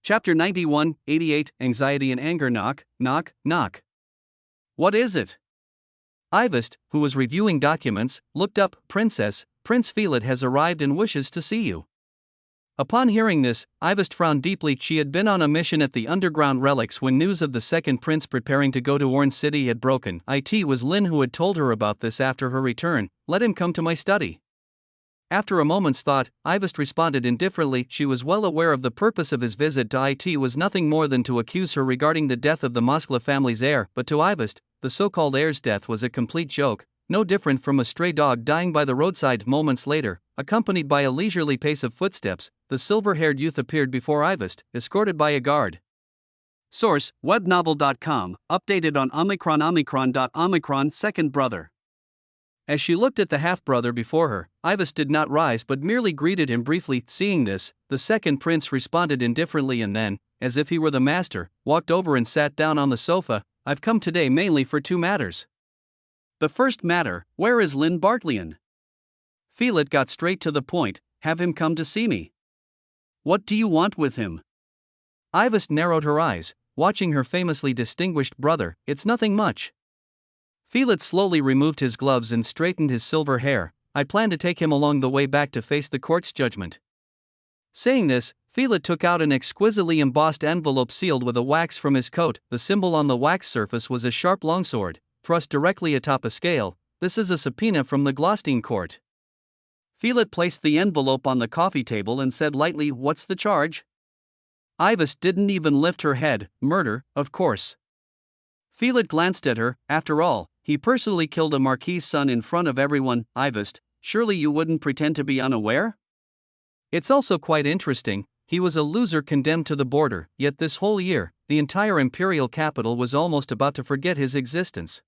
Chapter 91, 88, Anxiety and Anger. Knock, knock, knock. What is it? Ivest, who was reviewing documents, looked up. Princess, Prince Felix has arrived and wishes to see you. Upon hearing this, Ivest frowned deeply. She had been on a mission at the underground relics when news of the second prince preparing to go to Orange City had broken. It was Lin who had told her about this after her return. Let him come to my study. After a moment's thought, Ivest responded indifferently. She was well aware of the purpose of his visit to It was nothing more than to accuse her regarding the death of the Moskva family's heir, but to Ivest, the so-called heir's death was a complete joke, no different from a stray dog dying by the roadside. Moments later, accompanied by a leisurely pace of footsteps, the silver-haired youth appeared before Ivest, escorted by a guard. Source: webnovel.com, updated on Omicron. Second brother. As she looked at the half-brother before her, Ivest did not rise but merely greeted him briefly. Seeing this, the second prince responded indifferently and then, as if he were the master, walked over and sat down on the sofa. I've come today mainly for two matters. The first matter: where is Lin Bartlean? Felix got straight to the point. Have him come to see me. What do you want with him? Ivest narrowed her eyes, watching her famously distinguished brother. It's nothing much. Felix slowly removed his gloves and straightened his silver hair. I plan to take him along the way back to face the court's judgment. Saying this, Felix took out an exquisitely embossed envelope sealed with a wax from his coat. The symbol on the wax surface was a sharp longsword, thrust directly atop a scale. This is a subpoena from the Glostine court. Felix placed the envelope on the coffee table and said lightly, "What's the charge?" Ivest didn't even lift her head. Murder, of course. Felix glanced at her. After all, he personally killed a marquis's son in front of everyone. Ivest, surely you wouldn't pretend to be unaware? It's also quite interesting, he was a loser condemned to the border, yet this whole year, the entire imperial capital was almost about to forget his existence.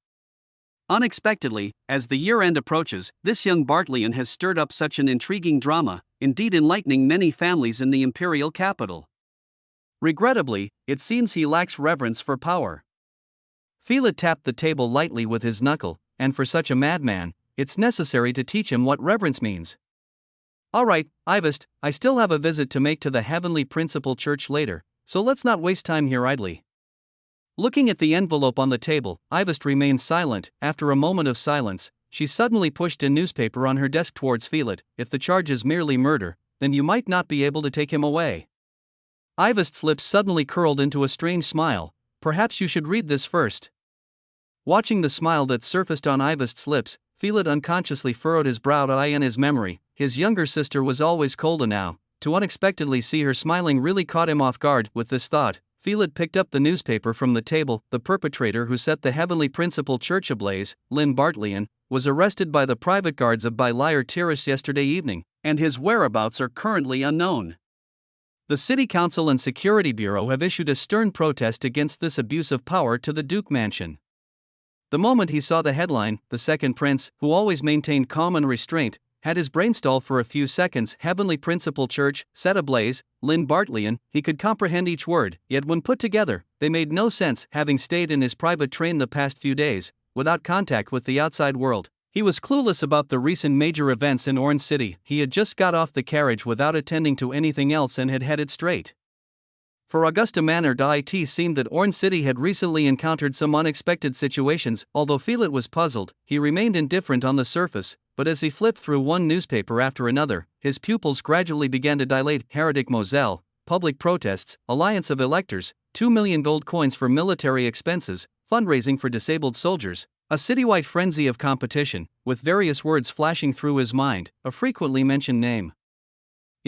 Unexpectedly, as the year-end approaches, this young Bartlean has stirred up such an intriguing drama, indeed enlightening many families in the imperial capital. Regrettably, it seems he lacks reverence for power. Felix tapped the table lightly with his knuckle, and for such a madman, it's necessary to teach him what reverence means. All right, Ivest, I still have a visit to make to the Heavenly Principal Church later, so let's not waste time here idly. Looking at the envelope on the table, Ivest remained silent. After a moment of silence, she suddenly pushed a newspaper on her desk towards Felix. If the charge is merely murder, then you might not be able to take him away. Ivest's lips suddenly curled into a strange smile. Perhaps you should read this first. Watching the smile that surfaced on Ivest's lips, Felix unconsciously furrowed his brow. In his memory, his younger sister was always cold, and now, to unexpectedly see her smiling really caught him off guard. With this thought, Felix picked up the newspaper from the table. The perpetrator who set the Heavenly Principal Church ablaze, Lin Bartlean, was arrested by the private guards of Beliar Terrace yesterday evening, and his whereabouts are currently unknown. The City Council and Security Bureau have issued a stern protest against this abuse of power to the Duke Mansion. The moment he saw the headline, the second prince, who always maintained calm and restraint, had his brain stall for a few seconds. Heavenly Principal Church, set ablaze, Lin Bartlean. He could comprehend each word, yet when put together, they made no sense. Having stayed in his private train the past few days, without contact with the outside world, he was clueless about the recent major events in Orange City. He had just got off the carriage without attending to anything else and had headed straight for Augusta Manor. It seemed that Orange City had recently encountered some unexpected situations. Although Felix was puzzled, he remained indifferent on the surface, but as he flipped through one newspaper after another, his pupils gradually began to dilate. Heretic Moselle, public protests, alliance of electors, 2 million gold coins for military expenses, fundraising for disabled soldiers, a citywide frenzy of competition, with various words flashing through his mind, a frequently mentioned name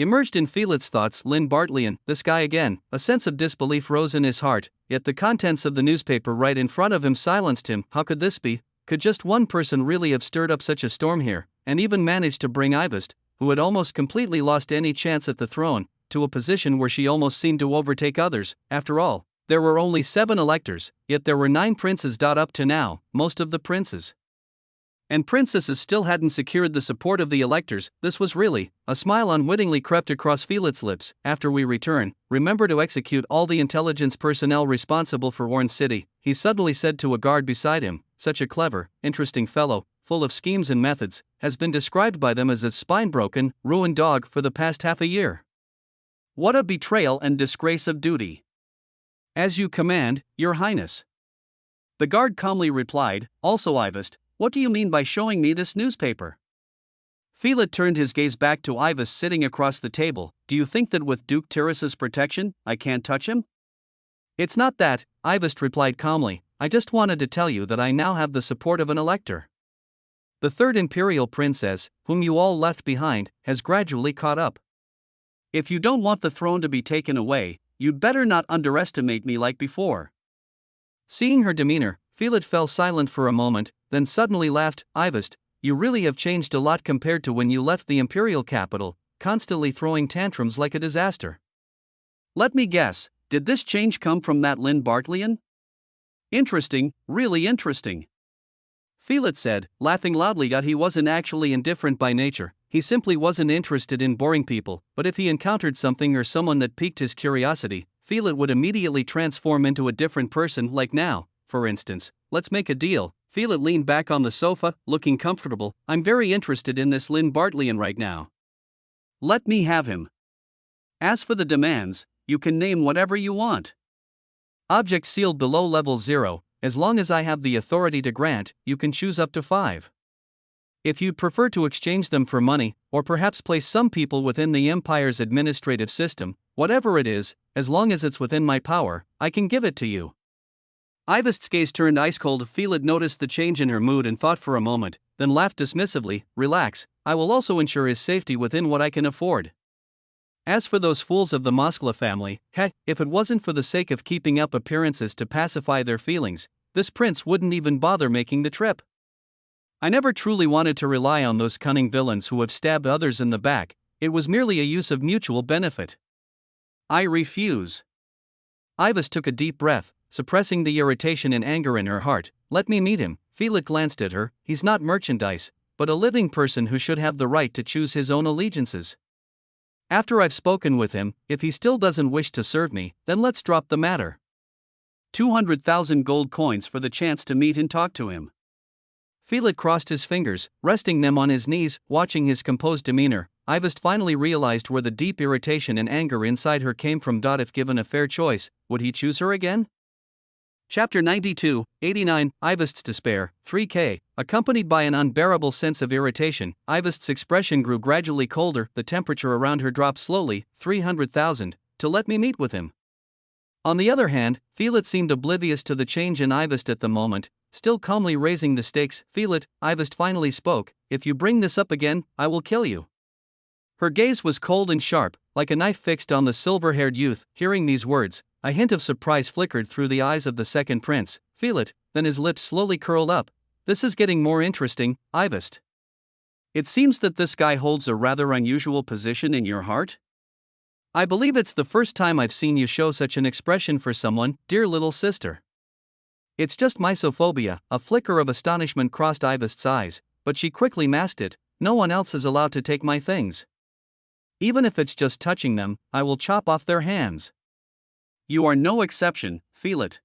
emerged in Felix's thoughts. Lin Bartlean, this guy again. A sense of disbelief rose in his heart, yet the contents of the newspaper right in front of him silenced him. How could this be? Could just one person really have stirred up such a storm here, and even managed to bring Ivest, who had almost completely lost any chance at the throne, to a position where she almost seemed to overtake others? After all, there were only 7 electors, yet there were 9 princes. Up to now, most of the princes and princesses still hadn't secured the support of the electors. This was really, a smile unwittingly crept across Felix's lips. After we return, remember to execute all the intelligence personnel responsible for Orange City, he suddenly said to a guard beside him. Such a clever, interesting fellow, full of schemes and methods, has been described by them as a spine-broken, ruined dog for the past half a year. What a betrayal and disgrace of duty. As you command, Your Highness. The guard calmly replied, also Ivest, what do you mean by showing me this newspaper? Philid turned his gaze back to Ivest sitting across the table. Do you think that with Duke Tyrus's protection, I can't touch him? It's not that, Ivest replied calmly, I just wanted to tell you that I now have the support of an elector. The third imperial princess, whom you all left behind, has gradually caught up. If you don't want the throne to be taken away, you'd better not underestimate me like before. Seeing her demeanor, Philid fell silent for a moment, then suddenly laughed. Ivest, you really have changed a lot compared to when you left the imperial capital, constantly throwing tantrums like a disaster. Let me guess, did this change come from that Lynn Bartleyan? Interesting, really interesting. Philid said, laughing loudly that he wasn't actually indifferent by nature, he simply wasn't interested in boring people, but if he encountered something or someone that piqued his curiosity, Philid would immediately transform into a different person. Like now, for instance, let's make a deal. Philid leaned back on the sofa, looking comfortable. I'm very interested in this Lynn Bartleyan right now. Let me have him. As for the demands, you can name whatever you want. Objects sealed below level 0, as long as I have the authority to grant, you can choose up to 5. If you'd prefer to exchange them for money, or perhaps place some people within the Empire's administrative system, whatever it is, as long as it's within my power, I can give it to you. Ivest's gaze turned ice-cold. Philid noticed the change in her mood and thought for a moment, then laughed dismissively. Relax, I will also ensure his safety within what I can afford. As for those fools of the Moskva family, if it wasn't for the sake of keeping up appearances to pacify their feelings, this prince wouldn't even bother making the trip. I never truly wanted to rely on those cunning villains who have stabbed others in the back, it was merely a use of mutual benefit. I refuse. Ivest took a deep breath, suppressing the irritation and anger in her heart. Let me meet him. Philid glanced at her. He's not merchandise, but a living person who should have the right to choose his own allegiances. After I've spoken with him, if he still doesn't wish to serve me, then let's drop the matter. 200,000 gold coins for the chance to meet and talk to him. Philid crossed his fingers, resting them on his knees, watching his composed demeanor. Ivest finally realized where the deep irritation and anger inside her came from. If given a fair choice, would he choose her again? Chapter 92, 89, Ivest's despair, 3K, accompanied by an unbearable sense of irritation, Ivest's expression grew gradually colder, the temperature around her dropped slowly. 300,000, to let me meet with him. On the other hand, Philid seemed oblivious to the change in Ivest at the moment, still calmly raising the stakes. Philid, Ivest finally spoke, if you bring this up again, I will kill you. Her gaze was cold and sharp, like a knife fixed on the silver-haired youth. Hearing these words, a hint of surprise flickered through the eyes of the second prince. Philid, then his lips slowly curled up. This is getting more interesting, Ivest. It seems that this guy holds a rather unusual position in your heart? I believe it's the first time I've seen you show such an expression for someone, dear little sister. It's just misophobia. A flicker of astonishment crossed Ivest's eyes, but she quickly masked it. No one else is allowed to take my things. Even if it's just touching them, I will chop off their hands. You are no exception, Philid.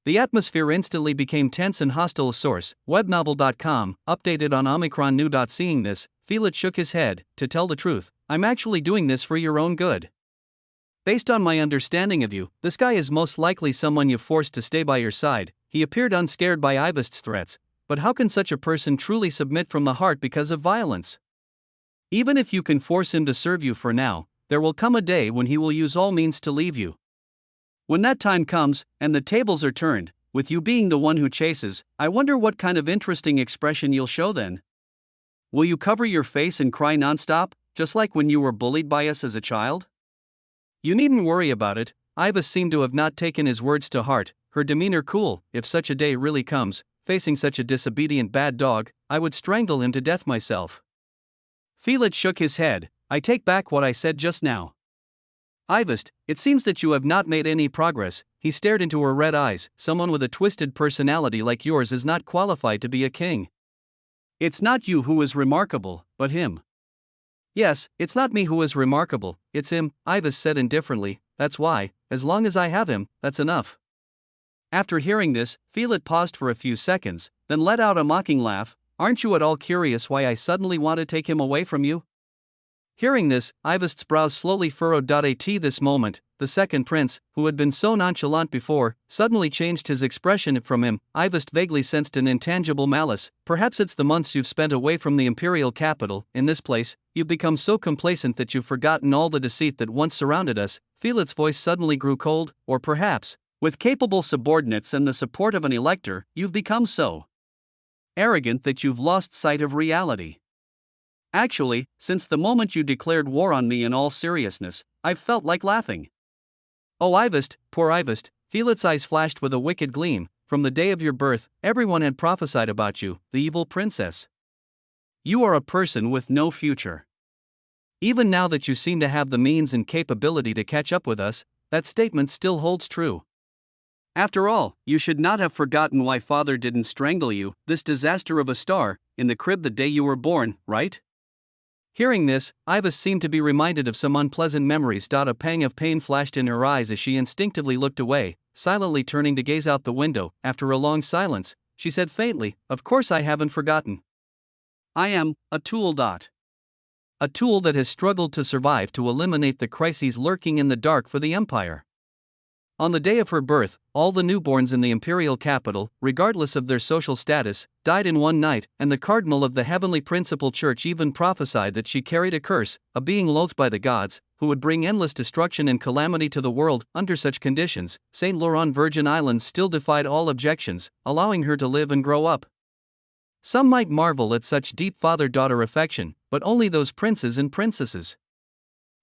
The atmosphere instantly became tense and hostile. Source, webnovel.com, updated on Omicron New. Seeing this, Philid shook his head. To tell the truth, I'm actually doing this for your own good. Based on my understanding of you, this guy is most likely someone you've forced to stay by your side. He appeared unscared by Ivest's threats, but how can such a person truly submit from the heart because of violence? Even if you can force him to serve you for now, there will come a day when he will use all means to leave you. When that time comes, and the tables are turned, with you being the one who chases, I wonder what kind of interesting expression you'll show then. Will you cover your face and cry nonstop, just like when you were bullied by us as a child? You needn't worry about it. Ivest seemed to have not taken his words to heart, her demeanor cool. If such a day really comes, facing such a disobedient bad dog, I would strangle him to death myself. Philid shook his head. I take back what I said just now. Ivest, it seems that you have not made any progress. He stared into her red eyes. Someone with a twisted personality like yours is not qualified to be a king. It's not you who is remarkable, but him. Yes, it's not me who is remarkable, it's him, Ivest said indifferently. That's why, as long as I have him, that's enough. After hearing this, Philid paused for a few seconds, then let out a mocking laugh. Aren't you at all curious why I suddenly want to take him away from you? Hearing this, Ivest's brows slowly furrowed. At this moment, the second prince, who had been so nonchalant before, suddenly changed his expression. From him, Ivest vaguely sensed an intangible malice. Perhaps it's the months you've spent away from the imperial capital. In this place, you've become so complacent that you've forgotten all the deceit that once surrounded us. Felix's voice suddenly grew cold. Or perhaps, with capable subordinates and the support of an elector, you've become so arrogant that you've lost sight of reality. Actually, since the moment you declared war on me in all seriousness, I've felt like laughing. Oh, Ivest, poor Ivest, Felix's eyes flashed with a wicked gleam. From the day of your birth, everyone had prophesied about you, the evil princess. You are a person with no future. Even now that you seem to have the means and capability to catch up with us, that statement still holds true. After all, you should not have forgotten why father didn't strangle you, this disaster of a star, in the crib the day you were born, right? Hearing this, Ivest seemed to be reminded of some unpleasant memories. A pang of pain flashed in her eyes as she instinctively looked away, silently turning to gaze out the window. After a long silence, she said faintly, "Of course I haven't forgotten. I am a tool. A tool that has struggled to survive to eliminate the crises lurking in the dark for the Empire." On the day of her birth, all the newborns in the imperial capital, regardless of their social status, died in one night, and the cardinal of the heavenly principal church even prophesied that she carried a curse, a being loathed by the gods, who would bring endless destruction and calamity to the world. Under such conditions, Saint Laurent Virgin Islands still defied all objections, allowing her to live and grow up. Some might marvel at such deep father-daughter affection, but only those princes and princesses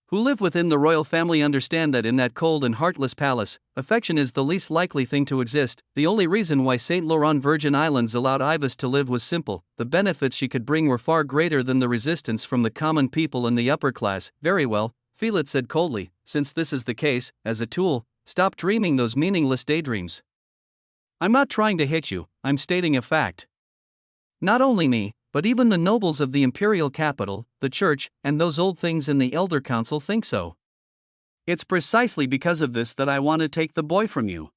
who live within the royal family understand that in that cold and heartless palace, affection is the least likely thing to exist. The only reason why Saint Laurent Virgin Islands allowed Ivest to live was simple: the benefits she could bring were far greater than the resistance from the common people and the upper class. Very well, Felix said coldly, since this is the case, as a tool, stop dreaming those meaningless daydreams. I'm not trying to hit you, I'm stating a fact. Not only me, but even the nobles of the imperial capital, the church, and those old things in the elder council think so. It's precisely because of this that I want to take the boy from you.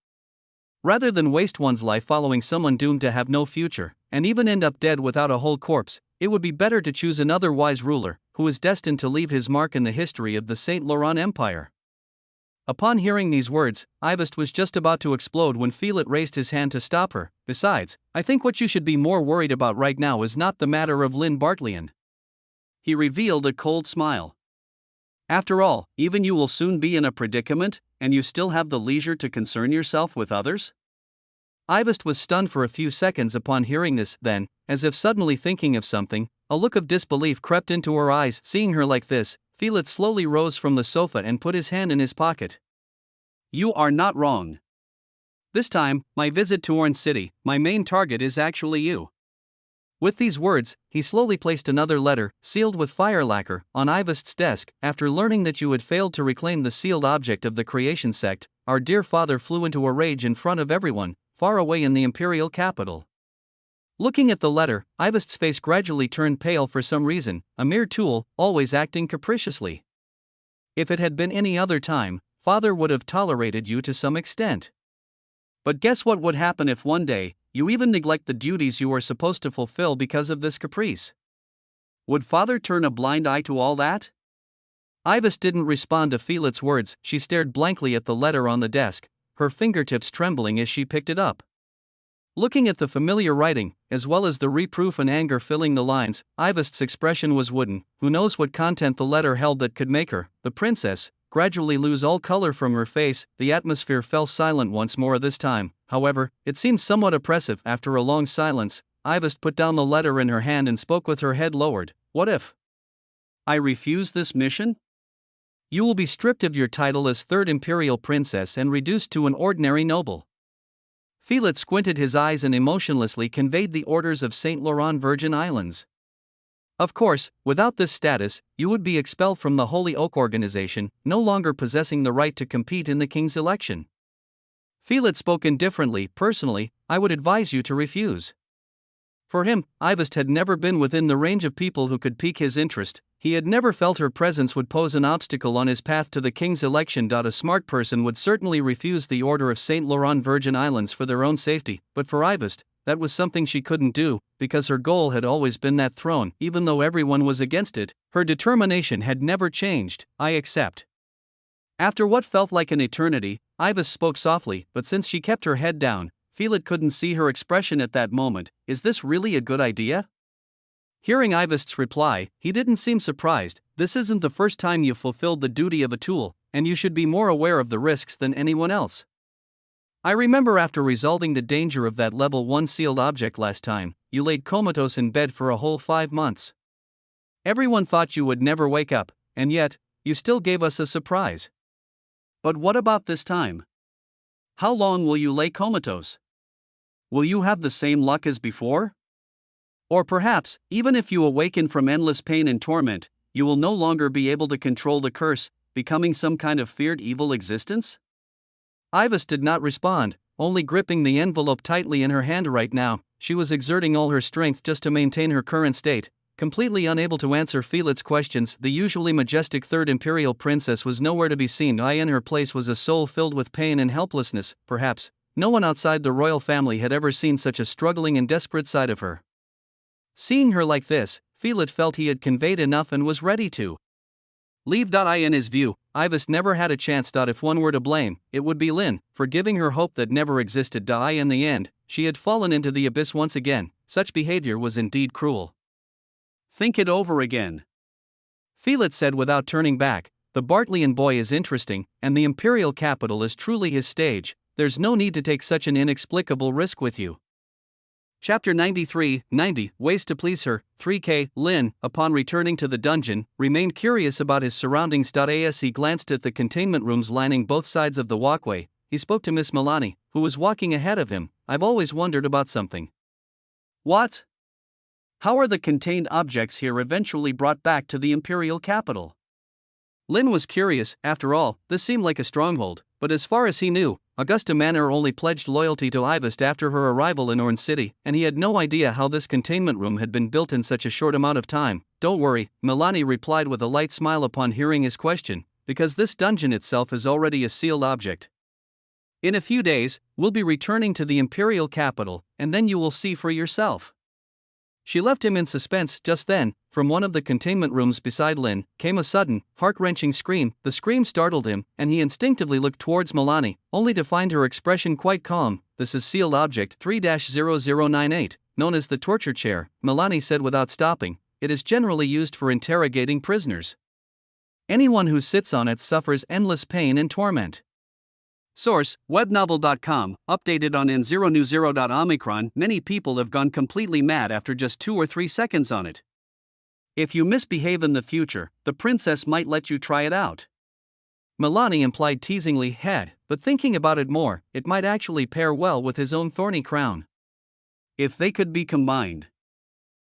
Rather than waste one's life following someone doomed to have no future, and even end up dead without a whole corpse, it would be better to choose another wise ruler, who is destined to leave his mark in the history of the Saint Laurent Empire. Upon hearing these words, Ivest was just about to explode when Felix raised his hand to stop her. Besides, I think what you should be more worried about right now is not the matter of Lynn Bartleyan. He revealed a cold smile. After all, even you will soon be in a predicament, and you still have the leisure to concern yourself with others? Ivest was stunned for a few seconds upon hearing this. Then, as if suddenly thinking of something, a look of disbelief crept into her eyes. Seeing her like this, Felix slowly rose from the sofa and put his hand in his pocket. You are not wrong. This time, my visit to Orange City, my main target is actually you. With these words, he slowly placed another letter, sealed with fire lacquer, on Ivest's desk. After learning that you had failed to reclaim the sealed object of the creation sect, our dear father flew into a rage in front of everyone, far away in the imperial capital. Looking at the letter, Ivest's face gradually turned pale. For some reason, a mere tool, always acting capriciously. If it had been any other time, father would have tolerated you to some extent. But guess what would happen if one day, you even neglect the duties you are supposed to fulfill because of this caprice? Would father turn a blind eye to all that? Ivest didn't respond to Felix's words. She stared blankly at the letter on the desk, her fingertips trembling as she picked it up. Looking at the familiar writing, as well as the reproof and anger filling the lines, Ivest's expression was wooden. Who knows what content the letter held that could make her, the princess, gradually lose all color from her face. The atmosphere fell silent once more this time. However, it seemed somewhat oppressive. After a long silence, Ivest put down the letter in her hand and spoke with her head lowered. What if I refuse this mission? You will be stripped of your title as third imperial princess and reduced to an ordinary noble. Felix squinted his eyes and emotionlessly conveyed the orders of Saint Laurent Virgin Islands. Of course, without this status, you would be expelled from the Holy Oak organization, no longer possessing the right to compete in the king's election. Felix spoke indifferently. Personally, I would advise you to refuse. For him, Ivest had never been within the range of people who could pique his interest. He had never felt her presence would pose an obstacle on his path to the king's election. A smart person would certainly refuse the order of Saint Laurent Virgin Islands for their own safety, but for Ivest, that was something she couldn't do, because her goal had always been that throne. Even though everyone was against it, her determination had never changed. I accept. After what felt like an eternity, Ivis spoke softly, but since she kept her head down, Felix couldn't see her expression at that moment. Is this really a good idea? Hearing Ivist's reply, he didn't seem surprised. This isn't the first time you've fulfilled the duty of a tool, and you should be more aware of the risks than anyone else. I remember after resolving the danger of that level 1 sealed object last time, you laid comatose in bed for a whole 5 months. Everyone thought you would never wake up, and yet, you still gave us a surprise. But what about this time? How long will you lay comatose? Will you have the same luck as before? Or perhaps, even if you awaken from endless pain and torment, you will no longer be able to control the curse, becoming some kind of feared evil existence? Ivis did not respond, only gripping the envelope tightly in her hand right now. She was exerting all her strength just to maintain her current state, completely unable to answer Felix's questions. The usually majestic third imperial princess was nowhere to be seen. In her place was a soul filled with pain and helplessness. Perhaps no one outside the royal family had ever seen such a struggling and desperate side of her. Seeing her like this, Felix felt he had conveyed enough and was ready to leave. In his view, Ivis never had a chance. If one were to blame, it would be Lynn, for giving her hope that never existed. In the end, she had fallen into the abyss once again. Such behavior was indeed cruel. Think it over again, Felix said without turning back. The Bartleyan boy is interesting, and the imperial capital is truly his stage. There's no need to take such an inexplicable risk with you. Chapter 93, 90, Ways to Please Her, 3K. Lynn, upon returning to the dungeon, remained curious about his surroundings. As he glanced at the containment rooms lining both sides of the walkway, he spoke to Miss Milani, who was walking ahead of him. I've always wondered about something. What? How are the contained objects here eventually brought back to the imperial capital? Lynn was curious. After all, this seemed like a stronghold, but as far as he knew, Augusta Manor only pledged loyalty to Ivist after her arrival in Orange City, and he had no idea how this containment room had been built in such a short amount of time. Don't worry, Milani replied with a light smile upon hearing his question, because this dungeon itself is already a sealed object. In a few days, we'll be returning to the imperial capital, and then you will see for yourself. She left him in suspense. Just then, from one of the containment rooms beside Lynn, came a sudden, heart-wrenching scream. The scream startled him, and he instinctively looked towards Milani, only to find her expression quite calm. This is sealed object 3-0098, known as the torture chair, Milani said without stopping. It is generally used for interrogating prisoners. Anyone who sits on it suffers endless pain and torment. Source, webnovel.com, updated on N0New0. Omicron. Many people have gone completely mad after just 2 or 3 seconds on it. If you misbehave in the future, the princess might let you try it out. Milani implied teasingly. But thinking about it more, it might actually pair well with his own thorny crown. If they could be combined.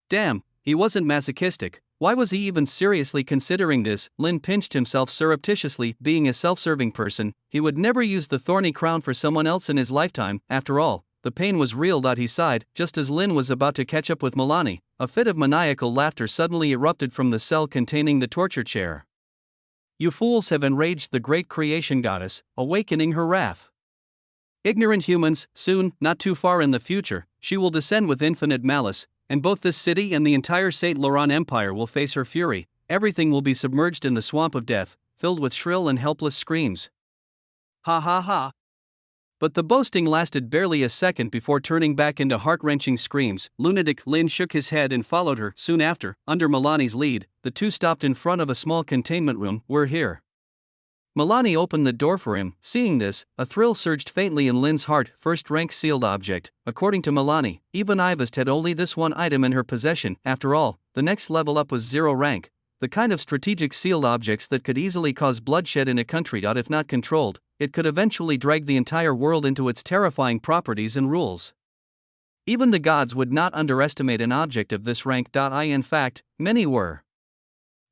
Damn, he wasn't masochistic. Why was he even seriously considering this? Lynn pinched himself surreptitiously. Being a self-serving person, he would never use the thorny crown for someone else in his lifetime. After all, the pain was real. He sighed. Just as Lynn was about to catch up with Milani, a fit of maniacal laughter suddenly erupted from the cell containing the torture chair. You fools have enraged the great creation goddess, awakening her wrath. Ignorant humans, soon, not too far in the future, she will descend with infinite malice, and both this city and the entire Saint Laurent Empire will face her fury. Everything will be submerged in the swamp of death, filled with shrill and helpless screams. Ha ha ha. But the boasting lasted barely a second before turning back into heart-wrenching screams. Lunatic. Lynn shook his head and followed her. Soon after, under Milani's lead, the two stopped in front of a small containment room. We're here. Milani opened the door for him. Seeing this, a thrill surged faintly in Lynn's heart. First-rank sealed object. According to Milani, even Ivist had only this one item in her possession. After all, the next level up was 0 rank. The kind of strategic sealed objects that could easily cause bloodshed in a country. If not controlled, it could eventually drag the entire world into its terrifying properties and rules. Even the gods would not underestimate an object of this rank. In fact, many were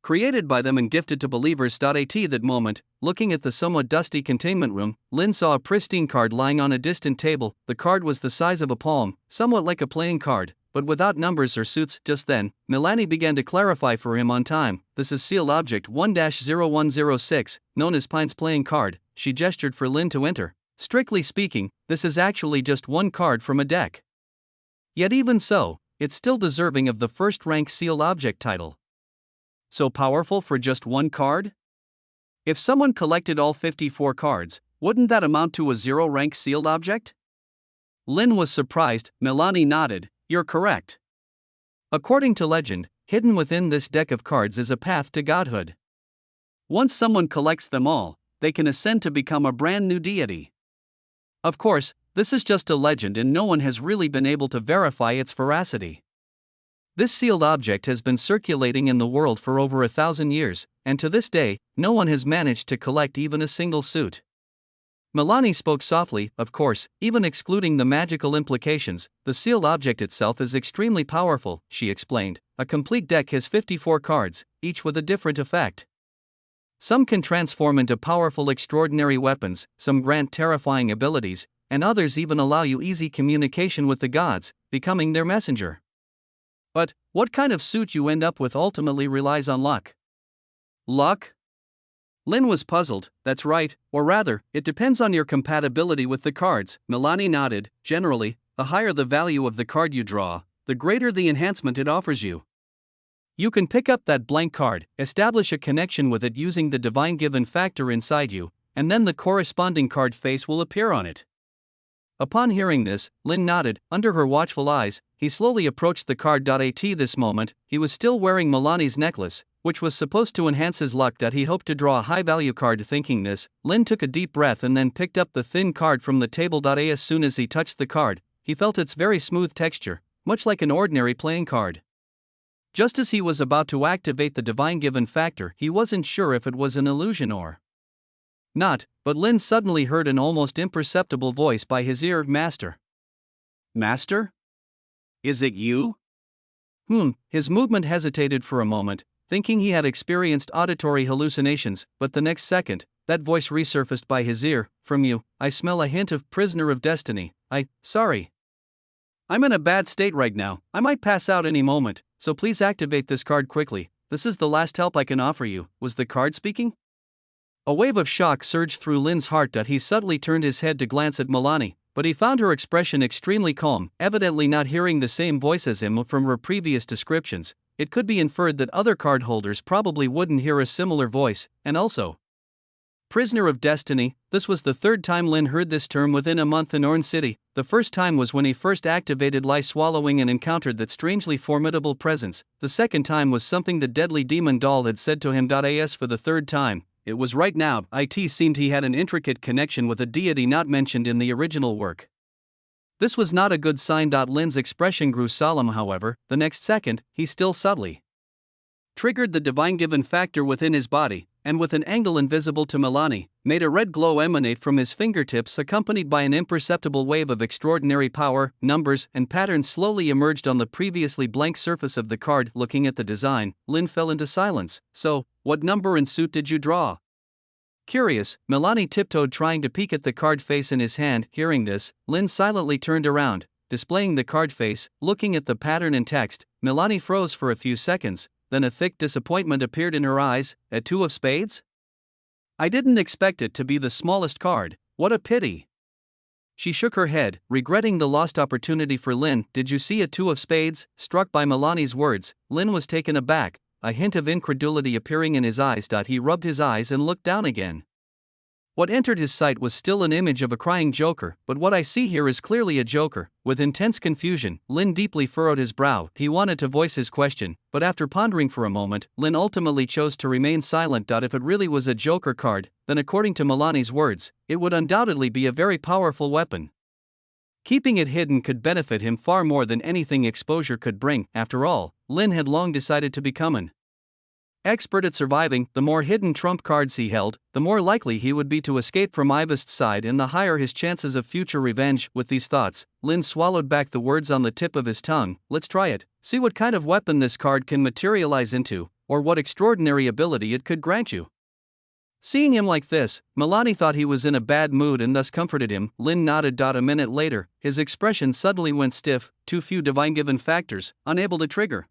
created by them and gifted to believers. At that moment, looking at the somewhat dusty containment room, Lynn saw a pristine card lying on a distant table. The card was the size of a palm, somewhat like a playing card, but without numbers or suits. Just then, Milani began to clarify for him on time. This is sealed object 1-0106, known as Pine's playing card. She gestured for Lynn to enter. Strictly speaking, this is actually just one card from a deck. Yet even so, it's still deserving of the first-rank sealed object title. So powerful for just one card? If someone collected all 54 cards, wouldn't that amount to a 0-rank sealed object? Lynn was surprised. Milani nodded. You're correct. According to legend, hidden within this deck of cards is a path to godhood. Once someone collects them all, they can ascend to become a brand new deity. Of course, this is just a legend and no one has really been able to verify its veracity. This sealed object has been circulating in the world for over 1,000 years, and to this day, no one has managed to collect even a single suit. Milani spoke softly. Of course, even excluding the magical implications, the sealed object itself is extremely powerful, she explained. A complete deck has 54 cards, each with a different effect. Some can transform into powerful, extraordinary weapons, some grant terrifying abilities, and others even allow you easy communication with the gods, becoming their messenger. But what kind of suit you end up with ultimately relies on luck. Luck? Lynn was puzzled. That's right, or rather, it depends on your compatibility with the cards. Milani nodded. Generally, the higher the value of the card you draw, the greater the enhancement it offers you. You can pick up that blank card, establish a connection with it using the divine given factor inside you, and then the corresponding card face will appear on it. Upon hearing this, Lynn nodded. Under her watchful eyes, he slowly approached the card. At this moment, he was still wearing Milani's necklace, which was supposed to enhance his luck. He hoped to draw a high-value card. Thinking this, Lynn took a deep breath and then picked up the thin card from the table. As soon as he touched the card, he felt its very smooth texture, much like an ordinary playing card. Just as he was about to activate the divine given factor, he wasn't sure if it was an illusion or not, but Lynn suddenly heard an almost imperceptible voice by his ear. Master? Master? Is it you? His movement hesitated for a moment, thinking he had experienced auditory hallucinations, but the next second, that voice resurfaced by his ear. From you, I smell a hint of prisoner of destiny. Sorry. I'm in a bad state right now, I might pass out any moment, so please activate this card quickly. This is the last help I can offer you. Was the card speaking? A wave of shock surged through Lynn's heart. He subtly turned his head to glance at Milani, but he found her expression extremely calm, evidently not hearing the same voice as him from her previous descriptions. It could be inferred that other card holders probably wouldn't hear a similar voice, and also, prisoner of destiny. This was the third time Lynn heard this term within a month in Orange City. The first time was when he first activated lie swallowing and encountered that strangely formidable presence. The second time was something the deadly demon doll had said to him. As for the third time, it was right now. It seemed he had an intricate connection with a deity not mentioned in the original work. This was not a good sign. Lynn's expression grew solemn, however. The next second, he still subtly triggered the divine given factor within his body, and with an angle invisible to Milani, made a red glow emanate from his fingertips, accompanied by an imperceptible wave of extraordinary power. Numbers and patterns slowly emerged on the previously blank surface of the card. Looking at the design, Lynn fell into silence. So, what number and suit did you draw? Curious, Milani tiptoed, trying to peek at the card face in his hand. Hearing this, Lynn silently turned around, displaying the card face. Looking at the pattern and text, Milani froze for a few seconds, then a thick disappointment appeared in her eyes. A 2 of spades? I didn't expect it to be the smallest card. What a pity. She shook her head, regretting the lost opportunity for Lynn. Did you see a 2 of spades? Struck by Milani's words, Lynn was taken aback, a hint of incredulity appearing in his eyes. He rubbed his eyes and looked down again. What entered his sight was still an image of a crying joker, but what I see here is clearly a joker. With intense confusion, Lynn deeply furrowed his brow. He wanted to voice his question, but after pondering for a moment, Lynn ultimately chose to remain silent. If it really was a joker card, then according to Milani's words, it would undoubtedly be a very powerful weapon. Keeping it hidden could benefit him far more than anything exposure could bring. After all, Lynn had long decided to become an expert at surviving. The more hidden trump cards he held, the more likely he would be to escape from Ivest's side and the higher his chances of future revenge. With these thoughts, Lynn swallowed back the words on the tip of his tongue. Let's try it, see what kind of weapon this card can materialize into, or what extraordinary ability it could grant you. Seeing him like this, Milani thought he was in a bad mood and thus comforted him. Lynn nodded. A minute later, his expression suddenly went stiff. Too few divine given factors, unable to trigger.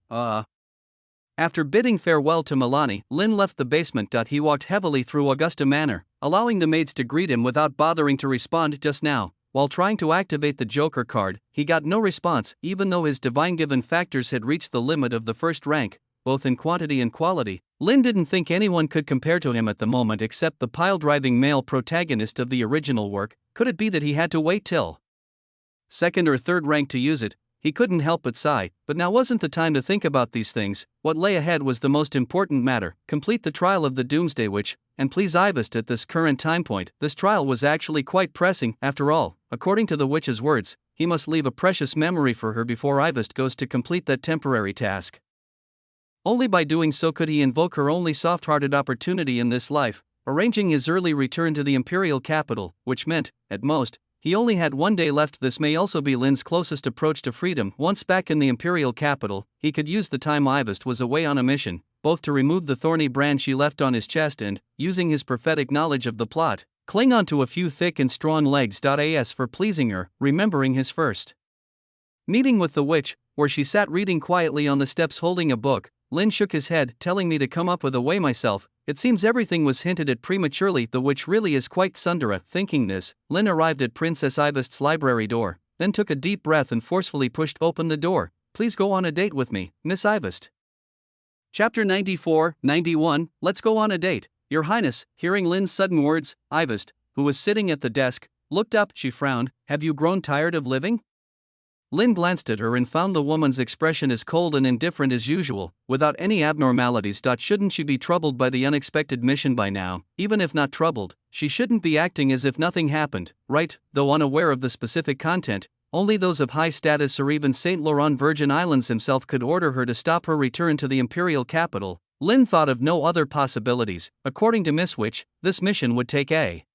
After bidding farewell to Milani, Lynn left the basement. He walked heavily through Augusta Manor, allowing the maids to greet him without bothering to respond. Just now, While trying to activate the Joker card, he got no response, even though his divine-given factors had reached the limit of the first rank, both in quantity and quality. Lin didn't think anyone could compare to him at the moment except the pile-driving male protagonist of the original work. Could it be that he had to wait till second or third rank to use it? He couldn't help but sigh, but now wasn't the time to think about these things. What lay ahead was the most important matter: complete the trial of the Doomsday Witch, and please Ivest at this current time point. This trial was actually quite pressing, after all. According to the witch's words, he must leave a precious memory for her before Ivest goes to complete that temporary task. Only by doing so could he invoke her only soft-hearted opportunity in this life, arranging his early return to the imperial capital, which meant, at most, he only had one day left. This may also be Lin's closest approach to freedom. Once back in the imperial capital, he could use the time Ivest was away on a mission, both to remove the thorny brand she left on his chest and, using his prophetic knowledge of the plot, cling onto a few thick and strong legs. As for pleasing her, remembering his first meeting with the witch, where she sat reading quietly on the steps holding a book, Lin shook his head, telling me to come up with a way myself. It seems everything was hinted at prematurely. The witch really is quite Sundara. Thinking this, Lin arrived at Princess Ivest's library door, then took a deep breath and forcefully pushed open the door. Please go on a date with me, Miss Ivest. Chapter 94-91, Let's go on a date, Your Highness. Hearing Lin's sudden words, Ivest, who was sitting at the desk, looked up. She frowned. Have you grown tired of living? Lin glanced at her and found the woman's expression as cold and indifferent as usual, without any abnormalities. Shouldn't she be troubled by the unexpected mission by now? Even if not troubled, she shouldn't be acting as if nothing happened, right? Though unaware of the specific content, only those of high status or even Saint Laurent Virgin Islands himself could order her to stop her return to the imperial capital. Lin thought of no other possibilities. According to Miss Witch, this mission would take a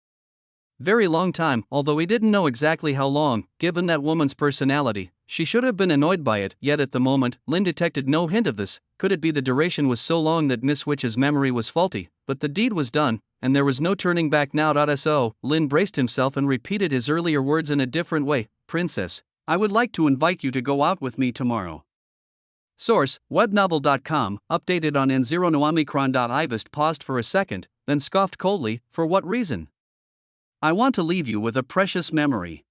very long time, although he didn't know exactly how long. Given that woman's personality, she should have been annoyed by it. Yet at the moment, Lin detected no hint of this. Could it be the duration was so long that Miss Witch's memory was faulty? But the deed was done, and there was no turning back now. So, Lin braced himself and repeated his earlier words in a different way. Princess, I would like to invite you to go out with me tomorrow. Source, webnovel.com, updated on N0 no Omicron. Ivest paused for a second, then scoffed coldly. For what reason? I want to leave you with a precious memory.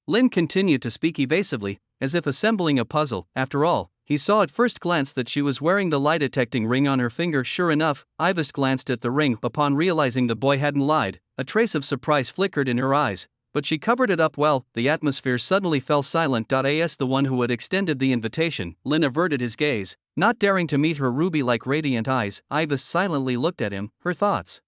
Lin continued to speak evasively, as if assembling a puzzle. After all, he saw at first glance that she was wearing the lie-detecting ring on her finger. Sure enough, Ivest glanced at the ring. Upon realizing the boy hadn't lied, a trace of surprise flickered in her eyes, but she covered it up well. The atmosphere suddenly fell silent. As the one who had extended the invitation, Lin averted his gaze, not daring to meet her ruby-like radiant eyes. Ivest silently looked at him, her thoughts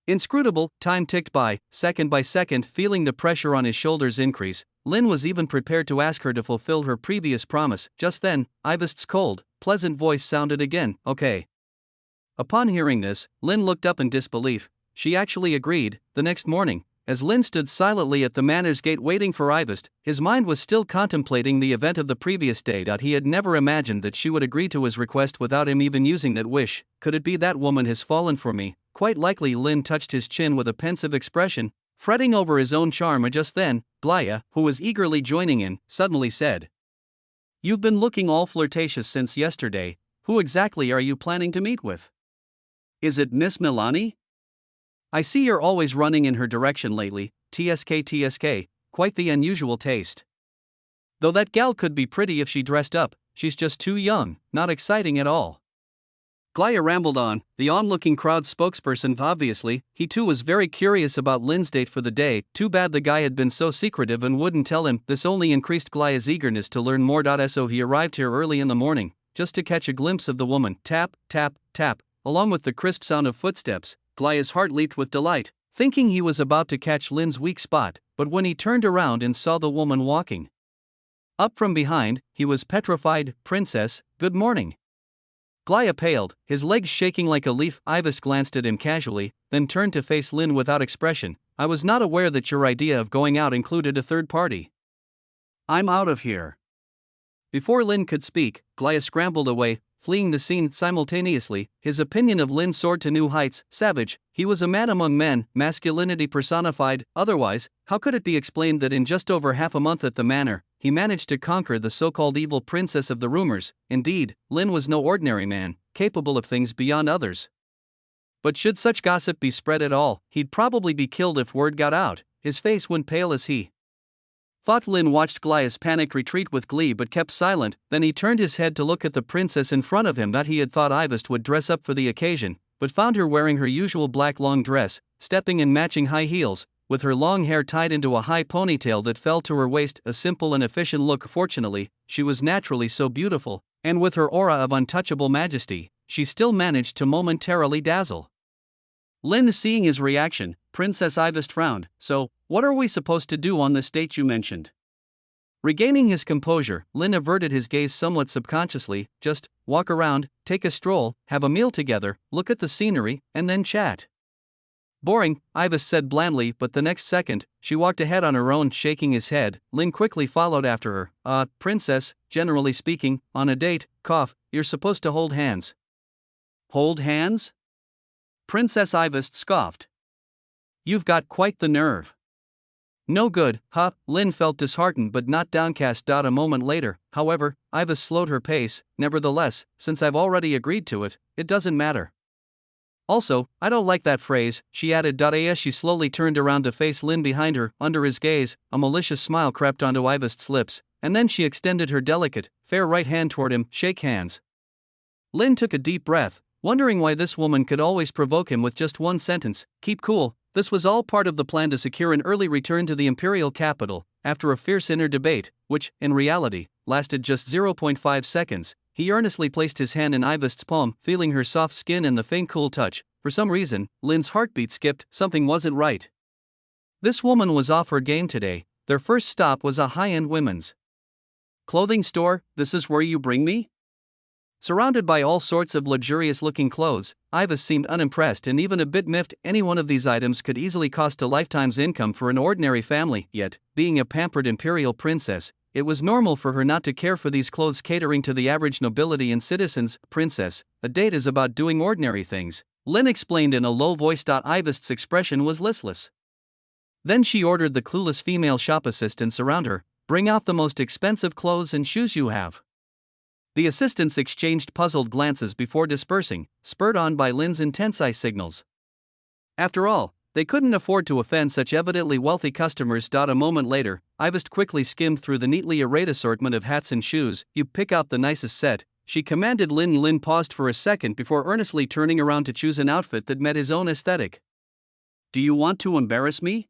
inscrutable. Time ticked by second, feeling the pressure on his shoulders increase. Lin was even prepared to ask her to fulfill her previous promise. Just then, Ivest's cold, pleasant voice sounded again. Okay. Upon hearing this, Lin looked up in disbelief. She actually agreed. The next morning, as Lin stood silently at the manor's gate waiting for Ivest, his mind was still contemplating the event of the previous day. He had never imagined that she would agree to his request without him even using that wish. Could it be that woman has fallen for me? Quite likely. Lin touched his chin with a pensive expression, fretting over his own charm. Just then, Glaya, who was eagerly joining in, suddenly said, You've been looking all flirtatious since yesterday. Who exactly are you planning to meet with? Is it Miss Milani? I see you're always running in her direction lately. TSK, quite the unusual taste. Though that gal could be pretty if she dressed up, she's just too young, not exciting at all. Glaya rambled on, the onlooking crowd's spokesperson. Obviously, he too was very curious about Lin's date for the day. Too bad the guy had been so secretive and wouldn't tell him. This only increased Glaya's eagerness to learn more. So he arrived here early in the morning, just to catch a glimpse of the woman. Tap, tap, tap, along with the crisp sound of footsteps. Glaya's heart leaped with delight, thinking he was about to catch Lin's weak spot. But when he turned around and saw the woman walking up from behind, he was petrified. Princess, good morning. Glaya paled, his legs shaking like a leaf. Ivest glanced at him casually, then turned to face Lin without expression. I was not aware that your idea of going out included a third party. I'm out of here. Before Lin could speak, Glaya scrambled away, fleeing the scene simultaneously. His opinion of Lin soared to new heights. Savage, he was a man among men, masculinity personified. Otherwise, how could it be explained that in just over half a month at the manor, he managed to conquer the so-called evil princess of the rumors? Indeed, Lin was no ordinary man, capable of things beyond others. But should such gossip be spread at all, he'd probably be killed if word got out. His face went pale as he Thought Lin watched Glia's panicked retreat with glee but kept silent. Then he turned his head to look at the princess in front of him that he had thought Ivest would dress up for the occasion, but found her wearing her usual black long dress, stepping in matching high heels, with her long hair tied into a high ponytail that fell to her waist, a simple and efficient look. Fortunately, she was naturally so beautiful, and with her aura of untouchable majesty, she still managed to momentarily dazzle. Lin, seeing his reaction, Princess Ivest frowned. "So, what are we supposed to do on this date you mentioned?" Regaining his composure, Lin averted his gaze somewhat subconsciously. "Just walk around, take a stroll, have a meal together, look at the scenery, and then chat." "Boring," Ivest said blandly, but the next second, she walked ahead on her own, shaking his head. Lin quickly followed after her. Princess, generally speaking, on a date, you're supposed to hold hands." "Hold hands?" Princess Ivest scoffed. "You've got quite the nerve." "No good, huh?" Lin felt disheartened but not downcast. A moment later, however, Ivest slowed her pace. "Nevertheless, since I've already agreed to it, it doesn't matter. Also, I don't like that phrase," she added. As she slowly turned around to face Lin behind her, under his gaze, a malicious smile crept onto Ivest's lips, and then she extended her delicate, fair right hand toward him. "Shake hands." Lin took a deep breath, wondering why this woman could always provoke him with just one sentence, "Keep cool." This was all part of the plan to secure an early return to the imperial capital. After a fierce inner debate, which, in reality, lasted just 0.5 seconds, he earnestly placed his hand in Ivest's palm, feeling her soft skin and the faint cool touch. For some reason, Lin's heartbeat skipped. Something wasn't right. This woman was off her game today. Their first stop was a high-end women's clothing store. "This is where you bring me?" Surrounded by all sorts of luxurious-looking clothes, Ivest seemed unimpressed and even a bit miffed. Any one of these items could easily cost a lifetime's income for an ordinary family, yet, being a pampered imperial princess, it was normal for her not to care for these clothes catering to the average nobility and citizens. "Princess, a date is about doing ordinary things," Lin explained in a low voice. Ivest's expression was listless. Then she ordered the clueless female shop assistants around her, "Bring out the most expensive clothes and shoes you have." The assistants exchanged puzzled glances before dispersing, spurred on by Lin's intense eye signals. After all, they couldn't afford to offend such evidently wealthy customers. A moment later, Ivest quickly skimmed through the neatly arrayed assortment of hats and shoes. "You pick out the nicest set," she commanded Lin. Lin paused for a second before earnestly turning around to choose an outfit that met his own aesthetic. "Do you want to embarrass me?"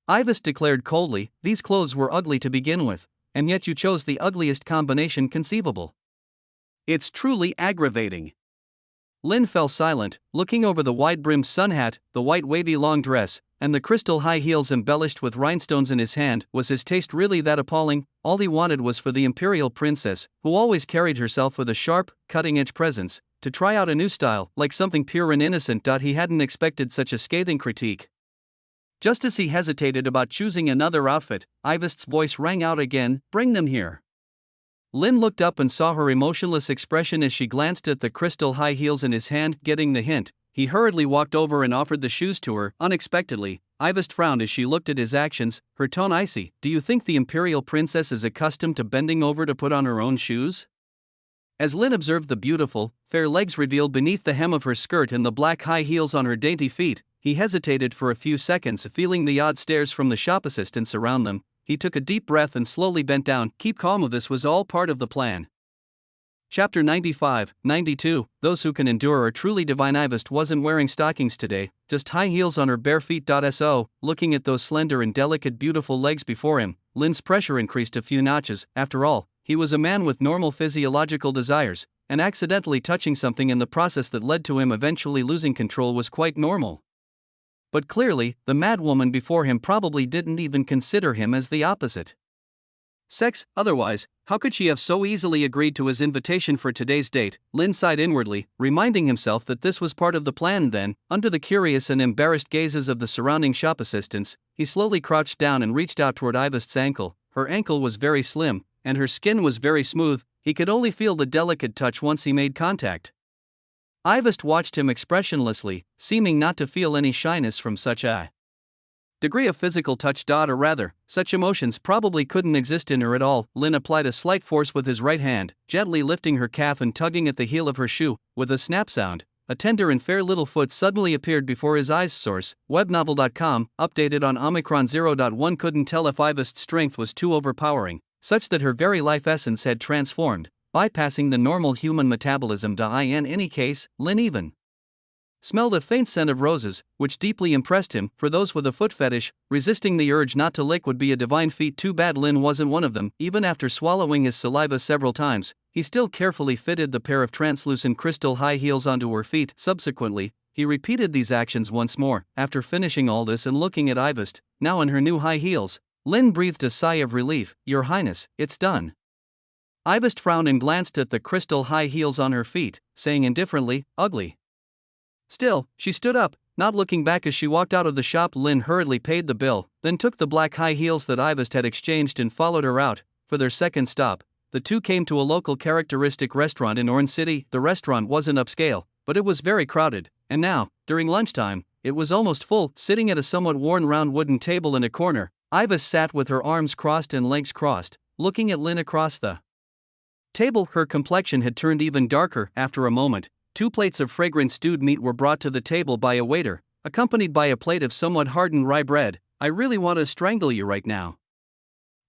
Ivest declared coldly. "These clothes were ugly to begin with, and yet you chose the ugliest combination conceivable. It's truly aggravating." Lin fell silent, looking over the wide-brimmed sun hat, the white wavy long dress, and the crystal high heels embellished with rhinestones in his hand. Was his taste really that appalling? All he wanted was for the imperial princess, who always carried herself with a sharp, cutting-edge presence, to try out a new style, like something pure and innocent. He hadn't expected such a scathing critique. Just as he hesitated about choosing another outfit, Ivest's voice rang out again, "Bring them here." Lin looked up and saw her emotionless expression as she glanced at the crystal high heels in his hand. Getting the hint, he hurriedly walked over and offered the shoes to her. Unexpectedly, Ivest frowned as she looked at his actions, her tone icy. "Do you think the imperial princess is accustomed to bending over to put on her own shoes?" As Lin observed the beautiful, fair legs revealed beneath the hem of her skirt and the black high heels on her dainty feet, he hesitated for a few seconds. Feeling the odd stares from the shop assistants around them, he took a deep breath and slowly bent down. "Keep calm. This was all part of the plan." Chapter 95-92. Those who can endure are truly divine. Ivest wasn't wearing stockings today, just high heels on her bare feet. Looking at those slender and delicate beautiful legs before him, Lin's pressure increased a few notches. After all, he was a man with normal physiological desires, and accidentally touching something in the process that led to him eventually losing control was quite normal. But clearly, the madwoman before him probably didn't even consider him as the opposite sex. Otherwise, how could she have so easily agreed to his invitation for today's date? Lin sighed inwardly, reminding himself that this was part of the plan. Then, under the curious and embarrassed gazes of the surrounding shop assistants, he slowly crouched down and reached out toward Ivest's ankle. Her ankle was very slim, and her skin was very smooth. He could only feel the delicate touch once he made contact. Ivest watched him expressionlessly, seeming not to feel any shyness from such a degree of physical touch. Or rather, such emotions probably couldn't exist in her at all. Lin applied a slight force with his right hand, gently lifting her calf and tugging at the heel of her shoe. With a snap sound, a tender and fair little foot suddenly appeared before his eyes. Source: webnovel.com, updated on Omicron 0.1. Couldn't tell if Ivest's strength was too overpowering, such that her very life essence had transformed, bypassing the normal human metabolism. In any case, Lin even smelled a faint scent of roses, which deeply impressed him. For those with a foot fetish, resisting the urge not to lick would be a divine feat. Too bad Lin wasn't one of them. Even after swallowing his saliva several times, he still carefully fitted the pair of translucent crystal high heels onto her feet. Subsequently, he repeated these actions once more. After finishing all this and looking at Ivest, now in her new high heels, Lin breathed a sigh of relief. "Your Highness, it's done." Ivest frowned and glanced at the crystal high heels on her feet, saying indifferently, "Ugly." Still, she stood up, not looking back as she walked out of the shop. Lin hurriedly paid the bill, then took the black high heels that Ivest had exchanged and followed her out. For their second stop, the two came to a local characteristic restaurant in Orange City. The restaurant wasn't upscale, but it was very crowded, and now, during lunchtime, it was almost full. Sitting at a somewhat worn round wooden table in a corner, Ivest sat with her arms crossed and legs crossed, looking at Lin across the table. Her complexion had turned even darker. After a moment, 2 plates of fragrant stewed meat were brought to the table by a waiter, accompanied by a plate of somewhat hardened rye bread. "I really want to strangle you right now."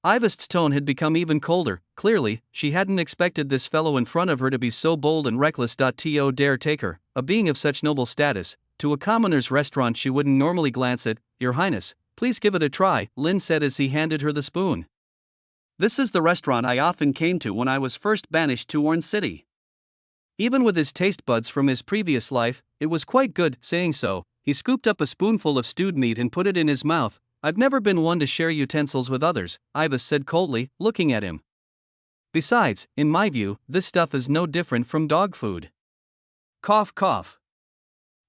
Ivest's tone had become even colder. Clearly, she hadn't expected this fellow in front of her to be so bold and reckless. To dare take her, a being of such noble status, to a commoner's restaurant she wouldn't normally glance at. "Your Highness, please give it a try," Lin said as he handed her the spoon. "This is the restaurant I often came to when I was first banished to Orange City." Even with his taste buds from his previous life, it was quite good. Saying so, he scooped up a spoonful of stewed meat and put it in his mouth. "I've never been one to share utensils with others," Ivest said coldly, looking at him. "Besides, in my view, this stuff is no different from dog food." Cough cough.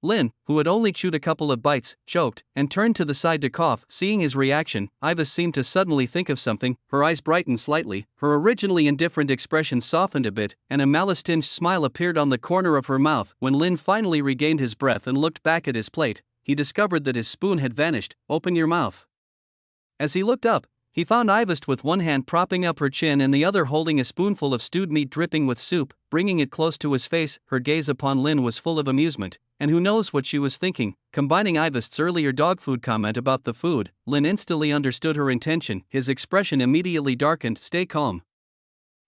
Lin, who had only chewed a couple of bites, choked, and turned to the side to cough. Seeing his reaction, Ivest seemed to suddenly think of something. Her eyes brightened slightly, her originally indifferent expression softened a bit, and a malice-tinged smile appeared on the corner of her mouth. When Lin finally regained his breath and looked back at his plate, he discovered that his spoon had vanished. "Open your mouth." As he looked up, he found Ivest with one hand propping up her chin and the other holding a spoonful of stewed meat dripping with soup, bringing it close to his face. Her gaze upon Lin was full of amusement, and who knows what she was thinking. Combining Ivest's earlier dog food comment about the food, Lin instantly understood her intention. His expression immediately darkened. "Stay calm."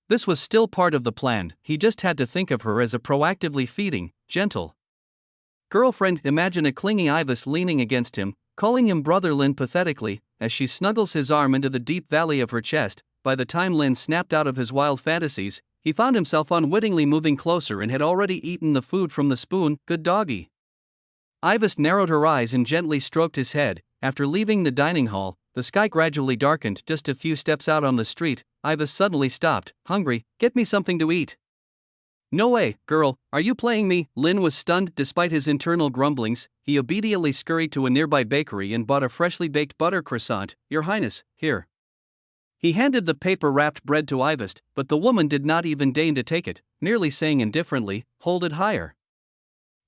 This was still part of the plan. He just had to think of her as a proactively feeding, gentle girlfriend. Imagine a clingy Ivest leaning against him, calling him brother. Lin pathetically, as she snuggles his arm into the deep valley of her chest. By the time Lin snapped out of his wild fantasies, he found himself unwittingly moving closer and had already eaten the food from the spoon. "Good doggy." Ivest narrowed her eyes and gently stroked his head. After leaving the dining hall, the sky gradually darkened. Just a few steps out on the street, Ivest suddenly stopped. "Hungry? Get me something to eat." "No way, girl, are you playing me?" Lin was stunned. Despite his internal grumblings, he obediently scurried to a nearby bakery and bought a freshly baked butter croissant. "Your Highness, here." He handed the paper-wrapped bread to Ivest, but the woman did not even deign to take it, merely saying indifferently, "Hold it higher."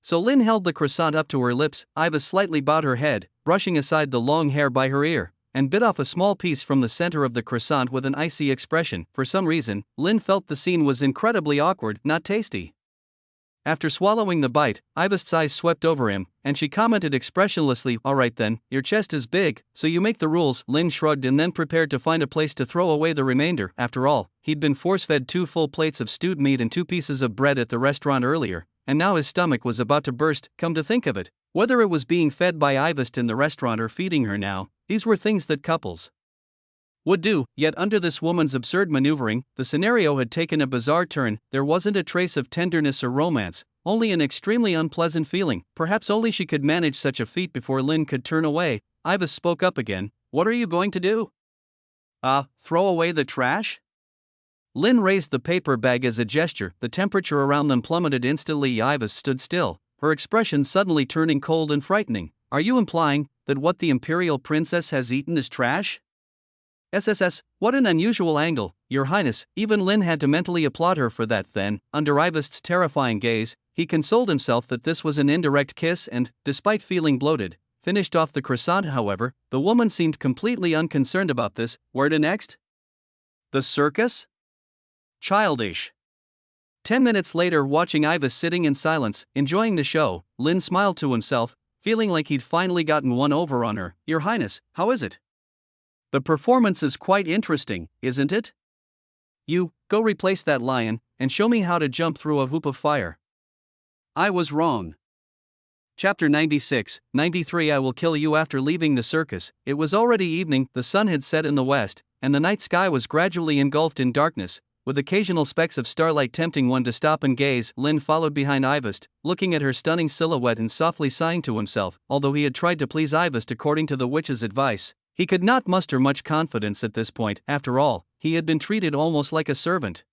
So Lin held the croissant up to her lips. Ivest slightly bowed her head, brushing aside the long hair by her ear, and bit off a small piece from the center of the croissant with an icy expression. For some reason, Lin felt the scene was incredibly awkward, not tasty. After swallowing the bite, Ivest's eyes swept over him, and she commented expressionlessly, "All right then, your chest is big, so you make the rules." Lin shrugged and then prepared to find a place to throw away the remainder. After all, he'd been force-fed 2 full plates of stewed meat and 2 pieces of bread at the restaurant earlier, and now his stomach was about to burst. Come to think of it, whether it was being fed by Ivest in the restaurant or feeding her now, these were things that couples would do. Yet under this woman's absurd maneuvering, the scenario had taken a bizarre turn. There wasn't a trace of tenderness or romance, only an extremely unpleasant feeling. Perhaps only she could manage such a feat before Lin could turn away. Ivest spoke up again. "What are you going to do?" Throw away the trash?" Lin raised the paper bag as a gesture. The temperature around them plummeted instantly. Ivest stood still, her expression suddenly turning cold and frightening. "Are you implying that what the Imperial Princess has eaten is trash?" SSS, what an unusual angle, Your Highness. Even Lin had to mentally applaud her for that. Then, under Ivest's terrifying gaze, he consoled himself that this was an indirect kiss and, despite feeling bloated, finished off the croissant. However, the woman seemed completely unconcerned about this. Where to next? The circus? Childish. 10 minutes later, watching Ivis sitting in silence, enjoying the show, Lin smiled to himself, feeling like he'd finally gotten one over on her. Your Highness, how is it? The performance is quite interesting, isn't it? You, go replace that lion, and show me how to jump through a hoop of fire. I was wrong. Chapter 96, 93. I will kill you. After leaving the circus, it was already evening, the sun had set in the west, and the night sky was gradually engulfed in darkness, with occasional specks of starlight tempting one to stop and gaze. Lin followed behind Ivist, looking at her stunning silhouette and softly sighing to himself. Although he had tried to please Ivist according to the witch's advice, he could not muster much confidence at this point. After all, he had been treated almost like a servant.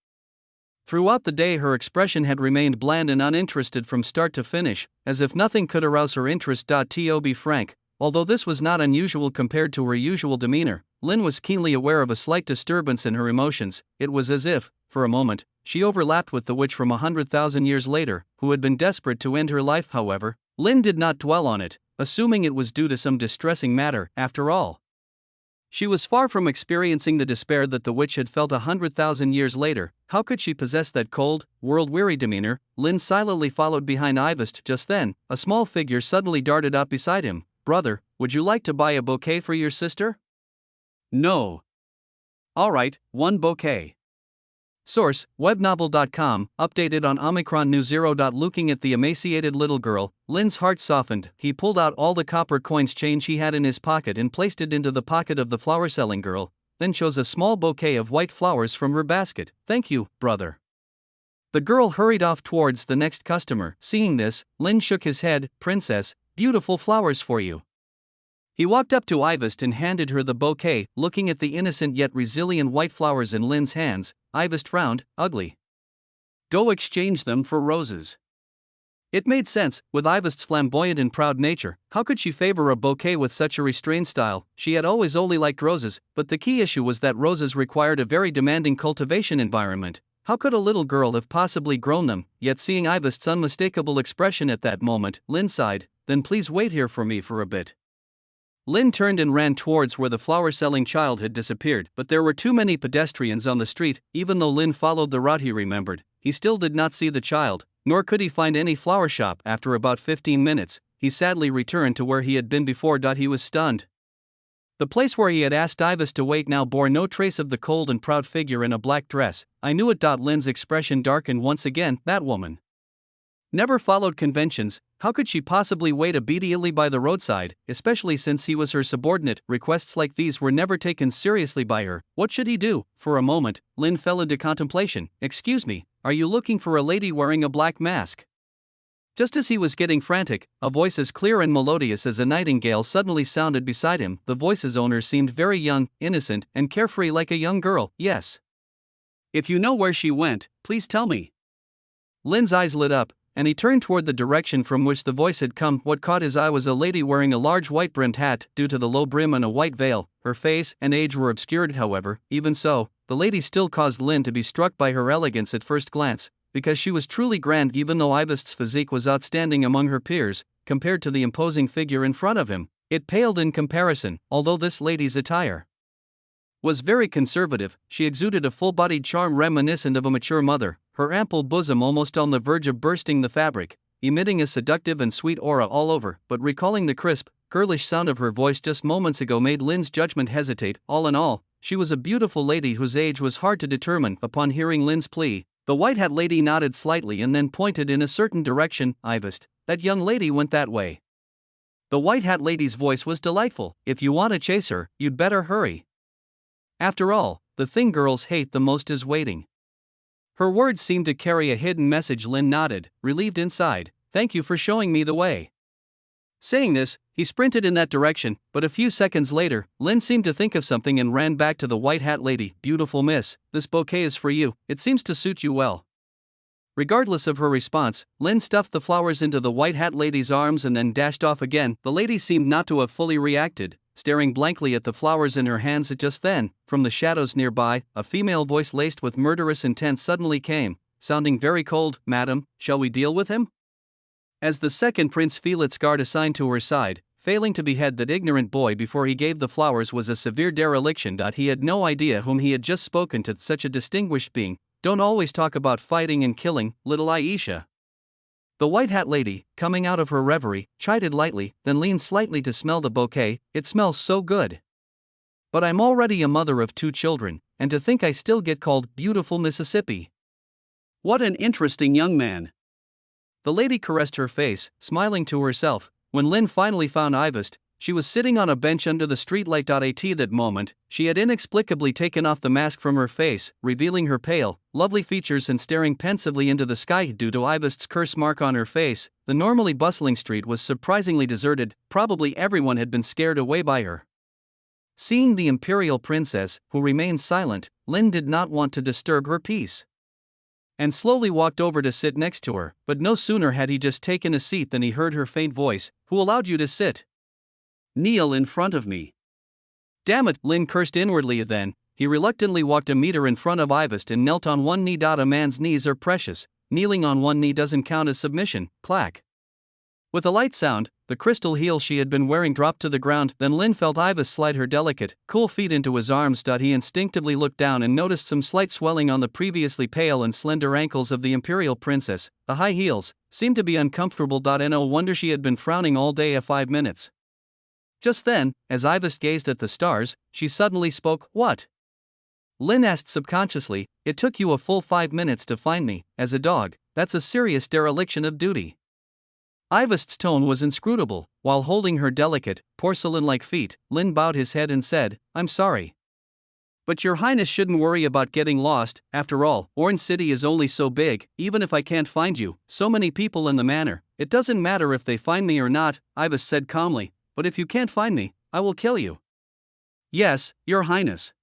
Throughout the day her expression had remained bland and uninterested from start to finish, as if nothing could arouse her interest. To be frank, although this was not unusual compared to her usual demeanor, Lin was keenly aware of a slight disturbance in her emotions. It was as if, for a moment, she overlapped with the witch from 100,000 years later, who had been desperate to end her life. However, Lin did not dwell on it, assuming it was due to some distressing matter. After all, she was far from experiencing the despair that the witch had felt 100,000 years later. How could she possess that cold, world-weary demeanor? Lin silently followed behind Ivist. Just then, a small figure suddenly darted up beside him. Brother, would you like to buy a bouquet for your sister? No. Alright, one bouquet. Source, webnovel.com, updated on Omicron New 0. Looking at the emaciated little girl, Lin's heart softened. He pulled out all the copper coins change he had in his pocket and placed it into the pocket of the flower-selling girl, then chose a small bouquet of white flowers from her basket. Thank you, brother. The girl hurried off towards the next customer. Seeing this, Lin shook his head. Princess, beautiful flowers for you. He walked up to Ivist and handed her the bouquet. Looking at the innocent yet resilient white flowers in Lin's hands, Ivist frowned. Ugly. Go exchange them for roses. It made sense, with Ivist's flamboyant and proud nature. How could she favor a bouquet with such a restrained style? She had always only liked roses, but the key issue was that roses required a very demanding cultivation environment. How could a little girl have possibly grown them? Yet seeing Ivist's unmistakable expression at that moment, Lin sighed. Then please wait here for me for a bit. Lin turned and ran towards where the flower-selling child had disappeared, but there were too many pedestrians on the street. Even though Lin followed the route he remembered, he still did not see the child, nor could he find any flower shop. After about 15 minutes, he sadly returned to where he had been before. He was stunned. The place where he had asked Ivist to wait now bore no trace of the cold and proud figure in a black dress. I knew it. Lin's expression darkened once again. That woman never followed conventions. How could she possibly wait obediently by the roadside, especially since he was her subordinate? Requests like these were never taken seriously by her. What should he do? For a moment, Lin fell into contemplation. Excuse me, are you looking for a lady wearing a black mask? Just as he was getting frantic, a voice as clear and melodious as a nightingale suddenly sounded beside him. The voice's owner seemed very young, innocent, and carefree like a young girl. Yes. If you know where she went, please tell me. Lin's eyes lit up, and he turned toward the direction from which the voice had come. What caught his eye was a lady wearing a large white-brimmed hat, due to the low brim, and a white veil. Her face and age were obscured, however. Even so, the lady still caused Lin to be struck by her elegance at first glance, because she was truly grand. Even though Ivist's physique was outstanding among her peers, compared to the imposing figure in front of him, it paled in comparison. Although this lady's attire was very conservative, she exuded a full-bodied charm reminiscent of a mature mother, her ample bosom almost on the verge of bursting the fabric, emitting a seductive and sweet aura all over. But recalling the crisp, girlish sound of her voice just moments ago made Lin's judgment hesitate. All in all, she was a beautiful lady whose age was hard to determine. Upon hearing Lin's plea, the white hat lady nodded slightly and then pointed in a certain direction. Ivist, that young lady went that way. The white hat lady's voice was delightful. If you want to chase her, you'd better hurry. After all, the thing girls hate the most is waiting. Her words seemed to carry a hidden message. Lin nodded, relieved inside. Thank you for showing me the way. Saying this, he sprinted in that direction, but a few seconds later, Lin seemed to think of something and ran back to the white hat lady. Beautiful miss, this bouquet is for you, it seems to suit you well. Regardless of her response, Lin stuffed the flowers into the white hat lady's arms and then dashed off again. The lady seemed not to have fully reacted, staring blankly at the flowers in her hands. Just then, from the shadows nearby, a female voice laced with murderous intent suddenly came, sounding very cold. Madam, shall we deal with him? As the second Prince Felix guard assigned to her side, failing to behead that ignorant boy before he gave the flowers was a severe dereliction. He had no idea whom he had just spoken to. Such a distinguished being, don't always talk about fighting and killing, little Aisha. The white hat lady, coming out of her reverie, chided lightly, then leaned slightly to smell the bouquet. It smells so good. But I'm already a mother of 2 children, and to think I still get called beautiful Mississippi. What an interesting young man. The lady caressed her face, smiling to herself. When Lynn finally found Ivest, she was sitting on a bench under the streetlight. At that moment, she had inexplicably taken off the mask from her face, revealing her pale, lovely features and staring pensively into the sky. Due to Ivest's curse mark on her face, the normally bustling street was surprisingly deserted. Probably everyone had been scared away by her. Seeing the imperial princess, who remained silent, Lynn did not want to disturb her peace, and slowly walked over to sit next to her. But no sooner had he just taken a seat than he heard her faint voice. Who allowed you to sit? Kneel in front of me. Damn it, Lynn cursed inwardly. Then he reluctantly walked a meter in front of Ivest and knelt on one knee. A man's knees are precious. Kneeling on one knee doesn't count as submission. Clack. With a light sound, the crystal heel she had been wearing dropped to the ground. Then Lynn felt Ivest slide her delicate, cool feet into his arms. He instinctively looked down and noticed some slight swelling on the previously pale and slender ankles of the imperial princess. The high heels seemed to be uncomfortable. No wonder she had been frowning all day. 5 minutes. Just then, as Ivest gazed at the stars, she suddenly spoke. What? Lynn asked subconsciously. It took you a full 5 minutes to find me. As a dog, that's a serious dereliction of duty. Ivest's tone was inscrutable. While holding her delicate, porcelain-like feet, Lynn bowed his head and said, I'm sorry. But your highness shouldn't worry about getting lost. After all, Orange City is only so big. Even if I can't find you, so many people in the manor, it doesn't matter if they find me or not, Ivest said calmly. But if you can't find me, I will kill you. Yes, your highness.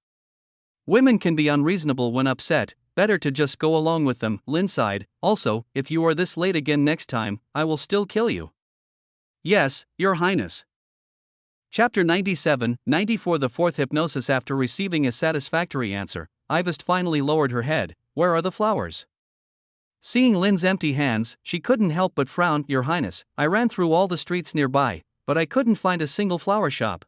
Women can be unreasonable when upset. Better to just go along with them, Lynn sighed. Also, if you are this late again next time, I will still kill you. Yes, your highness. Chapter 97-94. The fourth hypnosis. After receiving a satisfactory answer, Ivest finally lowered her head. Where are the flowers? Seeing Lynn's empty hands, she couldn't help but frown. Your highness, I ran through all the streets nearby, but I couldn't find a single flower shop.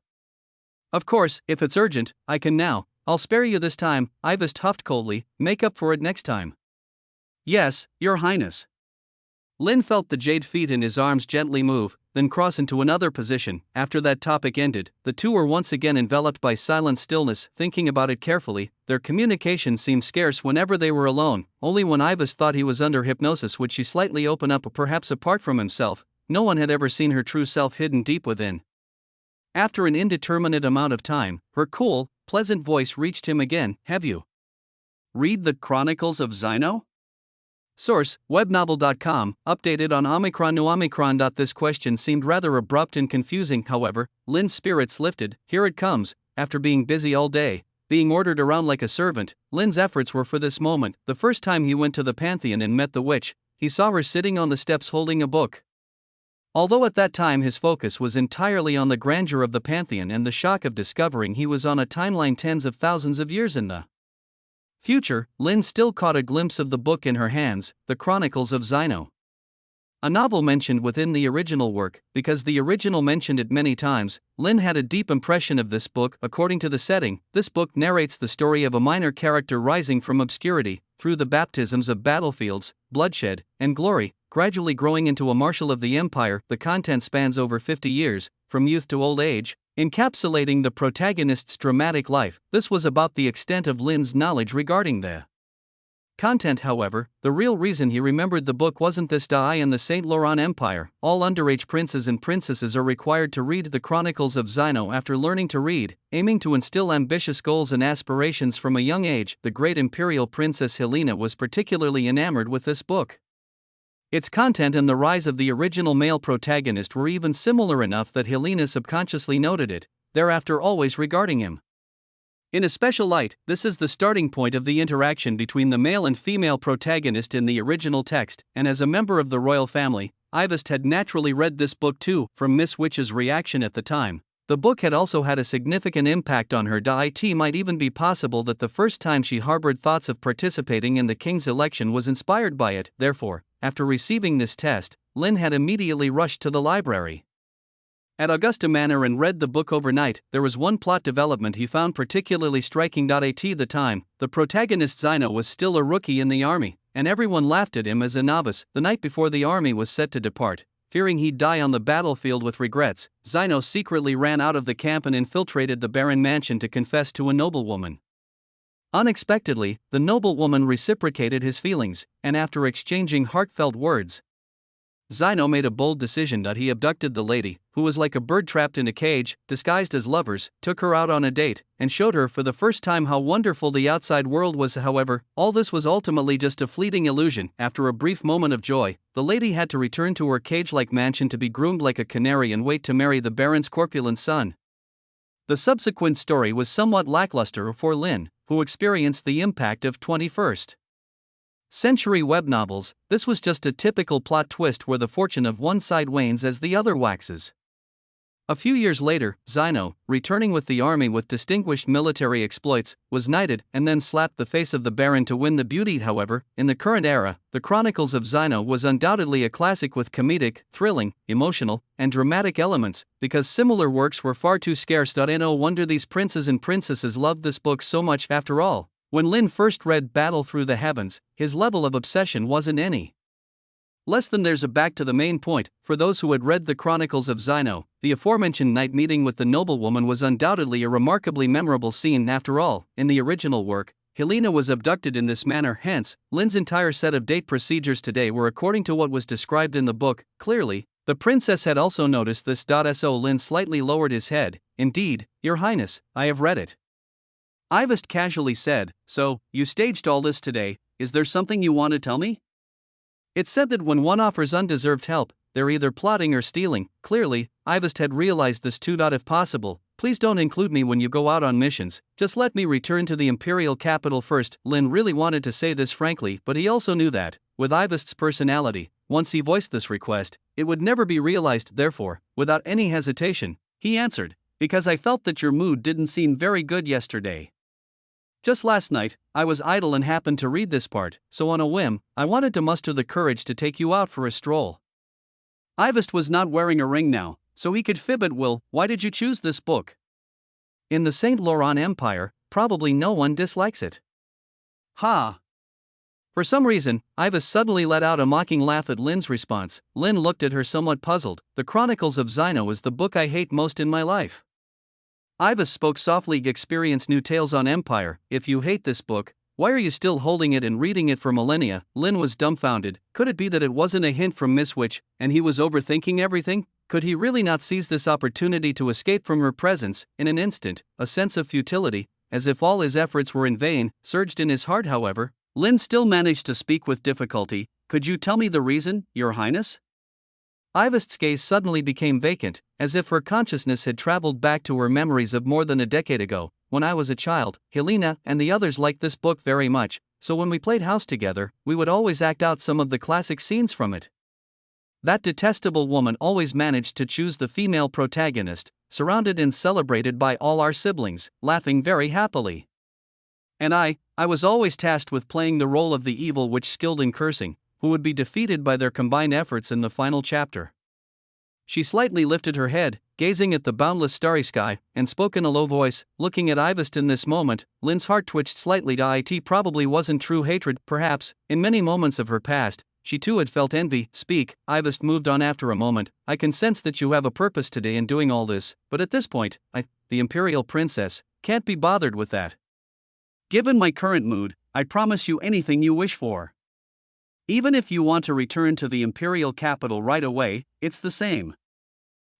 Of course, if it's urgent, I can now. I'll spare you this time, Ivest huffed coldly. Make up for it next time. Yes, your highness. Lynn felt the jade feet in his arms gently move, then cross into another position. After that topic ended, the two were once again enveloped by silent stillness. Thinking about it carefully, their communication seemed scarce whenever they were alone. Only when Ivest thought he was under hypnosis would she slightly open up, perhaps apart from himself. No one had ever seen her true self hidden deep within. After an indeterminate amount of time, her cool, pleasant voice reached him again. Have you read the Chronicles of Xino? Source, webnovel.com, updated on Omicron. New Omicron. This question seemed rather abrupt and confusing. However, Lynn's spirits lifted. Here it comes. After being busy all day, being ordered around like a servant, Lynn's efforts were for this moment. The first time he went to the Pantheon and met the witch, he saw her sitting on the steps holding a book. Although at that time his focus was entirely on the grandeur of the Pantheon and the shock of discovering he was on a timeline tens of thousands of years in the future, Lynn still caught a glimpse of the book in her hands, The Chronicles of Xino. A novel mentioned within the original work. Because the original mentioned it many times, Lynn had a deep impression of this book. According to the setting, this book narrates the story of a minor character rising from obscurity, through the baptisms of battlefields, bloodshed, and glory, gradually growing into a marshal of the empire. The content spans over 50 years, from youth to old age, encapsulating the protagonist's dramatic life. This was about the extent of Lynn's knowledge regarding the content. However, the real reason he remembered the book wasn't this. In the Saint Laurent Empire, all underage princes and princesses are required to read the Chronicles of Xino after learning to read, aiming to instill ambitious goals and aspirations from a young age. The great imperial princess Helena was particularly enamored with this book. Its content and the rise of the original male protagonist were even similar enough that Helena subconsciously noted it, thereafter always regarding him in a special light. This is the starting point of the interaction between the male and female protagonist in the original text, and as a member of the royal family, Ivest had naturally read this book too. From Miss Witch's reaction at the time, the book had also had a significant impact on her. It might even be possible that the first time she harbored thoughts of participating in the king's election was inspired by it. Therefore, after receiving this test, Lynn had immediately rushed to the library. at Augusta Manor and read the book overnight. There was one plot development he found particularly striking. At the time, the protagonist Zino was still a rookie in the army, and everyone laughed at him as a novice. The night before the army was set to depart, fearing he'd die on the battlefield with regrets, Zino secretly ran out of the camp and infiltrated the barren mansion to confess to a noblewoman. Unexpectedly, the noblewoman reciprocated his feelings, and after exchanging heartfelt words, Zino made a bold decision that he abducted the lady, who was like a bird trapped in a cage, disguised as lovers, took her out on a date, and showed her for the first time how wonderful the outside world was. However, all this was ultimately just a fleeting illusion. After a brief moment of joy, the lady had to return to her cage-like mansion to be groomed like a canary and wait to marry the baron's corpulent son. The subsequent story was somewhat lackluster for Lin, who experienced the impact of 21st century web novels. This was just a typical plot twist where the fortune of one side wanes as the other waxes. A few years later, Zino, returning with the army with distinguished military exploits, was knighted and then slapped the face of the baron to win the beauty. However, in the current era, the Chronicles of Zino was undoubtedly a classic with comedic, thrilling, emotional, and dramatic elements, because similar works were far too scarce. No wonder these princes and princesses loved this book so much. After all, when Lin first read Battle Through the Heavens, his level of obsession wasn't any less than. There's a back to the main point. For those who had read the Chronicles of Zino, the aforementioned night meeting with the noblewoman was undoubtedly a remarkably memorable scene. After all, in the original work, Helena was abducted in this manner, hence, Lin's entire set of date procedures today were according to what was described in the book. Clearly, the princess had also noticed this. So Lin slightly lowered his head. Indeed, Your Highness, I have read it. Ivest casually said, so, you staged all this today, is there something you want to tell me? It's said that when one offers undeserved help, they're either plotting or stealing. Clearly, Ivest had realized this too. If possible, please don't include me when you go out on missions, just let me return to the imperial capital first. Lin really wanted to say this frankly, but he also knew that, with Ivest's personality, once he voiced this request, it would never be realized. Therefore, without any hesitation, he answered, because I felt that your mood didn't seem very good yesterday. Just last night, I was idle and happened to read this part, so on a whim, I wanted to muster the courage to take you out for a stroll. Ivest was not wearing a ring now, so he could fib at will. Why did you choose this book? In the Saint Laurent Empire, probably no one dislikes it. Ha! For some reason, Ivest suddenly let out a mocking laugh at Lin's response. Lin looked at her somewhat puzzled. The Chronicles of Zino is the book I hate most in my life. Ivest spoke softly. Experience new tales on Empire. If you hate this book, why are you still holding it and reading it for millennia? Lin was dumbfounded. Could it be that it wasn't a hint from Miss Witch, and he was overthinking everything? Could he really not seize this opportunity to escape from her presence? In an instant, a sense of futility, as if all his efforts were in vain, surged in his heart. However, Lin still managed to speak with difficulty. Could you tell me the reason, Your Highness? Ivest's gaze suddenly became vacant, as if her consciousness had traveled back to her memories of more than a decade ago. When I was a child, Helena and the others liked this book very much, so when we played house together, we would always act out some of the classic scenes from it. That detestable woman always managed to choose the female protagonist, surrounded and celebrated by all our siblings, laughing very happily. And I was always tasked with playing the role of the evil witch skilled in cursing, who would be defeated by their combined efforts in the final chapter. She slightly lifted her head, gazing at the boundless starry sky, and spoke in a low voice. Looking at Ivest in this moment, Lin's heart twitched slightly. It probably wasn't true hatred. Perhaps, in many moments of her past, she too had felt envy. Speak, Ivest moved on after a moment. I can sense that you have a purpose today in doing all this, but at this point, the imperial princess, can't be bothered with that. Given my current mood, I promise you anything you wish for. Even if you want to return to the imperial capital right away, it's the same.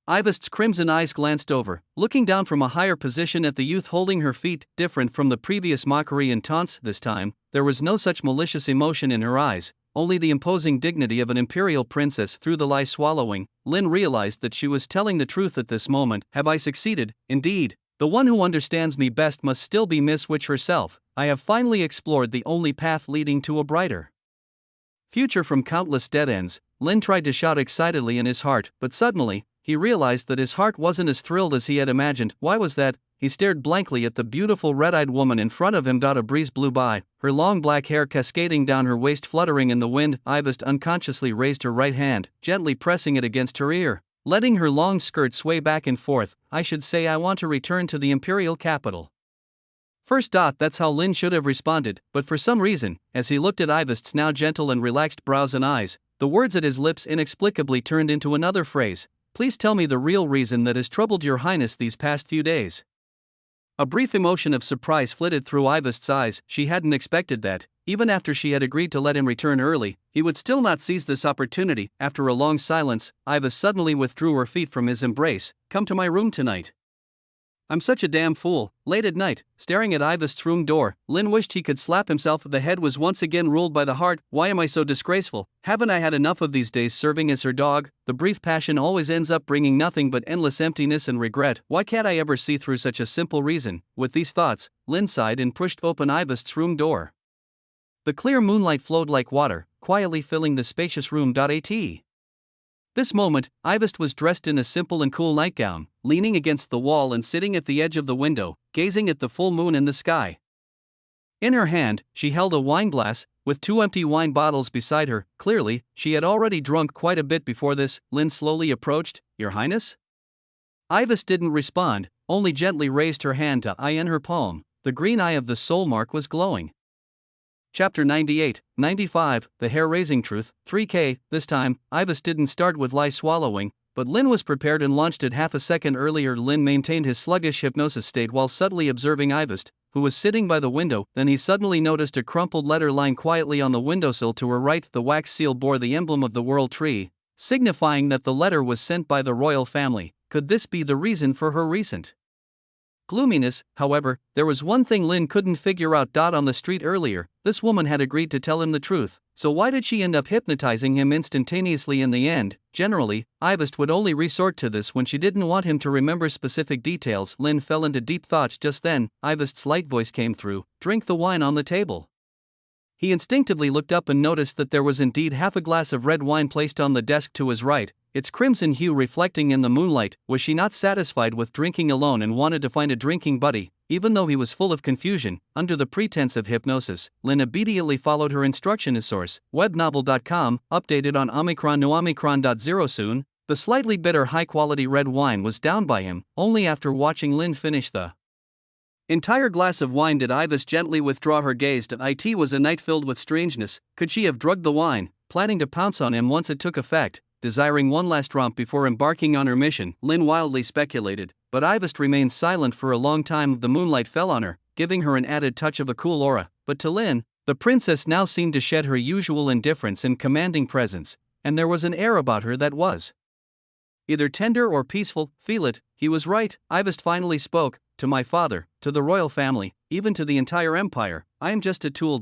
Ivest's crimson eyes glanced over, looking down from a higher position at the youth holding her feet. Different from the previous mockery and taunts this time, there was no such malicious emotion in her eyes, only the imposing dignity of an imperial princess. Through the lie swallowing, Lin realized that she was telling the truth at this moment. Have I succeeded? Indeed. The one who understands me best must still be Miss Witch herself. I have finally explored the only path leading to a brighter future from countless dead ends. Lin tried to shout excitedly in his heart, but suddenly, he realized that his heart wasn't as thrilled as he had imagined. Why was that? He stared blankly at the beautiful red-eyed woman in front of him. A breeze blew by, her long black hair cascading down her waist, fluttering in the wind. Ivest unconsciously raised her right hand, gently pressing it against her ear. letting her long skirt sway back and forth. I should say I want to return to the imperial capital. First. That's how Lin should have responded, but for some reason, as he looked at Ivest's now gentle and relaxed brows and eyes, the words at his lips inexplicably turned into another phrase. Please tell me the real reason that has troubled your highness these past few days. A brief emotion of surprise flitted through Ivest's eyes. She hadn't expected that, even after she had agreed to let him return early, he would still not seize this opportunity. After a long silence, Ivest suddenly withdrew her feet from his embrace. Come to my room tonight. I'm such a damn fool. Late at night, staring at Ivest's room door, Lin wished he could slap himself. The head was once again ruled by the heart. Why am I so disgraceful? Haven't I had enough of these days serving as her dog? The brief passion always ends up bringing nothing but endless emptiness and regret. Why can't I ever see through such a simple reason? With these thoughts, Lin sighed and pushed open Ivest's room door. The clear moonlight flowed like water, quietly filling the spacious room. This moment, Ivest was dressed in a simple and cool nightgown, leaning against the wall and sitting at the edge of the window, gazing at the full moon in the sky. In her hand, she held a wine glass, with 2 empty wine bottles beside her. Clearly, she had already drunk quite a bit before this. Lin slowly approached. Your Highness? Ivest didn't respond, only gently raised her hand to eye in her palm. The green eye of the soul mark was glowing. Chapter 98, 95, The Hair-Raising Truth, 3K. This time, Ivest didn't start with lie swallowing, but Lin was prepared and launched it half a second earlier. Lin maintained his sluggish hypnosis state while subtly observing Ivest, who was sitting by the window. Then he suddenly noticed a crumpled letter lying quietly on the windowsill to her right. The wax seal bore the emblem of the World Tree, signifying that the letter was sent by the royal family. Could this be the reason for her recent gloominess? However, there was one thing Lin couldn't figure out. On the street earlier, this woman had agreed to tell him the truth, so why did she end up hypnotizing him instantaneously in the end? Generally, Ivest would only resort to this when she didn't want him to remember specific details. Lin fell into deep thoughts. Just then, Ivest's light voice came through. Drink the wine on the table. He instinctively looked up and noticed that there was indeed half a glass of red wine placed on the desk to his right, its crimson hue reflecting in the moonlight. Was she not satisfied with drinking alone and wanted to find a drinking buddy? Even though he was full of confusion, under the pretense of hypnosis, Lin obediently followed her instruction. As source, webnovel.com, updated on Omicron. No Omicron.0 soon. The slightly bitter high-quality red wine was downed by him, only after watching Lin finish the entire glass of wine did Ivest gently withdraw her gaze. It was a night filled with strangeness. Could she have drugged the wine, planning to pounce on him once it took effect, desiring one last romp before embarking on her mission? Lin wildly speculated, but Ivest remained silent for a long time. The moonlight fell on her, giving her an added touch of a cool aura, but to Lin, the princess now seemed to shed her usual indifference and commanding presence, and there was an air about her that was either tender or peaceful. Feel it. He was right. Ivest finally spoke. To my father, to the royal family, even to the entire empire, I am just a tool.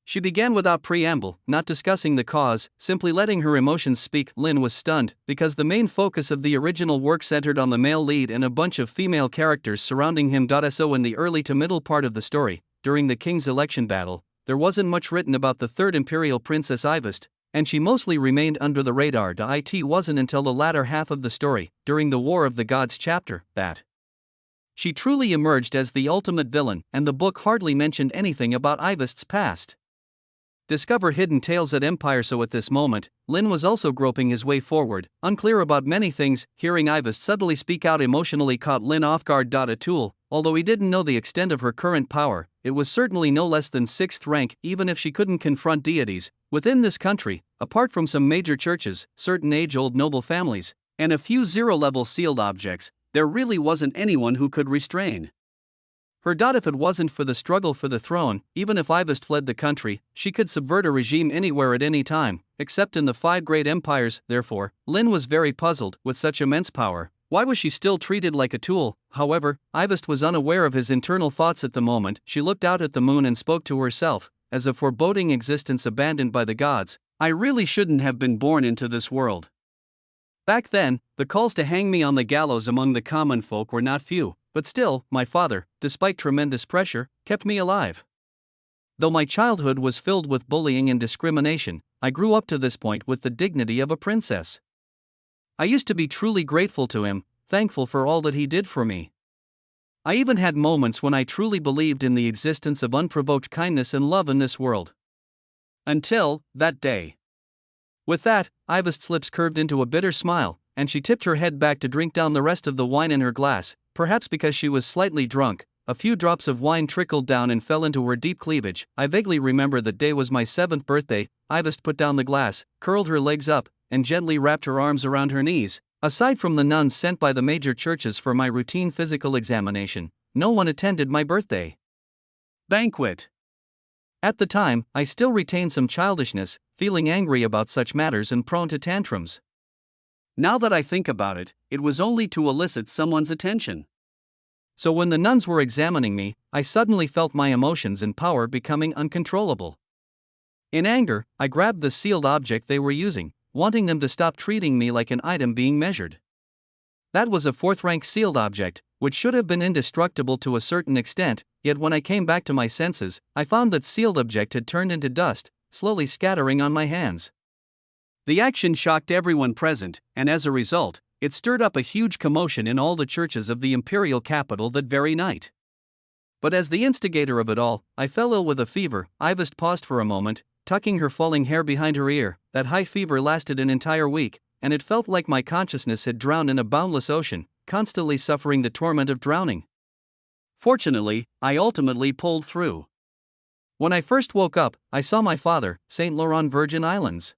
She began without preamble, not discussing the cause, simply letting her emotions speak. Lin was stunned, because the main focus of the original work centered on the male lead and a bunch of female characters surrounding him. So in the early to middle part of the story, during the king's election battle, there wasn't much written about the third imperial princess Ivest, and she mostly remained under the radar. It wasn't until the latter half of the story, during the War of the Gods chapter, that she truly emerged as the ultimate villain, and the book hardly mentioned anything about Ivest's past. Discover hidden tales at Empire. So at this moment, Lin was also groping his way forward, unclear about many things. Hearing Ivest suddenly speak out emotionally caught Lin off guard. A tool, although he didn't know the extent of her current power, it was certainly no less than 6th rank. Even if she couldn't confront deities within this country, apart from some major churches, certain age-old noble families, and a few zero-level sealed objects, there really wasn't anyone who could restrain her. If it wasn't for the struggle for the throne, even if Ivest fled the country, she could subvert a regime anywhere at any time, except in the 5 great empires. Therefore, Lin was very puzzled. With such immense power, why was she still treated like a tool? However, Ivest was unaware of his internal thoughts at the moment. She looked out at the moon and spoke to herself, as a foreboding existence abandoned by the gods. I really shouldn't have been born into this world. Back then, the calls to hang me on the gallows among the common folk were not few, but still, my father, despite tremendous pressure, kept me alive. Though my childhood was filled with bullying and discrimination, I grew up to this point with the dignity of a princess. I used to be truly grateful to him, thankful for all that he did for me. I even had moments when I truly believed in the existence of unprovoked kindness and love in this world. Until that day. With that, Ivest's lips curved into a bitter smile, and she tipped her head back to drink down the rest of the wine in her glass, perhaps because she was slightly drunk. A few drops of wine trickled down and fell into her deep cleavage. I vaguely remember that day was my 7th birthday. Ivest put down the glass, curled her legs up, and gently wrapped her arms around her knees. Aside from the nuns sent by the major churches for my routine physical examination, no one attended my birthday banquet. At the time, I still retained some childishness, feeling angry about such matters and prone to tantrums. Now that I think about it, it was only to elicit someone's attention. So when the nuns were examining me, I suddenly felt my emotions and power becoming uncontrollable. In anger, I grabbed the sealed object they were using, wanting them to stop treating me like an item being measured. That was a 4th-rank sealed object, which should have been indestructible to a certain extent, yet when I came back to my senses, I found that sealed object had turned into dust, slowly scattering on my hands. The action shocked everyone present, and as a result, it stirred up a huge commotion in all the churches of the imperial capital that very night. But as the instigator of it all, I fell ill with a fever. Ivest paused for a moment, tucking her falling hair behind her ear. That high fever lasted an entire week, and it felt like my consciousness had drowned in a boundless ocean, constantly suffering the torment of drowning. Fortunately, I ultimately pulled through. When I first woke up, I saw my father, St. Laurent Virgin Islands.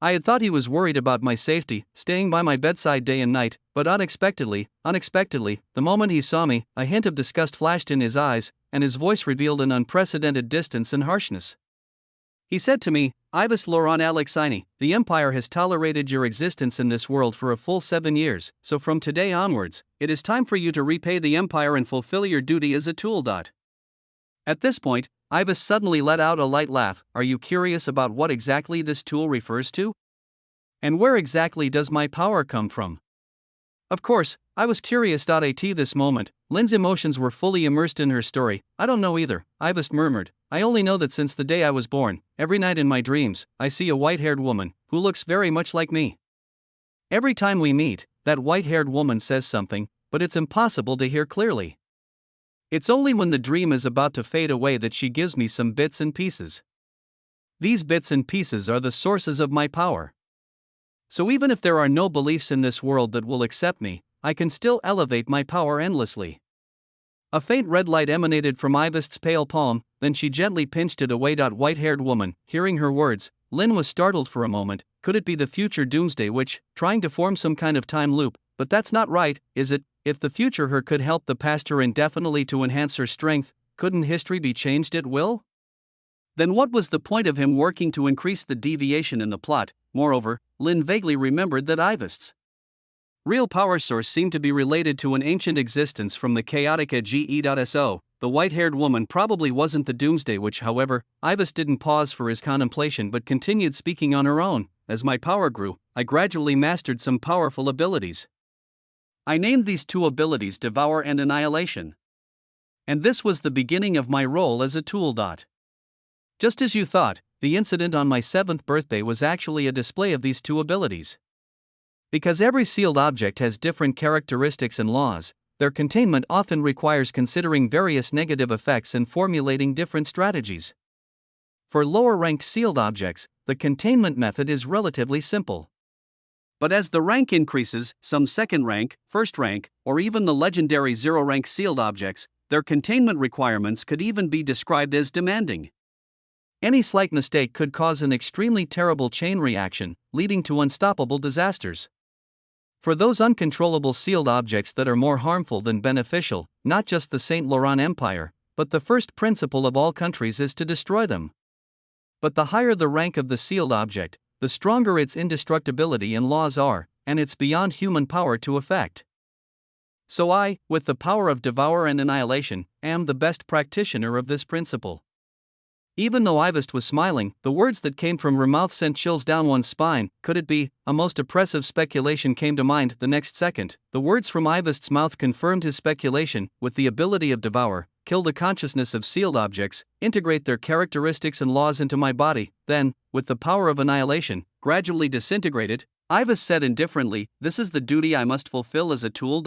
I had thought he was worried about my safety, staying by my bedside day and night, but unexpectedly, the moment he saw me, a hint of disgust flashed in his eyes, and his voice revealed an unprecedented distance and harshness. He said to me, "Ivest Laurent Alexini, the Empire has tolerated your existence in this world for a full 7 years, so from today onwards, it is time for you to repay the Empire and fulfill your duty as a tool. At this point, Ivest suddenly let out a light laugh. Are you curious about what exactly this tool refers to? And where exactly does my power come from? Of course, I was curious. At this moment, Lynn's emotions were fully immersed in her story. I don't know either, Ivest murmured. I only know that since the day I was born, every night in my dreams, I see a white-haired woman, who looks very much like me. Every time we meet, that white-haired woman says something, but it's impossible to hear clearly. It's only when the dream is about to fade away that she gives me some bits and pieces. These bits and pieces are the sources of my power. So even if there are no beliefs in this world that will accept me, I can still elevate my power endlessly. A faint red light emanated from Ivest's pale palm, then she gently pinched it away. White-haired woman, hearing her words, Lynn was startled for a moment. Could it be the future doomsday witch, trying to form some kind of time loop? But that's not right, is it? If the future her could help the past her indefinitely to enhance her strength, couldn't history be changed at will? Then what was the point of him working to increase the deviation in the plot? Moreover, Lynn vaguely remembered that Ivest's real power source seemed to be related to an ancient existence from the Chaotica GE.so. The white-haired woman probably wasn't the doomsday witch. However, Ivest didn't pause for his contemplation but continued speaking on her own. As my power grew, I gradually mastered some powerful abilities. I named these 2 abilities Devour and Annihilation. And this was the beginning of my role as a tool. Just as you thought, the incident on my 7th birthday was actually a display of these 2 abilities. Because every sealed object has different characteristics and laws, their containment often requires considering various negative effects and formulating different strategies. For lower-ranked sealed objects, the containment method is relatively simple. But as the rank increases, some 2nd rank, 1st rank, or even the legendary 0-rank sealed objects, their containment requirements could even be described as demanding. Any slight mistake could cause an extremely terrible chain reaction, leading to unstoppable disasters. For those uncontrollable sealed objects that are more harmful than beneficial, not just the St. Laurent Empire, but the first principle of all countries is to destroy them. But the higher the rank of the sealed object, the stronger its indestructibility and laws are, and it's beyond human power to effect. So I, with the power of Devour and Annihilation, am the best practitioner of this principle. Even though Ivest was smiling, the words that came from her mouth sent chills down one's spine. Could it be? A most oppressive speculation came to mind the next second. The words from Ivest's mouth confirmed his speculation. With the ability of Devour, kill the consciousness of sealed objects, integrate their characteristics and laws into my body, then, with the power of Annihilation, gradually disintegrate it. Ivest said indifferently, this is the duty I must fulfill as a tool.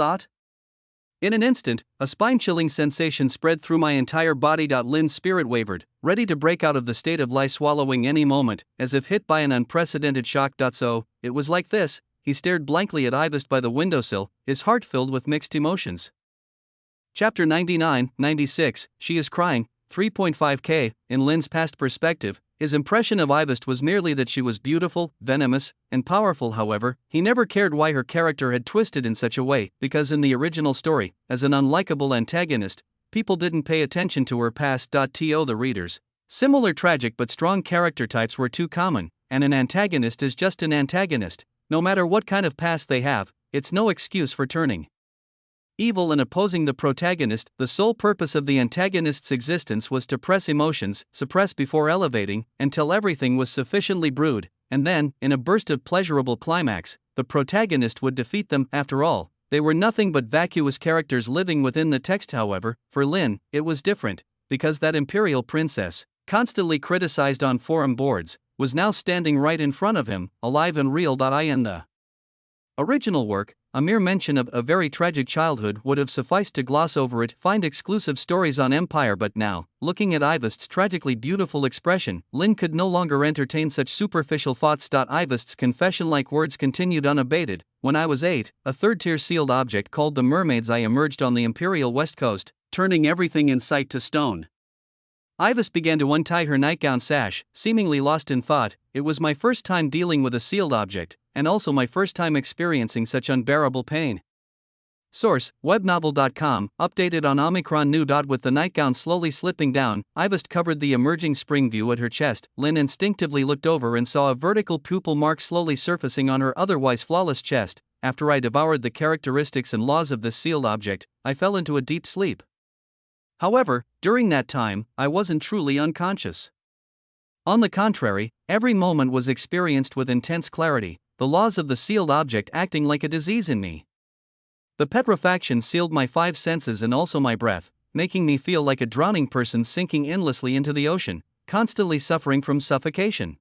In an instant, a spine-chilling sensation spread through my entire body. Lynn's spirit wavered, ready to break out of the state of lie swallowing any moment, as if hit by an unprecedented shock. So, it was like this, he stared blankly at Ivest by the windowsill, his heart filled with mixed emotions. Chapter 99-96, She is Crying, 3.5k. In Lynn's past perspective, his impression of Ivest was merely that she was beautiful, venomous, and powerful. However, he never cared why her character had twisted in such a way, because in the original story, as an unlikable antagonist, people didn't pay attention to her past. To the readers, similar tragic but strong character types were too common, and an antagonist is just an antagonist, no matter what kind of past they have. It's no excuse for turning evil and opposing the protagonist. The sole purpose of the antagonist's existence was to press emotions, suppress before elevating, until everything was sufficiently brewed, and then, in a burst of pleasurable climax, the protagonist would defeat them. After all, they were nothing but vacuous characters living within the text. However, for Lynn, it was different, because that imperial princess, constantly criticized on forum boards, was now standing right in front of him, alive and real. In the original work, a mere mention of a very tragic childhood would have sufficed to gloss over it. Find exclusive stories on Empire. But now, looking at Ivest's tragically beautiful expression, Lynn could no longer entertain such superficial thoughts. Ivest's confession-like words continued unabated. When I was 8, a third-tier sealed object called the Mermaids, I emerged on the Imperial West Coast, turning everything in sight to stone. Ivest began to untie her nightgown sash, seemingly lost in thought. It was my first time dealing with a sealed object, and also my first time experiencing such unbearable pain. Source: webnovel.com, updated on Omicron New. With the nightgown slowly slipping down, Ivest covered the emerging spring view at her chest. Lynn instinctively looked over and saw a vertical pupil mark slowly surfacing on her otherwise flawless chest. After I devoured the characteristics and laws of this sealed object, I fell into a deep sleep. However, during that time, I wasn't truly unconscious. On the contrary, every moment was experienced with intense clarity, the laws of the sealed object acting like a disease in me. The petrifaction sealed my 5 senses and also my breath, making me feel like a drowning person sinking endlessly into the ocean, constantly suffering from suffocation.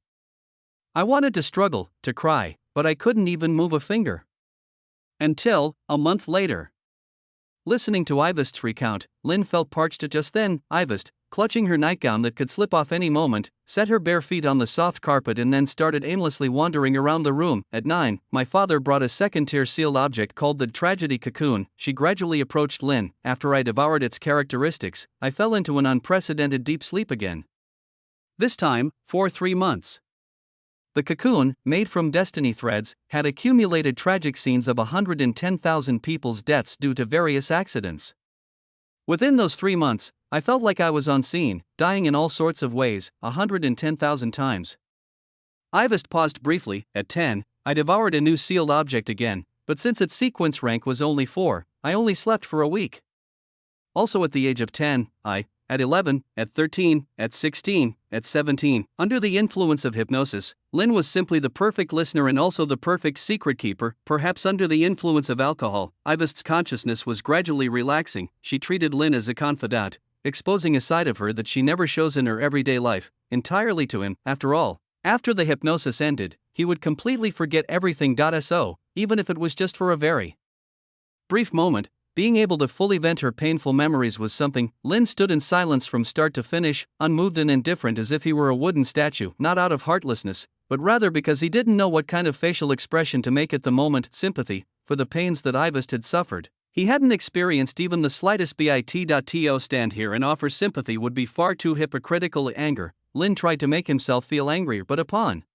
I wanted to struggle, to cry, but I couldn't even move a finger. Until, a month later. Listening to Ivest's recount, Lynn felt parched just then. Ivest, clutching her nightgown that could slip off any moment, set her bare feet on the soft carpet and then started aimlessly wandering around the room. At 9, my father brought a second-tier sealed object called the Tragedy Cocoon. She gradually approached Lynn. After I devoured its characteristics, I fell into an unprecedented deep sleep again. This time, for 3 months. The cocoon, made from destiny threads, had accumulated tragic scenes of 110,000 people's deaths due to various accidents. Within those 3 months, I felt like I was unseen, dying in all sorts of ways, 110,000 times. Ivest paused briefly. At 10, I devoured a new sealed object again, but since its sequence rank was only 4, I only slept for a week. Also at the age of 10, at 11, at 13, at 16, at 17, under the influence of hypnosis, Lynn was simply the perfect listener and also the perfect secret keeper. Perhaps under the influence of alcohol, Ivest's consciousness was gradually relaxing. She treated Lynn as a confidant, exposing a side of her that she never shows in her everyday life, entirely to him. After all, after the hypnosis ended, he would completely forget everything. So, even if it was just for a very brief moment, being able to fully vent her painful memories was something. Lynn stood in silence from start to finish, unmoved and indifferent as if he were a wooden statue, not out of heartlessness, but rather because he didn't know what kind of facial expression to make at the moment. Sympathy for the pains that Ivest had suffered. He hadn't experienced even the slightest bit. To stand here and offer sympathy would be far too hypocritical. Anger. Lynn tried to make himself feel angry, but upon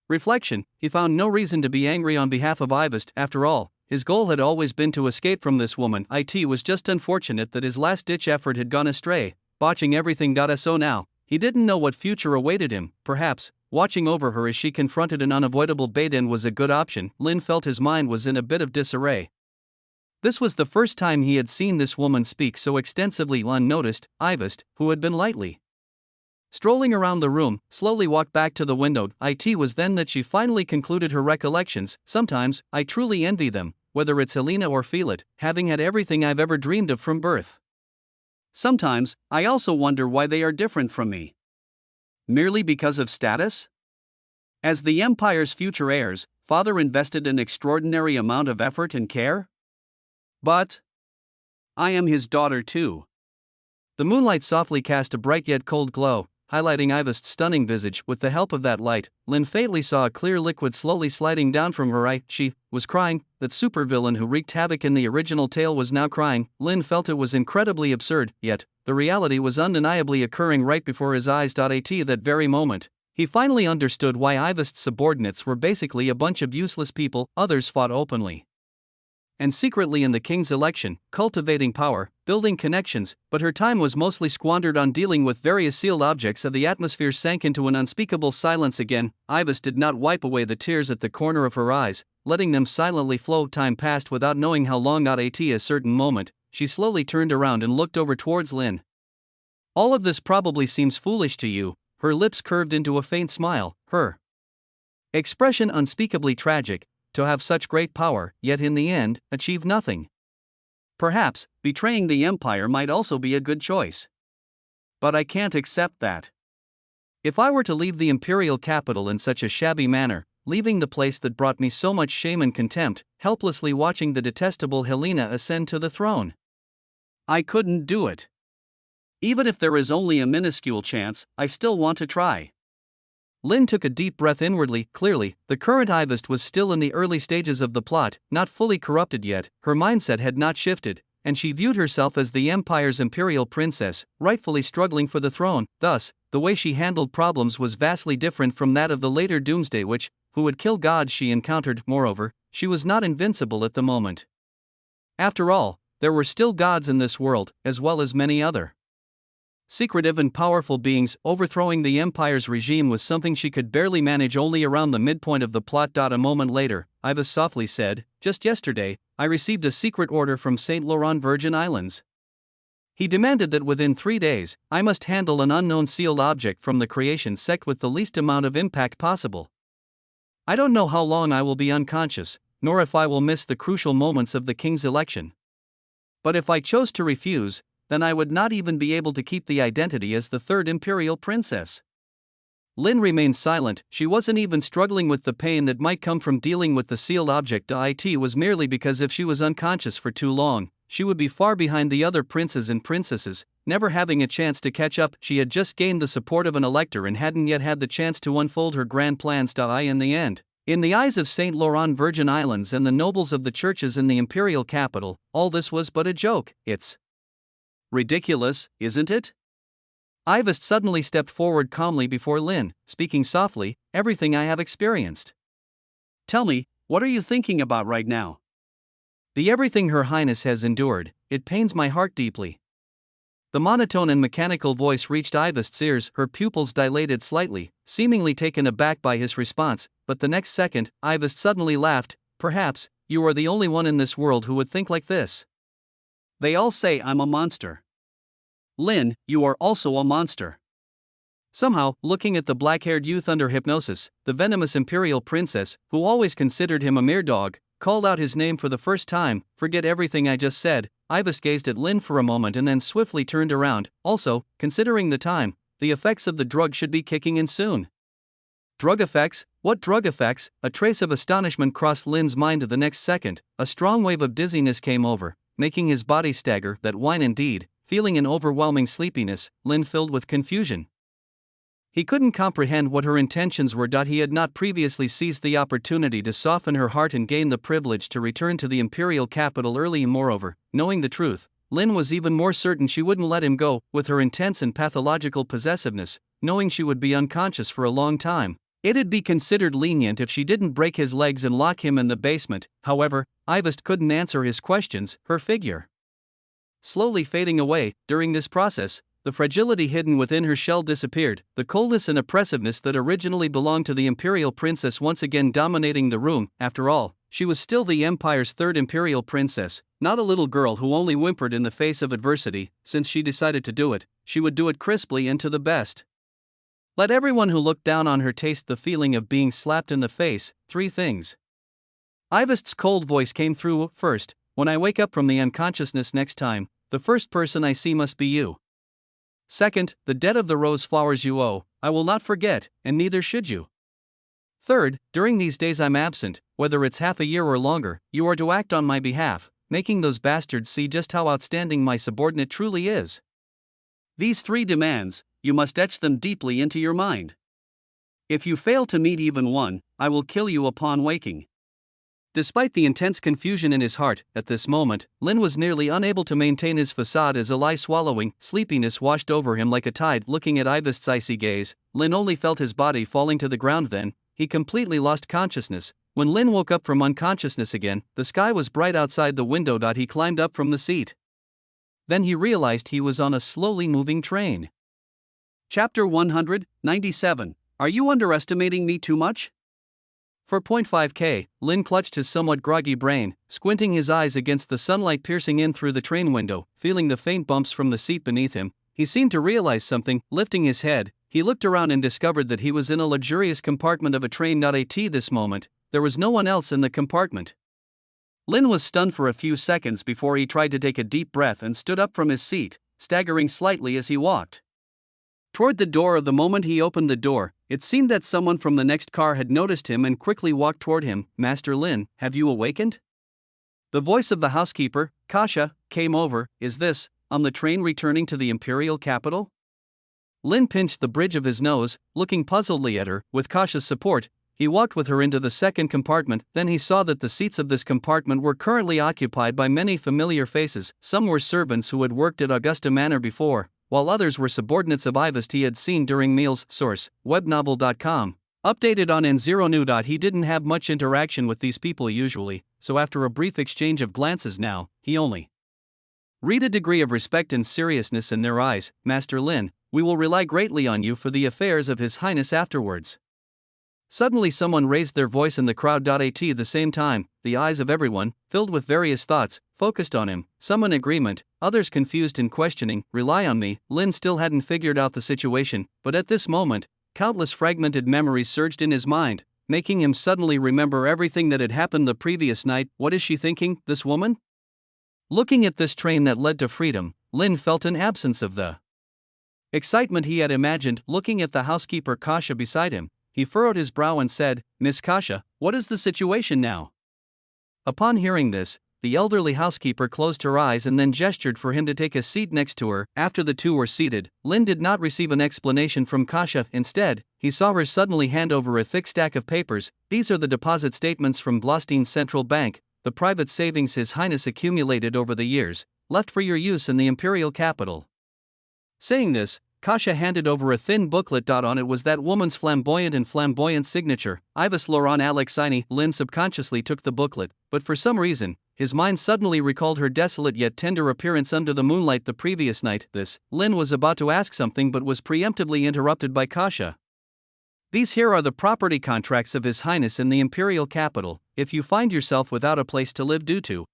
reflection, he found no reason to be angry on behalf of Ivest. After all, his goal had always been to escape from this woman. It was just unfortunate that his last-ditch effort had gone astray, botching everything. So now, he didn't know what future awaited him. Perhaps, watching over her as she confronted an unavoidable bait-in was a good option. Lynn felt his mind was in a bit of disarray. This was the first time he had seen this woman speak so extensively unnoticed. Ivest, who had been lightly strolling around the room, slowly walked back to the window. It was then that she finally concluded her recollections. Sometimes, I truly envy them, whether it's Helena or Felix, having had everything I've ever dreamed of from birth. Sometimes, I also wonder why they are different from me. Merely because of status? As the Empire's future heirs, Father invested an extraordinary amount of effort and care? But I am his daughter too. The moonlight softly cast a bright yet cold glow. highlighting Ivest's stunning visage. With the help of that light, Lynn fatally saw a clear liquid slowly sliding down from her eye. She was crying. That supervillain who wreaked havoc in the original tale was now crying. Lynn felt it was incredibly absurd, yet the reality was undeniably occurring right before his eyes. At that very moment, he finally understood why Ivest's subordinates were basically a bunch of useless people. Others fought openly and secretly in the king's election, cultivating power, building connections, but her time was mostly squandered on dealing with various sealed objects. The atmosphere sank into an unspeakable silence again. Ivest did not wipe away the tears at the corner of her eyes, letting them silently flow. Time passed without knowing how long. At a certain moment, she slowly turned around and looked over towards Lynn. All of this probably seems foolish to you. Her lips curved into a faint smile, her expression unspeakably tragic. To have such great power, yet in the end, achieve nothing. Perhaps, betraying the Empire might also be a good choice. But I can't accept that. If I were to leave the imperial capital in such a shabby manner, leaving the place that brought me so much shame and contempt, helplessly watching the detestable Helena ascend to the throne, I couldn't do it. Even if there is only a minuscule chance, I still want to try. Lynn took a deep breath inwardly. Clearly, the current Ivest was still in the early stages of the plot, not fully corrupted yet. Her mindset had not shifted, and she viewed herself as the Empire's imperial princess, rightfully struggling for the throne. Thus, the way she handled problems was vastly different from that of the later Doomsday Witch, who would kill gods she encountered. Moreover, she was not invincible at the moment. After all, there were still gods in this world, as well as many other secretive and powerful beings. Overthrowing the Empire's regime was something she could barely manage. Only around the midpoint of the plot. A moment later, Ivest softly said, "Just yesterday, I received a secret order from St. Laurent Virgin Islands. He demanded that within 3 days, I must handle an unknown sealed object from the creation sect with the least amount of impact possible. I don't know how long I will be unconscious, nor if I will miss the crucial moments of the king's election. But if I chose to refuse, then I would not even be able to keep the identity as the third imperial princess." Lynn remained silent. She wasn't even struggling with the pain that might come from dealing with the sealed object. It was merely because if she was unconscious for too long, she would be far behind the other princes and princesses, never having a chance to catch up. She had just gained the support of an elector and hadn't yet had the chance to unfold her grand plans. In the end, in the eyes of St. Laurent Virgin Islands and the nobles of the churches in the imperial capital, all this was but a joke. It's ridiculous, isn't it? Ivest suddenly stepped forward calmly before Lynn, speaking softly, "Everything I have experienced. Tell me, what are you thinking about right now?" "The everything Her Highness has endured, it pains my heart deeply." The monotone and mechanical voice reached Ivest's ears. Her pupils dilated slightly, seemingly taken aback by his response, but the next second, Ivest suddenly laughed. "Perhaps, you are the only one in this world who would think like this. They all say I'm a monster. Lynn, you are also a monster." Somehow, looking at the black-haired youth under hypnosis, the venomous imperial princess, who always considered him a mere dog, called out his name for the first time. "Forget everything I just said." Ivest gazed at Lynn for a moment and then swiftly turned around. Also, considering the time, the effects of the drug should be kicking in soon. Drug effects? What drug effects? A trace of astonishment crossed Lynn's mind. The next second, a strong wave of dizziness came over, making his body stagger. That wine indeed. Feeling an overwhelming sleepiness, Lynn filled with confusion. He couldn't comprehend what her intentions were. He had not previously seized the opportunity to soften her heart and gain the privilege to return to the imperial capital early. Moreover, knowing the truth, Lynn was even more certain she wouldn't let him go. With her intense and pathological possessiveness, knowing she would be unconscious for a long time, it'd be considered lenient if she didn't break his legs and lock him in the basement. However, Ivest couldn't answer his questions. Her figure slowly fading away. During this process, the fragility hidden within her shell disappeared, the coldness and oppressiveness that originally belonged to the imperial princess once again dominating the room. After all, she was still the Empire's third imperial princess, not a little girl who only whimpered in the face of adversity. Since she decided to do it, she would do it crisply and to the best. Let everyone who looked down on her taste the feeling of being slapped in the face. 3 things. Ivest's cold voice came through. "First, when I wake up from the unconsciousness next time, the first person I see must be you. Second, the debt of the rose flowers you owe, I will not forget, and neither should you. Third, during these days I'm absent, whether it's half a year or longer, you are to act on my behalf, making those bastards see just how outstanding my subordinate truly is." These 3 demands, you must etch them deeply into your mind. If you fail to meet even one, I will kill you upon waking. Despite the intense confusion in his heart, at this moment, Lin was nearly unable to maintain his facade as a lie-swallowing sleepiness washed over him like a tide. Looking at Ivest's icy gaze, Lin only felt his body falling to the ground. Then he completely lost consciousness. When Lin woke up from unconsciousness again, the sky was bright outside the window. He climbed up from the seat. Then he realized he was on a slowly moving train. Chapter 197. Are you underestimating me too much? For 0.5k, Lin clutched his somewhat groggy brain, squinting his eyes against the sunlight piercing in through the train window. Feeling the faint bumps from the seat beneath him, he seemed to realize something. Lifting his head, he looked around and discovered that he was in a luxurious compartment of a train. At this moment, there was no one else in the compartment. Lin was stunned for a few seconds before he tried to take a deep breath and stood up from his seat, staggering slightly as he walked toward the door. The moment he opened the door, it seemed that someone from the next car had noticed him and quickly walked toward him. Master Lin, have you awakened? The voice of the housekeeper, Kasha, came over. Is this, on the train returning to the imperial capital? Lin pinched the bridge of his nose, looking puzzledly at her. With Kasha's support, he walked with her into the second compartment. Then he saw that the seats of this compartment were currently occupied by many familiar faces. Some were servants who had worked at Augusta Manor before, while others were subordinates of Ivest he had seen during meals. Source: webnovel.com. Updated on N0 New. He didn't have much interaction with these people usually, so after a brief exchange of glances now, he only read a degree of respect and seriousness in their eyes. Master Lin, we will rely greatly on you for the affairs of His Highness afterwards. Suddenly someone raised their voice in the crowd. At the same time, the eyes of everyone, filled with various thoughts, focused on him, some in agreement, others confused and questioning. Rely on me. Lin still hadn't figured out the situation, but at this moment, countless fragmented memories surged in his mind, making him suddenly remember everything that had happened the previous night. What is she thinking, this woman? Looking at this train that led to freedom, Lin felt an absence of the excitement he had imagined. Looking at the housekeeper Kasha beside him, he furrowed his brow and said, Miss Kasha, what is the situation now? Upon hearing this, the elderly housekeeper closed her eyes and then gestured for him to take a seat next to her. After the two were seated, Lin did not receive an explanation from Kasha. Instead, he saw her suddenly hand over a thick stack of papers. These are the deposit statements from Blaustein Central Bank, the private savings His Highness accumulated over the years, left for your use in the imperial capital. Saying this, Kasha handed over a thin booklet. On it was that woman's flamboyant signature, Ivest Laurent Alexini. Lin subconsciously took the booklet, but for some reason, his mind suddenly recalled her desolate yet tender appearance under the moonlight the previous night. Lin was about to ask something but was preemptively interrupted by Kasha. These here are the property contracts of His Highness in the imperial capital. If you find yourself without a place to live due to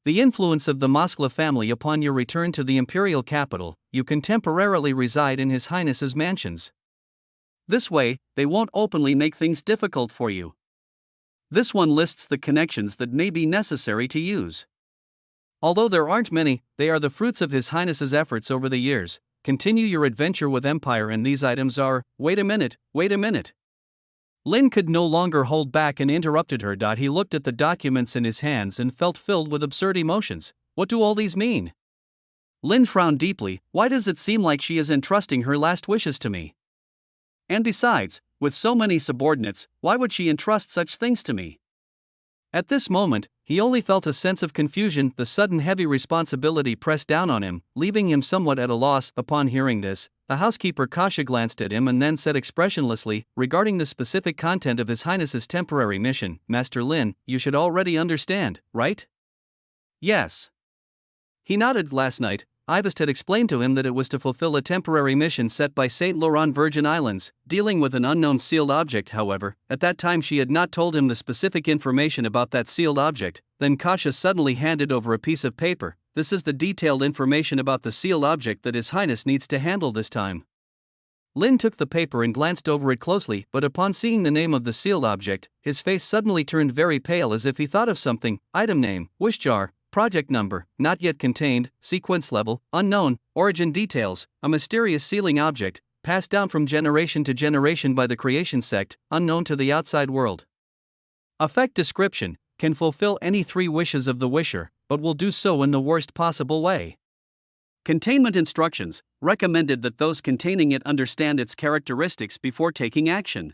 the influence of the Moskva family upon your return to the imperial capital, you can temporarily reside in His Highness's mansions. This way, they won't openly make things difficult for you. This one lists the connections that may be necessary to use. Although there aren't many, they are the fruits of His Highness's efforts over the years. Continue your adventure with Empire, and these items are. Wait a minute. Lin could no longer hold back and interrupted her. He looked at the documents in his hands and felt filled with absurd emotions. What do all these mean? Lin frowned deeply. Why does it seem like she is entrusting her last wishes to me? And besides, with so many subordinates, why would she entrust such things to me? At this moment, he only felt a sense of confusion. The sudden heavy responsibility pressed down on him, leaving him somewhat at a loss. Upon hearing this, the housekeeper Kasha glanced at him and then said expressionlessly, regarding the specific content of His Highness's temporary mission, Master Lin, you should already understand, right? Yes. He nodded. Last night, Ivest had explained to him that it was to fulfill a temporary mission set by St. Laurent Virgin Islands, dealing with an unknown sealed object. However, at that time she had not told him the specific information about that sealed object. Then Kasha suddenly handed over a piece of paper. This is the detailed information about the sealed object that His Highness needs to handle this time. Lin took the paper and glanced over it closely, but upon seeing the name of the sealed object, his face suddenly turned very pale as if he thought of something. Item name, wish jar. Project number, not yet contained, sequence level, unknown, origin details, a mysterious sealing object, passed down from generation to generation by the creation sect, unknown to the outside world. Effect description, can fulfill any 3 wishes of the wisher, but will do so in the worst possible way. Containment instructions recommended that those containing it understand its characteristics before taking action.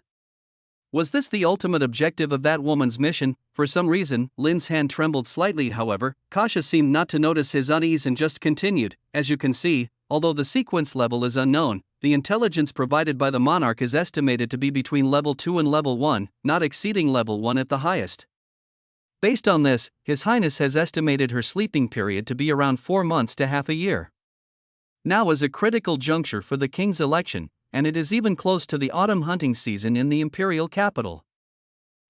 Was this the ultimate objective of that woman's mission? For some reason, Lin's hand trembled slightly, however. Kasha seemed not to notice his unease and just continued. As you can see, although the sequence level is unknown, the intelligence provided by the monarch is estimated to be between level 2 and level 1, not exceeding level 1 at the highest. Based on this, His Highness has estimated her sleeping period to be around 4 months to half a year. Now is a critical juncture for the king's election, and it is even close to the autumn hunting season in the imperial capital.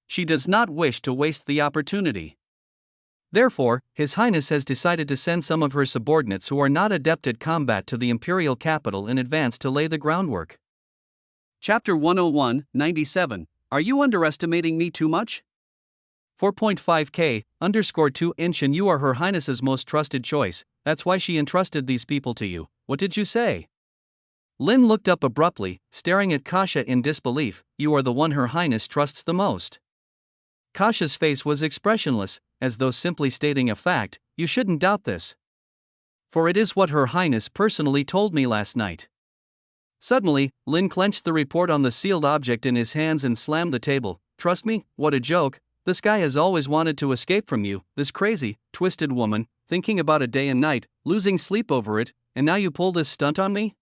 She does not wish to waste the opportunity. Therefore, His Highness has decided to send some of her subordinates who are not adept at combat to the imperial capital in advance to lay the groundwork. Chapter 101-97. Are you underestimating me too much? 4.5k, _2 and you are Her Highness's most trusted choice, that's why she entrusted these people to you. What did you say? Lin looked up abruptly, staring at Kasha in disbelief. You are the one Her Highness trusts the most. Kasha's face was expressionless, as though simply stating a fact. You shouldn't doubt this. For it is what Her Highness personally told me last night. Suddenly, Lin clenched the report on the sealed object in his hands and slammed the table. Trust me? What a joke. This guy has always wanted to escape from you, this crazy, twisted woman, thinking about it day and night, losing sleep over it, and now you pull this stunt on me?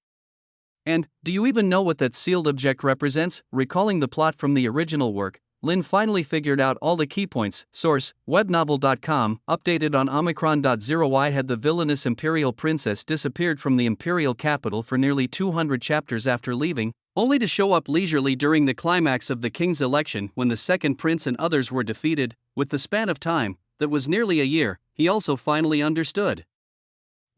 And, do you even know what that sealed object represents? Recalling the plot from the original work, Lin finally figured out all the key points. Source, webnovel.com, updated on Omicron.0. Had the villainous imperial princess disappeared from the imperial capital for nearly 200 chapters after leaving, only to show up leisurely during the climax of the king's election when the second prince and others were defeated. With the span of time, that was nearly a year, he also finally understood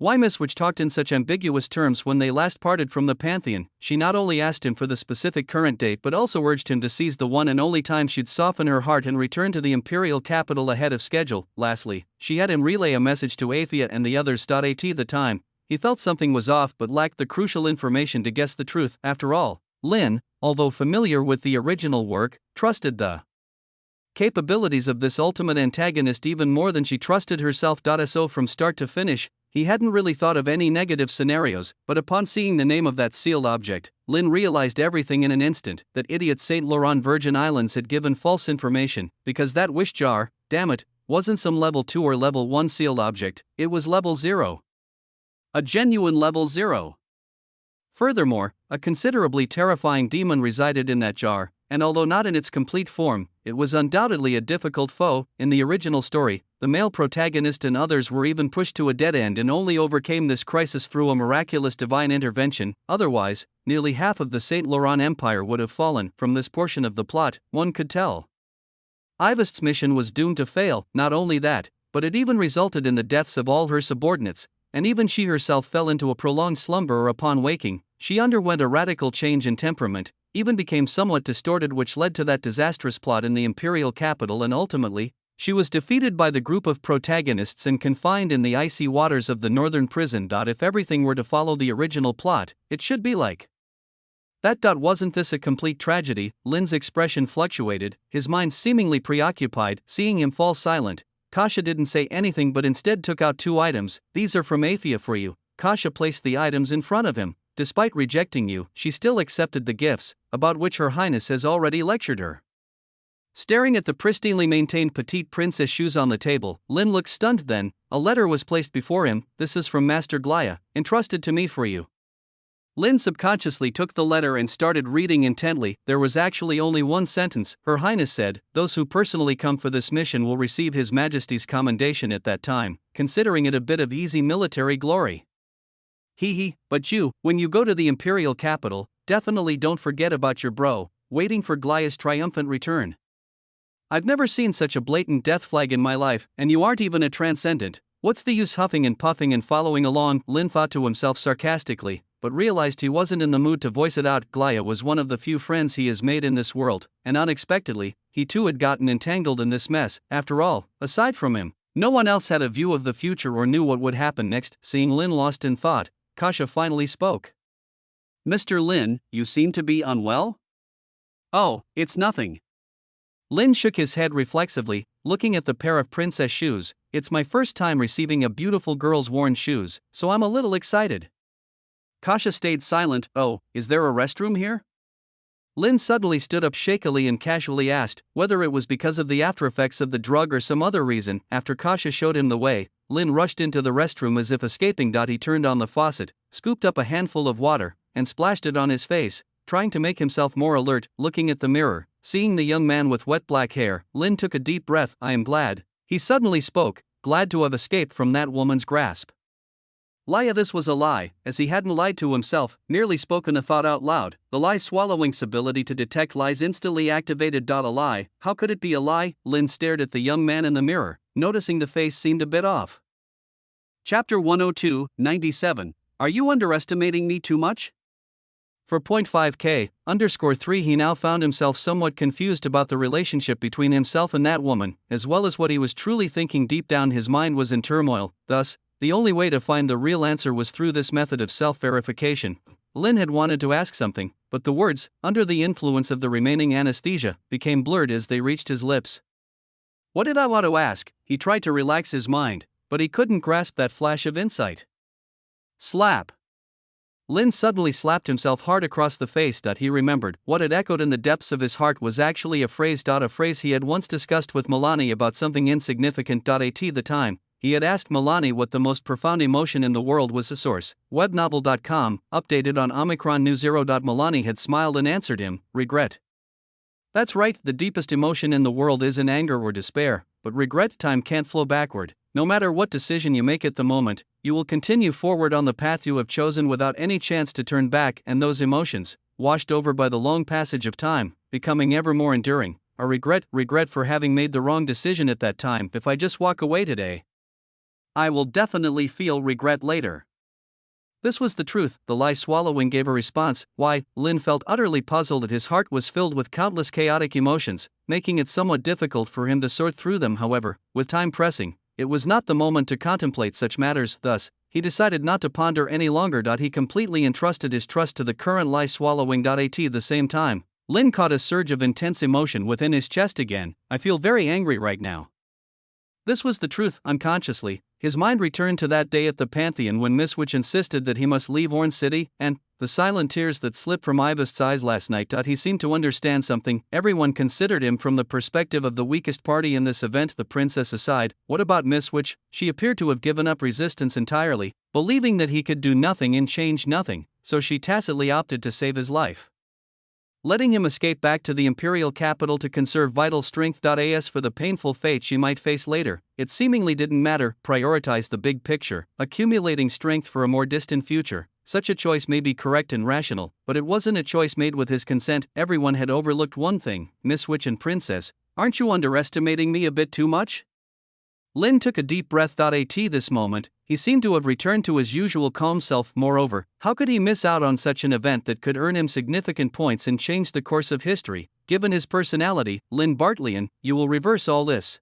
why Miss Witch talked in such ambiguous terms when they last parted from the Pantheon. She not only asked him for the specific current date but also urged him to seize the one and only time she'd soften her heart and return to the imperial capital ahead of schedule. Lastly, she had him relay a message to Athia and the others. At the time, he felt something was off but lacked the crucial information to guess the truth. After all, Lin, although familiar with the original work, trusted the capabilities of this ultimate antagonist even more than she trusted herself. So from start to finish, he hadn't really thought of any negative scenarios, but upon seeing the name of that sealed object, Lin realized everything in an instant. That idiot St. Laurent Virgin Islands had given false information, because that wish jar, damn it, wasn't some level 2 or level 1 sealed object, it was level 0. A genuine level 0. Furthermore, a considerably terrifying demon resided in that jar, and although not in its complete form, it was undoubtedly a difficult foe. In the original story, the male protagonist and others were even pushed to a dead end and only overcame this crisis through a miraculous divine intervention. Otherwise, nearly half of the St. Laurent Empire would have fallen. From this portion of the plot, one could tell Ivest's mission was doomed to fail. Not only that, but it even resulted in the deaths of all her subordinates, and even she herself fell into a prolonged slumber. Upon waking, she underwent a radical change in temperament, even became somewhat distorted, which led to that disastrous plot in the imperial capital, and ultimately, she was defeated by the group of protagonists and confined in the icy waters of the northern prison. If everything were to follow the original plot, it should be like that. Wasn't this a complete tragedy? Lin's expression fluctuated, his mind seemingly preoccupied. Seeing him fall silent, Kasha didn't say anything but instead took out 2 items. These are from Athia for you. Kasha placed the items in front of him. Despite rejecting you, she still accepted the gifts, about which Her Highness has already lectured her. Staring at the pristinely maintained petite princess shoes on the table, Lin looked stunned. Then, a letter was placed before him. This is from Master Glaya, entrusted to me for you. Lin subconsciously took the letter and started reading intently. There was actually only one sentence. Her Highness said, those who personally come for this mission will receive His Majesty's commendation at that time, considering it a bit of easy military glory. But you, when you go to the imperial capital, definitely don't forget about your bro, waiting for Glaya's triumphant return. I've never seen such a blatant death flag in my life, and you aren't even a transcendent. What's the use huffing and puffing and following along? Lin thought to himself sarcastically, but realized he wasn't in the mood to voice it out. Glaya was one of the few friends he has made in this world, and unexpectedly, he too had gotten entangled in this mess. After all, aside from him, no one else had a view of the future or knew what would happen next. Seeing Lin lost in thought, Kasha finally spoke. Mr. Lin, you seem to be unwell? Oh, it's nothing. Lin shook his head reflexively, looking at the pair of princess shoes. It's my first time receiving a beautiful girl's worn shoes, so I'm a little excited. Kasha stayed silent. Oh, is there a restroom here? Lin suddenly stood up shakily and casually asked, whether it was because of the aftereffects of the drug or some other reason. After Kasha showed him the way, Lin rushed into the restroom as if escaping. He turned on the faucet, scooped up a handful of water, and splashed it on his face, trying to make himself more alert. Looking at the mirror, seeing the young man with wet black hair, Lin took a deep breath. I am glad. He suddenly spoke, glad to have escaped from that woman's grasp. Lie, this was a lie, as he hadn't lied to himself, merely spoken a thought out loud. The lie swallowing's ability to detect lies instantly activated. A lie, how could it be a lie? Lin stared at the young man in the mirror, noticing the face seemed a bit off. Chapter 102, 97. Are you underestimating me too much? For 0.5k_3 he now found himself somewhat confused about the relationship between himself and that woman, as well as what he was truly thinking. Deep down his mind was in turmoil, thus, the only way to find the real answer was through this method of self-verification. Lin had wanted to ask something, but the words, under the influence of the remaining anesthesia, became blurred as they reached his lips. What did I want to ask? He tried to relax his mind, but he couldn't grasp that flash of insight. Slap. Lin suddenly slapped himself hard across the face. He remembered what had echoed in the depths of his heart was actually a phrase he had once discussed with Milani about something insignificant. At the time, he had asked Milani what the most profound emotion in the world was. A source, webnovel.com, updated on Omicron News 0. Milani had smiled and answered him, regret. That's right, the deepest emotion in the world isn't anger or despair, but regret. Time can't flow backward. No matter what decision you make at the moment, you will continue forward on the path you have chosen without any chance to turn back, and those emotions, washed over by the long passage of time, becoming ever more enduring, are regret for having made the wrong decision at that time. If I just walk away today, I will definitely feel regret later. This was the truth. The lie swallowing gave a response. Why? Lin felt utterly puzzled. His heart was filled with countless chaotic emotions, making it somewhat difficult for him to sort through them. However, with time pressing, it was not the moment to contemplate such matters. Thus, he decided not to ponder any longer. He completely entrusted his trust to the current lie swallowing. At the same time, Lin caught a surge of intense emotion within his chest again. I feel very angry right now. This was the truth. Unconsciously, his mind returned to that day at the Pantheon when Miss Witch insisted that he must leave Orange City, and the silent tears that slipped from Ivast's eyes last night. He seemed to understand something. Everyone considered him from the perspective of the weakest party in this event, the princess aside. What about Miss Witch? She appeared to have given up resistance entirely, believing that he could do nothing and change nothing, so she tacitly opted to save his life, letting him escape back to the imperial capital to conserve vital strength. As for the painful fate she might face later, it seemingly didn't matter. Prioritize the big picture, accumulating strength for a more distant future. Such a choice may be correct and rational, but it wasn't a choice made with his consent. Everyone had overlooked one thing. Miss Witch and Princess, aren't you underestimating me a bit too much? Lin took a deep breath. At this moment, he seemed to have returned to his usual calm self. Moreover, how could he miss out on such an event that could earn him significant points and change the course of history? Given his personality, Lin Bartleyan, you will reverse all this.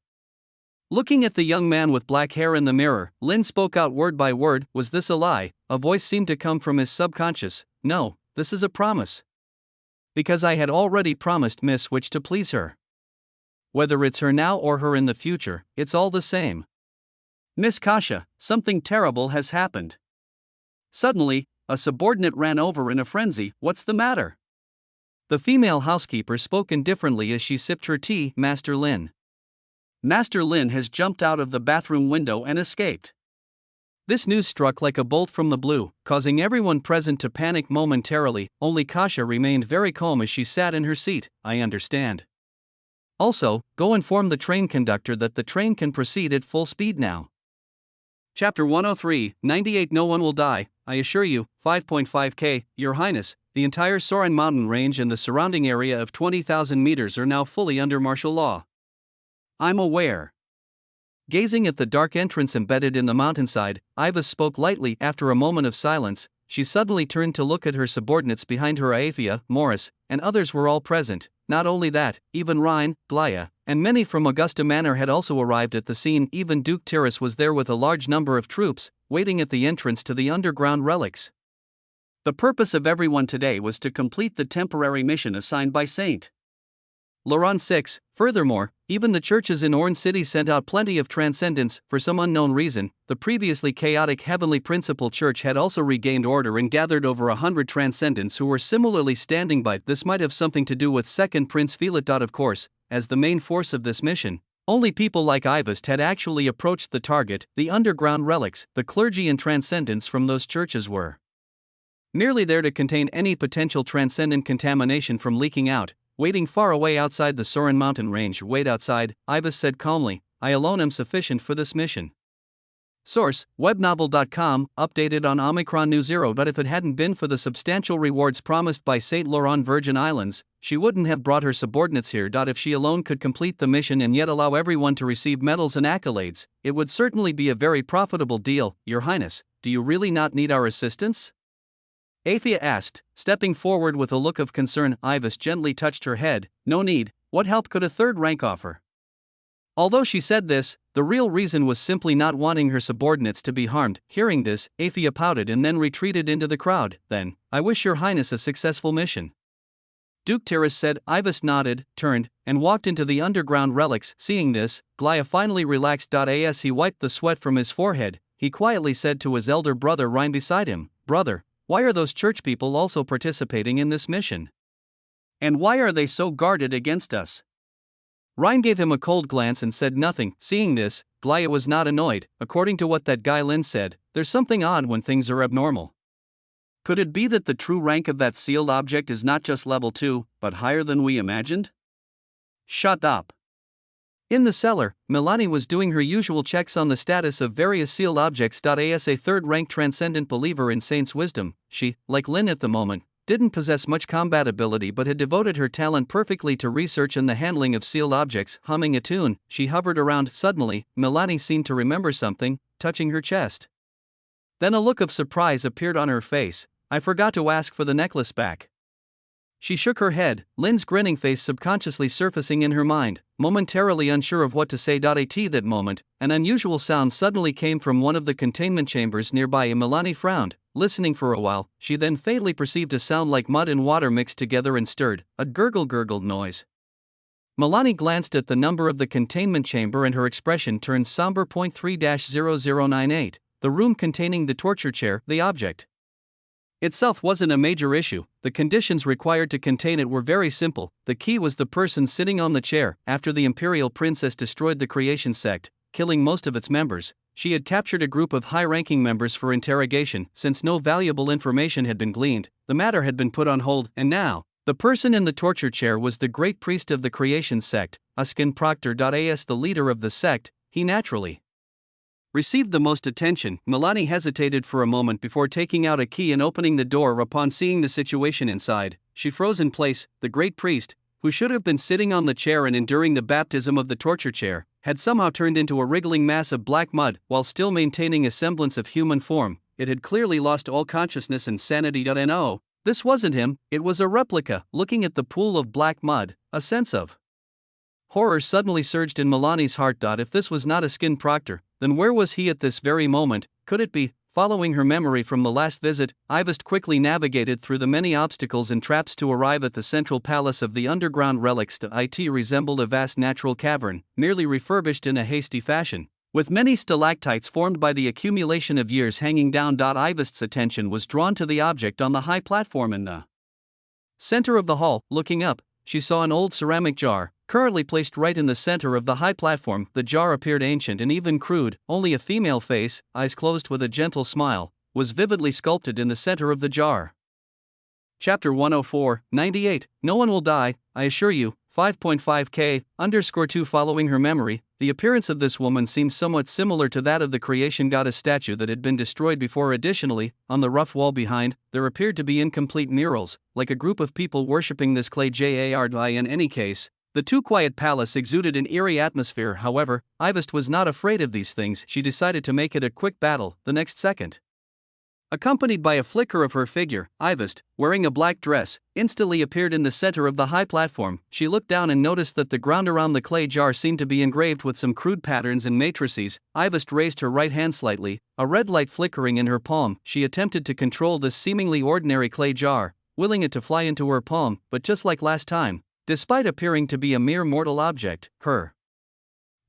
Looking at the young man with black hair in the mirror, Lin spoke out word by word. Was this a lie? A voice seemed to come from his subconscious. No, this is a promise. Because I had already promised Miss Witch to please her. Whether it's her now or her in the future, it's all the same. Miss Kasha, something terrible has happened. Suddenly, a subordinate ran over in a frenzy. What's the matter? The female housekeeper spoke indifferently as she sipped her tea. Master Lin. Master Lin has jumped out of the bathroom window and escaped. This news struck like a bolt from the blue, causing everyone present to panic momentarily. Only Kasha remained very calm as she sat in her seat. I understand. Also, go inform the train conductor that the train can proceed at full speed now. Chapter 103, 98. No one will die, I assure you. 5.5k, Your Highness, the entire Soren mountain range and the surrounding area of 20,000 meters are now fully under martial law. I'm aware. Gazing at the dark entrance embedded in the mountainside, Iva spoke lightly. After a moment of silence, she suddenly turned to look at her subordinates behind her. Aethia, Morris, and others were all present. Not only that, even Rhine, Glaya, and many from Augusta Manor had also arrived at the scene. Even Duke Tyrrus was there with a large number of troops, waiting at the entrance to the underground relics. The purpose of everyone today was to complete the temporary mission assigned by St. Laurent 6. Furthermore, even the churches in Orange City sent out plenty of transcendents. For some unknown reason, the previously chaotic Heavenly Principle Church had also regained order and gathered over 100 transcendents who were similarly standing by. This might have something to do with second Prince Philip. Of course, as the main force of this mission, only people like Ivest had actually approached the target. The underground relics, the clergy and transcendents from those churches were merely there to contain any potential transcendent contamination from leaking out. Waiting far away outside the Sorin mountain range. Wait outside, Ivest said calmly. I alone am sufficient for this mission. Source, webnovel.com, updated on Omicron New Zero. But if it hadn't been for the substantial rewards promised by St. Laurent Virgin Islands, she wouldn't have brought her subordinates here. If she alone could complete the mission and yet allow everyone to receive medals and accolades, it would certainly be a very profitable deal. Your Highness, do you really not need our assistance? Athia asked, stepping forward with a look of concern. Ivest gently touched her head. No need. What help could a third rank offer? Although she said this, the real reason was simply not wanting her subordinates to be harmed. Hearing this, Athia pouted and then retreated into the crowd. Then, I wish your Highness a successful mission. Duke Tiras said. Ivest nodded, turned, and walked into the underground relics. Seeing this, Glaya finally relaxed. As he wiped the sweat from his forehead, he quietly said to his elder brother Ryan beside him, Brother, why are those church people also participating in this mission? And why are they so guarded against us? Ryan gave him a cold glance and said nothing. Seeing this, Glaya was not annoyed. According to what that guy Lin said, there's something odd when things are abnormal. Could it be that the true rank of that sealed object is not just level 2, but higher than we imagined? Shut up. In the cellar, Milani was doing her usual checks on the status of various sealed objects. As a third-rank transcendent believer in Saint's wisdom, she, like Lin at the moment, didn't possess much combat ability but had devoted her talent perfectly to research and the handling of sealed objects. Humming a tune, she hovered around. Suddenly, Milani seemed to remember something, touching her chest. Then a look of surprise appeared on her face. I forgot to ask for the necklace back. She shook her head, Lin's grinning face subconsciously surfacing in her mind. Momentarily unsure of what to say. At that moment, an unusual sound suddenly came from one of the containment chambers nearby. Milani frowned, listening for a while. She then faintly perceived a sound like mud and water mixed together and stirred, a gurgled noise. Milani glanced at the number of the containment chamber and her expression turned somber. 3-0098, the room containing the torture chair. The object itself wasn't a major issue. The conditions required to contain it were very simple. The key was the person sitting on the chair. After the Imperial Princess destroyed the Creation Sect, killing most of its members, she had captured a group of high-ranking members for interrogation. Since no valuable information had been gleaned, the matter had been put on hold, and now, the person in the torture chair was the great priest of the Creation Sect, Uskin Proctor. As the leader of the sect, he naturally received the most attention. Milani hesitated for a moment before taking out a key and opening the door. Upon seeing the situation inside, she froze in place. The great priest, who should have been sitting on the chair and enduring the baptism of the torture chair, had somehow turned into a wriggling mass of black mud. While still maintaining a semblance of human form, it had clearly lost all consciousness and sanity. No, this wasn't him, it was a replica. Looking at the pool of black mud, a sense of horror suddenly surged in Milani's heart. If this was not Uskin Proctor, then where was he at this very moment? Could it be? Following her memory from the last visit, Ivest quickly navigated through the many obstacles and traps to arrive at the central palace of the underground relics. It resembled a vast natural cavern, merely refurbished in a hasty fashion, with many stalactites formed by the accumulation of years hanging down. Ivest's attention was drawn to the object on the high platform in the center of the hall. Looking up, she saw an old ceramic jar, currently placed right in the center of the high platform. The jar appeared ancient and even crude. Only a female face, eyes closed with a gentle smile, was vividly sculpted in the center of the jar. Chapter 104, 98. No one will die, I assure you. 5.5k_2. Following her memory, the appearance of this woman seemed somewhat similar to that of the creation goddess statue that had been destroyed before. Additionally, on the rough wall behind, there appeared to be incomplete murals, like a group of people worshipping this clay jar. In any case, the too quiet palace exuded an eerie atmosphere. However, Ivest was not afraid of these things. She decided to make it a quick battle. The next second, accompanied by a flicker of her figure, Ivest, wearing a black dress, instantly appeared in the center of the high platform. She looked down and noticed that the ground around the clay jar seemed to be engraved with some crude patterns and matrices. Ivest raised her right hand slightly, a red light flickering in her palm. She attempted to control this seemingly ordinary clay jar, willing it to fly into her palm, but just like last time, Despite appearing to be a mere mortal object, her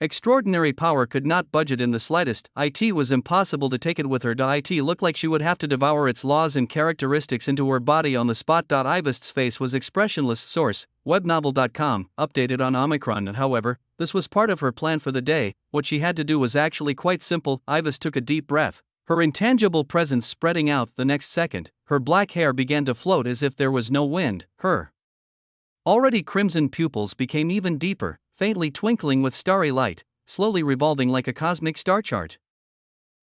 extraordinary power could not budge it in the slightest. It was impossible to take it with her. It looked like she would have to devour its laws and characteristics into her body on the spot. Ivest's face was expressionless. Source: webnovel.com, updated on Omicron. However, this was part of her plan for the day. What she had to do was actually quite simple. Ivest took a deep breath, her intangible presence spreading out. The next second, her black hair began to float as if there was no wind. Her already crimson pupils became even deeper, faintly twinkling with starry light, slowly revolving like a cosmic star chart.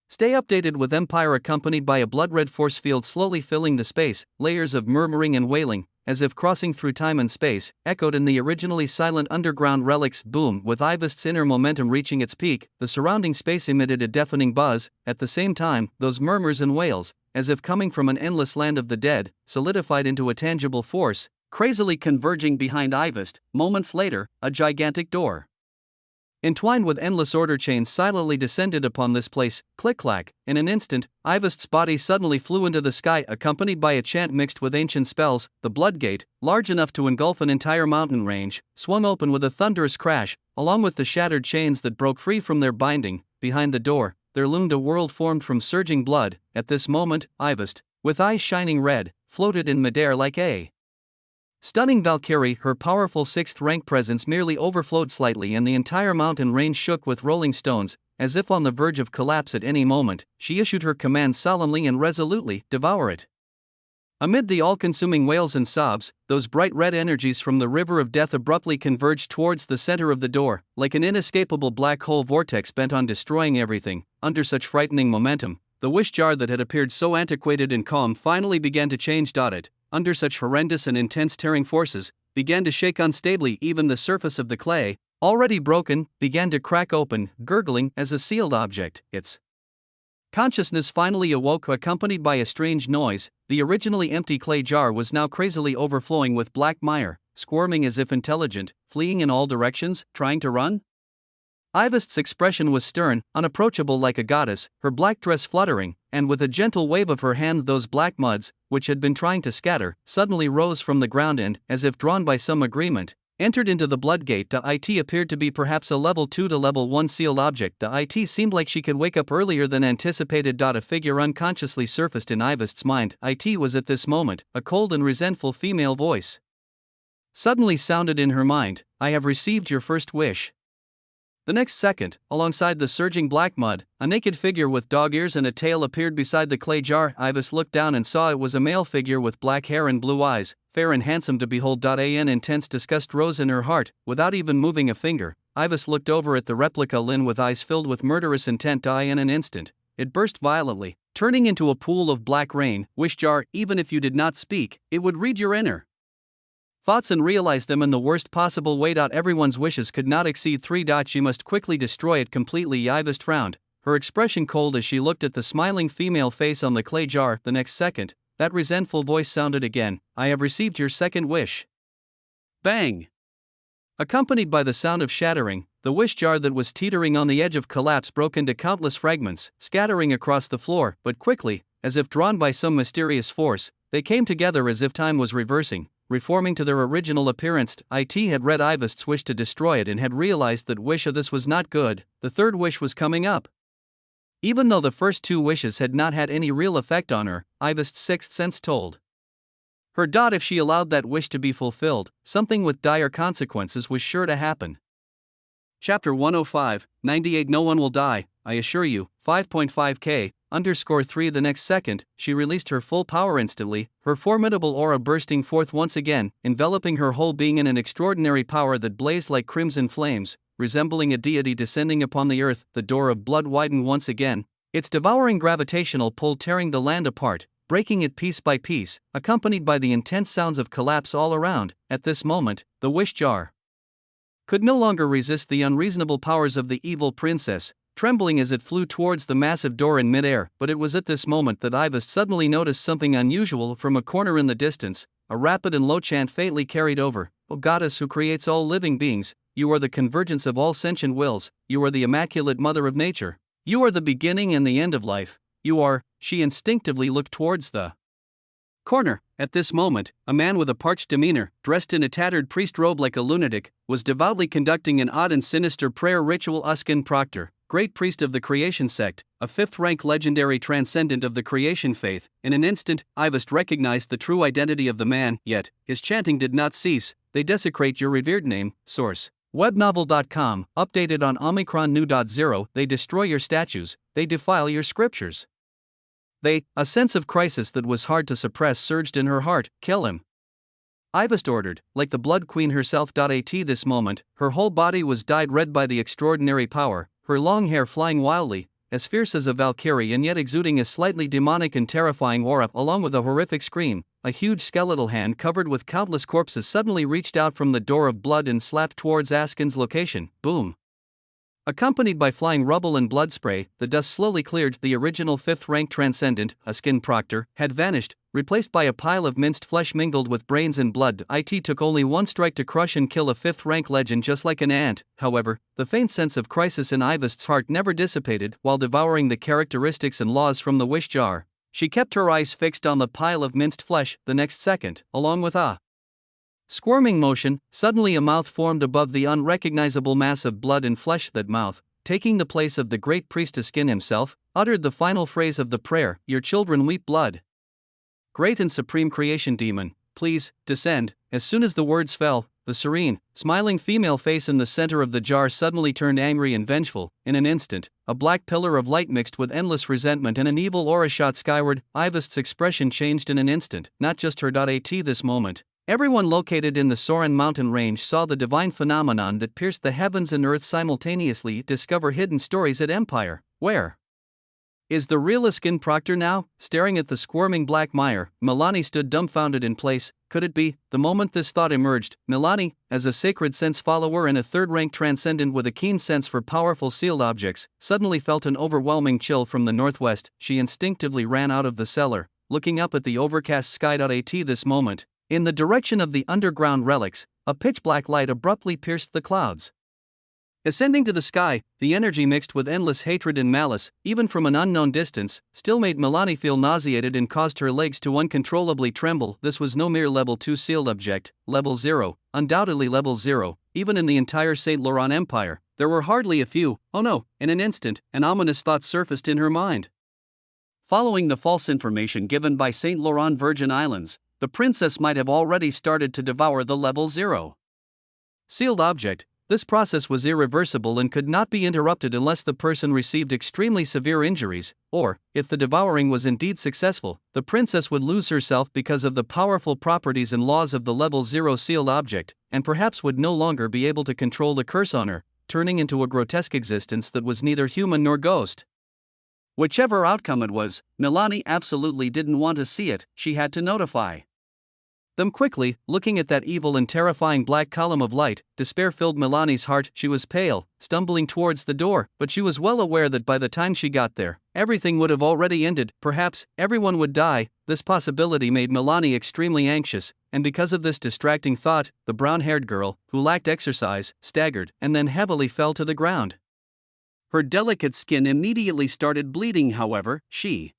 Stay updated with Empire, accompanied by a blood-red force field slowly filling the space. Layers of murmuring and wailing, as if crossing through time and space, echoed in the originally silent underground relics. Boom! With Ivest's inner momentum reaching its peak, the surrounding space emitted a deafening buzz. At the same time, those murmurs and wails, as if coming from an endless land of the dead, solidified into a tangible force, crazily converging behind Ivest. Moments later, a gigantic door, entwined with endless order chains, silently descended upon this place. Click-clack. In an instant, Ivest's body suddenly flew into the sky, accompanied by a chant mixed with ancient spells. The Bloodgate, large enough to engulf an entire mountain range, swung open with a thunderous crash, along with the shattered chains that broke free from their binding. Behind the door, there loomed a world formed from surging blood. At this moment, Ivest, with eyes shining red, floated in midair like a stunning Valkyrie. Her powerful sixth-rank presence merely overflowed slightly, and the entire mountain range shook with rolling stones, as if on the verge of collapse at any moment. She issued her command solemnly and resolutely: devour it. Amid the all-consuming wails and sobs, those bright red energies from the river of death abruptly converged towards the center of the door, like an inescapable black hole vortex bent on destroying everything. Under such frightening momentum, the wish jar that had appeared so antiquated and calm finally began to change. It, under such horrendous and intense tearing forces, began to shake unstably. Even the surface of the clay, already broken, began to crack open, gurgling as a sealed object. Its consciousness finally awoke, accompanied by a strange noise. The originally empty clay jar was now crazily overflowing with black mire, squirming as if intelligent, fleeing in all directions, trying to run. Ivest's expression was stern, unapproachable like a goddess, her black dress fluttering, and with a gentle wave of her hand those black muds, which had been trying to scatter, suddenly rose from the ground and, as if drawn by some agreement, entered into the Bloodgate. It appeared to be perhaps a level 2 to level 1 sealed object. It seemed like she could wake up earlier than anticipated. A figure unconsciously surfaced in Ivest's mind. It was at this moment, a cold and resentful female voice suddenly sounded in her mind: I have received your first wish. The next second, alongside the surging black mud, a naked figure with dog ears and a tail appeared beside the clay jar. Ivest looked down and saw it was a male figure with black hair and blue eyes, fair and handsome to behold. An intense disgust rose in her heart. Without even moving a finger, Ivest looked over at the replica Lin with eyes filled with murderous intent. In an instant, it burst violently, turning into a pool of black rain. Wish jar, even if you did not speak, it would read your inner thoughts and realize them in the worst possible way. Everyone's wishes could not exceed 3. She must quickly destroy it completely. Ivest frowned, her expression cold as she looked at the smiling female face on the clay jar. The next second, that resentful voice sounded again: I have received your second wish. Bang! Accompanied by the sound of shattering, the wish jar that was teetering on the edge of collapse broke into countless fragments, scattering across the floor. But quickly, as if drawn by some mysterious force, they came together as if time was reversing, reforming to their original appearance. It had read Ivest's wish to destroy it and had realized that wish of this was not good. The third wish was coming up. Even though the first 2 wishes had not had any real effect on her, Ivest's sixth sense told her if she allowed that wish to be fulfilled, something with dire consequences was sure to happen. Chapter 105, 98. No one will die, I assure you. 5.5k. _3. The next second, she released her full power instantly, her formidable aura bursting forth once again, enveloping her whole being in an extraordinary power that blazed like crimson flames, resembling a deity descending upon the earth. The door of blood widened once again, its devouring gravitational pull tearing the land apart, breaking it piece by piece, accompanied by the intense sounds of collapse all around. At this moment, the wish jar could no longer resist the unreasonable powers of the evil princess, trembling as it flew towards the massive door in midair. But it was at this moment that Ivest suddenly noticed something unusual from a corner in the distance. A rapid and low chant faintly carried over: O goddess who creates all living beings, you are the convergence of all sentient wills, you are the immaculate mother of nature, you are the beginning and the end of life, you are. She instinctively looked towards the Corner. At this moment, a man with a parched demeanor, dressed in a tattered priest robe like a lunatic, was devoutly conducting an odd and sinister prayer ritual. Uskin Proctor, great priest of the creation sect, a fifth-rank legendary transcendent of the creation faith. In an instant, Ivest recognized the true identity of the man, yet, his chanting did not cease. They desecrate your revered name. Source: webnovel.com, updated on Omicron New.0. They destroy your statues, they defile your scriptures. A sense of crisis that was hard to suppress surged in her heart. Kill him, Ivest ordered, like the Blood Queen herself. At this moment, her whole body was dyed red by the extraordinary power, her long hair flying wildly, as fierce as a Valkyrie and yet exuding a slightly demonic and terrifying aura. Along with a horrific scream, a huge skeletal hand covered with countless corpses suddenly reached out from the door of blood and slapped towards Askin's location. Boom! Accompanied by flying rubble and blood spray, the dust slowly cleared. The original fifth-rank transcendent, Uskin Proctor, had vanished, replaced by a pile of minced flesh mingled with brains and blood. It took only one strike to crush and kill a fifth-rank legend just like an ant. However, the faint sense of crisis in Ivest's heart never dissipated. While devouring the characteristics and laws from the wish jar, she kept her eyes fixed on the pile of minced flesh. The next second, along with a squirming motion, suddenly a mouth formed above the unrecognizable mass of blood and flesh. That mouth, taking the place of the great priest Uskin himself, uttered the final phrase of the prayer: "Your children weep blood. Great and supreme creation demon, please, descend." As soon as the words fell, the serene, smiling female face in the center of the jar suddenly turned angry and vengeful. In an instant, a black pillar of light mixed with endless resentment and an evil aura shot skyward. Ivest's expression changed in an instant, not just her. At this moment, everyone located in the Soren mountain range saw the divine phenomenon that pierced the heavens and earth simultaneously. Discover hidden stories at Empire. Where is the real Uskin Proctor now? Staring at the squirming black mire, Milani stood dumbfounded in place. Could it be? The moment this thought emerged, Milani, as a sacred sense follower and a third-rank transcendent with a keen sense for powerful sealed objects, suddenly felt an overwhelming chill from the northwest. She instinctively ran out of the cellar, looking up at the overcast sky. At this moment, in the direction of the underground relics, a pitch-black light abruptly pierced the clouds. Ascending to the sky, the energy mixed with endless hatred and malice, even from an unknown distance, still made Milani feel nauseated and caused her legs to uncontrollably tremble. This was no mere level 2 sealed object, level 0, undoubtedly level 0, even in the entire St. Laurent Empire, there were hardly a few. Oh no, in an instant, an ominous thought surfaced in her mind. Following the false information given by St. Laurent Virgin Islands, the princess might have already started to devour the level 0 sealed object. This process was irreversible and could not be interrupted unless the person received extremely severe injuries, or, if the devouring was indeed successful, the princess would lose herself because of the powerful properties and laws of the level 0 sealed object, and perhaps would no longer be able to control the curse on her, turning into a grotesque existence that was neither human nor ghost. Whichever outcome it was, Milani absolutely didn't want to see it. She had to notify them quickly. Looking at that evil and terrifying black column of light, despair filled Milani's heart. She was pale, stumbling towards the door, but she was well aware that by the time she got there, everything would have already ended. Perhaps everyone would die. This possibility made Milani extremely anxious, and because of this distracting thought, the brown-haired girl, who lacked exercise, staggered and then heavily fell to the ground. Her delicate skin immediately started bleeding. However, she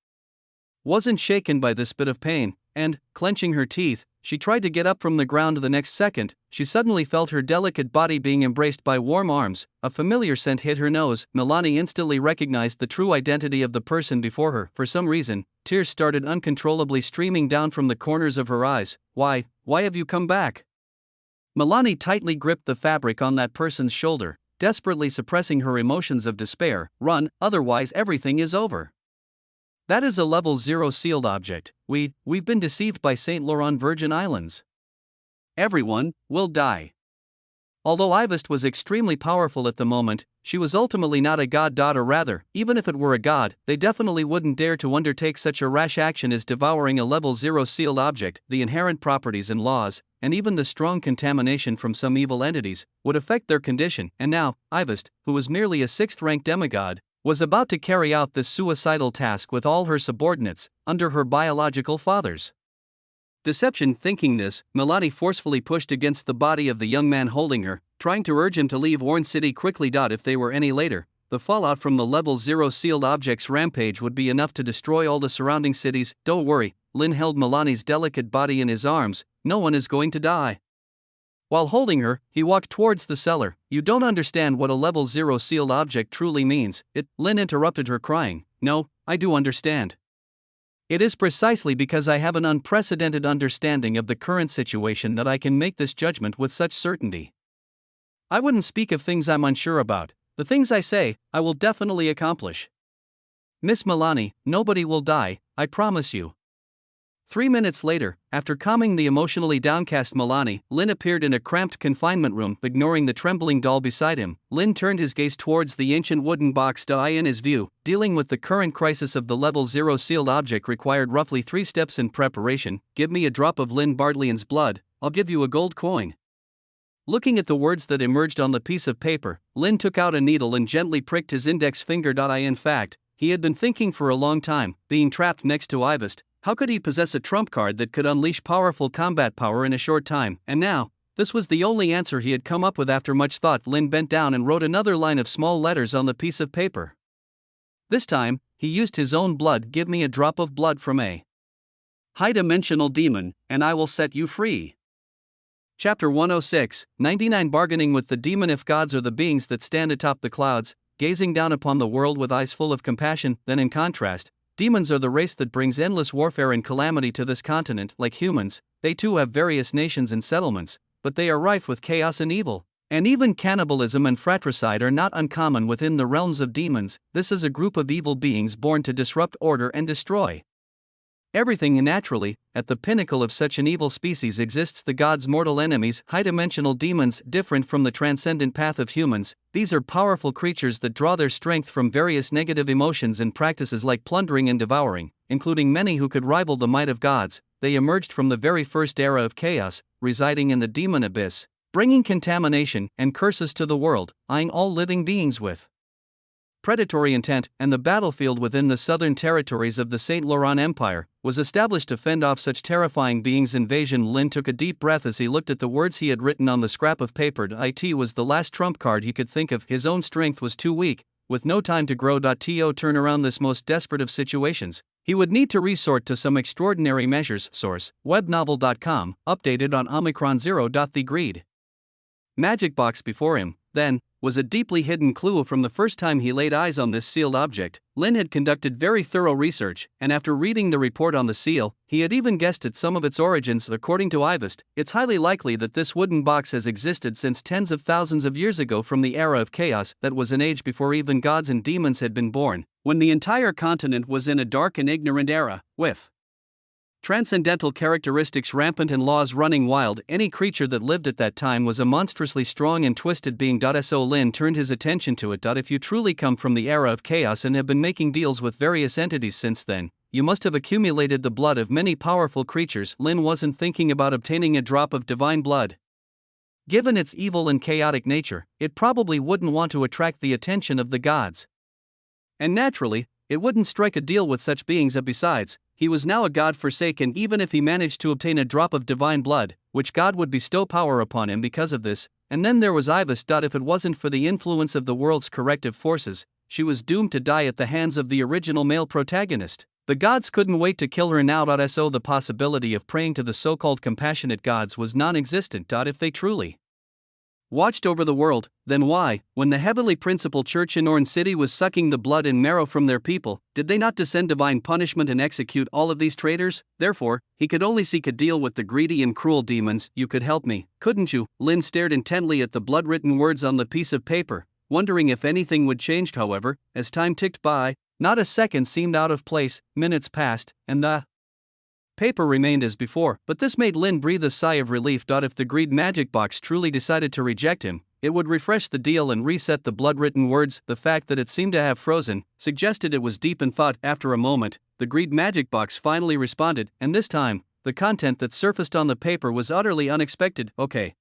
wasn't shaken by this bit of pain, and, clenching her teeth, she tried to get up from the ground. The next second, she suddenly felt her delicate body being embraced by warm arms. A familiar scent hit her nose. Milani instantly recognized the true identity of the person before her. For some reason, tears started uncontrollably streaming down from the corners of her eyes. Why have you come back? Milani tightly gripped the fabric on that person's shoulder, desperately suppressing her emotions of despair. Run, otherwise everything is over. That is a level 0 sealed object. We've been deceived by St. Laurent Virgin Islands. Everyone will die. Although Ivest was extremely powerful at the moment, she was ultimately not a god. Or rather, even if it were a god, they definitely wouldn't dare to undertake such a rash action as devouring a level 0 sealed object. The inherent properties and laws, and even the strong contamination from some evil entities, would affect their condition. And now, Ivest, who was merely a 6th-rank demigod, was about to carry out this suicidal task with all her subordinates, under her biological father's deception. Thinking this, Milani forcefully pushed against the body of the young man holding her, trying to urge him to leave Orn City quickly. If they were any later, the fallout from the level 0 sealed object's rampage would be enough to destroy all the surrounding cities. Don't worry, Lin held Milani's delicate body in his arms. No one is going to die. While holding her, he walked towards the cellar. You don't understand what a level 0 sealed object truly means. Lin interrupted her, crying. No, I do understand. It is precisely because I have an unprecedented understanding of the current situation that I can make this judgment with such certainty. I wouldn't speak of things I'm unsure about. The things I say, I will definitely accomplish. Miss Milani, nobody will die, I promise you. 3 minutes later, after calming the emotionally downcast Milani, Lin appeared in a cramped confinement room. Ignoring the trembling doll beside him, Lin turned his gaze towards the ancient wooden box. In his view, dealing with the current crisis of the level 0 sealed object required roughly 3 steps in preparation. Give me a drop of Lin Bardlian's blood, I'll give you a gold coin. Looking at the words that emerged on the piece of paper, Lin took out a needle and gently pricked his index finger. In fact, he had been thinking for a long time, being trapped next to Ivest, how could he possess a trump card that could unleash powerful combat power in a short time? And now, this was the only answer he had come up with. After much thought, Lin bent down and wrote another line of small letters on the piece of paper. This time, he used his own blood. Give me a drop of blood from a high-dimensional demon, and I will set you free. Chapter 106, 99 Bargaining with the Demon. If gods are the beings that stand atop the clouds, gazing down upon the world with eyes full of compassion, then in contrast, demons are the race that brings endless warfare and calamity to this continent. Like humans, they too have various nations and settlements, but they are rife with chaos and evil. And even cannibalism and fratricide are not uncommon within the realms of demons. This is a group of evil beings born to disrupt order and destroy everything. Naturally, at the pinnacle of such an evil species exists the gods' mortal enemies, high-dimensional demons. Different from the transcendent path of humans, these are powerful creatures that draw their strength from various negative emotions and practices like plundering and devouring, including many who could rival the might of gods. They emerged from the very first era of chaos, residing in the demon abyss, bringing contamination and curses to the world, eyeing all living beings with predatory intent. And the battlefield within the southern territories of the Saint Laurent Empire was established to fend off such terrifying beings. Invasion. Lin took a deep breath as he looked at the words he had written on the scrap of paper. It was the last trump card he could think of. His own strength was too weak, with no time to grow. To turn around this most desperate of situations, he would need to resort to some extraordinary measures. Source: webnovel.com, updated on Omicron 0. The greed magic box before him, then, was a deeply hidden clue. From the first time he laid eyes on this sealed object, Lin had conducted very thorough research, and after reading the report on the seal, he had even guessed at some of its origins. According to Ivest, it's highly likely that this wooden box has existed since tens of thousands of years ago, from the era of chaos that was an age before even gods and demons had been born, when the entire continent was in a dark and ignorant era, with transcendental characteristics rampant and laws running wild. Any creature that lived at that time was a monstrously strong and twisted being. So Lin turned his attention to it. If you truly come from the era of chaos and have been making deals with various entities since then, you must have accumulated the blood of many powerful creatures. Lin wasn't thinking about obtaining a drop of divine blood. Given its evil and chaotic nature, it probably wouldn't want to attract the attention of the gods. And naturally, it wouldn't strike a deal with such beings. Besides, he was now a god forsaken. Even if he managed to obtain a drop of divine blood, which god would bestow power upon him because of this? And then there was Ivest. If it wasn't for the influence of the world's corrective forces, she was doomed to die at the hands of the original male protagonist. The gods couldn't wait to kill her now. So the possibility of praying to the so-called compassionate gods was non-existent. If they truly watched over the world, then why, when the heavenly principal church in Orn City was sucking the blood and marrow from their people, did they not descend divine punishment and execute all of these traitors? Therefore, he could only seek a deal with the greedy and cruel demons. You could help me, couldn't you? Lin stared intently at the blood-written words on the piece of paper, wondering if anything would change. However, as time ticked by, not a second seemed out of place. Minutes passed, and the paper remained as before, but this made Lin breathe a sigh of relief. If the greed magic box truly decided to reject him, it would refresh the deal and reset the blood-written words. The fact that it seemed to have frozen suggested it was deep in thought. After a moment, the greed magic box finally responded, and this time, the content that surfaced on the paper was utterly unexpected. Okay.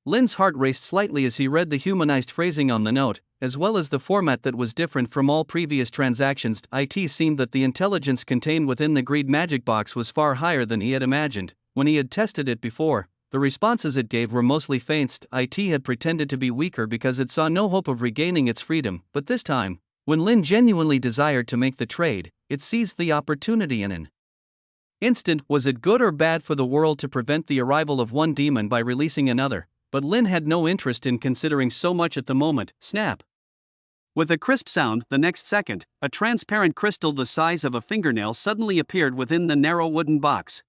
Lin's heart raced slightly as he read the humanized phrasing on the note, as well as the format that was different from all previous transactions. It seemed that the intelligence contained within the greed magic box was far higher than he had imagined. When he had tested it before, the responses it gave were mostly feints. It had pretended to be weaker because it saw no hope of regaining its freedom, but this time, when Lin genuinely desired to make the trade, it seized the opportunity in an Instant. Was it good or bad for the world to prevent the arrival of one demon by releasing another? But Lin had no interest in considering so much at the moment. Snap! With a crisp sound, the next second, a transparent crystal the size of a fingernail suddenly appeared within the narrow wooden box.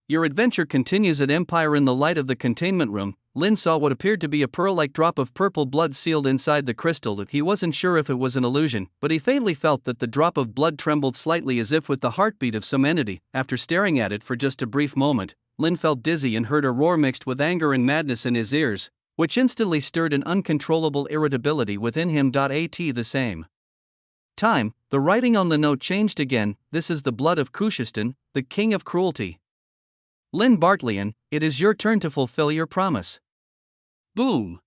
Your adventure continues at Empire. In the light of the containment room, Lin saw what appeared to be a pearl-like drop of purple blood sealed inside the crystal. He wasn't sure if it was an illusion, but he faintly felt that the drop of blood trembled slightly as if with the heartbeat of some entity. After staring at it for just a brief moment, Lin felt dizzy and heard a roar mixed with anger and madness in his ears, which instantly stirred an uncontrollable irritability within him. At the same time, the writing on the note changed again. This is the blood of Kushistan, the king of cruelty. Lin Bartleyan, it is your turn to fulfill your promise. Boom!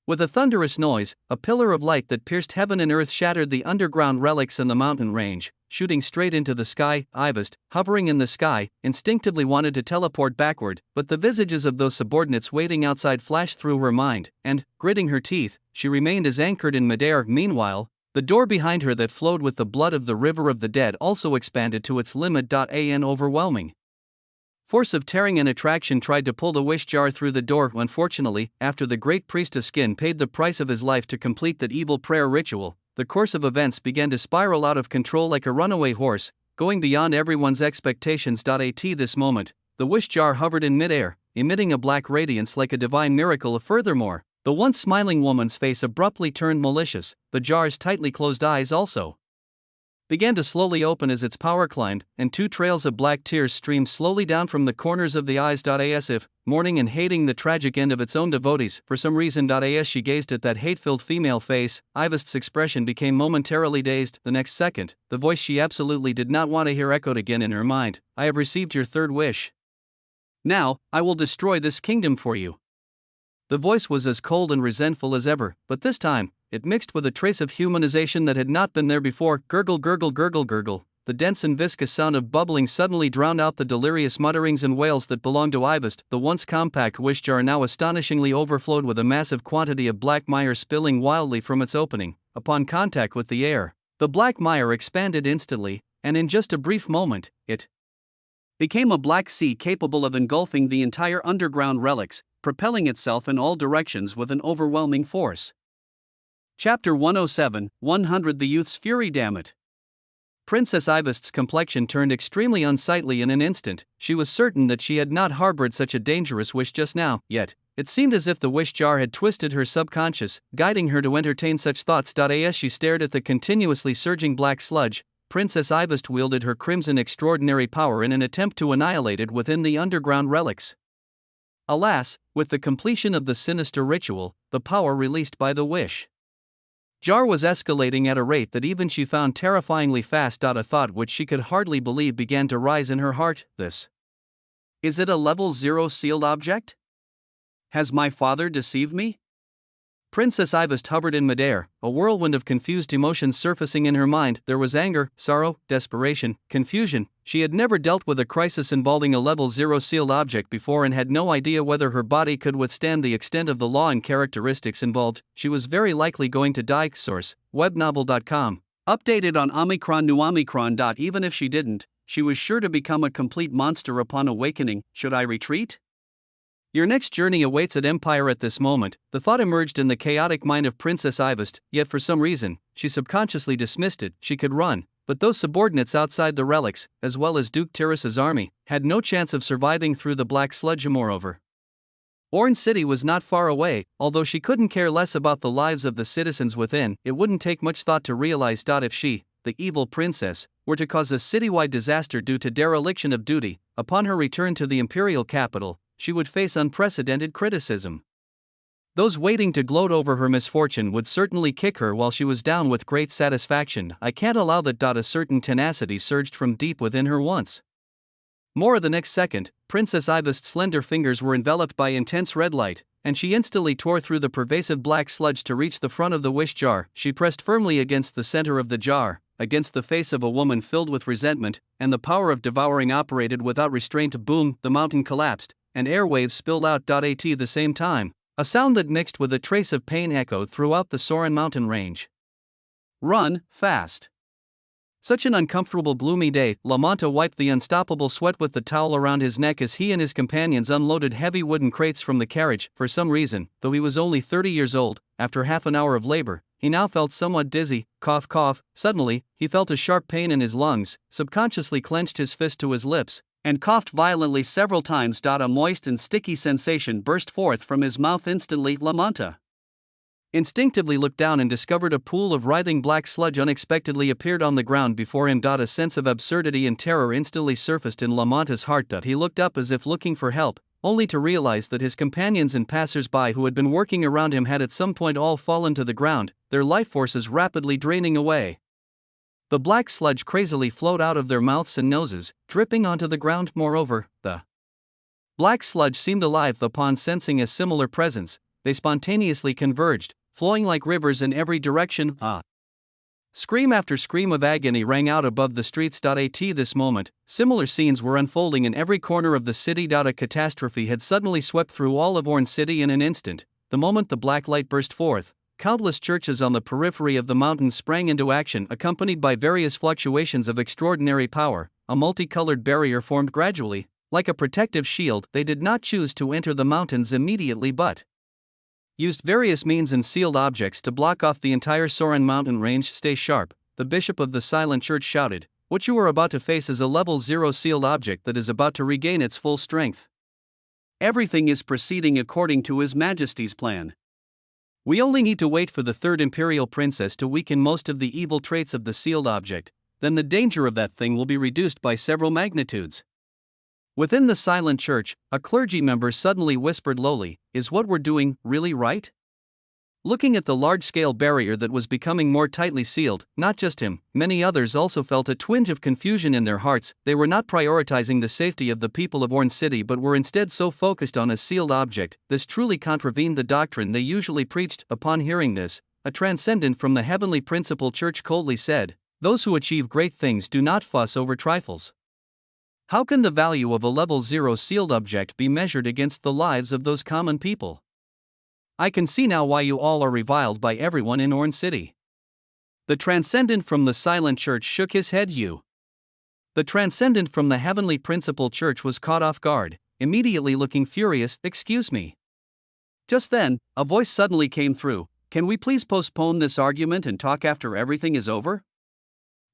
With a thunderous noise, a pillar of light that pierced heaven and earth shattered the underground relics in the mountain range, shooting straight into the sky. Ivest, hovering in the sky, instinctively wanted to teleport backward, but the visages of those subordinates waiting outside flashed through her mind, and, gritting her teeth, she remained as anchored in midair. Meanwhile, the door behind her that flowed with the blood of the river of the dead also expanded to its limit. An overwhelming force of tearing and attraction tried to pull the wish jar through the door. Unfortunately, after the great priest of skin paid the price of his life to complete that evil prayer ritual, the course of events began to spiral out of control like a runaway horse, going beyond everyone's expectations. At this moment, the wish jar hovered in midair, emitting a black radiance like a divine miracle. Furthermore, the once smiling woman's face abruptly turned malicious. The jar's tightly closed eyes also began to slowly open as its power climbed, and two trails of black tears streamed slowly down from the corners of the eyes. As if, mourning and hating the tragic end of its own devotees, for some reason. As she gazed at that hate-filled female face, Ivest's expression became momentarily dazed. The next second, the voice she absolutely did not want to hear echoed again in her mind. I have received your third wish. Now, I will destroy this kingdom for you. The voice was as cold and resentful as ever, but this time, it mixed with a trace of humanization that had not been there before. Gurgle, gurgle, gurgle, gurgle. The dense and viscous sound of bubbling suddenly drowned out the delirious mutterings and wails that belonged to Ivest. The once compact wish jar now astonishingly overflowed with a massive quantity of black mire spilling wildly from its opening. Upon contact with the air, the black mire expanded instantly, and in just a brief moment, it became a black sea capable of engulfing the entire underground relics, propelling itself in all directions with an overwhelming force. Chapter 107, 100 The Youth's Fury. Damn it! Princess Ivest's complexion turned extremely unsightly in an instant. She was certain that she had not harbored such a dangerous wish just now, yet it seemed as if the wish jar had twisted her subconscious, guiding her to entertain such thoughts. As she stared at the continuously surging black sludge, Princess Ivest wielded her crimson extraordinary power in an attempt to annihilate it within the underground relics. Alas, with the completion of the sinister ritual, the power released by the wish jar was escalating at a rate that even she found terrifyingly fast. A thought which she could hardly believe began to rise in her heart. This is it, a level 0 sealed object? Has my father deceived me? Princess Ivest hovered in midair, a whirlwind of confused emotions surfacing in her mind. There was anger, sorrow, desperation, confusion. She had never dealt with a crisis involving a level 0 sealed object before and had no idea whether her body could withstand the extent of the law and characteristics involved. She was very likely going to die. Source: webnovel.com. Updated on Omicron New Omicron. Even if she didn't, she was sure to become a complete monster upon awakening. Should I retreat? Your next journey awaits at Empire. At this moment, the thought emerged in the chaotic mind of Princess Ivest, yet for some reason, she subconsciously dismissed it. She could run, but those subordinates outside the relics, as well as Duke Tyrus's army, had no chance of surviving through the black sludge. Moreover, Orange City was not far away. Although she couldn't care less about the lives of the citizens within, it wouldn't take much thought to realize. If she, the evil princess, were to cause a citywide disaster due to dereliction of duty, upon her return to the imperial capital, she would face unprecedented criticism. Those waiting to gloat over her misfortune would certainly kick her while she was down. With great satisfaction, I can't allow that. A certain tenacity surged from deep within her once more. The next second, Princess Ivest's slender fingers were enveloped by intense red light, and she instantly tore through the pervasive black sludge to reach the front of the wish jar. She pressed firmly against the center of the jar, against the face of a woman filled with resentment, and the power of devouring operated without restraint. Boom! The mountain collapsed, and airwaves spilled out. At the same time, a sound that mixed with a trace of pain echoed throughout the Soran mountain range. Run, fast! Such an uncomfortable gloomy day. Lamanta wiped the unstoppable sweat with the towel around his neck as he and his companions unloaded heavy wooden crates from the carriage. For some reason, though he was only 30 years old, after half an hour of labor, he now felt somewhat dizzy. Cough cough. Suddenly, he felt a sharp pain in his lungs, subconsciously clenched his fist to his lips, and coughed violently several times. A moist and sticky sensation burst forth from his mouth instantly. Lamanta instinctively looked down and discovered a pool of writhing black sludge unexpectedly appeared on the ground before him. A sense of absurdity and terror instantly surfaced in Lamanta's heart. He looked up as if looking for help, only to realize that his companions and passers-by who had been working around him had at some point all fallen to the ground, their life forces rapidly draining away. The black sludge crazily flowed out of their mouths and noses, dripping onto the ground. Moreover, the black sludge seemed alive. Upon sensing a similar presence, they spontaneously converged, flowing like rivers in every direction. Scream after scream of agony rang out above the streets. At this moment, similar scenes were unfolding in every corner of the city. A catastrophe had suddenly swept through all of Orange City in an instant. The moment the black light burst forth, countless churches on the periphery of the mountains sprang into action, accompanied by various fluctuations of extraordinary power. A multicolored barrier formed gradually, like a protective shield. They did not choose to enter the mountains immediately but used various means and sealed objects to block off the entire Soran mountain range. Stay sharp, the bishop of the silent church shouted. What you are about to face is a level 0 sealed object that is about to regain its full strength. Everything is proceeding according to His Majesty's plan. We only need to wait for the third imperial princess to weaken most of the evil traits of the sealed object, then the danger of that thing will be reduced by several magnitudes. Within the silent church, a clergy member suddenly whispered lowly, "Is what we're doing really right?" Looking at the large-scale barrier that was becoming more tightly sealed, not just him, many others also felt a twinge of confusion in their hearts. They were not prioritizing the safety of the people of Orange City but were instead so focused on a sealed object. This truly contravened the doctrine they usually preached. Upon hearing this, a transcendent from the heavenly principal church coldly said, "Those who achieve great things do not fuss over trifles. How can the value of a level 0 sealed object be measured against the lives of those common people? I can see now why you all are reviled by everyone in Orange City." The transcendent from the silent church shook his head. The transcendent from the heavenly principal church was caught off guard, immediately looking furious. "Excuse me." Just then, a voice suddenly came through. "Can we please postpone this argument and talk after everything is over?"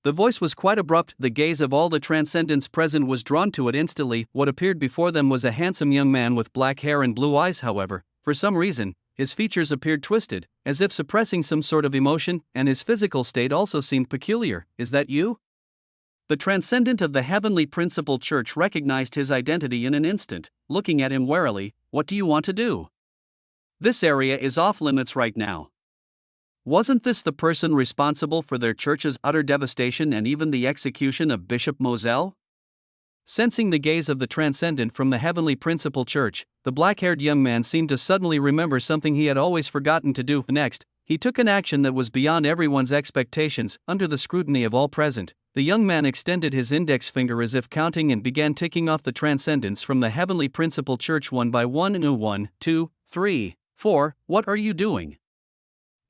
The voice was quite abrupt. The gaze of all the transcendents present was drawn to it instantly. What appeared before them was a handsome young man with black hair and blue eyes. However, for some reason, his features appeared twisted, as if suppressing some sort of emotion, and his physical state also seemed peculiar. "Is that you?" The transcendent of the heavenly principal church recognized his identity in an instant, looking at him warily. "What do you want to do? This area is off limits right now." Wasn't this the person responsible for their church's utter devastation and even the execution of Bishop Moselle? Sensing the gaze of the transcendent from the heavenly principal church, the black-haired young man seemed to suddenly remember something he had always forgotten to do. Next, he took an action that was beyond everyone's expectations. Under the scrutiny of all present, the young man extended his index finger as if counting and began ticking off the transcendents from the heavenly principal church one by one. 1, 2, 3, 4, what are you doing?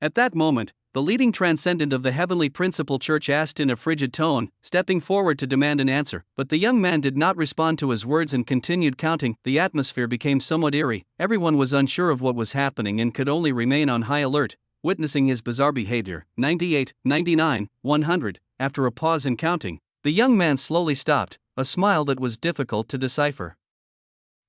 At that moment, the leading transcendent of the heavenly principal church asked in a frigid tone, stepping forward to demand an answer. But the young man did not respond to his words and continued counting. The atmosphere became somewhat eerie. Everyone was unsure of what was happening and could only remain on high alert, witnessing his bizarre behavior. 98, 99, 100. After a pause in counting, the young man slowly stopped, a smile that was difficult to decipher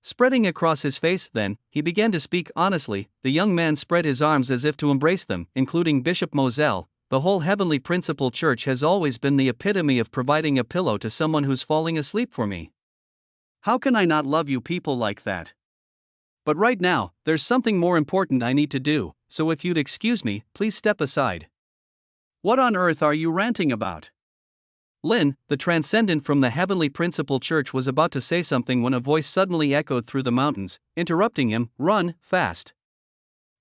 spreading across his face. Then, he began to speak honestly. The young man spread his arms as if to embrace them, including Bishop Moselle. "The whole heavenly principal church has always been the epitome of providing a pillow to someone who's falling asleep for me. How can I not love you people like that? But right now, there's something more important I need to do, so if you'd excuse me, please step aside." "What on earth are you ranting about?" Lin, the transcendent from the heavenly principal church, was about to say something when a voice suddenly echoed through the mountains, interrupting him. "Run, fast."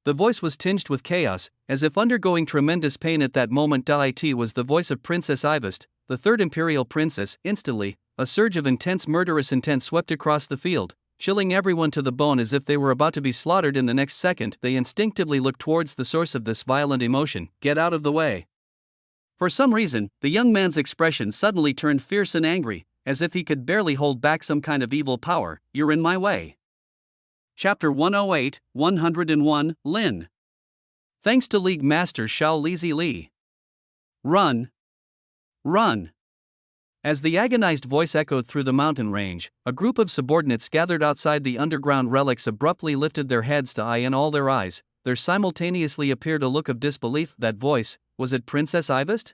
The voice was tinged with chaos, as if undergoing tremendous pain at that moment. It was the voice of Princess Ivest, the third imperial princess. Instantly, a surge of intense murderous intent swept across the field, chilling everyone to the bone as if they were about to be slaughtered in the next second. They instinctively looked towards the source of this violent emotion. "Get out of the way." For some reason, the young man's expression suddenly turned fierce and angry, as if he could barely hold back some kind of evil power. You're in my way. Chapter 108, 101, Lin. Thanks to League Master Xiao Lizi Li. Run! Run! As the agonized voice echoed through the mountain range, a group of subordinates gathered outside the underground relics abruptly lifted their heads to eye in all their eyes. There simultaneously appeared a look of disbelief. That voice, was it Princess Ivest?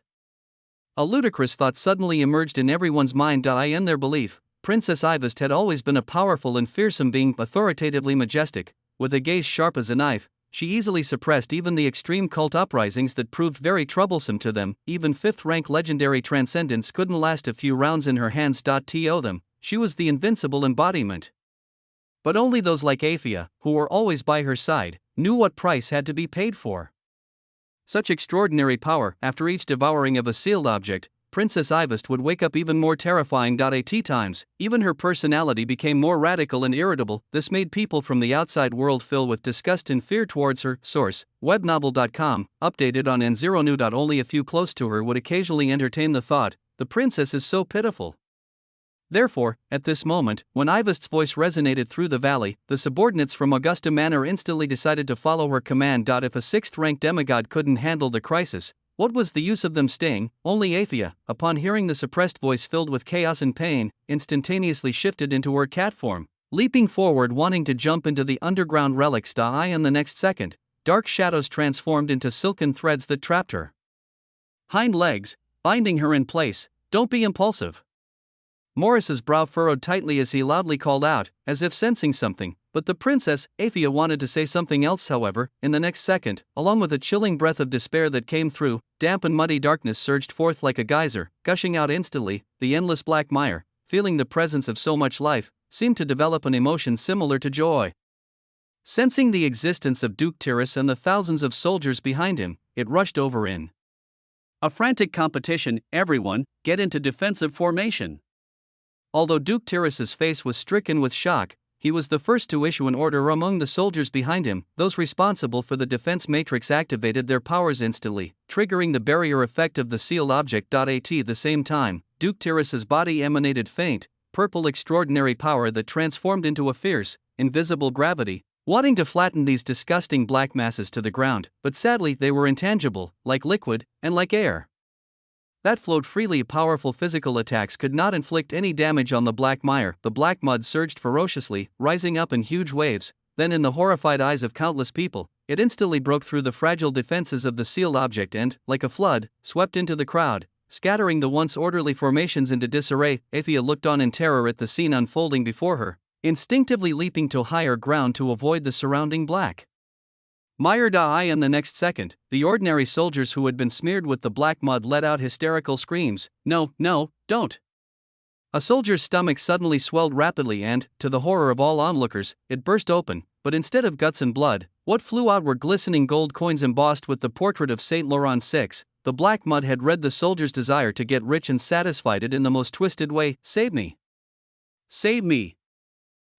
A ludicrous thought suddenly emerged in everyone's mind. In their belief, Princess Ivest had always been a powerful and fearsome being, authoritatively majestic, with a gaze sharp as a knife. She easily suppressed even the extreme cult uprisings that proved very troublesome to them. Even fifth-rank legendary transcendence couldn't last a few rounds in her hands. To them, she was the invincible embodiment. But only those like Aphia, who were always by her side, knew what price had to be paid for such extraordinary power. After each devouring of a sealed object, Princess Ivest would wake up even more terrifying. At times, even her personality became more radical and irritable. This made people from the outside world fill with disgust and fear towards her. Source: webnovel.com, updated on N0new. Only a few close to her would occasionally entertain the thought, the princess is so pitiful. Therefore, at this moment, when Ivest's voice resonated through the valley, the subordinates from Augusta Manor instantly decided to follow her command. If a sixth-rank demigod couldn't handle the crisis, what was the use of them staying? Only Aphia, upon hearing the suppressed voice filled with chaos and pain, instantaneously shifted into her cat form, leaping forward wanting to jump into the underground relics. In the next second, dark shadows transformed into silken threads that trapped her hind legs, binding her in place. Don't be impulsive. Morris's brow furrowed tightly as he loudly called out, as if sensing something, but the princess, Aphia, wanted to say something else. However, in the next second, along with a chilling breath of despair that came through, damp and muddy darkness surged forth like a geyser, gushing out instantly. The endless black mire, feeling the presence of so much life, seemed to develop an emotion similar to joy. Sensing the existence of Duke Tyrrus and the thousands of soldiers behind him, it rushed over in a frantic competition. Everyone, get into defensive formation. Although Duke Tyrrus's face was stricken with shock, he was the first to issue an order among the soldiers behind him. Those responsible for the defense matrix activated their powers instantly, triggering the barrier effect of the sealed object. At the same time, Duke Tyrrus's body emanated faint, purple extraordinary power that transformed into a fierce, invisible gravity, wanting to flatten these disgusting black masses to the ground, but sadly they were intangible, like liquid, and like air that flowed freely. Powerful physical attacks could not inflict any damage on the black mire. The black mud surged ferociously, rising up in huge waves. Then, in the horrified eyes of countless people, it instantly broke through the fragile defenses of the sealed object and, like a flood, swept into the crowd, scattering the once orderly formations into disarray. Aphia looked on in terror at the scene unfolding before her, instinctively leaping to higher ground to avoid the surrounding black mire. In the next second, the ordinary soldiers who had been smeared with the black mud let out hysterical screams. No, no, don't. A soldier's stomach suddenly swelled rapidly and, to the horror of all onlookers, it burst open, but instead of guts and blood, what flew out were glistening gold coins embossed with the portrait of Saint Laurent VI. The black mud had read the soldier's desire to get rich and satisfied it in the most twisted way. Save me! Save me!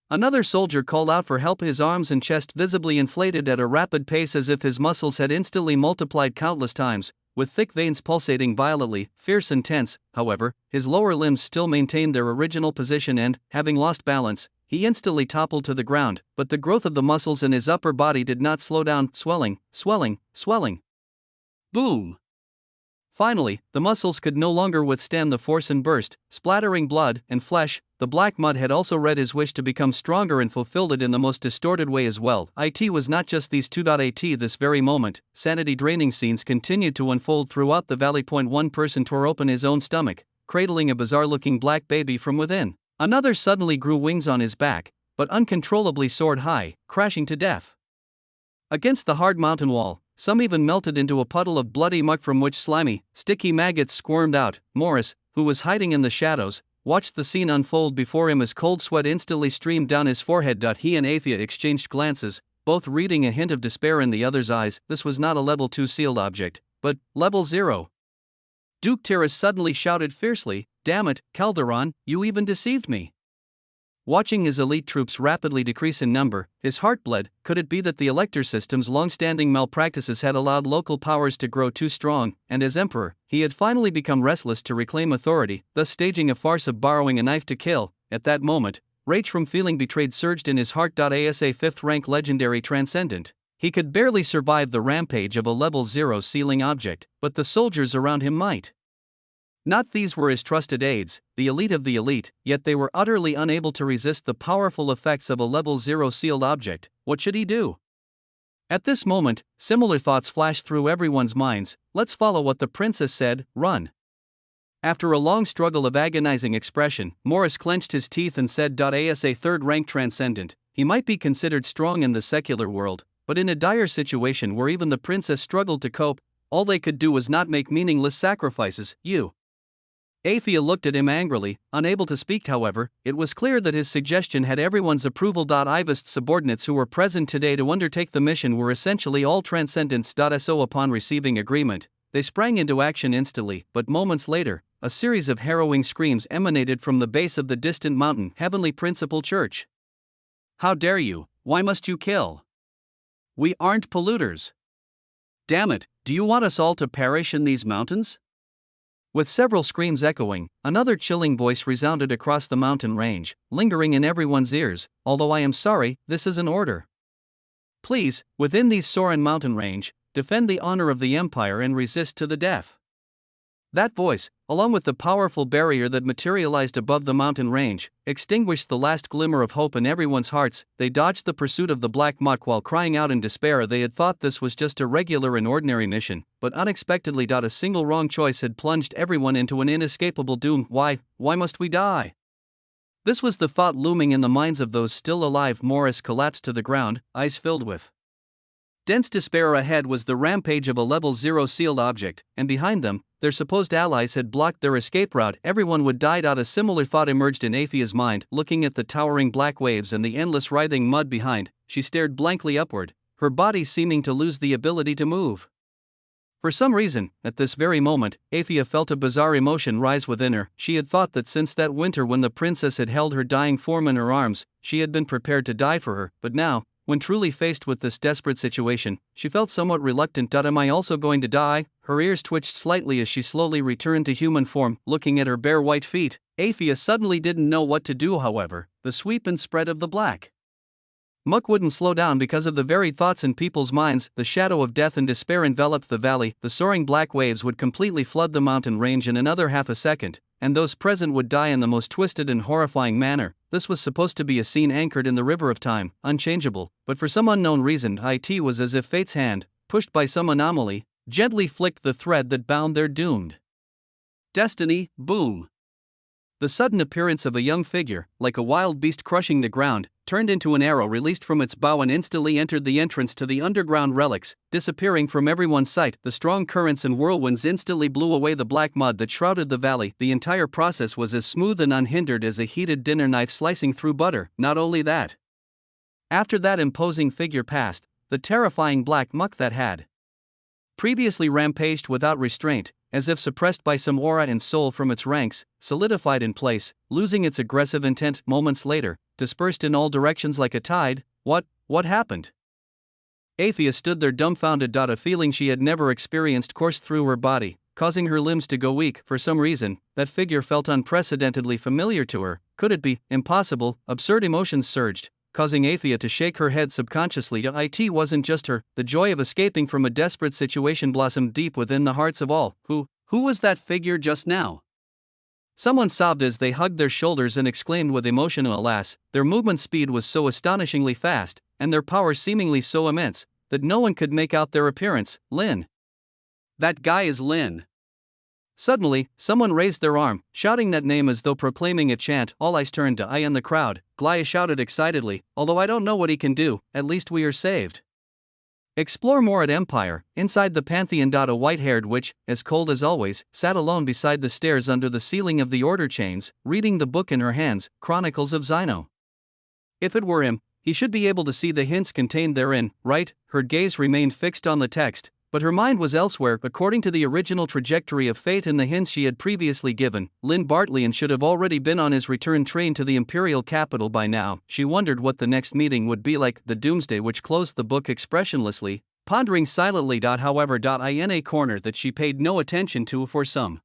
Another soldier called out for help, his arms and chest visibly inflated at a rapid pace as if his muscles had instantly multiplied countless times, with thick veins pulsating violently, fierce and tense. However, his lower limbs still maintained their original position and, having lost balance, he instantly toppled to the ground, but the growth of the muscles in his upper body did not slow down. Swelling, swelling, swelling. Boom! Finally, the muscles could no longer withstand the force and burst, splattering blood and flesh. The black mud had also read his wish to become stronger and fulfilled it in the most distorted way as well. It was not just these two. At this very moment, sanity-draining scenes continued to unfold throughout the valley. One person tore open his own stomach, cradling a bizarre-looking black baby from within. Another suddenly grew wings on his back, but uncontrollably soared high, crashing to death against the hard mountain wall. Some even melted into a puddle of bloody muck from which slimy, sticky maggots squirmed out. Morris, who was hiding in the shadows, watched the scene unfold before him as cold sweat instantly streamed down his forehead. He and Aphia exchanged glances, both reading a hint of despair in the other's eyes. This was not a level 2 sealed object, but level 0. Duke Tyrrus suddenly shouted fiercely, "Damn it, Calderon, you even deceived me! Watching his elite troops rapidly decrease in number, his heart bled. Could it be that the elector system's long-standing malpractices had allowed local powers to grow too strong, and as emperor, he had finally become restless to reclaim authority, thus staging a farce of borrowing a knife to kill? At that moment, rage from feeling betrayed surged in his heart. As a 5th-rank legendary transcendent, he could barely survive the rampage of a level 0 ceiling object, but the soldiers around him might. Not these were his trusted aides, the elite of the elite, yet they were utterly unable to resist the powerful effects of a level 0 sealed object. What should he do? At this moment, similar thoughts flashed through everyone's minds. Let's follow what the princess said. Run. After a long struggle of agonizing expression, Morris clenched his teeth and said, as a 3rd-rank transcendent, he might be considered strong in the secular world, but in a dire situation where even the princess struggled to cope, all they could do was not make meaningless sacrifices. You. Aphia looked at him angrily, unable to speak. However, it was clear that his suggestion had everyone's approval. Ivest's subordinates who were present today to undertake the mission were essentially all transcendents. So upon receiving agreement, they sprang into action instantly, but moments later, a series of harrowing screams emanated from the base of the distant mountain. Heavenly Principal Church. How dare you? Why must you kill? We aren't polluters. Damn it, do you want us all to perish in these mountains? With several screams echoing, another chilling voice resounded across the mountain range, lingering in everyone's ears. Although I am sorry, this is an order. Please, within these Soren mountain range, defend the honor of the empire and resist to the death. That voice, along with the powerful barrier that materialized above the mountain range, extinguished the last glimmer of hope in everyone's hearts. They dodged the pursuit of the Black Muck while crying out in despair. They had thought this was just a regular and ordinary mission, but unexpectedly, a single wrong choice had plunged everyone into an inescapable doom. Why must we die? This was the thought looming in the minds of those still alive. Morris collapsed to the ground, eyes filled with dense despair. Ahead was the rampage of a level 0 sealed object, and behind them, their supposed allies had blocked their escape route. Everyone would die. A similar thought emerged in Aphia's mind. Looking at the towering black waves and the endless writhing mud behind, she stared blankly upward, her body seeming to lose the ability to move. For some reason, at this very moment, Aphia felt a bizarre emotion rise within her. She had thought that since that winter when the princess had held her dying form in her arms, she had been prepared to die for her, but now, when truly faced with this desperate situation, she felt somewhat reluctant. Am I also going to die? Her ears twitched slightly as she slowly returned to human form. Looking at her bare white feet, Aphia suddenly didn't know what to do. However, the sweep and spread of the black muck wouldn't slow down because of the varied thoughts in people's minds. The shadow of death and despair enveloped the valley. The soaring black waves would completely flood the mountain range in another half a second, and those present would die in the most twisted and horrifying manner. This was supposed to be a scene anchored in the river of time, unchangeable, but for some unknown reason, it was as if fate's hand, pushed by some anomaly, gently flicked the thread that bound their doomed destiny. Boom! The sudden appearance of a young figure, like a wild beast crushing the ground, turned into an arrow released from its bow and instantly entered the entrance to the underground relics, disappearing from everyone's sight. The strong currents and whirlwinds instantly blew away the black mud that shrouded the valley. The entire process was as smooth and unhindered as a heated dinner knife slicing through butter. Not only that, after that imposing figure passed, the terrifying black muck that had previously rampaged without restraint, as if suppressed by some aura and soul from its ranks, solidified in place, losing its aggressive intent. Moments later, dispersed in all directions like a tide. What happened? Aphia stood there dumbfounded. A feeling she had never experienced coursed through her body, causing her limbs to go weak. For some reason, that figure felt unprecedentedly familiar to her. Could it be? Impossible. Absurd emotions surged, causing Aphia to shake her head subconsciously. It wasn't just her. The joy of escaping from a desperate situation blossomed deep within the hearts of all. Who was that figure just now? Someone sobbed as they hugged their shoulders and exclaimed with emotion. Alas, their movement speed was so astonishingly fast, and their power seemingly so immense, that no one could make out their appearance. Lin. That guy is Lin. Suddenly, someone raised their arm, shouting that name as though proclaiming a chant. All eyes turned to in the crowd. Glaya shouted excitedly, although I don't know what he can do, at least we are saved. Explore more at Empire. Inside the Pantheon. A white-haired witch, as cold as always, sat alone beside the stairs under the ceiling of the Order Chains, reading the book in her hands, Chronicles of Xino. If it were him, he should be able to see the hints contained therein, right? Her gaze remained fixed on the text, But her mind was elsewhere. According to the original trajectory of fate and the hints she had previously given, Lynn Bartleyan should have already been on his return train to the imperial capital by now. She wondered what the next meeting would be like. The doomsday which closed the book expressionlessly, pondering silently. However, in a corner that she paid no attention to for some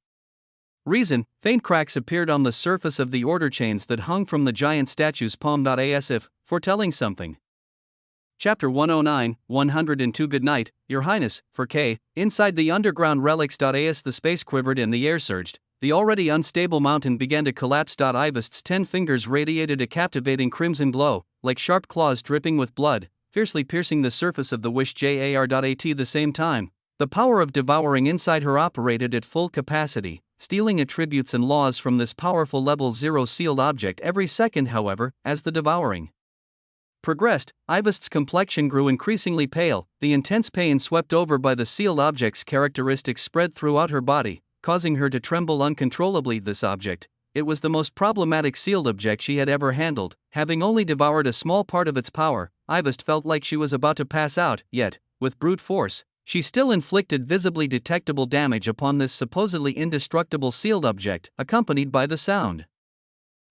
reason, faint cracks appeared on the surface of the order chains that hung from the giant statue's palm. As if foretelling something. Chapter 109, 102. Good night, Your Highness, for K. Inside the underground relics. As the space quivered and the air surged, the already unstable mountain began to collapse. Ivest's 10 fingers radiated a captivating crimson glow, like sharp claws dripping with blood, fiercely piercing the surface of the wish jar. At the same time, the power of devouring inside her operated at full capacity, stealing attributes and laws from this powerful level 0 sealed object every second. However, as the devouring progressed, Ivest's complexion grew increasingly pale. The intense pain swept over by the sealed object's characteristics spread throughout her body, causing her to tremble uncontrollably. This object, it was the most problematic sealed object she had ever handled. Having only devoured a small part of its power, Ivest felt like she was about to pass out, yet, with brute force, she still inflicted visibly detectable damage upon this supposedly indestructible sealed object, accompanied by the sound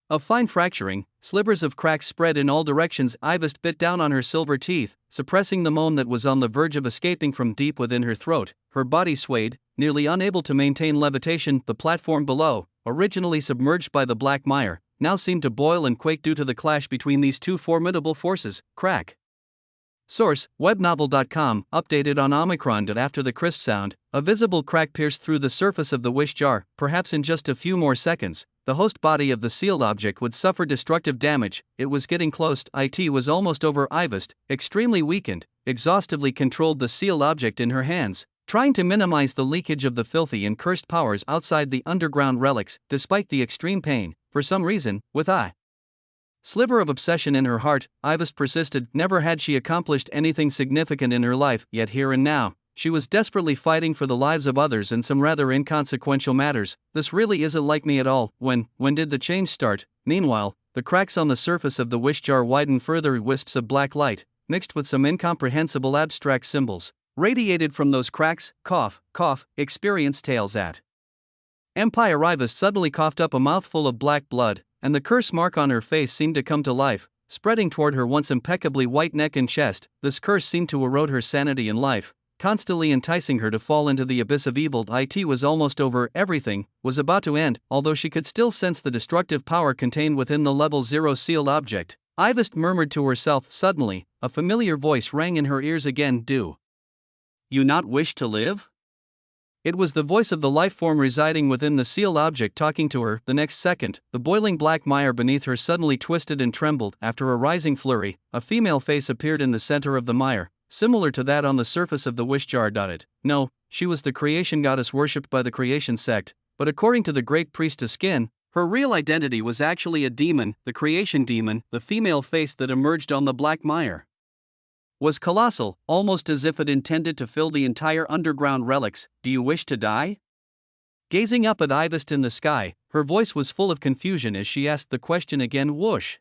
of fine fracturing. Slivers of cracks spread in all directions. Ivest bit down on her silver teeth, suppressing the moan that was on the verge of escaping from deep within her throat. Her body swayed, nearly unable to maintain levitation. The platform below, originally submerged by the black mire, now seemed to boil and quake due to the clash between these two formidable forces. Crack. Source: webnovel.com, updated on Omicron. After the crisp sound, a visible crack pierced through the surface of the wish jar. Perhaps in just a few more seconds, the host body of the sealed object would suffer destructive damage. It was getting close. It was almost over. Ivest, extremely weakened, exhaustively controlled the sealed object in her hands, trying to minimize the leakage of the filthy and cursed powers outside the underground relics. Despite the extreme pain, for some reason, with a sliver of obsession in her heart, Ivest persisted. Never had she accomplished anything significant in her life, yet here and now, she was desperately fighting for the lives of others in some rather inconsequential matters. This really isn't like me at all. When did the change start? Meanwhile, the cracks on the surface of the wish jar widened further. Wisps of black light, mixed with some incomprehensible abstract symbols, radiated from those cracks. Cough, cough, experience tales at Empire. Ivest suddenly coughed up a mouthful of black blood, and the curse mark on her face seemed to come to life, spreading toward her once impeccably white neck and chest. This curse seemed to erode her sanity and life, constantly enticing her to fall into the abyss of evil. It was almost over. Everything was about to end, although she could still sense the destructive power contained within the level 0 sealed object. Ivest murmured to herself. Suddenly, a familiar voice rang in her ears again. Do you not wish to live? It was the voice of the life form residing within the sealed object talking to her. The next second, the boiling black mire beneath her suddenly twisted and trembled. After a rising flurry, a female face appeared in the center of the mire, similar to that on the surface of the wish jar. No, she was the creation goddess worshipped by the creation sect, but according to the great priestess Skin, her real identity was actually a demon, the creation demon. The female face that emerged on the black mire was colossal, almost as if it intended to fill the entire underground relics. Do you wish to die? Gazing up at Ivest in the sky, her voice was full of confusion as she asked the question again. Whoosh!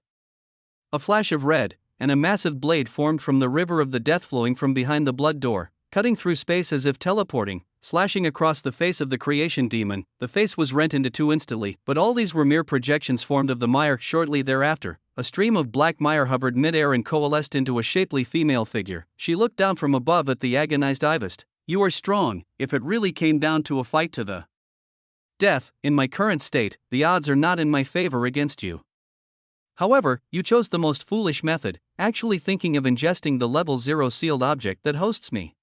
A flash of red, and a massive blade formed from the river of the death flowing from behind the blood door, cutting through space as if teleporting, slashing across the face of the creation demon. The face was rent into two instantly, but all these were mere projections formed of the mire. Shortly thereafter, a stream of black mire hovered midair and coalesced into a shapely female figure. She looked down from above at the agonized Ivest. You are strong. If it really came down to a fight to the death, in my current state, the odds are not in my favor against you. However, you chose the most foolish method, actually thinking of ingesting the level 0 sealed object that hosts me.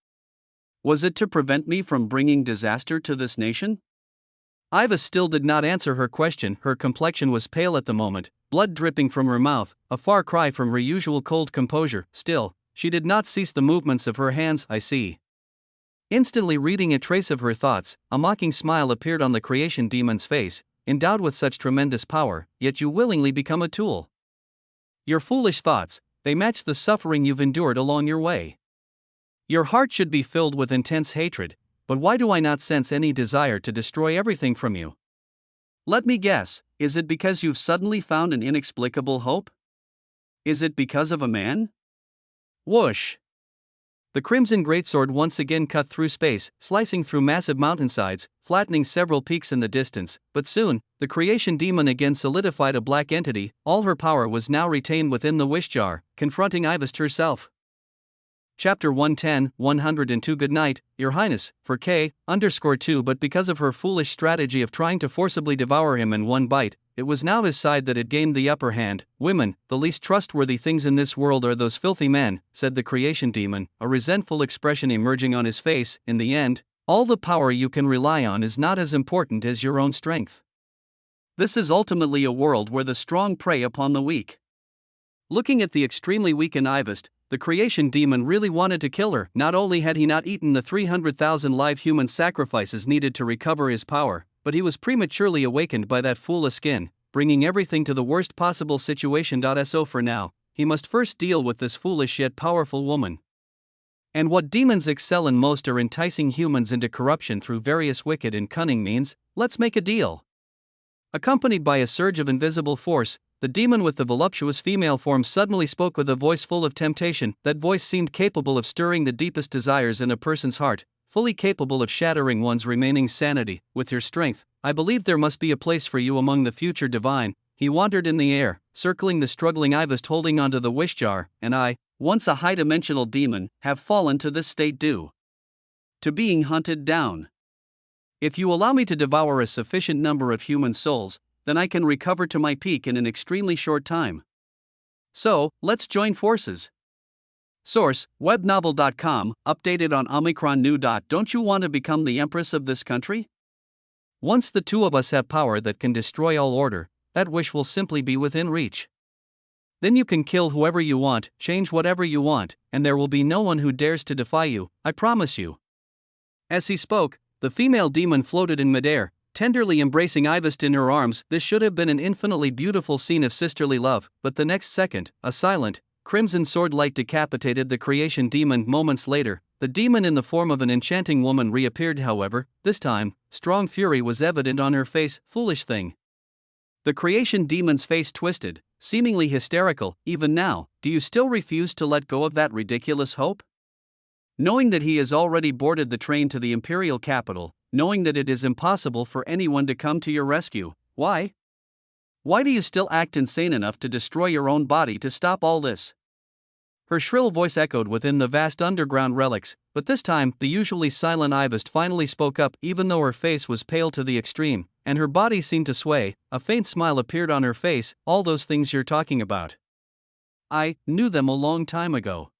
Was it to prevent me from bringing disaster to this nation? Ivest still did not answer her question. Her complexion was pale at the moment, blood dripping from her mouth, a far cry from her usual cold composure. Still, she did not cease the movements of her hands. I see. Instantly reading a trace of her thoughts, a mocking smile appeared on the creation demon's face. Endowed with such tremendous power, yet you willingly become a tool. Your foolish thoughts, they match the suffering you've endured along your way. Your heart should be filled with intense hatred, but why do I not sense any desire to destroy everything from you? Let me guess, is it because you've suddenly found an inexplicable hope? Is it because of a man? Whoosh! The crimson greatsword once again cut through space, slicing through massive mountainsides, flattening several peaks in the distance, but soon, the creation demon again solidified a black entity. All her power was now retained within the wish jar, confronting Ivest herself. Chapter 110, 102 Good night, Your Highness, for K_2 but because of her foolish strategy of trying to forcibly devour him in one bite, it was now his side that had gained the upper hand. Women, the least trustworthy things in this world are those filthy men, said the creation demon, a resentful expression emerging on his face. In the end, all the power you can rely on is not as important as your own strength. This is ultimately a world where the strong prey upon the weak. Looking at the extremely weakened Ivest, the creation demon really wanted to kill her. Not only had he not eaten the 300,000 live human sacrifices needed to recover his power, but he was prematurely awakened by that foolish skin, bringing everything to the worst possible situation. So for now, he must first deal with this foolish yet powerful woman. And what demons excel in most are enticing humans into corruption through various wicked and cunning means. Let's make a deal. Accompanied by a surge of invisible force, the demon with the voluptuous female form suddenly spoke with a voice full of temptation. That voice seemed capable of stirring the deepest desires in a person's heart, fully capable of shattering one's remaining sanity. With your strength, I believe there must be a place for you among the future divine. He wandered in the air, circling the struggling Ivest holding onto the wish jar, and I, once a high-dimensional demon, have fallen to this state due to being hunted down. If you allow me to devour a sufficient number of human souls, then I can recover to my peak in an extremely short time. So, let's join forces. Source, webnovel.com, updated on Omicron New. Don't you want to become the empress of this country? Once the two of us have power that can destroy all order, that wish will simply be within reach. Then you can kill whoever you want, change whatever you want, and there will be no one who dares to defy you, I promise you. As he spoke, the female demon floated in midair, tenderly embracing Ivest in her arms. This should have been an infinitely beautiful scene of sisterly love, but the next second, a silent, crimson sword light decapitated the creation demon. Moments later, the demon in the form of an enchanting woman reappeared. However, this time, strong fury was evident on her face. Foolish thing. The creation demon's face twisted, seemingly hysterical. Even now, do you still refuse to let go of that ridiculous hope? Knowing that he has already boarded the train to the imperial capital, knowing that it is impossible for anyone to come to your rescue, why? Why do you still act insane enough to destroy your own body to stop all this? Her shrill voice echoed within the vast underground relics, but this time, the usually silent Ivest finally spoke up. Even though her face was pale to the extreme, and her body seemed to sway, a faint smile appeared on her face. All those things you're talking about, I knew them a long time ago.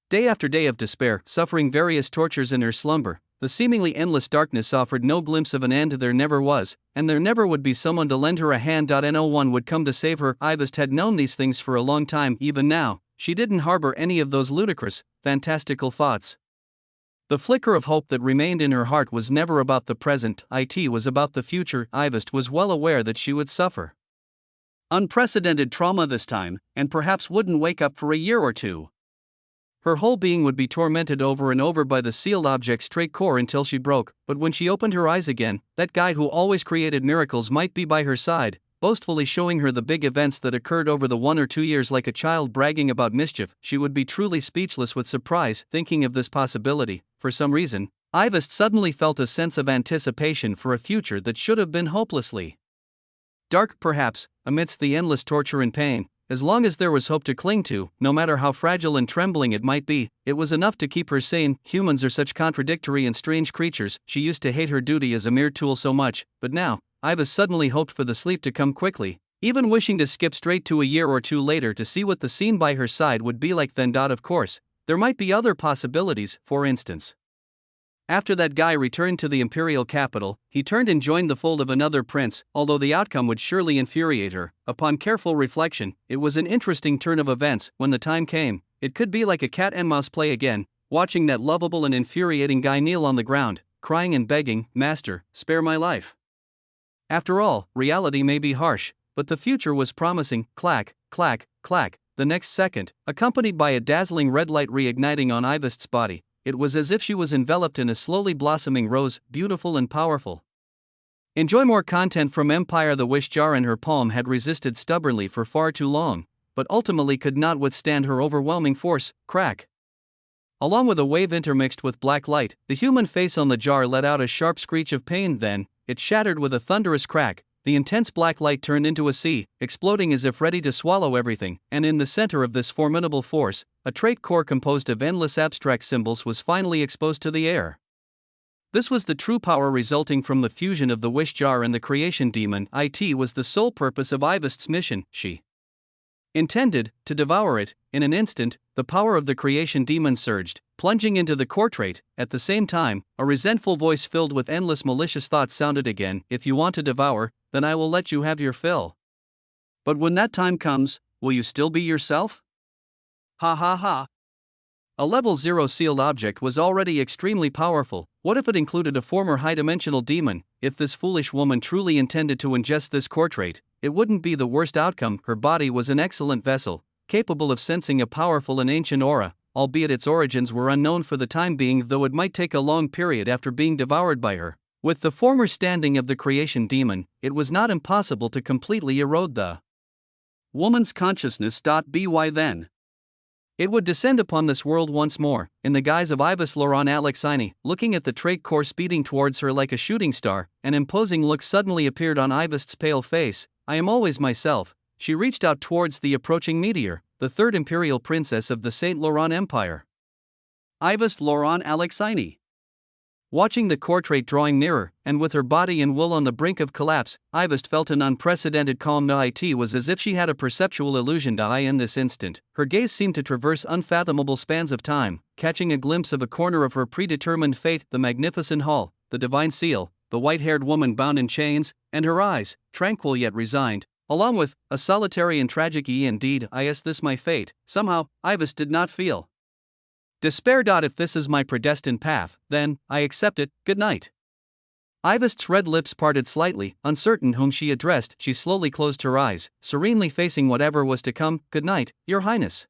Day after day of despair, suffering various tortures in her slumber, the seemingly endless darkness offered no glimpse of an end. There never was, and there never would be someone to lend her a hand. No one would come to save her. Ivest had known these things for a long time. Even now, she didn't harbor any of those ludicrous, fantastical thoughts. The flicker of hope that remained in her heart was never about the present, it was about the future. Ivest was well aware that she would suffer unprecedented trauma this time, and perhaps wouldn't wake up for a year or two. Her whole being would be tormented over and over by the sealed object's trait core until she broke. But when she opened her eyes again, that guy who always created miracles might be by her side, boastfully showing her the big events that occurred over the 1 or 2 years. Like a child bragging about mischief, she would be truly speechless with surprise. Thinking of this possibility, for some reason, Ivest suddenly felt a sense of anticipation for a future that should have been hopelessly dark. Perhaps, amidst the endless torture and pain, as long as there was hope to cling to, no matter how fragile and trembling it might be, it was enough to keep her sane. Humans are such contradictory and strange creatures. She used to hate her duty as a mere tool so much, but now, Ivest suddenly hoped for the sleep to come quickly, even wishing to skip straight to a year or two later to see what the scene by her side would be like then. Of course, there might be other possibilities. For instance, after that guy returned to the imperial capital, he turned and joined the fold of another prince. Although the outcome would surely infuriate her, upon careful reflection, it was an interesting turn of events. When the time came, it could be like a cat and mouse play again, watching that lovable and infuriating guy kneel on the ground, crying and begging, "Master, spare my life." After all, reality may be harsh, but the future was promising. Clack, clack, clack. The next second, accompanied by a dazzling red light reigniting on Ivest's body, it was as if she was enveloped in a slowly blossoming rose, beautiful and powerful. Enjoy more content from Empire. The wish jar in her palm had resisted stubbornly for far too long, but ultimately could not withstand her overwhelming force. Crack. Along with a wave intermixed with black light, the human face on the jar let out a sharp screech of pain, then it shattered with a thunderous crack. The intense black light turned into a sea, exploding as if ready to swallow everything, and in the center of this formidable force, a trait core composed of endless abstract symbols was finally exposed to the air. This was the true power resulting from the fusion of the wish jar and the creation demon. It was the sole purpose of Ivest's mission. She intended to devour it. In an instant, the power of the creation demon surged, plunging into the core trait. At the same time, a resentful voice filled with endless malicious thoughts sounded again. If you want to devour, then I will let you have your fill. But when that time comes, will you still be yourself? Ha ha ha. A level 0 sealed object was already extremely powerful. What if it included a former high-dimensional demon? If this foolish woman truly intended to ingest this core trait, it wouldn't be the worst outcome. Her body was an excellent vessel, capable of sensing a powerful and ancient aura, albeit its origins were unknown for the time being, though it might take a long period after being devoured by her. With the former standing of the creation demon, it was not impossible to completely erode the woman's consciousness. By then, it would descend upon this world once more, in the guise of Ivest Laurent Alexini. Looking at the trait core speeding towards her like a shooting star, an imposing look suddenly appeared on Ivest's pale face. I am always myself. She reached out towards the approaching meteor, the third imperial princess of the Saint Laurent Empire, Ivest Laurent Alexini. Watching the core trait drawing nearer, and with her body and will on the brink of collapse, Ivest felt an unprecedented calm. It was as if she had a perceptual illusion. In this instant, her gaze seemed to traverse unfathomable spans of time, catching a glimpse of a corner of her predetermined fate, the magnificent hall, the divine seal, the white-haired woman bound in chains, and her eyes, tranquil yet resigned, along with a solitary and tragic indeed. Is this my fate? Somehow, Ivest did not feel despair. If this is my predestined path, then I accept it. Good night. Ivest's red lips parted slightly, uncertain whom she addressed. She slowly closed her eyes, serenely facing whatever was to come. Good night, Your Highness.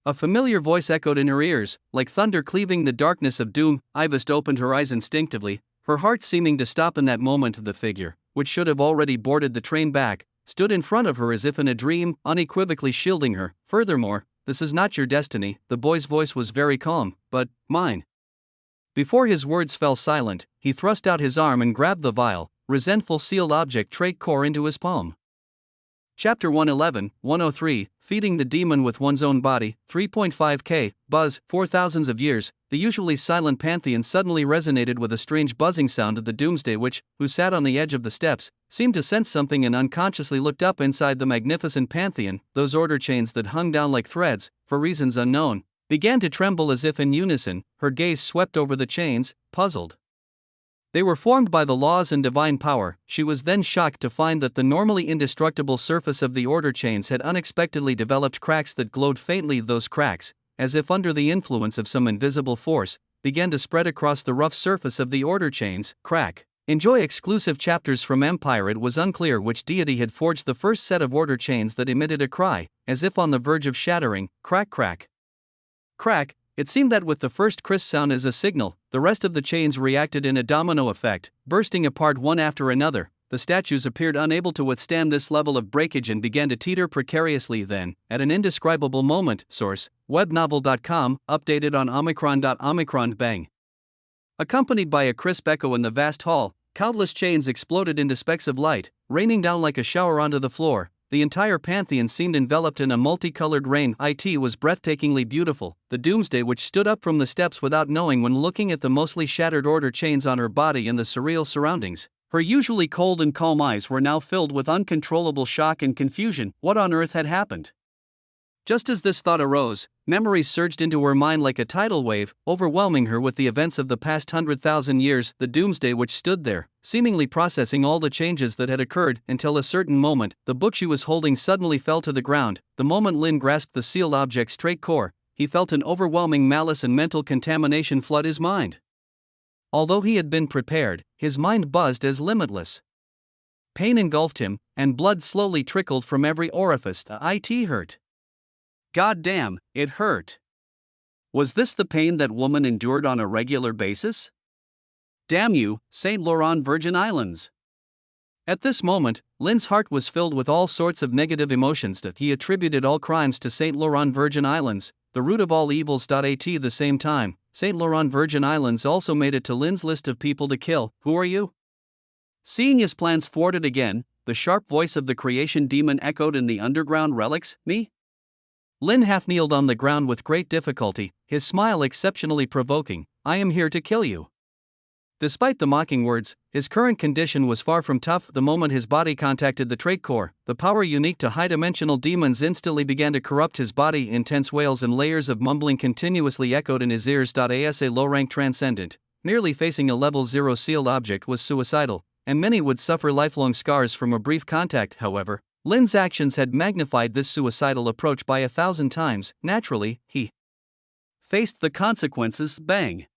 A familiar voice echoed in her ears, like thunder cleaving the darkness of doom. Ivest opened her eyes instinctively, her heart seeming to stop in that moment. The figure, which should have already boarded the train back, stood in front of her as if in a dream, unequivocally shielding her. Furthermore, this is not your destiny. The boy's voice was very calm, but mine. Before his words fell silent, he thrust out his arm and grabbed the vile, resentful sealed object trait core into his palm. Chapter 111, 103, Feeding the Demon with One's Own Body, 3.5k, Buzz, 4,000 of years. The usually silent pantheon suddenly resonated with a strange buzzing sound. The Doomsday Witch, who sat on the edge of the steps, seemed to sense something and unconsciously looked up inside the magnificent pantheon. Those order chains that hung down like threads, for reasons unknown, began to tremble as if in unison. Her gaze swept over the chains, puzzled. They were formed by the laws and divine power. She was then shocked to find that the normally indestructible surface of the order chains had unexpectedly developed cracks that glowed faintly. Those cracks, as if under the influence of some invisible force, began to spread across the rough surface of the order chains. Crack. Enjoy exclusive chapters from Empire. It was unclear which deity had forged the first set of order chains that emitted a cry, as if on the verge of shattering. Crack, crack. Crack. It seemed that with the first crisp sound as a signal, the rest of the chains reacted in a domino effect, bursting apart one after another. The statues appeared unable to withstand this level of breakage and began to teeter precariously. Then, at an indescribable moment, source, webnovel.com, updated on Omicron. Bang. Accompanied by a crisp echo in the vast hall, countless chains exploded into specks of light, raining down like a shower onto the floor. The entire pantheon seemed enveloped in a multicolored rain. It was breathtakingly beautiful. The Doomsday Witch stood up from the steps without knowing when looking at the mostly shattered order chains on her body and the surreal surroundings. Her usually cold and calm eyes were now filled with uncontrollable shock and confusion. What on earth had happened? Just as this thought arose, memories surged into her mind like a tidal wave, overwhelming her with the events of the past 100,000 years. The Doomsday Witch stood there, seemingly processing all the changes that had occurred, until a certain moment, the book she was holding suddenly fell to the ground. The moment Lin grasped the sealed object's trait core, he felt an overwhelming malice and mental contamination flood his mind. Although he had been prepared, his mind buzzed as limitless pain engulfed him, and blood slowly trickled from every orifice. It hurt. God damn, it hurt. Was this the pain that woman endured on a regular basis? Damn you, Saint Laurent Virgin Islands. At this moment, Lin's heart was filled with all sorts of negative emotions. He attributed all crimes to Saint Laurent Virgin Islands. The the root of all evils. At the same time, Saint Laurent Virgin Islands also made it to Lin's list of people to kill. Who are you? Seeing his plans thwarted again, the sharp voice of the creation demon echoed in the underground relics. Me? Lin half kneeled on the ground with great difficulty, his smile exceptionally provoking. I am here to kill you. Despite the mocking words, his current condition was far from tough. The moment his body contacted the trait core, the power unique to high-dimensional demons instantly began to corrupt his body. Intense wails and layers of mumbling continuously echoed in his ears. As a low-rank transcendent, nearly facing a level 0 sealed object was suicidal, and many would suffer lifelong scars from a brief contact. However, Lin's actions had magnified this suicidal approach by 1,000 times. Naturally, he faced the consequences. Bang!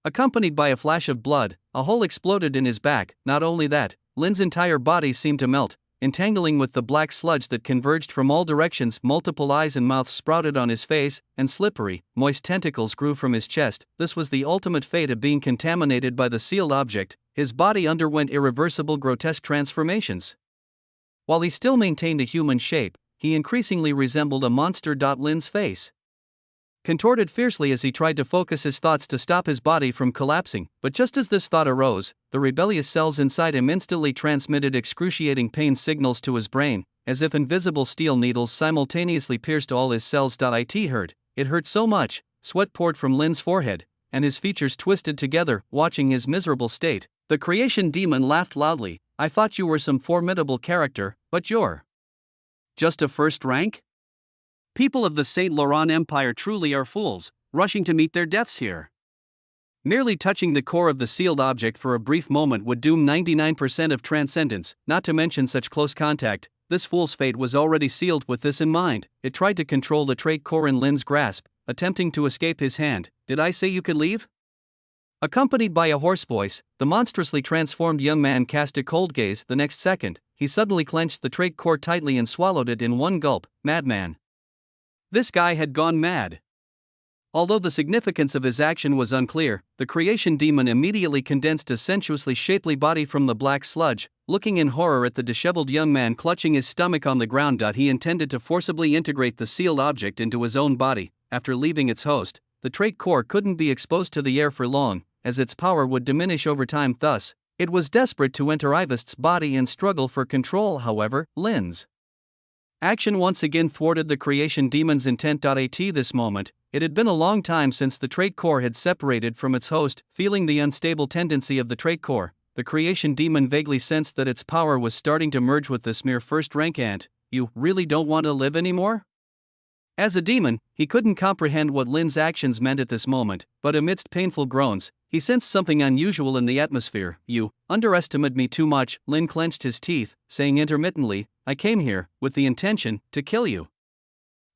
Accompanied by a flash of blood, a hole exploded in his back. Not only that, Lin's entire body seemed to melt, entangling with the black sludge that converged from all directions. Multiple eyes and mouths sprouted on his face, and slippery, moist tentacles grew from his chest. This was the ultimate fate of being contaminated by the sealed object. His body underwent irreversible, grotesque transformations. While he still maintained a human shape, he increasingly resembled a monster. Lin's face contorted fiercely as he tried to focus his thoughts to stop his body from collapsing, but just as this thought arose, the rebellious cells inside him instantly transmitted excruciating pain signals to his brain, as if invisible steel needles simultaneously pierced all his cells. It hurt so much, sweat poured from Lin's forehead, and his features twisted together. Watching his miserable state, the creation demon laughed loudly. I thought you were some formidable character, but you're just a first rank? People of the Saint Laurent Empire truly are fools, rushing to meet their deaths here. Merely touching the core of the sealed object for a brief moment would doom 99% of transcendence, not to mention such close contact. This fool's fate was already sealed. With this in mind, it tried to control the trait core in Lin's grasp, attempting to escape his hand. Did I say you could leave? Accompanied by a hoarse voice, the monstrously transformed young man cast a cold gaze. The next second, he suddenly clenched the trait core tightly and swallowed it in one gulp. Madman. This guy had gone mad. Although the significance of his action was unclear, the creation demon immediately condensed a sensuously shapely body from the black sludge. Looking in horror at the disheveled young man clutching his stomach on the ground, he intended to forcibly integrate the sealed object into his own body. After leaving its host, the trait core couldn't be exposed to the air for long, as its power would diminish over time. Thus, it was desperate to enter Ivest's body and struggle for control. However, Lin's action once again thwarted the creation demon's intent. At this moment, it had been a long time since the trait core had separated from its host. Feeling the unstable tendency of the trait core, the creation demon vaguely sensed that its power was starting to merge with this mere first-rank ant. You really don't want to live anymore? As a demon, he couldn't comprehend what Lin's actions meant at this moment, but amidst painful groans, he sensed something unusual in the atmosphere. You underestimate me too much. Lin clenched his teeth, saying intermittently, I came here with the intention to kill you.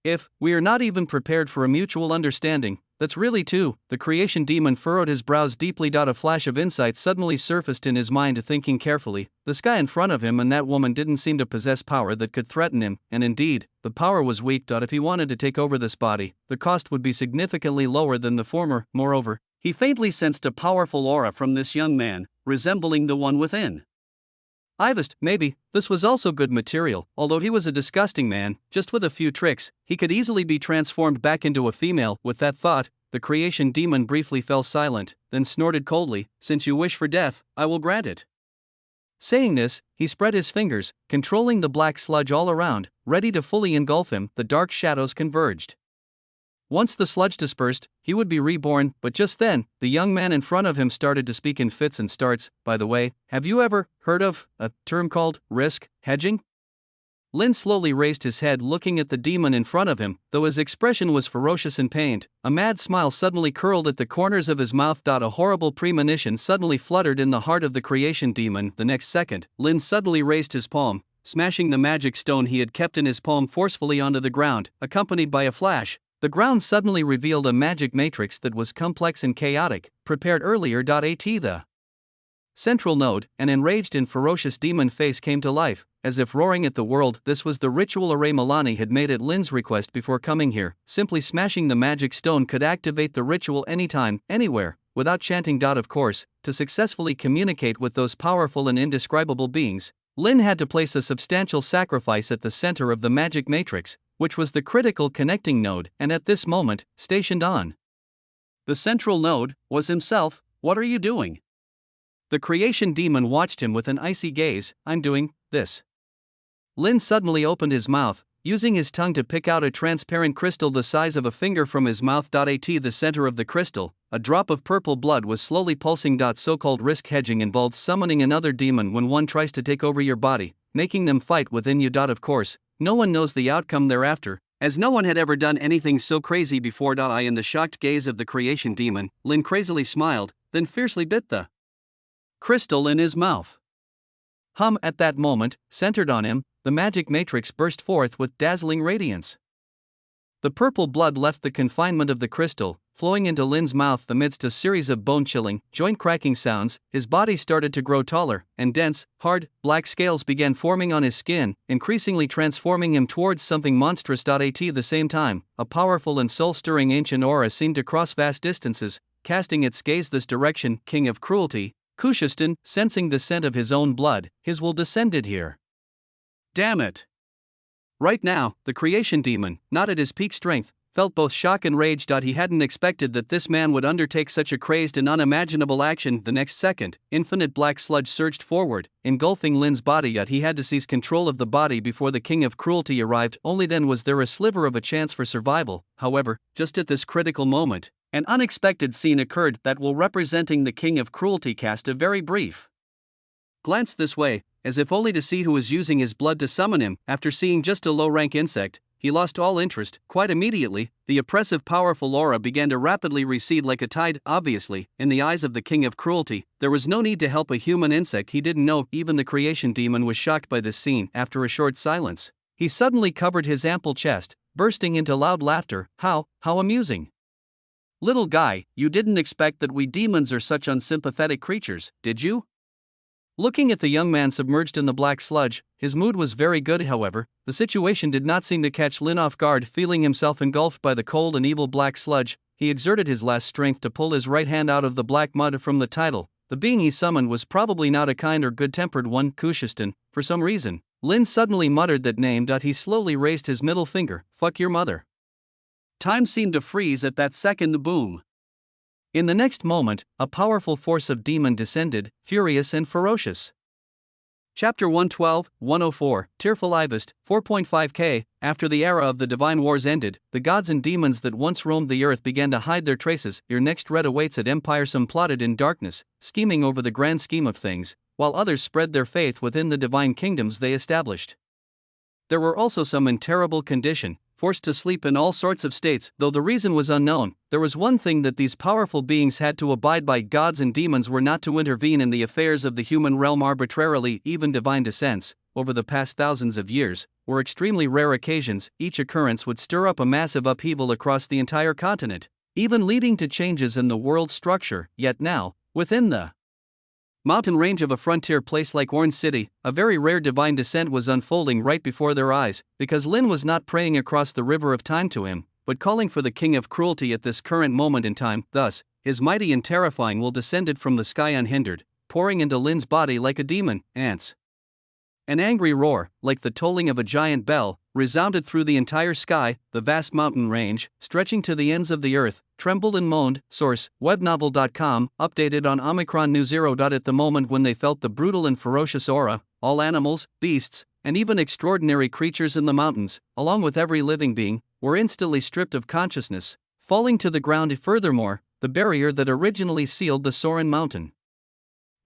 If we are not even prepared for a mutual understanding, that's really too. The creation demon furrowed his brows deeply. A flash of insight suddenly surfaced in his mind. Thinking carefully, the sky in front of him and that woman didn't seem to possess power that could threaten him, and indeed, the power was weak. If he wanted to take over this body, the cost would be significantly lower than the former. Moreover, he faintly sensed a powerful aura from this young man, resembling the one within Ivest. Maybe this was also good material. Although he was a disgusting man, just with a few tricks, he could easily be transformed back into a female. With that thought, the creation demon briefly fell silent, then snorted coldly, since you wish for death, I will grant it. Saying this, he spread his fingers, controlling the black sludge all around, ready to fully engulf him. The dark shadows converged. Once the sludge dispersed, he would be reborn, but just then, the young man in front of him started to speak in fits and starts. By the way, have you ever heard of a term called risk hedging? Lin slowly raised his head, looking at the demon in front of him. Though his expression was ferocious and pained, a mad smile suddenly curled at the corners of his mouth. A horrible premonition suddenly fluttered in the heart of the creation demon. The next second, Lin suddenly raised his palm, smashing the magic stone he had kept in his palm forcefully onto the ground. Accompanied by a flash, the ground suddenly revealed a magic matrix that was complex and chaotic, prepared earlier. At the central node, an enraged and ferocious demon face came to life, as if roaring at the world. This was the ritual array Milani had made at Lin's request before coming here. Simply smashing the magic stone could activate the ritual anytime, anywhere, without chanting. Of course, to successfully communicate with those powerful and indescribable beings, Lin had to place a substantial sacrifice at the center of the magic matrix. which was the critical connecting node and at this moment, stationed on the central node, was himself. What are you doing? The creation demon watched him with an icy gaze. I'm doing this. Lin suddenly opened his mouth, using his tongue to pick out a transparent crystal the size of a finger from his mouth. At the center of the crystal, a drop of purple blood was slowly pulsing. So-called risk hedging involves summoning another demon when one tries to take over your body, making them fight within you. Of course, no one knows the outcome thereafter, as no one had ever done anything so crazy before. In the shocked gaze of the creation demon, Lin crazily smiled, then fiercely bit the crystal in his mouth. At that moment, centered on him, the magic matrix burst forth with dazzling radiance. The purple blood left the confinement of the crystal, flowing into Lin's mouth amidst a series of bone-chilling, joint-cracking sounds. His body started to grow taller, and dense, hard, black scales began forming on his skin, increasingly transforming him towards something monstrous. At the same time, a powerful and soul-stirring ancient aura seemed to cross vast distances, casting its gaze this direction. King of Cruelty, Kushustan, sensing the scent of his own blood, his will descended here. Damn it! Right now, the creation demon, not at his peak strength, felt both shock and rage. He hadn't expected that this man would undertake such a crazed and unimaginable action. The next second, infinite black sludge surged forward, engulfing Lin's body. Yet he had to seize control of the body before the King of Cruelty arrived. Only then was there a sliver of a chance for survival. However, just at this critical moment, an unexpected scene occurred that will representing the King of Cruelty cast a very brief glance this way, as if only to see who was using his blood to summon him. After seeing just a low-rank insect, he lost all interest. Quite immediately, the oppressive powerful aura began to rapidly recede like a tide. Obviously, in the eyes of the King of Cruelty, there was no need to help a human insect he didn't know. Even the creation demon was shocked by this scene. After a short silence, he suddenly covered his ample chest, bursting into loud laughter. How amusing! Little guy, you didn't expect that we demons are such unsympathetic creatures, did you? Looking at the young man submerged in the black sludge, his mood was very good. However, the situation did not seem to catch Lin off guard. Feeling himself engulfed by the cold and evil black sludge, he exerted his last strength to pull his right hand out of the black mud. From the title, the being he summoned was probably not a kind or good-tempered one. Kushustan. For some reason, Lin suddenly muttered that name. He slowly raised his middle finger. Fuck your mother. Time seemed to freeze at that second. Boom. In the next moment, a powerful force of demon descended, furious and ferocious. Chapter 112, 104, Tearful Ivest, 4.5k. After the era of the divine wars ended, the gods and demons that once roamed the earth began to hide their traces. Your next read awaits at Empire. Some plotted in darkness, scheming over the grand scheme of things, while others spread their faith within the divine kingdoms they established. There were also some in terrible condition, forced to sleep in all sorts of states. Though the reason was unknown, there was one thing that these powerful beings had to abide by: gods and demons were not to intervene in the affairs of the human realm arbitrarily. Even divine descents, over the past thousands of years, were extremely rare occasions. Each occurrence would stir up a massive upheaval across the entire continent, even leading to changes in the world's structure. Yet now, within the mountain range of a frontier place like Orange City, a very rare divine descent was unfolding right before their eyes, because Lin was not praying across the river of time to him, but calling for the King of Cruelty at this current moment in time. Thus, his mighty and terrifying will descended from the sky unhindered, pouring into Lin's body like a demon. Ants. An angry roar, like the tolling of a giant bell, resounded through the entire sky. The vast mountain range, stretching to the ends of the earth, trembled and moaned. Source: webnovel.com, updated on Omicron New 0. At the moment when they felt the brutal and ferocious aura, all animals, beasts, and even extraordinary creatures in the mountains, along with every living being, were instantly stripped of consciousness, falling to the ground. Furthermore, the barrier that originally sealed the Soren mountain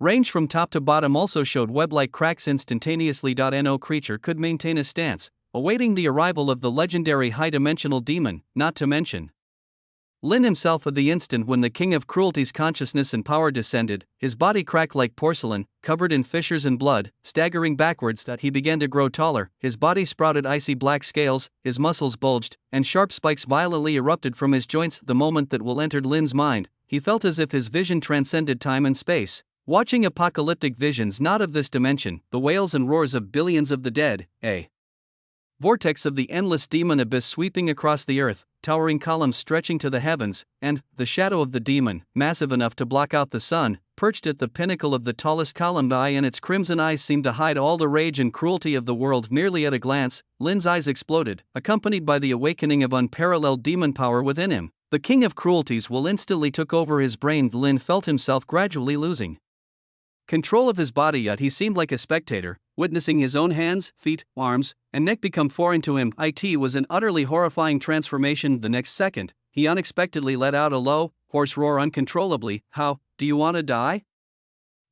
range from top to bottom also showed web-like cracks instantaneously. No creature could maintain a stance, awaiting the arrival of the legendary high-dimensional demon, not to mention Lin himself. At the instant when the King of Cruelty's consciousness and power descended, his body cracked like porcelain, covered in fissures and blood. Staggering backwards, he began to grow taller, his body sprouted icy black scales, his muscles bulged, and sharp spikes violently erupted from his joints. The moment that will entered Lin's mind, he felt as if his vision transcended time and space, watching apocalyptic visions not of this dimension, the wails and roars of billions of the dead, a vortex of the endless demon abyss sweeping across the earth, towering columns stretching to the heavens, and the shadow of the demon, massive enough to block out the sun, perched at the pinnacle of the tallest column, and its crimson eyes seemed to hide all the rage and cruelty of the world merely at a glance. Lin's eyes exploded, accompanied by the awakening of unparalleled demon power within him. The king of cruelties will instantly took over his brain. Lin felt himself gradually losing control of his body, yet he seemed like a spectator, witnessing his own hands, feet, arms, and neck become foreign to him. It was an utterly horrifying transformation. The next second, he unexpectedly let out a low, hoarse roar uncontrollably. How, do you want to die?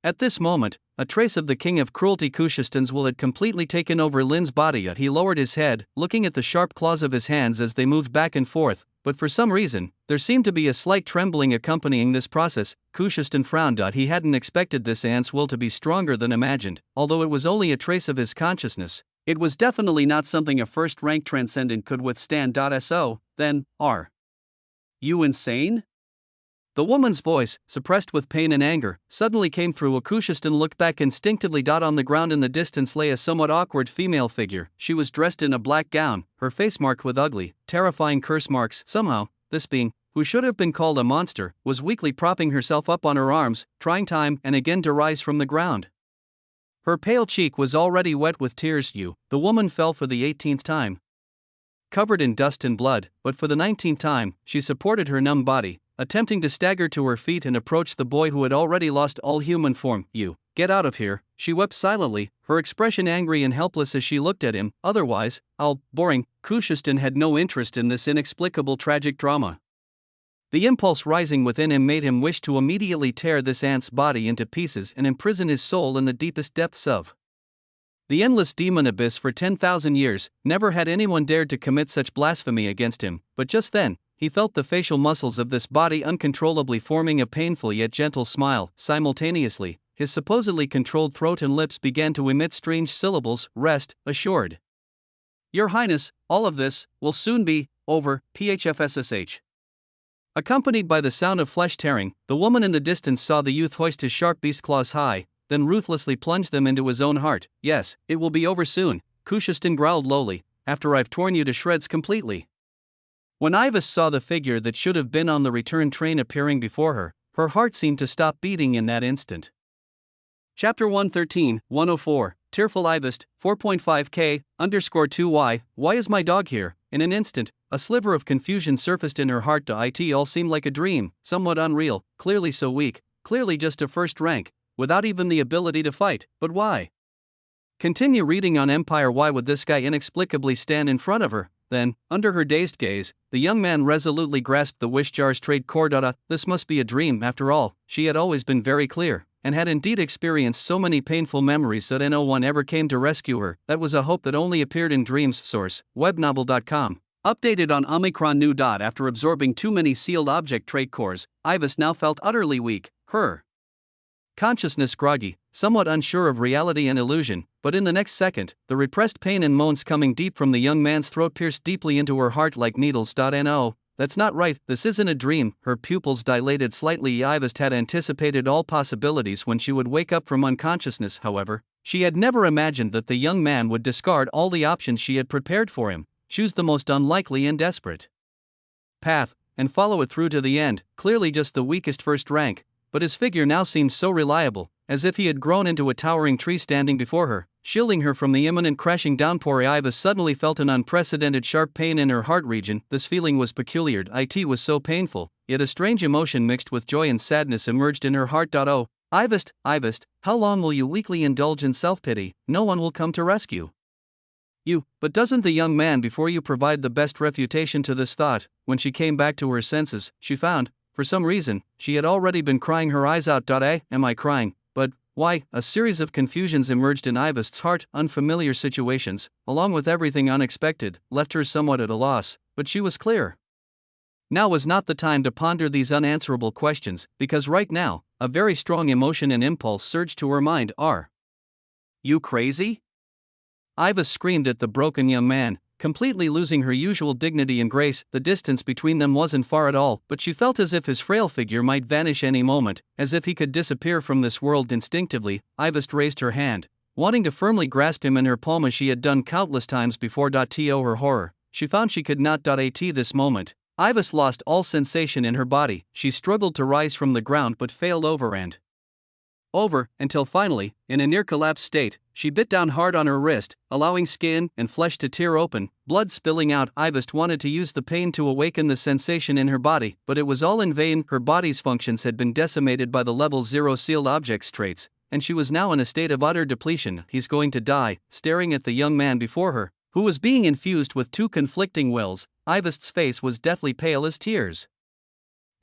At this moment, a trace of the king of cruelty Kushistan's will had completely taken over Lin's body, yet he lowered his head, looking at the sharp claws of his hands as they moved back and forth, but for some reason, there seemed to be a slight trembling accompanying this process. Kushistan frowned. He hadn't expected this ant's will to be stronger than imagined. Although it was only a trace of his consciousness, it was definitely not something a first-rank transcendent could withstand. So, then, are you insane? The woman's voice, suppressed with pain and anger, suddenly came through. Kushistan looked back instinctively. On the ground in the distance lay a somewhat awkward female figure. She was dressed in a black gown, her face marked with ugly, terrifying curse marks. Somehow, this being, who should have been called a monster, was weakly propping herself up on her arms, trying time and again to rise from the ground. Her pale cheek was already wet with tears. The woman fell for the 18th time, covered in dust and blood, but for the 19th time, she supported her numb body, attempting to stagger to her feet and approach the boy who had already lost all human form. You, get out of here, she wept silently, her expression angry and helpless as she looked at him. Otherwise, boring. Kushistan had no interest in this inexplicable tragic drama. The impulse rising within him made him wish to immediately tear this ant's body into pieces and imprison his soul in the deepest depths of the endless demon abyss. For 10,000 years, never had anyone dared to commit such blasphemy against him, but just then, he felt the facial muscles of this body uncontrollably forming a painful yet gentle smile. Simultaneously, his supposedly controlled throat and lips began to emit strange syllables. Rest assured, Your Highness, all of this will soon be over. PHFSSH. Accompanied by the sound of flesh tearing, the woman in the distance saw the youth hoist his sharp beast claws high, then ruthlessly plunged them into his own heart. Yes, it will be over soon, Kushistan growled lowly, after I've torn you to shreds completely. When Ivis saw the figure that should have been on the return train appearing before her, her heart seemed to stop beating in that instant. Chapter 113, 104, Tearful Ivist, 4.5k, _2y, why is my dog here? In an instant, a sliver of confusion surfaced in her heart. It all seemed like a dream, somewhat unreal, clearly so weak, clearly just a first rank, without even the ability to fight. But why? Continue reading on Empire. Why would this guy inexplicably stand in front of her? Then, under her dazed gaze, the young man resolutely grasped the wish jar's trade cord. This must be a dream. After all, she had always been very clear, and had indeed experienced so many painful memories that no one ever came to rescue her. That was a hope that only appeared in dreams. Source, webnovel.com. Updated on Omicron new. After absorbing too many sealed object trait cores, Ivis now felt utterly weak, her consciousness groggy, somewhat unsure of reality and illusion, but in the next second, the repressed pain and moans coming deep from the young man's throat pierced deeply into her heart like needles. No, that's not right, this isn't a dream. Her pupils dilated slightly. Ivis had anticipated all possibilities when she would wake up from unconsciousness. However, she had never imagined that the young man would discard all the options she had prepared for him, choose the most unlikely and desperate path, and follow it through to the end. Clearly just the weakest first rank, but his figure now seemed so reliable, as if he had grown into a towering tree standing before her, shielding her from the imminent crashing downpour. Ivis suddenly felt an unprecedented sharp pain in her heart region. This feeling was peculiar. It was so painful, yet a strange emotion mixed with joy and sadness emerged in her heart. Oh, Ivist, how long will you weakly indulge in self-pity? No one will come to rescue you. But doesn't the young man before you provide the best refutation to this thought? When she came back to her senses, she found, for some reason, she had already been crying her eyes out. Am I crying? But why? A series of confusions emerged in Ivist's heart. Unfamiliar situations, along with everything unexpected, left her somewhat at a loss, but she was clear. Now was not the time to ponder these unanswerable questions, because right now, a very strong emotion and impulse surged to her mind. Are you crazy? Ivis screamed at the broken young man, completely losing her usual dignity and grace. The distance between them wasn't far at all, but she felt as if his frail figure might vanish any moment, as if he could disappear from this world. Instinctively, Ivis raised her hand, wanting to firmly grasp him in her palm as she had done countless times before. To her horror, she found she could not. At this moment, Ivis lost all sensation in her body. She struggled to rise from the ground but failed over and over, until finally, in a near-collapsed state, she bit down hard on her wrist, allowing skin and flesh to tear open, blood spilling out. Ivest wanted to use the pain to awaken the sensation in her body, but it was all in vain. Her body's functions had been decimated by the level 0 sealed object's traits, and she was now in a state of utter depletion. He's going to die. Staring at the young man before her, who was being infused with two conflicting wills, Ivest's face was deathly pale as tears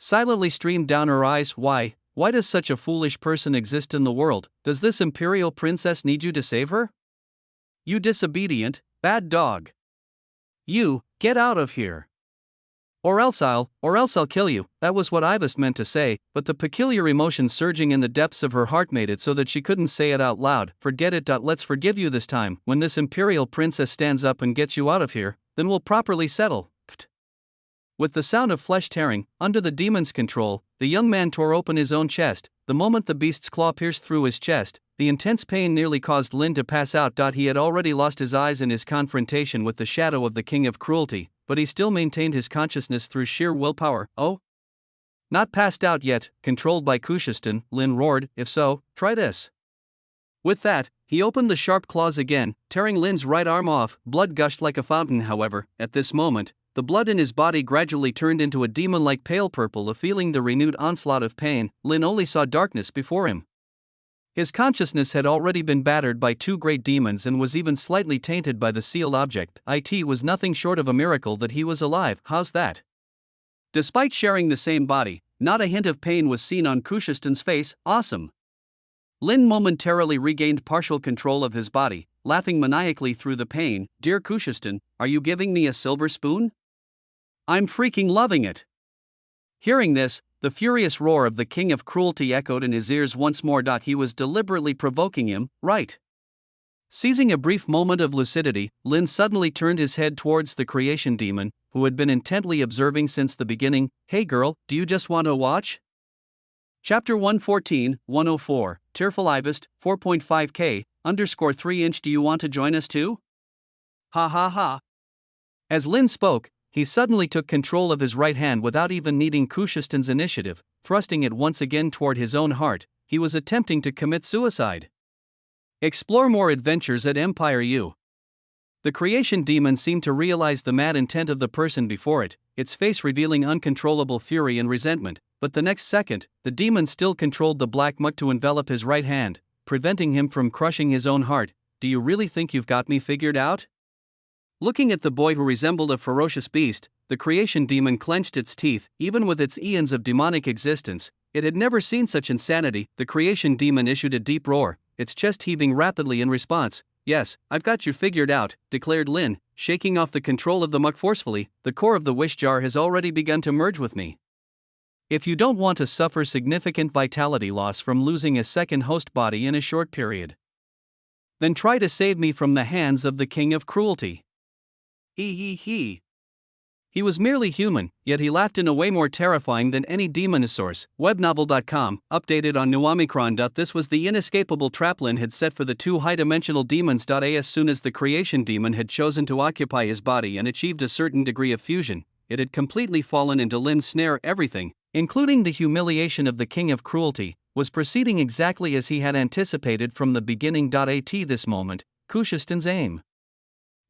silently streamed down her eyes. Why does such a foolish person exist in the world? Does this imperial princess need you to save her? You disobedient, bad dog. You, get out of here. Or else I'll kill you. That was what Ivest meant to say, but the peculiar emotion surging in the depths of her heart made it so that she couldn't say it out loud. Forget it. Let's forgive you this time. When this imperial princess stands up and gets you out of here, then we'll properly settle. With the sound of flesh tearing, under the demon's control, the young man tore open his own chest. The moment the beast's claw pierced through his chest, the intense pain nearly caused Lin to pass out. He had already lost his eyes in his confrontation with the shadow of the King of Cruelty, but he still maintained his consciousness through sheer willpower. Oh? Not passed out yet, controlled by Kushistan, Lin roared. If so, try this. With that, he opened the sharp claws again, tearing Lin's right arm off. Blood gushed like a fountain. However, at this moment, the blood in his body gradually turned into a demon-like pale purple. Feeling the renewed onslaught of pain, Lin only saw darkness before him. His consciousness had already been battered by two great demons and was even slightly tainted by the sealed object. It was nothing short of a miracle that he was alive. How's that? Despite sharing the same body, not a hint of pain was seen on Kushistan's face. Awesome. Lin momentarily regained partial control of his body, laughing maniacally through the pain. Dear Kushistan, are you giving me a silver spoon? I'm freaking loving it. Hearing this, the furious roar of the King of Cruelty echoed in his ears once more. He was deliberately provoking him, right? Seizing a brief moment of lucidity, Lin suddenly turned his head towards the creation demon, who had been intently observing since the beginning. Hey girl, do you just want to watch? Chapter 114, 104, Tearful Ivest, 4.5k, _3 do you want to join us too? Ha ha ha. As Lin spoke, he suddenly took control of his right hand without even needing Kushistan's initiative, thrusting it once again toward his own heart. He was attempting to commit suicide. Explore more adventures at Empire U. The creation demon seemed to realize the mad intent of the person before it, its face revealing uncontrollable fury and resentment, but the next second, the demon still controlled the black muck to envelop his right hand, preventing him from crushing his own heart. Do you really think you've got me figured out? Looking at the boy who resembled a ferocious beast, the creation demon clenched its teeth. Even with its eons of demonic existence, it had never seen such insanity. The creation demon issued a deep roar, its chest heaving rapidly in response. Yes, I've got you figured out, declared Lin, shaking off the control of the muck forcefully. The core of the wish jar has already begun to merge with me. If you don't want to suffer significant vitality loss from losing a second host body in a short period, then try to save me from the hands of the King of Cruelty. He was merely human, yet he laughed in a way more terrifying than any demonosaurus. Webnovel.com, updated on New Omicron. This was the inescapable trap Lin had set for the two high-dimensional demons. As soon as the creation demon had chosen to occupy his body and achieved a certain degree of fusion, it had completely fallen into Lin's snare. Everything, including the humiliation of the King of Cruelty, was proceeding exactly as he had anticipated from the beginning. At this moment, Kushistan's aim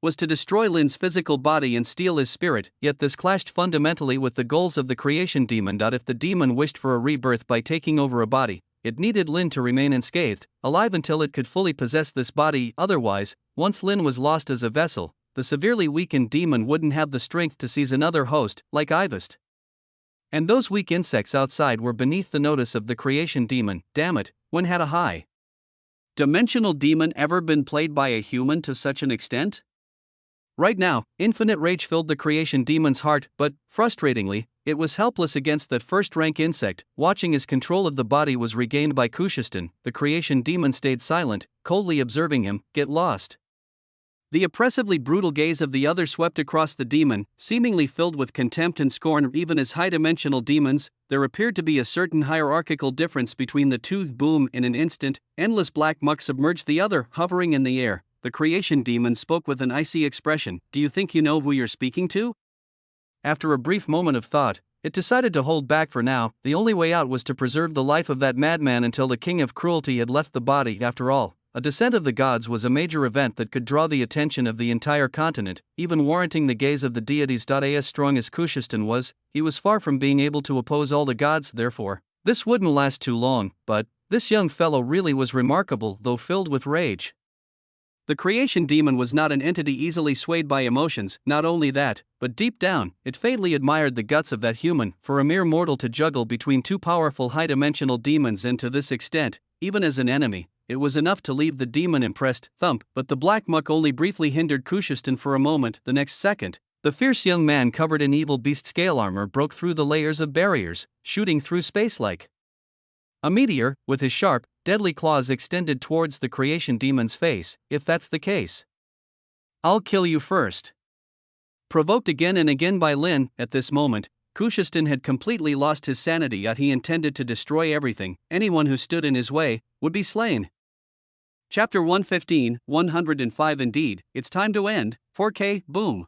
was to destroy Lin's physical body and steal his spirit, yet this clashed fundamentally with the goals of the creation demon. If the demon wished for a rebirth by taking over a body, it needed Lin to remain unscathed, alive until it could fully possess this body. Otherwise, once Lin was lost as a vessel, the severely weakened demon wouldn't have the strength to seize another host, like Ivest. And those weak insects outside were beneath the notice of the creation demon. Damn it, when had a high-dimensional demon ever been played by a human to such an extent? Right now, infinite rage filled the creation demon's heart, but, frustratingly, it was helpless against that first-rank insect. Watching as control of the body was regained by Kushistan, the creation demon stayed silent, coldly observing him get lost. The oppressively brutal gaze of the other swept across the demon, seemingly filled with contempt and scorn. Even as high-dimensional demons, there appeared to be a certain hierarchical difference between the two. Boom! In an instant, endless black muck submerged the other, hovering in the air. The creation demon spoke with an icy expression. Do you think you know who you're speaking to? After a brief moment of thought, it decided to hold back for now. The only way out was to preserve the life of that madman until the king of cruelty had left the body. After all, a descent of the gods was a major event that could draw the attention of the entire continent, even warranting the gaze of the deities. As strong as Kushishtan was, he was far from being able to oppose all the gods. Therefore, this wouldn't last too long. But this young fellow really was remarkable, though filled with rage. The creation demon was not an entity easily swayed by emotions. Not only that, but deep down, it fatally admired the guts of that human. For a mere mortal to juggle between two powerful high-dimensional demons, and to this extent, even as an enemy, it was enough to leave the demon impressed. Thump! But the black muck only briefly hindered Kushishtan for a moment. The next second, the fierce young man covered in evil beast scale armor broke through the layers of barriers, shooting through space like a meteor, with his sharp, deadly claws extended towards the creation demon's face. If that's the case, I'll kill you first. Provoked again and again by Lin, at this moment, Kushishtan had completely lost his sanity. Yet he intended to destroy everything. Anyone who stood in his way would be slain. Chapter 115, 105. Indeed, it's time to end. 4K, boom.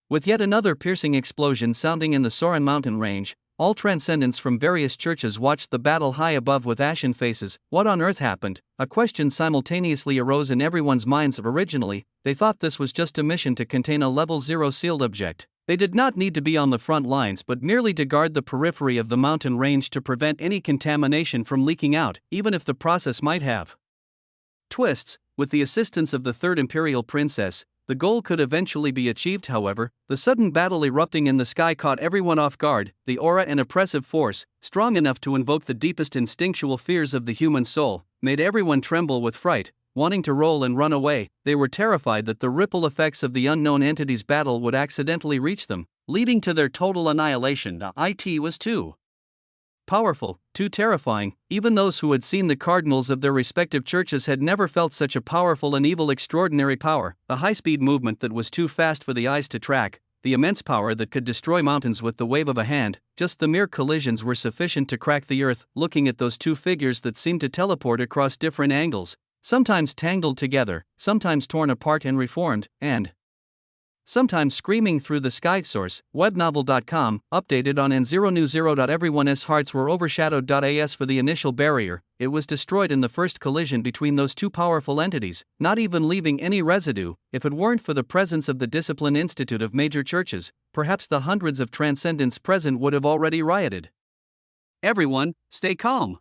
With yet another piercing explosion sounding in the Soran mountain range, all transcendents from various churches watched the battle high above with ashen faces. What on earth happened? A question simultaneously arose in everyone's minds. Originally, they thought this was just a mission to contain a level 0 sealed object. They did not need to be on the front lines but merely to guard the periphery of the mountain range to prevent any contamination from leaking out, even if the process might have twists. With the assistance of the third Imperial Princess, the goal could eventually be achieved. However, the sudden battle erupting in the sky caught everyone off guard. The aura and oppressive force, strong enough to invoke the deepest instinctual fears of the human soul, made everyone tremble with fright, wanting to roll and run away. They were terrified that the ripple effects of the unknown entity's battle would accidentally reach them, leading to their total annihilation. It was too powerful, too terrifying. Even those who had seen the cardinals of their respective churches had never felt such a powerful and evil extraordinary power. The high-speed movement that was too fast for the eyes to track, the immense power that could destroy mountains with the wave of a hand. Just the mere collisions were sufficient to crack the earth. Looking at those two figures that seemed to teleport across different angles, sometimes tangled together, sometimes torn apart and reformed, and sometimes screaming through the sky. Source, webnovel.com, updated on N0New0. Everyone's hearts were overshadowed. As for the initial barrier, it was destroyed in the first collision between those two powerful entities, not even leaving any residue. If it weren't for the presence of the Discipline Institute of major churches, perhaps the hundreds of transcendents present would have already rioted. Everyone, stay calm.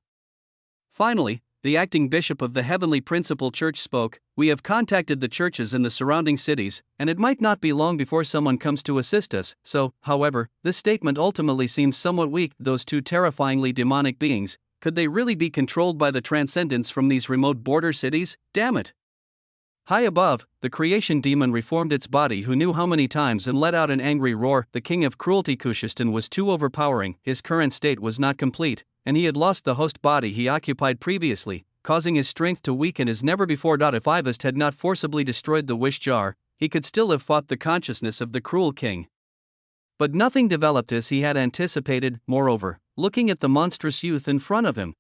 Finally, the acting bishop of the Heavenly Principal Church spoke. We have contacted the churches in the surrounding cities, and it might not be long before someone comes to assist us. So, however, this statement ultimately seems somewhat weak. Those two terrifyingly demonic beings, could they really be controlled by the transcendents from these remote border cities? Damn it! High above, the creation demon reformed its body, who knew how many times, and let out an angry roar. The king of cruelty Kushishtan was too overpowering. His current state was not complete, and he had lost the host body he occupied previously, causing his strength to weaken as never before. If Ivast had not forcibly destroyed the wish jar, he could still have fought the consciousness of the cruel king. But nothing developed as he had anticipated. Moreover, looking at the monstrous youth in front of him,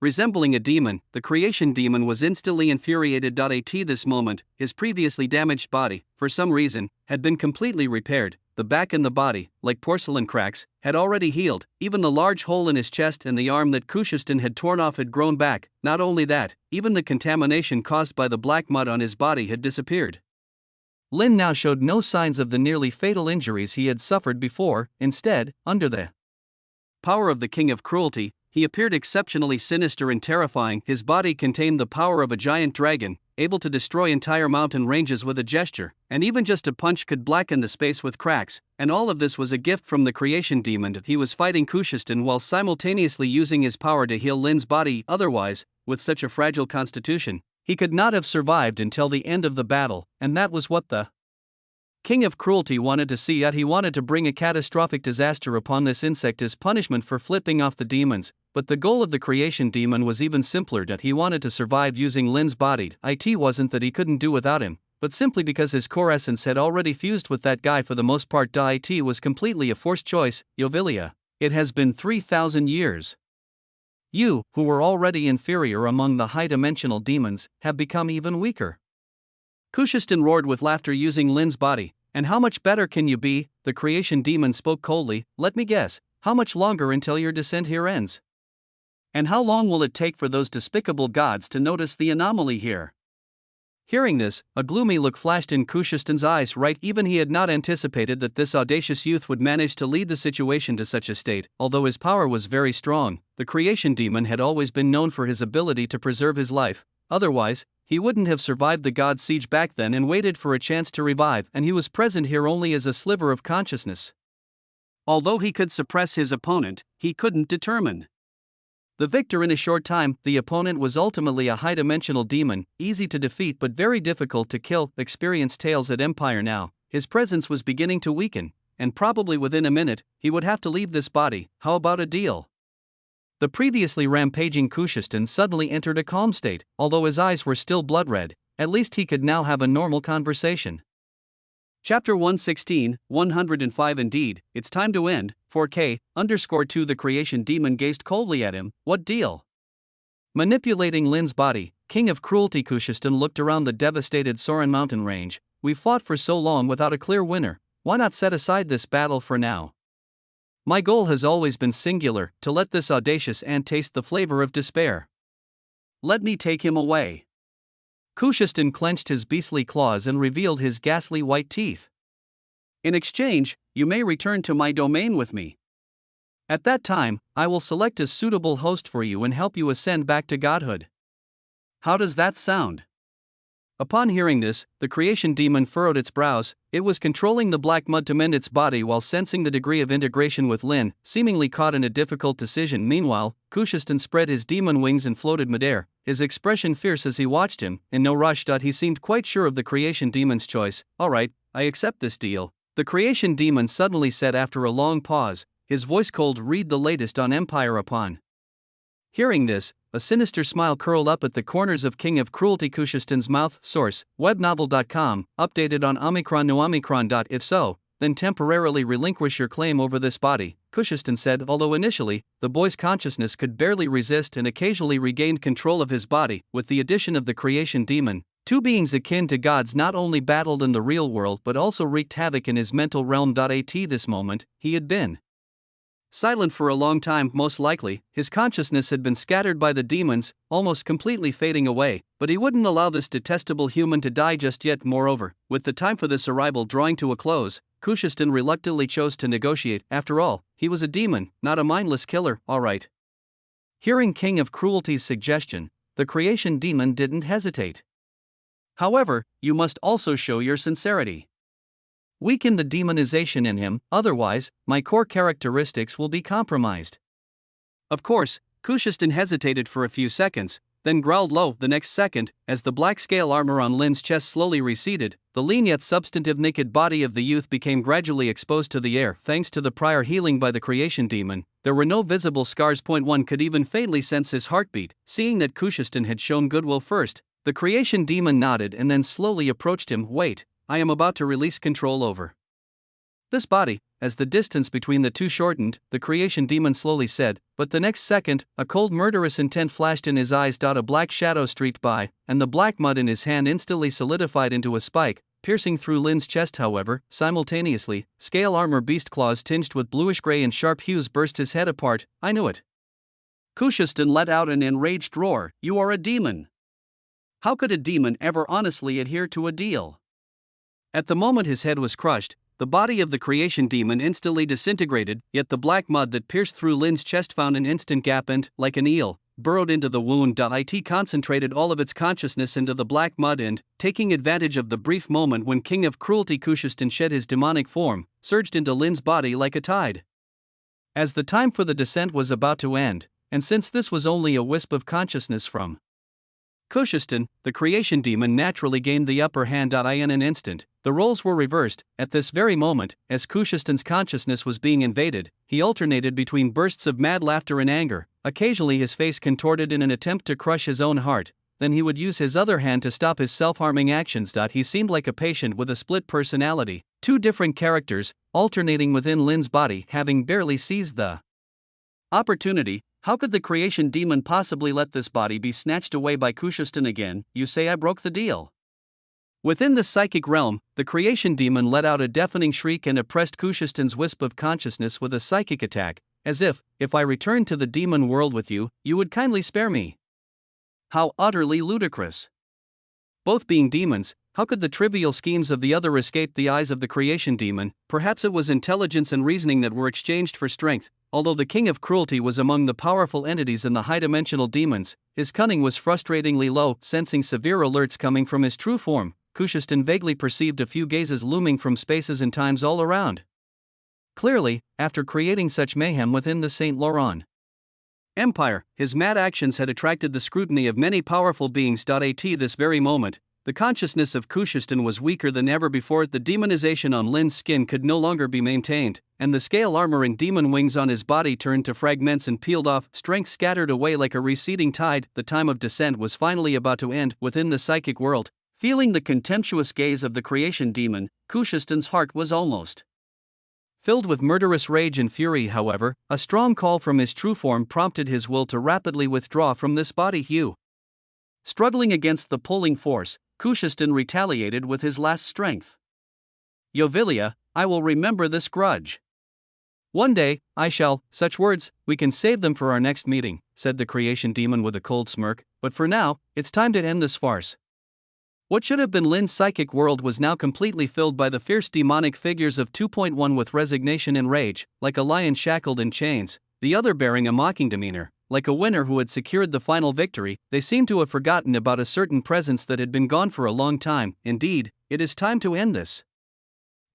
resembling a demon, the creation demon was instantly infuriated. At this moment, his previously damaged body, for some reason, had been completely repaired. The back and the body, like porcelain cracks, had already healed. Even the large hole in his chest and the arm that Kushishtan had torn off had grown back. Not only that, even the contamination caused by the black mud on his body had disappeared. Lin now showed no signs of the nearly fatal injuries he had suffered before. Instead, under the power of the king of cruelty, he appeared exceptionally sinister and terrifying. His body contained the power of a giant dragon, able to destroy entire mountain ranges with a gesture, and even just a punch could blacken the space with cracks. And all of this was a gift from the creation demon. He was fighting Kushishtan while simultaneously using his power to heal Lin's body. Otherwise, with such a fragile constitution, he could not have survived until the end of the battle, and that was what the king of cruelty wanted to see. Yet he wanted to bring a catastrophic disaster upon this insect as punishment for flipping off the demons. But the goal of the creation demon was even simpler. That he wanted to survive using Lin's body. It wasn't that he couldn't do without him, but simply because his core essence had already fused with that guy for the most part. It was completely a forced choice. Yovilia, it has been 3,000 years. You, who were already inferior among the high-dimensional demons, have become even weaker. Kushishtan roared with laughter using Lin's body, And how much better can you be? The creation demon spoke coldly. Let me guess, how much longer until your descent here ends? And how long will it take for those despicable gods to notice the anomaly here? Hearing this, a gloomy look flashed in Kushiston's eyes. Right, even he had not anticipated that this audacious youth would manage to lead the situation to such a state. Although his power was very strong, the creation demon had always been known for his ability to preserve his life. Otherwise, he wouldn't have survived the god's siege back then and waited for a chance to revive, and he was present here only as a sliver of consciousness. Although he could suppress his opponent, he couldn't determine the victor in a short time. The opponent was ultimately a high-dimensional demon, easy to defeat but very difficult to kill. Experienced tales at Empire now. His presence was beginning to weaken, and probably within a minute, he would have to leave this body. How about a deal? The previously rampaging Kushiston suddenly entered a calm state. Although his eyes were still blood-red, at least he could now have a normal conversation. Chapter 116, 105. Indeed, it's time to end. 4K_2. The creation demon gazed coldly at him. What deal? Manipulating Lin's body, king of cruelty. Kushiston looked around the devastated Soren mountain range. We fought for so long without a clear winner. Why not set aside this battle for now? My goal has always been singular, to let this audacious ant taste the flavor of despair. Let me take him away. Kushiston clenched his beastly claws and revealed his ghastly white teeth. In exchange, you may return to my domain with me. At that time, I will select a suitable host for you and help you ascend back to godhood. How does that sound? Upon hearing this, the creation demon furrowed its brows. It was controlling the black mud to mend its body while sensing the degree of integration with Lin, seemingly caught in a difficult decision. Meanwhile, Kushiston spread his demon wings and floated midair, his expression fierce as he watched him. In no rush. He seemed quite sure of the creation demon's choice. Alright, I accept this deal. The creation demon suddenly said after a long pause, his voice cold. Read the latest on Empire. Upon hearing this, a sinister smile curled up at the corners of King of Cruelty Kushiston's mouth. Source, webnovel.com, updated on Omicron. No Omicron. If so, then temporarily relinquish your claim over this body, Kushiston said. Although initially, the boy's consciousness could barely resist and occasionally regained control of his body. With the addition of the creation demon, two beings akin to gods not only battled in the real world but also wreaked havoc in his mental realm. At this moment, he had been silent for a long time. Most likely, his consciousness had been scattered by the demons, almost completely fading away, but he wouldn't allow this detestable human to die just yet. Moreover, with the time for this arrival drawing to a close, Kushiston reluctantly chose to negotiate. After all, he was a demon, not a mindless killer. Alright. Hearing King of Cruelty's suggestion, the creation demon didn't hesitate. However, you must also show your sincerity. Weaken the demonization in him, otherwise, my core characteristics will be compromised. Of course, Kushiston hesitated for a few seconds, then growled low. The next second, as the black scale armor on Lin's chest slowly receded, the lean yet substantive naked body of the youth became gradually exposed to the air. Thanks to the prior healing by the creation demon, there were no visible scars. One could even faintly sense his heartbeat. Seeing that Kushiston had shown goodwill first, the creation demon nodded and then slowly approached him. Wait. I am about to release control over this body. As the distance between the two shortened, the creation demon slowly said, but the next second, a cold murderous intent flashed in his eyes. A black shadow streaked by, and the black mud in his hand instantly solidified into a spike, piercing through Lin's chest. However, simultaneously, scale armor beast claws tinged with bluish-gray and sharp hues burst his head apart. I knew it. Kushiston let out an enraged roar. You are a demon. How could a demon ever honestly adhere to a deal? At the moment his head was crushed, the body of the creation demon instantly disintegrated, yet the black mud that pierced through Lin's chest found an instant gap and, like an eel, burrowed into the wound. It concentrated all of its consciousness into the black mud and, taking advantage of the brief moment when King of Cruelty Kushiston shed his demonic form, surged into Lin's body like a tide. As the time for the descent was about to end, and since this was only a wisp of consciousness from Kushiston, the creation demon naturally gained the upper hand. In an instant, the roles were reversed. At this very moment, as Kushiston's consciousness was being invaded, he alternated between bursts of mad laughter and anger. Occasionally his face contorted in an attempt to crush his own heart, then he would use his other hand to stop his self-harming actions. He seemed like a patient with a split personality, two different characters, alternating within Lin's body. Having barely seized the opportunity, how could the creation demon possibly let this body be snatched away by Kushiston again? You say I broke the deal. Within the psychic realm, the creation demon let out a deafening shriek and oppressed Kushiston's wisp of consciousness with a psychic attack, as if I returned to the demon world with you, you would kindly spare me. How utterly ludicrous. Both being demons, how could the trivial schemes of the other escape the eyes of the creation demon? Perhaps it was intelligence and reasoning that were exchanged for strength. Although the king of cruelty was among the powerful entities in the high-dimensional demons, his cunning was frustratingly low. Sensing severe alerts coming from his true form, Kushiston vaguely perceived a few gazes looming from spaces and times all around. Clearly, after creating such mayhem within the Saint Laurent Empire, his mad actions had attracted the scrutiny of many powerful beings. At this very moment, the consciousness of Kushiston was weaker than ever before. The demonization on Lin's skin could no longer be maintained, and the scale armor and demon wings on his body turned to fragments and peeled off, strength scattered away like a receding tide. The time of descent was finally about to end. Within the psychic world, feeling the contemptuous gaze of the creation demon, Kushiston's heart was almost filled with murderous rage and fury. However, a strong call from his true form prompted his will to rapidly withdraw from this body hue. Struggling against the pulling force, Kushiston retaliated with his last strength. Yovilia, I will remember this grudge. One day, I shall. Such words, we can save them for our next meeting, said the creation demon with a cold smirk, but for now, it's time to end this farce. What should have been Lin's psychic world was now completely filled by the fierce demonic figures of 2.1 with resignation and rage, like a lion shackled in chains, the other bearing a mocking demeanor. Like a winner who had secured the final victory, they seemed to have forgotten about a certain presence that had been gone for a long time. Indeed, it is time to end this.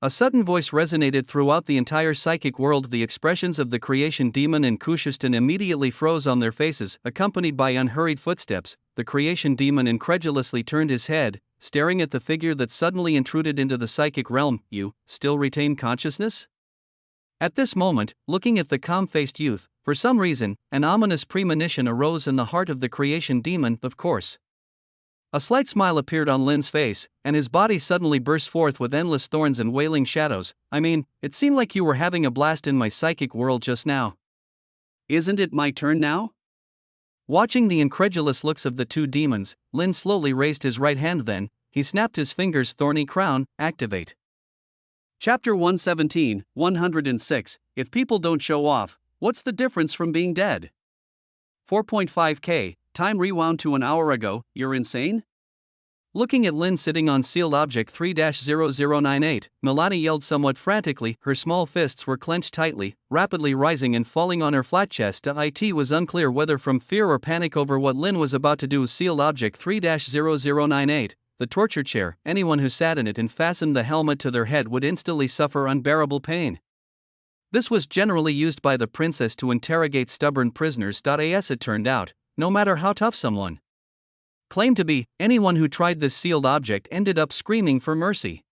A sudden voice resonated throughout the entire psychic world. The expressions of the creation demon and Kushiston immediately froze on their faces, accompanied by unhurried footsteps. The creation demon incredulously turned his head, staring at the figure that suddenly intruded into the psychic realm. You still retain consciousness? At this moment, looking at the calm-faced youth, for some reason, an ominous premonition arose in the heart of the creation demon. Of course. A slight smile appeared on Lin's face, and his body suddenly burst forth with endless thorns and wailing shadows. I mean, it seemed like you were having a blast in my psychic world just now. Isn't it my turn now? Watching the incredulous looks of the two demons, Lin slowly raised his right hand. Then he snapped his fingers. Thorny crown, activate. Chapter 117, 106, If people don't show off, what's the difference from being dead? 4.5k, time rewound to an hour ago, you're insane? Looking at Lin sitting on sealed object 3-0098, Milani yelled somewhat frantically. Her small fists were clenched tightly, rapidly rising and falling on her flat chest. It was unclear whether from fear or panic over what Lin was about to do. Sealed object 3-0098, the torture chair. Anyone who sat in it and fastened the helmet to their head would instantly suffer unbearable pain. This was generally used by the princess to interrogate stubborn prisoners. As it turned out, no matter how tough someone claimed to be, anyone who tried this sealed object ended up screaming for mercy.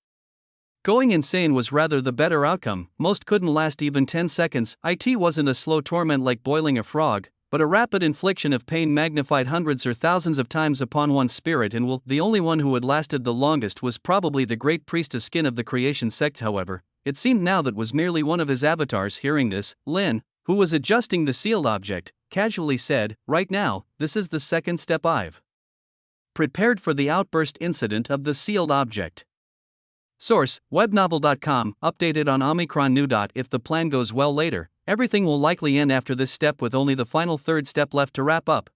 Going insane was rather the better outcome. Most couldn't last even 10 seconds. It wasn't a slow torment like boiling a frog, but a rapid infliction of pain magnified hundreds or thousands of times upon one's spirit and will. The only one who had lasted the longest was probably the great priestess Skin of the creation sect. However, it seemed now that was merely one of his avatars. Hearing this, Lin, who was adjusting the sealed object, casually said, right now, this is the second step I've prepared for the outburst incident of the sealed object. Source, webnovel.com, updated on Omicron New. If the plan goes well later, everything will likely end after this step with only the final third step left to wrap up.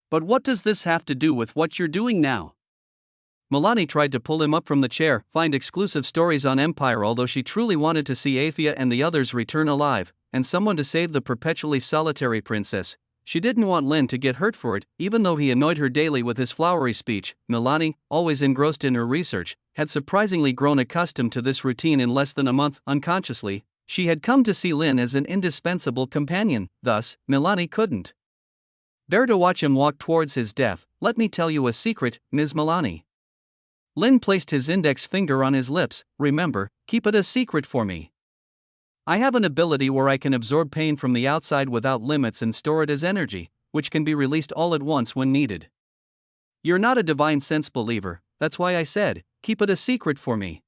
But what does this have to do with what you're doing now? Milani tried to pull him up from the chair. Find exclusive stories on Empire. Although she truly wanted to see Athia and the others return alive, and someone to save the perpetually solitary princess, she didn't want Lin to get hurt for it. Even though he annoyed her daily with his flowery speech, Milani, always engrossed in her research, had surprisingly grown accustomed to this routine in less than a month. Unconsciously, she had come to see Lin as an indispensable companion. Thus, Milani couldn't bear to watch him walk towards his death. Let me tell you a secret, Ms. Milani. Lin placed his index finger on his lips. Remember, keep it a secret for me. I have an ability where I can absorb pain from the outside without limits and store it as energy, which can be released all at once when needed. You're not a divine sense believer, that's why I said, keep it a secret for me.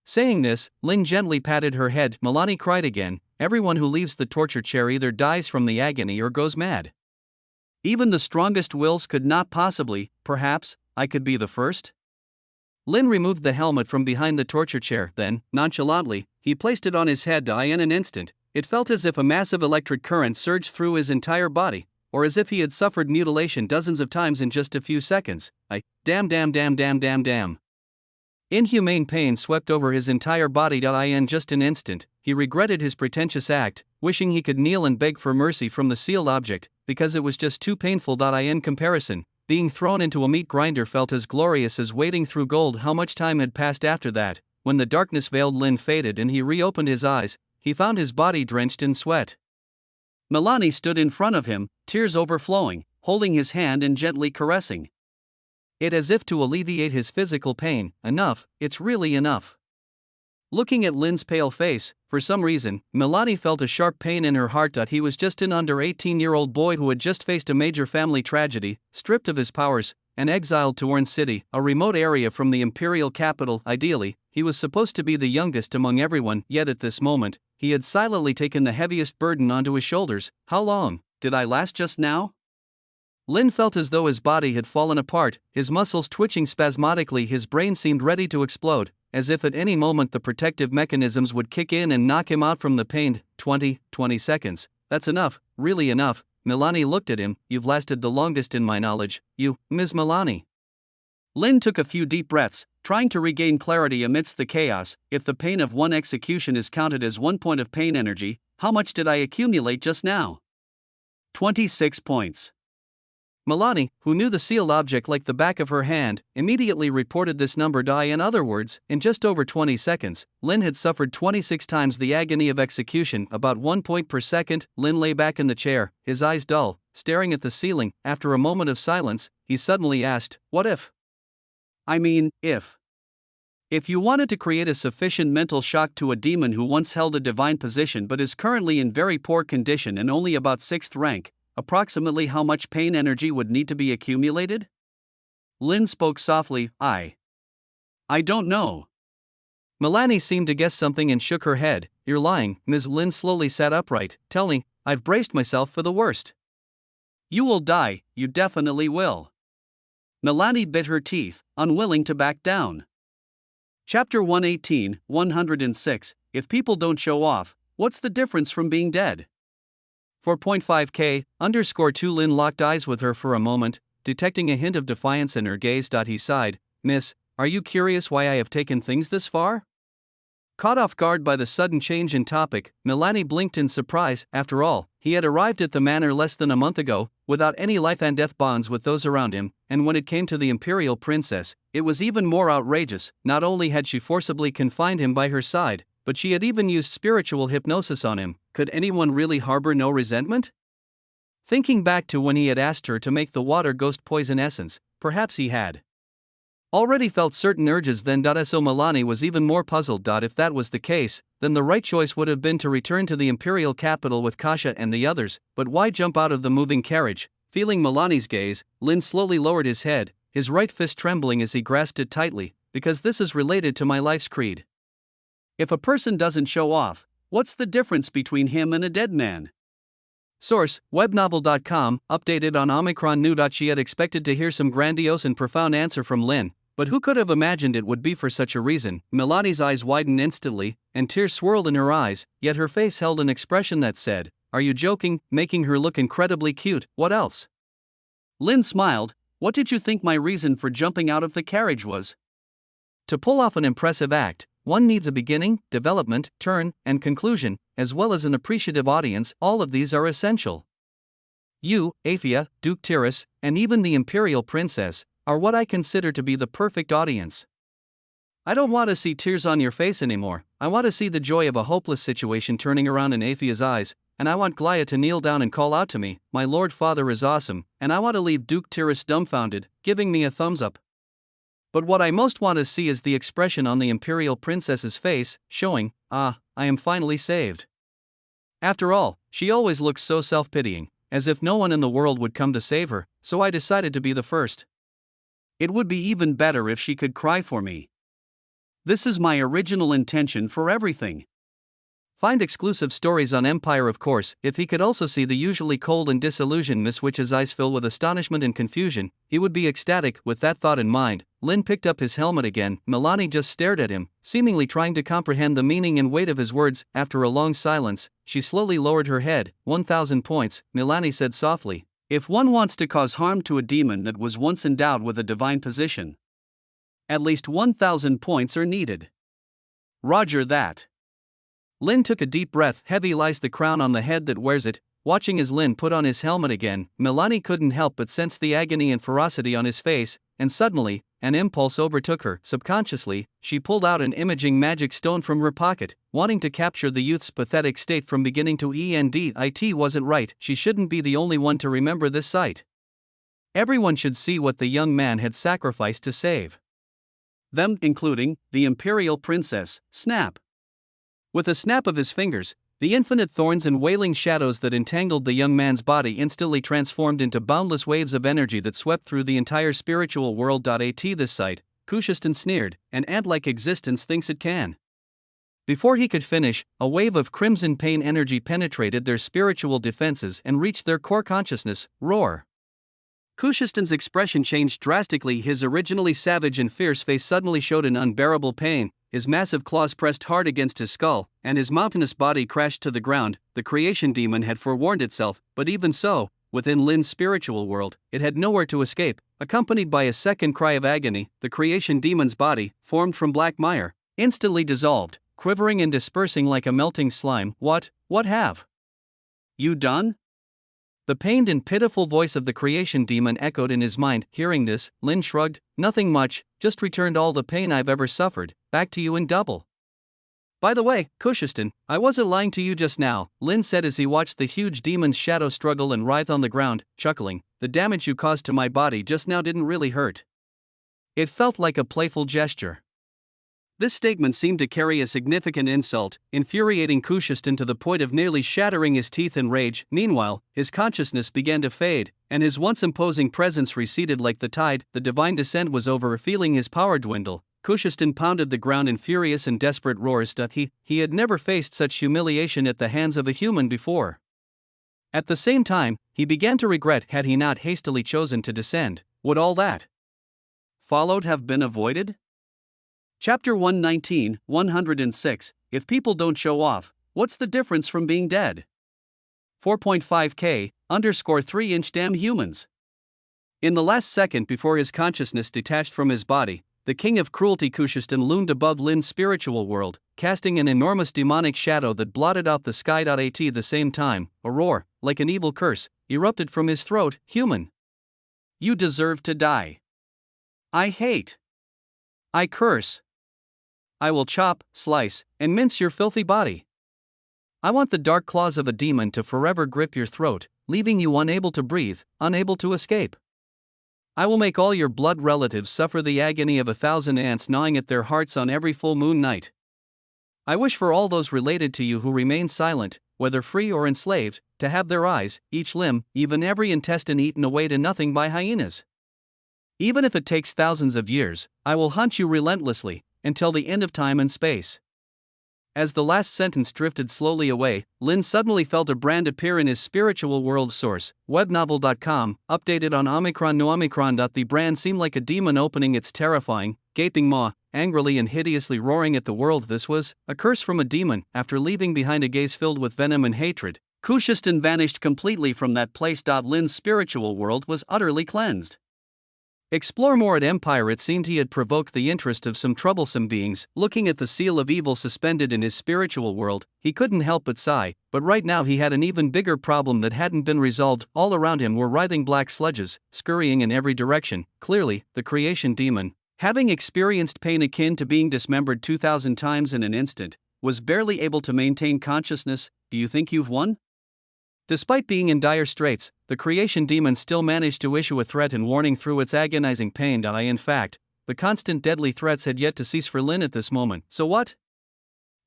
Saying this, Lin gently patted her head. Milani cried again. Everyone who leaves the torture chair either dies from the agony or goes mad. Even the strongest wills could not possibly. Perhaps I could be the first? Lin removed the helmet from behind the torture chair, then, nonchalantly, he placed it on his head. In an instant, it felt as if a massive electric current surged through his entire body, or as if he had suffered mutilation dozens of times in just a few seconds. Damn. Inhumane pain swept over his entire body. In just an instant, he regretted his pretentious act, wishing he could kneel and beg for mercy from the sealed object, because it was just too painful. In comparison, being thrown into a meat grinder felt as glorious as wading through gold. How much time had passed after that? When the darkness veiled Lin faded and he reopened his eyes, he found his body drenched in sweat. Milani stood in front of him, tears overflowing, holding his hand and gently caressing it as if to alleviate his physical pain. Enough, it's really enough. Looking at Lin's pale face, for some reason, Milani felt a sharp pain in her heart. He was just an under 18-year-old boy who had just faced a major family tragedy, stripped of his powers, and exiled to Orange City, a remote area from the imperial capital. Ideally, he was supposed to be the youngest among everyone, yet at this moment, he had silently taken the heaviest burden onto his shoulders. How long did I last just now? Lin felt as though his body had fallen apart, his muscles twitching spasmodically. His brain seemed ready to explode, as if at any moment the protective mechanisms would kick in and knock him out from the pain. 20 seconds. That's enough, really enough. Milani looked at him. You've lasted the longest in my knowledge, you, Ms. Milani. Lin took a few deep breaths, trying to regain clarity amidst the chaos. If the pain of one execution is counted as 1 point of pain energy, how much did I accumulate just now? 26 points. Milani, who knew the sealed object like the back of her hand, immediately reported this number. In other words, in just over 20 seconds, Lin had suffered 26 times the agony of execution, about 1 point per second. Lin lay back in the chair, his eyes dull, staring at the ceiling. After a moment of silence, he suddenly asked, what if? If you wanted to create a sufficient mental shock to a demon who once held a divine position but is currently in very poor condition and only about 6th rank, approximately how much pain energy would need to be accumulated? Lin spoke softly. I don't know. Milani seemed to guess something and shook her head. You're lying. Ms. Lin slowly sat upright, telling, I've braced myself for the worst. You will die, you definitely will. Milani bit her teeth, unwilling to back down. Chapter 118, 106, If people don't show off, what's the difference from being dead? 4.5k, _2 Lin locked eyes with her for a moment, detecting a hint of defiance in her gaze. He sighed, Miss, are you curious why I have taken things this far? Caught off guard by the sudden change in topic, Milani blinked in surprise. After all, he had arrived at the manor less than a month ago, without any life and death bonds with those around him, and when it came to the imperial princess, it was even more outrageous. Not only had she forcibly confined him by her side, but she had even used spiritual hypnosis on him. Could anyone really harbor no resentment? Thinking back to when he had asked her to make the water ghost poison essence, perhaps he had already felt certain urges then. So Milani was even more puzzled. If that was the case, then the right choice would have been to return to the imperial capital with Kasha and the others, but why jump out of the moving carriage? Feeling Milani's gaze, Lin slowly lowered his head, his right fist trembling as he grasped it tightly, because this is related to my life's creed. If a person doesn't show off, what's the difference between him and a dead man? Source, webnovel.com, updated on Omicron New. She had expected to hear some grandiose and profound answer from Lin, but who could have imagined it would be for such a reason? Milani's eyes widened instantly, and tears swirled in her eyes, yet her face held an expression that said, are you joking? Making her look incredibly cute. What else? Lin smiled. What did you think my reason for jumping out of the carriage was? To pull off an impressive act, one needs a beginning, development, turn, and conclusion, as well as an appreciative audience. All of these are essential. You, Aphia, Duke Tyrus, and even the Imperial Princess, are what I consider to be the perfect audience. I don't want to see tears on your face anymore. I want to see the joy of a hopeless situation turning around in Aphia's eyes, and I want Glaya to kneel down and call out to me, my Lord Father is awesome, and I want to leave Duke Tyrus dumbfounded, giving me a thumbs up. But what I most want to see is the expression on the Imperial Princess's face, showing, I am finally saved. After all, she always looks so self-pitying, as if no one in the world would come to save her, so I decided to be the first. It would be even better if she could cry for me. This is my original intention for everything. Find exclusive stories on Empire, of course. If he could also see the usually cold and disillusioned Miss Witch's eyes fill with astonishment and confusion, he would be ecstatic. With that thought in mind, Lin picked up his helmet again. Milani just stared at him, seemingly trying to comprehend the meaning and weight of his words. After a long silence, she slowly lowered her head. 1,000 points, Milani said softly. If one wants to cause harm to a demon that was once endowed with a divine position, at least 1,000 points are needed. Roger that. Lin took a deep breath. Heavy lies the crown on the head that wears it. Watching as Lin put on his helmet again, Milani couldn't help but sense the agony and ferocity on his face, and suddenly, an impulse overtook her. Subconsciously, she pulled out an imaging magic stone from her pocket, wanting to capture the youth's pathetic state from beginning to end. It wasn't right. She shouldn't be the only one to remember this sight. Everyone should see what the young man had sacrificed to save them, including the Imperial Princess. Snap! With a snap of his fingers, the infinite thorns and wailing shadows that entangled the young man's body instantly transformed into boundless waves of energy that swept through the entire spiritual world. At this sight, Kushistan sneered, an ant-like existence thinks it can. Before he could finish, a wave of crimson pain energy penetrated their spiritual defenses and reached their core consciousness. Roar! Kushistan's expression changed drastically. His originally savage and fierce face suddenly showed an unbearable pain. His massive claws pressed hard against his skull, and his mountainous body crashed to the ground. The creation demon had forewarned itself, but even so, within Lin's spiritual world, it had nowhere to escape. Accompanied by a second cry of agony, the creation demon's body, formed from black mire, instantly dissolved, quivering and dispersing like a melting slime. What have you done? The pained and pitiful voice of the creation demon echoed in his mind. Hearing this, Lin shrugged. Nothing much, just returned all the pain I've ever suffered, back to you in double. By the way, Kushistan, I wasn't lying to you just now, Lin said as he watched the huge demon's shadow struggle and writhe on the ground, chuckling. The damage you caused to my body just now didn't really hurt. It felt like a playful gesture. This statement seemed to carry a significant insult, infuriating Kushistan to the point of nearly shattering his teeth in rage. Meanwhile, his consciousness began to fade, and his once imposing presence receded like the tide. The divine descent was over. Feeling his power dwindle, Kushistan pounded the ground in furious and desperate roars. He had never faced such humiliation at the hands of a human before. At the same time, he began to regret had he not hastily chosen to descend. Would all that followed have been avoided? Chapter 119, 106, If people don't show off, what's the difference from being dead? 4.5k, _3-inch damn humans. In the last second before his consciousness detached from his body, the king of cruelty Kushistan loomed above Lin's spiritual world, casting an enormous demonic shadow that blotted out the sky. At the same time, a roar, like an evil curse, erupted from his throat. Human! You deserve to die. I hate. I curse. I will chop, slice, and mince your filthy body. I want the dark claws of a demon to forever grip your throat, leaving you unable to breathe, unable to escape. I will make all your blood relatives suffer the agony of 1,000 ants gnawing at their hearts on every full moon night. I wish for all those related to you who remain silent, whether free or enslaved, to have their eyes, each limb, even every intestine eaten away to nothing by hyenas. Even if it takes thousands of years, I will hunt you relentlessly, until the end of time and space. As the last sentence drifted slowly away, Lin suddenly felt a brand appear in his spiritual world. Source, webnovel.com, updated on Omicron. No Omicron. The brand seemed like a demon opening its terrifying, gaping maw, angrily and hideously roaring at the world. This was a curse from a demon. After leaving behind a gaze filled with venom and hatred, Kushistan vanished completely from that place. Lin's spiritual world was utterly cleansed. Explore more at Empire. It seemed he had provoked the interest of some troublesome beings. Looking at the seal of evil suspended in his spiritual world, he couldn't help but sigh, but right now he had an even bigger problem that hadn't been resolved. All around him were writhing black sludges, scurrying in every direction. Clearly, the creation demon, having experienced pain akin to being dismembered 2,000 times in an instant, was barely able to maintain consciousness. Do you think you've won? Despite being in dire straits, the creation demon still managed to issue a threat and warning through its agonizing pain. In fact, the constant deadly threats had yet to cease for Lin at this moment. So what?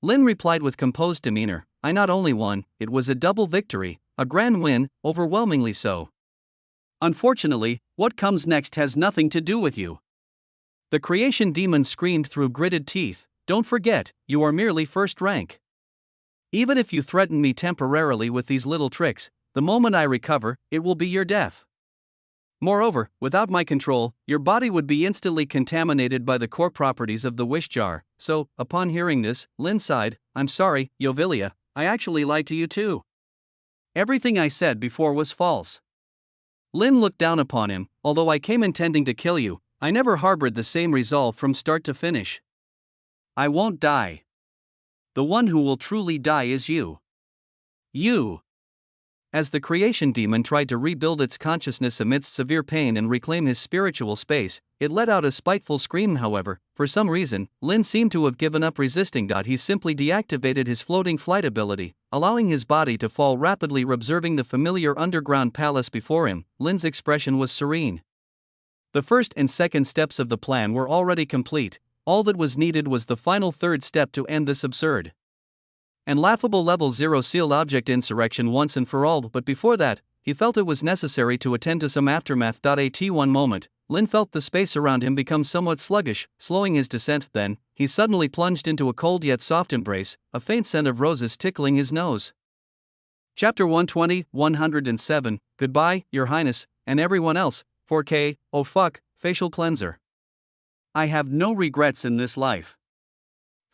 Lin replied with composed demeanor. I not only won, it was a double victory, a grand win, overwhelmingly so. Unfortunately, what comes next has nothing to do with you. The creation demon screamed through gritted teeth. Don't forget, you are merely first rank. Even if you threaten me temporarily with these little tricks, the moment I recover, it will be your death. Moreover, without my control, your body would be instantly contaminated by the core properties of the wish jar. So, upon hearing this, Lin sighed, I'm sorry, Yovilia, I actually lied to you too. Everything I said before was false. Lin looked down upon him, although I came intending to kill you, I never harbored the same resolve from start to finish. I won't die. The one who will truly die is you. You. As the creation demon tried to rebuild its consciousness amidst severe pain and reclaim his spiritual space, it let out a spiteful scream. However, for some reason, Lin seemed to have given up resisting. He simply deactivated his floating flight ability, allowing his body to fall rapidly. Observing the familiar underground palace before him, Lin's expression was serene. The first and second steps of the plan were already complete, all that was needed was the final third step to end this absurd and laughable level 0 sealed object insurrection once and for all. But before that, he felt it was necessary to attend to some aftermath. At one moment, Lin felt the space around him become somewhat sluggish, slowing his descent. Then, he suddenly plunged into a cold yet soft embrace, a faint scent of roses tickling his nose. Chapter 120-107, Goodbye, Your Highness, and everyone else, 4K, oh fuck, facial cleanser. I have no regrets in this life.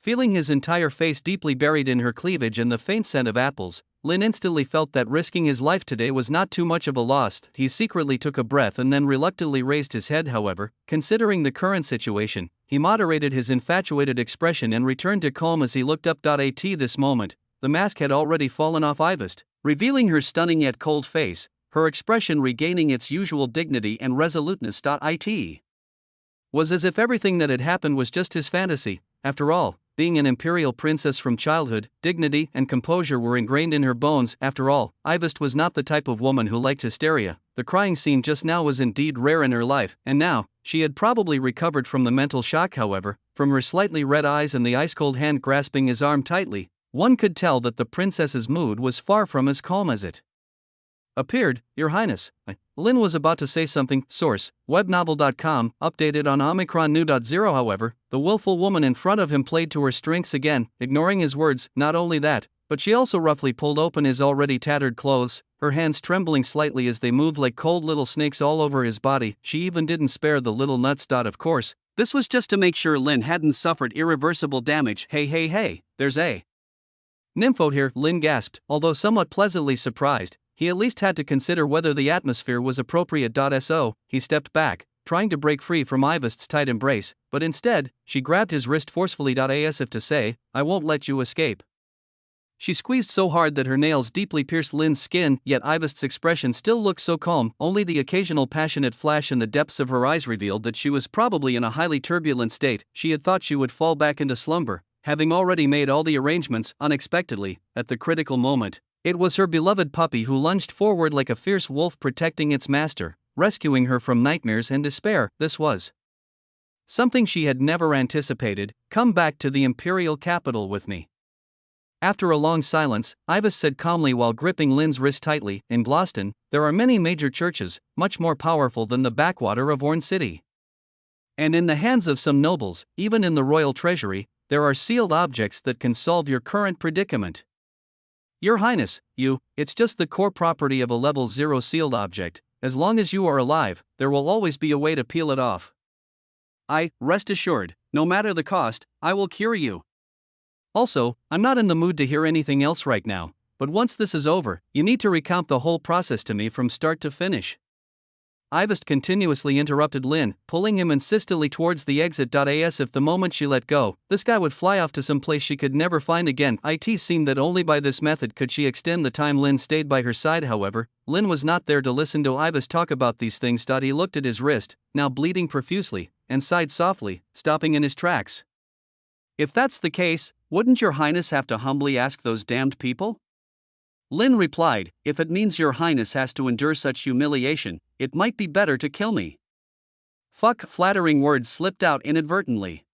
Feeling his entire face deeply buried in her cleavage and the faint scent of apples, Lin instantly felt that risking his life today was not too much of a loss. He secretly took a breath and then reluctantly raised his head. However, considering the current situation, he moderated his infatuated expression and returned to calm as he looked up. At this moment, the mask had already fallen off Ivest, revealing her stunning yet cold face, her expression regaining its usual dignity and resoluteness. It was as if everything that had happened was just his fantasy. After all, being an imperial princess from childhood, dignity and composure were ingrained in her bones. After all, Ivest was not the type of woman who liked hysteria. The crying scene just now was indeed rare in her life, and now, she had probably recovered from the mental shock. However, from her slightly red eyes and the ice-cold hand grasping his arm tightly, one could tell that the princess's mood was far from as calm as it appeared. Your Highness. Lin was about to say something. Source, webnovel.com, updated on Omicron New.0. However, the willful woman in front of him played to her strengths again, ignoring his words. Not only that, but she also roughly pulled open his already tattered clothes, her hands trembling slightly as they moved like cold little snakes all over his body. She even didn't spare the little nuts. Of course, this was just to make sure Lin hadn't suffered irreversible damage. Hey, there's a nympho here, Lin gasped, although somewhat pleasantly surprised. He at least had to consider whether the atmosphere was appropriate. So, he stepped back, trying to break free from Ivest's tight embrace, but instead, she grabbed his wrist forcefully. As if to say, I won't let you escape. She squeezed so hard that her nails deeply pierced Lin's skin, yet Ivest's expression still looked so calm. Only the occasional passionate flash in the depths of her eyes revealed that she was probably in a highly turbulent state. She had thought she would fall back into slumber, having already made all the arrangements. Unexpectedly, at the critical moment, it was her beloved puppy who lunged forward like a fierce wolf protecting its master, rescuing her from nightmares and despair. This was something she had never anticipated. Come back to the imperial capital with me. After a long silence, Ivest said calmly while gripping Lin's wrist tightly, in Gloston, there are many major churches, much more powerful than the backwater of Orn City. And in the hands of some nobles, even in the royal treasury, there are sealed objects that can solve your current predicament. Your Highness, it's just the core property of a level 0 sealed object. As long as you are alive, there will always be a way to peel it off. Rest assured, no matter the cost, I will cure you. Also, I'm not in the mood to hear anything else right now, but once this is over, you need to recount the whole process to me from start to finish. Ivest continuously interrupted Lin, pulling him insistently towards the exit. As if the moment she let go, this guy would fly off to some place she could never find again. It seemed that only by this method could she extend the time Lin stayed by her side. However, Lin was not there to listen to Ivest talk about these things. He looked at his wrist, now bleeding profusely, and sighed softly, stopping in his tracks. If that's the case, wouldn't your Highness have to humbly ask those damned people? Lin replied, if it means your Highness has to endure such humiliation, it might be better to kill me. Fuck, flattering words slipped out inadvertently.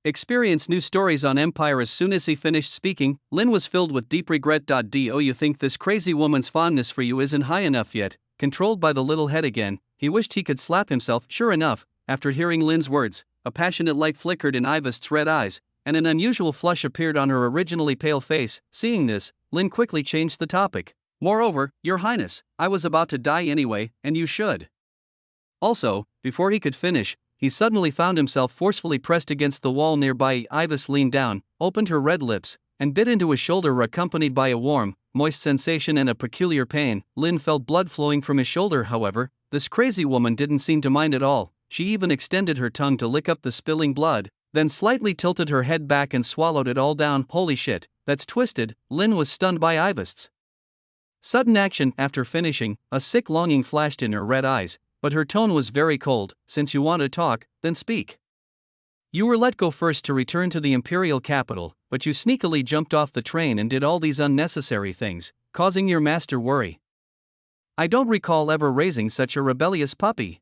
Experience new stories on Empire. As soon as he finished speaking, Lin was filled with deep regret. Do you think this crazy woman's fondness for you isn't high enough yet? Controlled by the little head again, he wished he could slap himself. Sure enough, after hearing Lin's words, a passionate light flickered in Ivest's red eyes, and an unusual flush appeared on her originally pale face. Seeing this, Lin quickly changed the topic. Moreover, Your Highness, I was about to die anyway, and you should. Also, before he could finish, he suddenly found himself forcefully pressed against the wall nearby. Ivis leaned down, opened her red lips, and bit into his shoulder, accompanied by a warm, moist sensation and a peculiar pain. Lin felt blood flowing from his shoulder. However, this crazy woman didn't seem to mind at all. She even extended her tongue to lick up the spilling blood, then slightly tilted her head back and swallowed it all down. Holy shit, that's twisted. Lin was stunned by Ivist's sudden action. After finishing, a sick longing flashed in her red eyes, but her tone was very cold. Since you want to talk, then speak. You were let go first to return to the imperial capital, but you sneakily jumped off the train and did all these unnecessary things, causing your master worry. I don't recall ever raising such a rebellious puppy.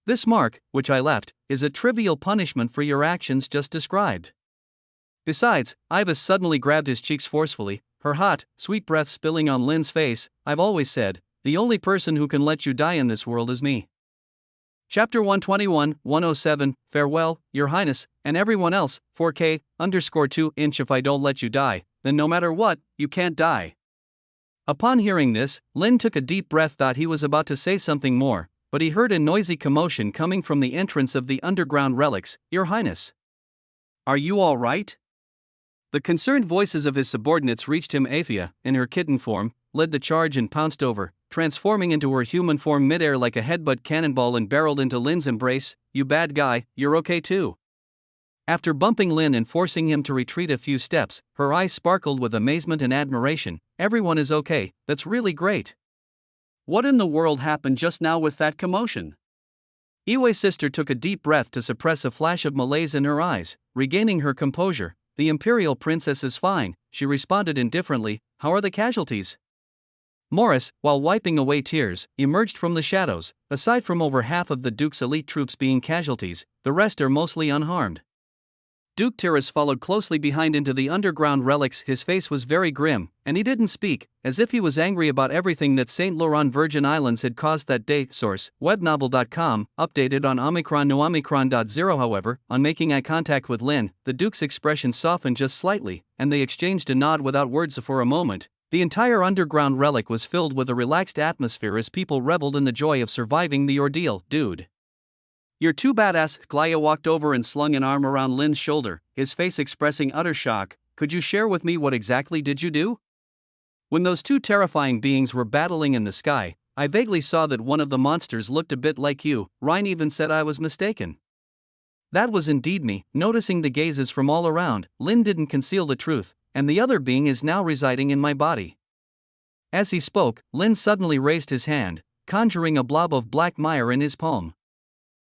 This mark, which I left, is a trivial punishment for your actions just described. Besides, Ivis suddenly grabbed his cheeks forcefully, her hot, sweet breath spilling on Lin's face. I've always said, the only person who can let you die in this world is me. Chapter 121, 107, Farewell, Your Highness, and everyone else, 4K_2 if I don't let you die, then no matter what, you can't die. Upon hearing this, Lin took a deep breath. Thought he was about to say something more, but he heard a noisy commotion coming from the entrance of the underground relics. Your Highness, are you all right? The concerned voices of his subordinates reached him. Aphia, in her kitten form, led the charge and pounced over, transforming into her human form midair like a headbutt cannonball, and barreled into Lin's embrace. You bad guy, you're okay too. After bumping Lin and forcing him to retreat a few steps, her eyes sparkled with amazement and admiration. Everyone is okay, that's really great. What in the world happened just now with that commotion? Iwei's sister took a deep breath to suppress a flash of malaise in her eyes. Regaining her composure, the imperial princess is fine, she responded indifferently. How are the casualties? Morris, while wiping away tears, emerged from the shadows. Aside from over half of the Duke's elite troops being casualties, the rest are mostly unharmed. Duke Tiras followed closely behind into the underground relics. His face was very grim, and he didn't speak, as if he was angry about everything that St. Laurent Virgin Islands had caused that day. Source, webnovel.com, updated on Omicron. No Omicron.0. However, on making eye contact with Lin, the Duke's expression softened just slightly, and they exchanged a nod without words for a moment. The entire underground relic was filled with a relaxed atmosphere as people reveled in the joy of surviving the ordeal. Dude, you're too badass. Glaya walked over and slung an arm around Lin's shoulder, his face expressing utter shock. Could you share with me what exactly did you do? When those two terrifying beings were battling in the sky, I vaguely saw that one of the monsters looked a bit like you. Ryan even said I was mistaken. That was indeed me. Noticing the gazes from all around, Lin didn't conceal the truth, and the other being is now residing in my body. As he spoke, Lin suddenly raised his hand, conjuring a blob of black mire in his palm.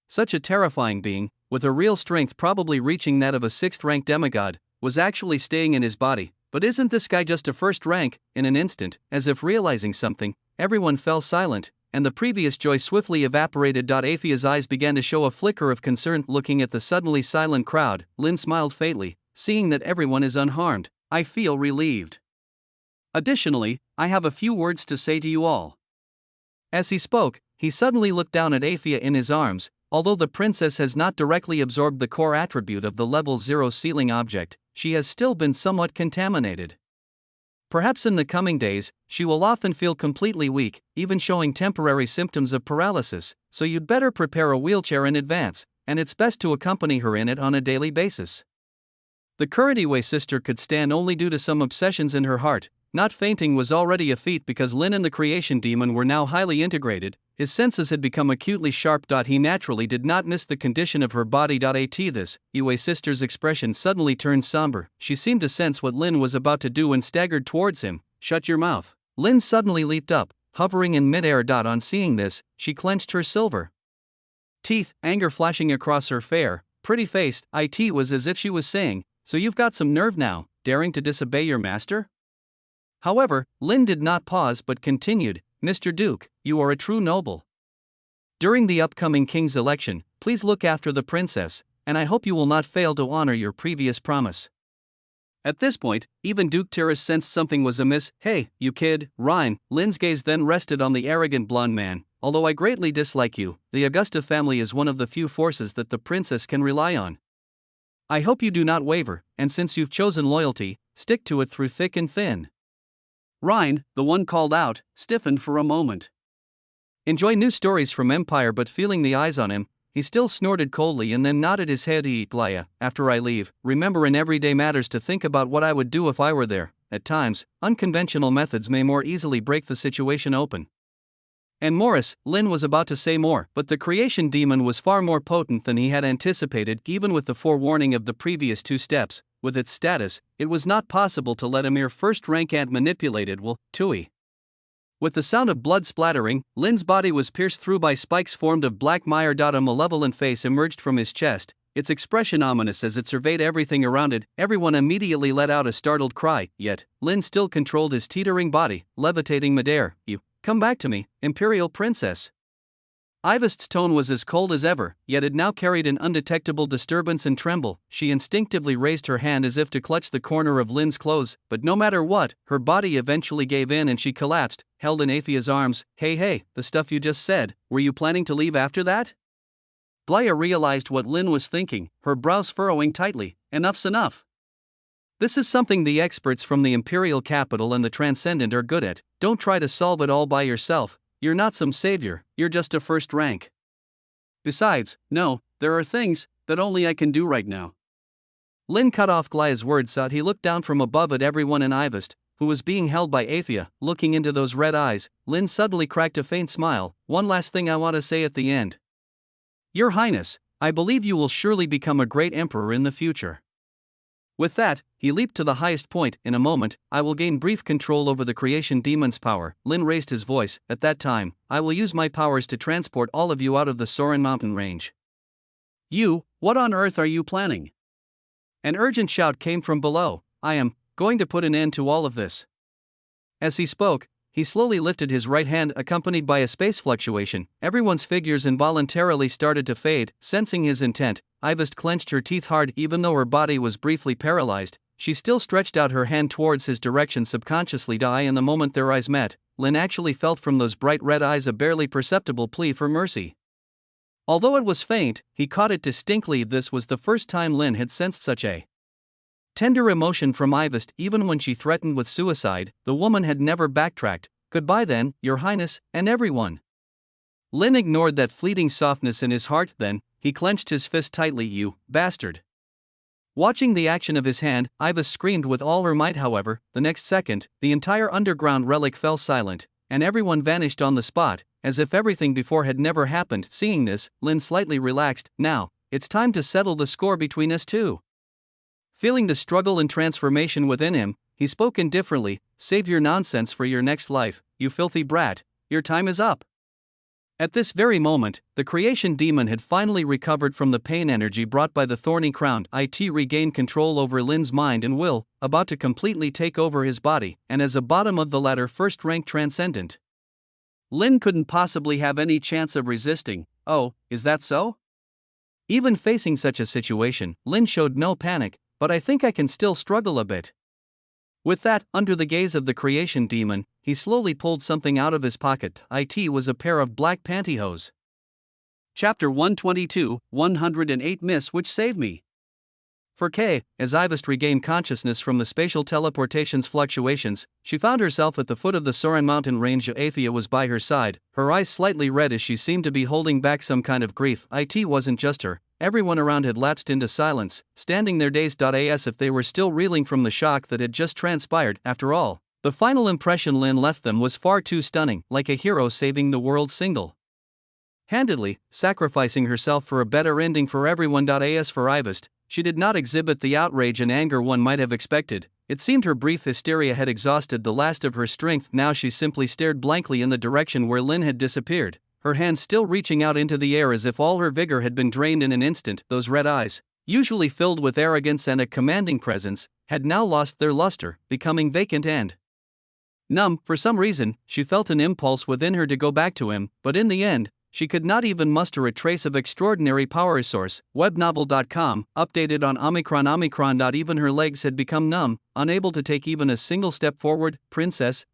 Such a terrifying being, with a real strength probably reaching that of a 6th-rank demigod, was actually staying in his body. But isn't this guy just a 1st rank? In an instant, as if realizing something, everyone fell silent, and the previous joy swiftly evaporated. Aphia's eyes began to show a flicker of concern. Looking at the suddenly silent crowd, Lin smiled faintly. Seeing that everyone is unharmed, I feel relieved. Additionally, I have a few words to say to you all. As he spoke, he suddenly looked down at Aphia in his arms. Although the princess has not directly absorbed the core attribute of the level 0 ceiling object, she has still been somewhat contaminated. Perhaps in the coming days, she will often feel completely weak, even showing temporary symptoms of paralysis, so you'd better prepare a wheelchair in advance, and it's best to accompany her in it on a daily basis. The current Iwei sister could stand only due to some obsessions in her heart. Not fainting was already a feat because Lin and the creation demon were now highly integrated. His senses had become acutely sharp. He naturally did not miss the condition of her body. At this, Iwei's sister's expression suddenly turned somber. She seemed to sense what Lin was about to do and staggered towards him. Shut your mouth. Lin suddenly leaped up, hovering in midair. On seeing this, she clenched her silver teeth, anger flashing across her fair, pretty face. It was as if she was saying, so you've got some nerve now, daring to disobey your master? However, Lin did not pause but continued, Mr. Duke, you are a true noble. During the upcoming king's election, please look after the princess, and I hope you will not fail to honor your previous promise. At this point, even Duke Tiras sensed something was amiss. Hey, you kid, Ryan. Lin's gaze then rested on the arrogant blonde man. Although I greatly dislike you, the Augusta family is one of the few forces that the princess can rely on. I hope you do not waver, and since you've chosen loyalty, stick to it through thick and thin. Rhine, the one called out, stiffened for a moment. Enjoy new stories from Empire, but feeling the eyes on him, he still snorted coldly and then nodded his head. Glaya, after I leave, remember in everyday matters to think about what I would do if I were there. At times, unconventional methods may more easily break the situation open. And Morris, Lin was about to say more, but the creation demon was far more potent than he had anticipated. Even with the forewarning of the previous 2 steps, with its status, it was not possible to let a mere first-rank ant manipulate it. Well, Tui. With the sound of blood splattering, Lin's body was pierced through by spikes formed of black mire. A malevolent face emerged from his chest, its expression ominous as it surveyed everything around it. Everyone immediately let out a startled cry, yet Lin still controlled his teetering body, levitating midair. You, come back to me, Imperial Princess. Ivest's tone was as cold as ever, yet it now carried an undetectable disturbance and tremble. She instinctively raised her hand as if to clutch the corner of Lin's clothes, but no matter what, her body eventually gave in and she collapsed, held in Athea's arms. Hey, the stuff you just said, were you planning to leave after that? Glaya realized what Lin was thinking, her brows furrowing tightly. Enough's enough. This is something the experts from the Imperial capital and the Transcendent are good at. Don't try to solve it all by yourself. You're not some savior, you're just a first rank. Besides, no, there are things that only I can do right now. Lin cut off Glaya's words. He looked down from above at everyone in Ivest, who was being held by Athea. Looking into those red eyes, Lin suddenly cracked a faint smile. One last thing I want to say at the end. Your Highness, I believe you will surely become a great emperor in the future. With that, he leaped to the highest point. In a moment, I will gain brief control over the creation demon's power. Lin raised his voice. At that time, I will use my powers to transport all of you out of the Soren mountain range. You, what on earth are you planning? An urgent shout came from below. I am going to put an end to all of this. As he spoke, he slowly lifted his right hand, accompanied by a space fluctuation. Everyone's figures involuntarily started to fade. Sensing his intent, Ivest clenched her teeth hard. Even though her body was briefly paralyzed, she still stretched out her hand towards his direction, subconsciously. And the moment their eyes met, Lin actually felt from those bright red eyes a barely perceptible plea for mercy. Although it was faint, he caught it distinctly. This was the first time Lin had sensed such a tender emotion from Ivest. Even when she threatened with suicide, the woman had never backtracked. Goodbye then, Your Highness, and everyone. Lin ignored that fleeting softness in his heart. Then, he clenched his fist tightly. You bastard. Watching the action of his hand, Ivest screamed with all her might. However, the next second, the entire underground relic fell silent, and everyone vanished on the spot, as if everything before had never happened. Seeing this, Lin slightly relaxed. Now, it's time to settle the score between us two. Feeling the struggle and transformation within him, he spoke indifferently. Save your nonsense for your next life, you filthy brat. Your time is up. At this very moment, the creation demon had finally recovered from the pain energy brought by the thorny crown. It regained control over Lin's mind and will, about to completely take over his body, and as a bottom of the ladder first-rank transcendent. Lin couldn't possibly have any chance of resisting. Oh, is that so? Even facing such a situation, Lin showed no panic. But I think I can still struggle a bit. With that, under the gaze of the creation demon, he slowly pulled something out of his pocket. It was a pair of black pantyhose. Chapter 122, 108 Miss which saved me. For K, as Ivest regained consciousness from the spatial teleportation's fluctuations, she found herself at the foot of the Soren mountain range. Athea was by her side, her eyes slightly red as she seemed to be holding back some kind of grief. It wasn't just her. Everyone around had lapsed into silence, standing there dazed as if they were still reeling from the shock that had just transpired. After all, the final impression Lin left them was far too stunning, like a hero saving the world single-handedly, sacrificing herself for a better ending for everyone. As for Ivest, she did not exhibit the outrage and anger one might have expected. It seemed her brief hysteria had exhausted the last of her strength. Now she simply stared blankly in the direction where Lin had disappeared, her hands still reaching out into the air as if all her vigor had been drained in an instant. Those red eyes, usually filled with arrogance and a commanding presence, had now lost their luster, becoming vacant and numb. For some reason, she felt an impulse within her to go back to him, but in the end, she could not even muster a trace of extraordinary power. Source, webnovel.com, updated on Omicron. Even her legs had become numb, unable to take even a single step forward. Princess?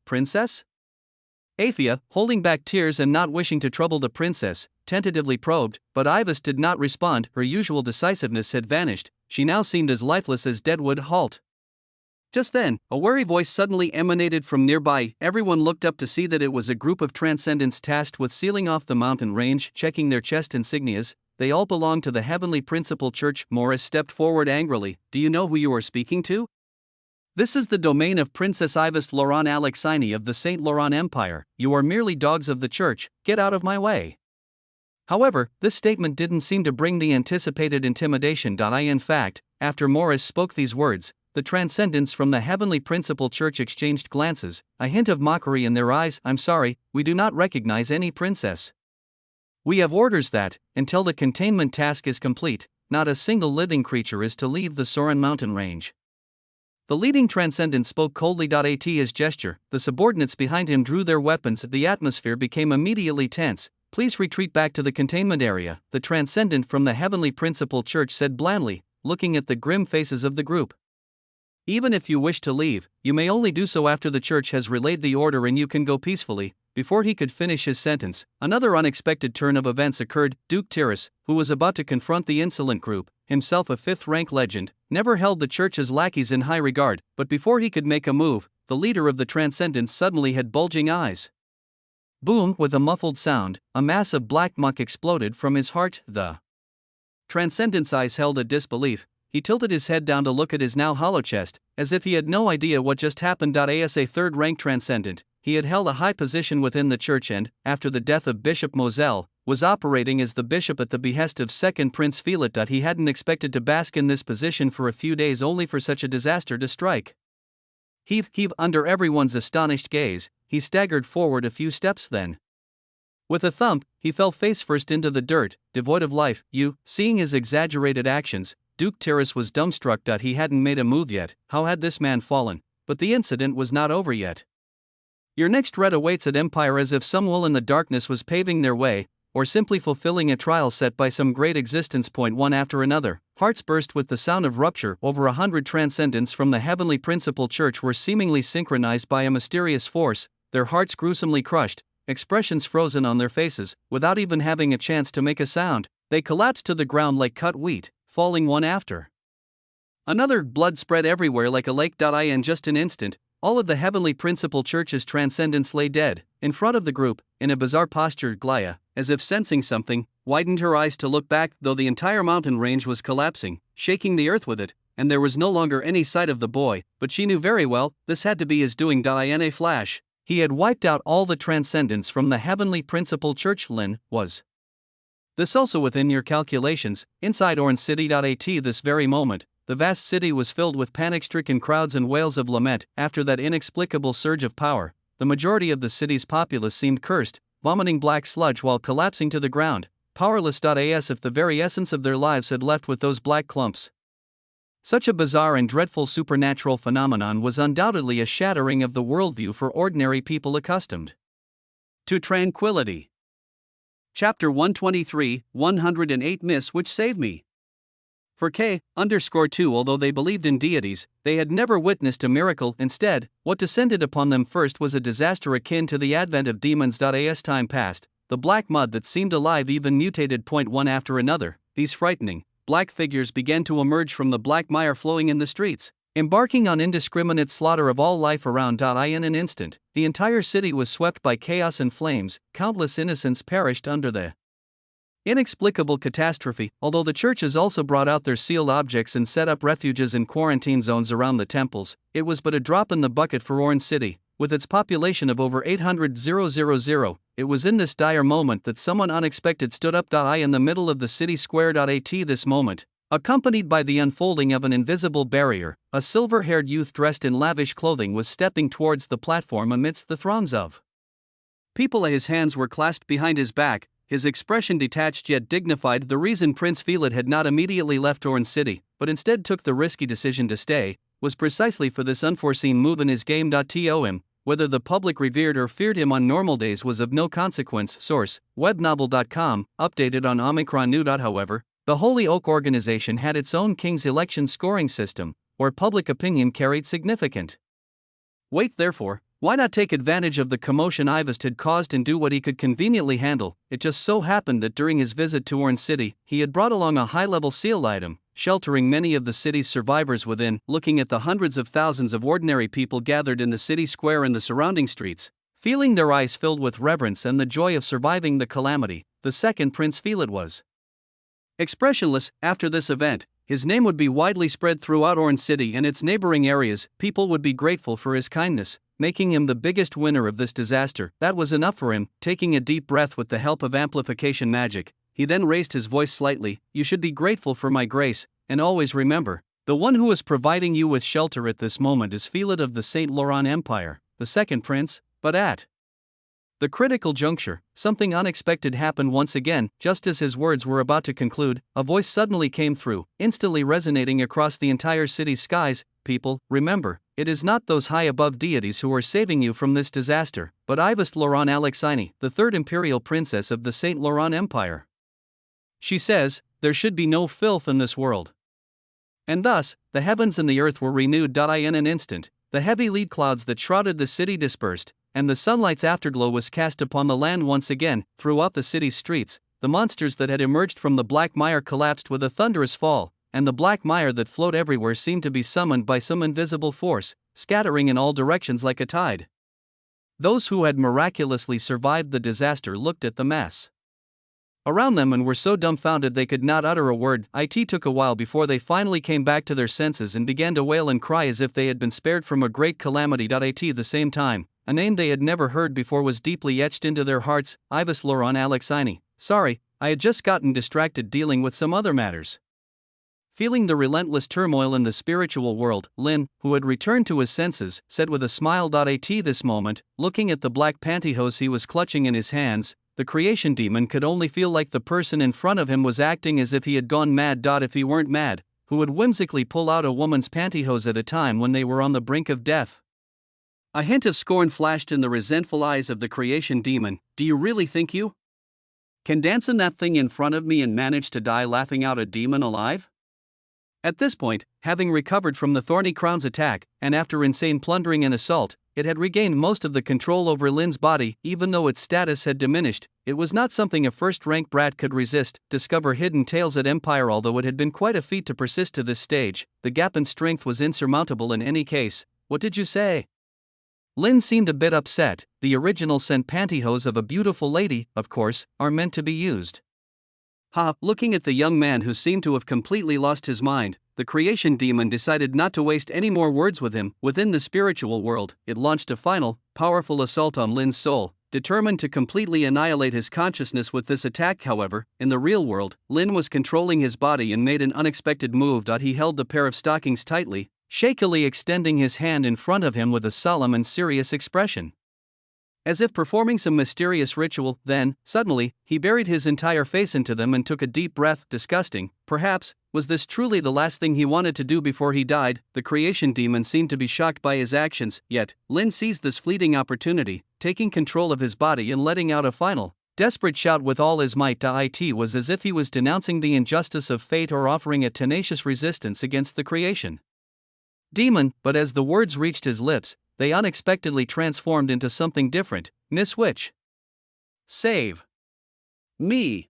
Athea, holding back tears and not wishing to trouble the princess, tentatively probed, but Ivist did not respond. Her usual decisiveness had vanished. She now seemed as lifeless as deadwood. Halt. Just then, a wary voice suddenly emanated from nearby. Everyone looked up to see that it was a group of transcendents tasked with sealing off the mountain range, checking their chest insignias. They all belonged to the Heavenly Principal Church. Morris stepped forward angrily. Do you know who you are speaking to? This is the domain of Princess Ivist Laurent Alexini of the Saint Laurent Empire. You are merely dogs of the church. Get out of my way. However, this statement didn't seem to bring the anticipated intimidation. In fact, after Morris spoke these words, the transcendents from the Heavenly Principal Church exchanged glances, a hint of mockery in their eyes. I'm sorry, we do not recognize any princess. We have orders that, until the containment task is complete, not a single living creature is to leave the Soren mountain range. The leading transcendent spoke coldly. At his gesture, the subordinates behind him drew their weapons. The atmosphere became immediately tense. Please retreat back to the containment area, the transcendent from the Heavenly Principal Church said blandly, looking at the grim faces of the group. Even if you wish to leave, you may only do so after the church has relayed the order and you can go peacefully. Before he could finish his sentence, another unexpected turn of events occurred. Duke Tyrrus, who was about to confront the insolent group, himself a fifth-rank legend, never held the church's lackeys in high regard, but before he could make a move, the leader of the transcendents suddenly had bulging eyes. Boom! With a muffled sound, a mass of black muck exploded from his heart. The transcendent's eyes held a disbelief. He tilted his head down to look at his now hollow chest, as if he had no idea what just happened. As a third-rank transcendent, he had held a high position within the church and, after the death of Bishop Moselle, was operating as the bishop at the behest of second Prince Philip. He hadn't expected to bask in this position for a few days only for such a disaster to strike. Heave! Under everyone's astonished gaze, he staggered forward a few steps then. With a thump, he fell face first into the dirt, devoid of life. Seeing his exaggerated actions, Duke Tyrrus was dumbstruck. He hadn't made a move yet. How had this man fallen? But the incident was not over yet. Your next dread awaits at Empire. As if some will in the darkness was paving their way, or simply fulfilling a trial set by some great existence. One after another, hearts burst with the sound of rupture. Over 100 transcendents from the Heavenly Principal Church were seemingly synchronized by a mysterious force, their hearts gruesomely crushed, expressions frozen on their faces. Without even having a chance to make a sound, they collapsed to the ground like cut wheat, falling one after another. Blood spread everywhere like a lake. In just an instant, all of the Heavenly Principal Church's transcendents lay dead. In front of the group, in a bizarre posture, Glaya, as if sensing something, widened her eyes to look back. Though the entire mountain range was collapsing, shaking the earth with it, and there was no longer any sight of the boy, but she knew very well, this had to be his doing. In a flash, he had wiped out all the transcendents from the Heavenly Principal Church. Lin, was this also within your calculations? Inside Orange City. At this very moment, the vast city was filled with panic-stricken crowds and wails of lament. After that inexplicable surge of power, the majority of the city's populace seemed cursed, vomiting black sludge while collapsing to the ground, powerless. As if the very essence of their lives had left with those black clumps. Such a bizarre and dreadful supernatural phenomenon was undoubtedly a shattering of the worldview for ordinary people accustomed to tranquility. Chapter 123, 108 Myths which Save Me. For K_2 although they believed in deities, they had never witnessed a miracle. Instead, what descended upon them first was a disaster akin to the advent of demons. As time passed, the black mud that seemed alive even mutated. One after another, these frightening, black figures began to emerge from the black mire flowing in the streets, embarking on indiscriminate slaughter of all life around. In an instant, the entire city was swept by chaos and flames. Countless innocents perished under the inexplicable catastrophe. Although the churches also brought out their sealed objects and set up refuges and quarantine zones around the temples, it was but a drop in the bucket for Orange City, with its population of over 800,000. It was in this dire moment that someone unexpected stood up. In the middle of the city square. At this moment, accompanied by the unfolding of an invisible barrier, a silver-haired youth dressed in lavish clothing was stepping towards the platform amidst the throngs of people. His hands were clasped behind his back, his expression detached yet dignified. The reason Prince Philip had not immediately left Orange City, but instead took the risky decision to stay, was precisely for this unforeseen move in his game. To him, whether the public revered or feared him on normal days was of no consequence. Source: webnovel.com, updated on Omicron New. However, the Holy Oak organization had its own King's election scoring system, where public opinion carried significant weight. Therefore, Why not take advantage of the commotion Ivest had caused and do what he could conveniently handle? It just so happened that during his visit to Orange City, he had brought along a high-level sealed item, sheltering many of the city's survivors within. Looking at the hundreds of thousands of ordinary people gathered in the city square and the surrounding streets, feeling their eyes filled with reverence and the joy of surviving the calamity, the second Prince Philid was expressionless. After this event, his name would be widely spread throughout Orange City and its neighboring areas. People would be grateful for his kindness, making him the biggest winner of this disaster. That was enough for him. Taking a deep breath with the help of amplification magic, he then raised his voice slightly. You should be grateful for my grace, and always remember, the one who is providing you with shelter at this moment is Philid of the Saint Laurent Empire, the second prince. But at the critical juncture, something unexpected happened once again. Just as his words were about to conclude, a voice suddenly came through, instantly resonating across the entire city's skies. People, remember, it is not those high above deities who are saving you from this disaster, but Ivest Laurent Alexini, the third imperial princess of the Saint Laurent Empire. She says, there should be no filth in this world. And thus, the heavens and the earth were renewed. In an instant, the heavy lead clouds that shrouded the city dispersed, and the sunlight's afterglow was cast upon the land once again. Throughout the city's streets, the monsters that had emerged from the black mire collapsed with a thunderous fall, and the black mire that flowed everywhere seemed to be summoned by some invisible force, scattering in all directions like a tide. Those who had miraculously survived the disaster looked at the mess around them and were so dumbfounded they could not utter a word. It took a while before they finally came back to their senses and began to wail and cry as if they had been spared from a great calamity. At the same time, a name they had never heard before was deeply etched into their hearts, Ivest Laurent Alexini. Sorry, I had just gotten distracted dealing with some other matters. Feeling the relentless turmoil in the spiritual world, Lin, who had returned to his senses, said with a smile. At this moment, looking at the black pantyhose he was clutching in his hands, the creation demon could only feel like the person in front of him was acting as if he had gone mad. If he weren't mad, who would whimsically pull out a woman's pantyhose at a time when they were on the brink of death? A hint of scorn flashed in the resentful eyes of the creation demon. Do you really think you can dance in that thing in front of me and manage to die laughing out a demon alive? At this point, having recovered from the Thorny Crown's attack, and after insane plundering and assault, it had regained most of the control over Lin's body. Even though its status had diminished, it was not something a first-rank brat could resist. Discover hidden tales at Empire. Although it had been quite a feat to persist to this stage, the gap in strength was insurmountable in any case. What did you say? Lin seemed a bit upset. The original scent pantyhose of a beautiful lady, of course, are meant to be used. Looking at the young man who seemed to have completely lost his mind, the creation demon decided not to waste any more words with him. Within the spiritual world, it launched a final, powerful assault on Lin's soul, determined to completely annihilate his consciousness with this attack. However, in the real world, Lin was controlling his body and made an unexpected move. He held the pair of stockings tightly, shakily extending his hand in front of him with a solemn and serious expression, as if performing some mysterious ritual. Then, suddenly, he buried his entire face into them and took a deep breath. Disgusting, perhaps. Was this truly the last thing he wanted to do before he died? The creation demon seemed to be shocked by his actions, yet, Lin seized this fleeting opportunity, taking control of his body and letting out a final, desperate shout with all his might. It was as if he was denouncing the injustice of fate or offering a tenacious resistance against the creation demon. But as the words reached his lips, they unexpectedly transformed into something different. Miss Witch, save me.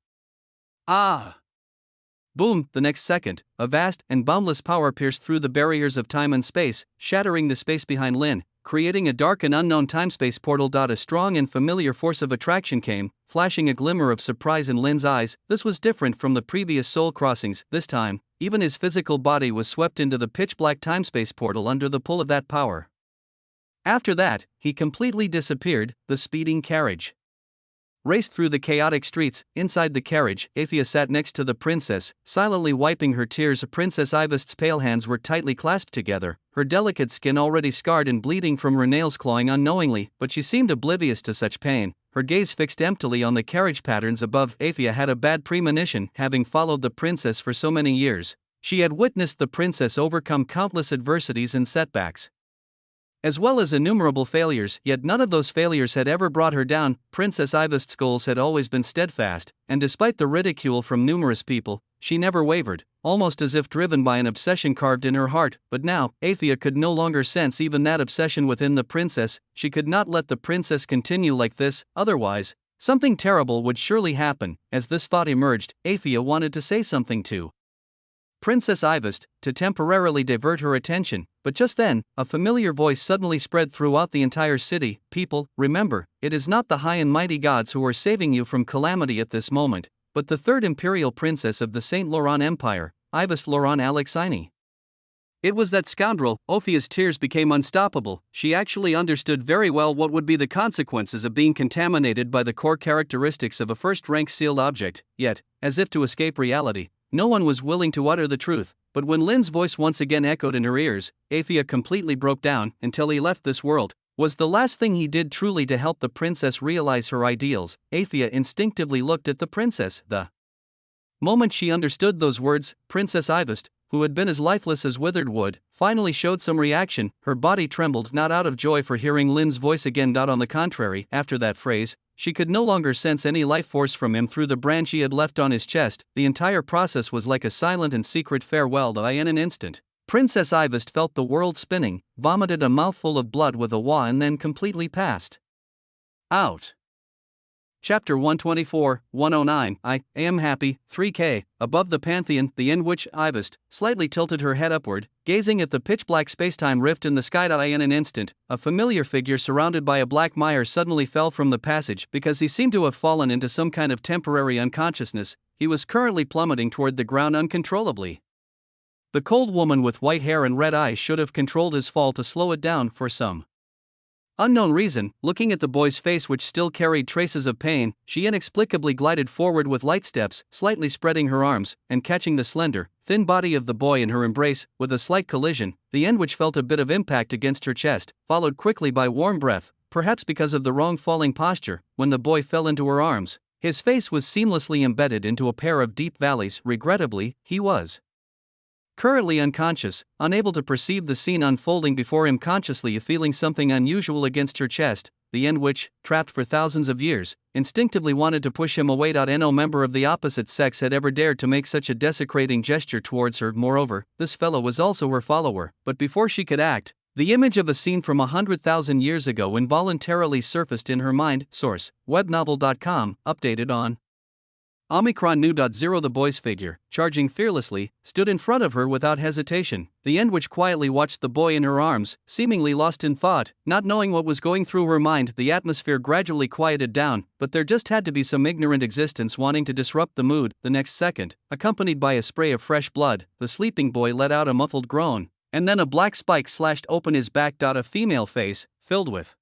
Boom! The next second, a vast and boundless power pierced through the barriers of time and space, shattering the space behind Lin, creating a dark and unknown time-space portal. A strong and familiar force of attraction came, flashing a glimmer of surprise in Lin's eyes. This was different from the previous soul crossings. This time, even his physical body was swept into the pitch-black time-space portal under the pull of that power. After that, he completely disappeared. The speeding carriage raced through the chaotic streets. Inside the carriage, Aphia sat next to the princess, silently wiping her tears. Princess Ivest's pale hands were tightly clasped together, her delicate skin already scarred and bleeding from her nails clawing unknowingly, but she seemed oblivious to such pain, her gaze fixed emptily on the carriage patterns above. Aphia had a bad premonition. Having followed the princess for so many years, she had witnessed the princess overcome countless adversities and setbacks. as well as innumerable failures, yet none of those failures had ever brought her down. Princess Ivest's goals had always been steadfast, and despite the ridicule from numerous people, she never wavered, almost as if driven by an obsession carved in her heart. But now, Athia could no longer sense even that obsession within the princess. She could not let the princess continue like this, otherwise, something terrible would surely happen. As this thought emerged, Athia wanted to say something to Princess Ivest, to temporarily divert her attention, but just then, a familiar voice suddenly spread throughout the entire city. People, remember, it is not the high and mighty gods who are saving you from calamity at this moment, but the third imperial princess of the Saint Laurent Empire, Ivest Laurent Alexini. It was that scoundrel. Ophia's tears became unstoppable. She actually understood very well what would be the consequences of being contaminated by the core characteristics of a first-rank sealed object, yet, as if to escape reality, no one was willing to utter the truth. But when Lin's voice once again echoed in her ears, Athia completely broke down. Until he left this world was the last thing he did truly to help the princess realize her ideals. Athia instinctively looked at the princess. The moment she understood those words, Princess Ivest, who had been as lifeless as withered wood, finally showed some reaction. Her body trembled, not out of joy for hearing Lin's voice again. On the contrary, after that phrase, she could no longer sense any life force from him through the brand she had left on his chest. The entire process was like a silent and secret farewell. In an instant, Princess Ivest felt the world spinning, vomited a mouthful of blood with a wah, and then completely passed out. Chapter 124, 109. I am happy. 3K. Above the Pantheon, the in which Ivest slightly tilted her head upward, gazing at the pitch-black spacetime rift in the sky. In an instant, a familiar figure surrounded by a black mire suddenly fell from the passage because he seemed to have fallen into some kind of temporary unconsciousness. He was currently plummeting toward the ground uncontrollably. The cold woman with white hair and red eyes should have controlled his fall to slow it down for some unknown reason. Looking at the boy's face, which still carried traces of pain, she inexplicably glided forward with light steps, slightly spreading her arms, and catching the slender, thin body of the boy in her embrace. With a slight collision, the end which felt a bit of impact against her chest, followed quickly by warm breath, perhaps because of the wrong falling posture. When the boy fell into her arms, his face was seamlessly embedded into a pair of deep valleys. Regrettably, he was currently unconscious, unable to perceive the scene unfolding before him. Consciously feeling something unusual against her chest, the end which, trapped for thousands of years, instinctively wanted to push him away. No member of the opposite sex had ever dared to make such a desecrating gesture towards her. Moreover, this fellow was also her follower. But before she could act, the image of a scene from 100,000 years ago involuntarily surfaced in her mind. Source: webnovel.com, updated on Omicron New.0. The boy's figure, charging fearlessly, stood in front of her without hesitation. The end which quietly watched the boy in her arms, seemingly lost in thought, not knowing what was going through her mind. The atmosphere gradually quieted down, but there just had to be some ignorant existence wanting to disrupt the mood. The next second, accompanied by a spray of fresh blood, the sleeping boy let out a muffled groan, and then a black spike slashed open his back. A female face, filled with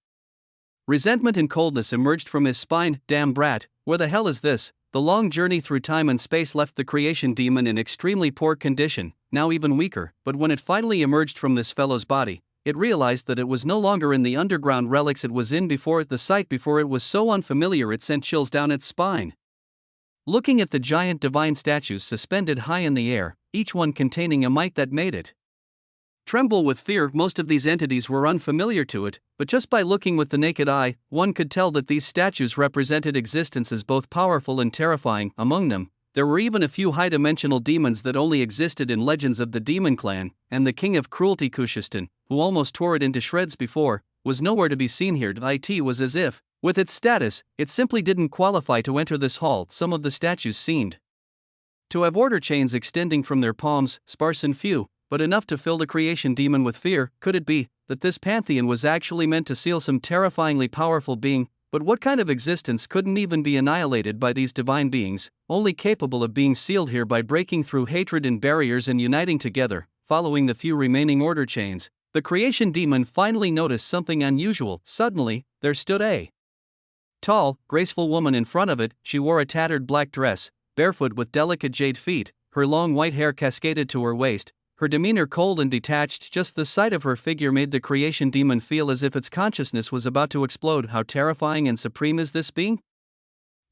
resentment and coldness, emerged from his spine. Damn brat, where the hell is this? The long journey through time and space left the creation demon in extremely poor condition, now even weaker. But when it finally emerged from this fellow's body, it realized that it was no longer in the underground relics it was in before. The sight before it was so unfamiliar it sent chills down its spine. Looking at the giant divine statues suspended high in the air, each one containing a might that made it tremble with fear. Most of these entities were unfamiliar to it, but just by looking with the naked eye, one could tell that these statues represented existences both powerful and terrifying. Among them, there were even a few high-dimensional demons that only existed in legends of the Demon Clan, and the king of cruelty Kushishtan, who almost tore it into shreds before, was nowhere to be seen here. It was as if, with its status, it simply didn't qualify to enter this hall. Some of the statues seemed to have order chains extending from their palms, sparse and few, but enough to fill the creation demon with fear. Could it be that this pantheon was actually meant to seal some terrifyingly powerful being? But what kind of existence couldn't even be annihilated by these divine beings, only capable of being sealed here by breaking through hatred and barriers and uniting together? Following the few remaining order chains, the creation demon finally noticed something unusual. Suddenly, there stood a tall, graceful woman in front of it. She wore a tattered black dress, barefoot with delicate jade feet, her long white hair cascaded to her waist, her demeanor cold and detached. Just the sight of her figure made the creation demon feel as if its consciousness was about to explode. How terrifying and supreme is this being?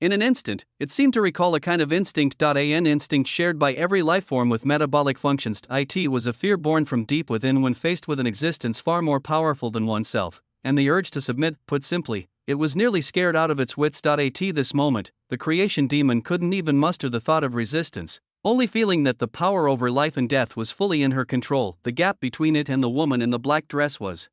In an instant, it seemed to recall a kind of instinct. An instinct shared by every lifeform with metabolic functions. It was a fear born from deep within when faced with an existence far more powerful than oneself, and the urge to submit. Put simply, it was nearly scared out of its wits. At this moment, the creation demon couldn't even muster the thought of resistance, only feeling that the power over life and death was fully in her control. The gap between it and the woman in the black dress was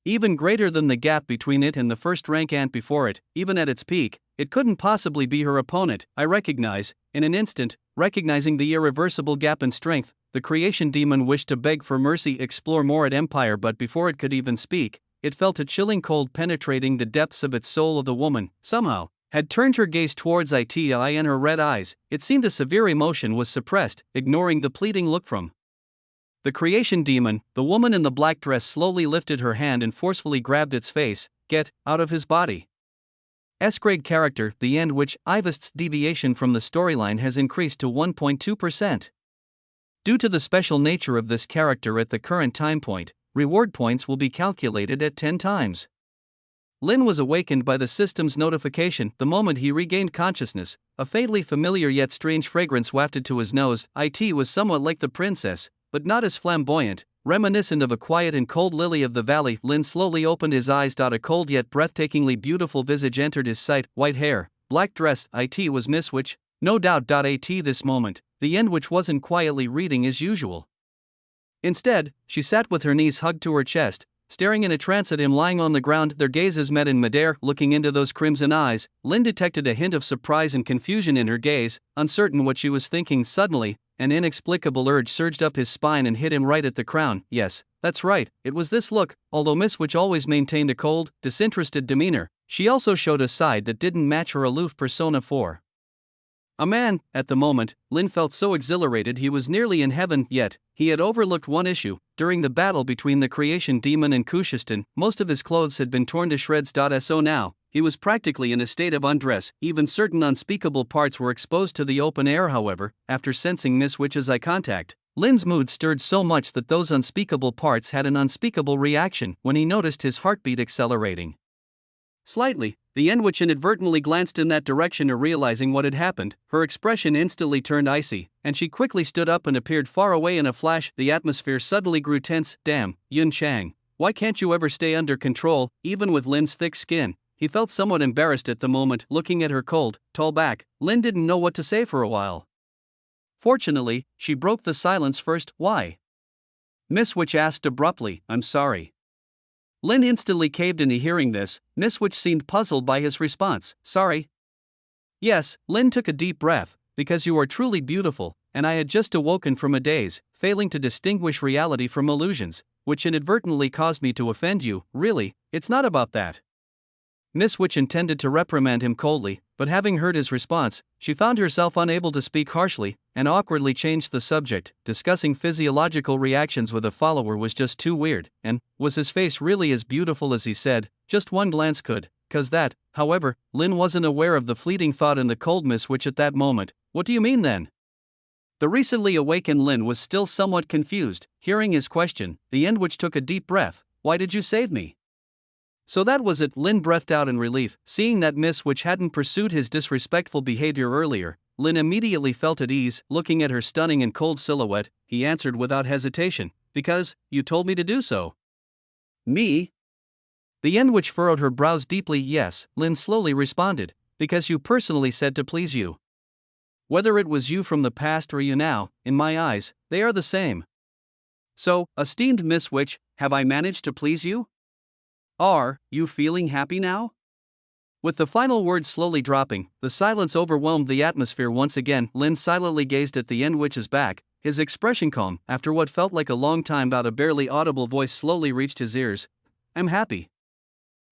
even greater than the gap between it and the first rank ant before it. Even at its peak, it couldn't possibly be her opponent. I recognize, in an instant, recognizing the irreversible gap in strength, the creation demon wished to beg for mercy, explore more at Empire, but before it could even speak, it felt a chilling cold penetrating the depths of its soul. Of the woman, somehow, had turned her gaze towards it, and her red eyes, it seemed a severe emotion was suppressed, ignoring the pleading look from the creation demon. The woman in the black dress slowly lifted her hand and forcefully grabbed its face. Get out of his body. S-grade character, the end which Ivest's deviation from the storyline has increased to 1.2%. Due to the special nature of this character at the current time point, reward points will be calculated at 10 times. Lin was awakened by the system's notification the moment he regained consciousness. A faintly familiar yet strange fragrance wafted to his nose. It was somewhat like the princess, but not as flamboyant, reminiscent of a quiet and cold lily of the valley. Lin slowly opened his eyes. A cold yet breathtakingly beautiful visage entered his sight. White hair, black dress. It was Miss Witch, no doubt. This moment, the end which wasn't quietly reading as usual. Instead, she sat with her knees hugged to her chest, staring in a trance at him lying on the ground. Their gazes met in midair. Looking into those crimson eyes, Lin detected a hint of surprise and confusion in her gaze, uncertain what she was thinking. Suddenly, an inexplicable urge surged up his spine and hit him right at the crown. Yes, that's right, it was this look. Although Miss Witch always maintained a cold, disinterested demeanor, she also showed a side that didn't match her aloof persona. For a man, at the moment, Lin felt so exhilarated he was nearly in heaven. Yet, he had overlooked one issue. During the battle between the creation demon and Kushistan, most of his clothes had been torn to shreds. So now, he was practically in a state of undress. Even certain unspeakable parts were exposed to the open air. However, after sensing Miss Witch's eye contact, Lin's mood stirred so much that those unspeakable parts had an unspeakable reaction when he noticed his heartbeat accelerating slightly. The end which inadvertently glanced in that direction, or realizing what had happened, her expression instantly turned icy, and she quickly stood up and appeared far away in a flash. The atmosphere suddenly grew tense. Damn, Yun Chang, why can't you ever stay under control? Even with Lin's thick skin, he felt somewhat embarrassed at the moment. Looking at her cold, tall back, Lin didn't know what to say for a while. Fortunately, she broke the silence first. Why? Miss Witch asked abruptly. I'm sorry. Lin instantly caved in. Hearing this, Miss Witch seemed puzzled by his response. Sorry? Yes, Lin took a deep breath, because you are truly beautiful, and I had just awoken from a daze, failing to distinguish reality from illusions, which inadvertently caused me to offend you. Really, it's not about that. Miss Witch intended to reprimand him coldly, but having heard his response, she found herself unable to speak harshly, and awkwardly changed the subject. Discussing physiological reactions with a follower was just too weird, and was his face really as beautiful as he said? Just one glance could, cause that. However, Lin wasn't aware of the fleeting thought in the cold Miss Witch at that moment. What do you mean then? The recently awakened Lin was still somewhat confused. Hearing his question, the end which took a deep breath. Why did you save me? So that was it. Lin breathed out in relief. Seeing that Miss Witch hadn't pursued his disrespectful behavior earlier, Lin immediately felt at ease. Looking at her stunning and cold silhouette, he answered without hesitation. Because, you told me to do so. Me? The end which furrowed her brows deeply. Yes, Lin slowly responded. Because you personally said to please you. Whether it was you from the past or you now, in my eyes, they are the same. So, esteemed Miss Witch, have I managed to please you? Are you feeling happy now? With the final words slowly dropping, the silence overwhelmed the atmosphere once again. Lin silently gazed at the end witch's back, his expression calm. After what felt like a long time, a barely audible voice slowly reached his ears. I'm happy.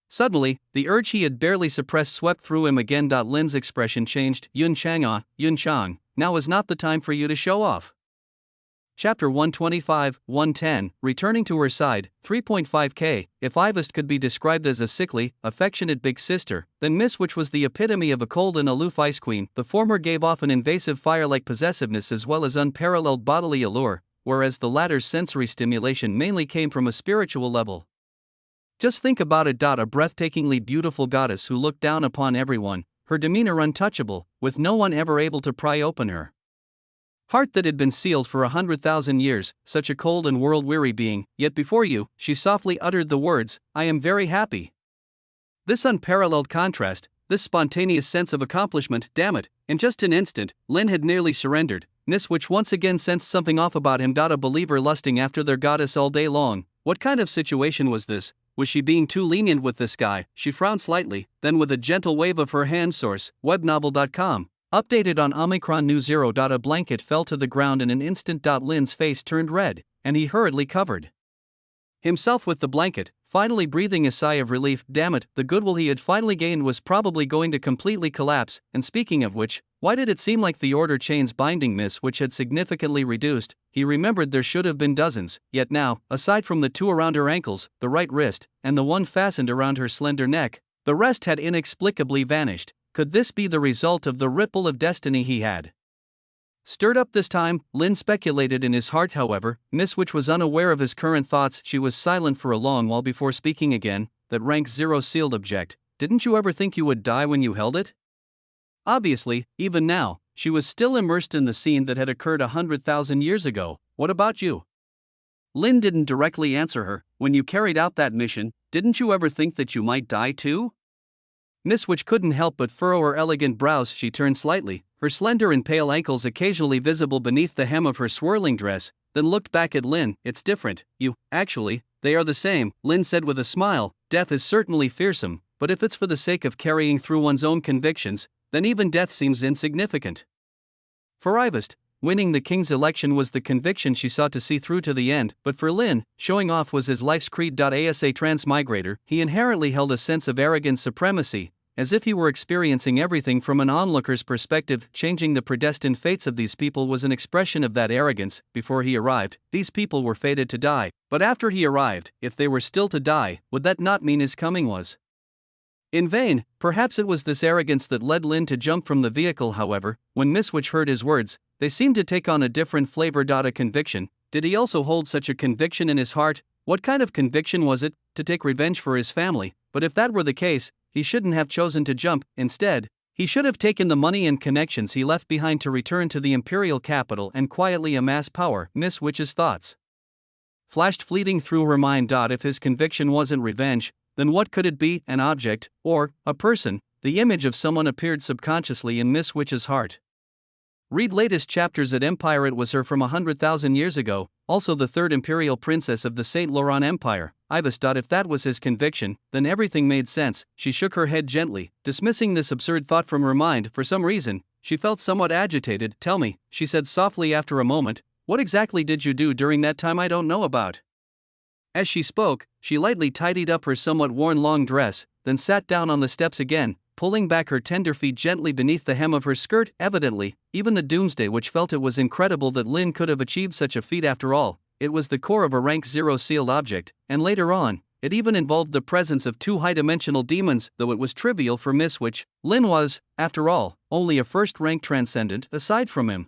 Suddenly, the urge he had barely suppressed swept through him again. Lin's expression changed. Yun Chang, now is not the time for you to show off. Chapter 125, 110, returning to her side, 3.5k. If Ivest could be described as a sickly, affectionate big sister, then Miss Witch was the epitome of a cold and aloof ice queen. The former gave off an invasive fire-like possessiveness as well as unparalleled bodily allure, whereas the latter's sensory stimulation mainly came from a spiritual level. Just think about it. A breathtakingly beautiful goddess who looked down upon everyone, her demeanor untouchable, with no one ever able to pry open her heart that had been sealed for 100,000 years, such a cold and world-weary being. Yet before you, she softly uttered the words, I am very happy. This unparalleled contrast, this spontaneous sense of accomplishment, damn it, in just an instant, Lynn had nearly surrendered. Miss Witch once again sensed something off about him. A believer lusting after their goddess all day long. What kind of situation was this? Was she being too lenient with this guy? She frowned slightly, then with a gentle wave of her hand, source, webnovel.com. Updated on Omicron New 0. A blanket fell to the ground in an instant. Lynn's face turned red, and he hurriedly covered himself with the blanket, finally breathing a sigh of relief. Damn it, the goodwill he had finally gained was probably going to completely collapse. And speaking of which, why did it seem like the order chain's binding Miss Witch had significantly reduced? He remembered there should have been dozens, yet now, aside from the two around her ankles, the right wrist, and the one fastened around her slender neck, the rest had inexplicably vanished. Could this be the result of the ripple of destiny he had stirred up this time? Lynn speculated in his heart. However, Miss Witch was unaware of his current thoughts. She was silent for a long while before speaking again. That rank 0 sealed object, didn't you ever think you would die when you held it? Obviously, even now, she was still immersed in the scene that had occurred 100,000 years ago. What about you? Lynn didn't directly answer her. When you carried out that mission, didn't you ever think that you might die too? Miss Witch couldn't help but furrow her elegant brows. She turned slightly, her slender and pale ankles occasionally visible beneath the hem of her swirling dress, then looked back at Lynn. It's different. Actually, they are the same, Lynn said with a smile. Death is certainly fearsome, but if it's for the sake of carrying through one's own convictions, then even death seems insignificant. For Ivest, winning the king's election was the conviction she sought to see through to the end, but for Lynn, showing off was his life's creed. As a transmigrator, he inherently held a sense of arrogant supremacy, as if he were experiencing everything from an onlooker's perspective. Changing the predestined fates of these people was an expression of that arrogance. Before he arrived, these people were fated to die, but after he arrived, if they were still to die, would that not mean his coming was in vain? Perhaps it was this arrogance that led Lynn to jump from the vehicle. However, when Miss Witch heard his words, they seemed to take on a different flavor. A conviction. Did he also hold such a conviction in his heart? What kind of conviction was it? To take revenge for his family. But if that were the case, he shouldn't have chosen to jump. Instead, he should have taken the money and connections he left behind to return to the imperial capital and quietly amass power. Miss Witch's thoughts flashed fleeting through her mind. If his conviction wasn't revenge, then what could it be? An object, or a person? The image of someone appeared subconsciously in Miss Witch's heart. Read latest chapters at Empire. It was her from 100,000 years ago, also the third imperial princess of the Saint Laurent Empire. Ivest. If that was his conviction, then everything made sense. She shook her head gently, dismissing this absurd thought from her mind. For some reason, she felt somewhat agitated. Tell me, she said softly after a moment, what exactly did you do during that time I don't know about? As she spoke, she lightly tidied up her somewhat worn long dress, then sat down on the steps again, pulling back her tender feet gently beneath the hem of her skirt. Evidently, even the Doomsday Witch felt it was incredible that Lynn could have achieved such a feat. After all, it was the core of a rank 0 sealed object, and later on, it even involved the presence of two high-dimensional demons. Though it was trivial for Miss Witch, Lynn was, after all, only a first-rank transcendent. Aside from him,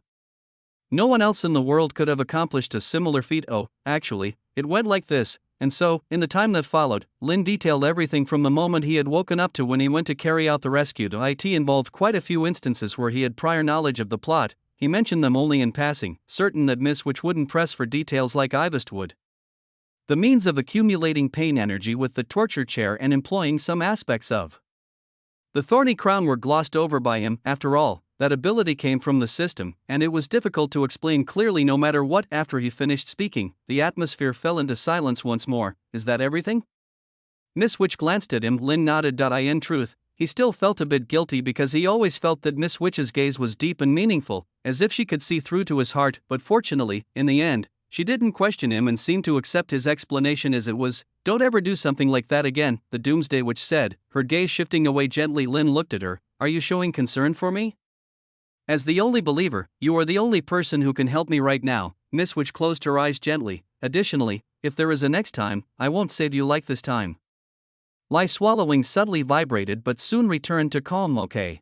no one else in the world could have accomplished a similar feat. Oh, actually, it went like this. And so, in the time that followed, Lynn detailed everything from the moment he had woken up to when he went to carry out the rescue. It involved quite a few instances where he had prior knowledge of the plot. He mentioned them only in passing, certain that Miss Witch wouldn't press for details like Ivest would. The means of accumulating pain energy with the torture chair and employing some aspects of the thorny crown were glossed over by him. After all, that ability came from the system, and it was difficult to explain clearly no matter what. After he finished speaking, the atmosphere fell into silence once more. Is that everything? Miss Witch glanced at him. Lynn nodded. In truth, he still felt a bit guilty because he always felt that Miss Witch's gaze was deep and meaningful, as if she could see through to his heart. But fortunately, in the end, she didn't question him and seemed to accept his explanation as it was. Don't ever do something like that again, the Doomsday Witch said, her gaze shifting away gently. Lynn looked at her. Are you showing concern for me? As the only believer, you are the only person who can help me right now. Miss Witch closed her eyes gently. Additionally, if there is a next time, I won't save you like this time. Lie swallowing subtly vibrated but soon returned to calm. Okay.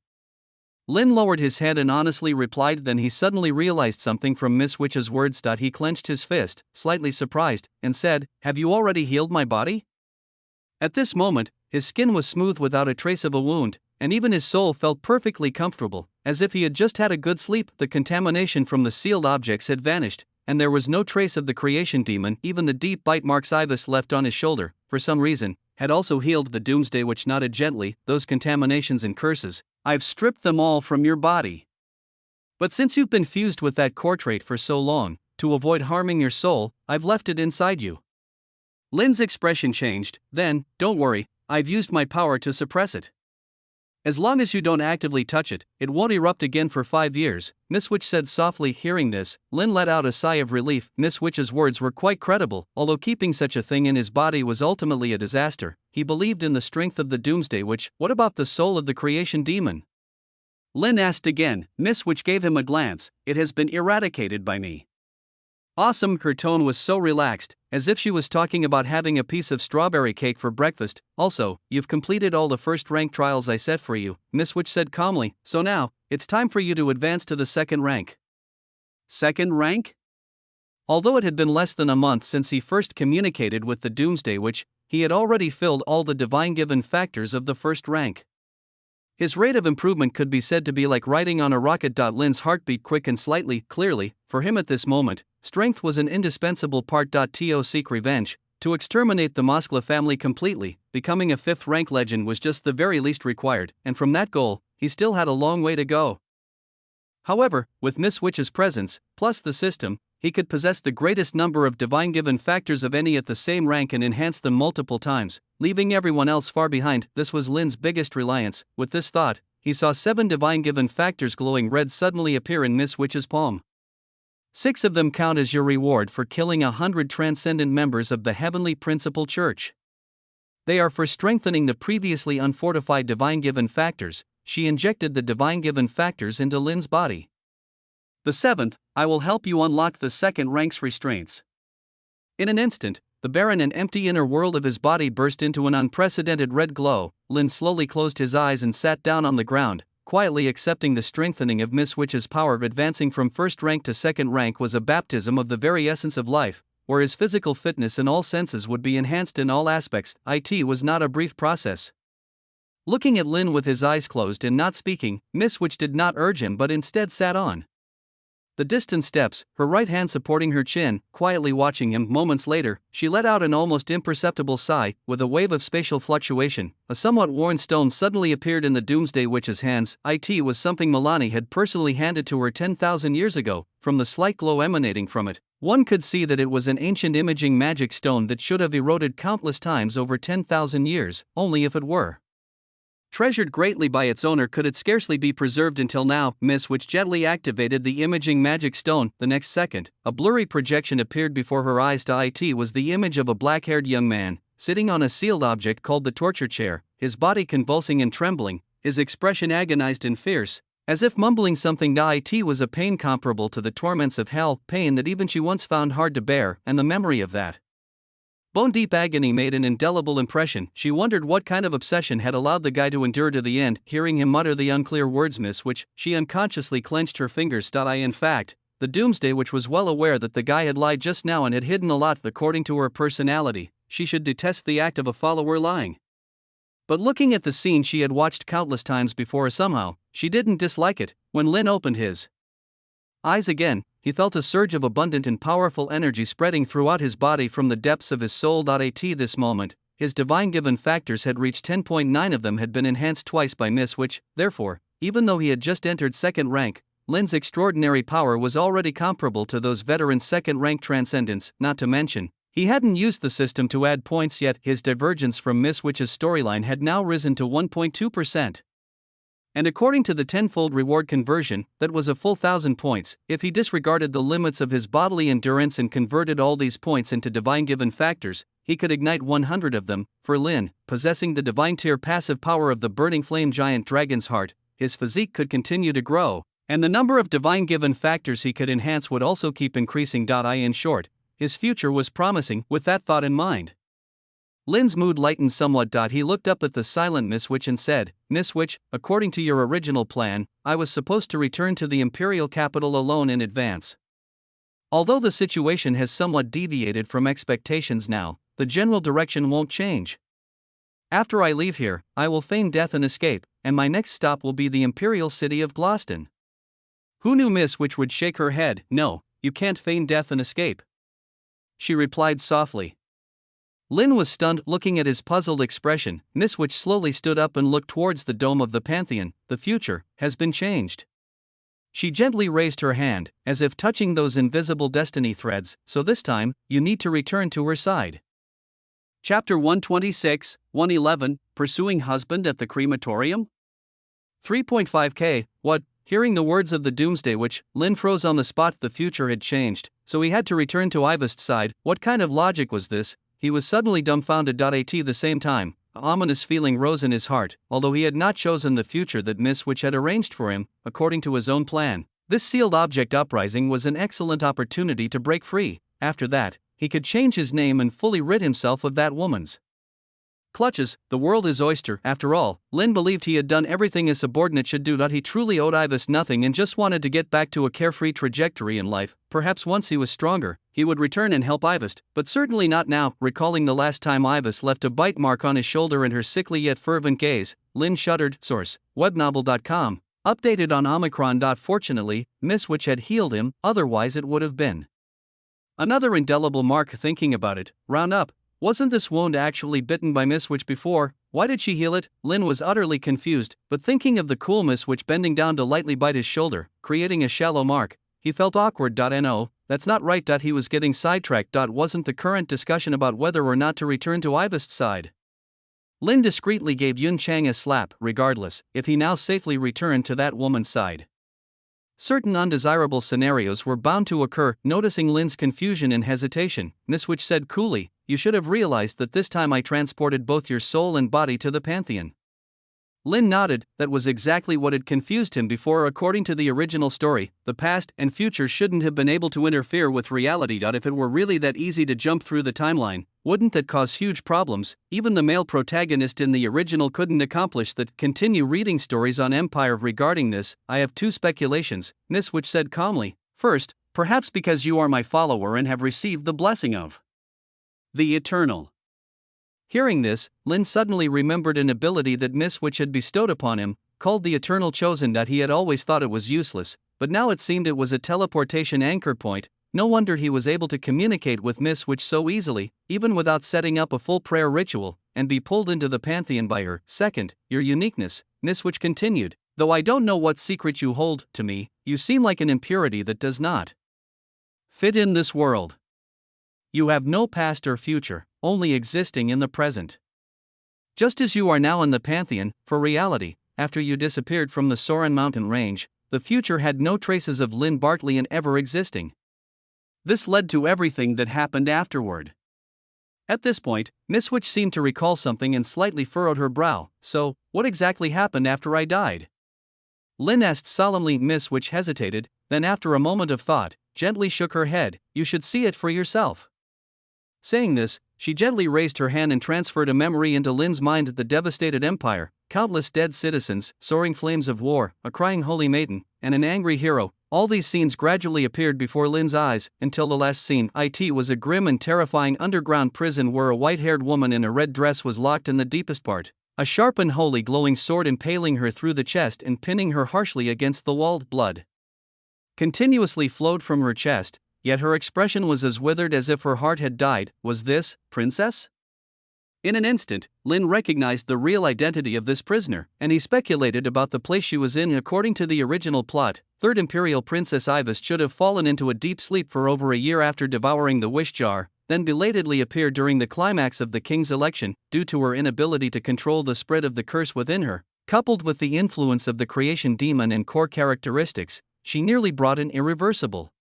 Lynn lowered his head and honestly replied. Then he suddenly realized something from Miss Witch's words. He clenched his fist, slightly surprised, and said, have you already healed my body? At this moment, his skin was smooth without a trace of a wound. and even his soul felt perfectly comfortable, as if he had just had a good sleep. The contamination from the sealed objects had vanished, and there was no trace of the creation demon. Even the deep bite marks Ivus left on his shoulder, for some reason, had also healed. The Doomsday Witch nodded gently. Those contaminations and curses, I've stripped them all from your body. But since you've been fused with that core trait for so long, to avoid harming your soul, I've left it inside you. Lynn's expression changed. Then, don't worry, I've used my power to suppress it. As long as you don't actively touch it, it won't erupt again for 5 years, Miss Witch said softly. Hearing this, Lynn let out a sigh of relief. Miss Witch's words were quite credible. Although keeping such a thing in his body was ultimately a disaster, he believed in the strength of the Doomsday Witch. What about the soul of the creation demon? Lynn asked again. Miss Witch gave him a glance. It has been eradicated by me. Awesome. Her tone was so relaxed, as if she was talking about having a piece of strawberry cake for breakfast. Also, you've completed all the first rank trials I set for you, Miss Witch said calmly, so now, it's time for you to advance to the second rank. Second rank? Although it had been less than a month since he first communicated with the Doomsday Witch, he had already filled all the divine-given factors of the first rank. His rate of improvement could be said to be like riding on a rocket. Lynn's heart beat quick and slightly. Clearly, for him at this moment, strength was an indispensable part. To seek revenge, to exterminate the Moskva family completely, becoming a 5th rank legend was just the very least required, and from that goal, he still had a long way to go. However, with Miss Witch's presence, plus the system, he could possess the greatest number of divine-given factors of any at the same rank and enhance them multiple times, leaving everyone else far behind. This was Lynn's biggest reliance. With this thought, he saw 7 divine-given factors glowing red suddenly appear in Miss Witch's palm. 6 of them count as your reward for killing 100 transcendent members of the Heavenly Principal Church. They are for strengthening the previously unfortified divine-given factors. She injected the divine-given factors into Lynn's body. The 7th, I will help you unlock the second rank's restraints. In an instant, the barren and empty inner world of his body burst into an unprecedented red glow. Lynn slowly closed his eyes and sat down on the ground, quietly accepting the strengthening of Miss Witch's power. Advancing from first rank to second rank was a baptism of the very essence of life, where his physical fitness in all senses would be enhanced in all aspects. It was not a brief process. Looking at Lynn with his eyes closed and not speaking, Miss Witch did not urge him but instead sat on the distant steps, her right hand supporting her chin, quietly watching him. Moments later, she let out an almost imperceptible sigh. With a wave of spatial fluctuation, a somewhat worn stone suddenly appeared in the Doomsday Witch's hands. It was something Milani had personally handed to her 10,000 years ago. From the slight glow emanating from it, one could see that it was an ancient imaging magic stone that should have eroded countless times over 10,000 years, only if it were treasured greatly by its owner could it scarcely be preserved until now. Miss Witch gently activated the imaging magic stone. The next second, a blurry projection appeared before her eyes. It was the image of a black-haired young man, sitting on a sealed object called the torture chair, his body convulsing and trembling, his expression agonized and fierce, as if mumbling something. It was a pain comparable to the torments of hell, pain that even she once found hard to bear, and the memory of that bone-deep agony made an indelible impression. She wondered what kind of obsession had allowed the guy to endure to the end. Hearing him mutter the unclear words Miss Witch, she unconsciously clenched her fingers. In fact, the Doomsday Witch was well aware that the guy had lied just now and had hidden a lot. According to her personality, she should detest the act of a follower lying. But looking at the scene she had watched countless times before, somehow, she didn't dislike it. When Lynn opened his eyes again, he felt a surge of abundant and powerful energy spreading throughout his body from the depths of his soul. At this moment, his divine-given factors had reached 10.9 of them had been enhanced twice by Miss Witch. Therefore, even though he had just entered second rank, Lynn's extraordinary power was already comparable to those veterans' second-rank transcendents. Not to mention, he hadn't used the system to add points yet. His divergence from Miss Witch's storyline had now risen to 1.2%. And according to the tenfold reward conversion, that was a full 1,000 points. If he disregarded the limits of his bodily endurance and converted all these points into divine-given factors, he could ignite 100 of them. For Lynn, possessing the divine tier passive power of the burning flame giant dragon's heart, his physique could continue to grow, and the number of divine-given factors he could enhance would also keep increasing. In short, his future was promising. With that thought in mind, Lynn's mood lightened somewhat. He looked up at the silent Miss Witch and said, Miss Witch, according to your original plan, I was supposed to return to the Imperial capital alone in advance. Although the situation has somewhat deviated from expectations now, the general direction won't change. After I leave here, I will feign death and escape, and my next stop will be the imperial city of Gloucester. Who knew Miss Witch would shake her head? No, you can't feign death and escape, she replied softly. Lynn was stunned, looking at his puzzled expression. Miss Witch slowly stood up and looked towards the dome of the Pantheon. The future has been changed. She gently raised her hand, as if touching those invisible destiny threads. So this time, you need to return to her side. Chapter 126, 111, Pursuing Husband at the Crematorium? 3.5k, what? Hearing the words of the Doomsday Witch, Lynn froze on the spot. The future had changed, so he had to return to Ivest's side. What kind of logic was this? He was suddenly dumbfounded. At the same time, an ominous feeling rose in his heart. Although he had not chosen the future that Miss Witch had arranged for him, according to his own plan, this sealed object uprising was an excellent opportunity to break free. After that, he could change his name and fully rid himself of that woman's clutches. The world is oyster. After all, Lynn believed he had done everything a subordinate should do. He truly owed Ivest nothing and just wanted to get back to a carefree trajectory in life. Perhaps once he was stronger, he would return and help Ivest, but certainly not now. Recalling the last time Ivest left a bite mark on his shoulder and her sickly yet fervent gaze, Lynn shuddered. Source: webnovel.com. Updated on Omicron. Fortunately, Miss Witch had healed him, otherwise it would have been another indelible mark. Thinking about it, round up. Wasn't this wound actually bitten by Miss Witch before? Why did she heal it? Lynn was utterly confused, but thinking of the cool Miss Witch bending down to lightly bite his shoulder, creating a shallow mark, he felt awkward. No, that's not right. He was getting sidetracked. Wasn't the current discussion about whether or not to return to Ivest's side? Lynn discreetly gave Yun Chang a slap. Regardless, if he now safely returned to that woman's side, certain undesirable scenarios were bound to occur. Noticing Lynn's confusion and hesitation, Miss Witch said coolly, "You should have realized that this time I transported both your soul and body to the Pantheon." Lynn nodded. That was exactly what had confused him before. According to the original story, the past and future shouldn't have been able to interfere with reality. If it were really that easy to jump through the timeline, wouldn't that cause huge problems? Even the male protagonist in the original couldn't accomplish that. Continue reading stories on Empire regarding this. I have two speculations, Miss Witch said calmly. First, perhaps because you are my follower and have received the blessing of the Eternal. Hearing this, Lynn suddenly remembered an ability that Miss Witch had bestowed upon him, called the Eternal Chosen. He had always thought it was useless, but now it seemed it was a teleportation anchor point. No wonder he was able to communicate with Miss Witch so easily, even without setting up a full prayer ritual, and be pulled into the Pantheon by her. Second, your uniqueness, Miss Witch continued. Though I don't know what secret you hold, to me, you seem like an impurity that does not fit in this world. You have no past or future, only existing in the present. Just as you are now in the Pantheon, for reality, after you disappeared from the Soran mountain range, the future had no traces of Lynn Bartley ever existing. This led to everything that happened afterward. At this point, Miss Witch seemed to recall something and slightly furrowed her brow. So, what exactly happened after I died? Lynn asked solemnly. Miss Witch hesitated, then after a moment of thought, gently shook her head. You should see it for yourself. Saying this, she gently raised her hand and transferred a memory into Lynn's mind. The devastated empire, countless dead citizens, soaring flames of war, a crying holy maiden, and an angry hero. All these scenes gradually appeared before Lynn's eyes, until the last scene. It was a grim and terrifying underground prison where a white-haired woman in a red dress was locked in the deepest part, a sharp and holy glowing sword impaling her through the chest and pinning her harshly against the wall. Blood continuously flowed from her chest, yet her expression was as withered as if her heart had died. Was this, princess? In an instant, Lynn recognized the real identity of this prisoner, and he speculated about the place she was in. According to the original plot, Third Imperial Princess Ivest should have fallen into a deep sleep for over a year after devouring the wish jar, then belatedly appeared during the climax of the king's election. Due to her inability to control the spread of the curse within her, coupled with the influence of the creation demon and core characteristics, she nearly brought an irreversible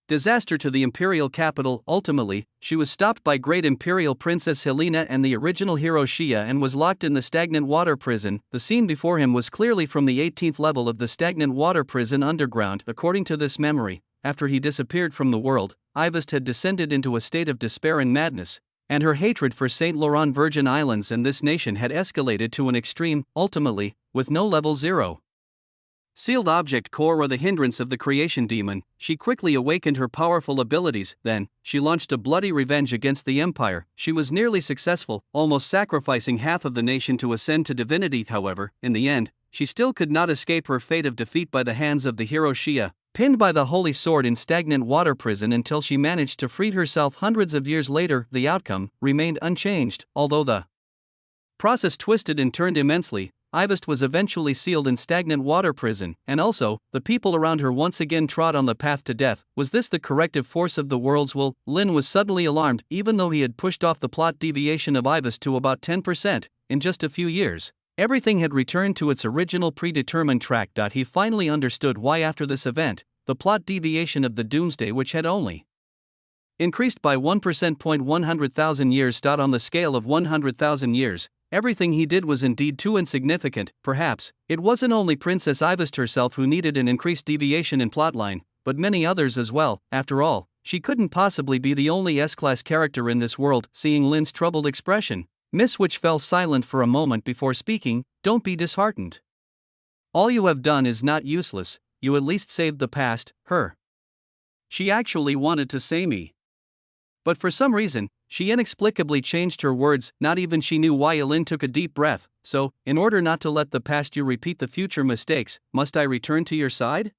disaster to the imperial capital. Ultimately, she was stopped by great imperial princess Helena and the original hero Shia and was locked in the stagnant water prison. The scene before him was clearly from the 18th level of the stagnant water prison underground. According to this memory, after he disappeared from the world, Ivest had descended into a state of despair and madness, and her hatred for Saint Laurent Virgin Islands and this nation had escalated to an extreme. Ultimately, with no level 0 Sealed object core or the hindrance of the creation demon, she quickly awakened her powerful abilities, then, she launched a bloody revenge against the Empire. She was nearly successful, almost sacrificing half of the nation to ascend to divinity. However, in the end, she still could not escape her fate of defeat by the hands of the hero Shia, pinned by the holy sword in stagnant water prison until she managed to free herself hundreds of years later. The outcome remained unchanged, although the process twisted and turned immensely. Ivest was eventually sealed in stagnant water prison, and also, the people around her once again trod on the path to death. Was this the corrective force of the world's will? Lin was suddenly alarmed, even though he had pushed off the plot deviation of Ivest to about 10%, in just a few years. Everything had returned to its original predetermined track. He finally understood why after this event, the plot deviation of the Doomsday, which had only increased by 1%. 100,000 years. On the scale of 100,000 years, everything he did was indeed too insignificant. Perhaps, it wasn't only Princess Ivest herself who needed an increased deviation in plotline, but many others as well. After all, she couldn't possibly be the only S-class character in this world. Seeing Lin's troubled expression, Miss Witch fell silent for a moment before speaking. Don't be disheartened. All you have done is not useless, you at least saved the past, her. She actually wanted to say me. But for some reason, she inexplicably changed her words. Not even she knew why. Lin took a deep breath. So, in order not to let the past you repeat the future mistakes, must I return to your side?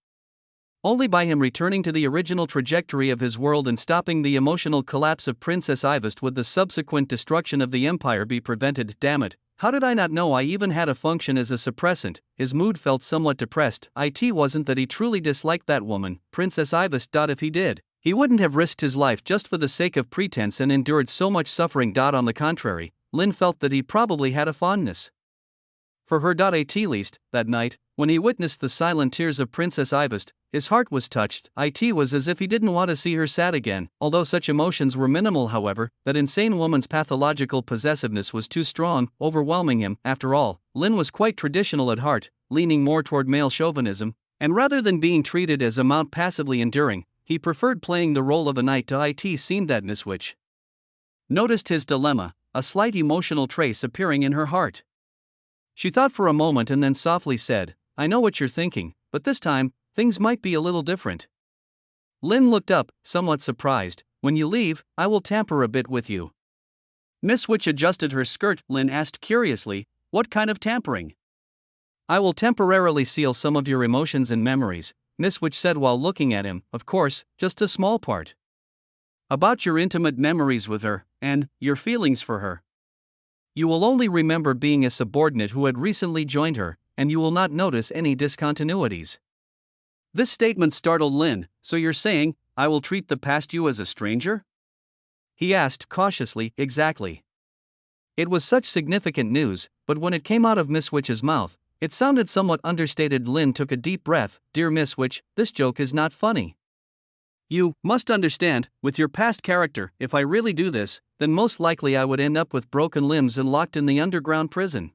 Only by him returning to the original trajectory of his world and stopping the emotional collapse of Princess Ivest would the subsequent destruction of the Empire be prevented. Damn it, how did I not know I even had a function as a suppressant? His mood felt somewhat depressed. It wasn't that he truly disliked that woman, Princess Ivest. If he did, he wouldn't have risked his life just for the sake of pretense and endured so much suffering. On the contrary, Lin felt that he probably had a fondness for her. At least, that night, when he witnessed the silent tears of Princess Ivest, his heart was touched. It was as if he didn't want to see her sad again. Although such emotions were minimal, however, that insane woman's pathological possessiveness was too strong, overwhelming him. After all, Lin was quite traditional at heart, leaning more toward male chauvinism, and rather than being treated as a mount passively enduring, he preferred playing the role of a knight. It seemed that Miss Witch noticed his dilemma, a slight emotional trace appearing in her heart. She thought for a moment and then softly said, I know what you're thinking, but this time, things might be a little different. Lin looked up, somewhat surprised. When you leave, I will tamper a bit with you. Miss Witch adjusted her skirt. Lin asked curiously, what kind of tampering? I will temporarily seal some of your emotions and memories, Miss Witch said while looking at him. Of course, just a small part. About your intimate memories with her, and your feelings for her. You will only remember being a subordinate who had recently joined her, and you will not notice any discontinuities. This statement startled Lin. So you're saying, I will treat the past you as a stranger? He asked cautiously. Exactly. It was such significant news, but when it came out of Miss Witch's mouth, it sounded somewhat understated. Lin took a deep breath. Dear Miss Witch, this joke is not funny. You must understand, with your past character, if I really do this, then most likely I would end up with broken limbs and locked in the underground prison.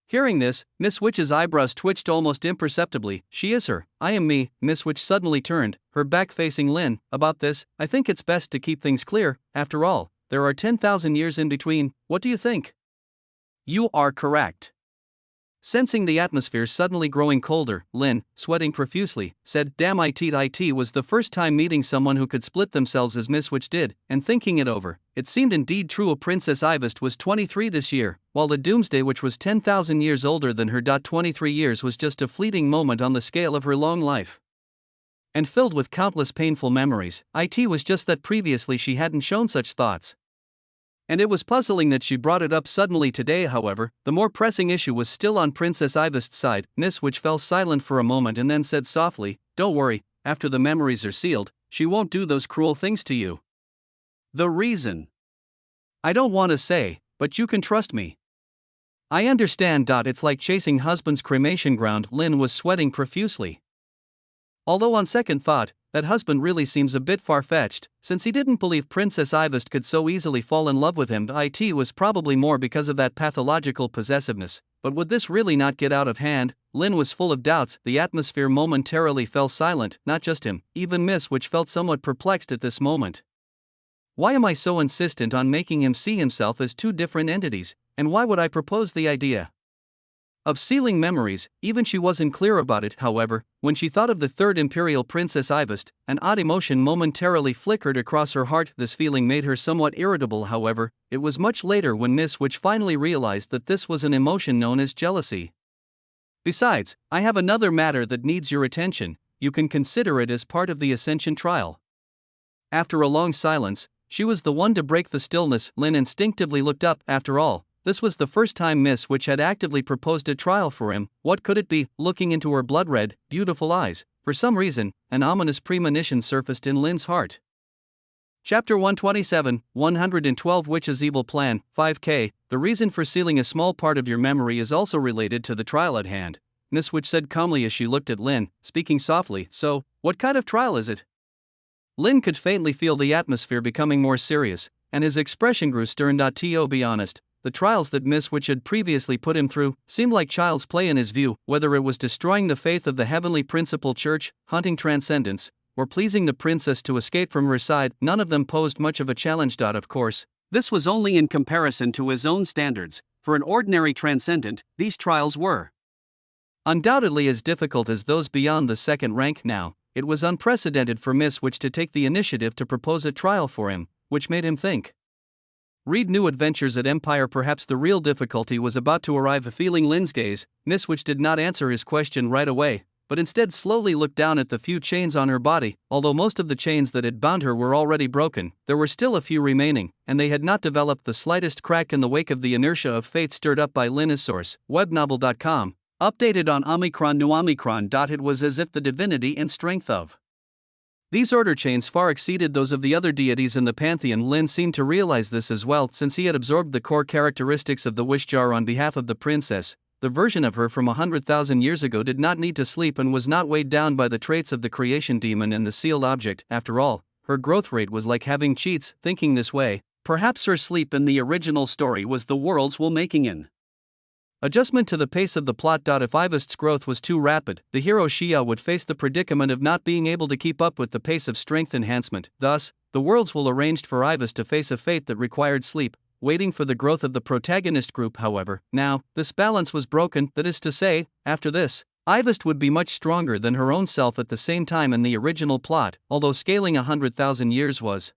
Hearing this, Miss Witch's eyebrows twitched almost imperceptibly. She is her, I am me. Miss Witch suddenly turned, her back facing Lin. About this, I think it's best to keep things clear. After all, there are 10,000 years in between. What do you think? You are correct. Sensing the atmosphere suddenly growing colder, Lin, sweating profusely, said, Damn it was the first time meeting someone who could split themselves as Miss Witch did, and thinking it over, it seemed indeed true. Princess Ivest was 23 this year, while the Doomsday, which was 10,000 years older than her. 23 years was just a fleeting moment on the scale of her long life. And filled with countless painful memories. It was just that previously she hadn't shown such thoughts. And it was puzzling that she brought it up suddenly today. However, the more pressing issue was still on Princess Ivest's side. Miss Witch fell silent for a moment and then said softly, Don't worry, after the memories are sealed, she won't do those cruel things to you. The reason? I don't want to say, but you can trust me. I understand. It's like chasing husband's cremation ground. Lin was sweating profusely. Although on second thought, that husband really seems a bit far-fetched, since he didn't believe Princess Ivest could so easily fall in love with him. It was probably more because of that pathological possessiveness, but would this really not get out of hand? Lin was full of doubts. The atmosphere momentarily fell silent. Not just him, even Miss Witch felt somewhat perplexed at this moment. Why am I so insistent on making him see himself as two different entities, and why would I propose the idea Of sealing memories, even she wasn't clear about it. However, when she thought of the third Imperial Princess Ivest, an odd emotion momentarily flickered across her heart. This feeling made her somewhat irritable. However, it was much later when Miss Witch finally realized that this was an emotion known as jealousy. Besides, I have another matter that needs your attention. You can consider it as part of the Ascension trial. After a long silence, she was the one to break the stillness. Lin instinctively looked up. After all, this was the first time Miss Witch had actively proposed a trial for him. What could it be? Looking into her blood-red, beautiful eyes, for some reason, an ominous premonition surfaced in Lin's heart. Chapter 127, 112 Witch's Evil Plan, 5K. The reason for sealing a small part of your memory is also related to the trial at hand, Miss Witch said calmly as she looked at Lin, speaking softly. So, what kind of trial is it? Lin could faintly feel the atmosphere becoming more serious, and his expression grew stern. To be honest, the trials that Miss Witch had previously put him through seemed like child's play in his view, whether it was destroying the faith of the heavenly principal church, hunting transcendence, or pleasing the princess to escape from her side. None of them posed much of a challenge. Of course, this was only in comparison to his own standards. For an ordinary transcendent, these trials were undoubtedly as difficult as those beyond the second rank. Now, it was unprecedented for Miss Witch to take the initiative to propose a trial for him, which made him think. Read New Adventures at Empire. Perhaps the real difficulty was about to arrive. Feeling Lin's gaze, Miss Witch did not answer his question right away, but instead slowly looked down at the few chains on her body. Although most of the chains that had bound her were already broken, there were still a few remaining, and they had not developed the slightest crack in the wake of the inertia of fate stirred up by Lin. Source, webnovel.com. Updated on Omicron. New Omicron. It was as if the divinity and strength of these order chains far exceeded those of the other deities in the pantheon. Lin seemed to realize this as well, since he had absorbed the core characteristics of the wish jar on behalf of the princess. The version of her from 100,000 years ago did not need to sleep and was not weighed down by the traits of the creation demon and the sealed object. After all, her growth rate was like having cheats. Thinking this way, perhaps her sleep in the original story was the world's will making in adjustment to the pace of the plot. If Ivest's growth was too rapid, the hero Xia would face the predicament of not being able to keep up with the pace of strength enhancement. Thus, the world's will arranged for Ivest to face a fate that required sleep, waiting for the growth of the protagonist group. However, now, this balance was broken. That is to say, after this, Ivest would be much stronger than her own self at the same time in the original plot. Although scaling 100,000 years was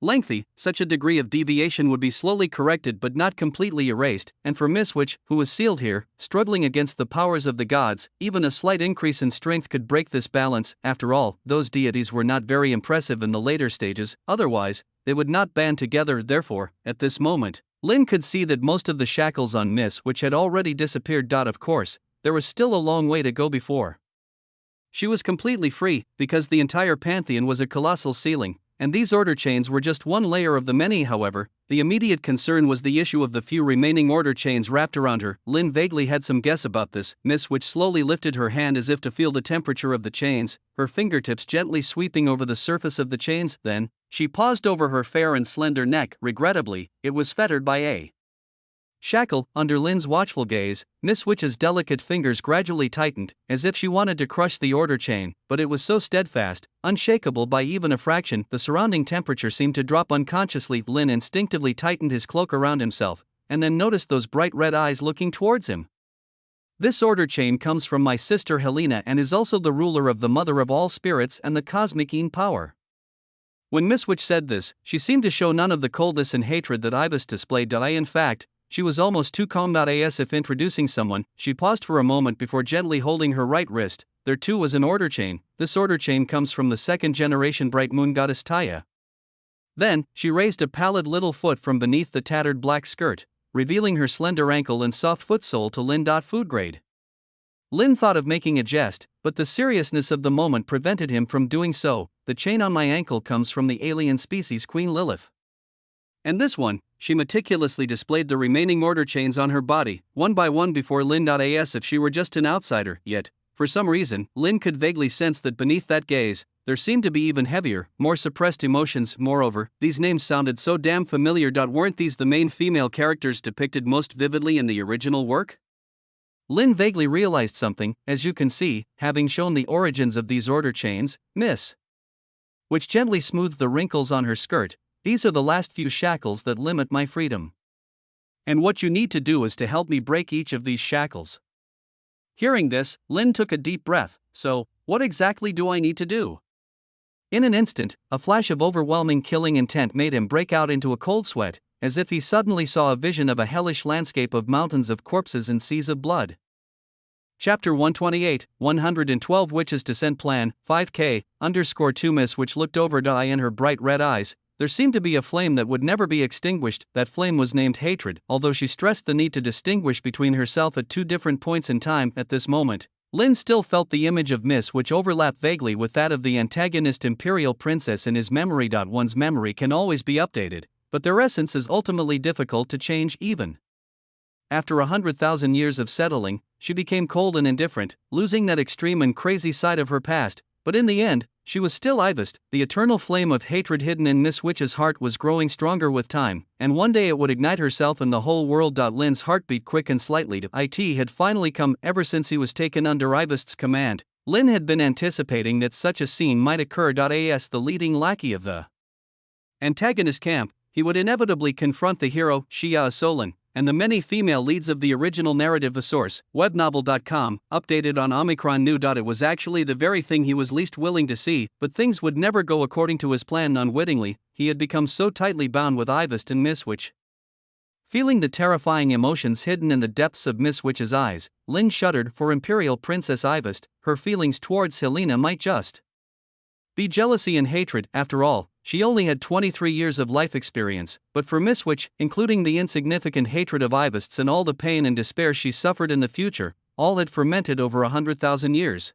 lengthy, such a degree of deviation would be slowly corrected but not completely erased, and for Miss Witch, who was sealed here, struggling against the powers of the gods, even a slight increase in strength could break this balance. After all, those deities were not very impressive in the later stages, otherwise, they would not band together. Therefore, at this moment, Lin could see that most of the shackles on Miss Witch had already disappeared. Of course, there was still a long way to go before she was completely free, because the entire pantheon was a colossal ceiling, and these order chains were just one layer of the many. However, the immediate concern was the issue of the few remaining order chains wrapped around her. Lin vaguely had some guess about this. Miss Witch slowly lifted her hand as if to feel the temperature of the chains, her fingertips gently sweeping over the surface of the chains. Then, she paused over her fair and slender neck. Regrettably, it was fettered by a shackle. Under Lin's watchful gaze, Miss Witch's delicate fingers gradually tightened, as if she wanted to crush the order chain, but it was so steadfast, unshakable by even a fraction. The surrounding temperature seemed to drop unconsciously. Lin instinctively tightened his cloak around himself, and then noticed those bright red eyes looking towards him. This order chain comes from my sister Helena and is also the ruler of the mother of all spirits and the cosmic Een power. When Miss Witch said this, she seemed to show none of the coldness and hatred that Ivest displayed. In fact, she was almost too calm. As if introducing someone, she paused for a moment before gently holding her right wrist. There too was an order chain. This order chain comes from the second-generation bright moon goddess Taya. Then, she raised a pallid little foot from beneath the tattered black skirt, revealing her slender ankle and soft foot sole to Lin. Food grade. Lin thought of making a jest, but the seriousness of the moment prevented him from doing so. The chain on my ankle comes from the alien species Queen Lilith. And this one, she meticulously displayed the remaining order chains on her body, one by one before Lin. As if she were just an outsider. Yet, for some reason, Lin could vaguely sense that beneath that gaze, there seemed to be even heavier, more suppressed emotions. Moreover, these names sounded so damn familiar. Weren't these the main female characters depicted most vividly in the original work? Lin vaguely realized something. As you can see, having shown the origins of these order chains, Miss Witch gently smoothed the wrinkles on her skirt. These are the last few shackles that limit my freedom. And what you need to do is to help me break each of these shackles. Hearing this, Lin took a deep breath. So, what exactly do I need to do? In an instant, a flash of overwhelming killing intent made him break out into a cold sweat, as if he suddenly saw a vision of a hellish landscape of mountains of corpses and seas of blood. Chapter 128, 112 Witches Descent Plan, 5K_2 Miss Witch looked over in her bright red eyes. There seemed to be a flame that would never be extinguished. That flame was named hatred, although she stressed the need to distinguish between herself at two different points in time. At this moment, Lin still felt the image of Miss Witch overlap vaguely with that of the antagonist Imperial Princess in his memory. One's memory can always be updated, but their essence is ultimately difficult to change even. After 100,000 years of settling, she became cold and indifferent, losing that extreme and crazy side of her past, but in the end, she was still Ivist. The eternal flame of hatred hidden in Miss Witch's heart was growing stronger with time, and one day it would ignite herself and the whole world. Lin's heart beat quick and slightly. It had finally come. Ever since he was taken under Ivist's command, Lin had been anticipating that such a scene might occur. As the leading lackey of the antagonist camp, he would inevitably confront the hero, Xia Solin, and the many female leads of the original narrative. A source, webnovel.com, updated on Omicron New. It was actually the very thing he was least willing to see, but things would never go according to his plan. Unwittingly, he had become so tightly bound with Ivist and Miss Witch. Feeling the terrifying emotions hidden in the depths of Miss Witch's eyes, Lin shuddered. For Imperial Princess Ivist, her feelings towards Helena might just be jealousy and hatred. After all, she only had 23 years of life experience, but for Miss Witch, including the insignificant hatred of Ivist's and all the pain and despair she suffered in the future, all had fermented over 100,000 years.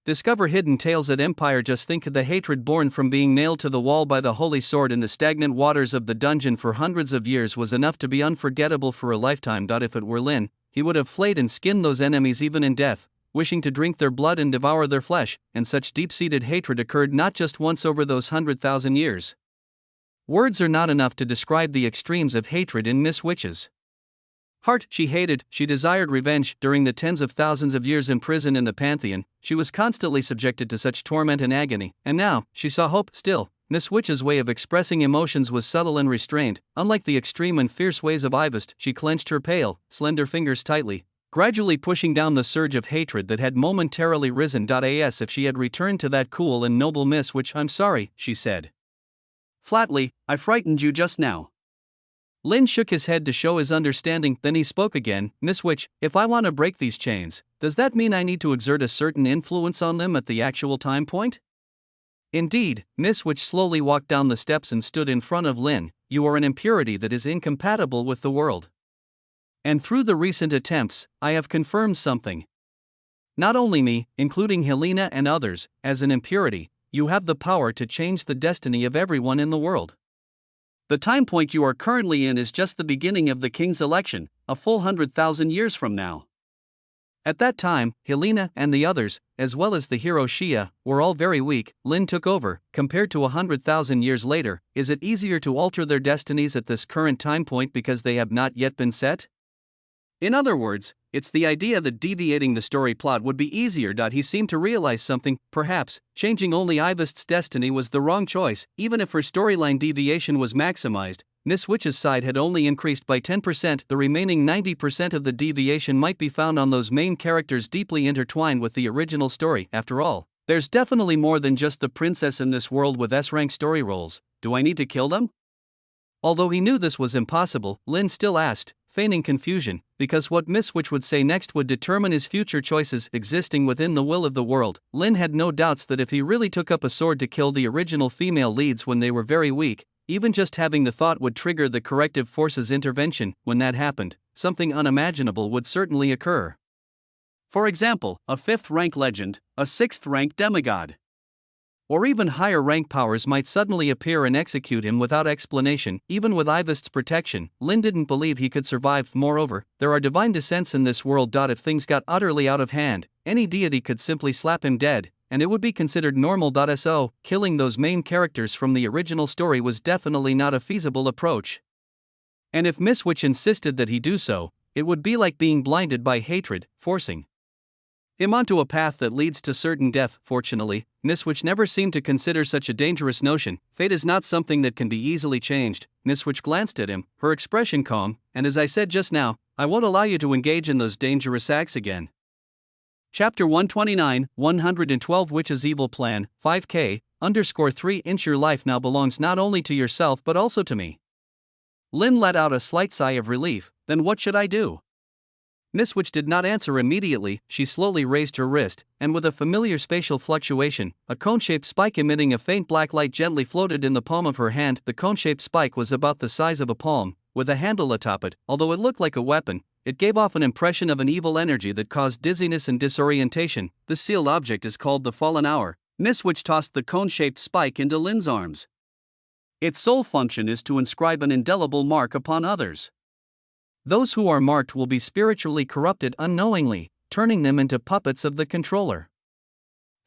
Discover hidden tales at Empire. Just think of the hatred born from being nailed to the wall by the holy sword in the stagnant waters of the dungeon for hundreds of years was enough to be unforgettable for a lifetime. If it were Lin, he would have flayed and skinned those enemies even in death, wishing to drink their blood and devour their flesh, and such deep-seated hatred occurred not just once over those 100,000 years. Words are not enough to describe the extremes of hatred in Miss Witch's heart. She hated, she desired revenge. During the tens of thousands of years in prison in the Pantheon, she was constantly subjected to such torment and agony, and now, she saw hope. Still, Miss Witch's way of expressing emotions was subtle and restrained. Unlike the extreme and fierce ways of Ivist, she clenched her pale, slender fingers tightly, gradually pushing down the surge of hatred that had momentarily risen. If she had returned to that cool and noble Miss Witch, I'm sorry, she said flatly, I frightened you just now. Lin shook his head to show his understanding, then he spoke again. Miss Witch, if I want to break these chains, does that mean I need to exert a certain influence on them at the actual time point? Indeed, Miss Witch slowly walked down the steps and stood in front of Lin. You are an impurity that is incompatible with the world. And through the recent attempts, I have confirmed something. Not only me, including Helena and others, as an impurity, you have the power to change the destiny of everyone in the world. The time point you are currently in is just the beginning of the king's election, a full 100,000 years from now. At that time, Helena and the others, as well as the hero Xia, were all very weak. Lin took over. Compared to 100,000 years later, is it easier to alter their destinies at this current time point because they have not yet been set? In other words, it's the idea that deviating the story plot would be easier. He seemed to realize something. Perhaps, changing only Ivist's destiny was the wrong choice. Even if her storyline deviation was maximized, Miss Witch's side had only increased by 10%. The remaining 90% of the deviation might be found on those main characters deeply intertwined with the original story. After all, there's definitely more than just the princess in this world with S-rank story roles. Do I need to kill them? Although he knew this was impossible, Lin still asked, feigning confusion, because what Miss Witch would say next would determine his future choices. Existing within the will of the world, Lin had no doubts that if he really took up a sword to kill the original female leads when they were very weak, even just having the thought would trigger the corrective forces intervention. When that happened, something unimaginable would certainly occur. For example, a 5th rank legend, a 6th rank demigod, or even higher rank powers might suddenly appear and execute him without explanation. Even with Ivist's protection, Lin didn't believe he could survive. Moreover, there are divine descents in this world. If things got utterly out of hand, any deity could simply slap him dead, and it would be considered normal. So, killing those main characters from the original story was definitely not a feasible approach. And if Miss Witch insisted that he do so, it would be like being blinded by hatred, forcing him onto a path that leads to certain death. Fortunately, Miss Witch never seemed to consider such a dangerous notion. Fate is not something that can be easily changed. Miss Witch glanced at him, her expression calm, and as I said just now, I won't allow you to engage in those dangerous acts again. Chapter 129, 112 Witch's Evil Plan, 5K_3 Your life now belongs not only to yourself but also to me. Lin let out a slight sigh of relief. Then what should I do? Miss Witch did not answer immediately. She slowly raised her wrist, and with a familiar spatial fluctuation, a cone-shaped spike emitting a faint black light gently floated in the palm of her hand. The cone-shaped spike was about the size of a palm, with a handle atop it. Although it looked like a weapon, it gave off an impression of an evil energy that caused dizziness and disorientation. This sealed object is called the Fallen Hour. Miss Witch tossed the cone-shaped spike into Lin's arms. Its sole function is to inscribe an indelible mark upon others. Those who are marked will be spiritually corrupted unknowingly, turning them into puppets of the controller.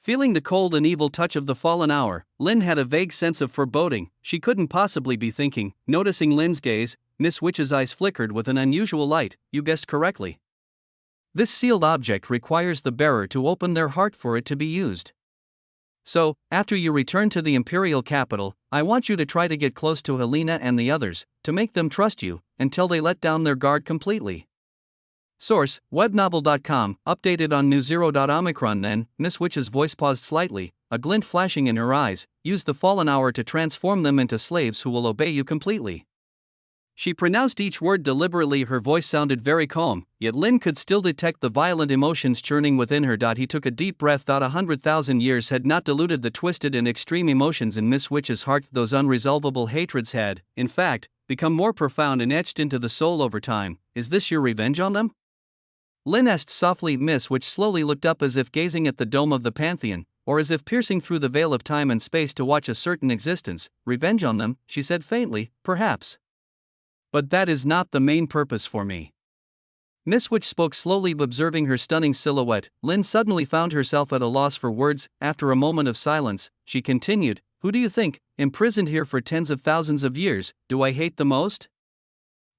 Feeling the cold and evil touch of the Fallen Hour, Lin had a vague sense of foreboding. She couldn't possibly be thinking. Noticing Lin's gaze, Miss Witch's eyes flickered with an unusual light. You guessed correctly. This sealed object requires the bearer to open their heart for it to be used. So, after you return to the Imperial capital, I want you to try to get close to Helena and the others, to make them trust you, until they let down their guard completely. Source, webnovel.com, updated on New0.Omicron. Then, Miss Witch's voice paused slightly, a glint flashing in her eyes. Use the Fallen Hour to transform them into slaves who will obey you completely. She pronounced each word deliberately. Her voice sounded very calm, yet Lin could still detect the violent emotions churning within her. He took a deep breath. 100,000 years had not diluted the twisted and extreme emotions in Miss Witch's heart. Those unresolvable hatreds had, in fact, become more profound and etched into the soul over time. Is this your revenge on them? Lin asked softly. Miss Witch slowly looked up, as if gazing at the dome of the Pantheon, or as if piercing through the veil of time and space to watch a certain existence. Revenge on them, she said faintly, perhaps. But that is not the main purpose for me. Miss Witch spoke slowly, observing her stunning silhouette. Lin suddenly found herself at a loss for words. After a moment of silence, she continued, who do you think, imprisoned here for tens of thousands of years, do I hate the most?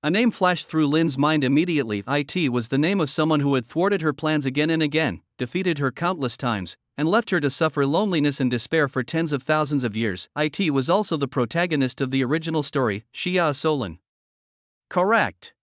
A name flashed through Lin's mind immediately. It was the name of someone who had thwarted her plans again and again, defeated her countless times, and left her to suffer loneliness and despair for tens of thousands of years. It was also the protagonist of the original story, Xia Solin. Correct.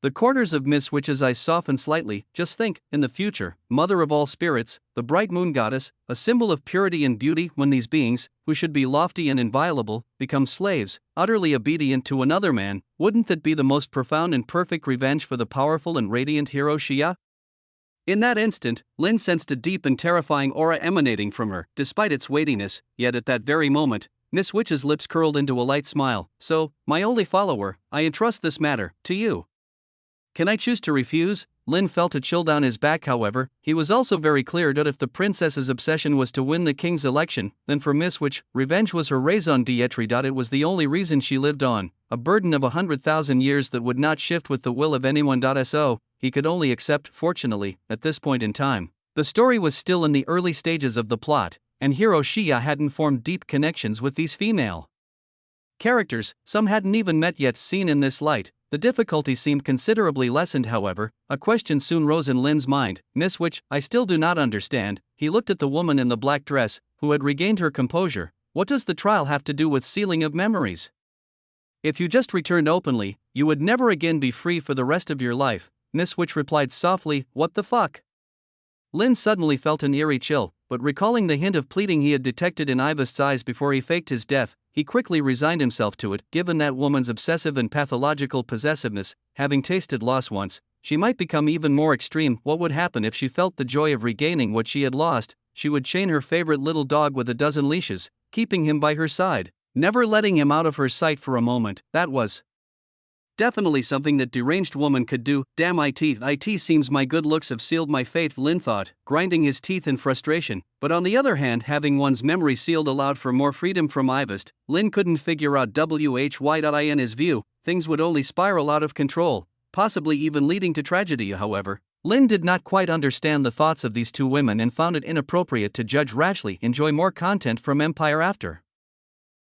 The corners of Miss Witch's eyes softened slightly. Just think, in the future, Mother of all spirits, the bright moon goddess, a symbol of purity and beauty, when these beings, who should be lofty and inviolable, become slaves, utterly obedient to another man, wouldn't that be the most profound and perfect revenge for the powerful and radiant hero Xia? In that instant, Lin sensed a deep and terrifying aura emanating from her, despite its weightiness. Yet at that very moment, Miss Witch's lips curled into a light smile. So, my only follower, I entrust this matter to you. Can I choose to refuse? Lin felt a chill down his back. However, he was also very clear that if the princess's obsession was to win the king's election, then for Miss Witch, revenge was her raison d'etre. It was the only reason she lived on, a burden of 100,000 years that would not shift with the will of anyone. So, he could only accept. Fortunately, at this point in time, the story was still in the early stages of the plot, and hero Xia hadn't formed deep connections with these female characters. Some hadn't even met yet. Seen in this light, the difficulty seemed considerably lessened. However, a question soon rose in Lin's mind. Miss Witch, I still do not understand. He looked at the woman in the black dress, who had regained her composure. What does the trial have to do with sealing of memories? If you just returned openly, you would never again be free for the rest of your life. Miss Witch replied softly, what the fuck? Lin suddenly felt an eerie chill, but recalling the hint of pleading he had detected in Ivast's eyes before he faked his death, he quickly resigned himself to it. Given that woman's obsessive and pathological possessiveness, having tasted loss once, she might become even more extreme. What would happen if she felt the joy of regaining what she had lost? She would chain her favorite little dog with a dozen leashes, keeping him by her side, never letting him out of her sight for a moment. That was definitely something that deranged woman could do. Damn it seems my good looks have sealed my fate, Lin thought, grinding his teeth in frustration. But on the other hand, having one's memory sealed allowed for more freedom from Ivast. Lin couldn't figure out why. In his view, things would only spiral out of control, possibly even leading to tragedy. However, Lin did not quite understand the thoughts of these two women and found it inappropriate to judge rashly. Enjoy more content from Empire After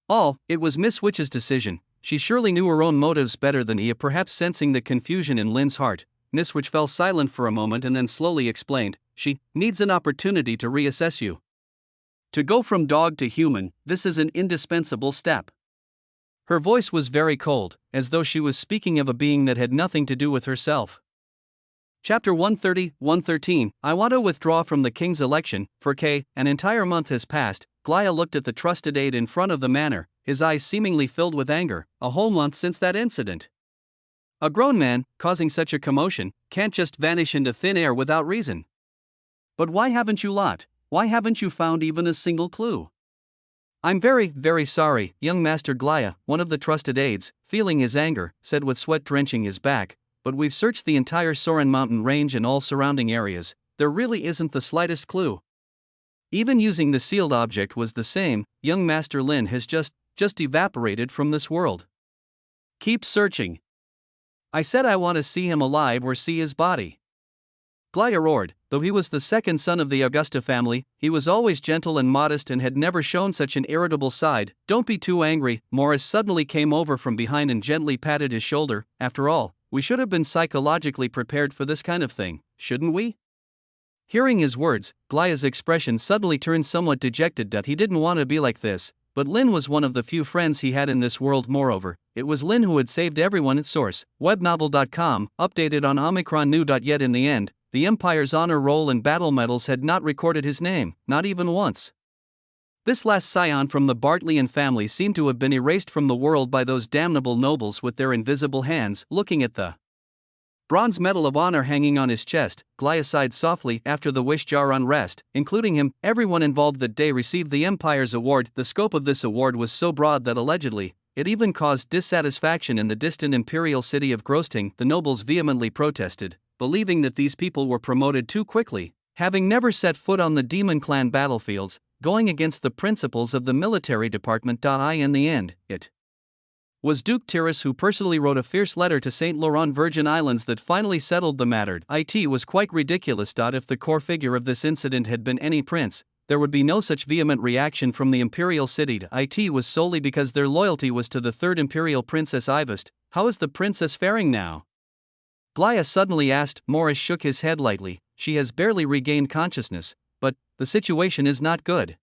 All. It was Miss Witch's decision. She surely knew her own motives better than he. Perhaps sensing the confusion in Lin's heart, Niswich fell silent for a moment and then slowly explained, she needs an opportunity to reassess you. To go from dog to human, this is an indispensable step. Her voice was very cold, as though she was speaking of a being that had nothing to do with herself. Chapter 130-113 I want to withdraw from the king's election, for an entire month has passed. Glaya looked at the trusted aide in front of the manor, his eyes seemingly filled with anger. A whole month since that incident. A grown man, causing such a commotion, can't just vanish into thin air without reason. But why haven't you Why haven't you found even a single clue? I'm very, very sorry, young Master Glaya, one of the trusted aides, feeling his anger, said with sweat drenching his back, but we've searched the entire Soren mountain range and all surrounding areas. There really isn't the slightest clue. Even using the sealed object was the same. Young Master Lin has just evaporated from this world. Keep searching. I said I want to see him alive or see his body. Glaya roared. Though he was the second son of the Augusta family, he was always gentle and modest and had never shown such an irritable side. Don't be too angry. Morris suddenly came over from behind and gently patted his shoulder. After all, we should have been psychologically prepared for this kind of thing, shouldn't we? Hearing his words, Glaya's expression suddenly turned somewhat dejected. He didn't want to be like this, but Lin was one of the few friends he had in this world. Moreover, it was Lin who had saved everyone at source. Webnovel.com, updated on Omicron New. Yet in the end, the Empire's honor roll and battle medals had not recorded his name, not even once. This last scion from the Bartleyan family seemed to have been erased from the world by those damnable nobles with their invisible hands. Looking at the bronze medal of honor hanging on his chest, Glaya sighed softly. After the wish jar unrest, including him, everyone involved that day received the Empire's award. The scope of this award was so broad that allegedly, it even caused dissatisfaction in the distant imperial city of Grosting. The nobles vehemently protested, believing that these people were promoted too quickly, having never set foot on the Demon Clan battlefields, going against the principles of the military department. In the end, it was Duke Tyrus who personally wrote a fierce letter to St. Laurent Virgin Islands that finally settled the matter. It was quite ridiculous. If the core figure of this incident had been any prince, there would be no such vehement reaction from the imperial city. It was solely because their loyalty was to the third imperial princess Ivest. How is the princess faring now? Glaya suddenly asked. Morris shook his head lightly. She has barely regained consciousness, but the situation is not good.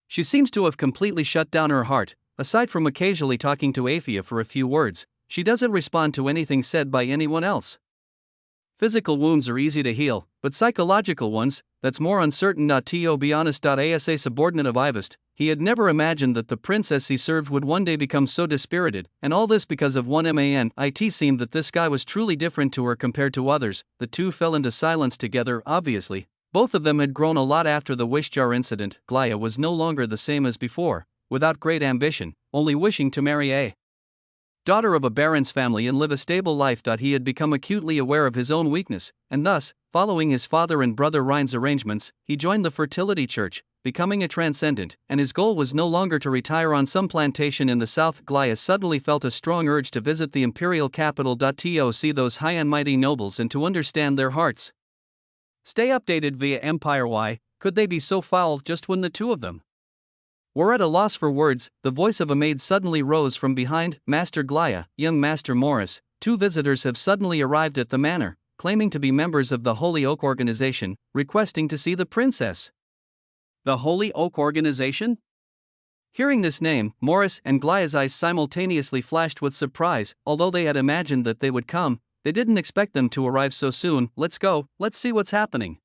She seems to have completely shut down her heart. Aside from occasionally talking to Aphia for a few words, she doesn't respond to anything said by anyone else. Physical wounds are easy to heal, but psychological ones, that's more uncertain. To be honest, as a subordinate of Ivest, he had never imagined that the princess he served would one day become so dispirited, and all this because of one man. It seemed that this guy was truly different to her compared to others. The two fell into silence together. Obviously, both of them had grown a lot after the wish jar incident. Glaya was no longer the same as before, without great ambition, only wishing to marry a daughter of a baron's family and live a stable life. He had become acutely aware of his own weakness, and thus, following his father and brother Rhine's arrangements, he joined the fertility church, becoming a transcendent, and his goal was no longer to retire on some plantation in the south. Glaya suddenly felt a strong urge to visit the imperial capital. To see those high and mighty nobles and to understand their hearts. Stay updated via Empire. Why could they be so foul just when the two of them were at a loss for words? The voice of a maid suddenly rose from behind. Master Glaya, young Master Morris, two visitors have suddenly arrived at the manor, claiming to be members of the Holy Oak Organization, requesting to see the princess. The Holy Oak Organization? Hearing this name, Morris and Glaya's eyes simultaneously flashed with surprise. Although they had imagined that they would come, they didn't expect them to arrive so soon. Let's go, let's see what's happening.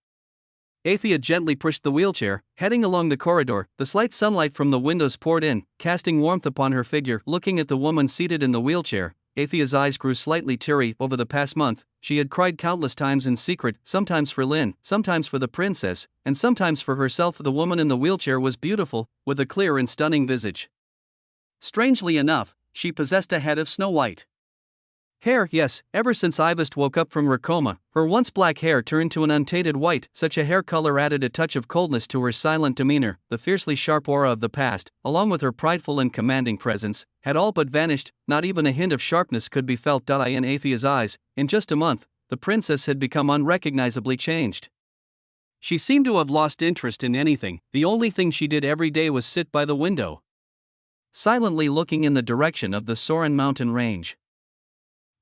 Aphia gently pushed the wheelchair, heading along the corridor. The slight sunlight from the windows poured in, casting warmth upon her figure. Looking at the woman seated in the wheelchair, Aphia's eyes grew slightly teary. Over the past month, she had cried countless times in secret, sometimes for Lin, sometimes for the princess, and sometimes for herself. The woman in the wheelchair was beautiful, with a clear and stunning visage. Strangely enough, she possessed a head of snow white hair. Yes, ever since Ivest woke up from her coma, her once black hair turned to an untainted white. Such a hair color added a touch of coldness to her silent demeanor. The fiercely sharp aura of the past, along with her prideful and commanding presence, had all but vanished. Not even a hint of sharpness could be felt. In Aphia's eyes, in just a month, the princess had become unrecognizably changed. She seemed to have lost interest in anything. The only thing she did every day was sit by the window, silently looking in the direction of the Soren mountain range.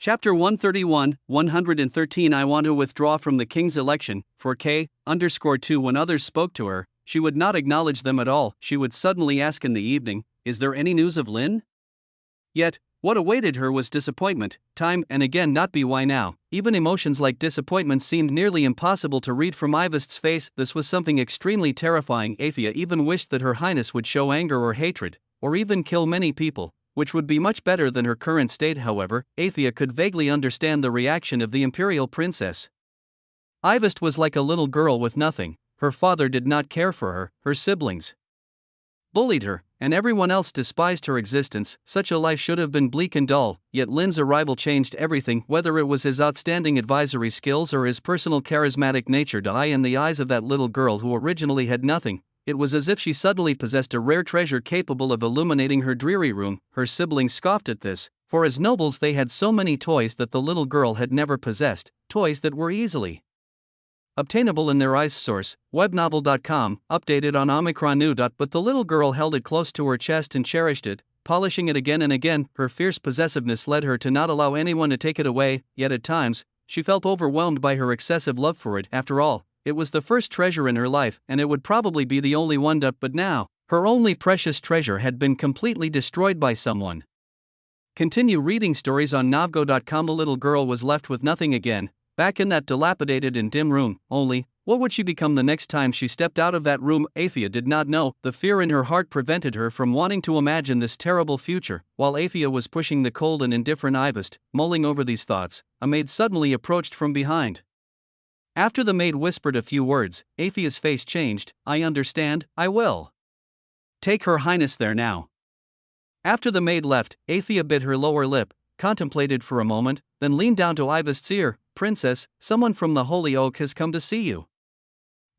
Chapter 131, 113 I want to withdraw from the king's election, for K_2 when others spoke to her, she would not acknowledge them at all. She would suddenly ask in the evening, is there any news of Lynn? Yet, what awaited her was disappointment, time and again not be why now. Even emotions like disappointment seemed nearly impossible to read from Ivest's face. This was something extremely terrifying. Athia even wished that Her Highness would show anger or hatred, or even kill many people, which would be much better than her current state. However, Athia could vaguely understand the reaction of the imperial princess. Ivest was like a little girl with nothing. Her father did not care for her, her siblings bullied her, and everyone else despised her existence. Such a life should have been bleak and dull, yet Lynn's arrival changed everything, whether it was his outstanding advisory skills or his personal charismatic nature. In the eyes of that little girl who originally had nothing, it was as if she suddenly possessed a rare treasure capable of illuminating her dreary room. Her siblings scoffed at this, for as nobles they had so many toys that the little girl had never possessed, toys that were easily obtainable in their eyes. Source, webnovel.com, updated on Omicron New. But the little girl held it close to her chest and cherished it, polishing it again and again. Her fierce possessiveness led her to not allow anyone to take it away, yet at times, she felt overwhelmed by her excessive love for it. After all, it was the first treasure in her life, and it would probably be the only one. But now, her only precious treasure had been completely destroyed by someone. Continue reading stories on Novgo.com. The little girl was left with nothing again, back in that dilapidated and dim room. Only, what would she become the next time she stepped out of that room? Athia did not know. The fear in her heart prevented her from wanting to imagine this terrible future. While Athia was pushing the cold and indifferent Ivest, mulling over these thoughts, a maid suddenly approached from behind. After the maid whispered a few words, Athia's face changed. I understand, I will take Her Highness there now. After the maid left, Athia bit her lower lip, contemplated for a moment, then leaned down to Ivest's ear. Princess, someone from the Holy Oak has come to see you.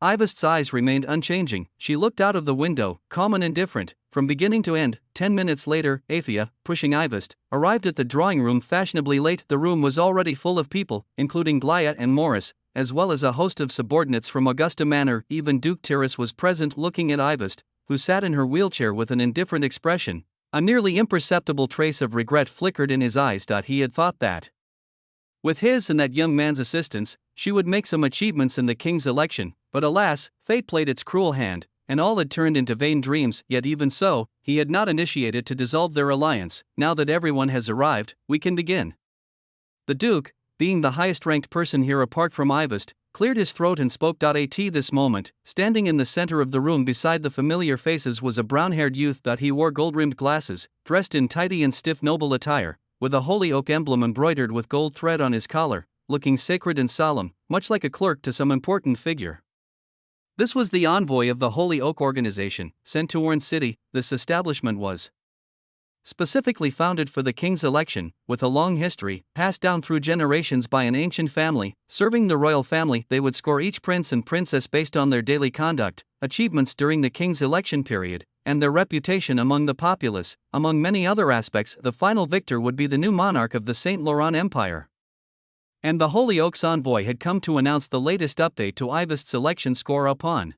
Ivest's eyes remained unchanging. She looked out of the window, calm and indifferent, from beginning to end. 10 minutes later, Athia, pushing Ivest, arrived at the drawing room fashionably late. The room was already full of people, including Glaya and Morris, as well as a host of subordinates from Augusta Manor. Even Duke Tyrrus was present, looking at Ivest, who sat in her wheelchair with an indifferent expression. A nearly imperceptible trace of regret flickered in his eyes. He had thought that with his and that young man's assistance, she would make some achievements in the king's election, but alas, fate played its cruel hand, and all had turned into vain dreams. Yet even so, he had not initiated to dissolve their alliance. Now that everyone has arrived, we can begin. The Duke, being the highest-ranked person here apart from Ivest, cleared his throat and spoke. At this moment, standing in the center of the room beside the familiar faces was a brown-haired youth. He wore gold-rimmed glasses, dressed in tidy and stiff noble attire, with a Holy Oak emblem embroidered with gold thread on his collar, looking sacred and solemn, much like a clerk to some important figure. This was the envoy of the Holy Oak organization, sent to Orange City. This establishment was specifically founded for the king's election, with a long history, passed down through generations by an ancient family. Serving the royal family, they would score each prince and princess based on their daily conduct, achievements during the king's election period, and their reputation among the populace. Among many other aspects, the final victor would be the new monarch of the Saint Laurent Empire. And the Holy Oak's envoy had come to announce the latest update to Ivest's election score. Upon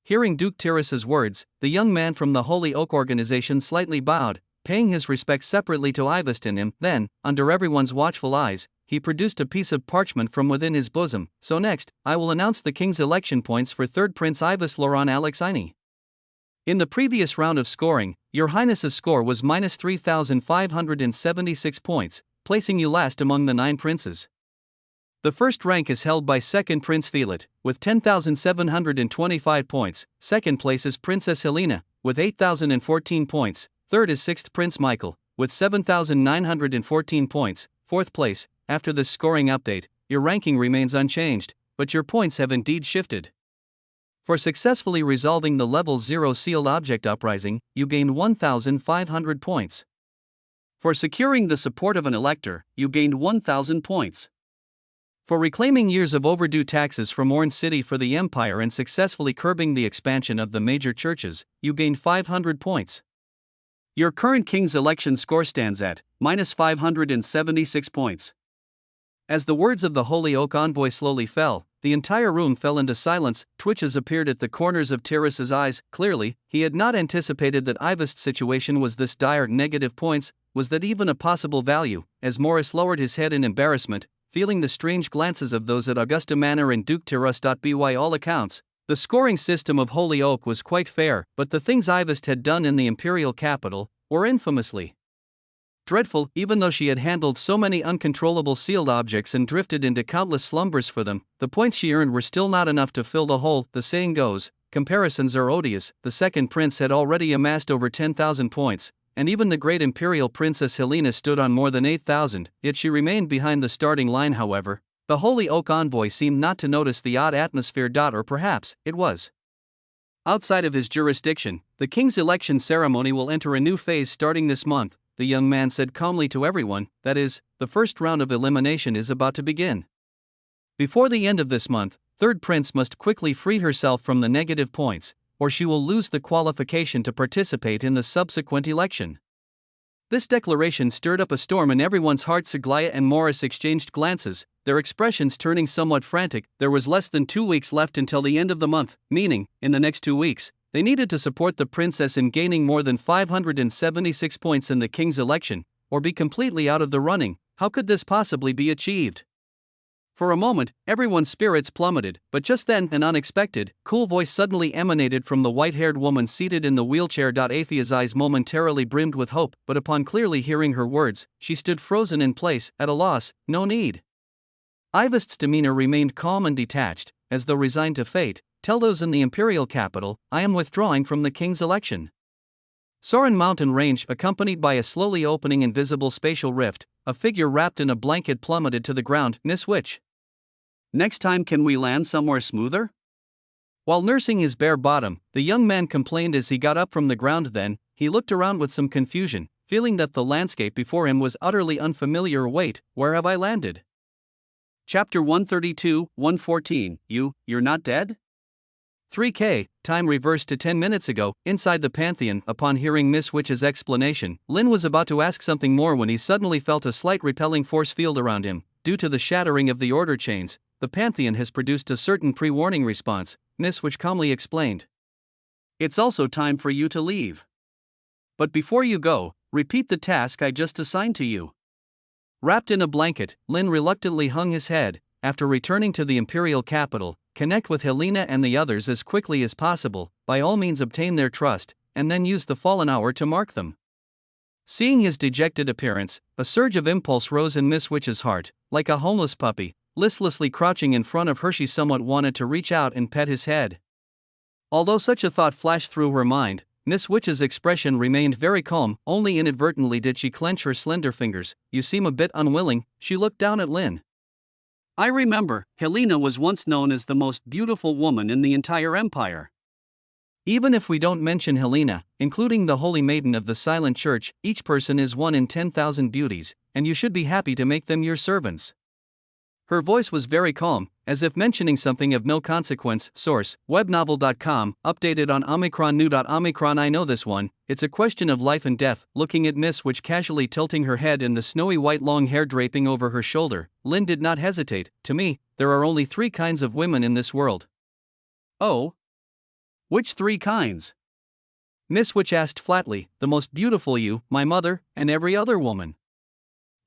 hearing Duke Tyrrus's words, the young man from the Holy Oak organization slightly bowed, paying his respects separately to Ivest and him. Then, under everyone's watchful eyes, he produced a piece of parchment from within his bosom. So next, I will announce the king's election points for third Prince Ivest Laurent Alexini. In the previous round of scoring, Your Highness's score was minus 3,576 points, placing you last among the 9 princes. The first rank is held by second Prince Philip, with 10,725 points. Second place is Princess Helena, with 8,014 points. Third is sixth Prince Michael, with 7,914 points. Fourth place, after this scoring update, your ranking remains unchanged, but your points have indeed shifted. For successfully resolving the Level 0 sealed object uprising, you gained 1,500 points. For securing the support of an elector, you gained 1,000 points. For reclaiming years of overdue taxes from Orange City for the Empire and successfully curbing the expansion of the major churches, you gained 500 points. Your current king's election score stands at minus 576 points. As the words of the Holy Oak envoy slowly fell, the entire room fell into silence. Twitches appeared at the corners of Terrace's eyes. Clearly, he had not anticipated that Ivest's situation was this dire. Negative points, was that even a possible value? As Morris lowered his head in embarrassment, feeling the strange glances of those at Augusta Manor and Duke Terrace. By all accounts, the scoring system of Holy Oak was quite fair, but the things Ivest had done in the imperial capital were infamously dreadful. Even though she had handled so many uncontrollable sealed objects and drifted into countless slumbers for them, the points she earned were still not enough to fill the hole. The saying goes, comparisons are odious. The second prince had already amassed over 10,000 points, and even the great imperial princess Helena stood on more than 8,000, yet she remained behind the starting line. However, the Holy Oak envoy seemed not to notice the odd atmosphere. Or perhaps it was outside of his jurisdiction. The king's election ceremony will enter a new phase starting this month, the young man said calmly to everyone. That is, the first round of elimination is about to begin. Before the end of this month, third prince must quickly free herself from the negative points, or she will lose the qualification to participate in the subsequent election. This declaration stirred up a storm in everyone's hearts. Aglaia and Morris exchanged glances, their expressions turning somewhat frantic. There was less than 2 weeks left until the end of the month, meaning, in the next 2 weeks, they needed to support the princess in gaining more than 576 points in the king's election, or be completely out of the running. How could this possibly be achieved? For a moment, everyone's spirits plummeted, but just then an unexpected, cool voice suddenly emanated from the white-haired woman seated in the wheelchair. Afia's eyes momentarily brimmed with hope, but upon clearly hearing her words, she stood frozen in place, at a loss. No need. Ivest's demeanor remained calm and detached, as though resigned to fate. Tell those in the imperial capital, I am withdrawing from the king's election. Soarin' mountain range, accompanied by a slowly opening invisible spatial rift, a figure wrapped in a blanket plummeted to the ground. Miss Witch. Next time can we land somewhere smoother? While nursing his bare bottom, the young man complained as he got up from the ground. Then, he looked around with some confusion, feeling that the landscape before him was utterly unfamiliar. Wait, where have I landed? Chapter 132, 114, You're not dead? 3K, time reversed to 10 minutes ago, inside the Pantheon. Upon hearing Miss Witch's explanation, Lin was about to ask something more when he suddenly felt a slight repelling force field around him. Due to the shattering of the order chains, the Pantheon has produced a certain pre-warning response, Miss Witch calmly explained. It's also time for you to leave. But before you go, repeat the task I just assigned to you. Wrapped in a blanket, Lin reluctantly hung his head. After returning to the imperial capital, connect with Helena and the others as quickly as possible, by all means obtain their trust, and then use the fallen hour to mark them. Seeing his dejected appearance, a surge of impulse rose in Miss Witch's heart. Like a homeless puppy, listlessly crouching in front of her, she somewhat wanted to reach out and pet his head. Although such a thought flashed through her mind, Miss Witch's expression remained very calm. Only inadvertently did she clench her slender fingers. You seem a bit unwilling. She looked down at Lin. I remember, Helena was once known as the most beautiful woman in the entire empire. Even if we don't mention Helena, including the Holy Maiden of the Silent Church, each person is one in 10,000 beauties, and you should be happy to make them your servants. Her voice was very calm, as if mentioning something of no consequence. Source, webnovel.com, updated on Omicron New. Omicron I know this one, it's a question of life and death. Looking at Miss Witch casually tilting her head and the snowy white long hair draping over her shoulder, Lin did not hesitate. To me, there are only 3 kinds of women in this world. Oh? Which 3 kinds? Miss Witch asked flatly. The most beautiful, you, my mother, and every other woman.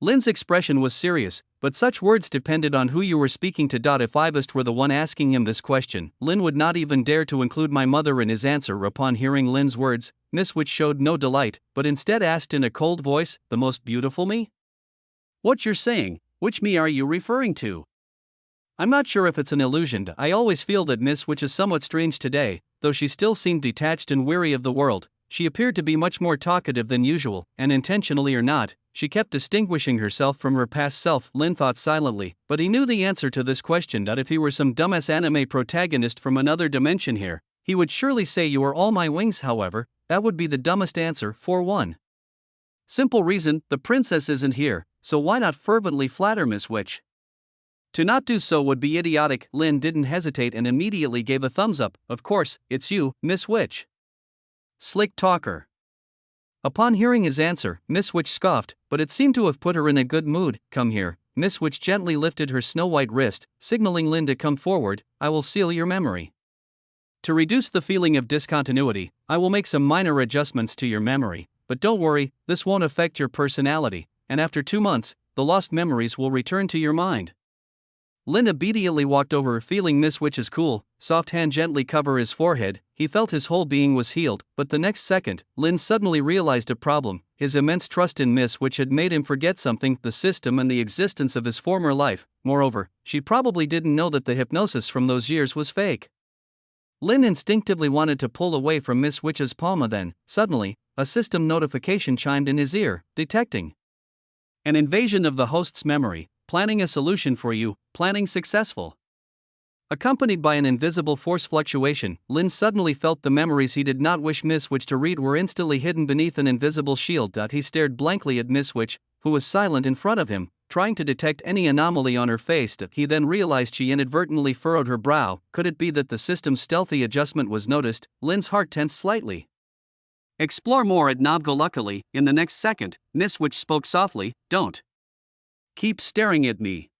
Lin's expression was serious, but such words depended on who you were speaking to. If Ivest were the one asking him this question, Lin would not even dare to include my mother in his answer. Upon hearing Lin's words, Miss Witch showed no delight, but instead asked in a cold voice, the most beautiful me? What you're saying, which me are you referring to? I'm not sure if it's an illusion. I always feel that Miss Witch is somewhat strange today, though she still seemed detached and weary of the world. She appeared to be much more talkative than usual, and intentionally or not, she kept distinguishing herself from her past self. Lin thought silently, but he knew the answer to this question. If he were some dumbass anime protagonist from another dimension here, he would surely say you are all my wings. However, that would be the dumbest answer. For one simple reason, the princess isn't here, so why not fervently flatter Miss Witch? To not do so would be idiotic. Lin didn't hesitate and immediately gave a thumbs up. Of course, it's you, Miss Witch. Slick talker. Upon hearing his answer, Miss Witch scoffed, but it seemed to have put her in a good mood. Come here, Miss Witch gently lifted her snow-white wrist, signaling Lin to come forward. I will seal your memory. To reduce the feeling of discontinuity, I will make some minor adjustments to your memory, but don't worry, this won't affect your personality, and after 2 months, the lost memories will return to your mind. Lin immediately walked over, feeling Miss Witch's cool, soft hand gently cover his forehead. He felt his whole being was healed, but the next second, Lin suddenly realized a problem. His immense trust in Miss Witch had made him forget something, the system and the existence of his former life. Moreover, she probably didn't know that the hypnosis from those years was fake. Lin instinctively wanted to pull away from Miss Witch's palm. Then, suddenly, a system notification chimed in his ear, detecting an invasion of the host's memory. Planning a solution for you, planning successful. Accompanied by an invisible force fluctuation, Lin suddenly felt the memories he did not wish Miss Witch to read were instantly hidden beneath an invisible shield. He stared blankly at Miss Witch, who was silent in front of him, trying to detect any anomaly on her face. He then realized she inadvertently furrowed her brow. Could it be that the system's stealthy adjustment was noticed? Lin's heart tensed slightly. Explore more at Navgo. Luckily, in the next second, Miss Witch spoke softly, "Don't keep staring at me."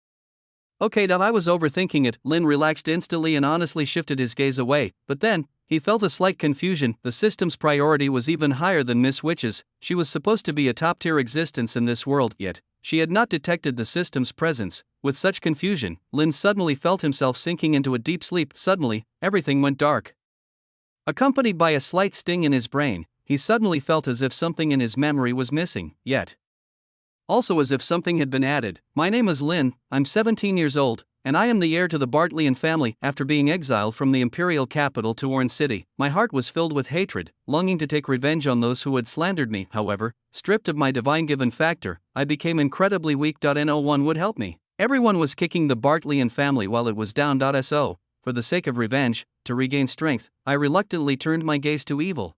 Okay, I was overthinking it. Lin relaxed instantly and honestly shifted his gaze away, but then, he felt a slight confusion. The system's priority was even higher than Miss Witch's. She was supposed to be a top-tier existence in this world, yet she had not detected the system's presence. With such confusion, Lin suddenly felt himself sinking into a deep sleep. Suddenly, everything went dark. Accompanied by a slight sting in his brain, he suddenly felt as if something in his memory was missing, yet also as if something had been added. My name is Lin, I'm 17 years old, and I am the heir to the Bartleyan family. After being exiled from the imperial capital to Orange City, my heart was filled with hatred, longing to take revenge on those who had slandered me. However, stripped of my divine-given factor, I became incredibly weak. No one would help me. Everyone was kicking the Bartleyan family while it was down. So, for the sake of revenge, to regain strength, I reluctantly turned my gaze to evil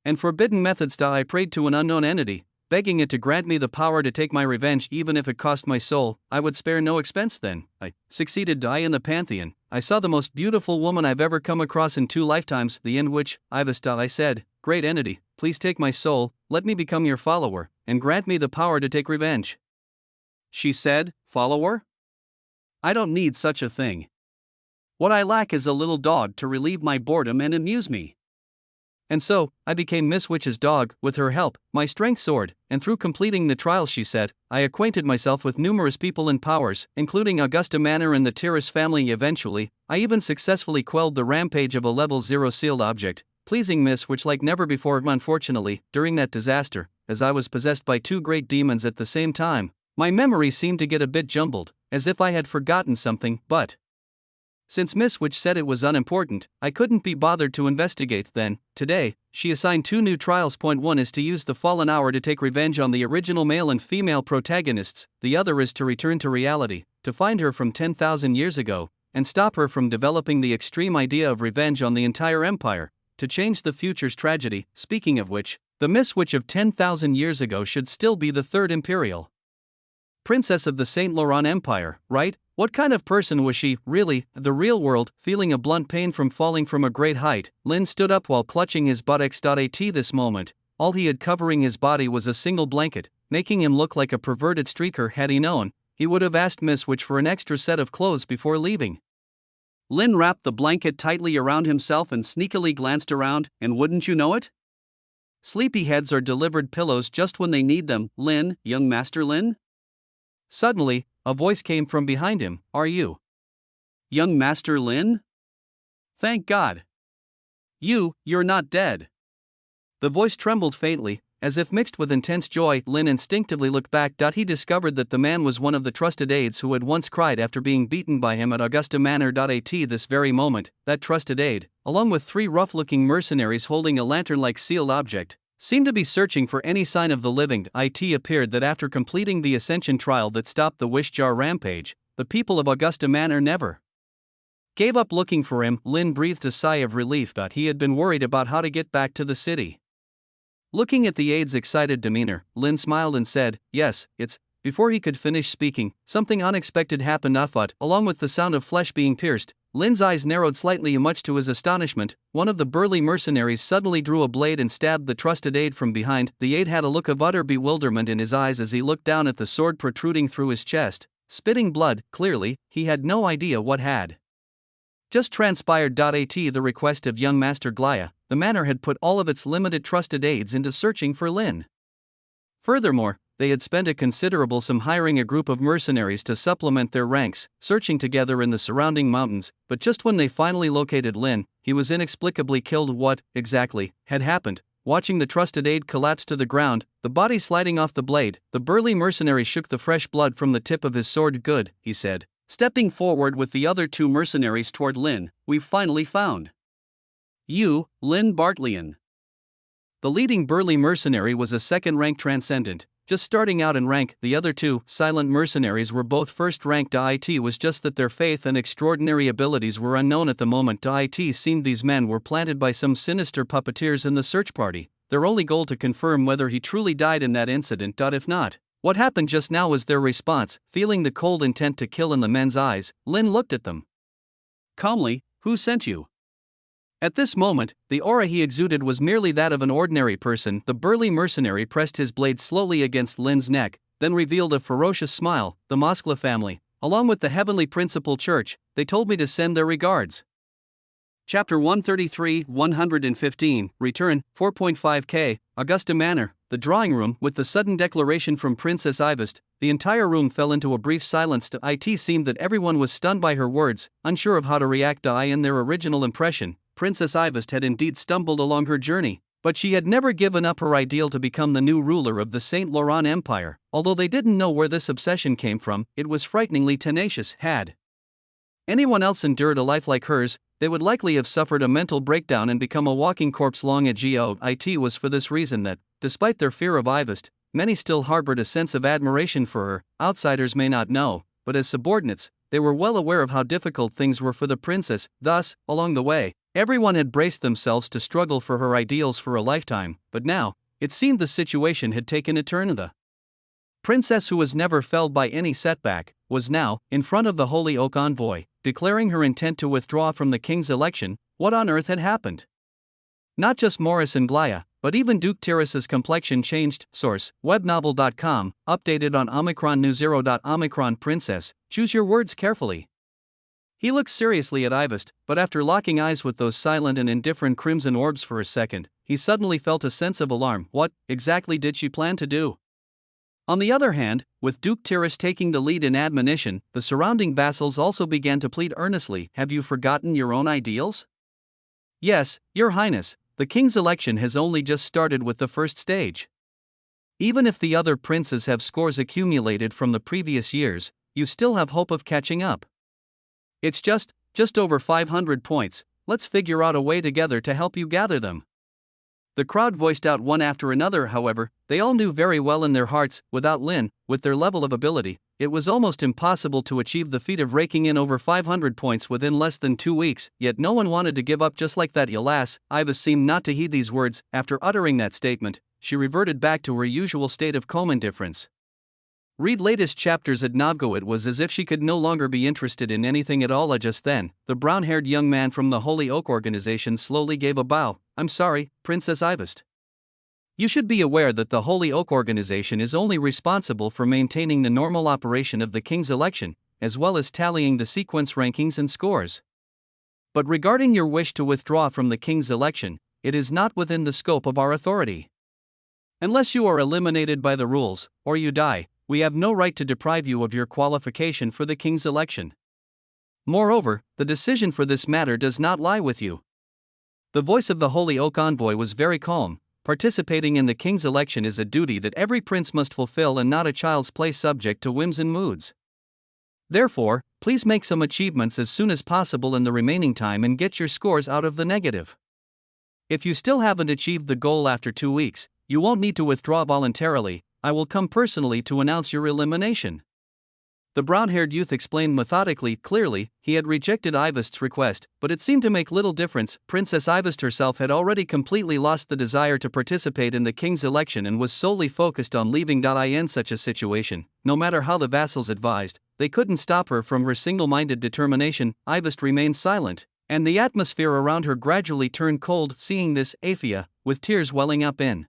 and forbidden methods. I prayed to an unknown entity, begging it to grant me the power to take my revenge even if it cost my soul. I would spare no expense. Then I succeeded. In the Pantheon, I saw the most beautiful woman I've ever come across in 2 lifetimes. The end which, I said, "Great entity, please take my soul, let me become your follower, and grant me the power to take revenge." She said, "Follower? I don't need such a thing. What I lack is a little dog to relieve my boredom and amuse me." And so, I became Miss Witch's dog. With her help, my strength soared, and through completing the trials, she said, I acquainted myself with numerous people and powers, including Augusta Manor and the Tyrus family. Eventually, I even successfully quelled the rampage of a level 0 sealed object, pleasing Miss Witch like never before. Unfortunately, during that disaster, as I was possessed by 2 great demons at the same time, my memory seemed to get a bit jumbled, as if I had forgotten something, but since Miss Witch said it was unimportant, I couldn't be bothered to investigate. Then, today, she assigned 2 new trials. Point 1 is to use the fallen hour to take revenge on the original male and female protagonists, the other is to return to reality, to find her from 10,000 years ago, and stop her from developing the extreme idea of revenge on the entire empire, to change the future's tragedy. Speaking of which, the Miss Witch of 10,000 years ago should still be the 3rd imperial princess of the Saint Laurent Empire, right? What kind of person was she, really? The real world, feeling a blunt pain from falling from a great height, Lin stood up while clutching his buttocks. At this moment, all he had covering his body was a single blanket, making him look like a perverted streaker. Had he known, he would have asked Miss Witch for an extra set of clothes before leaving. Lin wrapped the blanket tightly around himself and sneakily glanced around, and wouldn't you know it? Sleepyheads are delivered pillows just when they need them. Lin, young Master Lin? Suddenly, a voice came from behind him. Are you young Master Lin? Thank God. You're not dead. The voice trembled faintly, as if mixed with intense joy. Lin instinctively looked back. He discovered that the man was one of the trusted aides who had once cried after being beaten by him at Augusta Manor. At this very moment, that trusted aide, along with 3 rough-looking mercenaries holding a lantern-like sealed object, seemed to be searching for any sign of the living. It appeared that after completing the Ascension trial that stopped the Wish Jar rampage, the people of Augusta Manor never gave up looking for him. Lin breathed a sigh of relief. He had been worried about how to get back to the city. Looking at the aide's excited demeanor, Lin smiled and said, "Yes, it's." Before he could finish speaking, something unexpected happened. Along with the sound of flesh being pierced, Lin's eyes narrowed slightly. Much to his astonishment, one of the burly mercenaries suddenly drew a blade and stabbed the trusted aide from behind. The aide had a look of utter bewilderment in his eyes as he looked down at the sword protruding through his chest, spitting blood. Clearly, he had no idea what had just transpired. At the request of young Master Glaya, the manor had put all of its limited trusted aides into searching for Lin. Furthermore, they had spent a considerable sum hiring a group of mercenaries to supplement their ranks, searching together in the surrounding mountains, but just when they finally located Lin, he was inexplicably killed. What, exactly, had happened? Watching the trusted aide collapse to the ground, the body sliding off the blade, the burly mercenary shook the fresh blood from the tip of his sword. Good, he said, stepping forward with the other two mercenaries toward Lin. We've finally found you, Lin Bartleyan. The leading burly mercenary was a second-rank transcendent, just starting out in rank. The other two, silent mercenaries, were both first-ranked. It was just that their faith and extraordinary abilities were unknown at the moment. It seemed these men were planted by some sinister puppeteers in the search party, their only goal to confirm whether he truly died in that incident. If not, what happened just now was their response. Feeling the cold intent to kill in the men's eyes, Lin looked at them calmly. Who sent you? At this moment, the aura he exuded was merely that of an ordinary person. The burly mercenary pressed his blade slowly against Lin's neck, then revealed a ferocious smile. The Moskla family, along with the Heavenly Principal Church, they told me to send their regards. Chapter 133, 115, Return, 4.5k, Augusta Manor, the drawing room. With the sudden declaration from Princess Ivest, the entire room fell into a brief silence. It seemed that everyone was stunned by her words, unsure of how to react. In their original impression, Princess Ivest had indeed stumbled along her journey, but she had never given up her ideal to become the new ruler of the Saint Laurent Empire. Although they didn't know where this obsession came from, it was frighteningly tenacious. Had anyone else endured a life like hers, they would likely have suffered a mental breakdown and become a walking corpse. Long ago, it was for this reason that, despite their fear of Ivest, many still harbored a sense of admiration for her. Outsiders may not know, but as subordinates, they were well aware of how difficult things were for the princess. Thus, along the way, everyone had braced themselves to struggle for her ideals for a lifetime, but now, it seemed the situation had taken a turn. The princess, who was never felled by any setback, was now, in front of the Holy Oak envoy, declaring her intent to withdraw from the king's election. What on earth had happened? Not just Morris and Glaya, but even Duke Tyrus's complexion changed. Source, webnovel.com, updated on Omicron News 0. Omicron Princess, choose your words carefully. He looked seriously at Ivest, but after locking eyes with those silent and indifferent crimson orbs for a second, he suddenly felt a sense of alarm. What, exactly, did she plan to do? On the other hand, with Duke Tyrus taking the lead in admonition, the surrounding vassals also began to plead earnestly. Have you forgotten your own ideals? Yes, Your Highness, the king's election has only just started with the first stage. Even if the other princes have scores accumulated from the previous years, you still have hope of catching up. It's just over 500 points. Let's figure out a way together to help you gather them. The crowd voiced out one after another. However, they all knew very well in their hearts, without Lin, with their level of ability, it was almost impossible to achieve the feat of raking in over 500 points within less than 2 weeks, yet no one wanted to give up just like that. Alas, Ivest seemed not to heed these words. After uttering that statement, she reverted back to her usual state of calm indifference. Read latest chapters at Novgo. It was as if she could no longer be interested in anything at all. Just then, the brown-haired young man from the Holy Oak organization slowly gave a bow. I'm sorry, Princess Ivest. You should be aware that the Holy Oak organization is only responsible for maintaining the normal operation of the king's election, as well as tallying the sequence rankings and scores. But regarding your wish to withdraw from the king's election, it is not within the scope of our authority. Unless you are eliminated by the rules, or you die, we have no right to deprive you of your qualification for the king's election. Moreover, the decision for this matter does not lie with you. The voice of the Holy Oak envoy was very calm. Participating in the king's election is a duty that every prince must fulfill and not a child's play subject to whims and moods. Therefore, please make some achievements as soon as possible in the remaining time and get your scores out of the negative. If you still haven't achieved the goal after 2 weeks, you won't need to withdraw voluntarily. I will come personally to announce your elimination. The brown-haired youth explained methodically. Clearly, he had rejected Ivest's request, but it seemed to make little difference. Princess Ivest herself had already completely lost the desire to participate in the king's election and was solely focused on leaving. In such a situation, no matter how the vassals advised, they couldn't stop her from her single-minded determination. Ivest remained silent, and the atmosphere around her gradually turned cold. Seeing this, Aphia, with tears welling up in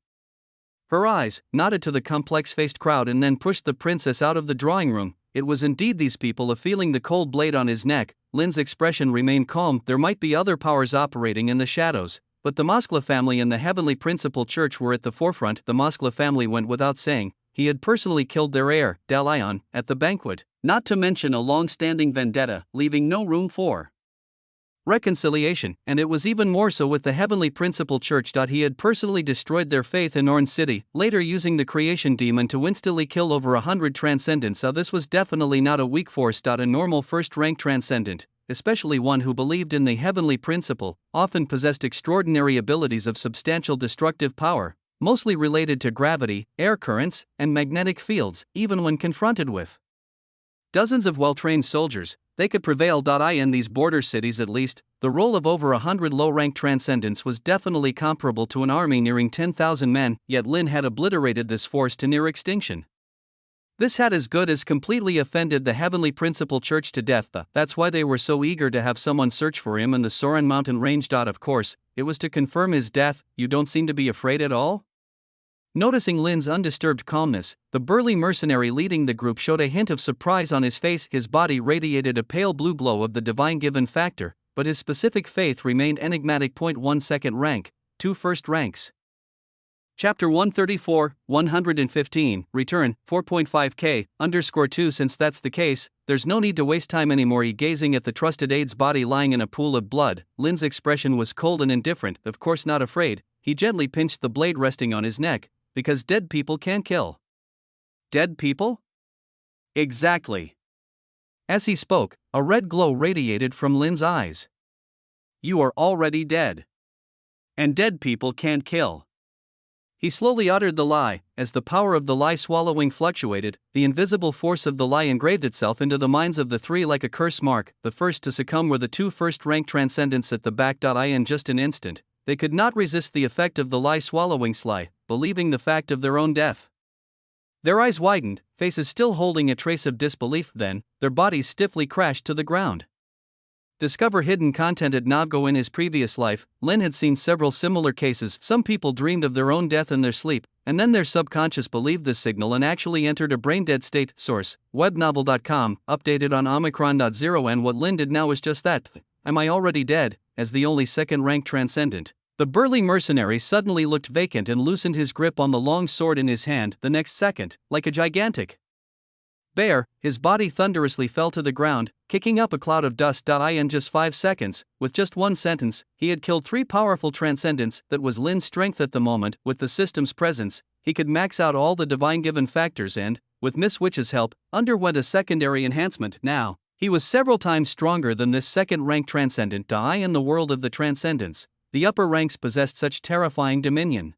her eyes, nodded to the complex-faced crowd and then pushed the princess out of the drawing room. It was indeed these people. Feeling the cold blade on his neck, Lin's expression remained calm. There might be other powers operating in the shadows, but the Moskva family and the Heavenly Principal Church were at the forefront. The Moskva family went without saying. He had personally killed their heir, Dalion, at the banquet, not to mention a long-standing vendetta, leaving no room for reconciliation, and it was even more so with the Heavenly Principal Church. He had personally destroyed their faith in Orn City, later using the creation demon to instantly kill over 100 transcendents. This was definitely not a weak force. A normal first-rank transcendent, especially one who believed in the Heavenly Principle, often possessed extraordinary abilities of substantial destructive power, mostly related to gravity, air currents, and magnetic fields. Even when confronted with dozens of well-trained soldiers, they could prevail. In these border cities at least, the role of over 100 low-ranked transcendents was definitely comparable to an army nearing 10,000 men, yet Lin had obliterated this force to near extinction. This had as good as completely offended the Heavenly Principal Church to death. That's why they were so eager to have someone search for him in the Soren mountain range. Of course, it was to confirm his death. You don't seem to be afraid at all? Noticing Lin's undisturbed calmness, the burly mercenary leading the group showed a hint of surprise on his face. His body radiated a pale blue glow of the divine given factor, but his specific faith remained enigmatic. 1 second rank, 2 first ranks. Chapter 134, 115, Return, 4.5k, _2. Since that's the case, there's no need to waste time anymore. Gazing at the trusted aide's body lying in a pool of blood, Lin's expression was cold and indifferent. Of course not afraid, he gently pinched the blade resting on his neck, because dead people can't kill. Dead people? Exactly. As he spoke, a red glow radiated from Lin's eyes. You are already dead. And dead people can't kill. He slowly uttered the lie. As the power of the lie swallowing fluctuated, the invisible force of the lie engraved itself into the minds of the three like a curse mark. The first to succumb were the 2 first-ranked transcendents at the back. In just an instant, they could not resist the effect of the lie swallowing sly, believing the fact of their own death. Their eyes widened, faces still holding a trace of disbelief. Then, their bodies stiffly crashed to the ground. Discover hidden content at Navgo. In his previous life, Lin had seen several similar cases. Some people dreamed of their own death in their sleep, and then their subconscious believed this signal and actually entered a brain-dead state. Source, webnovel.com, updated on Omicron.0. And what Lin did now was just that. Am I already dead? As the only second-ranked transcendent, the burly mercenary suddenly looked vacant and loosened his grip on the long sword in his hand. The next second, like a gigantic bear, his body thunderously fell to the ground, kicking up a cloud of dust. In just 5 seconds, with just one sentence, he had killed 3 powerful transcendents. That was Lin's strength at the moment. With the system's presence, he could max out all the divine-given factors and, with Miss Witch's help, underwent a secondary enhancement. Now, he was several times stronger than this second-ranked transcendent. In the world of the transcendents, the upper ranks possessed such terrifying dominion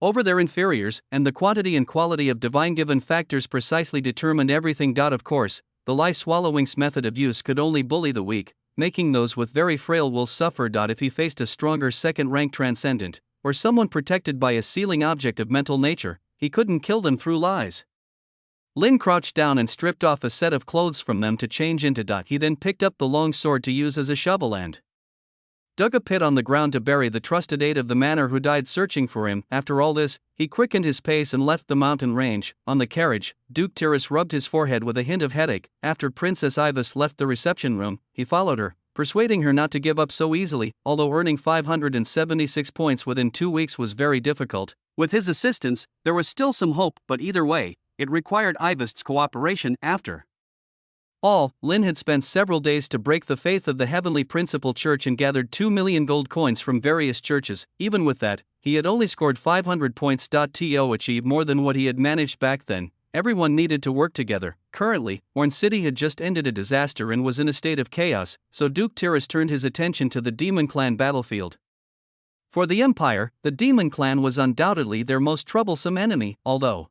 over their inferiors, and the quantity and quality of divine-given factors precisely determined everything. Of course, the lie-swallowing's method of use could only bully the weak, making those with very frail will suffer. If he faced a stronger second-ranked transcendent, or someone protected by a sealing object of mental nature, he couldn't kill them through lies. Lin crouched down and stripped off a set of clothes from them to change into. He then picked up the long sword to use as a shovel and dug a pit on the ground to bury the trusted aide of the manor who died searching for him. After all this, he quickened his pace and left the mountain range. On the carriage, Duke Tiras rubbed his forehead with a hint of headache. After Princess Ivest left the reception room, he followed her, persuading her not to give up so easily. Although earning 576 points within 2 weeks was very difficult, with his assistance, there was still some hope. But either way, it required Ivest's cooperation. After all, Lin had spent several days to break the faith of the Heavenly Principal Church and gathered 2 million gold coins from various churches. Even with that, he had only scored 500 points. To achieve more than what he had managed back then, everyone needed to work together. Currently, Orn City had just ended a disaster and was in a state of chaos, so Duke Tiras turned his attention to the Demon Clan battlefield. For the Empire, the Demon Clan was undoubtedly their most troublesome enemy. Although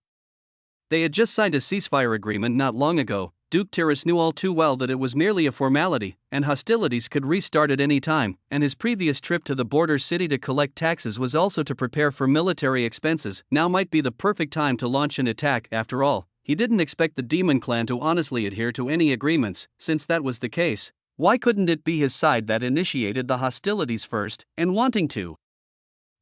they had just signed a ceasefire agreement not long ago, Duke Tyrrus knew all too well that it was merely a formality, and hostilities could restart at any time, and his previous trip to the border city to collect taxes was also to prepare for military expenses. Now might be the perfect time to launch an attack. After all, he didn't expect the Demon Clan to honestly adhere to any agreements. Since that was the case, why couldn't it be his side that initiated the hostilities first, and wanting to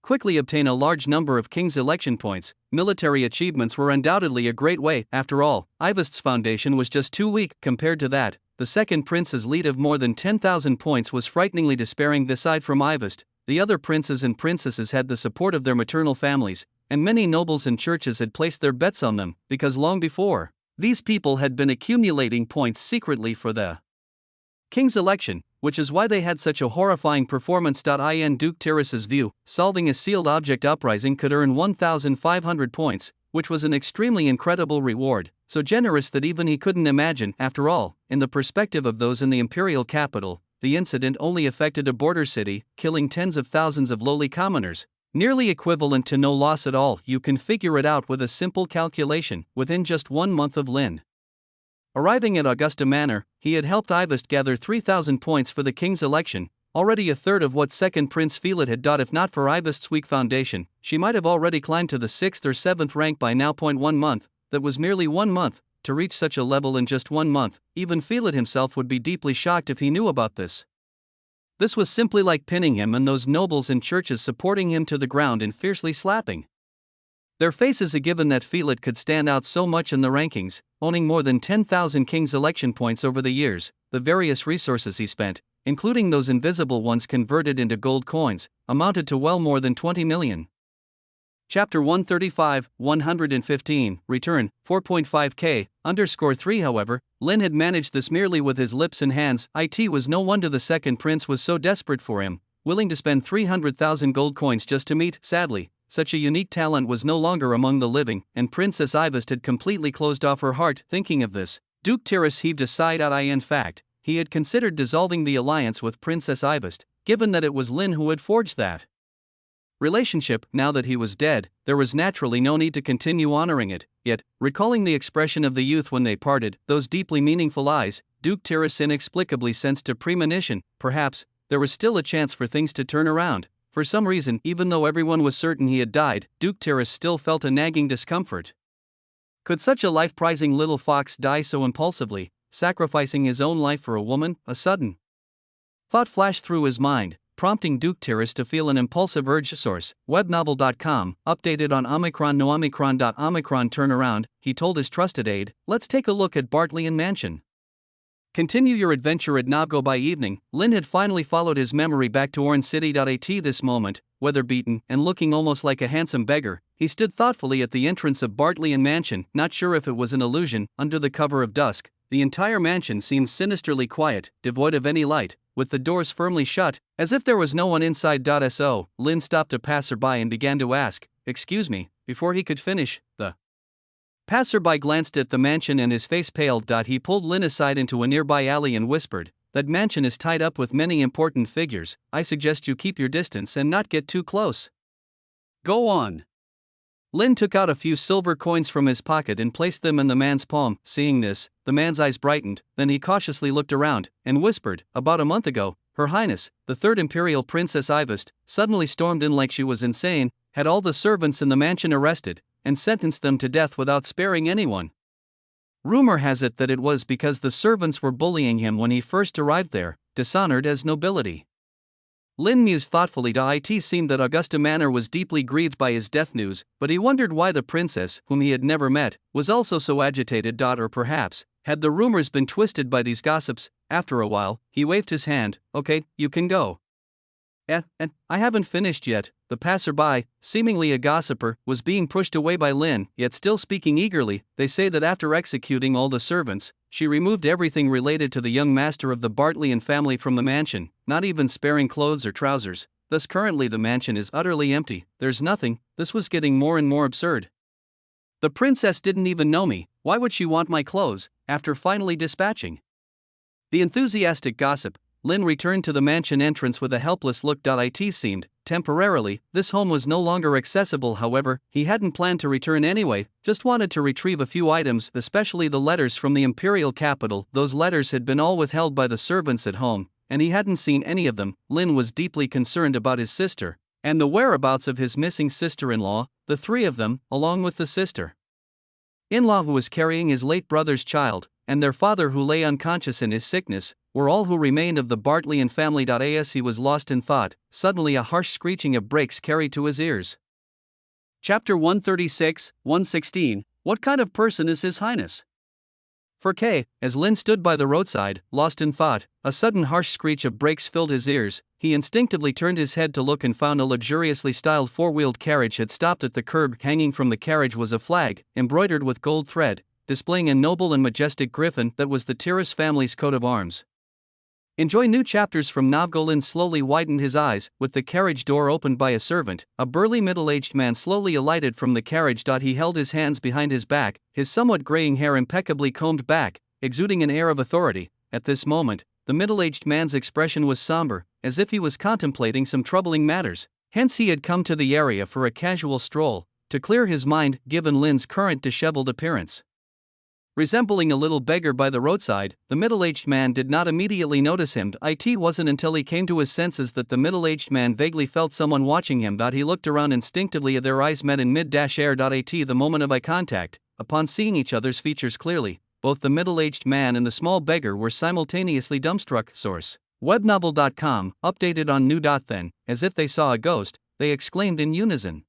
quickly obtain a large number of king's election points? Military achievements were undoubtedly a great way. After all, Ivest's foundation was just too weak. Compared to that, the second prince's lead of more than 10,000 points was frighteningly despairing. Aside from Ivest, the other princes and princesses had the support of their maternal families, and many nobles and churches had placed their bets on them, because long before, these people had been accumulating points secretly for the king's election, which is why they had such a horrifying performance. In Duke Tyrrus's view, solving a sealed object uprising could earn 1,500 points, which was an extremely incredible reward, so generous that even he couldn't imagine. After all, in the perspective of those in the imperial capital, the incident only affected a border city, killing tens of thousands of lowly commoners, nearly equivalent to no loss at all. You can figure it out with a simple calculation. Within just 1 month of Lin arriving at Augusta Manor, he had helped Ivest gather 3,000 points for the king's election, already a third of what second Prince Philid had done. If not for Ivest's weak foundation, she might have already climbed to the 6th or 7th rank by now. 1 month, that was merely 1 month, to reach such a level in just 1 month. Even Philid himself would be deeply shocked if he knew about this. This was simply like pinning him and those nobles and churches supporting him to the ground and fiercely slapping their faces. A given that Philid could stand out so much in the rankings, owning more than 10,000 king's election points over the years. The various resources he spent, including those invisible ones converted into gold coins, amounted to well more than 20 million. Chapter 135, 115, Return, 4.5k, _3. However, Lin had managed this merely with his lips and hands. It was no wonder the second prince was so desperate for him, willing to spend 300,000 gold coins just to meet. Sadly, such a unique talent was no longer among the living, and Princess Ivest had completely closed off her heart. Thinking of this, Duke Tyrrus heaved a sigh. In fact, he had considered dissolving the alliance with Princess Ivest, given that it was Lin who had forged that relationship. Now that he was dead, there was naturally no need to continue honoring it. Yet, recalling the expression of the youth when they parted, those deeply meaningful eyes, Duke Tyrrus inexplicably sensed a premonition. Perhaps there was still a chance for things to turn around. For some reason, even though everyone was certain he had died, Duke Tyrrus still felt a nagging discomfort. Could such a life-prizing little fox die so impulsively, sacrificing his own life for a woman? A sudden thought flashed through his mind, prompting Duke Tyrrus to feel an impulsive urge. Source: webnovel.com, updated on Omicron. No Omicron. Omicron turnaround, he told his trusted aide. Let's take a look at Bartleyan Mansion. Continue your adventure at Navgo. By evening, Lin had finally followed his memory back to Orange City. At this moment, weather-beaten and looking almost like a handsome beggar, he stood thoughtfully at the entrance of Bartleyan Mansion, not sure if it was an illusion. Under the cover of dusk, the entire mansion seemed sinisterly quiet, devoid of any light, with the doors firmly shut, as if there was no one inside. So, Lin stopped a passerby and began to ask, "Excuse me," before he could finish. The passerby glanced at the mansion and his face paled. He pulled Lin aside into a nearby alley and whispered, "That mansion is tied up with many important figures. I suggest you keep your distance and not get too close." "Go on." Lin took out a few silver coins from his pocket and placed them in the man's palm. Seeing this, the man's eyes brightened, then he cautiously looked around and whispered, "About a month ago, Her Highness, the third Imperial Princess Ivest, suddenly stormed in like she was insane, had all the servants in the mansion arrested, and sentenced them to death without sparing anyone. Rumor has it that it was because the servants were bullying him when he first arrived there, dishonored as nobility." Lin mused thoughtfully. It seemed that Augusta Manor was deeply grieved by his death news, but he wondered why the princess, whom he had never met, was also so agitated. Or perhaps, had the rumors been twisted by these gossips? After a while, he waved his hand. "Okay, you can go." I haven't finished yet." The passerby, seemingly a gossiper, was being pushed away by Lin, yet still speaking eagerly. "They say that after executing all the servants, she removed everything related to the young master of the Bartleyan family from the mansion, not even sparing clothes or trousers. Thus currently the mansion is utterly empty, there's nothing." This was getting more and more absurd. "The princess didn't even know me, why would she want my clothes?" After finally dispatching the enthusiastic gossip, Lin returned to the mansion entrance with a helpless look. It seemed temporarily. This home was no longer accessible, however, he hadn't planned to return anyway, just wanted to retrieve a few items, especially the letters from the imperial capital. Those letters had been all withheld by the servants at home, and he hadn't seen any of them. Lin was deeply concerned about his sister, and the whereabouts of his missing sister-in-law, the three of them, along with the sister-in-law who was carrying his late brother's child, and their father who lay unconscious in his sickness, were all who remained of the Bartleyan family. As he was lost in thought, suddenly a harsh screeching of brakes carried to his ears. Chapter 136, 116, What kind of person is His Highness? For K, as Lin stood by the roadside, lost in thought, a sudden harsh screech of brakes filled his ears. He instinctively turned his head to look and found a luxuriously styled four-wheeled carriage had stopped at the curb. Hanging from the carriage was a flag, embroidered with gold thread, displaying a noble and majestic griffin that was the Tiras family's coat of arms. Enjoy new chapters from Novgo. Lin slowly widened his eyes, with the carriage door opened by a servant. A burly middle-aged man slowly alighted from the carriage. He held his hands behind his back, his somewhat graying hair impeccably combed back, exuding an air of authority. At this moment, the middle-aged man's expression was somber, as if he was contemplating some troubling matters. Hence he had come to the area for a casual stroll, to clear his mind, given Lin's current disheveled appearance. Resembling a little beggar by the roadside, the middle-aged man did not immediately notice him. It wasn't until he came to his senses that the middle-aged man vaguely felt someone watching him. He looked around instinctively. Their eyes met in mid-air. The moment of eye contact, upon seeing each other's features clearly, both the middle-aged man and the small beggar were simultaneously dumbstruck. Source: webnovel.com, updated on new. Then, as if they saw a ghost, they exclaimed in unison.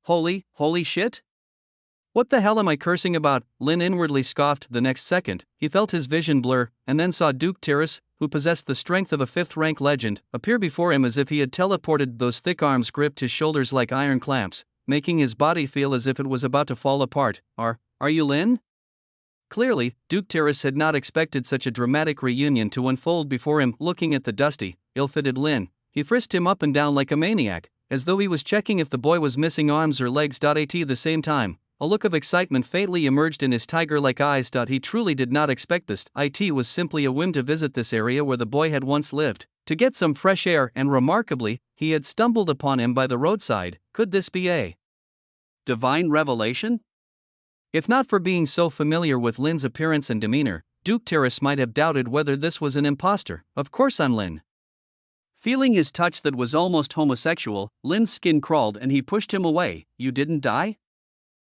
Holy shit? What the hell am I cursing about? Lin inwardly scoffed. The next second, he felt his vision blur, and then saw Duke Tiras, who possessed the strength of a fifth-rank legend, appear before him as if he had teleported. Those thick arms gripped his shoulders like iron clamps, making his body feel as if it was about to fall apart. Are you Lin? Clearly, Duke Tiras had not expected such a dramatic reunion to unfold before him. Looking at the dusty, ill-fitted Lin, he frisked him up and down like a maniac, as though he was checking if the boy was missing arms or legs. At the same time, a look of excitement fatally emerged in his tiger-like eyes. He truly did not expect this. It was simply a whim to visit this area where the boy had once lived, to get some fresh air, and remarkably, he had stumbled upon him by the roadside. Could this be a divine revelation? If not for being so familiar with Lin's appearance and demeanor, Duke Tiras might have doubted whether this was an imposter. Of course I'm Lin. Feeling his touch that was almost homosexual, Lin's skin crawled and he pushed him away. You didn't die?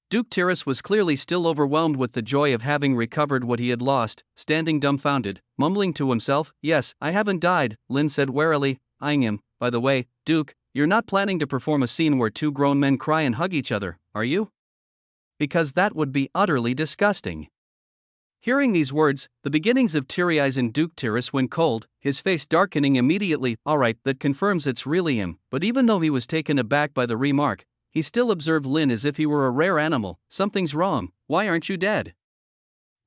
Duke Tiras was clearly still overwhelmed with the joy of having recovered what he had lost, standing dumbfounded, mumbling to himself. Yes, I haven't died, Lin said warily, eyeing him. By the way, Duke, you're not planning to perform a scene where two grown men cry and hug each other, are you? Because that would be utterly disgusting. Hearing these words, the beginnings of teary eyes in Duke Tiras went cold, his face darkening immediately. All right, that confirms it's really him. But even though he was taken aback by the remark, he still observed Lin as if he were a rare animal. Something's wrong, why aren't you dead?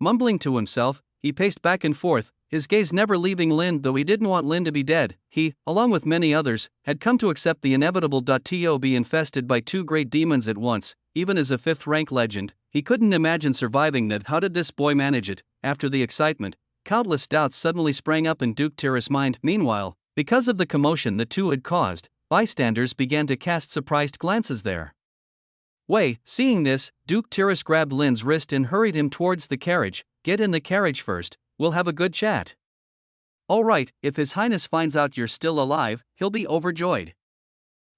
Mumbling to himself, he paced back and forth, his gaze never leaving Lin. Though he didn't want Lin to be dead, he, along with many others, had come to accept the inevitable. To be infested by two great demons at once, even as a fifth-rank legend, he couldn't imagine surviving that. How did this boy manage it? After the excitement, countless doubts suddenly sprang up in Duke Tiras' mind. Meanwhile, because of the commotion the two had caused, bystanders began to cast surprised glances their way. Seeing this, Duke Tiras grabbed Lin's wrist and hurried him towards the carriage. Get in the carriage first, we'll have a good chat. All right, if His Highness finds out you're still alive, he'll be overjoyed.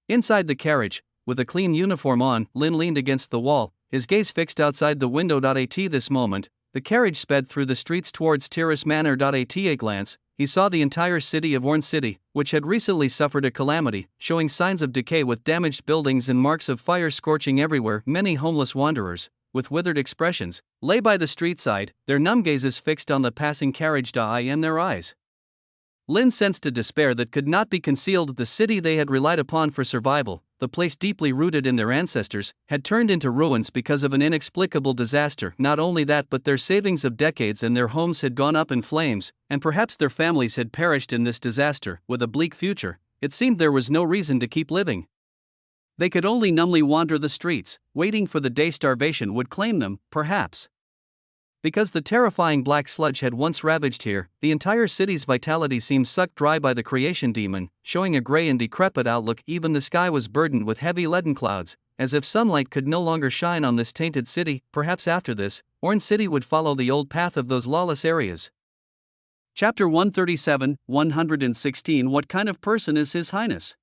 Inside the carriage, with a clean uniform on, Lin leaned against the wall, his gaze fixed outside the window. At this moment, the carriage sped through the streets towards Tiras Manor. At a glance, he saw the entire city of Orn City, which had recently suffered a calamity, showing signs of decay with damaged buildings and marks of fire scorching everywhere. Many homeless wanderers, with withered expressions, lay by the street side, their numb gazes fixed on the passing carriage. In their eyes, Lin sensed a despair that could not be concealed. The city they had relied upon for survival, the place deeply rooted in their ancestors, had turned into ruins because of an inexplicable disaster. Not only that, but their savings of decades and their homes had gone up in flames, and perhaps their families had perished in this disaster. With a bleak future, it seemed there was no reason to keep living. They could only numbly wander the streets, waiting for the day starvation would claim them, perhaps. Because the terrifying black sludge had once ravaged here, the entire city's vitality seemed sucked dry by the creation demon, showing a gray and decrepit outlook. Even the sky was burdened with heavy leaden clouds, as if sunlight could no longer shine on this tainted city. Perhaps after this, Orange City would follow the old path of those lawless areas. Chapter 137, 116. What kind of person is His Highness?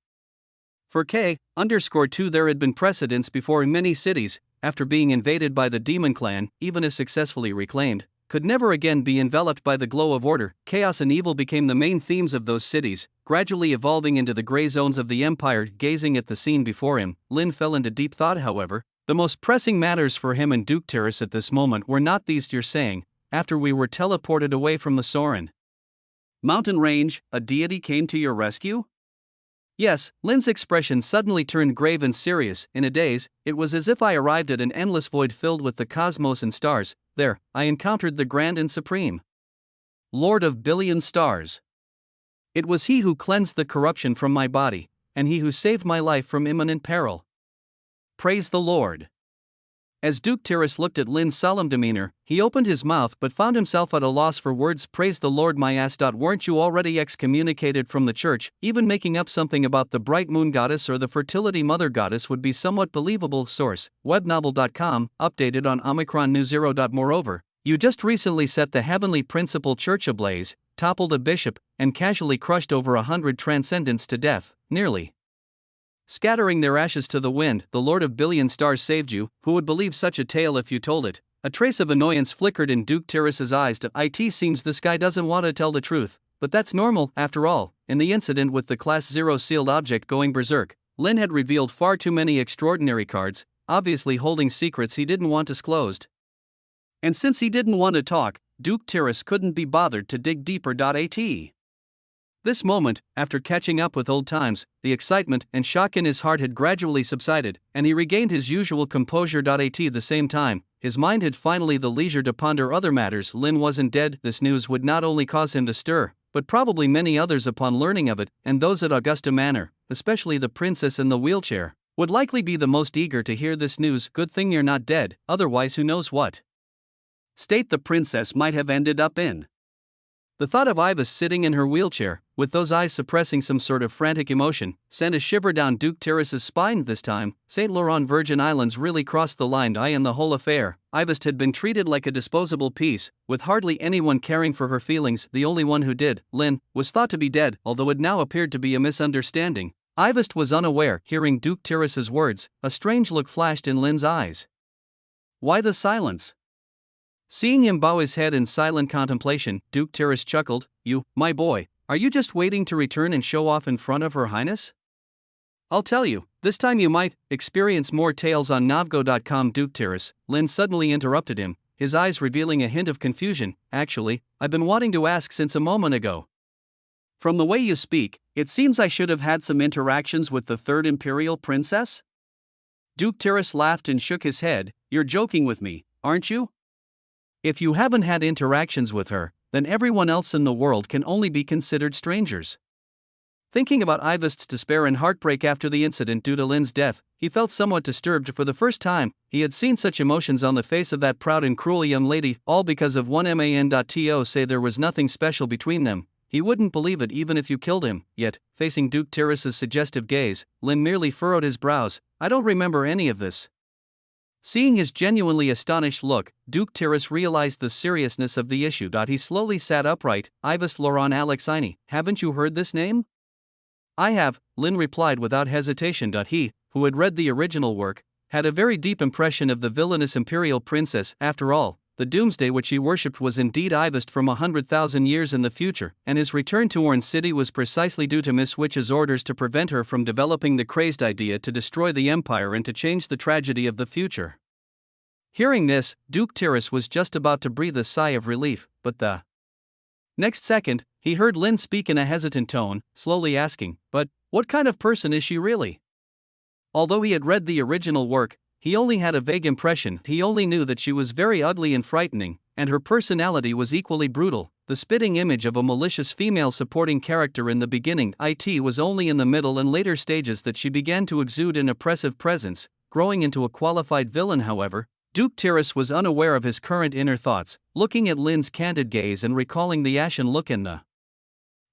For K_2 there had been precedents before in many cities, after being invaded by the demon clan, even if successfully reclaimed, could never again be enveloped by the glow of order. Chaos and evil became the main themes of those cities, gradually evolving into the gray zones of the empire. Gazing at the scene before him, Lin fell into deep thought. However, the most pressing matters for him and Duke Terrace at this moment were not these. You're saying, after we were teleported away from the Soren mountain range, a deity came to your rescue? Yes, Lin's expression suddenly turned grave and serious. In a daze, it was as if I arrived at an endless void filled with the cosmos and stars. There, I encountered the grand and supreme Lord of billion stars. It was he who cleansed the corruption from my body, and he who saved my life from imminent peril. Praise the Lord. As Duke Terrace looked at Lin's solemn demeanor, he opened his mouth but found himself at a loss for words. Praise the Lord, my ass. Weren't you already excommunicated from the church? Even making up something about the bright moon goddess or the fertility mother goddess would be somewhat believable. Source, webnovel.com, updated on Omicron News 0. Moreover, you just recently set the heavenly principal church ablaze, toppled a bishop, and casually crushed over 100 transcendents to death, nearly scattering their ashes to the wind. The Lord of billion stars saved you. Who would believe such a tale if you told it? A trace of annoyance flickered in Duke Terrace's eyes. It seems this guy doesn't want to tell the truth, but that's normal, after all. In the incident with the Class 0 sealed object going berserk, Lin had revealed far too many extraordinary cards, obviously holding secrets he didn't want disclosed. And since he didn't want to talk, Duke Terrace couldn't be bothered to dig deeper. This moment, after catching up with old times, the excitement and shock in his heart had gradually subsided, and he regained his usual composure. At the same time, his mind had finally the leisure to ponder other matters. Lin wasn't dead. This news would not only cause him to stir, but probably many others upon learning of it, and those at Augusta Manor, especially the princess in the wheelchair, would likely be the most eager to hear this news. Good thing you're not dead, otherwise who knows what state the princess might have ended up in. The thought of Ivis sitting in her wheelchair, with those eyes suppressing some sort of frantic emotion, sent a shiver down Duke Terrace's spine. This time, St. Laurent Virgin Islands really crossed the line. In the whole affair, Ivis had been treated like a disposable piece, with hardly anyone caring for her feelings. The only one who did, Lin, was thought to be dead, although it now appeared to be a misunderstanding. Ivis was unaware. Hearing Duke Terrace's words, a strange look flashed in Lin's eyes. Why the silence? Seeing him bow his head in silent contemplation, Duke Terrace chuckled. You, my boy, are you just waiting to return and show off in front of Her Highness? I'll tell you, this time you might experience more tales on Novgo.com. Duke Terrace, Lin suddenly interrupted him, his eyes revealing a hint of confusion. Actually, I've been wanting to ask since a moment ago. From the way you speak, it seems I should have had some interactions with the third Imperial Princess? Duke Terrace laughed and shook his head. You're joking with me, aren't you? If you haven't had interactions with her, then everyone else in the world can only be considered strangers. Thinking about Ivist's despair and heartbreak after the incident due to Lin's death, he felt somewhat disturbed. For the first time, he had seen such emotions on the face of that proud and cruel young lady, all because of one man. To say there was nothing special between them. He wouldn't believe it even if you killed him. Yet, facing Duke Terrace's suggestive gaze, Lin merely furrowed his brows. I don't remember any of this. Seeing his genuinely astonished look, Duke Terrace realized the seriousness of the issue. He slowly sat upright. Ivis Laurent Alexini, haven't you heard this name? I have, Lin replied without hesitation. He, who had read the original work, had a very deep impression of the villainous imperial princess. After all, the doomsday which he worshipped was indeed Ivist from 100,000 years in the future, and his return to Orange City was precisely due to Miss Witch's orders to prevent her from developing the crazed idea to destroy the Empire and to change the tragedy of the future. Hearing this, Duke Terrace was just about to breathe a sigh of relief, but the next second, he heard Lin speak in a hesitant tone, slowly asking, but what kind of person is she really? Although he had read the original work, he only had a vague impression. He only knew that she was very ugly and frightening, and her personality was equally brutal, the spitting image of a malicious female supporting character in the beginning. It was only in the middle and later stages that she began to exude an oppressive presence, growing into a qualified villain. However, Duke Tyrrus was unaware of his current inner thoughts, looking at Lynn's candid gaze and recalling the ashen look in the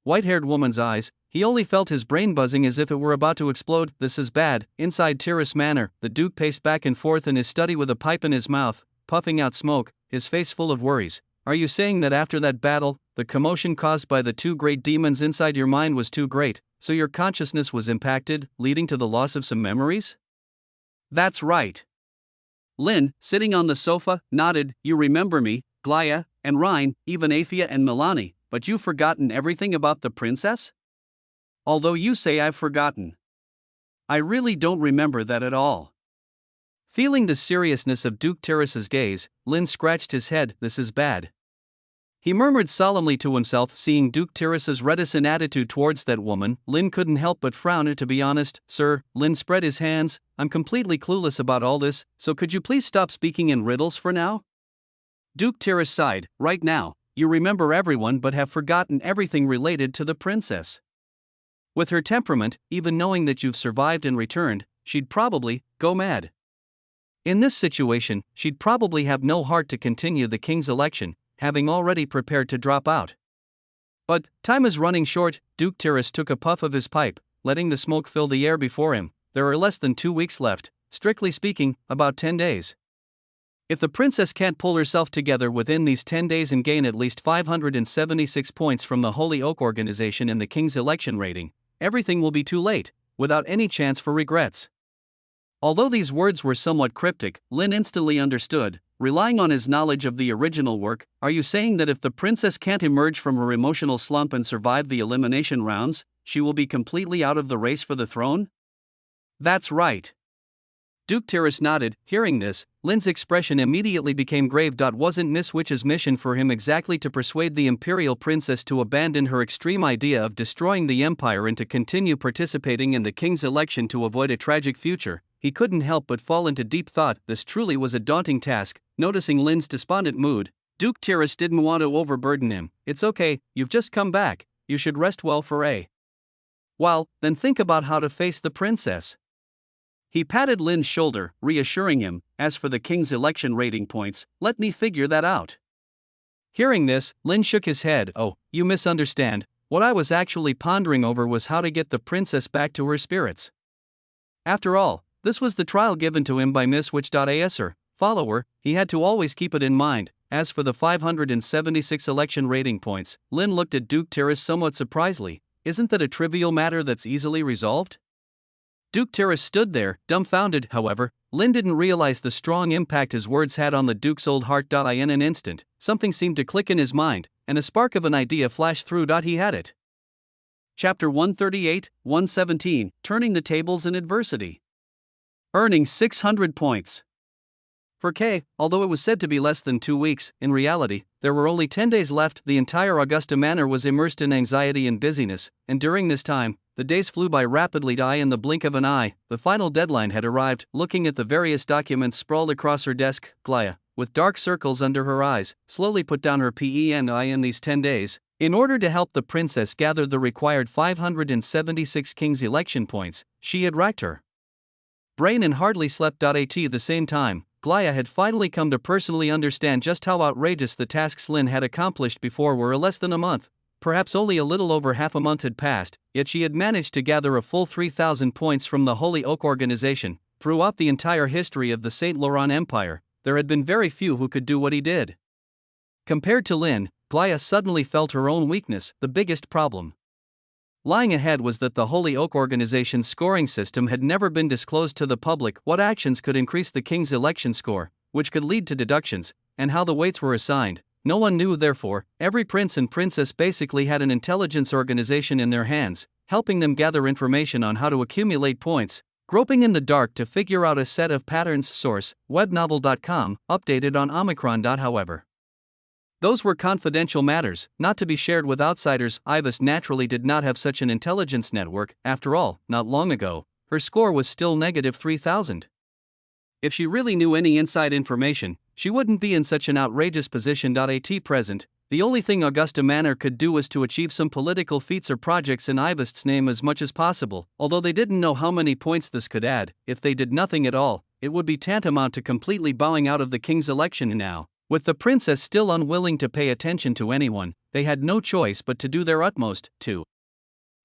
white-haired woman's eyes. He only felt his brain buzzing as if it were about to explode. "This is bad." Inside Tyrrus Manor, the Duke paced back and forth in his study with a pipe in his mouth, puffing out smoke, his face full of worries. "Are you saying that after that battle, the commotion caused by the two great demons inside your mind was too great, so your consciousness was impacted, leading to the loss of some memories?" "That's right." Lynn, sitting on the sofa, nodded. "You remember me, Glaya, and Rhine, even Aphia and Milani, but you've forgotten everything about the princess?" "Although you say I've forgotten, I really don't remember that at all." Feeling the seriousness of Duke Tyrrus's gaze, Lynn scratched his head. "This is bad," he murmured solemnly to himself. Seeing Duke Tyrrus's reticent attitude towards that woman, Lynn couldn't help but frown. "To be honest, sir," Lynn spread his hands, "I'm completely clueless about all this, so could you please stop speaking in riddles for now?" Duke Tyrrus sighed. "Right now, you remember everyone but have forgotten everything related to the princess. With her temperament, even knowing that you've survived and returned, she'd probably go mad. In this situation, she'd probably have no heart to continue the king's election, having already prepared to drop out. But time is running short." Duke Tyrrus took a puff of his pipe, letting the smoke fill the air before him. "There are less than 2 weeks left, strictly speaking, about 10 days. If the princess can't pull herself together within these 10 days and gain at least 576 points from the Holy Oak organization in the king's election rating, everything will be too late, without any chance for regrets." Although these words were somewhat cryptic, Lynn instantly understood, relying on his knowledge of the original work. "Are you saying that if the princess can't emerge from her emotional slump and survive the elimination rounds, she will be completely out of the race for the throne?" "That's right." Duke Tyrrus nodded. Hearing this, Lynn's expression immediately became grave. "Wasn't Miss Witch's mission for him exactly to persuade the imperial princess to abandon her extreme idea of destroying the empire and to continue participating in the king's election to avoid a tragic future?" He couldn't help but fall into deep thought. This truly was a daunting task. Noticing Lynn's despondent mood, Duke Tyrrus didn't want to overburden him. "It's okay, you've just come back, you should rest well for a while, then think about how to face the princess." He patted Lynn's shoulder, reassuring him. "As for the king's election rating points, let me figure that out." Hearing this, Lynn shook his head. "Oh, you misunderstand. What I was actually pondering over was how to get the princess back to her spirits. After all, this was the trial given to him by Miss Witch. As her follower, he had to always keep it in mind." As for the 576 election rating points, Lynn looked at Duke Tyrrus somewhat surprisedly. "Isn't that a trivial matter that's easily resolved?" Duke Tyrrus stood there, dumbfounded. However, Lynn didn't realize the strong impact his words had on the Duke's old heart. In an instant, something seemed to click in his mind, and a spark of an idea flashed through. He had it. Chapter 138, 117, Turning the Tables in Adversity. Earning 600 points. For Kay, although it was said to be less than 2 weeks, in reality, there were only 10 days left. The entire Augusta Manor was immersed in anxiety and busyness, and during this time, the days flew by rapidly. In the blink of an eye, the final deadline had arrived. Looking at the various documents sprawled across her desk, Glaya, with dark circles under her eyes, slowly put down her pen. In these 10 days, in order to help the princess gather the required 576 king's election points, she had racked her brain and hardly slept. At the same time, Glaya had finally come to personally understand just how outrageous the tasks Lynn had accomplished before were. Less than a month, perhaps only a little over half a month had passed, yet she had managed to gather a full 3,000 points from the Holy Oak organization. Throughout the entire history of the St. Laurent Empire, there had been very few who could do what he did. Compared to Lynn, Glaya suddenly felt her own weakness. The biggest problem lying ahead was that the Holy Oak organization's scoring system had never been disclosed to the public. What actions could increase the king's election score, which could lead to deductions, and how the weights were assigned, no one knew. Therefore, every prince and princess basically had an intelligence organization in their hands, helping them gather information on how to accumulate points, groping in the dark to figure out a set of patterns. Source: webnovel.com, updated on Omicron. However, those were confidential matters, not to be shared with outsiders. Ivas naturally did not have such an intelligence network. After all, not long ago, her score was still negative 3,000. If she really knew any inside information, she wouldn't be in such an outrageous position. At present, the only thing Augusta Manor could do was to achieve some political feats or projects in Ivast's name as much as possible. Although they didn't know how many points this could add, if they did nothing at all, it would be tantamount to completely bowing out of the king's election now. With the princess still unwilling to pay attention to anyone, they had no choice but to do their utmost to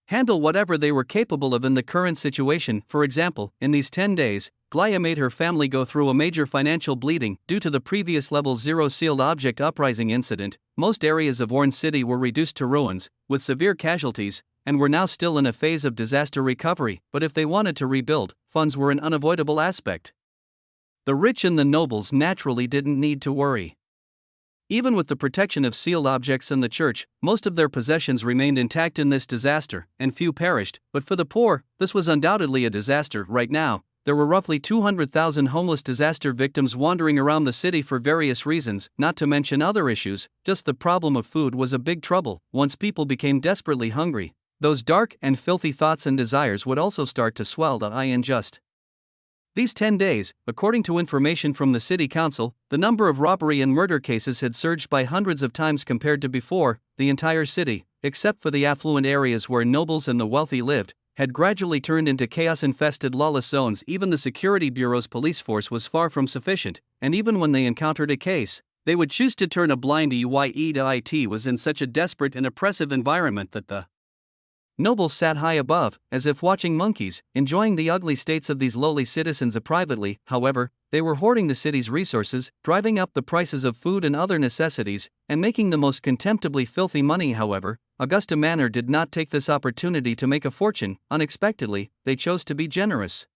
handle whatever they were capable of in the current situation. For example, in these 10 days, Glaya made her family go through a major financial bleeding due to the previous Level 0 sealed object uprising incident. Most areas of Orange City were reduced to ruins, with severe casualties, and were now still in a phase of disaster recovery, but if they wanted to rebuild, funds were an unavoidable aspect. The rich and the nobles naturally didn't need to worry. Even with the protection of sealed objects and the church, most of their possessions remained intact in this disaster, and few perished. But for the poor, this was undoubtedly a disaster. Right now, there were roughly 200,000 homeless disaster victims wandering around the city for various reasons, not to mention other issues. Just the problem of food was a big trouble. Once people became desperately hungry, those dark and filthy thoughts and desires would also start to swell the eye and just. These 10 days, according to information from the city council, the number of robbery and murder cases had surged by hundreds of times compared to before. The entire city, except for the affluent areas where nobles and the wealthy lived, had gradually turned into chaos-infested lawless zones. Even the security bureau's police force was far from sufficient, and even when they encountered a case, they would choose to turn a blind eye. It was in such a desperate and oppressive environment that the nobles sat high above, as if watching monkeys, enjoying the ugly states of these lowly citizens privately. However, they were hoarding the city's resources, driving up the prices of food and other necessities, and making the most contemptibly filthy money. However, Augusta Manor did not take this opportunity to make a fortune. Unexpectedly, they chose to be generous.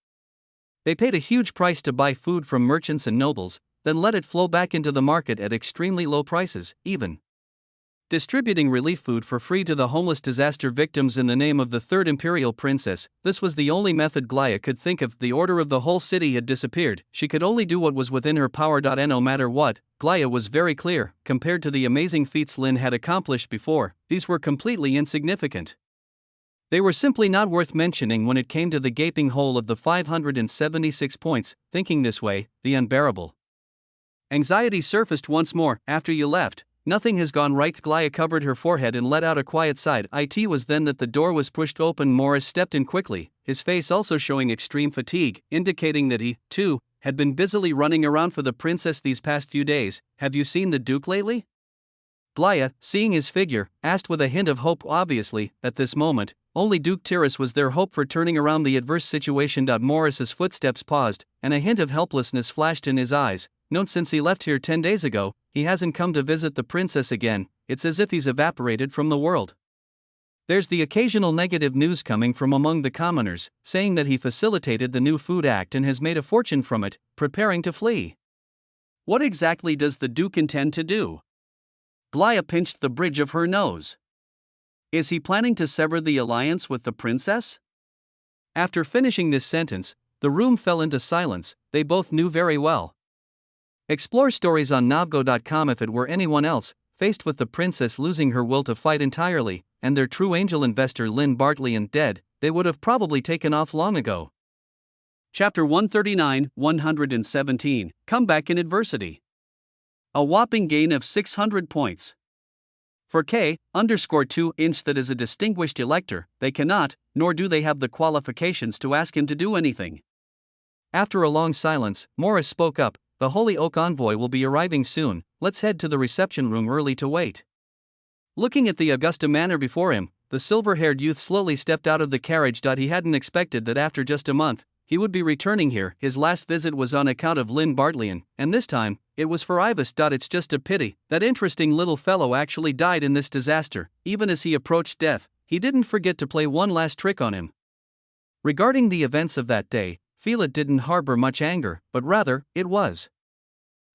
They paid a huge price to buy food from merchants and nobles, then let it flow back into the market at extremely low prices, even distributing relief food for free to the homeless disaster victims in the name of the third imperial princess. This was the only method Glaya could think of. The order of the whole city had disappeared. She could only do what was within her power. No matter what, Glaya was very clear, compared to the amazing feats Lin had accomplished before, these were completely insignificant. They were simply not worth mentioning when it came to the gaping hole of the 576 points. Thinking this way, the unbearable anxiety surfaced once more. After you left, nothing has gone right. Glaya covered her forehead and let out a quiet sigh. It was then that the door was pushed open. Morris stepped in quickly, his face also showing extreme fatigue, indicating that he, too, had been busily running around for the princess these past few days. Have you seen the Duke lately? Glaya, seeing his figure, asked with a hint of hope. Obviously, at this moment, only Duke Tyrus was their hope for turning around the adverse situation. Morris's footsteps paused, and a hint of helplessness flashed in his eyes. No, since he left here 10 days ago, he hasn't come to visit the princess again. It's as if he's evaporated from the world. There's the occasional negative news coming from among the commoners, saying that he facilitated the new Food Act and has made a fortune from it, preparing to flee. What exactly does the Duke intend to do? Glaya pinched the bridge of her nose. Is he planning to sever the alliance with the princess? After finishing this sentence, the room fell into silence. They both knew very well. Explore stories on Navgo.com. If it were anyone else, faced with the princess losing her will to fight entirely, and their true angel investor Lynn Bartleyan dead, they would have probably taken off long ago. Chapter 139, 117, Comeback in Adversity. A whopping gain of 600 points. For K_2 that is a distinguished elector, they cannot, nor do they have the qualifications to ask him to do anything. After a long silence, Morris spoke up. The Holy Oak envoy will be arriving soon. Let's head to the reception room early to wait. Looking at the Augusta Manor before him, the silver-haired youth slowly stepped out of the carriage. He hadn't expected that after just a month, he would be returning here. His last visit was on account of Lynn Bartleyan, and this time, it was for Ivis. It's just a pity that interesting little fellow actually died in this disaster. Even as he approached death, he didn't forget to play one last trick on him. Regarding the events of that day, Philip didn't harbor much anger, but rather, it was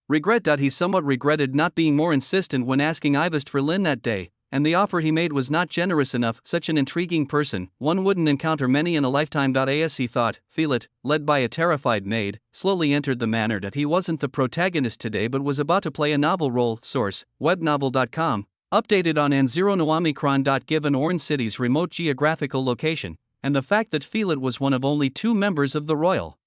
regret. He somewhat regretted not being more insistent when asking Ivis for Lynn that day, and the offer he made was not generous enough. Such an intriguing person, one wouldn't encounter many in a lifetime. As he thought, Philip, led by a terrified maid, slowly entered the manor. He wasn't the protagonist today but was about to play a novel role. Source, webnovel.com, updated on N0 Given Orange City's remote geographical location, and the fact that Philip was one of only 2 members of the royal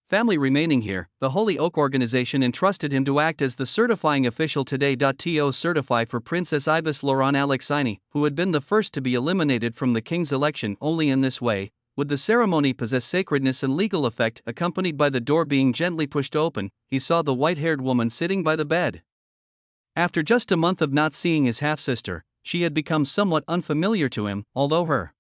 family remaining here, the Holy Oak organization entrusted him to act as the certifying official today. To certify for Princess Ivis Lauren Alexini, who had been the first to be eliminated from the king's election. Only in this way, would the ceremony possess sacredness and legal effect, accompanied by the door being gently pushed open, he saw the white-haired woman sitting by the bed. After just a month of not seeing his half-sister, she had become somewhat unfamiliar to him, although her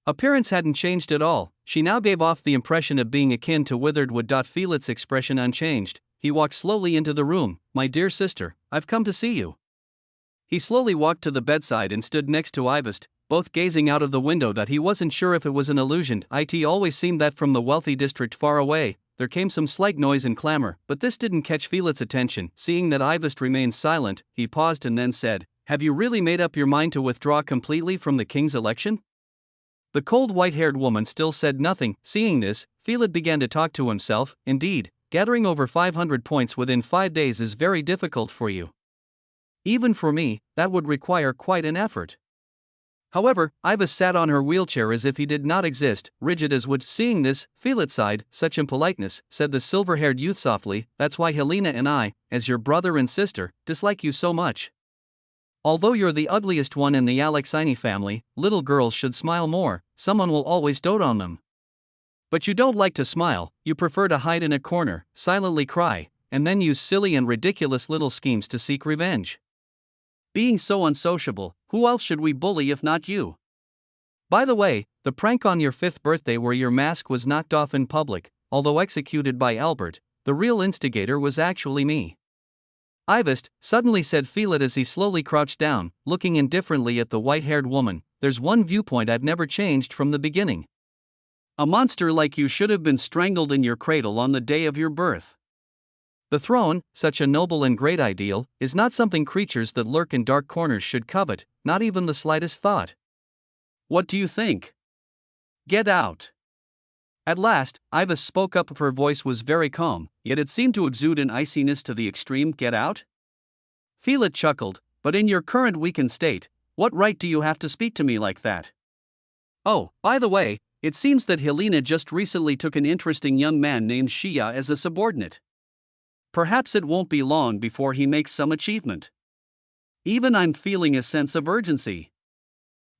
appearance hadn't changed at all. She now gave off the impression of being akin to withered wood. Felix's expression unchanged. He walked slowly into the room. "My dear sister, I've come to see you." He slowly walked to the bedside and stood next to Ivest, both gazing out of the window. He wasn't sure if it was an illusion. It always seemed that from the wealthy district far away, there came some slight noise and clamor, but this didn't catch Felix's attention. Seeing that Ivest remained silent, he paused and then said, "Have you really made up your mind to withdraw completely from the king's election?" The cold white-haired woman still said nothing. Seeing this, Felix began to talk to himself. "Indeed, gathering over 500 points within 5 days is very difficult for you. Even for me, that would require quite an effort." However, Ivest sat on her wheelchair as if he did not exist, rigid as wood. Seeing this, Felix sighed. "Such impoliteness," said the silver-haired youth softly. "That's why Helena and I, as your brother and sister, dislike you so much. Although you're the ugliest one in the Alexini family, little girls should smile more, someone will always dote on them. But you don't like to smile, you prefer to hide in a corner, silently cry, and then use silly and ridiculous little schemes to seek revenge. Being so unsociable, who else should we bully if not you? By the way, the prank on your 5th birthday where your mask was knocked off in public, although executed by Albert, the real instigator was actually me." "Ivest," suddenly said Felix as he slowly crouched down, looking indifferently at the white-haired woman, "there's one viewpoint I've never changed from the beginning. A monster like you should have been strangled in your cradle on the day of your birth. The throne, such a noble and great ideal, is not something creatures that lurk in dark corners should covet, not even the slightest thought. What do you think? Get out." At last, Ivest spoke up. Her voice was very calm, yet it seemed to exude an iciness to the extreme. "Get out?" Felix chuckled. "But in your current weakened state, what right do you have to speak to me like that? Oh, by the way, it seems that Helena just recently took an interesting young man named Shia as a subordinate. Perhaps it won't be long before he makes some achievement. Even I'm feeling a sense of urgency.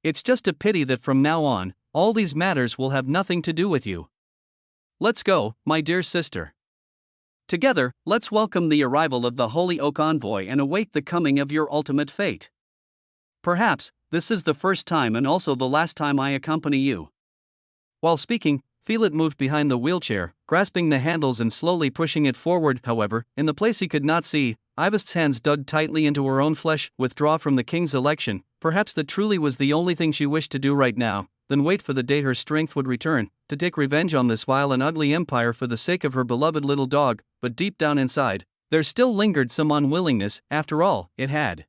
It's just a pity that from now on, all these matters will have nothing to do with you. Let's go, my dear sister. Together, let's welcome the arrival of the Holy Oak Envoy and await the coming of your ultimate fate. Perhaps, this is the first time and also the last time I accompany you." While speaking, Felix moved behind the wheelchair, grasping the handles and slowly pushing it forward. However, in the place he could not see, Ivest's hands dug tightly into her own flesh. Withdraw from the king's election, perhaps that truly was the only thing she wished to do right now, then wait for the day her strength would return, to take revenge on this vile and ugly empire for the sake of her beloved little dog. But deep down inside, there still lingered some unwillingness. After all, it had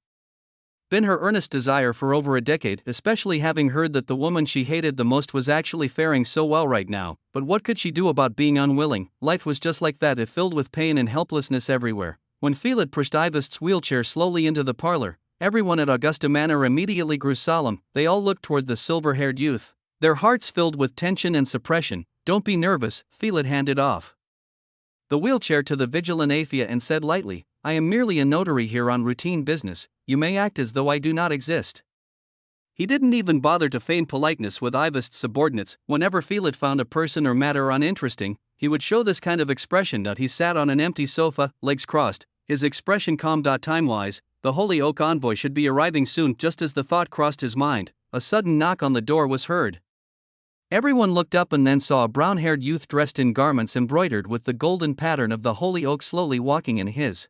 been her earnest desire for over a decade, especially having heard that the woman she hated the most was actually faring so well right now. But what could she do about being unwilling? Life was just like that, filled with pain and helplessness everywhere. When Felix pushed Ivest's wheelchair slowly into the parlor, everyone at Augusta Manor immediately grew solemn. They all looked toward the silver-haired youth, their hearts filled with tension and suppression. "Don't be nervous," Felix handed off the wheelchair to the vigilant Aphia and said lightly, "I am merely a notary here on routine business. You may act as though I do not exist." He didn't even bother to feign politeness with Ivest's subordinates. Whenever Felix found a person or matter uninteresting, he would show this kind of expression. He sat on an empty sofa, legs crossed, his expression calm. Time-wise, the Holy Oak Envoy should be arriving soon. Just as the thought crossed his mind, a sudden knock on the door was heard. Everyone looked up and then saw a brown-haired youth dressed in garments embroidered with the golden pattern of the Holy Oak slowly walking in. His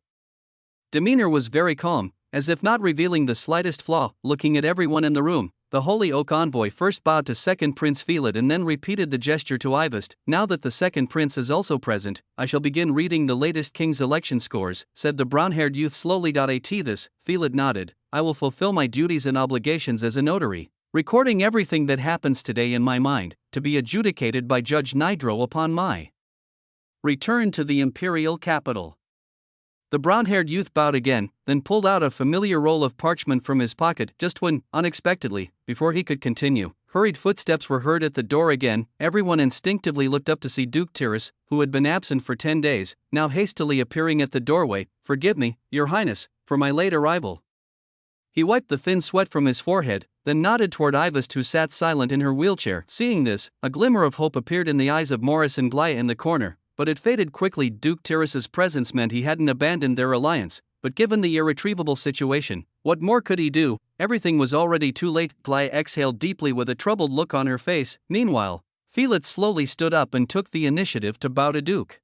demeanor was very calm, as if not revealing the slightest flaw. Looking at everyone in the room, the Holy Oak Envoy first bowed to second Prince Felix and then repeated the gesture to Ivest. "Now that the second prince is also present, I shall begin reading the latest king's election scores," said the brown-haired youth slowly. At this, Felix nodded. "I will fulfill my duties and obligations as a notary, recording everything that happens today in my mind, to be adjudicated by Judge Nidro upon my return to the imperial capital." The brown-haired youth bowed again, then pulled out a familiar roll of parchment from his pocket. Just when, unexpectedly, before he could continue, hurried footsteps were heard at the door again. Everyone instinctively looked up to see Duke Tyrus, who had been absent for 10 days, now hastily appearing at the doorway. "Forgive me, Your Highness, for my late arrival." He wiped the thin sweat from his forehead, then nodded toward Ivist, who sat silent in her wheelchair. Seeing this, a glimmer of hope appeared in the eyes of Morris and Glaya in the corner, but it faded quickly. Duke Tyrrus's presence meant he hadn't abandoned their alliance, but given the irretrievable situation, what more could he do? Everything was already too late. Glaya exhaled deeply with a troubled look on her face. Meanwhile, Felix slowly stood up and took the initiative to bow to Duke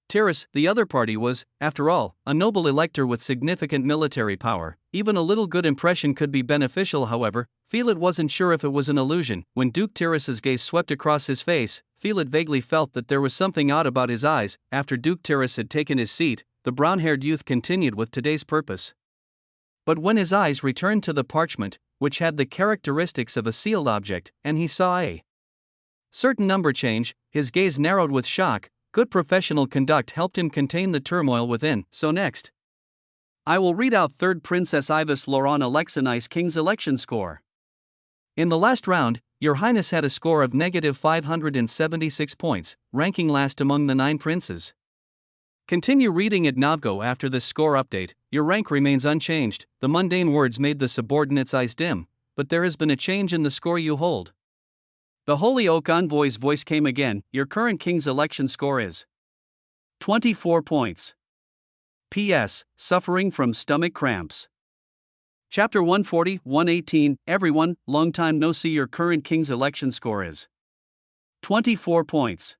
Tyrrus. The other party was, after all, a noble elector with significant military power. Even a little good impression could be beneficial. However, Felix wasn't sure if it was an illusion. When Duke Tyrrus's gaze swept across his face, Felix vaguely felt that there was something odd about his eyes. After Duke Tyrrus had taken his seat, the brown-haired youth continued with today's purpose. But when his eyes returned to the parchment, which had the characteristics of a sealed object, and he saw a certain number change, his gaze narrowed with shock. Good professional conduct helped him contain the turmoil within. So next, I will read out 3rd Princess Ivist Laurent Alexinais King's election score. In the last round, Your Highness had a score of negative 576 points, ranking last among the 9 princes. Continue reading at Navgo. After this score update, your rank remains unchanged. The mundane words made the subordinate's eyes dim, but there has been a change in the score you hold. The Holy Oak Envoy's voice came again. Your current king's election score is 24 points. P.S. Suffering from stomach cramps. Chapter 140, 118. Everyone, long time no see. Your current king's election score is 24 points.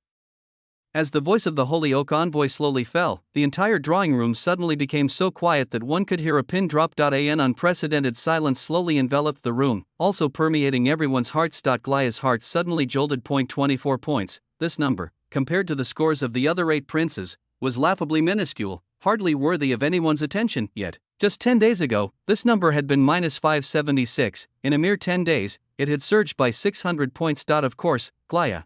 As the voice of the Holy Oak Envoy slowly fell, the entire drawing room suddenly became so quiet that one could hear a pin drop. An unprecedented silence slowly enveloped the room, also permeating everyone's hearts. Glaya's heart suddenly jolted. 24 points, this number, compared to the scores of the other 8 princes, was laughably minuscule, hardly worthy of anyone's attention. Yet, just 10 days ago, this number had been minus 576, in a mere 10 days, it had surged by 600 points. Of course, Glaya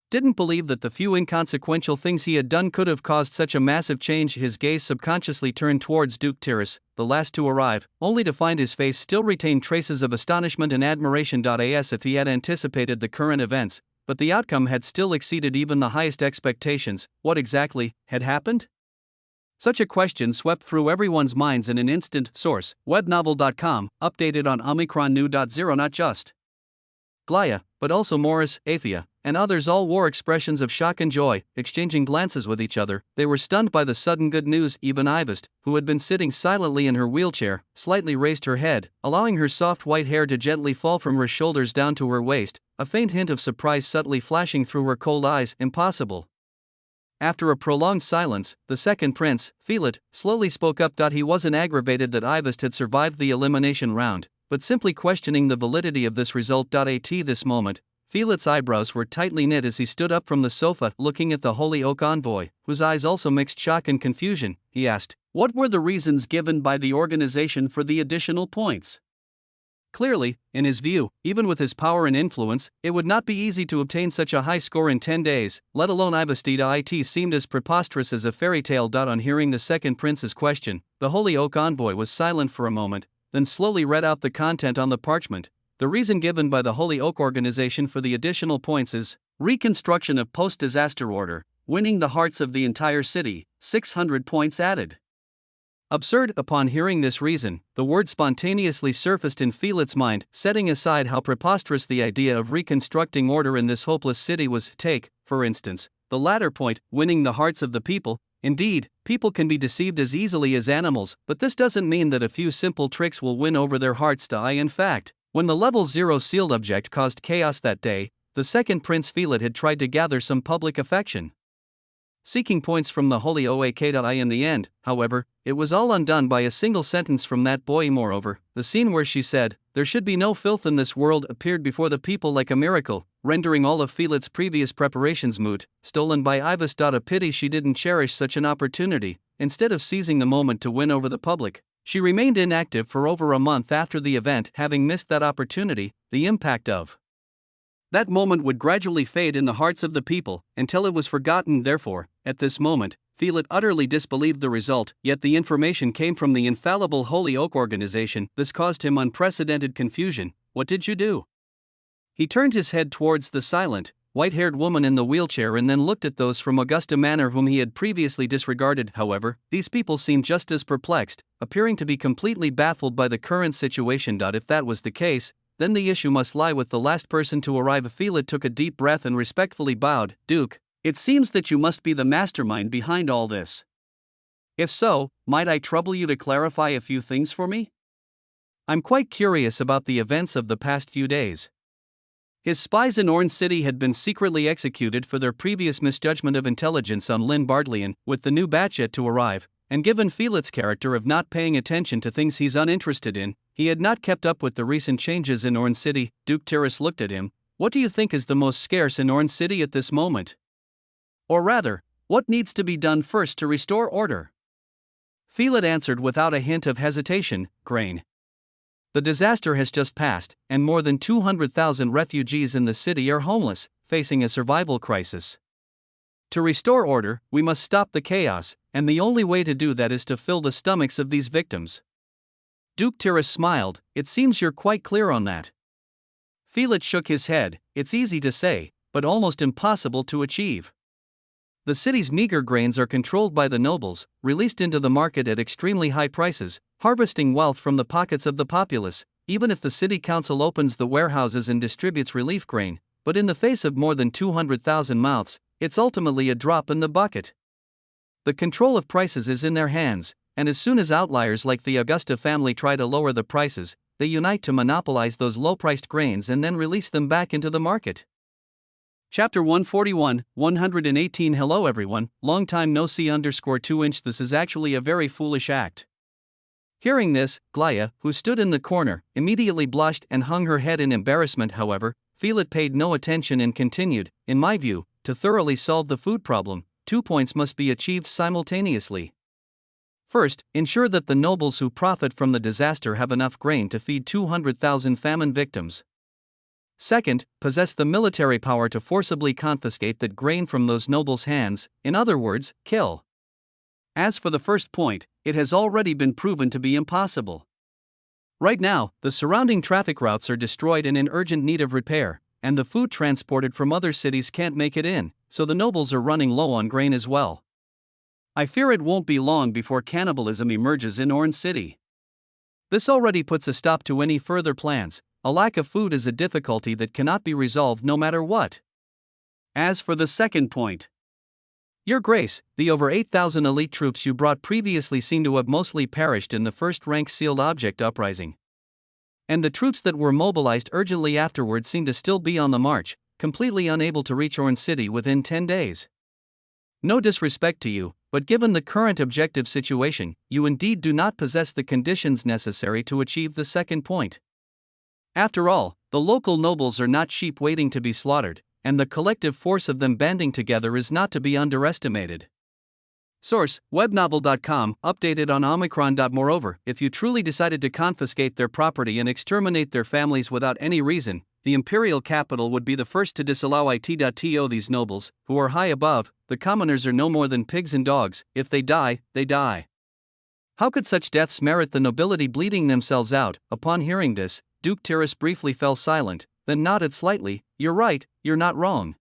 didn't believe that the few inconsequential things he had done could have caused such a massive change. His gaze subconsciously turned towards Duke Tyrrus, the last to arrive, only to find his face still retained traces of astonishment and admiration. As if he had anticipated the current events, but the outcome had still exceeded even the highest expectations. What exactly had happened? Such a question swept through everyone's minds in an instant. Source: webnovel.com, updated on Omicron New.0. Not just Glaya, but also Morris, Athea, and others all wore expressions of shock and joy, exchanging glances with each other. They were stunned by the sudden good news. Even Ivist, who had been sitting silently in her wheelchair, slightly raised her head, allowing her soft white hair to gently fall from her shoulders down to her waist, a faint hint of surprise subtly flashing through her cold eyes. Impossible. After a prolonged silence, the second prince, Felix, slowly spoke up. He wasn't aggravated that Ivist had survived the elimination round, but simply questioning the validity of this result. At this moment, Felix's eyebrows were tightly knit as he stood up from the sofa, looking at the Holy Oak Envoy, whose eyes also mixed shock and confusion. He asked, "What were the reasons given by the organization for the additional points?" Clearly, in his view, even with his power and influence, it would not be easy to obtain such a high score in 10 days, let alone Ivist. It seemed as preposterous as a fairy tale. On hearing the second prince's question, the Holy Oak Envoy was silent for a moment, then slowly read out the content on the parchment. The reason given by the Holy Oak organization for the additional points is reconstruction of post-disaster order, winning the hearts of the entire city, 600 points added. Absurd. Upon hearing this reason, the word spontaneously surfaced in Felix's mind, setting aside how preposterous the idea of reconstructing order in this hopeless city was. Take, for instance, the latter point, winning the hearts of the people. Indeed, people can be deceived as easily as animals, but this doesn't mean that a few simple tricks will win over their hearts. In fact, when the level 0 sealed object caused chaos that day, the second prince Felix had tried to gather some public affection, seeking points from the Holy Oak. In the end, however, it was all undone by a single sentence from that boy. Moreover, the scene where she said, "There should be no filth in this world," appeared before the people like a miracle, rendering all of Felix's previous preparations moot, stolen by Ivist. A pity she didn't cherish such an opportunity. Instead of seizing the moment to win over the public, she remained inactive for over a month after the event. Having missed that opportunity, the impact of that moment would gradually fade in the hearts of the people, until it was forgotten. Therefore, at this moment, Felix utterly disbelieved the result, yet the information came from the infallible Holy Oak organization. This caused him unprecedented confusion. What did you do? He turned his head towards the silent, white-haired woman in the wheelchair and then looked at those from Augusta Manor whom he had previously disregarded. However, these people seemed just as perplexed, appearing to be completely baffled by the current situation. If that was the case, then the issue must lie with the last person to arrive. Felix took a deep breath and respectfully bowed. Duke, it seems that you must be the mastermind behind all this. If so, might I trouble you to clarify a few things for me? I'm quite curious about the events of the past few days. His spies in Orange City had been secretly executed for their previous misjudgment of intelligence on Lynn Bardley, and, with the new batch yet to arrive, and given Felix's character of not paying attention to things he's uninterested in, he had not kept up with the recent changes in Orange City. Duke Terrace looked at him. What do you think is the most scarce in Orange City at this moment? Or rather, what needs to be done first to restore order? Felix answered without a hint of hesitation, grain. The disaster has just passed, and more than 200,000 refugees in the city are homeless, facing a survival crisis. To restore order, we must stop the chaos, and the only way to do that is to fill the stomachs of these victims. Duke Terrace smiled. It seems you're quite clear on that. Felix shook his head. It's easy to say, but almost impossible to achieve. The city's meager grains are controlled by the nobles, released into the market at extremely high prices, harvesting wealth from the pockets of the populace. Even if the city council opens the warehouses and distributes relief grain, but in the face of more than 200,000 mouths, it's ultimately a drop in the bucket. The control of prices is in their hands, and as soon as outliers like the Augusta family try to lower the prices, they unite to monopolize those low-priced grains and then release them back into the market. Chapter 141, 118. Hello everyone, long time no see _2 This is actually a very foolish act. Hearing this, Glaya, who stood in the corner, immediately blushed and hung her head in embarrassment. However, Felix paid no attention and continued, in my view, to thoroughly solve the food problem, 2 points must be achieved simultaneously. First, ensure that the nobles who profit from the disaster have enough grain to feed 200,000 famine victims. Second, possess the military power to forcibly confiscate that grain from those nobles' hands, in other words, kill. As for the first point, it has already been proven to be impossible. Right now, the surrounding traffic routes are destroyed and in urgent need of repair, and the food transported from other cities can't make it in, so the nobles are running low on grain as well. I fear it won't be long before cannibalism emerges in Orange City. This already puts a stop to any further plans. A lack of food is a difficulty that cannot be resolved no matter what. As for the second point, Your Grace, the over 8,000 elite troops you brought previously seem to have mostly perished in the first-rank sealed object uprising. And the troops that were mobilized urgently afterward seem to still be on the march, completely unable to reach Orange City within 10 days. No disrespect to you, but given the current objective situation, you indeed do not possess the conditions necessary to achieve the second point. After all, the local nobles are not sheep waiting to be slaughtered, and the collective force of them banding together is not to be underestimated. Source: webnovel.com, updated on Omicron. Moreover, if you truly decided to confiscate their property and exterminate their families without any reason, the imperial capital would be the first to disallow it. These nobles, who are high above, the commoners are no more than pigs and dogs. If they die, they die. How could such deaths merit the nobility bleeding themselves out? Upon hearing this, Duke Terrace briefly fell silent, then nodded slightly. You're right, you're not wrong.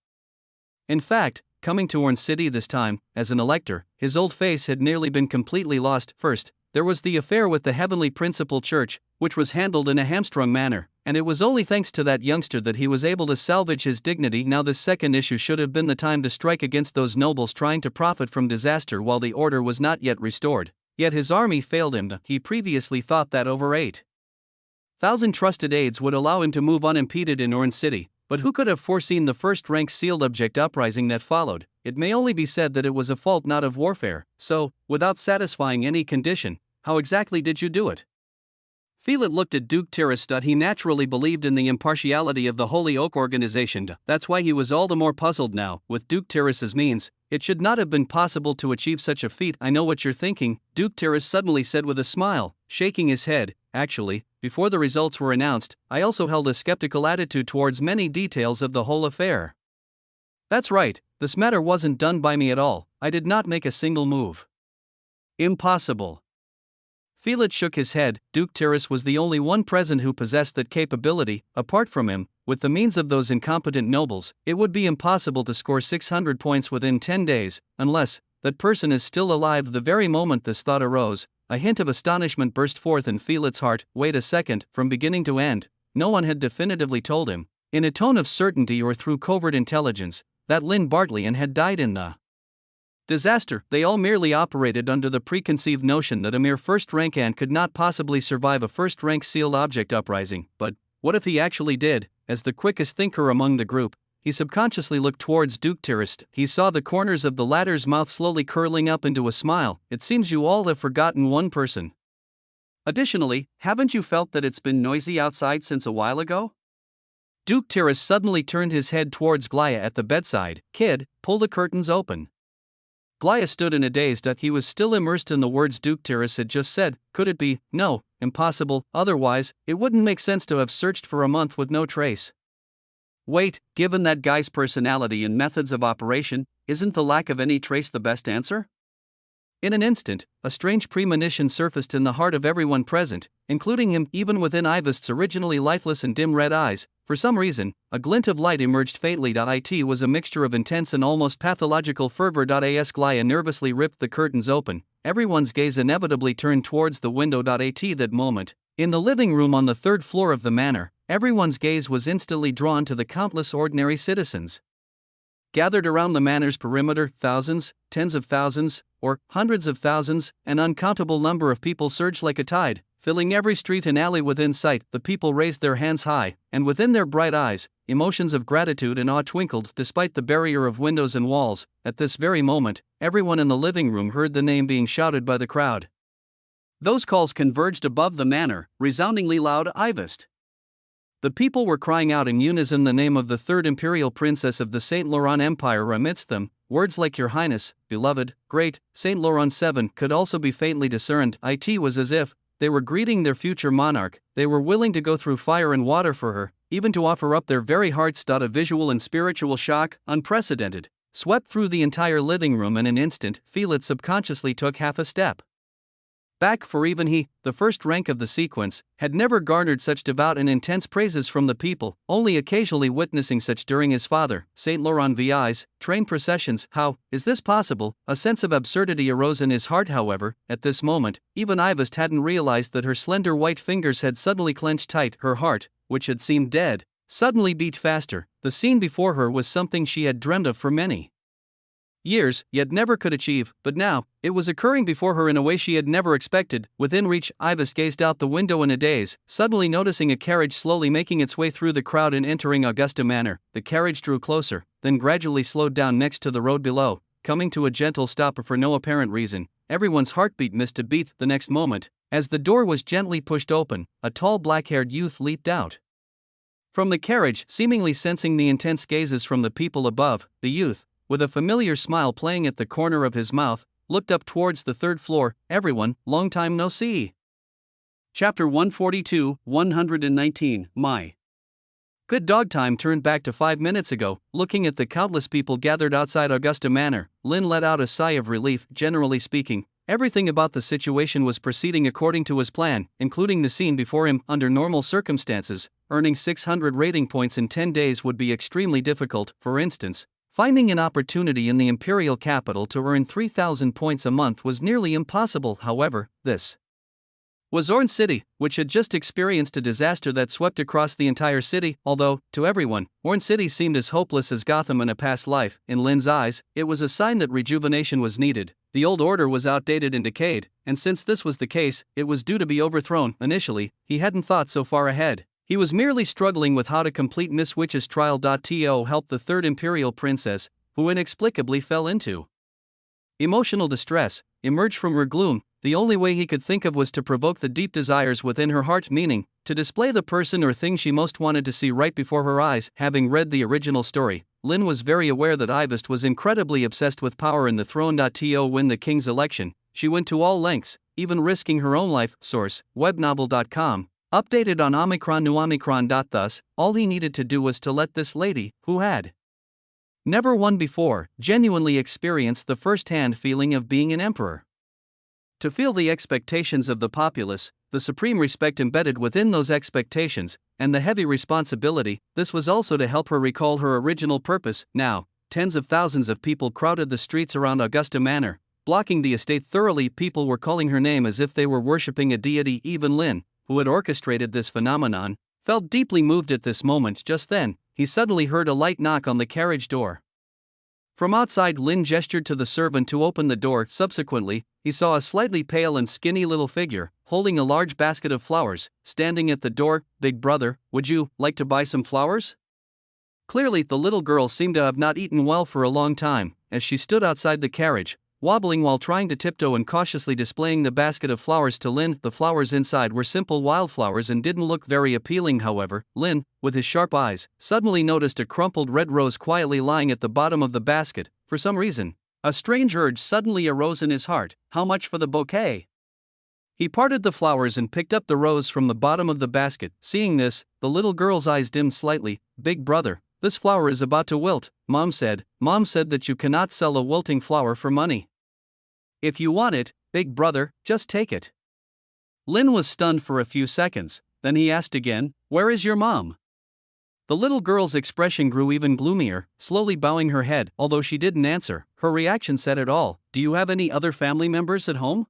In fact, coming to Orange City this time, as an elector, his old face had nearly been completely lost. First, there was the affair with the Heavenly Principal Church, which was handled in a hamstrung manner, and it was only thanks to that youngster that he was able to salvage his dignity. Now this second issue should have been the time to strike against those nobles trying to profit from disaster while the order was not yet restored. Yet his army failed him. He previously thought that over 8,000 trusted aides would allow him to move unimpeded in Orange City, but who could have foreseen the first-rank sealed object uprising that followed? It may only be said that it was a fault not of warfare, so, without satisfying any condition, how exactly did you do it? Felix looked at Duke Terrace. He naturally believed in the impartiality of the Holy Oak organization. That's why he was all the more puzzled now. With Duke Terrace's means, it should not have been possible to achieve such a feat. I know what you're thinking, Duke Terrace suddenly said with a smile, shaking his head. Actually, before the results were announced, I also held a skeptical attitude towards many details of the whole affair. That's right, this matter wasn't done by me at all. I did not make a single move. Impossible. Felix shook his head. Duke Terrace was the only one present who possessed that capability. Apart from him, with the means of those incompetent nobles, it would be impossible to score 600 points within 10 days, unless that person is still alive. The very moment this thought arose, a hint of astonishment burst forth in Felix's heart. Wait a second, from beginning to end, no one had definitively told him, in a tone of certainty or through covert intelligence, that Lynn Bartley had died in the disaster. They all merely operated under the preconceived notion that a mere first-rank ant could not possibly survive a first-rank sealed object uprising. But what if he actually did? As the quickest thinker among the group, he subconsciously looked towards Duke Tirist. He saw the corners of the latter's mouth slowly curling up into a smile. It seems you all have forgotten one person. Additionally, haven't you felt that it's been noisy outside since a while ago? Duke Tirist suddenly turned his head towards Glaya at the bedside. Kid, pull the curtains open. Glaya stood in a daze. He was still immersed in the words Duke Tirist had just said. Could it be? No, impossible, otherwise, it wouldn't make sense to have searched for a month with no trace. Wait, given that guy's personality and methods of operation, isn't the lack of any trace the best answer? In an instant, a strange premonition surfaced in the heart of everyone present, including him. Even within Ivest's originally lifeless and dim red eyes, for some reason, a glint of light emerged faintly. It was a mixture of intense and almost pathological fervor. As Glaya nervously ripped the curtains open, everyone's gaze inevitably turned towards the window. At that moment, in the living room on the third floor of the manor, everyone's gaze was instantly drawn to the countless ordinary citizens gathered around the manor's perimeter. Thousands, tens of thousands, or hundreds of thousands, an uncountable number of people surged like a tide, filling every street and alley within sight. The people raised their hands high, and within their bright eyes, emotions of gratitude and awe twinkled despite the barrier of windows and walls. At this very moment, everyone in the living room heard the name being shouted by the crowd. Those calls converged above the manor, resoundingly loud. Ivest. The people were crying out in unison the name of the third imperial princess of the Saint Laurent Empire. Amidst them, words like Your Highness, Beloved, Great, Saint Laurent 7 could also be faintly discerned. It was as if they were greeting their future monarch. They were willing to go through fire and water for her, even to offer up their very hearts. A visual and spiritual shock, unprecedented, swept through the entire living room. In an instant, Felix subconsciously took half a step back, for even he, the first rank of the sequence, had never garnered such devout and intense praises from the people, only occasionally witnessing such during his father, Saint Laurent VI's, train processions. How is this possible? A sense of absurdity arose in his heart. However, at this moment, even Ivest hadn't realized that her slender white fingers had suddenly clenched tight. Her heart, which had seemed dead, suddenly beat faster. The scene before her was something she had dreamed of for many years, yet never could achieve, but now, it was occurring before her in a way she had never expected. Within reach, Ivest gazed out the window in a daze, suddenly noticing a carriage slowly making its way through the crowd and entering Augusta Manor. The carriage drew closer, then gradually slowed down next to the road below, coming to a gentle stop for no apparent reason. Everyone's heartbeat missed a beat. The next moment, as the door was gently pushed open, a tall black-haired youth leaped out from the carriage. Seemingly sensing the intense gazes from the people above, the youth, with a familiar smile playing at the corner of his mouth, looked up towards the third floor. Everyone, long time no see. Chapter 142, 119. My good dog. Time turned back to 5 minutes ago. Looking at the countless people gathered outside Augusta Manor, Lynn let out a sigh of relief. Generally speaking, everything about the situation was proceeding according to his plan, including the scene before him. Under normal circumstances, earning 600 rating points in 10 days would be extremely difficult. For instance, finding an opportunity in the imperial capital to earn 3,000 points a month was nearly impossible. However, this was Orange City, which had just experienced a disaster that swept across the entire city. Although, to everyone, Orange City seemed as hopeless as Gotham in a past life, in Lynn's eyes, it was a sign that rejuvenation was needed. The old order was outdated and decayed, and since this was the case, it was due to be overthrown. Initially, he hadn't thought so far ahead. He was merely struggling with how to complete Miss Witch's trial. To help the third imperial princess, who inexplicably fell into emotional distress, emerge from her gloom. The only way he could think of was to provoke the deep desires within her heart, meaning, to display the person or thing she most wanted to see right before her eyes. Having read the original story, Lynn was very aware that Ivest was incredibly obsessed with power and the throne. To win the king's election, she went to all lengths, even risking her own life. Source, webnovel.com. Updated on Omicron New Omicron. Thus, all he needed to do was to let this lady, who had never won before, genuinely experience the first-hand feeling of being an emperor. To feel the expectations of the populace, the supreme respect embedded within those expectations, and the heavy responsibility, this was also to help her recall her original purpose. Now, tens of thousands of people crowded the streets around Augusta Manor, blocking the estate thoroughly. People were calling her name as if they were worshipping a deity. Even Lynn, who had orchestrated this phenomenon, felt deeply moved at this moment. Just then, he suddenly heard a light knock on the carriage door. From outside, Lynn gestured to the servant to open the door. Subsequently, he saw a slightly pale and skinny little figure, holding a large basket of flowers, standing at the door. "Big brother, would you like to buy some flowers?" Clearly, the little girl seemed to have not eaten well for a long time, as she stood outside the carriage, wobbling while trying to tiptoe and cautiously displaying the basket of flowers to Lynn. The flowers inside were simple wildflowers and didn't look very appealing. However, Lynn, with his sharp eyes, suddenly noticed a crumpled red rose quietly lying at the bottom of the basket. For some reason, a strange urge suddenly arose in his heart. How much for the bouquet? He parted the flowers and picked up the rose from the bottom of the basket. Seeing this, the little girl's eyes dimmed slightly. "Big brother, this flower is about to wilt," Mom said. "Mom said that you cannot sell a wilting flower for money. If you want it, big brother, just take it." Lynn was stunned for a few seconds, then he asked again, "Where is your mom?" The little girl's expression grew even gloomier, slowly bowing her head. Although she didn't answer, her reaction said it all. "Do you have any other family members at home?"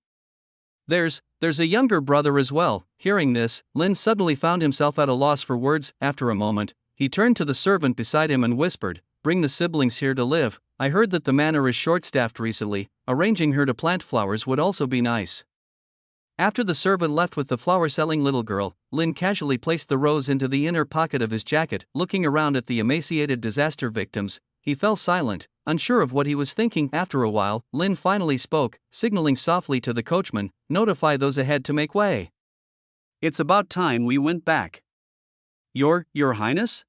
There's a younger brother as well." Hearing this, Lynn suddenly found himself at a loss for words. After a moment, he turned to the servant beside him and whispered, "Bring the siblings here to live. I heard that the manor is short-staffed recently. Arranging her to plant flowers would also be nice." After the servant left with the flower-selling little girl, Lynn casually placed the rose into the inner pocket of his jacket. Looking around at the emaciated disaster victims, he fell silent, unsure of what he was thinking. After a while, Lynn finally spoke, signaling softly to the coachman, "Notify those ahead to make way. It's about time we went back." Your Highness?"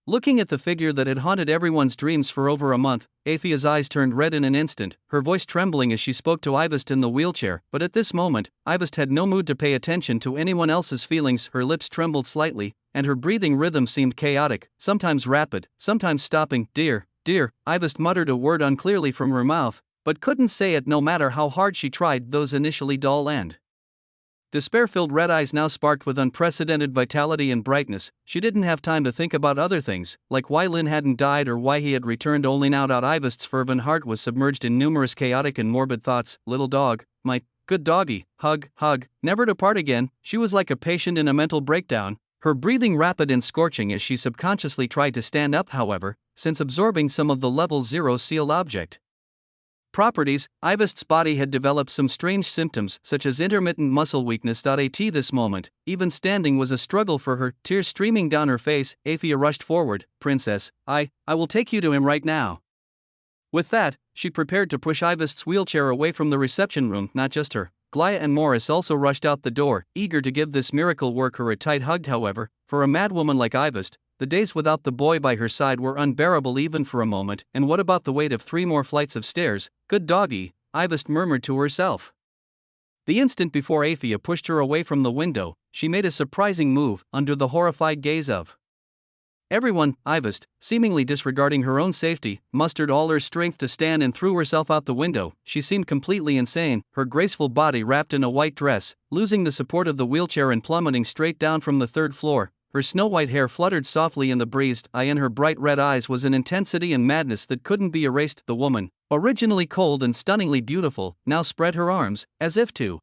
Looking at the figure that had haunted everyone's dreams for over a month, Afia's eyes turned red in an instant, her voice trembling as she spoke to Ivest in the wheelchair. But at this moment, Ivest had no mood to pay attention to anyone else's feelings. Her lips trembled slightly, and her breathing rhythm seemed chaotic, sometimes rapid, sometimes stopping. Dear, Ivest muttered a word unclearly from her mouth, but couldn't say it no matter how hard she tried. Those initially dull and despair-filled red eyes now sparked with unprecedented vitality and brightness. She didn't have time to think about other things, like why Lynn hadn't died or why he had returned only now. Ivest's fervent heart was submerged in numerous chaotic and morbid thoughts. "Little dog, my good doggy, hug, never to part again." She was like a patient in a mental breakdown, her breathing rapid and scorching as she subconsciously tried to stand up. However, since absorbing some of the level 0 sealed object properties, Ivest's body had developed some strange symptoms such as intermittent muscle weakness. At this moment, even standing was a struggle for her, tears streaming down her face. Afia rushed forward. "Princess, I will take you to him right now." With that, she prepared to push Ivest's wheelchair away from the reception room. Not just her, Glaya and Morris also rushed out the door, eager to give this miracle worker a tight hug. However, for a madwoman like Ivest, the days without the boy by her side were unbearable even for a moment. And what about the weight of 3 more flights of stairs? "Good doggy," Ivest murmured to herself. The instant before Afia pushed her away from the window, she made a surprising move. Under the horrified gaze of everyone, Ivest, seemingly disregarding her own safety, mustered all her strength to stand and threw herself out the window. She seemed completely insane, her graceful body wrapped in a white dress, losing the support of the wheelchair and plummeting straight down from the 3rd floor. Her snow-white hair fluttered softly in the breeze, in her bright red eyes was an intensity and madness that couldn't be erased. The woman, originally cold and stunningly beautiful, now spread her arms, as if to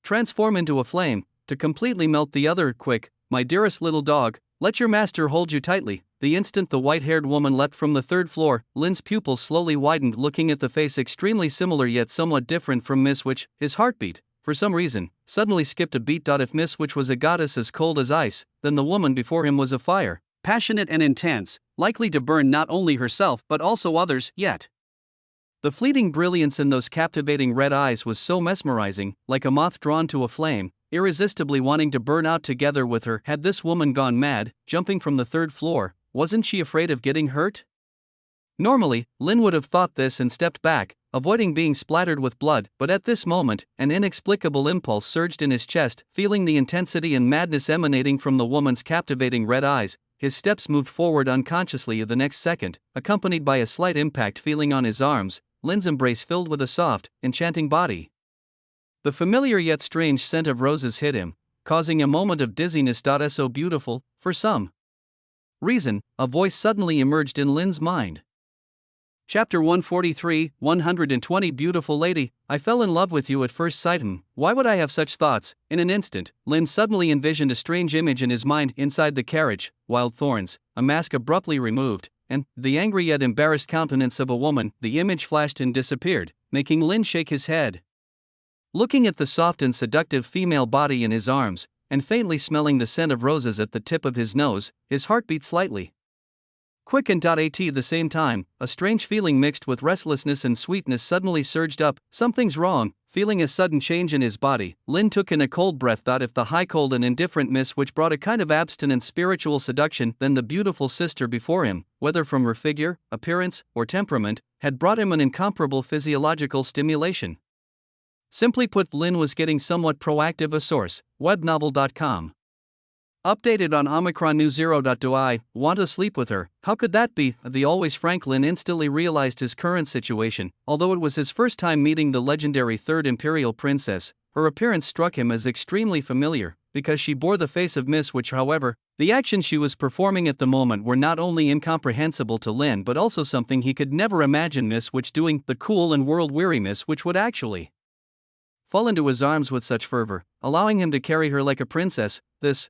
transform into a flame, to completely melt the other. "Quick, my dearest little dog, let your master hold you tightly." The instant the white-haired woman leapt from the 3rd floor, Lynn's pupils slowly widened, looking at the face extremely similar yet somewhat different from Miss Witch. His heartbeat, for some reason, suddenly skipped a beat. If Miss Witch was a goddess as cold as ice, then the woman before him was a fire, passionate and intense, likely to burn not only herself but also others. Yet the fleeting brilliance in those captivating red eyes was so mesmerizing, like a moth drawn to a flame, irresistibly wanting to burn out together with her. Had this woman gone mad, jumping from the 3rd floor? Wasn't she afraid of getting hurt? Normally, Lynn would have thought this and stepped back, avoiding being splattered with blood, but at this moment, an inexplicable impulse surged in his chest. Feeling the intensity and madness emanating from the woman's captivating red eyes, his steps moved forward unconsciously. The next second, accompanied by a slight impact feeling on his arms, Lynn's embrace filled with a soft, enchanting body The familiar yet strange scent of roses hit him, causing a moment of dizziness. So beautiful, for some reason, a voice suddenly emerged in Lin's mind. Chapter 143, 120. Beautiful lady, I fell in love with you at first sight. Why would I have such thoughts? In an instant, Lin suddenly envisioned a strange image in his mind. Inside the carriage, wild thorns, a mask abruptly removed, and the angry yet embarrassed countenance of a woman. The image flashed and disappeared, making Lin shake his head. Looking at the soft and seductive female body in his arms, and faintly smelling the scent of roses at the tip of his nose, his heart beat slightly quick and at the same time. A strange feeling mixed with restlessness and sweetness suddenly surged up. Something's wrong. Feeling a sudden change in his body, Lin took in a cold breath. If the high cold and indifferent mist which brought a kind of abstinent spiritual seduction, then the beautiful sister before him, whether from her figure, appearance, or temperament, had brought him an incomparable physiological stimulation. Simply put, Lin was getting somewhat proactive. A source, webnovel.com. Updated on Omicron News 0. Do I want to sleep with her? How could that be? The always frank Lin instantly realized his current situation. Although it was his first time meeting the legendary Third Imperial Princess, her appearance struck him as extremely familiar, because she bore the face of Miss Witch. However, the actions she was performing at the moment were not only incomprehensible to Lin but also something he could never imagine Miss Witch doing. The cool and world-weary Miss Witch would actually fall into his arms with such fervor, allowing him to carry her like a princess. This,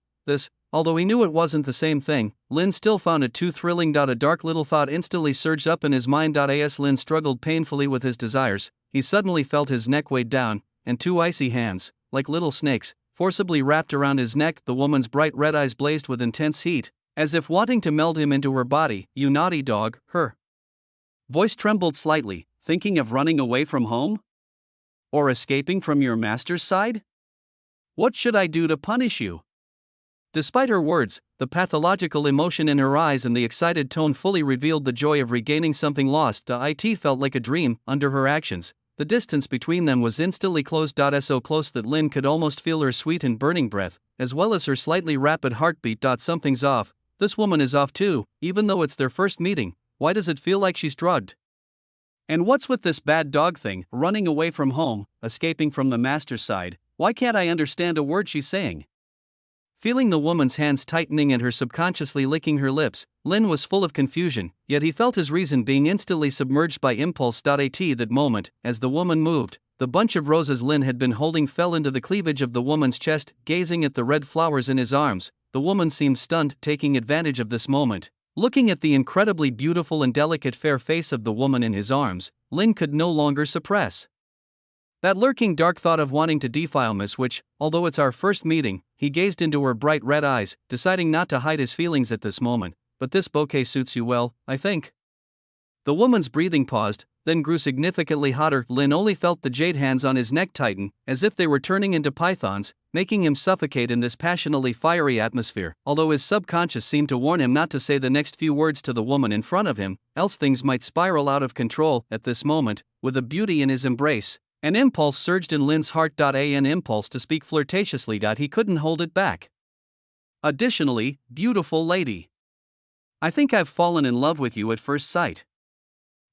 although he knew it wasn't the same thing, Lin still found it too thrilling. A dark little thought instantly surged up in his mind. As Lin struggled painfully with his desires, he suddenly felt his neck weighed down, and two icy hands, like little snakes, forcibly wrapped around his neck. The woman's bright red eyes blazed with intense heat, as if wanting to meld him into her body. You naughty dog, her voice trembled slightly. Thinking of running away from home? Or escaping from your master's side? What should I do to punish you? Despite her words, the pathological emotion in her eyes and the excited tone fully revealed the joy of regaining something lost. It felt like a dream. Under her actions, the distance between them was instantly closed. So close that Lin could almost feel her sweet and burning breath, as well as her slightly rapid heartbeat. Something's off. This woman is off too, even though it's their first meeting. Why does it feel like she's drugged? And what's with this bad dog thing, running away from home, escaping from the master's side? Why can't I understand a word she's saying? Feeling the woman's hands tightening and her subconsciously licking her lips, Lin was full of confusion, yet he felt his reason being instantly submerged by impulse. That moment, as the woman moved, the bunch of roses Lin had been holding fell into the cleavage of the woman's chest. Gazing at the red flowers in his arms, the woman seemed stunned. Taking advantage of this moment, looking at the incredibly beautiful and delicate fair face of the woman in his arms, Lin could no longer suppress that lurking dark thought of wanting to defile Miss Witch. Although it's our first meeting, he gazed into her bright red eyes, deciding not to hide his feelings at this moment. But this bouquet suits you well, I think. The woman's breathing paused, then grew significantly hotter. Lin only felt the jade hands on his neck tighten, as if they were turning into pythons, making him suffocate in this passionately fiery atmosphere. Although his subconscious seemed to warn him not to say the next few words to the woman in front of him, else things might spiral out of control. At this moment, with a beauty in his embrace, an impulse surged in Lin's heart. An impulse to speak flirtatiously. He couldn't hold it back. Additionally, beautiful lady, I think I've fallen in love with you at first sight.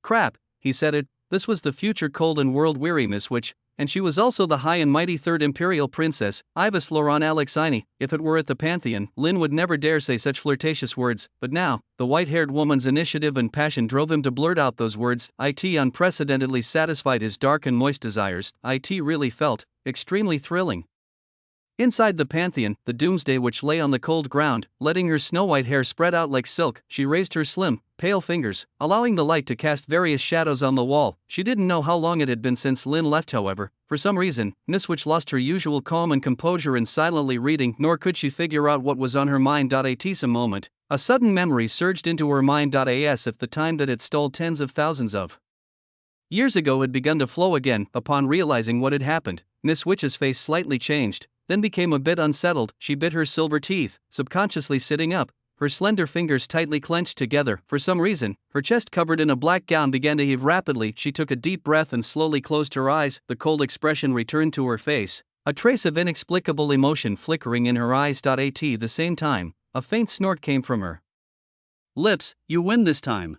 Crap, he said it. This was the future cold and world-weary Miss Witch, and she was also the high and mighty Third Imperial Princess, Ivas Laurent Alexini. If it were at the Pantheon, Lin would never dare say such flirtatious words, but now, the white-haired woman's initiative and passion drove him to blurt out those words. It unprecedentedly satisfied his dark and moist desires. It really felt extremely thrilling. Inside the Pantheon, the Doomsday Witch lay on the cold ground, letting her snow-white hair spread out like silk. She raised her slim, pale fingers, allowing the light to cast various shadows on the wall. She didn't know how long it had been since Lin left. However, for some reason, Miss Witch lost her usual calm and composure in silently reading, nor could she figure out what was on her mind. Some moment, a sudden memory surged into her mind. As if the time that had stole tens of thousands of years ago had begun to flow again. Upon realizing what had happened, Miss Witch's face slightly changed, then became a bit unsettled. She bit her silver teeth, subconsciously sitting up, her slender fingers tightly clenched together. For some reason, her chest covered in a black gown began to heave rapidly. She took a deep breath and slowly closed her eyes. The cold expression returned to her face, a trace of inexplicable emotion flickering in her eyes. At the same time, a faint snort came from her lips. You win this time.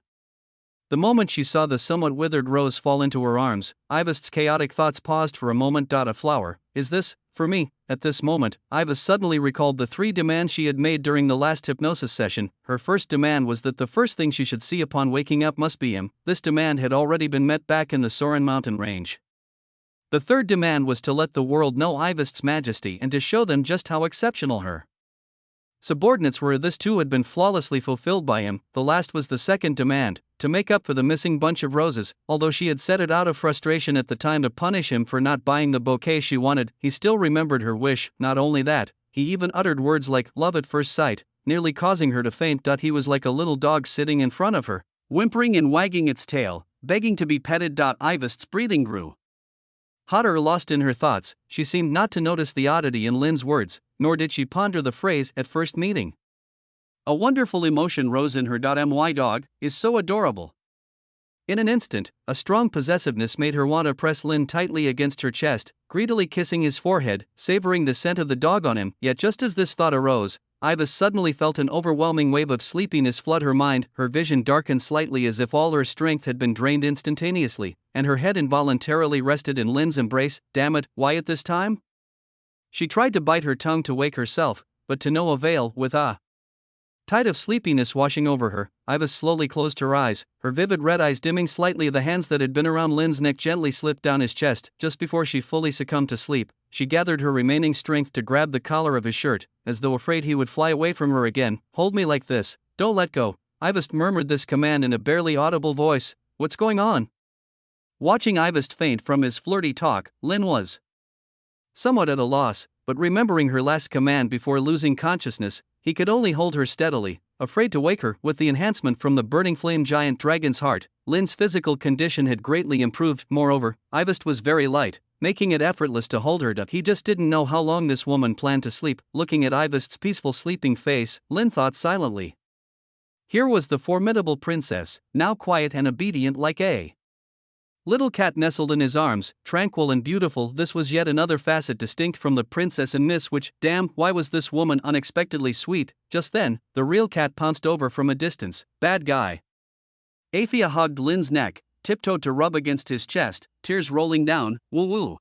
The moment she saw the somewhat withered rose fall into her arms, Ivest's chaotic thoughts paused for a moment. A flower, is this, for me? At this moment, Ivest suddenly recalled the 3 demands she had made during the last hypnosis session. Her first demand was that the first thing she should see upon waking up must be him. This demand had already been met back in the Soren mountain range. The third demand was to let the world know Ivest's majesty and to show them just how exceptional her subordinates were. This too had been flawlessly fulfilled by him. The last was the second demand, to make up for the missing bunch of roses. Although she had said it out of frustration at the time to punish him for not buying the bouquet she wanted, he still remembered her wish. Not only that, he even uttered words like love at first sight, nearly causing her to faint. He was like a little dog sitting in front of her, whimpering and wagging its tail, begging to be petted. Ivest's breathing grew hotter. Lost in her thoughts, she seemed not to notice the oddity in Lin's words, nor did she ponder the phrase at first meeting. A wonderful emotion rose in her. My dog is so adorable. In an instant, a strong possessiveness made her want to press Lin tightly against her chest, greedily kissing his forehead, savoring the scent of the dog on him. Yet just as this thought arose, Ivest suddenly felt an overwhelming wave of sleepiness flood her mind. Her vision darkened slightly as if all her strength had been drained instantaneously, and her head involuntarily rested in Lin's embrace. Damn it, why at this time? She tried to bite her tongue to wake herself, but to no avail. With a tide of sleepiness washing over her, Ivest slowly closed her eyes, her vivid red eyes dimming slightly. The hands that had been around Lin's neck gently slipped down his chest. Just before she fully succumbed to sleep, she gathered her remaining strength to grab the collar of his shirt, as though afraid he would fly away from her again. Hold me like this, don't let go. Ivest murmured this command in a barely audible voice. What's going on? Watching Ivest faint from his flirty talk, Lin was somewhat at a loss, but remembering her last command before losing consciousness, he could only hold her steadily, afraid to wake her. With the enhancement from the burning flame giant dragon's heart, Lin's physical condition had greatly improved. Moreover, Ivest was very light, making it effortless to hold her. He just didn't know how long this woman planned to sleep. Looking at Ivest's peaceful sleeping face, Lin thought silently. Here was the formidable princess, now quiet and obedient like a little cat nestled in his arms, tranquil and beautiful. This was yet another facet distinct from the princess and miss which, damn, why was this woman unexpectedly sweet? Just then, the real cat pounced over from a distance. Bad guy. Aphia hugged Lin's neck, tiptoed to rub against his chest, tears rolling down. Woo woo.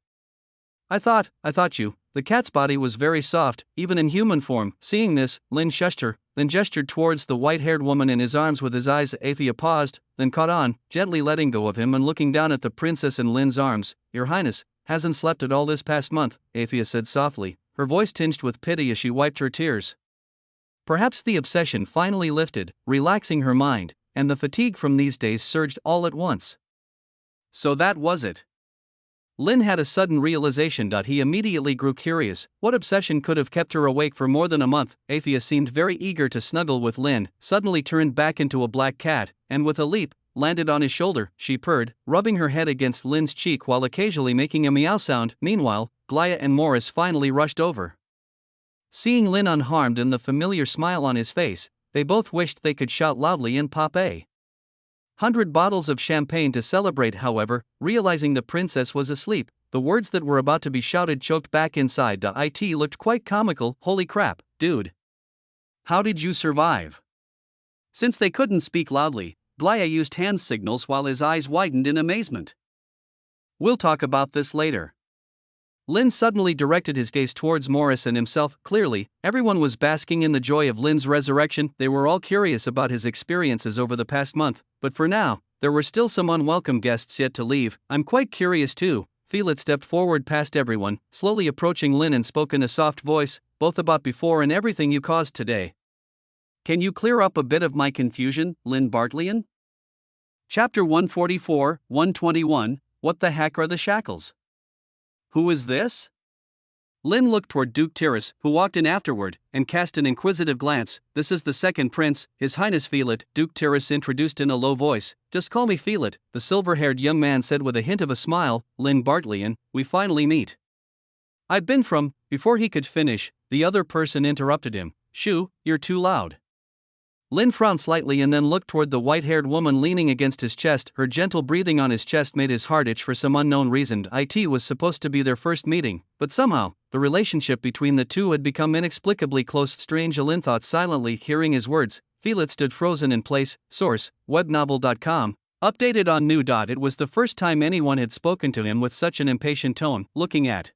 I thought you. The cat's body was very soft, even in human form. Seeing this, Lin shushed her, then gestured towards the white-haired woman in his arms with his eyes. Aphia paused, then caught on, gently letting go of him and looking down at the princess in Lin's arms. Your Highness hasn't slept at all this past month, Aphia said softly, her voice tinged with pity as she wiped her tears. Perhaps the obsession finally lifted, relaxing her mind, and the fatigue from these days surged all at once. So that was it. Lin had a sudden realization. He immediately grew curious. What obsession could have kept her awake for more than a month? Aphia seemed very eager to snuggle with Lin, suddenly turned back into a black cat, and with a leap, landed on his shoulder. She purred, rubbing her head against Lin's cheek while occasionally making a meow sound. Meanwhile, Glaya and Morris finally rushed over. Seeing Lin unharmed and the familiar smile on his face, they both wished they could shout loudly and pop 100 bottles of champagne to celebrate. However, realizing the princess was asleep, the words that were about to be shouted choked back inside. It looked quite comical. Holy crap, dude. How did you survive? Since they couldn't speak loudly, Glaya used hand signals while his eyes widened in amazement. We'll talk about this later. Lin suddenly directed his gaze towards Morris and himself. Clearly, everyone was basking in the joy of Lin's resurrection. They were all curious about his experiences over the past month, but for now, there were still some unwelcome guests yet to leave. I'm quite curious too. Felix stepped forward past everyone, slowly approaching Lin and spoke in a soft voice, both about before and everything you caused today. Can you clear up a bit of my confusion, Lin Bartleyan? Chapter 144, 121, What the heck are the shackles? Who is this? Lin looked toward Duke Tiras, who walked in afterward, and cast an inquisitive glance. This is the second prince, His Highness Felix, Duke Tiras introduced in a low voice. Just call me Felix, the silver-haired young man said with a hint of a smile. Lin Bartleyan, we finally meet. I've been from. Before he could finish, the other person interrupted him. Shoo, you're too loud. Lin frowned slightly and then looked toward the white-haired woman leaning against his chest. Her gentle breathing on his chest made his heart itch for some unknown reason. It was supposed to be their first meeting, but somehow, the relationship between the two had become inexplicably close. Strange, Lin thought silently, hearing his words. Felix stood frozen in place. Source, webnovel.com. Updated on new. It was the first time anyone had spoken to him with such an impatient tone. Looking at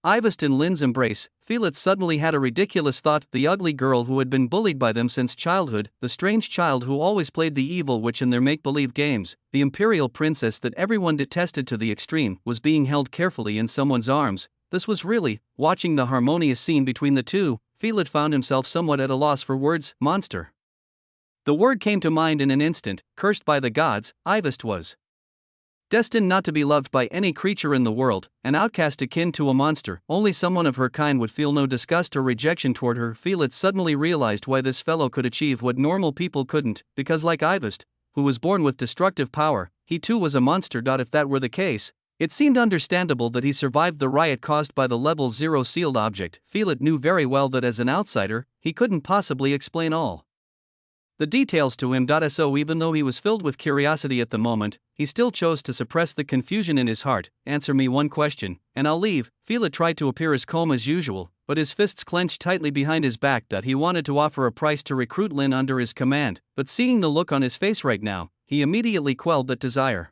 Ivest in Lynn's embrace, Felix suddenly had a ridiculous thought: the ugly girl who had been bullied by them since childhood, the strange child who always played the evil witch in their make-believe games, the imperial princess that everyone detested to the extreme, was being held carefully in someone's arms. This was really, watching the harmonious scene between the two, Felix found himself somewhat at a loss for words. Monster. The word came to mind in an instant. Cursed by the gods, Ivest was destined not to be loved by any creature in the world, an outcast akin to a monster. Only someone of her kind would feel no disgust or rejection toward her. Felix suddenly realized why this fellow could achieve what normal people couldn't, because like Ivest, who was born with destructive power, he too was a monster. If that were the case, it seemed understandable that he survived the riot caused by the Level 0 sealed object. Felix knew very well that as an outsider, he couldn't possibly explain all the details to him. So even though he was filled with curiosity at the moment, he still chose to suppress the confusion in his heart. Answer me one question, and I'll leave. Felix tried to appear as calm as usual, but his fists clenched tightly behind his back. He wanted to offer a price to recruit Lynn under his command, but seeing the look on his face right now, he immediately quelled that desire.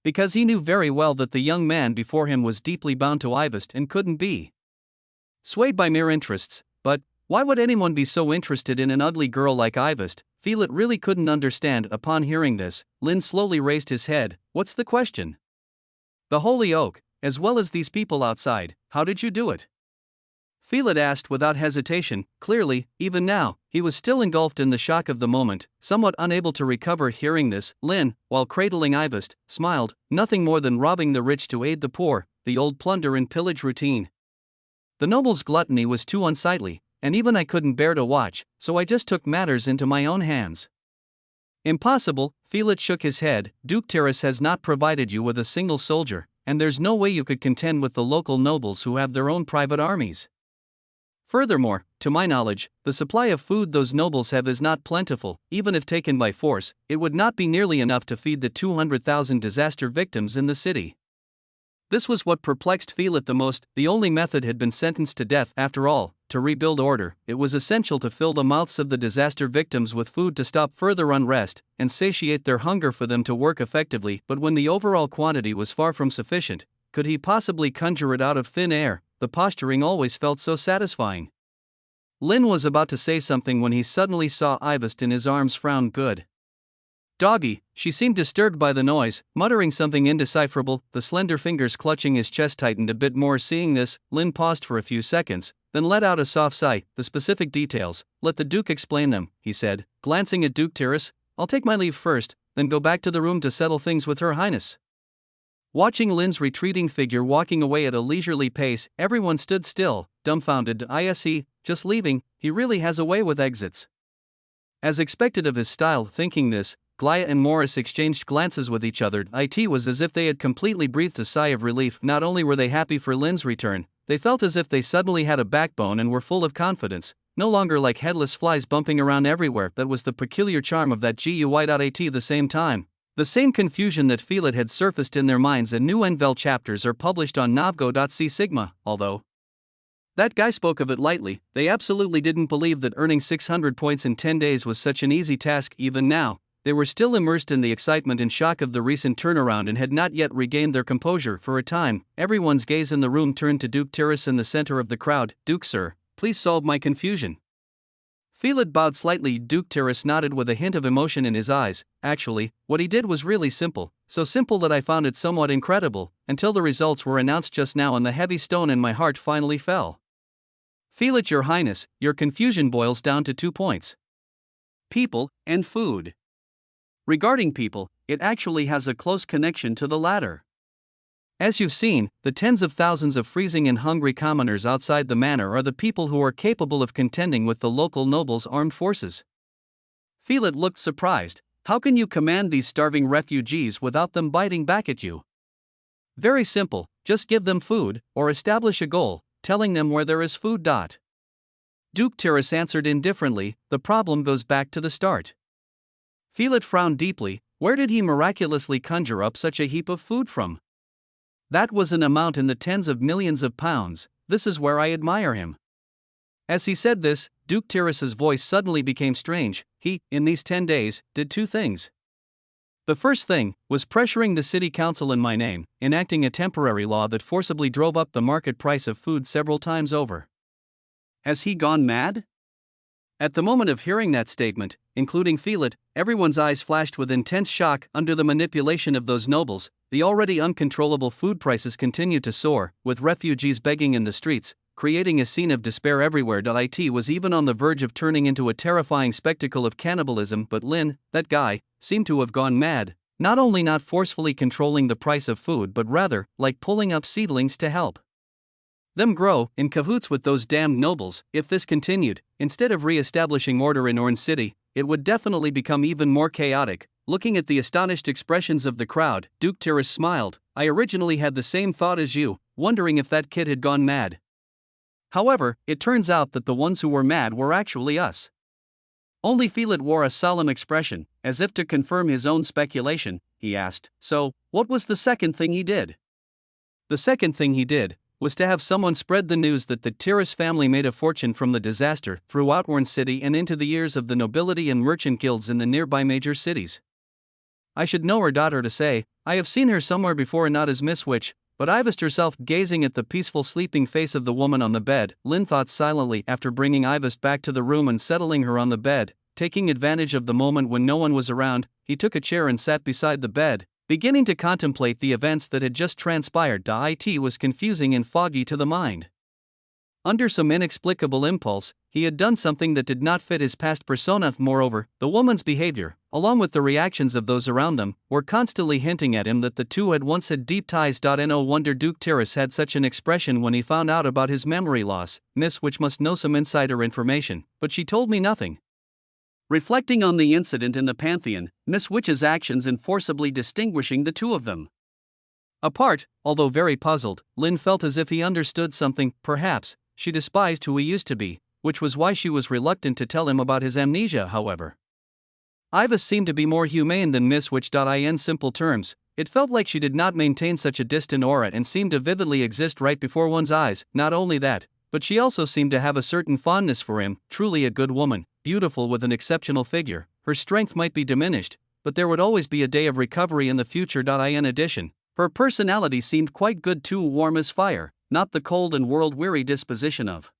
Because he knew very well that the young man before him was deeply bound to Ivest and couldn't be swayed by mere interests. But why would anyone be so interested in an ugly girl like Ivest? Felix really couldn't understand. Upon hearing this, Lynn slowly raised his head. What's the question? The Holy Oak, as well as these people outside. How did you do it? Felix asked without hesitation. Clearly, even now, he was still engulfed in the shock of the moment, somewhat unable to recover. Hearing this, Lynn, while cradling Ivest, smiled. Nothing more than robbing the rich to aid the poor, the old plunder and pillage routine. The noble's gluttony was too unsightly, and even I couldn't bear to watch, so I just took matters into my own hands. Impossible, Felix shook his head. Duke Terrace has not provided you with a single soldier, and there's no way you could contend with the local nobles who have their own private armies. Furthermore, to my knowledge, the supply of food those nobles have is not plentiful. Even if taken by force, it would not be nearly enough to feed the 200,000 disaster victims in the city. This was what perplexed Felix the most. The only method had been sentenced to death. After all, to rebuild order, it was essential to fill the mouths of the disaster victims with food to stop further unrest and satiate their hunger for them to work effectively. But when the overall quantity was far from sufficient, could he possibly conjure it out of thin air? The posturing always felt so satisfying. Lynn was about to say something when he suddenly saw Ivest in his arms. Frown. Good doggy, she seemed disturbed by the noise, muttering something indecipherable. The slender fingers clutching his chest tightened a bit more. Seeing this, Lynn paused for a few seconds, then let out a soft sigh. The specific details, let the Duke explain them, he said, glancing at Duke Terrace. I'll take my leave first, then go back to the room to settle things with Her Highness. Watching Lynn's retreating figure walking away at a leisurely pace, everyone stood still, dumbfounded. ISE, just leaving, he really has a way with exits. As expected of his style. Thinking this, Glaya and Morris exchanged glances with each other. It was as if they had completely breathed a sigh of relief. Not only were they happy for Lynn's return, they felt as if they suddenly had a backbone and were full of confidence, no longer like headless flies bumping around everywhere. That was the peculiar charm of that GUI. At the same time, the same confusion that Felix had surfaced in their minds, and new Envel chapters are published on Novgo.c Sigma. Although that guy spoke of it lightly, they absolutely didn't believe that earning 600 points in 10 days was such an easy task. Even now, they were still immersed in the excitement and shock of the recent turnaround and had not yet regained their composure. For a time, everyone's gaze in the room turned to Duke Terrace in the center of the crowd. Duke, sir, please solve my confusion. Felix bowed slightly. Duke Terrace nodded with a hint of emotion in his eyes. Actually, what he did was really simple, so simple that I found it somewhat incredible, until the results were announced just now and the heavy stone in my heart finally fell. Felix, Your Highness, your confusion boils down to 2 points. People and food. Regarding people, it actually has a close connection to the latter. As you've seen, the tens of thousands of freezing and hungry commoners outside the manor are the people who are capable of contending with the local nobles' armed forces. Felix looked surprised. How can you command these starving refugees without them biting back at you? Very simple, just give them food, or establish a goal, telling them where there is food. Duke Terrace answered indifferently. The problem goes back to the start. Felix frowned deeply. Where did he miraculously conjure up such a heap of food from? That was an amount in the tens of millions of pounds. This is where I admire him. As he said this, Duke Terrace's voice suddenly became strange. He, in these 10 days, did 2 things. The first thing was pressuring the city council in my name, enacting a temporary law that forcibly drove up the market price of food several times over. Has he gone mad? At the moment of hearing that statement, including Filet, everyone's eyes flashed with intense shock. Under the manipulation of those nobles, the already uncontrollable food prices continued to soar, with refugees begging in the streets, creating a scene of despair everywhere. It was even on the verge of turning into a terrifying spectacle of cannibalism, but Lin, that guy, seemed to have gone mad, not only not forcefully controlling the price of food but rather, like pulling up seedlings to help them grow, in cahoots with those damned nobles. If this continued, instead of re-establishing order in Orange City, it would definitely become even more chaotic. Looking at the astonished expressions of the crowd, Duke Tyrus smiled. I originally had the same thought as you, wondering if that kid had gone mad. However, it turns out that the ones who were mad were actually us. Only Filet wore a solemn expression, as if to confirm his own speculation. He asked, "So, what was the second thing he did?" The second thing he did was to have someone spread the news that the Tyrus family made a fortune from the disaster throughout Orange City and into the ears of the nobility and merchant guilds in the nearby major cities. I should know her daughter to say, I have seen her somewhere before, and not as Miss Witch, but Ivest herself, gazing at the peaceful sleeping face of the woman on the bed. Lin thought silently. After bringing Ivest back to the room and settling her on the bed, taking advantage of the moment when no one was around, he took a chair and sat beside the bed, beginning to contemplate the events that had just transpired. It was confusing and foggy to the mind. Under some inexplicable impulse, he had done something that did not fit his past persona. Moreover, the woman's behavior, along with the reactions of those around them, were constantly hinting at him that the two had once had deep ties. No wonder Duke Tyrus had such an expression when he found out about his memory loss. Miss Witch must know some insider information, but she told me nothing. Reflecting on the incident in the Pantheon, Miss Witch's actions in forcibly distinguishing the two of them apart, although very puzzled, Lin felt as if he understood something. Perhaps she despised who he used to be, which was why she was reluctant to tell him about his amnesia. However, Ivest seemed to be more humane than Miss Witch. In simple terms, it felt like she did not maintain such a distant aura and seemed to vividly exist right before one's eyes. Not only that, but she also seemed to have a certain fondness for him. Truly a good woman, beautiful with an exceptional figure. Her strength might be diminished, but there would always be a day of recovery in the future. In addition, her personality seemed quite good too, warm as fire, not the cold and world-weary disposition of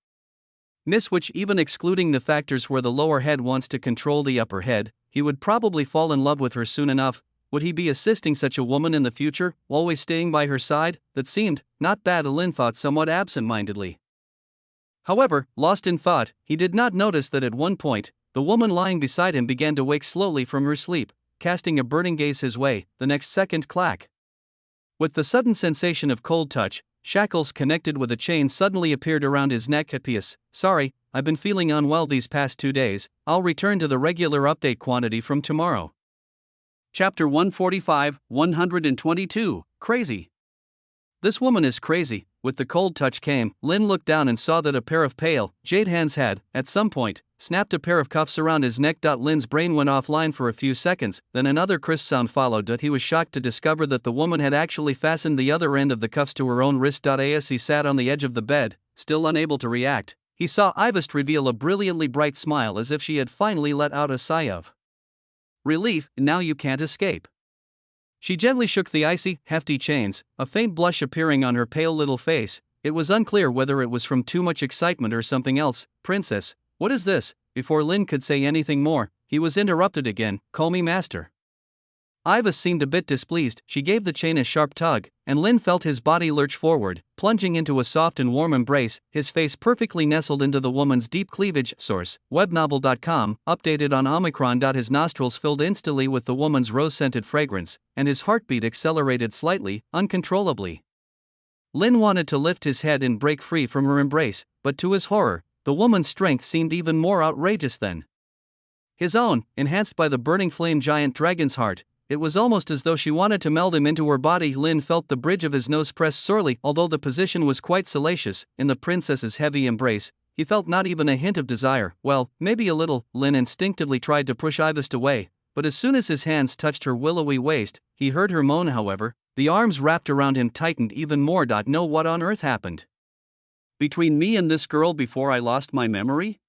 Miss Witch. Even excluding the factors where the lower head wants to control the upper head, he would probably fall in love with her soon enough. Would he be assisting such a woman in the future, always staying by her side? That seemed not bad. Lin thought somewhat absent-mindedly. However, lost in thought, he did not notice that at one point, the woman lying beside him began to wake slowly from her sleep, casting a burning gaze his way. The next second, clack. With the sudden sensation of cold touch, shackles connected with a chain suddenly appeared around his neck. Hippias, sorry, I've been feeling unwell these past 2 days. I'll return to the regular update quantity from tomorrow. Chapter 145, 122, Crazy. This woman is crazy. With the cold touch came, Lin looked down and saw that a pair of pale, jade hands had, at some point, snapped a pair of cuffs around his neck. Lin's brain went offline for a few seconds, then another crisp sound followed. He was shocked to discover that the woman had actually fastened the other end of the cuffs to her own wrist. As he sat on the edge of the bed, still unable to react, he saw Ivest reveal a brilliantly bright smile as if she had finally let out a sigh of relief. Now you can't escape. She gently shook the icy, hefty chains, a faint blush appearing on her pale little face. It was unclear whether it was from too much excitement or something else. Princess, what is this? Before Lin could say anything more, he was interrupted again. Call me master. Ivest seemed a bit displeased. She gave the chain a sharp tug, and Lin felt his body lurch forward, plunging into a soft and warm embrace, his face perfectly nestled into the woman's deep cleavage. Source, webnovel.com, updated on Omicron. His nostrils filled instantly with the woman's rose-scented fragrance, and his heartbeat accelerated slightly, uncontrollably. Lin wanted to lift his head and break free from her embrace, but to his horror, the woman's strength seemed even more outrageous than his own, enhanced by the burning flame giant dragon's heart. It was almost as though she wanted to meld him into her body. Lin felt the bridge of his nose pressed sorely. Although the position was quite salacious, in the princess's heavy embrace, he felt not even a hint of desire. Well, maybe a little. Lin instinctively tried to push Ivest away, but as soon as his hands touched her willowy waist, he heard her moan. However, the arms wrapped around him tightened even more. No, what on earth happened between me and this girl before I lost my memory?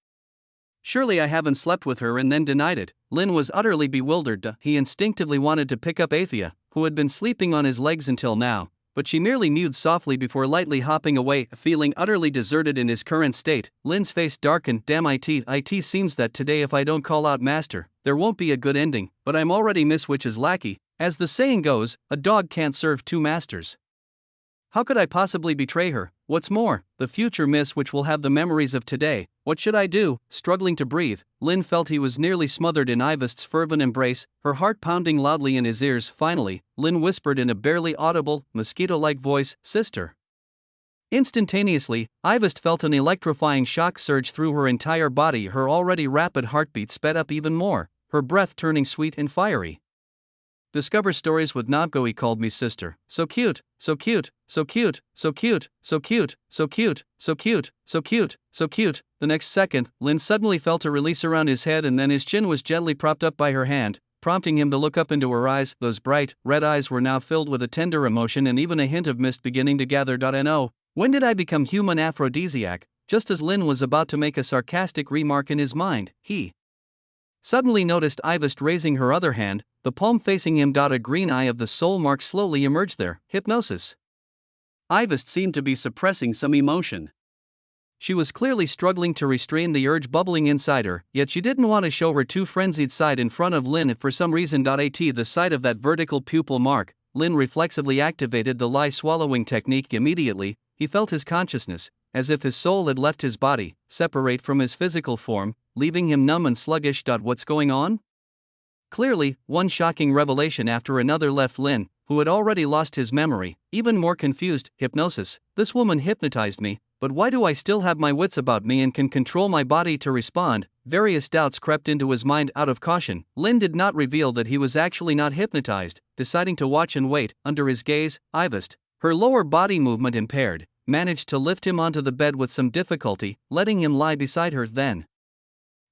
Surely I haven't slept with her and then denied it. Lin was utterly bewildered. He instinctively wanted to pick up Athia, who had been sleeping on his legs until now, but she merely mewed softly before lightly hopping away. Feeling utterly deserted in his current state, Lin's face darkened. Damn it seems that today if I don't call out master, there won't be a good ending, but I'm already Miss Witch's lackey. As the saying goes, a dog can't serve two masters. How could I possibly betray her? What's more, the future Miss Witch will have the memories of today. What should I do? Struggling to breathe, Lin felt he was nearly smothered in Ivest's fervent embrace, her heart pounding loudly in his ears. Finally, Lin whispered in a barely audible, mosquito-like voice, "Sister." Instantaneously, Ivest felt an electrifying shock surge through her entire body. Her already rapid heartbeat sped up even more, her breath turning sweet and fiery. Discover stories with Navgo. He called me sister. So cute, so cute, so cute, so cute, so cute, so cute, so cute, so cute, so cute. The next second, Lin suddenly felt a release around his head and then his chin was gently propped up by her hand, prompting him to look up into her eyes. Those bright, red eyes were now filled with a tender emotion and even a hint of mist beginning to gather. No. When did I become human aphrodisiac? Just as Lin was about to make a sarcastic remark in his mind, he suddenly noticed Ivest raising her other hand, the palm facing him. A green eye of the soul mark slowly emerged there. Hypnosis. Ivest seemed to be suppressing some emotion. She was clearly struggling to restrain the urge bubbling inside her, yet she didn't want to show her too frenzied side in front of Lin for some reason. The sight of that vertical pupil mark, Lin reflexively activated the lie swallowing technique. Immediately, he felt his consciousness, as if his soul had left his body, separate from his physical form, leaving him numb and sluggish. What's going on? Clearly, one shocking revelation after another left Lin, who had already lost his memory, even more confused. Hypnosis. This woman hypnotized me, but why do I still have my wits about me and can control my body to respond? Various doubts crept into his mind. Out of caution, Lin did not reveal that he was actually not hypnotized, deciding to watch and wait. Under his gaze, Ivest, her lower body movement impaired, managed to lift him onto the bed with some difficulty, letting him lie beside her. Then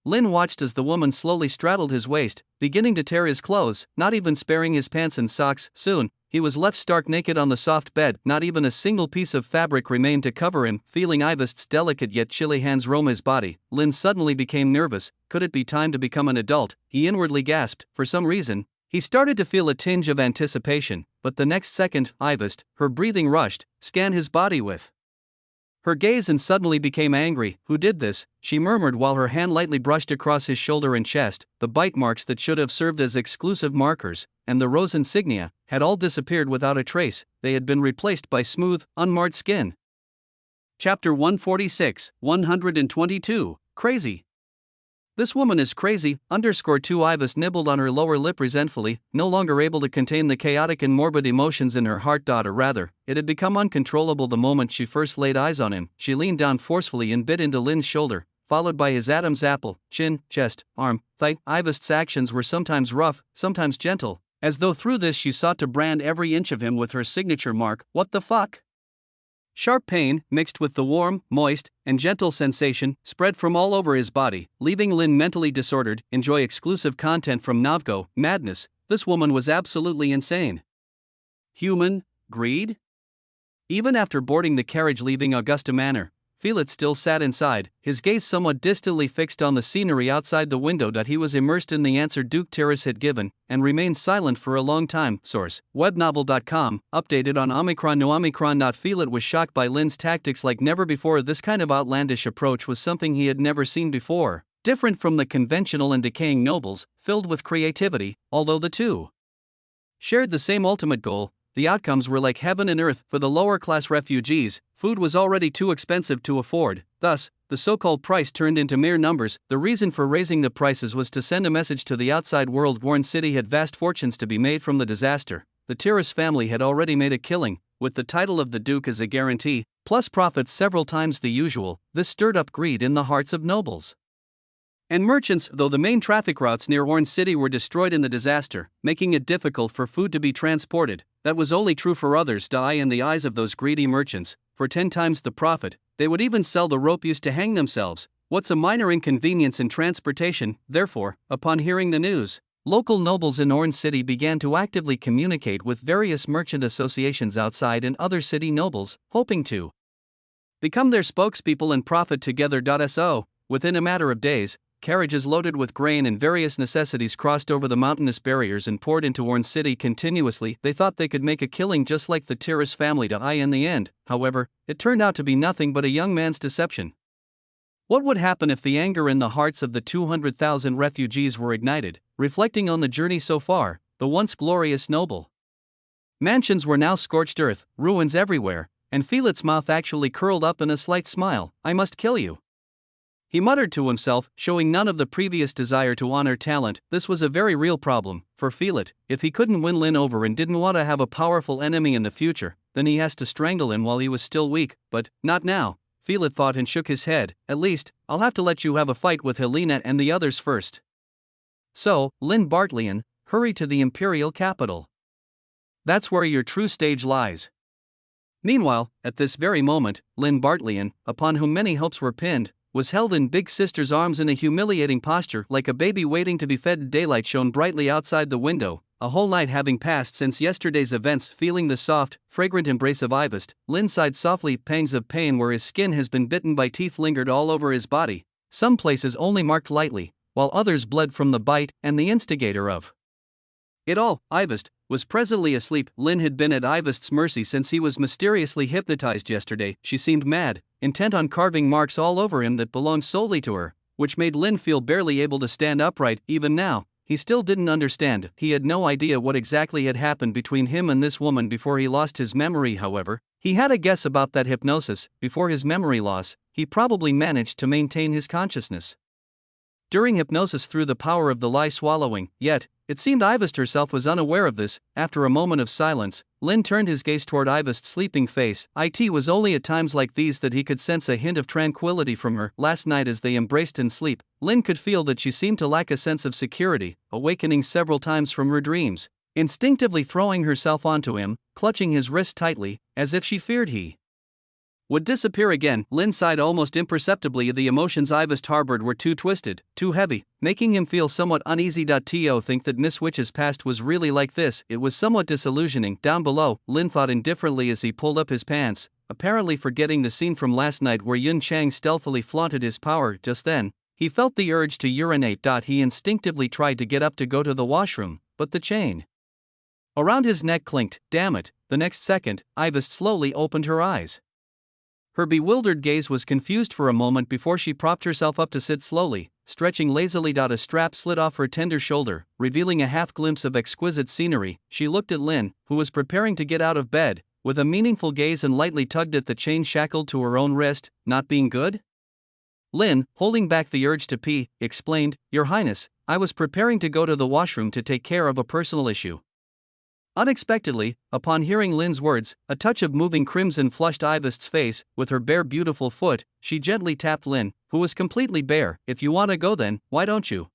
Lin watched as the woman slowly straddled his waist, beginning to tear his clothes, not even sparing his pants and socks. Soon, he was left stark naked on the soft bed. Not even a single piece of fabric remained to cover him. Feeling Ivest's delicate yet chilly hands roam his body, Lin suddenly became nervous. Could it be time to become an adult? He inwardly gasped. For some reason, he started to feel a tinge of anticipation, but the next second, Ivest, her breathing rushed, scanned his body with her gaze and suddenly became angry. Who did this? She murmured while her hand lightly brushed across his shoulder and chest. The bite marks that should have served as exclusive markers, and the rose insignia, had all disappeared without a trace. They had been replaced by smooth, unmarred skin. Chapter 146, 122, Crazy. This woman is crazy, _2. Ivest nibbled on her lower lip resentfully, no longer able to contain the chaotic and morbid emotions in her heart. Or rather, it had become uncontrollable the moment she first laid eyes on him. She leaned down forcefully and bit into Lin's shoulder, followed by his Adam's apple, chin, chest, arm, thigh. Ivest's actions were sometimes rough, sometimes gentle, as though through this she sought to brand every inch of him with her signature mark. What the fuck? Sharp pain, mixed with the warm, moist, and gentle sensation, spread from all over his body, leaving Lin mentally disordered. Enjoy exclusive content from Navgo. Madness. This woman was absolutely insane. Human greed? Even after boarding the carriage leaving Augusta Manor, Felix still sat inside, his gaze somewhat distantly fixed on the scenery outside the window. He was immersed in the answer Duke Terrace had given, and remained silent for a long time. Source: webnovel.com, updated on Omicron. No Omicron. Felix was shocked by Lin's tactics like never before. This kind of outlandish approach was something he had never seen before, different from the conventional and decaying nobles, filled with creativity. Although the two shared the same ultimate goal, the outcomes were like heaven and earth. For the lower-class refugees, food was already too expensive to afford, thus, the so-called price turned into mere numbers. The reason for raising the prices was to send a message to the outside world. Warren City had vast fortunes to be made from the disaster. The Terrace family had already made a killing, with the title of the Duke as a guarantee, plus profits several times the usual. This stirred up greed in the hearts of nobles and merchants. Though the main traffic routes near Orange City were destroyed in the disaster, making it difficult for food to be transported, that was only true for others. In the eyes of those greedy merchants, for 10 times the profit, they would even sell the rope used to hang themselves. What's a minor inconvenience in transportation? Therefore, upon hearing the news, local nobles in Orange City began to actively communicate with various merchant associations outside and other city nobles, hoping to become their spokespeople and profit together. So, within a matter of days, carriages loaded with grain and various necessities crossed over the mountainous barriers and poured into Orange City continuously. They thought they could make a killing just like the Tiras family to in the end. However, it turned out to be nothing but a young man's deception. What would happen if the anger in the hearts of the 200,000 refugees were ignited, reflecting on the journey so far, the once glorious noble? Mansions were now scorched earth, ruins everywhere, and Felix's mouth actually curled up in a slight smile. "I must kill you," he muttered to himself, showing none of the previous desire to honor talent. This was a very real problem for Felix. If he couldn't win Lynn over and didn't want to have a powerful enemy in the future, then he has to strangle him while he was still weak. But not now, Felix thought and shook his head. "At least, I'll have to let you have a fight with Helena and the others first." So, Lynn Bartleyan, hurry to the imperial capital. That's where your true stage lies. Meanwhile, at this very moment, Lynn Bartleyan, upon whom many hopes were pinned, was held in Big Sister's arms in a humiliating posture like a baby waiting to be fed. Daylight shone brightly outside the window, a whole night having passed since yesterday's events. Feeling the soft, fragrant embrace of Ivest, Lynn sighed softly. Pangs of pain where his skin has been bitten by teeth lingered all over his body, some places only marked lightly, while others bled from the bite and the instigator of it all. Ivest was presently asleep. Lynn had been at Ivest's mercy since he was mysteriously hypnotized yesterday. She seemed mad, intent on carving marks all over him that belonged solely to her, which made Lynn feel barely able to stand upright. Even now, he still didn't understand. He had no idea what exactly had happened between him and this woman before he lost his memory. However, he had a guess about that hypnosis. Before his memory loss, he probably managed to maintain his consciousness during hypnosis through the power of the lie swallowing. Yet, it seemed Ivest herself was unaware of this. After a moment of silence, Lynn turned his gaze toward Ivest's sleeping face. It was only at times like these that he could sense a hint of tranquility from her. Last night as they embraced in sleep, Lynn could feel that she seemed to lack a sense of security, awakening several times from her dreams, instinctively throwing herself onto him, clutching his wrist tightly, as if she feared he would disappear again. Lynn sighed almost imperceptibly. The emotions Ivest harbored were too twisted, too heavy, making him feel somewhat uneasy. To think that Miss Witch's past was really like this, it was somewhat disillusioning. Down below, Lynn thought indifferently as he pulled up his pants, apparently forgetting the scene from last night where Yun Chang stealthily flaunted his power. Just then, he felt the urge to urinate. He instinctively tried to get up to go to the washroom, but the chain around his neck clinked. Damn it! The next second, Ivest slowly opened her eyes. Her bewildered gaze was confused for a moment before she propped herself up to sit slowly, stretching lazily. A strap slid off her tender shoulder, revealing a half glimpse of exquisite scenery. She looked at Lynn, who was preparing to get out of bed, with a meaningful gaze and lightly tugged at the chain shackled to her own wrist. "Not being good?" Lynn, holding back the urge to pee, explained, "Your Highness, I was preparing to go to the washroom to take care of a personal issue." Unexpectedly, upon hearing Lynn's words, a touch of moving crimson flushed Ivest's face. With her bare beautiful foot, she gently tapped Lynn, who was completely bare. "If you want to go then, why don't you?"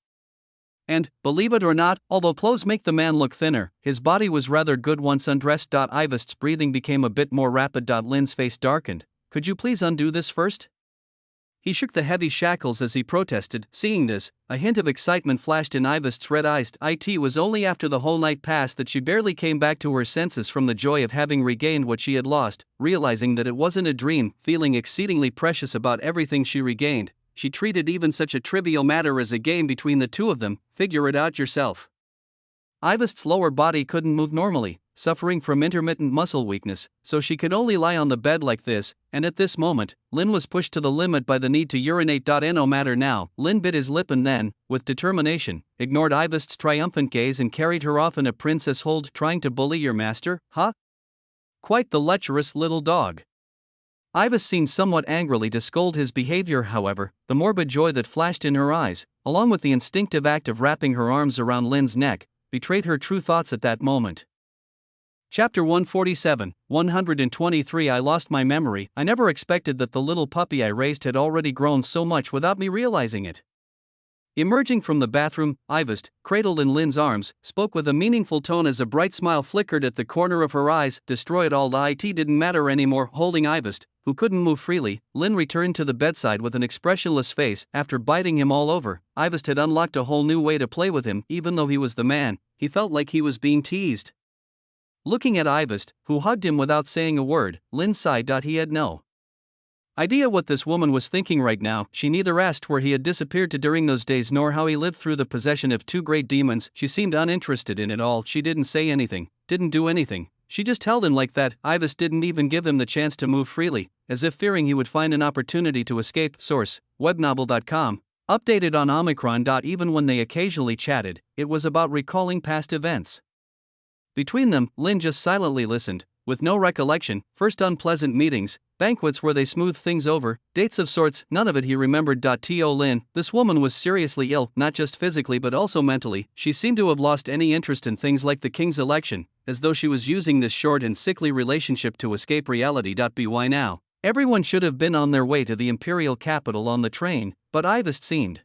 And, believe it or not, although clothes make the man look thinner, his body was rather good once undressed. Ivest's breathing became a bit more rapid. Lynn's face darkened. "Could you please undo this first?" He shook the heavy shackles as he protested. Seeing this, a hint of excitement flashed in Ivest's red eyes. It was only after the whole night passed that she barely came back to her senses from the joy of having regained what she had lost. Realizing that it wasn't a dream, feeling exceedingly precious about everything she regained, she treated even such a trivial matter as a game between the two of them. "Figure it out yourself." Ivest's lower body couldn't move normally, suffering from intermittent muscle weakness, so she could only lie on the bed like this, and at this moment, Lynn was pushed to the limit by the need to urinate. No matter now, Lynn bit his lip and then, with determination, ignored Ivest's triumphant gaze and carried her off in a princess hold. "Trying to bully your master, huh? Quite the lecherous little dog." Ivest seemed somewhat angrily to scold his behavior. However, the morbid joy that flashed in her eyes, along with the instinctive act of wrapping her arms around Lynn's neck, betrayed her true thoughts at that moment. Chapter 147, 123. I lost my memory. I never expected that the little puppy I raised had already grown so much without me realizing it. Emerging from the bathroom, Ivest, cradled in Lynn's arms, spoke with a meaningful tone as a bright smile flickered at the corner of her eyes. Destroy it all. It didn't matter anymore. Holding Ivest, who couldn't move freely, Lynn returned to the bedside with an expressionless face. After biting him all over, Ivest had unlocked a whole new way to play with him. Even though he was the man, he felt like he was being teased. Looking at Ivest, who hugged him without saying a word, Lynn sighed. He had no Idea what this woman was thinking right now. She neither asked where he had disappeared to during those days nor how he lived through the possession of two great demons. She seemed uninterested in it all. She didn't say anything, didn't do anything. She just held him like that. Ivis didn't even give him the chance to move freely, as if fearing he would find an opportunity to escape. Source: webnovel.com. Updated on Omicron. Even when they occasionally chatted, it was about recalling past events. Between them, Lynn just silently listened, with no recollection. First unpleasant meetings, banquets where they smoothed things over, dates of sorts, none of it he remembered. To Lynn, this woman was seriously ill, not just physically but also mentally. She seemed to have lost any interest in things like the king's election, as though she was using this short and sickly relationship to escape reality. Why now? Everyone should have been on their way to the imperial capital on the train, but Ivis seemed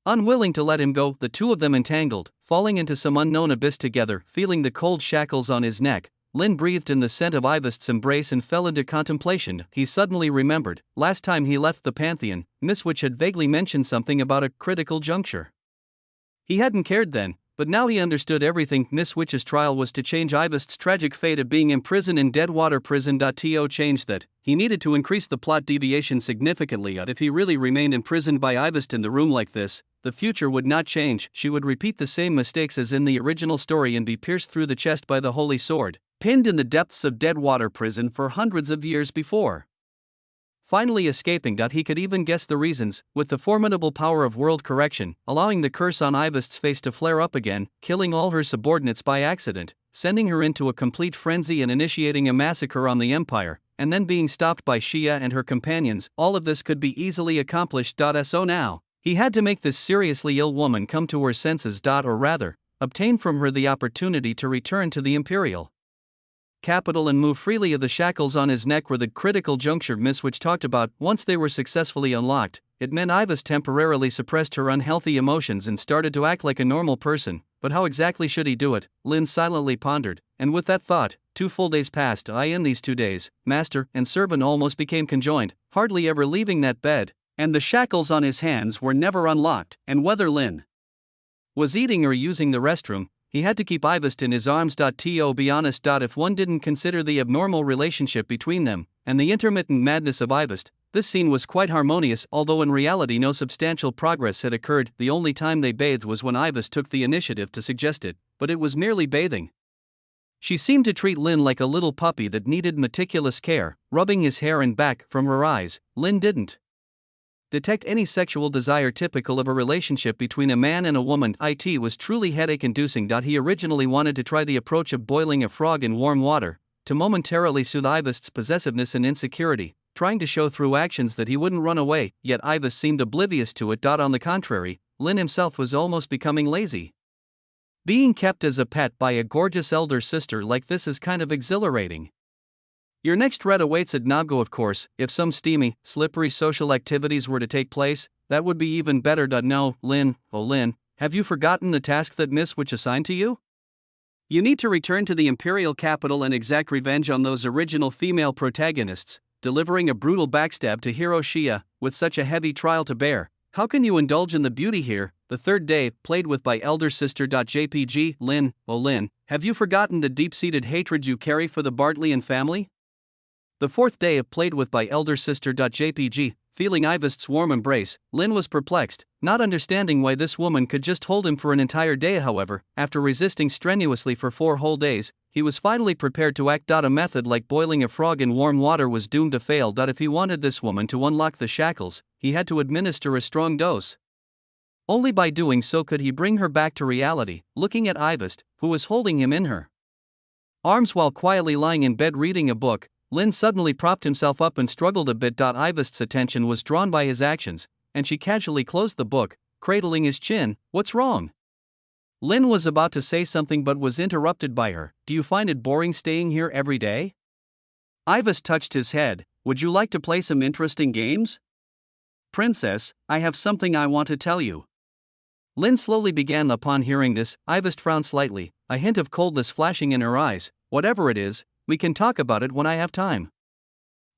unwilling to let him go. The two of them entangled, falling into some unknown abyss together. Feeling the cold shackles on his neck, Lynn breathed in the scent of Ivist's embrace and fell into contemplation. He suddenly remembered, last time he left the Pantheon, Miss Witch had vaguely mentioned something about a critical juncture. He hadn't cared then, but now he understood everything. Miss Witch's trial was to change Ivist's tragic fate of being imprisoned in Deadwater Prison. To change that, he needed to increase the plot deviation significantly. If he really remained imprisoned by Ivist in the room like this, the future would not change. She would repeat the same mistakes as in the original story and be pierced through the chest by the holy sword, pinned in the depths of Deadwater Prison for hundreds of years before finally escaping. He could even guess the reasons, with the formidable power of world correction, allowing the curse on Ivist's face to flare up again, killing all her subordinates by accident, sending her into a complete frenzy and initiating a massacre on the Empire, and then being stopped by Shia and her companions. All of this could be easily accomplished. So now, he had to make this seriously ill woman come to her senses. Or rather, obtain from her the opportunity to return to the Imperial capital and move freely. Of the shackles on his neck were the critical juncture Miss Witch talked about. Once they were successfully unlocked, it meant Ivist temporarily suppressed her unhealthy emotions and started to act like a normal person. But how exactly should he do it? Lynn silently pondered, and with that thought, 2 full days passed. In these 2 days, master and servant almost became conjoined, hardly ever leaving that bed, and the shackles on his hands were never unlocked. And whether Lynn was eating or using the restroom, he had to keep Ivist in his arms. To be honest, if one didn't consider the abnormal relationship between them, and the intermittent madness of Ivist, this scene was quite harmonious. Although in reality no substantial progress had occurred. The only time they bathed was when Ivist took the initiative to suggest it, but it was merely bathing. She seemed to treat Lynn like a little puppy that needed meticulous care, rubbing his hair and back. From her eyes, Lynn didn't detect any sexual desire typical of a relationship between a man and a woman. It was truly headache-inducing. He originally wanted to try the approach of boiling a frog in warm water, to momentarily soothe Ivist's possessiveness and insecurity, trying to show through actions that he wouldn't run away, yet Ivist seemed oblivious to it. On the contrary, Lynn himself was almost becoming lazy. Being kept as a pet by a gorgeous elder sister like this is kind of exhilarating. Your next read awaits at Nabgo. Of course, if some steamy, slippery social activities were to take place, that would be even better. No, Lynn, oh Lynn, have you forgotten the task that Miss Witch assigned to you? You need to return to the Imperial capital and exact revenge on those original female protagonists, delivering a brutal backstab to hero Shia, with such a heavy trial to bear. How can you indulge in the beauty here? The third day, played with by elder sister. JPG, Lynn, oh Lynn, have you forgotten the deep-seated hatred you carry for the Bartleyan family? The fourth day of played with by elder sister. JPG, feeling Ivist's warm embrace, Lynn was perplexed, not understanding why this woman could just hold him for an entire day. However, after resisting strenuously for 4 whole days, he was finally prepared to act. A method like boiling a frog in warm water was doomed to fail. If he wanted this woman to unlock the shackles, he had to administer a strong dose. Only by doing so could he bring her back to reality. Looking at Ivist, who was holding him in her arms while quietly lying in bed reading a book, Lynn suddenly propped himself up and struggled a bit. Ivist's attention was drawn by his actions, and she casually closed the book, cradling his chin. What's wrong? Lynn was about to say something but was interrupted by her. Do you find it boring staying here every day? Ivist touched his head. Would you like to play some interesting games? Princess, I have something I want to tell you. Lynn slowly began. Upon hearing this, Ivist frowned slightly, a hint of coldness flashing in her eyes. Whatever it is, we can talk about it when I have time.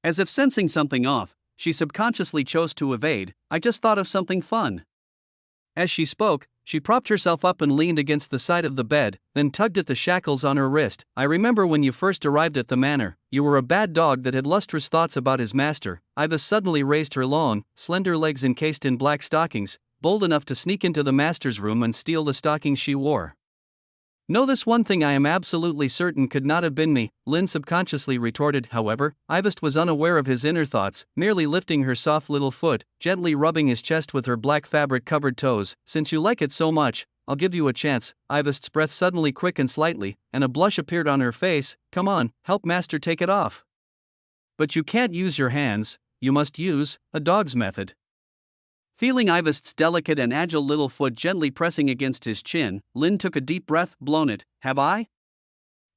As if sensing something off, she subconsciously chose to evade. I just thought of something fun. As she spoke, She propped herself up and leaned against the side of the bed, then tugged at the shackles on her wrist. I remember when you first arrived at the manor, you were a bad dog that had lustrous thoughts about his master. Ivis suddenly raised her long, slender legs encased in black stockings, bold enough to sneak into the master's room and steal the stockings she wore. No, this one thing I am absolutely certain could not have been me, Lynn subconsciously retorted. However, Ivist was unaware of his inner thoughts, merely lifting her soft little foot, gently rubbing his chest with her black fabric-covered toes. Since you like it so much, I'll give you a chance. Ivist's breath suddenly quickened slightly, and a blush appeared on her face. Come on, help master take it off. But you can't use your hands, you must use a dog's method. Feeling Ivist's delicate and agile little foot gently pressing against his chin, Lynn took a deep breath. Blown it, have I?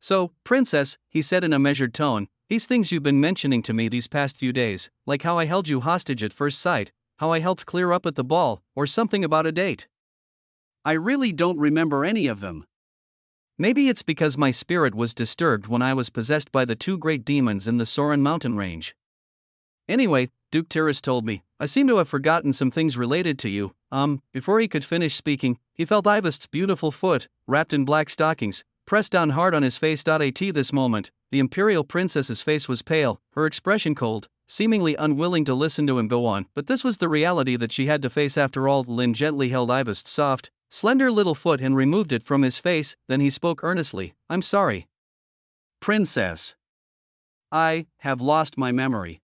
So, princess, he said in a measured tone, these things you've been mentioning to me these past few days, like how I held you hostage at first sight, how I helped clear up at the ball, or something about a date. I really don't remember any of them. Maybe it's because my spirit was disturbed when I was possessed by the two great demons in the Soren mountain range. Anyway, Duke Tiras told me, I seem to have forgotten some things related to you. Before he could finish speaking, he felt Ivist's beautiful foot, wrapped in black stockings, pressed down hard on his face. At this moment, the imperial princess's face was pale, her expression cold, seemingly unwilling to listen to him go on. But this was the reality that she had to face after all. Lynn gently held Ivist's soft, slender little foot and removed it from his face. Then he spoke earnestly. I'm sorry, princess. I have lost my memory.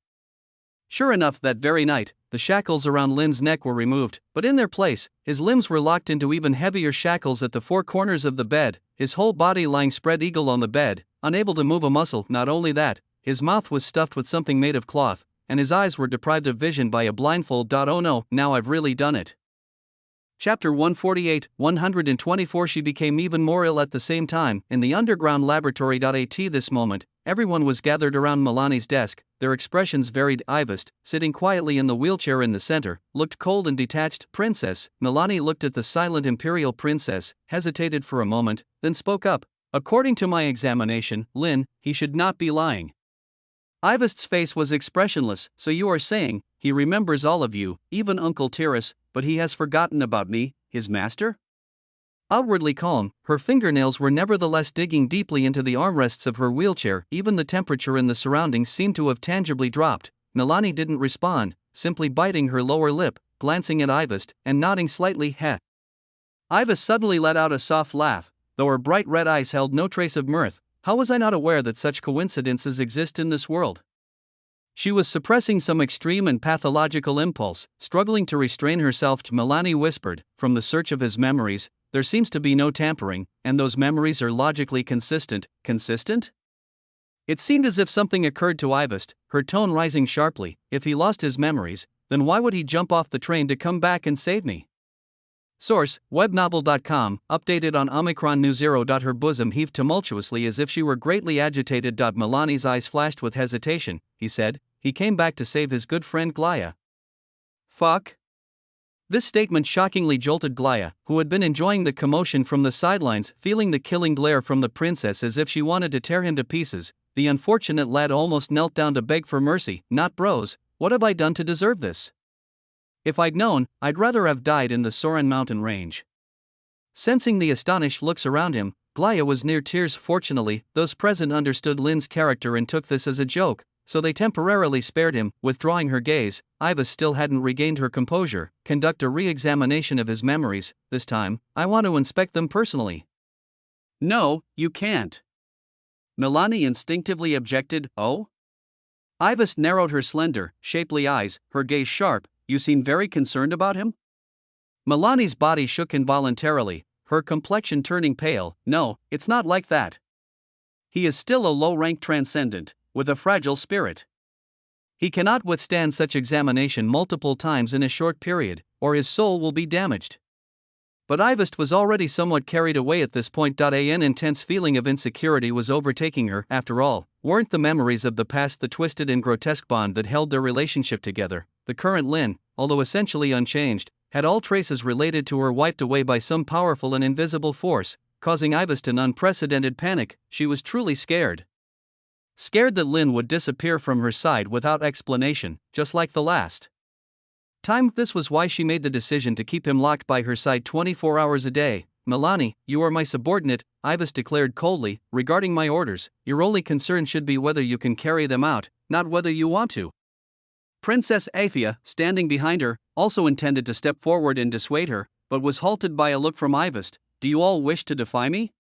Sure enough, that very night, the shackles around Lynn's neck were removed, but in their place, his limbs were locked into even heavier shackles at the four corners of the bed, his whole body lying spread eagle on the bed, unable to move a muscle. Not only that, his mouth was stuffed with something made of cloth, and his eyes were deprived of vision by a blindfold. Oh no, now I've really done it. Chapter 148, 124. She became even more ill at the same time. In the underground laboratory. At this moment, everyone was gathered around Milani's desk, their expressions varied. Ivist, sitting quietly in the wheelchair in the center, looked cold and detached. Princess, Milani looked at the silent imperial princess, hesitated for a moment, then spoke up. According to my examination, Lynn, he should not be lying. Ivist's face was expressionless. So you are saying, he remembers all of you, even Uncle Tiras, but he has forgotten about me, his master? Outwardly calm, her fingernails were nevertheless digging deeply into the armrests of her wheelchair. Even the temperature in the surroundings seemed to have tangibly dropped. Milani didn't respond, simply biting her lower lip, glancing at Ivist, and nodding slightly. Heh. Ivist suddenly let out a soft laugh, though her bright red eyes held no trace of mirth. How was I not aware that such coincidences exist in this world? She was suppressing some extreme and pathological impulse, struggling to restrain herself. Milani whispered, from the search of his memories, there seems to be no tampering, and those memories are logically consistent. Consistent? It seemed as if something occurred to Ivist, her tone rising sharply. If he lost his memories, then why would he jump off the train to come back and save me? Source, webnovel.com, updated on Omicron New Zero. Her bosom heaved tumultuously as if she were greatly agitated. Milani's eyes flashed with hesitation. He said, he came back to save his good friend Glaya. Fuck. This statement shockingly jolted Glaya, who had been enjoying the commotion from the sidelines, feeling the killing glare from the princess as if she wanted to tear him to pieces. The unfortunate lad almost knelt down to beg for mercy. Not bros, what have I done to deserve this? If I'd known, I'd rather have died in the Soren mountain range. Sensing the astonished looks around him, Glaya was near tears. Fortunately, those present understood Lynn's character and took this as a joke, so they temporarily spared him. Withdrawing her gaze, Iva still hadn't regained her composure. Conduct a re-examination of his memories. This time, I want to inspect them personally. No, you can't. Milani instinctively objected. Oh? Ivas narrowed her slender, shapely eyes, her gaze sharp. You seem very concerned about him? Milani's body shook involuntarily, her complexion turning pale. No, it's not like that. He is still a low-ranked transcendent, with a fragile spirit. He cannot withstand such examination multiple times in a short period, or his soul will be damaged. But Ivist was already somewhat carried away at this point. An intense feeling of insecurity was overtaking her. After all, weren't the memories of the past the twisted and grotesque bond that held their relationship together? The current Lynn, although essentially unchanged, had all traces related to her wiped away by some powerful and invisible force, causing Ivist an unprecedented panic. She was truly scared. Scared that Lynn would disappear from her side without explanation, just like the last. Time. This was why she made the decision to keep him locked by her side 24 hours a day. Milani, you are my subordinate, Ivis declared coldly, regarding my orders. Your only concern should be whether you can carry them out, not whether you want to. Princess Aphia, standing behind her, also intended to step forward and dissuade her, but was halted by a look from Ivist. Do you all wish to defy me?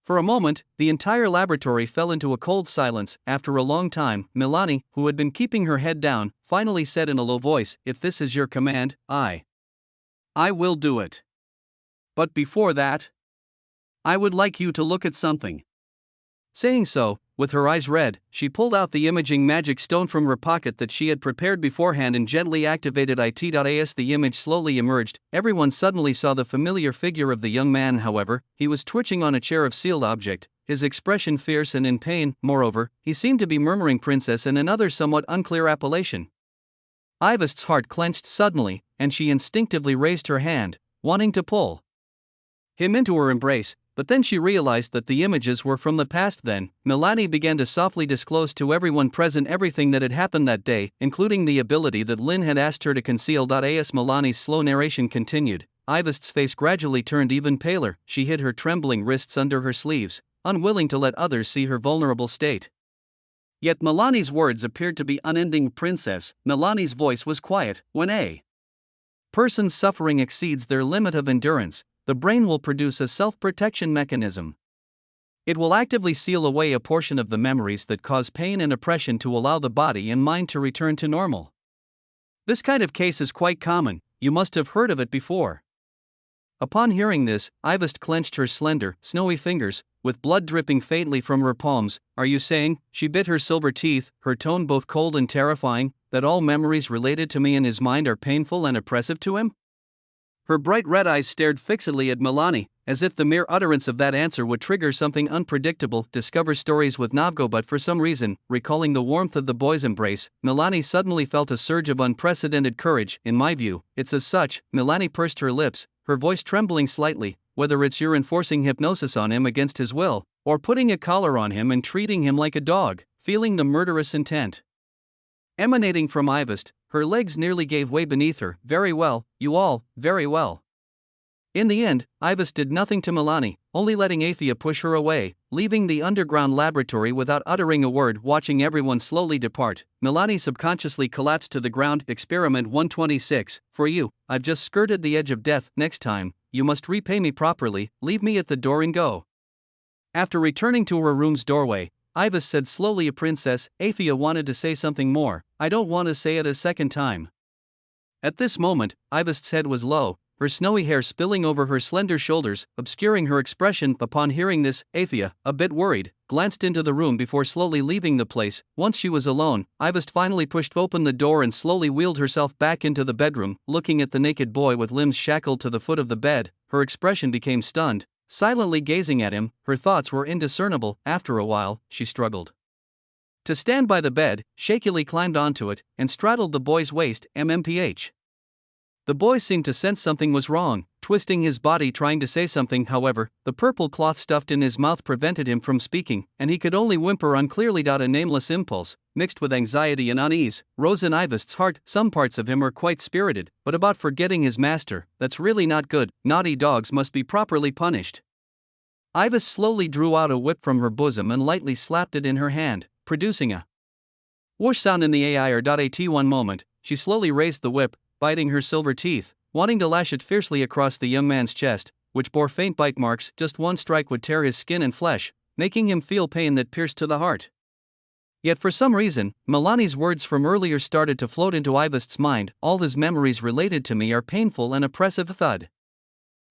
For a moment, the entire laboratory fell into a cold silence. After a long time, Milani, who had been keeping her head down, finally said in a low voice, if this is your command, I will do it. But before that, I would like you to look at something. Saying so, with her eyes red, she pulled out the imaging magic stone from her pocket that she had prepared beforehand and gently activated it. As the image slowly emerged, everyone suddenly saw the familiar figure of the young man. However, he was twitching on a chair of sealed object, his expression fierce and in pain. Moreover, he seemed to be murmuring princess and another somewhat unclear appellation. Ivist's heart clenched suddenly, and she instinctively raised her hand, wanting to pull him into her embrace, but then she realized that the images were from the past. Then, Milani began to softly disclose to everyone present everything that had happened that day, including the ability that Lynn had asked her to conceal. As Milani's slow narration continued, Ivist's face gradually turned even paler. She hid her trembling wrists under her sleeves, unwilling to let others see her vulnerable state. Yet Milani's words appeared to be unending. Princess, Milani's voice was quiet. When a person's suffering exceeds their limit of endurance, the brain will produce a self-protection mechanism. It will actively seal away a portion of the memories that cause pain and oppression to allow the body and mind to return to normal. This kind of case is quite common, you must have heard of it before. Upon hearing this, Ivist clenched her slender, snowy fingers, with blood dripping faintly from her palms. Are you saying, she bit her silver teeth, her tone both cold and terrifying, that all memories related to me in his mind are painful and oppressive to him? Her bright red eyes stared fixedly at Milani, as if the mere utterance of that answer would trigger something unpredictable. Discover stories with Navgo. But for some reason, recalling the warmth of the boy's embrace, Milani suddenly felt a surge of unprecedented courage. In my view, it's as such. Milani pursed her lips, her voice trembling slightly. Whether it's you're enforcing hypnosis on him against his will, or putting a collar on him and treating him like a dog, feeling the murderous intent emanating from Ivist, her legs nearly gave way beneath her. Very well, you all, very well. In the end, Ivist did nothing to Milani, only letting Aphia push her away, leaving the underground laboratory without uttering a word. Watching everyone slowly depart, Milani subconsciously collapsed to the ground. Experiment 126, for you, I've just skirted the edge of death. Next time, you must repay me properly, leave me at the door and go. After returning to her room's doorway, Ivist said slowly, a princess. Aphia wanted to say something more. I don't want to say it a second time. At this moment, Ivist's head was low, her snowy hair spilling over her slender shoulders, obscuring her expression. Upon hearing this, Aphia, a bit worried, glanced into the room before slowly leaving the place. Once she was alone, Ivist finally pushed open the door and slowly wheeled herself back into the bedroom. Looking at the naked boy with limbs shackled to the foot of the bed, her expression became stunned. Silently gazing at him, her thoughts were indiscernible. After a while, she struggled to stand by the bed, shakily climbed onto it, and straddled the boy's waist. MMPH. The boy seemed to sense something was wrong, twisting his body trying to say something. However, the purple cloth stuffed in his mouth prevented him from speaking, and he could only whimper unclearly. A nameless impulse, mixed with anxiety and unease, rose in Ivist's heart. Some parts of him are quite spirited, but about forgetting his master, that's really not good. Naughty dogs must be properly punished. Ivist slowly drew out a whip from her bosom and lightly slapped it in her hand, producing a whoosh sound in the air. At one moment, she slowly raised the whip, biting her silver teeth, wanting to lash it fiercely across the young man's chest, which bore faint bite marks. Just one strike would tear his skin and flesh, making him feel pain that pierced to the heart. Yet for some reason, Milani's words from earlier started to float into Ivist's mind. All his memories related to me are painful and oppressive. Thud.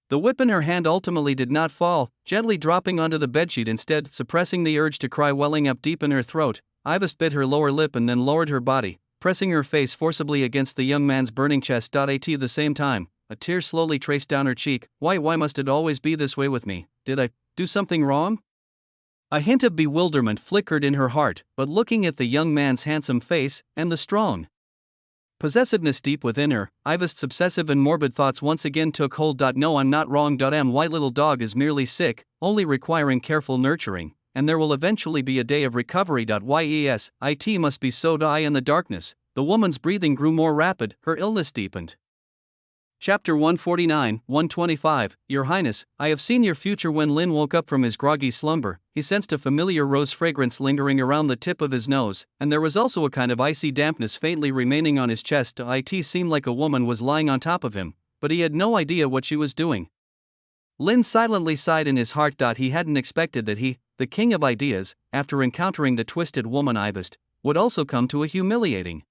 The whip in her hand ultimately did not fall, gently dropping onto the bedsheet instead, suppressing the urge to cry welling up deep in her throat. Ivist bit her lower lip and then lowered her body, pressing her face forcibly against the young man's burning chest. At the same time, a tear slowly traced down her cheek. Why must it always be this way with me? Did I do something wrong? A hint of bewilderment flickered in her heart, but looking at the young man's handsome face, and the strong possessiveness deep within her, Ivist's obsessive and morbid thoughts once again took hold. No, I'm not wrong. My little dog is merely sick, only requiring careful nurturing, and there will eventually be a day of recovery. Yes, it must be so. Die in the darkness, the woman's breathing grew more rapid, her illness deepened. Chapter 149, 125, Your Highness, I have seen your future. When Lin woke up from his groggy slumber, he sensed a familiar rose fragrance lingering around the tip of his nose, and there was also a kind of icy dampness faintly remaining on his chest. It seemed like a woman was lying on top of him, but he had no idea what she was doing. Lin silently sighed in his heart. He hadn't expected that he, the king of ideas, after encountering the twisted woman Ivest, would also come to a humiliating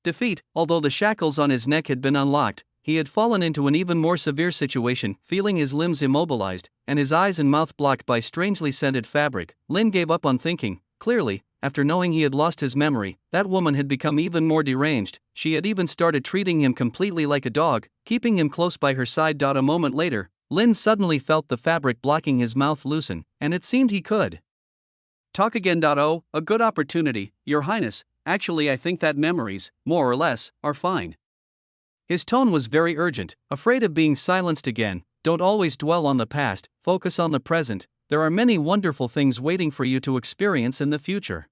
defeat. Although the shackles on his neck had been unlocked, he had fallen into an even more severe situation. Feeling his limbs immobilized, and his eyes and mouth blocked by strangely scented fabric, Lin gave up on thinking. Clearly, after knowing he had lost his memory, that woman had become even more deranged. She had even started treating him completely like a dog, keeping him close by her side. A moment later, Lin suddenly felt the fabric blocking his mouth loosen, and it seemed he could talk again. Oh, a good opportunity, Your Highness. Actually, I think that memories, more or less, are fine. His tone was very urgent, afraid of being silenced again. Don't always dwell on the past, focus on the present. There are many wonderful things waiting for you to experience in the future.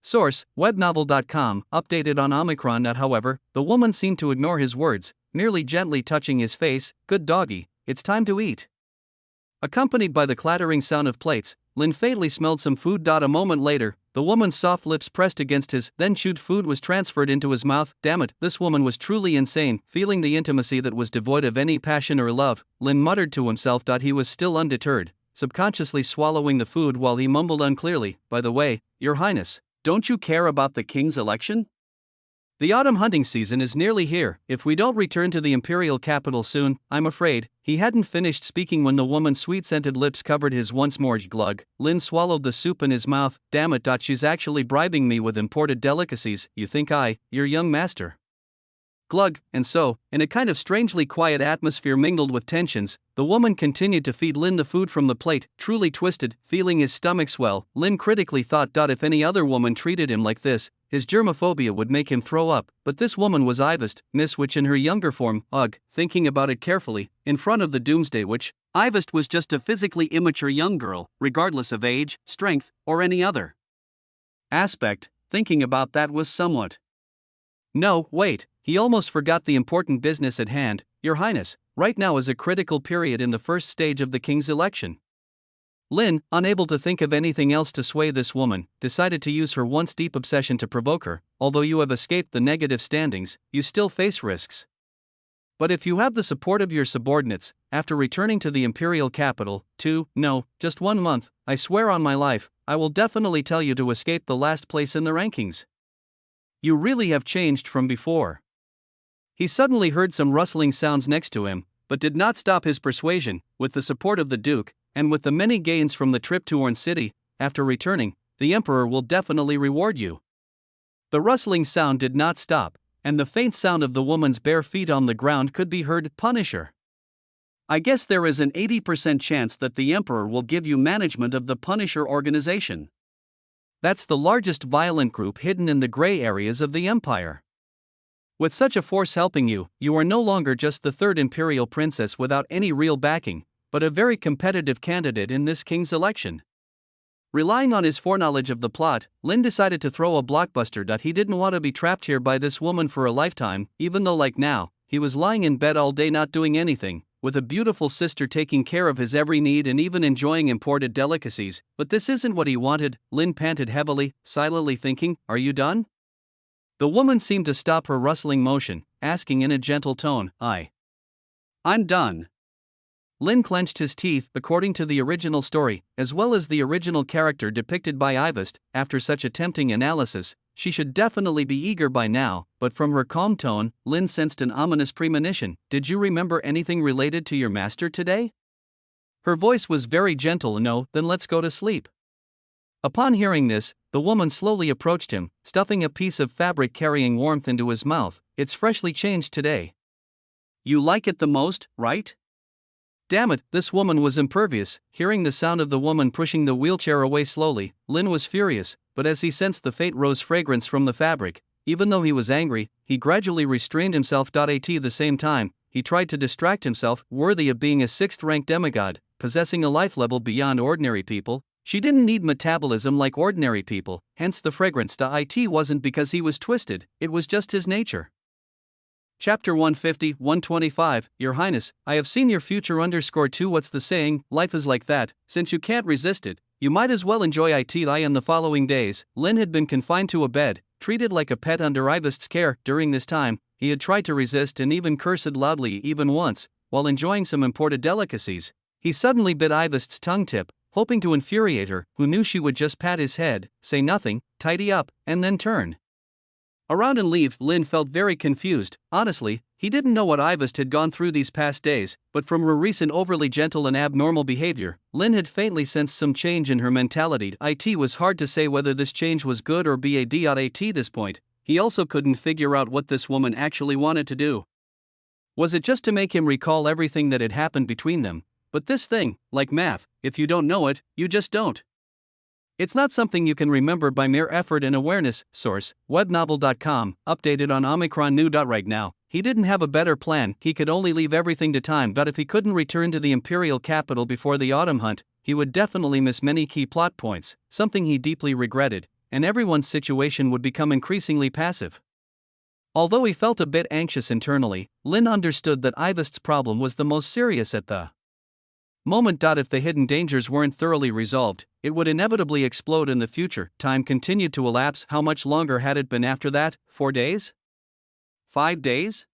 Source: webnovel.com, updated on Omicron. However, the woman seemed to ignore his words, merely gently touching his face. Good doggy, it's time to eat. Accompanied by the clattering sound of plates, Lin faintly smelled some food. A moment later, the woman's soft lips pressed against his, then chewed food was transferred into his mouth. Damn it, this woman was truly insane. Feeling the intimacy that was devoid of any passion or love, Lin muttered to himself. He was still undeterred, subconsciously swallowing the food while he mumbled unclearly, By the way, Your Highness, don't you care about the king's election? The autumn hunting season is nearly here. If we don't return to the imperial capital soon, I'm afraid. He hadn't finished speaking when the woman's sweet-scented lips covered his once more. Glug. Lin swallowed the soup in his mouth. Damn it. She's actually bribing me with imported delicacies. You think your young master? Glug. And so, in a kind of strangely quiet atmosphere mingled with tensions, the woman continued to feed Lin the food from the plate. Truly twisted, feeling his stomach swell, Lin critically thought. If any other woman treated him like this, his germophobia would make him throw up. But this woman was Ivest, Miss Witch in her younger form. Ugh. Thinking about it carefully, in front of the Doomsday Witch, Ivest was just a physically immature young girl, regardless of age, strength, or any other aspect. Thinking about that was somewhat. No, wait, he almost forgot the important business at hand. Your Highness, right now is a critical period in the first stage of the king's election. Lin, unable to think of anything else to sway this woman, decided to use her once deep obsession to provoke her. Although you have escaped the negative standings, you still face risks. But if you have the support of your subordinates, after returning to the imperial capital, just 1 month, I swear on my life, I will definitely tell you to escape the last place in the rankings. You really have changed from before. He suddenly heard some rustling sounds next to him, but did not stop his persuasion. With the support of the Duke, and with the many gains from the trip to Orn City, after returning, the Emperor will definitely reward you. The rustling sound did not stop, and the faint sound of the woman's bare feet on the ground could be heard. Punisher. I guess there is an 80% chance that the Emperor will give you management of the Punisher organization. That's the largest violent group hidden in the gray areas of the Empire. With such a force helping you, you are no longer just the third imperial princess without any real backing, but a very competitive candidate in this king's election. Relying on his foreknowledge of the plot, Lin decided to throw a blockbuster. He didn't want to be trapped here by this woman for a lifetime, even though like now, he was lying in bed all day not doing anything, with a beautiful sister taking care of his every need and even enjoying imported delicacies. But this isn't what he wanted. Lin panted heavily, silently thinking, Are you done? The woman seemed to stop her rustling motion, asking in a gentle tone, I'm done. Lin clenched his teeth. According to the original story, as well as the original character depicted by Ivest, after such a tempting analysis, she should definitely be eager by now, but from her calm tone, Lin sensed an ominous premonition. Did you remember anything related to your master today? Her voice was very gentle. No, then let's go to sleep. Upon hearing this, the woman slowly approached him, stuffing a piece of fabric carrying warmth into his mouth. It's freshly changed today. You like it the most, right? Damn it, this woman was impervious. Hearing the sound of the woman pushing the wheelchair away slowly, Lin was furious, but as he sensed the faint rose fragrance from the fabric, even though he was angry, he gradually restrained himself. At the same time, he tried to distract himself. Worthy of being a 6th-ranked demigod, possessing a life level beyond ordinary people, She didn't need metabolism like ordinary people, hence the fragrance. It wasn't because he was twisted, it was just his nature. Chapter 150, 125, Your Highness, I have seen your future _2. What's the saying? Life is like that, since you can't resist it, you might as well enjoy it. In the following days, Lin had been confined to a bed, treated like a pet under Ivest's care. During this time, he had tried to resist and even cursed loudly. Even once, while enjoying some imported delicacies, he suddenly bit Ivest's tongue tip, hoping to infuriate her, who knew she would just pat his head, say nothing, tidy up, and then turn around and leave. Lin felt very confused. Honestly, he didn't know what Ivest had gone through these past days, but from her recent overly gentle and abnormal behavior, Lin had faintly sensed some change in her mentality. It was hard to say whether this change was good or bad. At this point, he also couldn't figure out what this woman actually wanted to do. Was it just to make him recall everything that had happened between them? But this thing, like math, if you don't know it, you just don't. It's not something you can remember by mere effort and awareness. Source, webnovel.com, updated on Omicron New. Right now, he didn't have a better plan. He could only leave everything to time. But if he couldn't return to the imperial capital before the autumn hunt, he would definitely miss many key plot points, something he deeply regretted, and everyone's situation would become increasingly passive. Although he felt a bit anxious internally, Lin understood that Ivest's problem was the most serious at the moment. If the hidden dangers weren't thoroughly resolved, it would inevitably explode in the future. Time continued to elapse. How much longer had it been after that? 4 days? 5 days?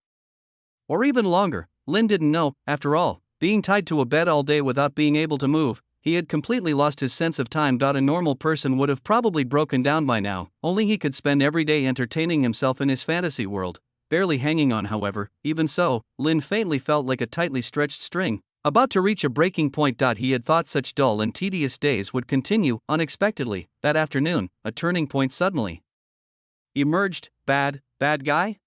Or even longer? Lin didn't know. After all, being tied to a bed all day without being able to move, he had completely lost his sense of time. A normal person would have probably broken down by now, only he could spend every day entertaining himself in his fantasy world, barely hanging on. However, even so, Lin faintly felt like a tightly stretched string, about to reach a breaking point. He had thought such dull and tedious days would continue. Unexpectedly, that afternoon, a turning point suddenly emerged. Bad guy?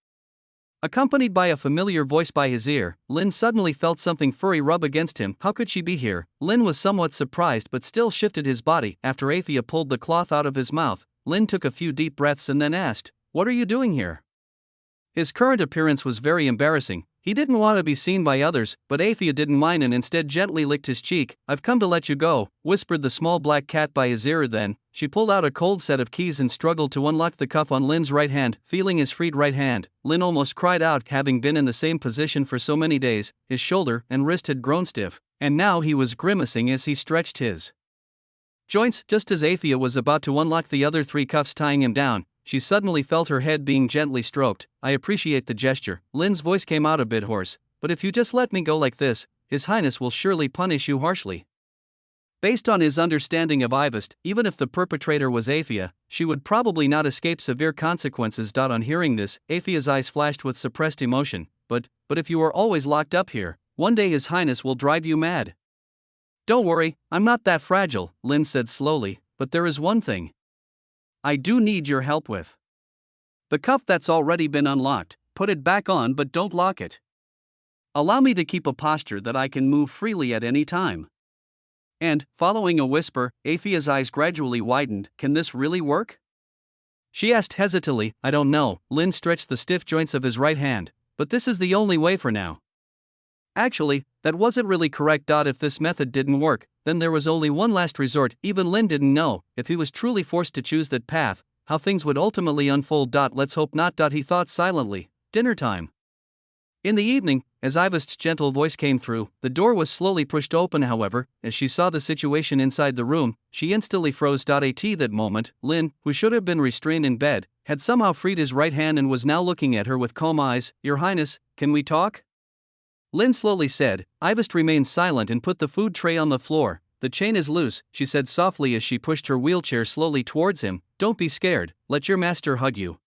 Accompanied by a familiar voice by his ear, Lin suddenly felt something furry rub against him. How could she be here? Lin was somewhat surprised but still shifted his body. After Athia pulled the cloth out of his mouth, Lin took a few deep breaths and then asked, "What are you doing here?" His current appearance was very embarrassing. He didn't want to be seen by others, but Athia didn't mind and instead gently licked his cheek. "I've come to let you go," whispered the small black cat by his ear. Then, she pulled out a cold set of keys and struggled to unlock the cuff on Lin's right hand. Feeling his freed right hand, Lin almost cried out. Having been in the same position for so many days, his shoulder and wrist had grown stiff, and now he was grimacing as he stretched his joints. Just as Athia was about to unlock the other 3 cuffs tying him down, she suddenly felt her head being gently stroked. "I appreciate the gesture." Lin's voice came out a bit hoarse, "but if you just let me go like this, His Highness will surely punish you harshly." Based on his understanding of Ivest, even if the perpetrator was Athia, she would probably not escape severe consequences. On hearing this, Athia's eyes flashed with suppressed emotion. But if you are always locked up here, one day His Highness will drive you mad." "Don't worry, I'm not that fragile," Lin said slowly, "but there is one thing I do need your help with. The cuff that's already been unlocked, put it back on but don't lock it. Allow me to keep a posture that I can move freely at any time." And, following a whisper, Athia's eyes gradually widened. "Can this really work?" she asked hesitantly. "I don't know." Lin stretched the stiff joints of his right hand, "but this is the only way for now." Actually, that wasn't really correct. If this method didn't work, then there was only one last resort. Even Lin didn't know, if he was truly forced to choose that path, how things would ultimately unfold. Let's hope not. He thought silently. Dinner time. In the evening, as Ivest's gentle voice came through, the door was slowly pushed open. However, as she saw the situation inside the room, she instantly froze. At that moment, Lin, who should have been restrained in bed, had somehow freed his right hand and was now looking at her with calm eyes. "Your Highness, can we talk?" Lin slowly said. Ivest remained silent and put the food tray on the floor. "The chain is loose," she said softly as she pushed her wheelchair slowly towards him. "Don't be scared, let your master hug you."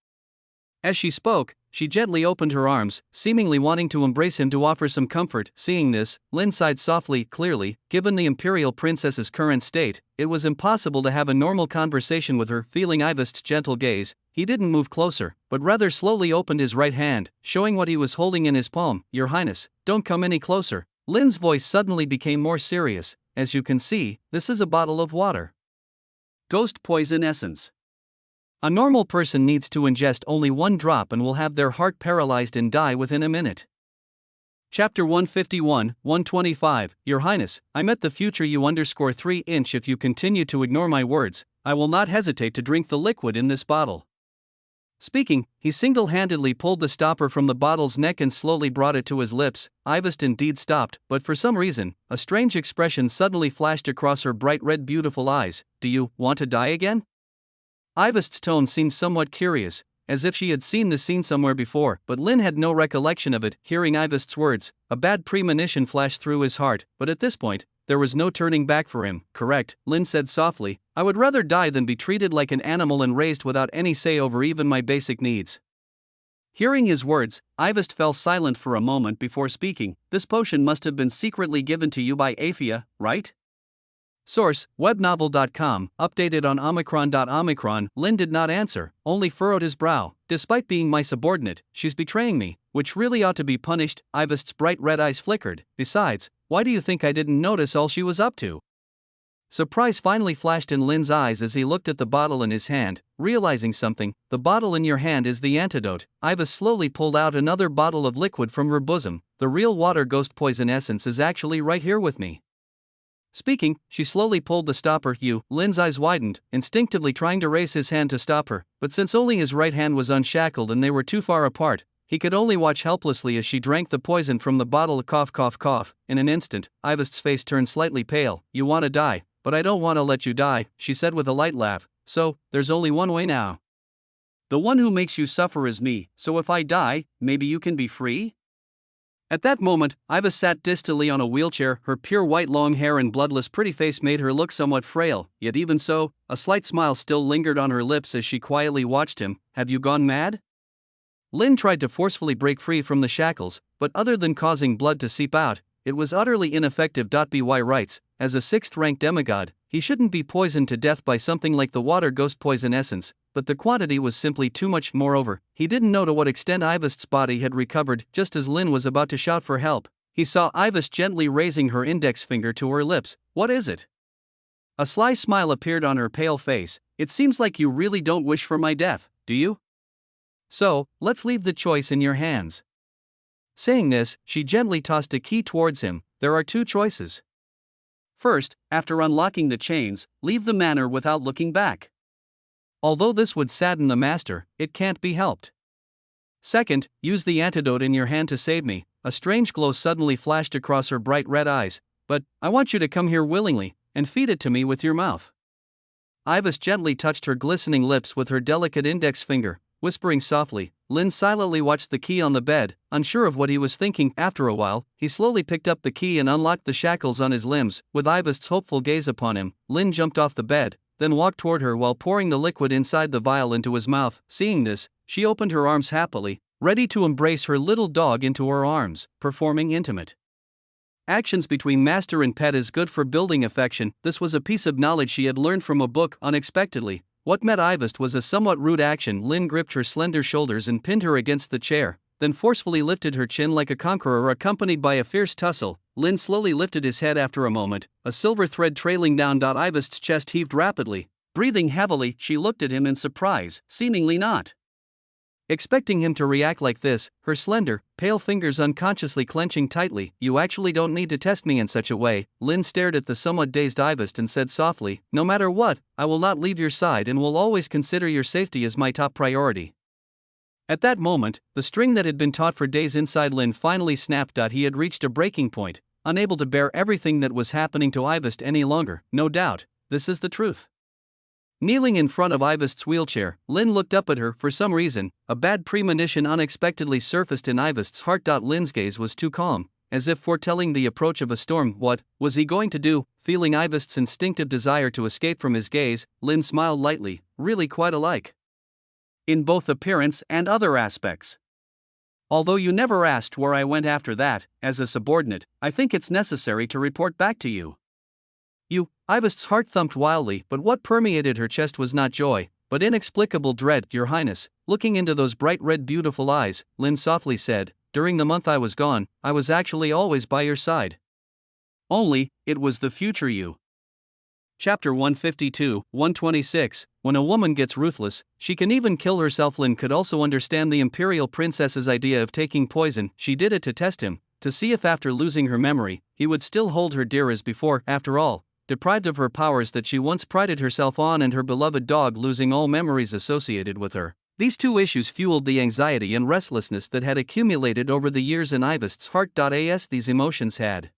As she spoke, she gently opened her arms, seemingly wanting to embrace him to offer some comfort. Seeing this, Lin sighed softly. Clearly, given the imperial princess's current state, it was impossible to have a normal conversation with her. Feeling Ivest's gentle gaze, he didn't move closer, but rather slowly opened his right hand, showing what he was holding in his palm. "Your Highness, don't come any closer." Lin's voice suddenly became more serious. "As you can see, this is a bottle of water. Ghost poison essence. A normal person needs to ingest only 1 drop and will have their heart paralyzed and die within a minute. Chapter 151, 125, Your Highness, I met the future you _ 3" if you continue to ignore my words, I will not hesitate to drink the liquid in this bottle. Speaking, he single-handedly pulled the stopper from the bottle's neck and slowly brought it to his lips. Ivest indeed stopped, but for some reason, a strange expression suddenly flashed across her bright red beautiful eyes. Do you want to die again? Ivest's tone seemed somewhat curious, as if she had seen the scene somewhere before, but Lin had no recollection of it. Hearing Ivest's words, a bad premonition flashed through his heart, but at this point, there was no turning back for him. Correct, Lin said softly, I would rather die than be treated like an animal and raised without any say over even my basic needs. Hearing his words, Ivest fell silent for a moment before speaking. This potion must have been secretly given to you by Aphia, right? Source, webnovel.com, updated on Omicron. Lin did not answer, only furrowed his brow. Despite being my subordinate, she's betraying me, which really ought to be punished. Ivest's bright red eyes flickered. Besides, why do you think I didn't notice all she was up to? Surprise finally flashed in Lin's eyes as he looked at the bottle in his hand, realizing something. The bottle in your hand is the antidote. Ivest slowly pulled out another bottle of liquid from her bosom. The real water ghost poison essence is actually right here with me. Speaking, she slowly pulled the stopper. Lin's eyes widened, instinctively trying to raise his hand to stop her, but since only his right hand was unshackled and they were too far apart, he could only watch helplessly as she drank the poison from the bottle. Cough. In an instant, Ivest's face turned slightly pale. You want to die, but I don't want to let you die, she said with a light laugh. So, there's only one way now. The one who makes you suffer is me, so if I die, maybe you can be free? At that moment, Ivest sat distally on a wheelchair. Her pure white long hair and bloodless pretty face made her look somewhat frail, yet even so, a slight smile still lingered on her lips as she quietly watched him. Have you gone mad? Lin tried to forcefully break free from the shackles, but other than causing blood to seep out, it was utterly ineffective. By writes, as a 6th-ranked demigod, he shouldn't be poisoned to death by something like the water ghost poison essence, but the quantity was simply too much. Moreover, he didn't know to what extent Ivest's body had recovered. Just as Lin was about to shout for help, he saw Ivest gently raising her index finger to her lips. What is it? A sly smile appeared on her pale face. It seems like you really don't wish for my death, do you? So, let's leave the choice in your hands. Saying this, she gently tossed a key towards him. There are two choices. First, after unlocking the chains, leave the manor without looking back. Although this would sadden the master, it can't be helped. Second, use the antidote in your hand to save me. A strange glow suddenly flashed across her bright red eyes. But, I want you to come here willingly, and feed it to me with your mouth. Ivest gently touched her glistening lips with her delicate index finger, whispering softly. Lin silently watched the key on the bed, unsure of what he was thinking. After a while, he slowly picked up the key and unlocked the shackles on his limbs. With Ivest's hopeful gaze upon him, Lin jumped off the bed, then walked toward her while pouring the liquid inside the vial into his mouth. Seeing this, she opened her arms happily, ready to embrace her little dog into her arms, performing intimate actions between master and pet is good for building affection. This was a piece of knowledge she had learned from a book. Unexpectedly, what met Ivest was a somewhat rude action. Lin gripped her slender shoulders and pinned her against the chair, then forcefully lifted her chin like a conqueror. Accompanied by a fierce tussle, Lin slowly lifted his head. After a moment, a silver thread trailing down. Ivest's chest heaved rapidly. Breathing heavily, she looked at him in surprise, seemingly not expecting him to react like this, her slender, pale fingers unconsciously clenching tightly. You actually don't need to test me in such a way. Lin stared at the somewhat dazed Ivest and said softly, no matter what, I will not leave your side and will always consider your safety as my top priority. At that moment, the string that had been taut for days inside Lin finally snapped. He had reached a breaking point, unable to bear everything that was happening to Ivest any longer. No doubt, this is the truth. Kneeling in front of Ivest's wheelchair, Lin looked up at her. For some reason, a bad premonition unexpectedly surfaced in Ivest's heart. Lin's gaze was too calm, as if foretelling the approach of a storm. What was he going to do? Feeling Ivest's instinctive desire to escape from his gaze, Lin smiled lightly. Really quite alike in both appearance and other aspects. Although you never asked where I went after that, as a subordinate, I think it's necessary to report back to you. Ivest's heart thumped wildly, but what permeated her chest was not joy, but inexplicable dread. Your Highness, looking into those bright red beautiful eyes, Lin softly said, during the month I was gone, I was actually always by your side. Only, it was the future you. Chapter 152, 126, When a woman gets ruthless, she can even kill herself. Lin could also understand the imperial princess's idea of taking poison. She did it to test him, to see if after losing her memory, he would still hold her dear as before. After all, deprived of her powers that she once prided herself on and her beloved dog losing all memories associated with her. These two issues fueled the anxiety and restlessness that had accumulated over the years in Ivest's heart. As these emotions had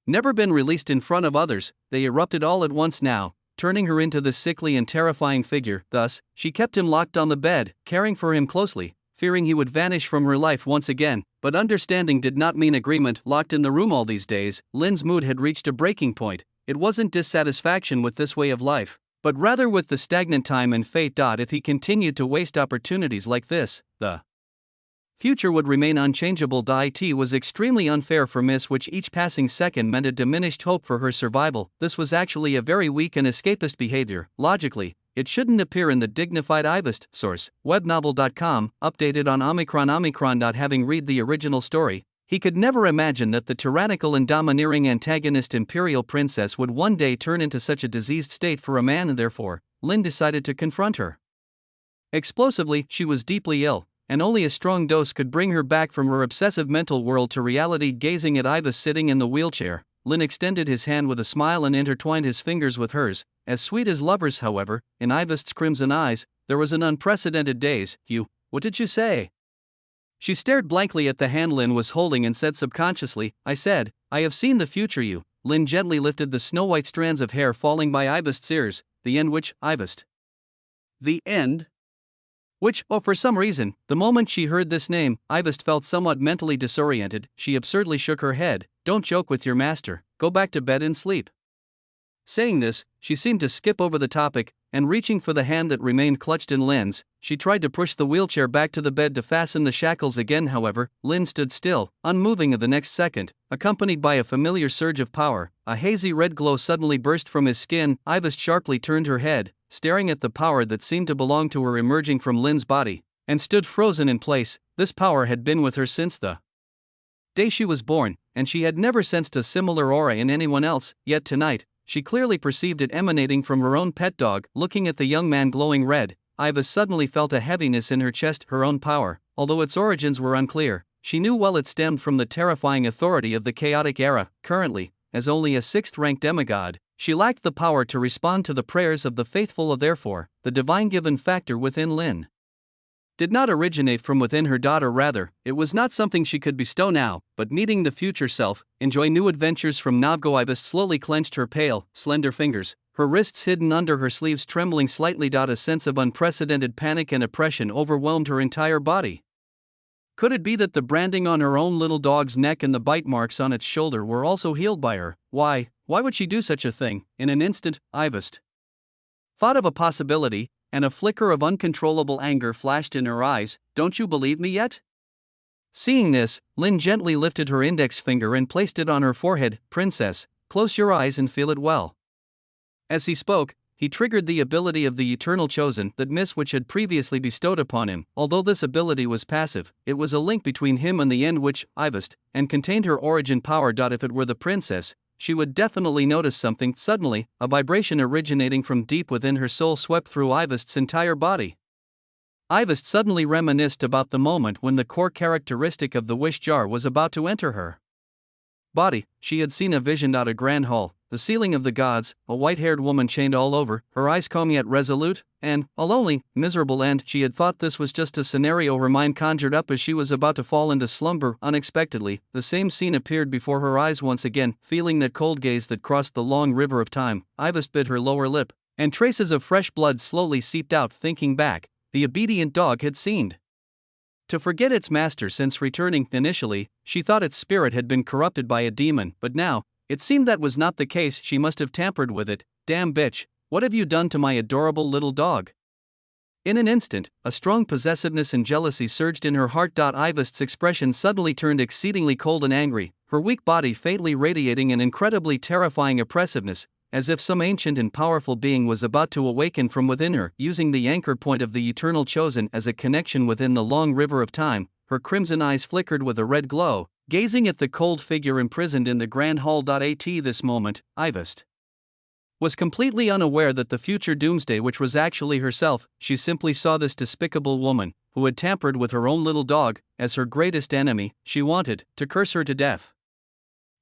never been released in front of others, they erupted all at once now, turning her into this sickly and terrifying figure. Thus, she kept him locked on the bed, caring for him closely, fearing he would vanish from her life once again. But understanding did not mean agreement. Locked in the room all these days, Lynn's mood had reached a breaking point. It wasn't dissatisfaction with this way of life, but rather with the stagnant time and fate. If he continued to waste opportunities like this, the future would remain unchangeable. It was extremely unfair for Miss, which each passing second meant a diminished hope for her survival. This was actually a very weak and escapist behavior. Logically, it shouldn't appear in the dignified Ivest source, webnovel.com, updated on Omicron. Having read the original story, he could never imagine that the tyrannical and domineering antagonist imperial princess would one day turn into such a diseased state for a man, and therefore, Lynn decided to confront her. Explosively, she was deeply ill, and only a strong dose could bring her back from her obsessive mental world to reality. Gazing at Ivest sitting in the wheelchair, Lynn extended his hand with a smile and intertwined his fingers with hers. As sweet as lovers, however, in Ivest's crimson eyes, there was an unprecedented daze. What did you say? She stared blankly at the hand Lynn was holding and said subconsciously, I said, I have seen the future. Lynn gently lifted the snow-white strands of hair falling by Ivest's ears. The end which, Ivest. The end? Which, for some reason, the moment she heard this name, Ivest felt somewhat mentally disoriented. She absurdly shook her head. Don't joke with your master, go back to bed and sleep. Saying this, she seemed to skip over the topic, and reaching for the hand that remained clutched in Lynn's, she tried to push the wheelchair back to the bed to fasten the shackles again. However, Lynn stood still, unmoving. The next second, accompanied by a familiar surge of power, a hazy red glow suddenly burst from his skin. Ivest sharply turned her head, staring at the power that seemed to belong to her emerging from Lynn's body, and stood frozen in place. This power had been with her since the day she was born, and she had never sensed a similar aura in anyone else. Yet tonight, she clearly perceived it emanating from her own pet dog. Looking at the young man glowing red, Ivest suddenly felt a heaviness in her chest. Her own power, although its origins were unclear, she knew well it stemmed from the terrifying authority of the chaotic era. Currently, as only a 6th-ranked demigod, she lacked the power to respond to the prayers of the faithful. Therefore, the divine-given factor within Lynn did not originate from within her daughter. Rather, it was not something she could bestow now, but meeting the future self, enjoy new adventures from Navgo. Ivest slowly clenched her pale, slender fingers, her wrists hidden under her sleeves trembling slightly. A sense of unprecedented panic and oppression overwhelmed her entire body. Could it be that the branding on her own little dog's neck and the bite marks on its shoulder were also healed by her? Why would she do such a thing? In an instant, Ivest thought of a possibility, and a flicker of uncontrollable anger flashed in her eyes. Don't you believe me yet? Seeing this, Lynn gently lifted her index finger and placed it on her forehead. Princess, close your eyes and feel it well. As he spoke, he triggered the ability of the Eternal Chosen that Miss Witch had previously bestowed upon him. Although this ability was passive, it was a link between him and the End Witch, Ivest, and contained her origin power. If it were the princess, she would definitely notice something. Suddenly, a vibration originating from deep within her soul swept through Ivest's entire body. Ivest suddenly reminisced about the moment when the core characteristic of the wish jar was about to enter her body. She had seen a vision. A grand hall, the ceiling of the gods, a white-haired woman chained all over, her eyes calm yet resolute, and a lonely, miserable end. She had thought this was just a scenario her mind conjured up as she was about to fall into slumber. Unexpectedly, the same scene appeared before her eyes once again. Feeling that cold gaze that crossed the long river of time, Ivest bit her lower lip, and traces of fresh blood slowly seeped out. Thinking back, the obedient dog had seemed to forget its master since returning. Initially, she thought its spirit had been corrupted by a demon, but now, it seemed that was not the case. She must have tampered with it. Damn bitch, what have you done to my adorable little dog? In an instant, a strong possessiveness and jealousy surged in her heart. Ivest's expression suddenly turned exceedingly cold and angry, her weak body faintly radiating an incredibly terrifying oppressiveness, as if some ancient and powerful being was about to awaken from within her. Using the anchor point of the Eternal Chosen as a connection within the long river of time, her crimson eyes flickered with a red glow, gazing at the cold figure imprisoned in the grand hall. At this moment, Ivest was completely unaware that the future doomsday which was actually herself. She simply saw this despicable woman, who had tampered with her own little dog, as her greatest enemy, she wanted to curse her to death.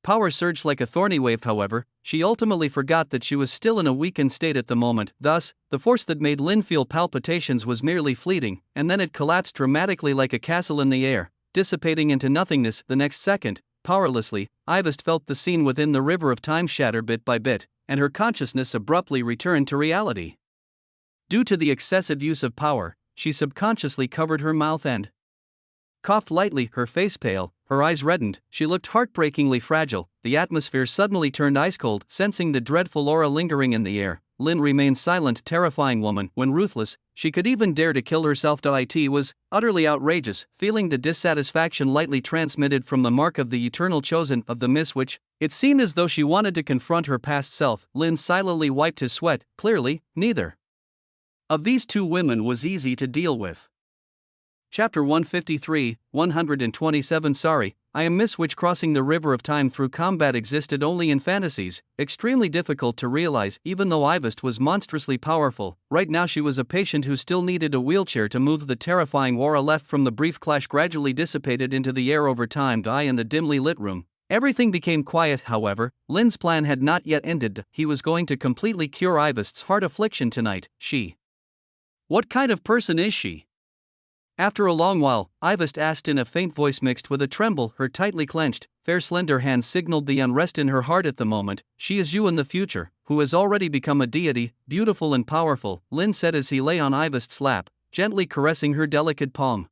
Power surged like a thorny wave, however, she ultimately forgot that she was still in a weakened state at the moment, thus, the force that made Lynn feel palpitations was merely fleeting, and then it collapsed dramatically like a castle in the air, dissipating into nothingness the next second. Powerlessly, Ivest felt the scene within the river of time shatter bit by bit, and her consciousness abruptly returned to reality. Due to the excessive use of power, she subconsciously covered her mouth and coughed lightly, her face pale, her eyes reddened, she looked heartbreakingly fragile. The atmosphere suddenly turned ice cold, sensing the dreadful aura lingering in the air. Lynn remained silent, terrifying woman, when ruthless, she could even dare to kill herself. It was utterly outrageous, feeling the dissatisfaction lightly transmitted from the mark of the eternal chosen of the Miss Witch. It seemed as though she wanted to confront her past self. Lynn silently wiped his sweat. Clearly, neither of these two women was easy to deal with. Chapter 153, 127. Sorry, I am Miss Witch. Crossing the river of time through combat existed only in fantasies, extremely difficult to realize. Even though Ivest was monstrously powerful, right now she was a patient who still needed a wheelchair to move. The terrifying aura left from the brief clash gradually dissipated into the air over time. In the dimly lit room, everything became quiet. However, Lynn's plan had not yet ended. He was going to completely cure Ivest's heart affliction tonight. What kind of person is she? After a long while, Ivest asked in a faint voice mixed with a tremble. Her tightly clenched, fair slender hand signaled the unrest in her heart at the moment. She is you in the future, who has already become a deity, beautiful and powerful, Lynn said as he lay on Ivest's lap, gently caressing her delicate palm.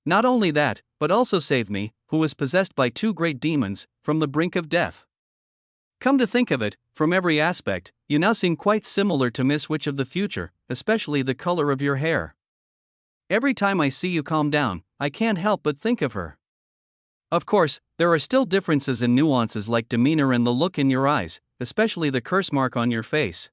Not only that, but also saved me, who was possessed by two great demons, from the brink of death. Come to think of it, from every aspect, you now seem quite similar to Miss Witch of the future, especially the color of your hair. Every time I see you calm down, I can't help but think of her. Of course, there are still differences in nuances like demeanor and the look in your eyes, especially the curse mark on your face.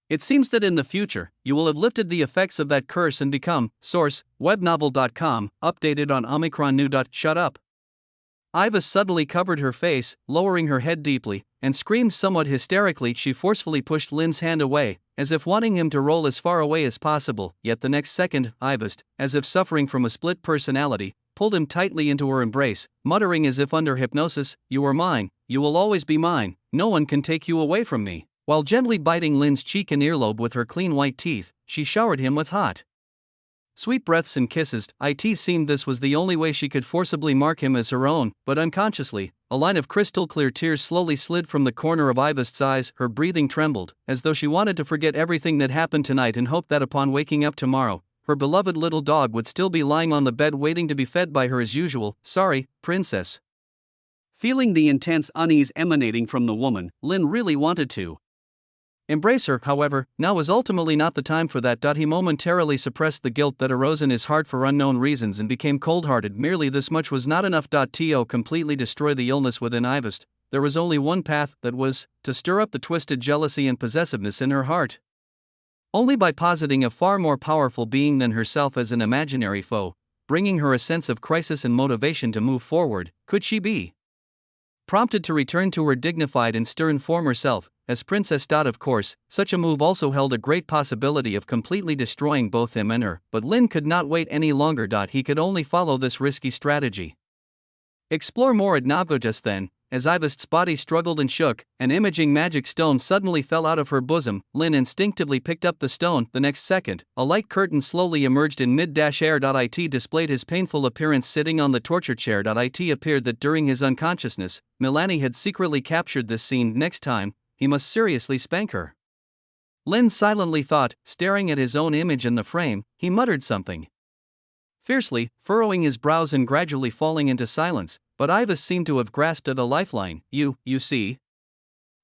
It seems that in the future, you will have lifted the effects of that curse and become, source, webnovel.com, updated on Omicron New. Shut up. Iva suddenly covered her face, lowering her head deeply, and screamed somewhat hysterically. She forcefully pushed Lynn's hand away, as if wanting him to roll as far away as possible. Yet the next second, Ivest, as if suffering from a split personality, pulled him tightly into her embrace, muttering as if under hypnosis, "You are mine, you will always be mine, no one can take you away from me." While gently biting Lynn's cheek and earlobe with her clean white teeth, she showered him with hot, sweet breaths and kisses. It seemed this was the only way she could forcibly mark him as her own, but unconsciously, a line of crystal clear tears slowly slid from the corner of Ivest's eyes. Her breathing trembled, as though she wanted to forget everything that happened tonight and hoped that upon waking up tomorrow, her beloved little dog would still be lying on the bed waiting to be fed by her as usual. Sorry, princess. Feeling the intense unease emanating from the woman, Lynn really wanted to embrace her. However, now was ultimately not the time for that. He momentarily suppressed the guilt that arose in his heart for unknown reasons and became cold-hearted. Merely this much was not enough. To completely destroy the illness within Ivest, there was only one path, that was, to stir up the twisted jealousy and possessiveness in her heart. Only by positing a far more powerful being than herself as an imaginary foe, bringing her a sense of crisis and motivation to move forward, could she be prompted to return to her dignified and stern former self, as princess. Of course, such a move also held a great possibility of completely destroying both him and her, but Lynn could not wait any longer. He could only follow this risky strategy. Explore more at Nago. Just then, as Ivest's body struggled and shook, an imaging magic stone suddenly fell out of her bosom. Lynn instinctively picked up the stone. The next second, a light curtain slowly emerged in mid-air. It displayed his painful appearance sitting on the torture chair. It appeared that during his unconsciousness, Milani had secretly captured this scene. Next time, he must seriously spank her. Lynn silently thought, staring at his own image in the frame. He muttered something fiercely, furrowing his brows and gradually falling into silence, but Ivest seemed to have grasped at a lifeline. You see?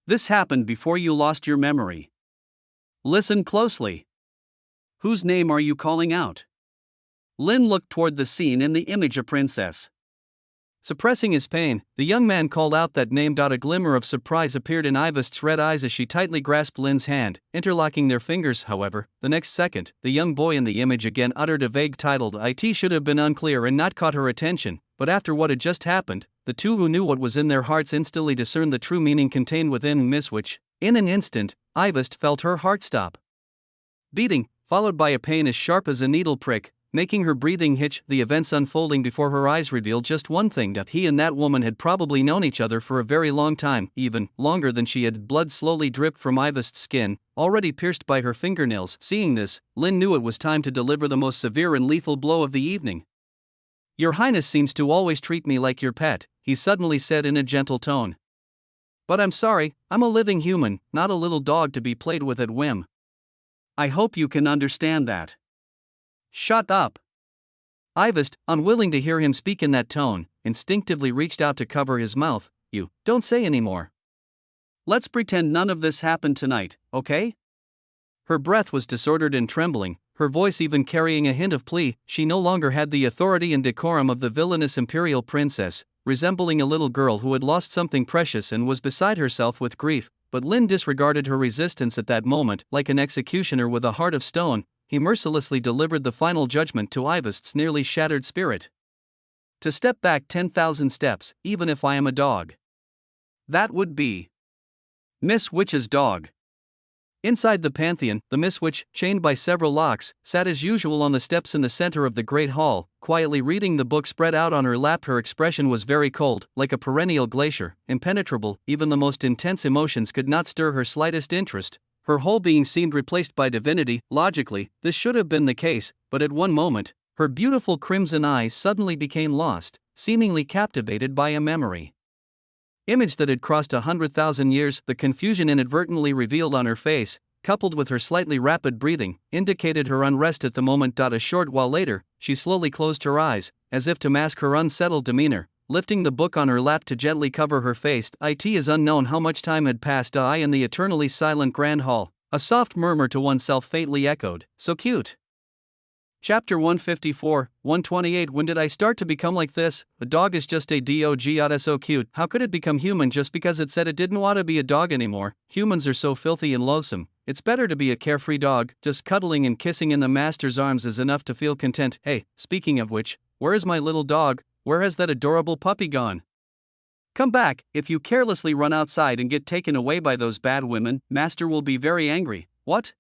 This happened before you lost your memory. Listen closely. Whose name are you calling out? Lynn looked toward the scene in the image of princess. Suppressing his pain, the young man called out that name. A glimmer of surprise appeared in Ivest's red eyes as she tightly grasped Lynn's hand, interlocking their fingers. However, the next second, the young boy in the image again uttered a vague title. It should have been unclear and not caught her attention, but after what had just happened, the two who knew what was in their hearts instantly discerned the true meaning contained within Miss Witch. In an instant, Ivest felt her heart stop beating, followed by a pain as sharp as a needle prick. making her breathing hitch. The events unfolding before her eyes revealed just one thing: that he and that woman had probably known each other for a very long time, even longer than she had. Blood slowly dripped from Ivest's skin, already pierced by her fingernails. Seeing this, Lynn knew it was time to deliver the most severe and lethal blow of the evening. "Your Highness seems to always treat me like your pet," he suddenly said in a gentle tone. "But I'm sorry, I'm a living human, not a little dog to be played with at whim. I hope you can understand that." "Shut up." Ivest, unwilling to hear him speak in that tone, instinctively reached out to cover his mouth. "You don't say anymore. Let's pretend none of this happened tonight, okay?" Her breath was disordered and trembling, her voice even carrying a hint of plea. She no longer had the authority and decorum of the villainous imperial princess, resembling a little girl who had lost something precious and was beside herself with grief. But Lynn disregarded her resistance at that moment. Like an executioner with a heart of stone, he mercilessly delivered the final judgment to Ivest's nearly shattered spirit. "To step back 10,000 steps, even if I am a dog. That would be Miss Witch's dog." Inside the Pantheon, the Miss Witch, chained by several locks, sat as usual on the steps in the center of the great hall, quietly reading the book spread out on her lap. Her expression was very cold, like a perennial glacier, impenetrable. Even the most intense emotions could not stir her slightest interest. Her whole being seemed replaced by divinity. Logically, this should have been the case, but at one moment, her beautiful crimson eyes suddenly became lost, seemingly captivated by a memory image that had crossed 100,000 years. The confusion inadvertently revealed on her face, coupled with her slightly rapid breathing, indicated her unrest at the moment. A short while later, she slowly closed her eyes, as if to mask her unsettled demeanor, lifting the book on her lap to gently cover her face. It is unknown how much time had passed. In the eternally silent grand hall, a soft murmur to oneself faintly echoed, "So cute." Chapter 154, 128. When did I start to become like this? A dog is just a dog. So cute. How could it become human just because it said it didn't want to be a dog anymore? Humans are so filthy and loathsome. It's better to be a carefree dog. Just cuddling and kissing in the master's arms is enough to feel content. Hey, speaking of which, where is my little dog? Where has that adorable puppy gone? Come back. If you carelessly run outside and get taken away by those bad women, master will be very angry. What?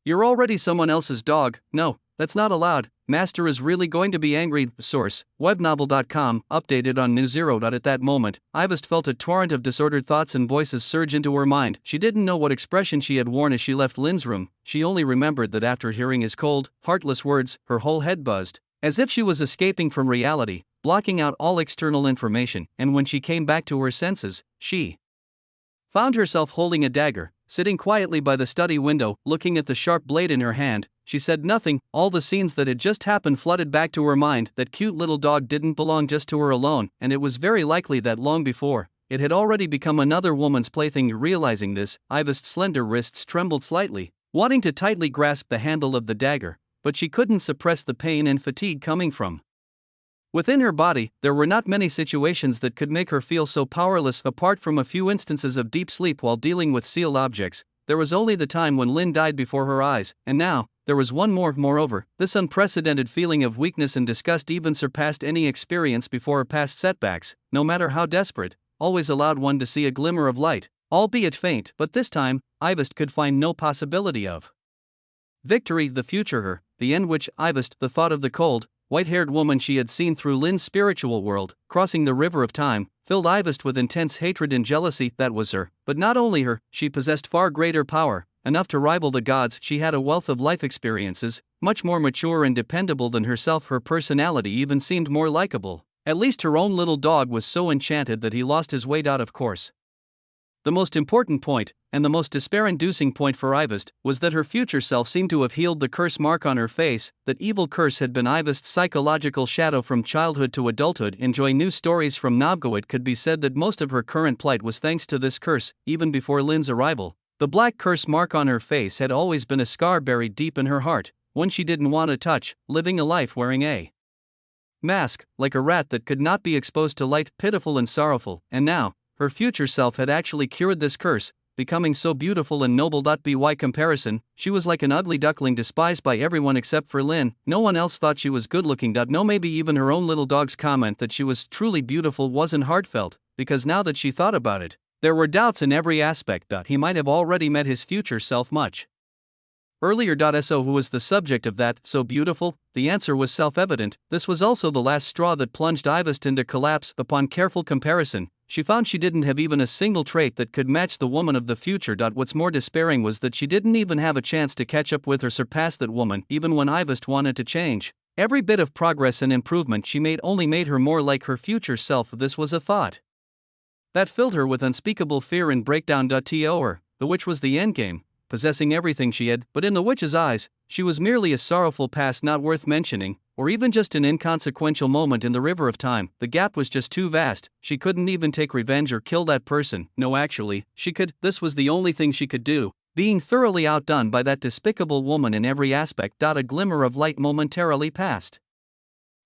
You're already someone else's dog. No, that's not allowed. Master is really going to be angry. Source: webnovel.com, updated on New Zero. At that moment, Ivest felt a torrent of disordered thoughts and voices surge into her mind. She didn't know what expression she had worn as she left Lynn's room. She only remembered that after hearing his cold, heartless words, her whole head buzzed, as if she was escaping from reality, blocking out all external information. And when she came back to her senses, she found herself holding a dagger, sitting quietly by the study window, looking at the sharp blade in her hand. She said nothing. All the scenes that had just happened flooded back to her mind. That cute little dog didn't belong just to her alone, and it was very likely that long before, it had already become another woman's plaything. Realizing this, Ivest's slender wrists trembled slightly, wanting to tightly grasp the handle of the dagger, but she couldn't suppress the pain and fatigue coming from within her body. There were not many situations that could make her feel so powerless. Apart from a few instances of deep sleep while dealing with sealed objects, there was only the time when Lynn died before her eyes, and now, there was one more. Moreover, this unprecedented feeling of weakness and disgust even surpassed any experience before. Her past setbacks, no matter how desperate, always allowed one to see a glimmer of light, albeit faint. But this time, Ivest could find no possibility of victory. The future her, the end which Ivest, the thought of the cold, white-haired woman she had seen through Lynn's spiritual world, crossing the river of time, filled Ivest with intense hatred and jealousy. That was her, but not only her, she possessed far greater power, enough to rival the gods. She had a wealth of life experiences, much more mature and dependable than herself. Her personality even seemed more likable. At least her own little dog was so enchanted that he lost his weight out. Of course, the most important point, and the most despair-inducing point for Ivest, was that her future self seemed to have healed the curse mark on her face. That evil curse had been Ivest's psychological shadow from childhood to adulthood. Enjoy news stories from Novgorod. It could be said that most of her current plight was thanks to this curse. Even before Lynn's arrival, the black curse mark on her face had always been a scar buried deep in her heart, one she didn't want to touch, living a life wearing a mask, like a rat that could not be exposed to light, pitiful and sorrowful. And now, her future self had actually cured this curse, becoming so beautiful and noble. By comparison, she was like an ugly duckling despised by everyone except for Lynn. No one else thought she was good-looking. No, maybe even her own little dog's comment that she was truly beautiful wasn't heartfelt, because now that she thought about it, there were doubts in every aspect. He might have already met his future self much Earlier. So who was the subject of that, so beautiful? The answer was self-evident. This was also the last straw that plunged Ivest into collapse. Upon careful comparison, she found she didn't have even a single trait that could match the woman of the future. What's more despairing was that she didn't even have a chance to catch up with or surpass that woman, even when Ivest wanted to change. Every bit of progress and improvement she made only made her more like her future self. This was a thought that filled her with unspeakable fear and breakdown. The witch was the endgame, possessing everything she had, but in the witch's eyes, she was merely a sorrowful past not worth mentioning, or even just an inconsequential moment in the river of time. The gap was just too vast. She couldn't even take revenge or kill that person. No, actually, she could. This was the only thing she could do. Being thoroughly outdone by that despicable woman in every aspect. A glimmer of light momentarily passed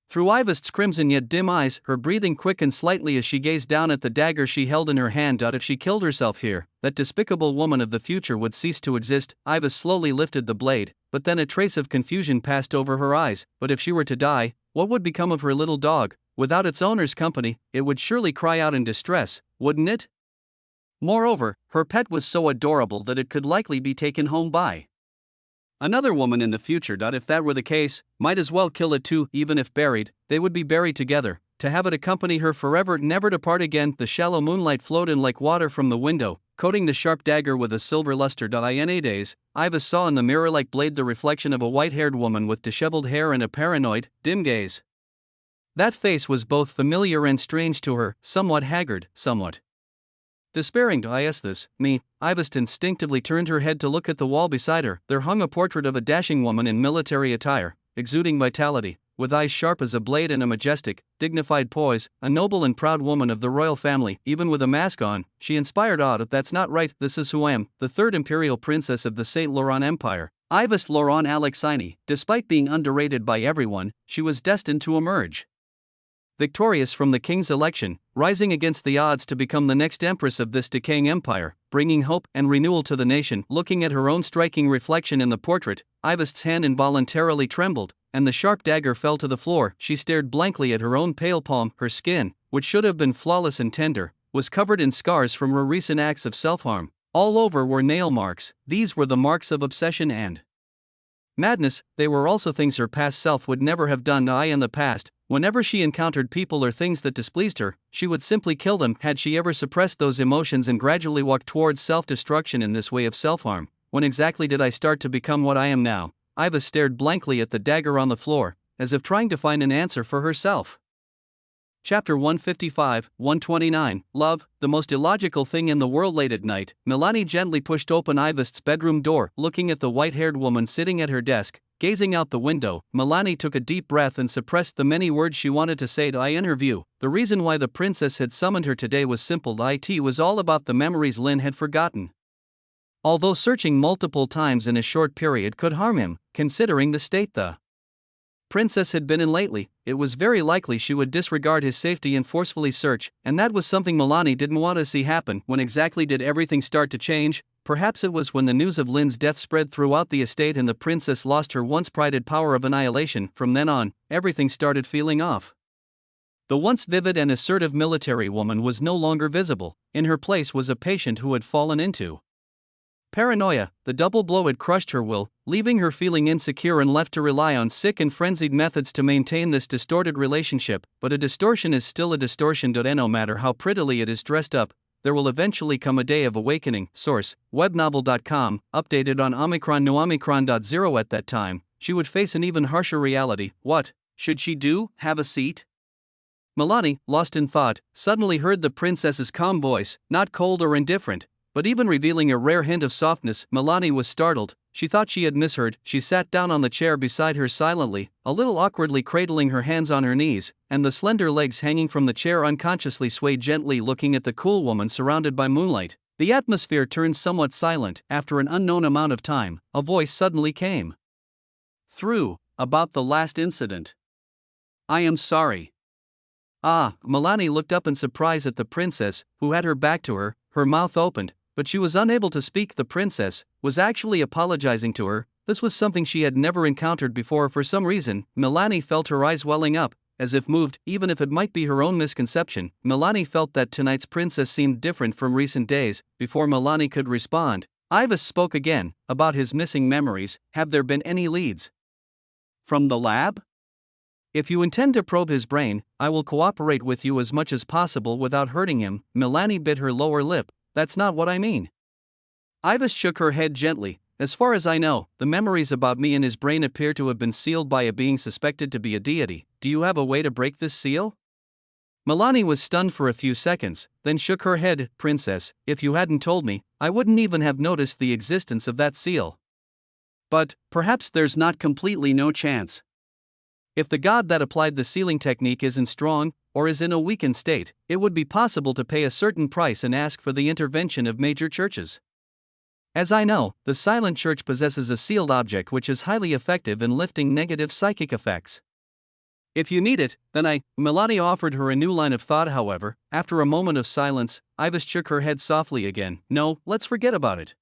through Ivest's crimson yet dim eyes, her breathing quickened slightly as she gazed down at the dagger she held in her hand. If she killed herself here, that despicable woman of the future would cease to exist. Ivest slowly lifted the blade, but then a trace of confusion passed over her eyes. But if she were to die, what would become of her little dog? Without its owner's company, it would surely cry out in distress, wouldn't it? Moreover, her pet was so adorable that it could likely be taken home by another woman in the future. If that were the case, might as well kill it too. Even if buried, they would be buried together, to have it accompany her forever, never to part again. The shallow moonlight flowed in like water from the window, coating the sharp dagger with a silver luster. In a daze, Ivest saw in the mirror-like blade the reflection of a white-haired woman with disheveled hair and a paranoid, dim gaze. That face was both familiar and strange to her, somewhat haggard, somewhat despairing. Ivest instinctively turned her head to look at the wall beside her. There hung a portrait of a dashing woman in military attire, exuding vitality, with eyes sharp as a blade and a majestic, dignified poise, a noble and proud woman of the royal family. Even with a mask on, she inspired awe. That's not right. This is who I am, the third imperial princess of the Saint Laurent Empire, Ivest Laurent Alexini. Despite being underrated by everyone, she was destined to emerge victorious from the king's election, rising against the odds to become the next empress of this decaying empire, bringing hope and renewal to the nation. Looking at her own striking reflection in the portrait, Ivest's hand involuntarily trembled, and the sharp dagger fell to the floor. She stared blankly at her own pale palm. Her skin, which should have been flawless and tender, was covered in scars from her recent acts of self-harm. All over were nail marks. These were the marks of obsession and madness. They were also things her past self would never have done. In the past, whenever she encountered people or things that displeased her, she would simply kill them. Had she ever suppressed those emotions and gradually walked towards self-destruction in this way of self-harm? When exactly did I start to become what I am now? Ivest stared blankly at the dagger on the floor, as if trying to find an answer for herself. Chapter 155, 129, Love, the most illogical thing in the world. Late at night, Milani gently pushed open Ivest's bedroom door. Looking at the white-haired woman sitting at her desk, gazing out the window, Milani took a deep breath and suppressed the many words she wanted to say. In her view, the reason why the princess had summoned her today was simple. It was all about the memories Lin had forgotten. Although searching multiple times in a short period could harm him, considering the state the princess had been in lately, it was very likely she would disregard his safety and forcefully search, and that was something Milani didn't want to see happen. When exactly did everything start to change? Perhaps it was when the news of Lin's death spread throughout the estate and the princess lost her once prided power of annihilation. From then on, everything started feeling off. The once vivid and assertive military woman was no longer visible. In her place was a patient who had fallen into paranoia. The double blow had crushed her will, leaving her feeling insecure and left to rely on sick and frenzied methods to maintain this distorted relationship. But a distortion is still a distortion. No matter how prettily it is dressed up, there will eventually come a day of awakening. Source: webnovel.com, updated on Omicron. No Omicron.0. At that time, she would face an even harsher reality. What should she do? Have a seat? Milani, lost in thought, suddenly heard the princess's calm voice, not cold or indifferent, but even revealing a rare hint of softness. Milani was startled. She thought she had misheard. She sat down on the chair beside her silently, a little awkwardly cradling her hands on her knees, and the slender legs hanging from the chair unconsciously swayed gently. Looking at the cool woman surrounded by moonlight, the atmosphere turned somewhat silent. After an unknown amount of time, a voice suddenly came through, about the last incident. I am sorry. Milani looked up in surprise at the princess, who had her back to her, her mouth opened, but she was unable to speak. The princess was actually apologizing to her. This was something she had never encountered before. For some reason, Milani felt her eyes welling up, as if moved, even if it might be her own misconception. Milani felt that tonight's princess seemed different from recent days. Before Milani could respond, Ivis spoke again, about his missing memories. Have there been any leads from the lab? If you intend to probe his brain, I will cooperate with you as much as possible without hurting him. Milani bit her lower lip. That's not what I mean. Ivis shook her head gently. As far as I know, the memories about me in his brain appear to have been sealed by a being suspected to be a deity. Do you have a way to break this seal? Milani was stunned for a few seconds, then shook her head. Princess, if you hadn't told me, I wouldn't even have noticed the existence of that seal. But, perhaps there's not completely no chance. If the god that applied the sealing technique isn't strong, or is in a weakened state, it would be possible to pay a certain price and ask for the intervention of major churches. As I know, the Silent Church possesses a sealed object which is highly effective in lifting negative psychic effects. If you need it, then Milani offered her a new line of thought. However, after a moment of silence, Ivis shook her head softly again. No, let's forget about it.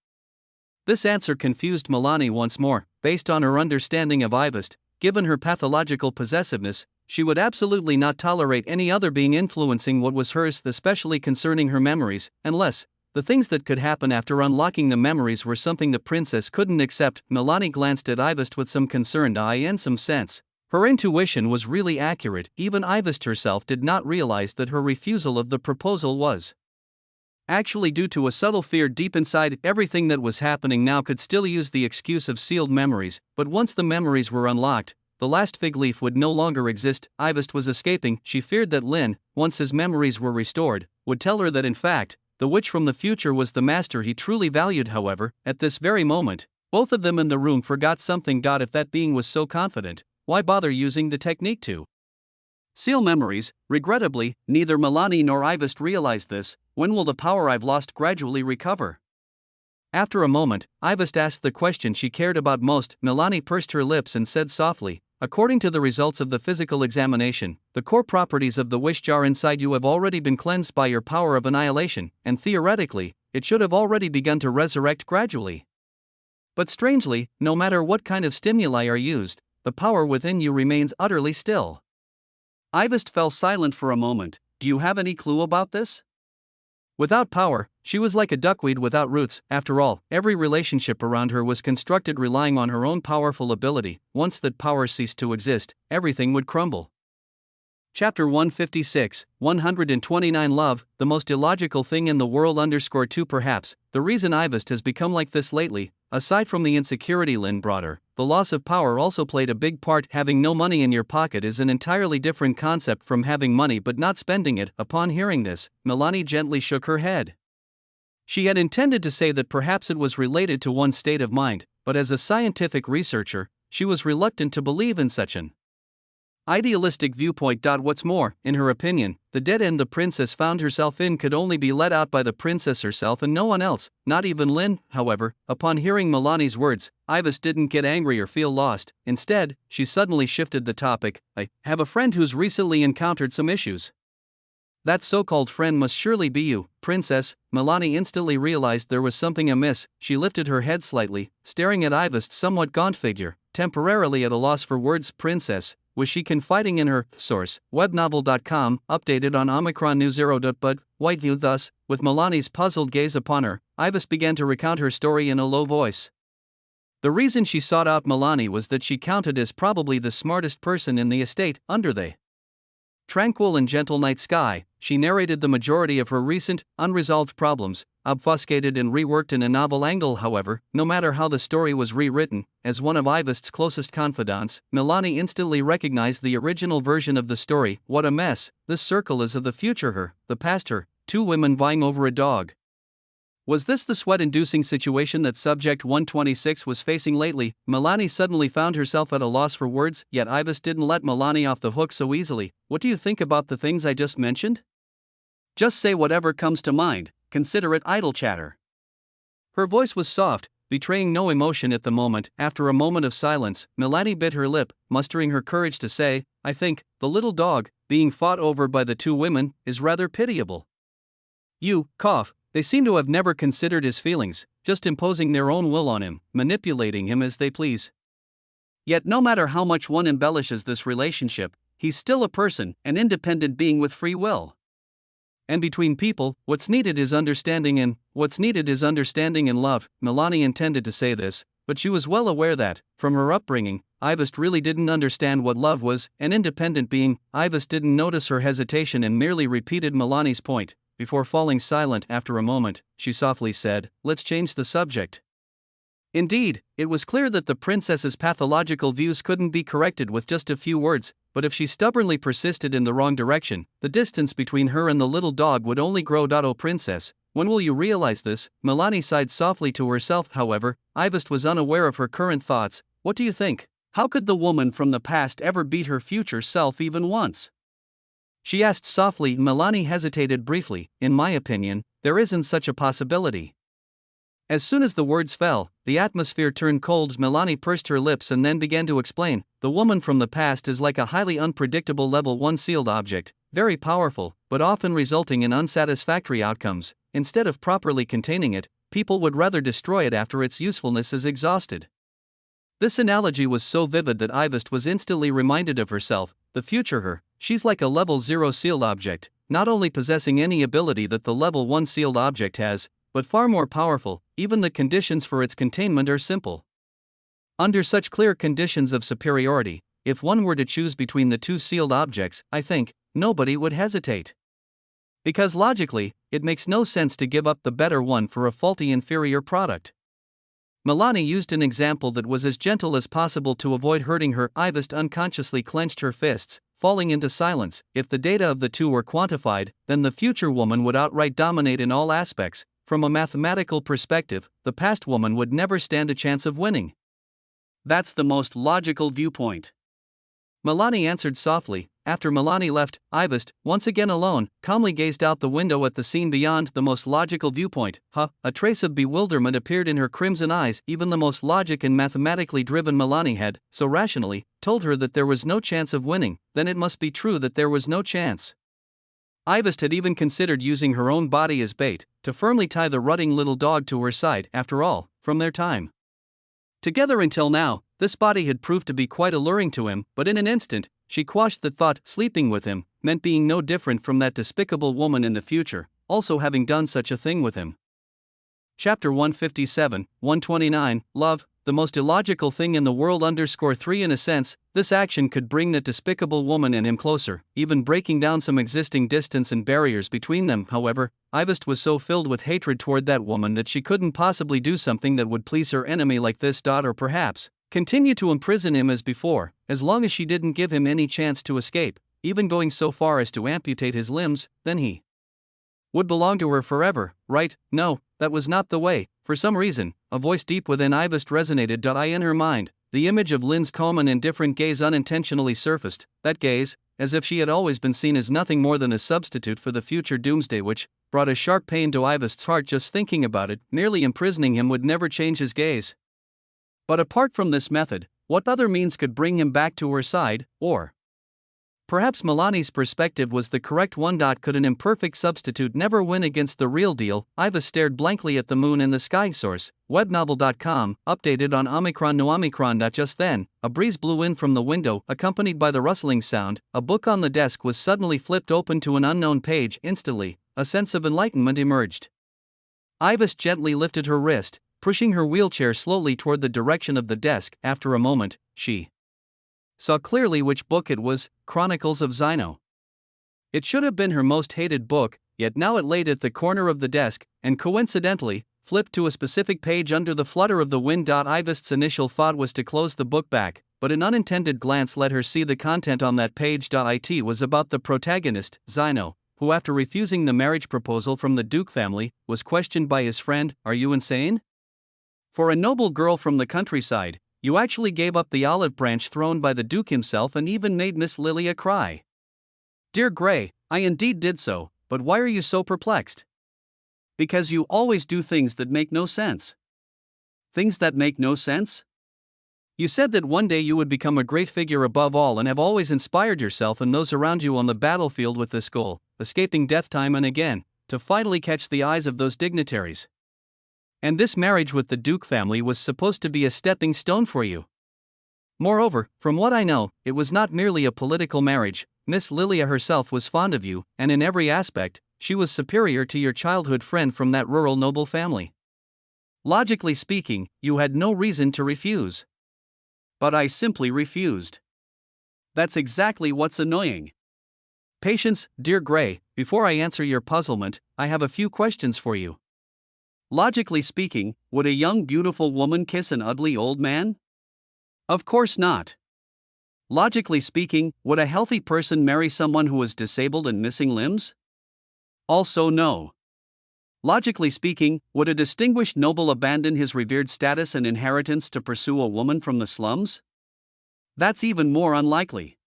This answer confused Milani once more. Based on her understanding of Ivis, given her pathological possessiveness, she would absolutely not tolerate any other being influencing what was hers, especially concerning her memories, unless the things that could happen after unlocking the memories were something the princess couldn't accept. Milani glanced at Ivis with some concerned eye and some sense. Her intuition was really accurate. Even Ivis herself did not realize that her refusal of the proposal was actually due to a subtle fear deep inside. Everything that was happening now could still use the excuse of sealed memories, but once the memories were unlocked, the last fig leaf would no longer exist. Ivis was escaping. She feared that Lin, once his memories were restored, would tell her that in fact, the witch from the future was the master he truly valued. However, at this very moment, both of them in the room forgot something. God, if that being was so confident, why bother using the technique to seal memories? Regrettably, neither Milani nor Ivis realized this. When will the power I've lost gradually recover? After a moment, Ivis asked the question she cared about most. Milani pursed her lips and said softly, according to the results of the physical examination, the core properties of the wish jar inside you have already been cleansed by your power of annihilation, and theoretically, it should have already begun to resurrect gradually. But strangely, no matter what kind of stimuli are used, the power within you remains utterly still. Ivis fell silent for a moment. Do you have any clue about this? Without power, she was like a duckweed without roots. After all, every relationship around her was constructed relying on her own powerful ability. Once that power ceased to exist, everything would crumble. Chapter 156, 129. Love, the most illogical thing in the world. _2 Perhaps, the reason Ivis has become like this lately, aside from the insecurity Lin brought her, the loss of power also played a big part. Having no money in your pocket is an entirely different concept from having money but not spending it. Upon hearing this, Milani gently shook her head. She had intended to say that perhaps it was related to one's state of mind, but as a scientific researcher, she was reluctant to believe in such an idealistic viewpoint. What's more, in her opinion, the dead end the princess found herself in could only be let out by the princess herself and no one else, not even Lin. However, upon hearing Milani's words, Ivis didn't get angry or feel lost. Instead, she suddenly shifted the topic. I have a friend who's recently encountered some issues. That so-called friend must surely be you, princess. Milani instantly realized there was something amiss. She lifted her head slightly, staring at Ivis' somewhat gaunt figure, temporarily at a loss for words. Princess, was she confiding in her? Source, webnovel.com, updated on Omicron News 0. But, Whiteview. Thus, with Milani's puzzled gaze upon her, Ivis began to recount her story in a low voice. The reason she sought out Milani was that she counted as probably the smartest person in the estate. Under the tranquil and gentle night sky, she narrated the majority of her recent, unresolved problems, obfuscated and reworked in a novel angle. However, no matter how the story was rewritten, as one of Ivis' closest confidants, Milani instantly recognized the original version of the story. What a mess, this circle is of the future her, the past her, two women vying over a dog. Was this the sweat-inducing situation that Subject 126 was facing lately? Milani suddenly found herself at a loss for words, yet Ivis didn't let Milani off the hook so easily. What do you think about the things I just mentioned? Just say whatever comes to mind, consider it idle chatter. Her voice was soft, betraying no emotion at the moment. After a moment of silence, Milani bit her lip, mustering her courage to say, I think, the little dog, being fought over by the two women, is rather pitiable. They seem to have never considered his feelings, just imposing their own will on him, manipulating him as they please. Yet no matter how much one embellishes this relationship, he's still a person, an independent being with free will. And between people, what's needed is understanding and love. Melanie intended to say this, but she was well aware that, from her upbringing, Ivest really didn't understand what love was. An independent being, Ivest didn't notice her hesitation and merely repeated Melanie's point. Before falling silent after a moment, she softly said, "Let's change the subject." Indeed, it was clear that the princess's pathological views couldn't be corrected with just a few words, but if she stubbornly persisted in the wrong direction, the distance between her and the little dog would only grow. Oh, princess, when will you realize this? Melanie sighed softly to herself. However, Ivest was unaware of her current thoughts. What do you think? How could the woman from the past ever beat her future self even once? She asked softly. Melanie hesitated briefly. In my opinion, there isn't such a possibility. As soon as the words fell, the atmosphere turned cold. Melanie pursed her lips and then began to explain. The woman from the past is like a highly unpredictable level 1 sealed object, very powerful, but often resulting in unsatisfactory outcomes. Instead of properly containing it, people would rather destroy it after its usefulness is exhausted. This analogy was so vivid that Ivest was instantly reminded of herself, the future her. She's like a level 0 sealed object, not only possessing any ability that the level 1 sealed object has, but far more powerful. Even the conditions for its containment are simple. Under such clear conditions of superiority, if one were to choose between the two sealed objects, I think nobody would hesitate. Because logically, it makes no sense to give up the better one for a faulty inferior product. Melanie used an example that was as gentle as possible to avoid hurting her. Ivest unconsciously clenched her fists, falling into silence. If the data of the two were quantified, then the future woman would outright dominate in all aspects. From a mathematical perspective, the past woman would never stand a chance of winning. That's the most logical viewpoint. Melanie answered softly. After Melanie left, Ivest, once again alone, calmly gazed out the window at the scene beyond. The most logical viewpoint. A trace of bewilderment appeared in her crimson eyes. Even the most logic and mathematically driven Melanie had, so rationally, told her that there was no chance of winning. Then it must be true that there was no chance. Ivest had even considered using her own body as bait, to firmly tie the rutting little dog to her side. After all, from their time together until now, this body had proved to be quite alluring to him, but in an instant, she quashed the thought. Sleeping with him meant being no different from that despicable woman in the future, also having done such a thing with him. Chapter 157, 129, Love, the most illogical thing in the world. 3 In a sense, this action could bring that despicable woman and him closer, even breaking down some existing distance and barriers between them. However, Ivest was so filled with hatred toward that woman that she couldn't possibly do something that would please her enemy like this. Or perhaps continue to imprison him as before, as long as she didn't give him any chance to escape, even going so far as to amputate his limbs. Then he would belong to her forever, right? No, that was not the way. For some reason, a voice deep within Ivest resonated. In her mind, the image of Lynn's calm and indifferent gaze unintentionally surfaced, that gaze, as if she had always been seen as nothing more than a substitute for the future doomsday, which brought a sharp pain to Ivest's heart just thinking about it. Nearly imprisoning him would never change his gaze. But apart from this method, what other means could bring him back to her side, or perhaps Melanie's perspective was the correct one. Could an imperfect substitute never win against the real deal? Ivest stared blankly at the moon in the sky. Source, webnovel.com, updated on Omicron. No Omicron. Just then, a breeze blew in from the window, accompanied by the rustling sound. A book on the desk was suddenly flipped open to an unknown page. Instantly, a sense of enlightenment emerged. Ivest gently lifted her wrist, pushing her wheelchair slowly toward the direction of the desk. After a moment, she saw clearly which book it was, Chronicles of Zino. It should have been her most hated book, yet now it laid at the corner of the desk, and coincidentally, flipped to a specific page under the flutter of the wind. Ivest's initial thought was to close the book back, but an unintended glance let her see the content on that page. It was about the protagonist, Zino, who after refusing the marriage proposal from the Duke family, was questioned by his friend. Are you insane? For a noble girl from the countryside, you actually gave up the olive branch thrown by the Duke himself and even made Miss Lilia cry. Dear Gray, I indeed did so, but why are you so perplexed? Because you always do things that make no sense. Things that make no sense? You said that one day you would become a great figure above all and have always inspired yourself and those around you on the battlefield with this goal, escaping death time and again, to finally catch the eyes of those dignitaries. And this marriage with the Duke family was supposed to be a stepping stone for you. Moreover, from what I know, it was not merely a political marriage. Miss Lilia herself was fond of you, and in every aspect, she was superior to your childhood friend from that rural noble family. Logically speaking, you had no reason to refuse. But I simply refused. That's exactly what's annoying. Patience, dear Gray, before I answer your puzzlement, I have a few questions for you. Logically speaking, would a young beautiful woman kiss an ugly old man? Of course not. Logically speaking, would a healthy person marry someone who is disabled and missing limbs? Also no. Logically speaking, would a distinguished noble abandon his revered status and inheritance to pursue a woman from the slums? That's even more unlikely.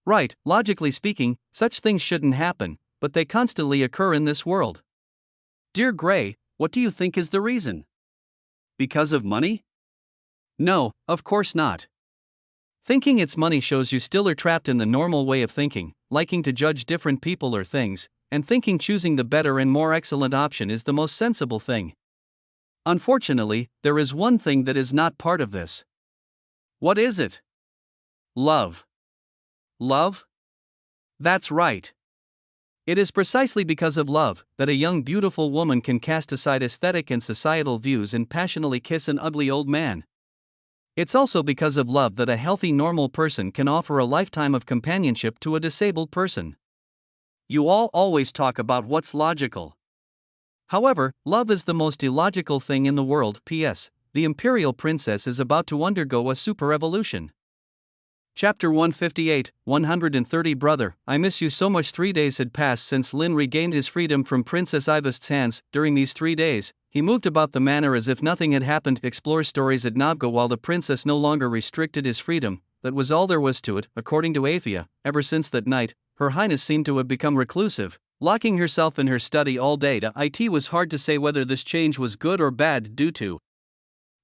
Right, logically speaking, such things shouldn't happen, but they constantly occur in this world. Dear Gray, what do you think is the reason? Because of money? No, of course not. Thinking it's money shows you still are trapped in the normal way of thinking, liking to judge different people or things, and thinking choosing the better and more excellent option is the most sensible thing. Unfortunately, there is one thing that is not part of this. What is it? Love. Love? That's right. It is precisely because of love that a young beautiful woman can cast aside aesthetic and societal views and passionately kiss an ugly old man. It's also because of love that a healthy normal person can offer a lifetime of companionship to a disabled person. You all always talk about what's logical. However, love is the most illogical thing in the world. P.S. The Imperial Princess is about to undergo a super evolution. Chapter 158, 130 Brother, I miss you so much. 3 days had passed since Lin regained his freedom from Princess Ivest's hands. During these 3 days, he moved about the manor as if nothing had happened, explored stories at Nabga while the princess no longer restricted his freedom. That was all there was to it, according to Aphia. Ever since that night, Her Highness seemed to have become reclusive, locking herself in her study all day. It was hard to say whether this change was good or bad due to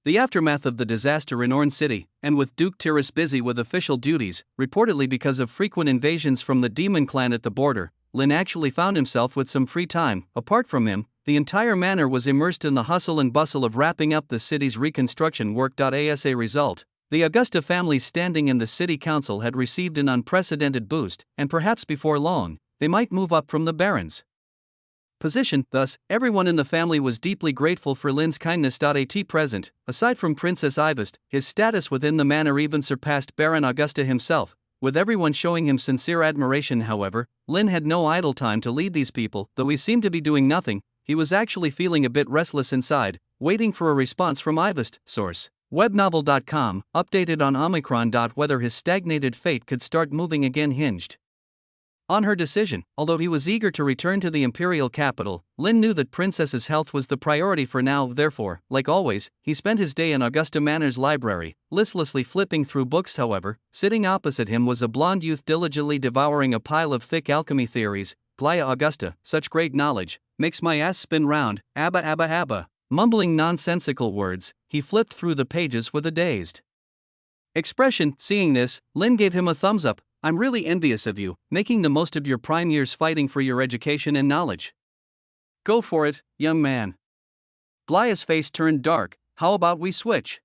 the aftermath of the disaster in Orn City, and with Duke Tyrus busy with official duties, reportedly because of frequent invasions from the demon clan at the border. Lin actually found himself with some free time. Apart from him, the entire manor was immersed in the hustle and bustle of wrapping up the city's reconstruction work. As a result, the Augusta family's standing in the city council had received an unprecedented boost, and perhaps before long, they might move up from the barons' position. Thus, everyone in the family was deeply grateful for Lin's kindness. At present, aside from Princess Ivest, his status within the manor even surpassed Baron Augusta himself, with everyone showing him sincere admiration. However, Lin had no idle time to lead these people. Though he seemed to be doing nothing, he was actually feeling a bit restless inside, waiting for a response from Ivest. Source: webnovel.com, updated on Omicron. Whether his stagnated fate could start moving again hinged on her decision. Although he was eager to return to the imperial capital, Lin knew that Princess's health was the priority for now. Therefore, like always, he spent his day in Augusta Manor's library, listlessly flipping through books. However, sitting opposite him was a blonde youth diligently devouring a pile of thick alchemy theories. Glaya Augusta, such great knowledge, makes my ass spin round, abba abba abba. Mumbling nonsensical words, he flipped through the pages with a dazed expression. Seeing this, Lin gave him a thumbs up. I'm really envious of you, making the most of your prime years fighting for your education and knowledge. Go for it, young man. Glaya's face turned dark. How about we switch?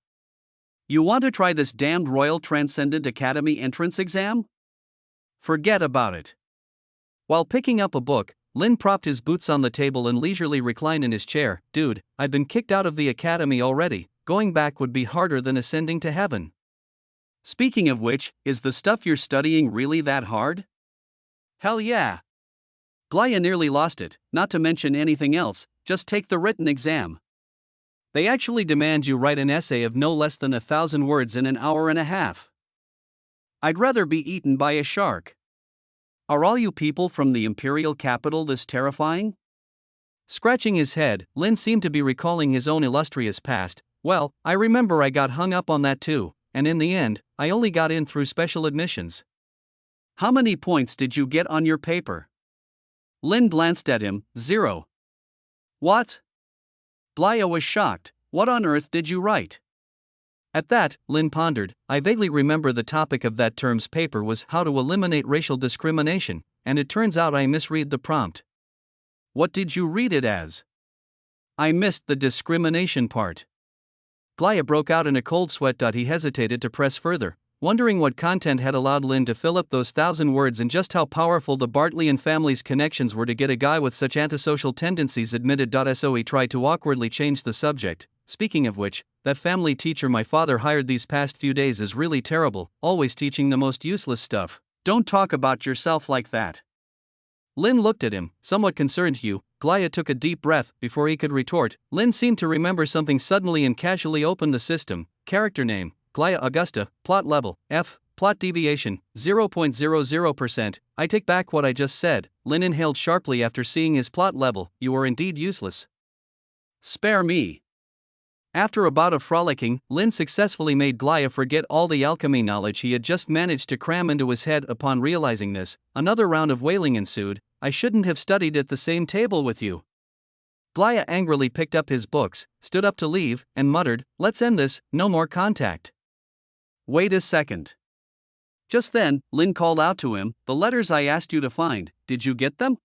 You want to try this damned Royal Transcendent Academy entrance exam? Forget about it. While picking up a book, Lin propped his boots on the table and leisurely reclined in his chair. Dude, I've been kicked out of the academy already. Going back would be harder than ascending to heaven. Speaking of which, is the stuff you're studying really that hard? Hell yeah. Glaya nearly lost it, not to mention anything else. Just take the written exam. They actually demand you write an essay of no less than 1,000 words in an hour and a half. I'd rather be eaten by a shark. Are all you people from the imperial capital this terrifying? Scratching his head, Lin seemed to be recalling his own illustrious past. Well, I remember I got hung up on that too, and in the end, I only got in through special admissions. How many points did you get on your paper? Lin glanced at him. 0. What? Glaya was shocked. What on earth did you write? At that, Lin pondered. I vaguely remember the topic of that term's paper was how to eliminate racial discrimination, and it turns out I misread the prompt. What did you read it as? I missed the discrimination part. Glaya broke out in a cold sweat. He hesitated to press further. wondering what content had allowed Lynn to fill up those 1,000 words and just how powerful the Bartleyan family's connections were to get a guy with such antisocial tendencies admitted. So he tried to awkwardly change the subject. Speaking of which, that family teacher my father hired these past few days is really terrible, always teaching the most useless stuff. Don't talk about yourself like that. Lynn looked at him, somewhat concerned. Glaya took a deep breath before he could retort. Lynn seemed to remember something suddenly and casually opened the system. Character name, Glaya Augusta, plot level, F, plot deviation, 0.00%. I take back what I just said. Lynn inhaled sharply after seeing his plot level. You are indeed useless. Spare me. After a bout of frolicking, Lynn successfully made Glaya forget all the alchemy knowledge he had just managed to cram into his head. Upon realizing this, another round of wailing ensued. I shouldn't have studied at the same table with you. Glaya angrily picked up his books, stood up to leave, and muttered, let's end this, no more contact. Wait a second. Just then, Lynn called out to him, the letters I asked you to find, did you get them?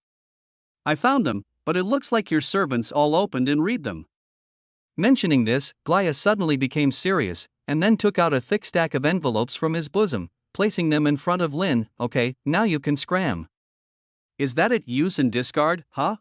I found them, but it looks like your servants all opened and read them. Mentioning this, Glaya suddenly became serious, and then took out a thick stack of envelopes from his bosom, placing them in front of Lynn. Okay, now you can scram. Is that it? Use and discard, huh?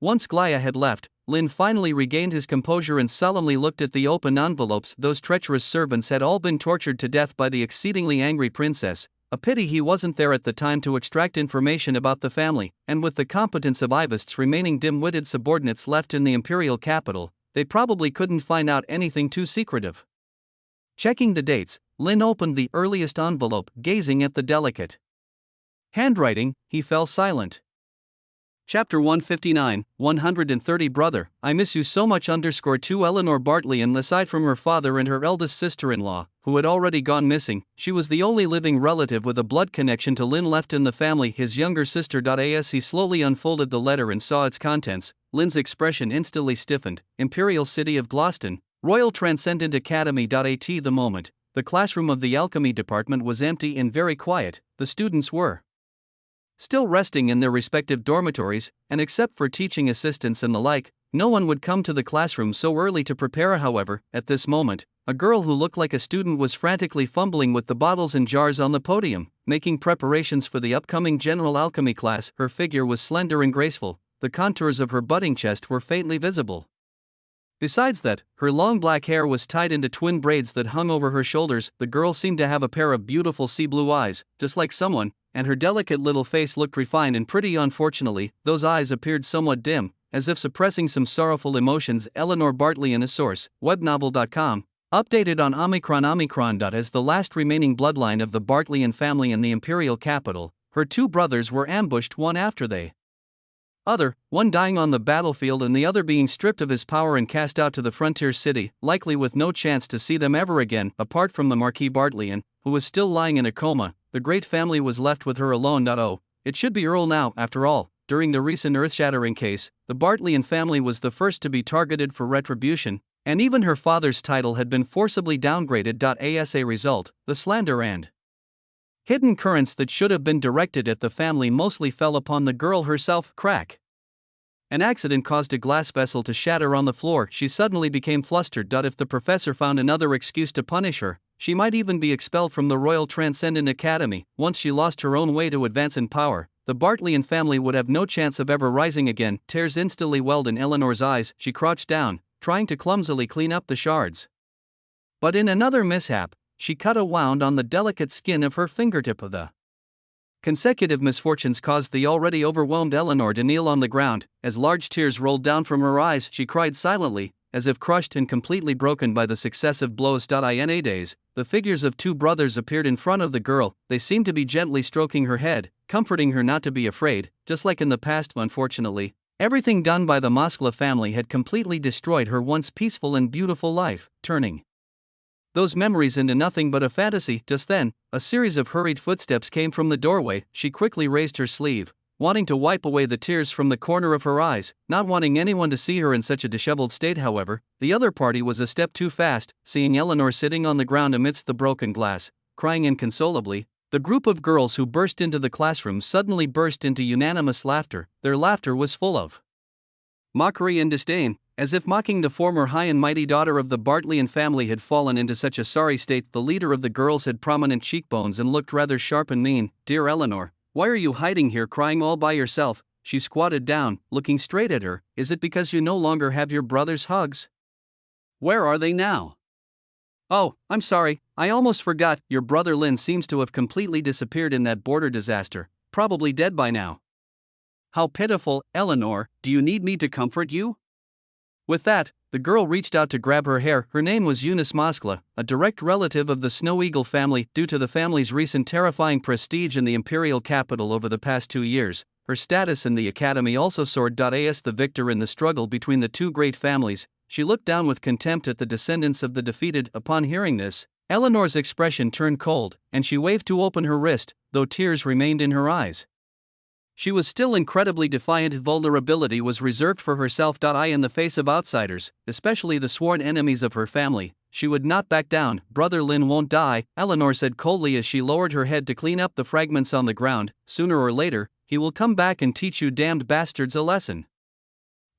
Once Glaya had left, Lynn finally regained his composure and solemnly looked at the open envelopes. Those treacherous servants had all been tortured to death by the exceedingly angry princess. A pity he wasn't there at the time to extract information about the family, and with the competence of Ivest's remaining dim-witted subordinates left in the imperial capital, they probably couldn't find out anything too secretive. Checking the dates, Lynn opened the earliest envelope. Gazing at the delicate handwriting, he fell silent. Chapter 159, 130. Brother, I miss you so much. _2 Eleanor Bartleyan. Aside from her father and her eldest sister-in-law, who had already gone missing, she was the only living relative with a blood connection to Lynn left in the family. His younger sister. As he slowly unfolded the letter and saw its contents, Lynn's expression instantly stiffened. Imperial City of Gloucester, Royal Transcendent Academy. At the moment, the classroom of the alchemy department was empty and very quiet. The students were still resting in their respective dormitories, and except for teaching assistants and the like, no one would come to the classroom so early to prepare. However, at this moment, a girl who looked like a student was frantically fumbling with the bottles and jars on the podium, making preparations for the upcoming general alchemy class. Her figure was slender and graceful, the contours of her budding chest were faintly visible. Besides that, her long black hair was tied into twin braids that hung over her shoulders. The girl seemed to have a pair of beautiful sea blue eyes, just like someone, and her delicate little face looked refined and pretty. Unfortunately, those eyes appeared somewhat dim, as if suppressing some sorrowful emotions. Eleanor Bartleyan. A source, webnovel.com, updated on Omicron. As the last remaining bloodline of the Bartleyan family in the imperial capital, her two brothers were ambushed one after the other, one dying on the battlefield and the other being stripped of his power and cast out to the frontier city, likely with no chance to see them ever again. Apart from the Marquis Bartleyan, who was still lying in a coma, the great family was left with her alone. It should be Earl now, after all. During the recent earth-shattering case, the Bartleyan family was the first to be targeted for retribution, and even her father's title had been forcibly downgraded. As a result, the slander and hidden currents that should have been directed at the family mostly fell upon the girl herself. Crack. An accident caused a glass vessel to shatter on the floor. She suddenly became flustered. If the professor found another excuse to punish her, she might even be expelled from the Royal Transcendent Academy. Once she lost her own way to advance in power, the Bartleyan family would have no chance of ever rising again. Tears instantly welled in Eleanor's eyes. She crouched down, trying to clumsily clean up the shards. But in another mishap, she cut a wound on the delicate skin of her fingertip. The consecutive misfortunes caused the already overwhelmed Eleanor to kneel on the ground. As large tears rolled down from her eyes, she cried silently, as if crushed and completely broken by the successive blows. In a daze, the figures of two brothers appeared in front of the girl. They seemed to be gently stroking her head, comforting her not to be afraid, just like in the past. Unfortunately, everything done by the Moskva family had completely destroyed her once peaceful and beautiful life, turning those memories into nothing but a fantasy. Just then, a series of hurried footsteps came from the doorway. She quickly raised her sleeve, wanting to wipe away the tears from the corner of her eyes, not wanting anyone to see her in such a disheveled state. However, the other party was a step too fast. Seeing Eleanor sitting on the ground amidst the broken glass, crying inconsolably, the group of girls who burst into the classroom suddenly burst into unanimous laughter. Their laughter was full of mockery and disdain. As if mocking the former high and mighty daughter of the Bartleyan family had fallen into such a sorry state, the leader of the girls had prominent cheekbones and looked rather sharp and mean. "Dear Eleanor, why are you hiding here crying all by yourself?" She squatted down, looking straight at her. "Is it because you no longer have your brother's hugs? Where are they now?" "Oh, I'm sorry, I almost forgot. Your brother Lynn seems to have completely disappeared in that border disaster, probably dead by now." "How pitiful, Eleanor, do you need me to comfort you?" With that, the girl reached out to grab her hair. Her name was Eunice Moskla, a direct relative of the Snow Eagle family. Due to the family's recent terrifying prestige in the imperial capital over the past 2 years, her status in the academy also soared. As the victor in the struggle between the two great families, she looked down with contempt at the descendants of the defeated. Upon hearing this, Eleanor's expression turned cold, and she waved to open her wrist, though tears remained in her eyes. She was still incredibly defiant. Vulnerability was reserved for herself. In the face of outsiders, especially the sworn enemies of her family, she would not back down. "Brother Lynn won't die," Eleanor said coldly as she lowered her head to clean up the fragments on the ground. "Sooner or later, he will come back and teach you damned bastards a lesson."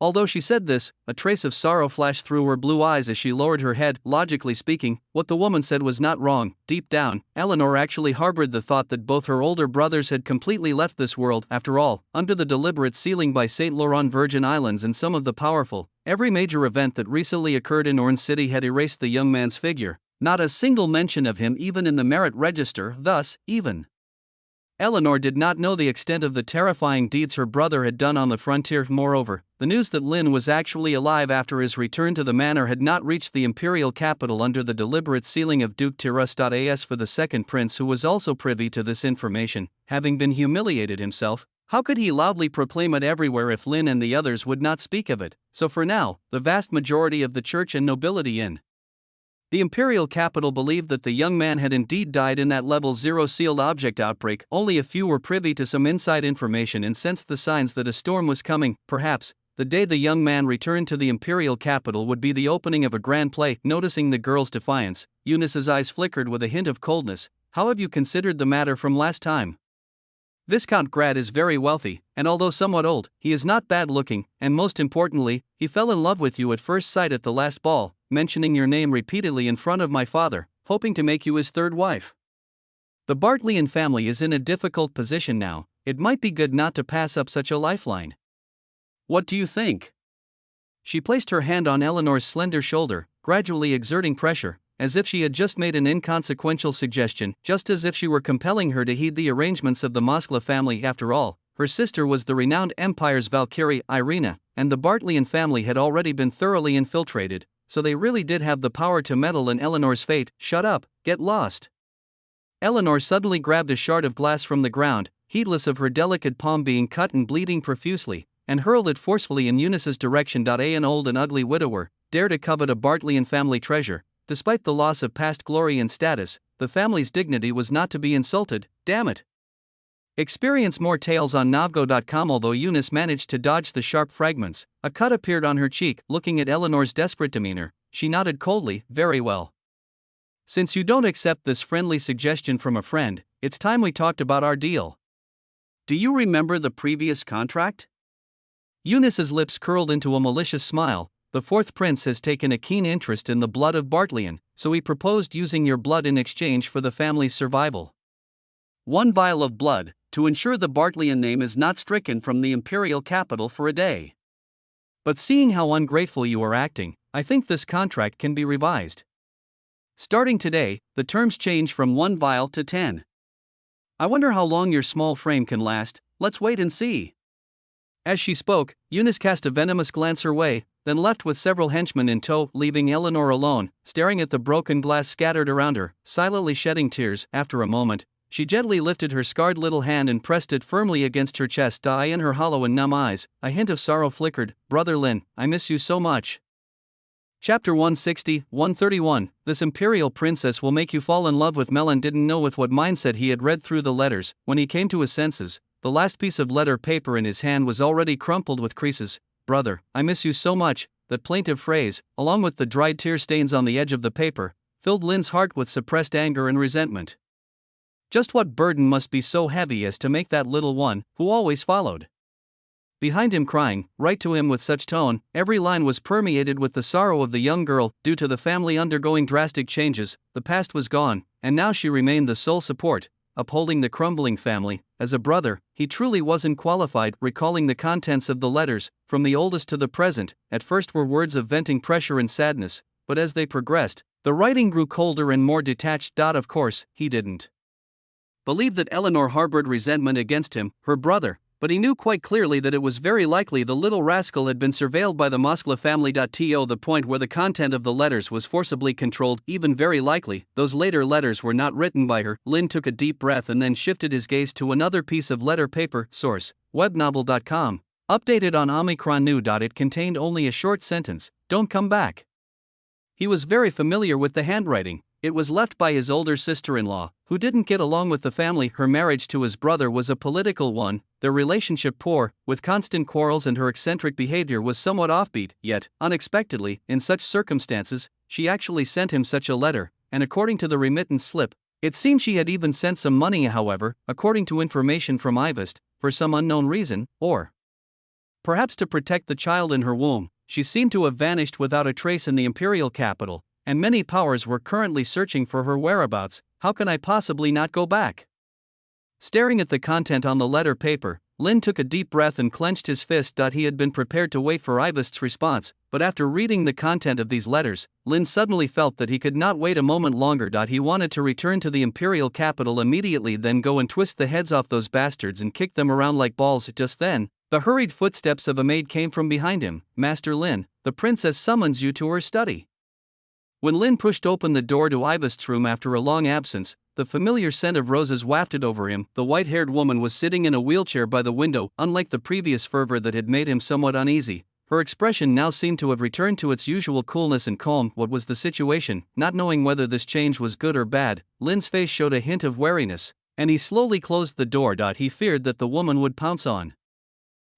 Although she said this, a trace of sorrow flashed through her blue eyes as she lowered her head. Logically speaking, what the woman said was not wrong. Deep down, Eleanor actually harbored the thought that both her older brothers had completely left this world. After all, under the deliberate sealing by St. Laurent Virgin Islands and some of the powerful, every major event that recently occurred in Orange City had erased the young man's figure. Not a single mention of him even in the merit register. Thus, even Eleanor did not know the extent of the terrifying deeds her brother had done on the frontier. Moreover, the news that Lynn was actually alive after his return to the manor had not reached the imperial capital under the deliberate sealing of Duke Tyrus. As for the second prince, who was also privy to this information, having been humiliated himself, how could he loudly proclaim it everywhere if Lynn and the others would not speak of it? So for now, the vast majority of the church and nobility in the imperial capital believed that the young man had indeed died in that Level 0 sealed object outbreak. Only a few were privy to some inside information and sensed the signs that a storm was coming. Perhaps the day the young man returned to the imperial capital would be the opening of a grand play. Noticing the girl's defiance, Eunice's eyes flickered with a hint of coldness. "How have you considered the matter from last time? Viscount Grad is very wealthy, and although somewhat old, he is not bad looking, and most importantly, he fell in love with you at first sight at the last ball, mentioning your name repeatedly in front of my father, hoping to make you his third wife. The Bartleyan family is in a difficult position now. It might be good not to pass up such a lifeline. What do you think?" She placed her hand on Eleanor's slender shoulder, gradually exerting pressure, as if she had just made an inconsequential suggestion, just as if she were compelling her to heed the arrangements of the Moskla family. After all, her sister was the renowned Empire's Valkyrie, Irina, and the Bartleyan family had already been thoroughly infiltrated, so they really did have the power to meddle in Eleanor's fate. "Shut up, get lost." Eleanor suddenly grabbed a shard of glass from the ground, heedless of her delicate palm being cut and bleeding profusely, and hurled it forcefully in Eunice's direction. An old and ugly widower dare to covet a Bartleyan family treasure. Despite the loss of past glory and status, the family's dignity was not to be insulted. Damn it. Experience more tales on Navgo.com. Although Eunice managed to dodge the sharp fragments, a cut appeared on her cheek. Looking at Eleanor's desperate demeanor, she nodded coldly. "Very well. Since you don't accept this friendly suggestion from a friend, it's time we talked about our deal. Do you remember the previous contract?" Eunice's lips curled into a malicious smile. "The fourth prince has taken a keen interest in the blood of Bartleyan, so he proposed using your blood in exchange for the family's survival. 1 vial of blood, to ensure the Bartleyan name is not stricken from the imperial capital for a day. But seeing how ungrateful you are acting, I think this contract can be revised. Starting today, the terms change from 1 vial to 10. I wonder how long your small frame can last. Let's wait and see." As she spoke, Eunice cast a venomous glance her way, then left with several henchmen in tow, leaving Eleanor alone, staring at the broken glass scattered around her, silently shedding tears. After a moment, she gently lifted her scarred little hand and pressed it firmly against her chest. In her hollow and numb eyes, a hint of sorrow flickered. "Brother Lynn, I miss you so much." Chapter 160, 131. This imperial princess will make you fall in love with Melon didn't know with what mindset he had read through the letters. When he came to his senses, the last piece of letter paper in his hand was already crumpled with creases. "Brother, I miss you so much." That plaintive phrase, along with the dried tear stains on the edge of the paper, filled Lynn's heart with suppressed anger and resentment. Just what burden must be so heavy as to make that little one, who always followed behind him crying, right to him with such tone. Every line was permeated with the sorrow of the young girl, due to the family undergoing drastic changes. The past was gone, and now she remained the sole support, upholding the crumbling family. As a brother, he truly wasn't qualified. Recalling the contents of the letters, from the oldest to the present, at first were words of venting pressure and sadness, but as they progressed, the writing grew colder and more detached. Of course, he didn't believe that Eleanor harbored resentment against him, her brother, but he knew quite clearly that it was very likely the little rascal had been surveilled by the Moskva family. To the point where the content of the letters was forcibly controlled. Even very likely, those later letters were not written by her. Lynn took a deep breath and then shifted his gaze to another piece of letter paper. Source: webnovel.com. Updated on Omicron New. It contained only a short sentence: "Don't come back." He was very familiar with the handwriting. It was left by his older sister-in-law, who didn't get along with the family. Her marriage to his brother was a political one, their relationship poor, with constant quarrels, and her eccentric behavior was somewhat offbeat. Yet, unexpectedly, in such circumstances, she actually sent him such a letter, and according to the remittance slip, it seemed she had even sent some money. However, according to information from Ivest, for some unknown reason, or perhaps to protect the child in her womb, she seemed to have vanished without a trace in the imperial capital, and many powers were currently searching for her whereabouts. How can I possibly not go back? Staring at the content on the letter paper, Lynn took a deep breath and clenched his fist. He had been prepared to wait for Ivest's response, but after reading the content of these letters, Lynn suddenly felt that he could not wait a moment longer. He wanted to return to the imperial capital immediately, then go and twist the heads off those bastards and kick them around like balls. Just then, the hurried footsteps of a maid came from behind him. "Master Lynn, the princess summons you to her study." When Lynn pushed open the door to Ivest's room after a long absence, the familiar scent of roses wafted over him. The white-haired woman was sitting in a wheelchair by the window. Unlike the previous fervor that had made him somewhat uneasy, her expression now seemed to have returned to its usual coolness and calm. What was the situation? Not knowing whether this change was good or bad, Lynn's face showed a hint of wariness, and he slowly closed the door. He feared that the woman would pounce on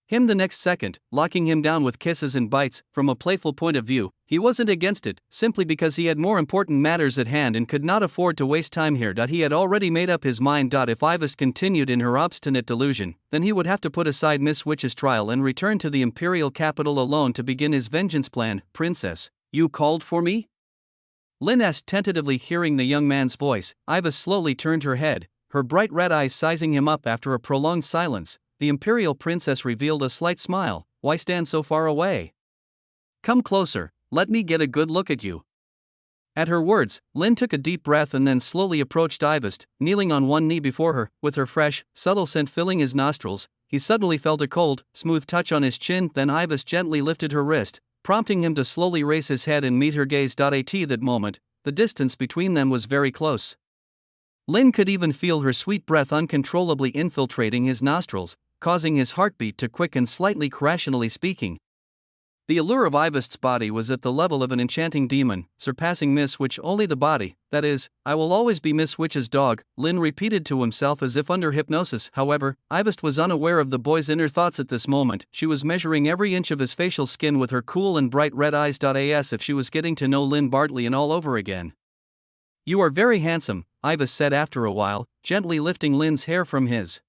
him the next second, locking him down with kisses and bites. From a playful point of view, he wasn't against it, simply because he had more important matters at hand and could not afford to waste time here. He had already made up his mind. If Ivest continued in her obstinate delusion, then he would have to put aside Miss Witch's trial and return to the imperial capital alone to begin his vengeance plan. "Princess, you called for me?" Lynn asked tentatively, hearing the young man's voice. Ivest slowly turned her head, her bright red eyes sizing him up. After a prolonged silence, the imperial princess revealed a slight smile. "Why stand so far away? Come closer, let me get a good look at you." At her words, Lynn took a deep breath and then slowly approached Ivest, kneeling on one knee before her. With her fresh, subtle scent filling his nostrils, he suddenly felt a cold, smooth touch on his chin. Then Ivest gently lifted her wrist, prompting him to slowly raise his head and meet her gaze. At that moment, the distance between them was very close. Lynn could even feel her sweet breath uncontrollably infiltrating his nostrils, causing his heartbeat to quicken slightly. Rationally speaking, the allure of Ivest's body was at the level of an enchanting demon, surpassing Miss Witch. Only the body, that is, "I will always be Miss Witch's dog," Lynn repeated to himself as if under hypnosis. However, Ivest was unaware of the boy's inner thoughts at this moment. She was measuring every inch of his facial skin with her cool and bright red eyes. As if she was getting to know Lynn Bartley and all over again. "You are very handsome," Ivest said after a while, gently lifting Lynn's hair from his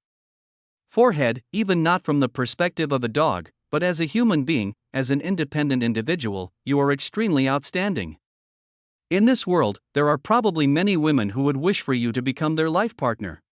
forehead. "Even not from the perspective of a dog, but as a human being, as an independent individual, you are extremely outstanding. In this world, there are probably many women who would wish for you to become their life partner."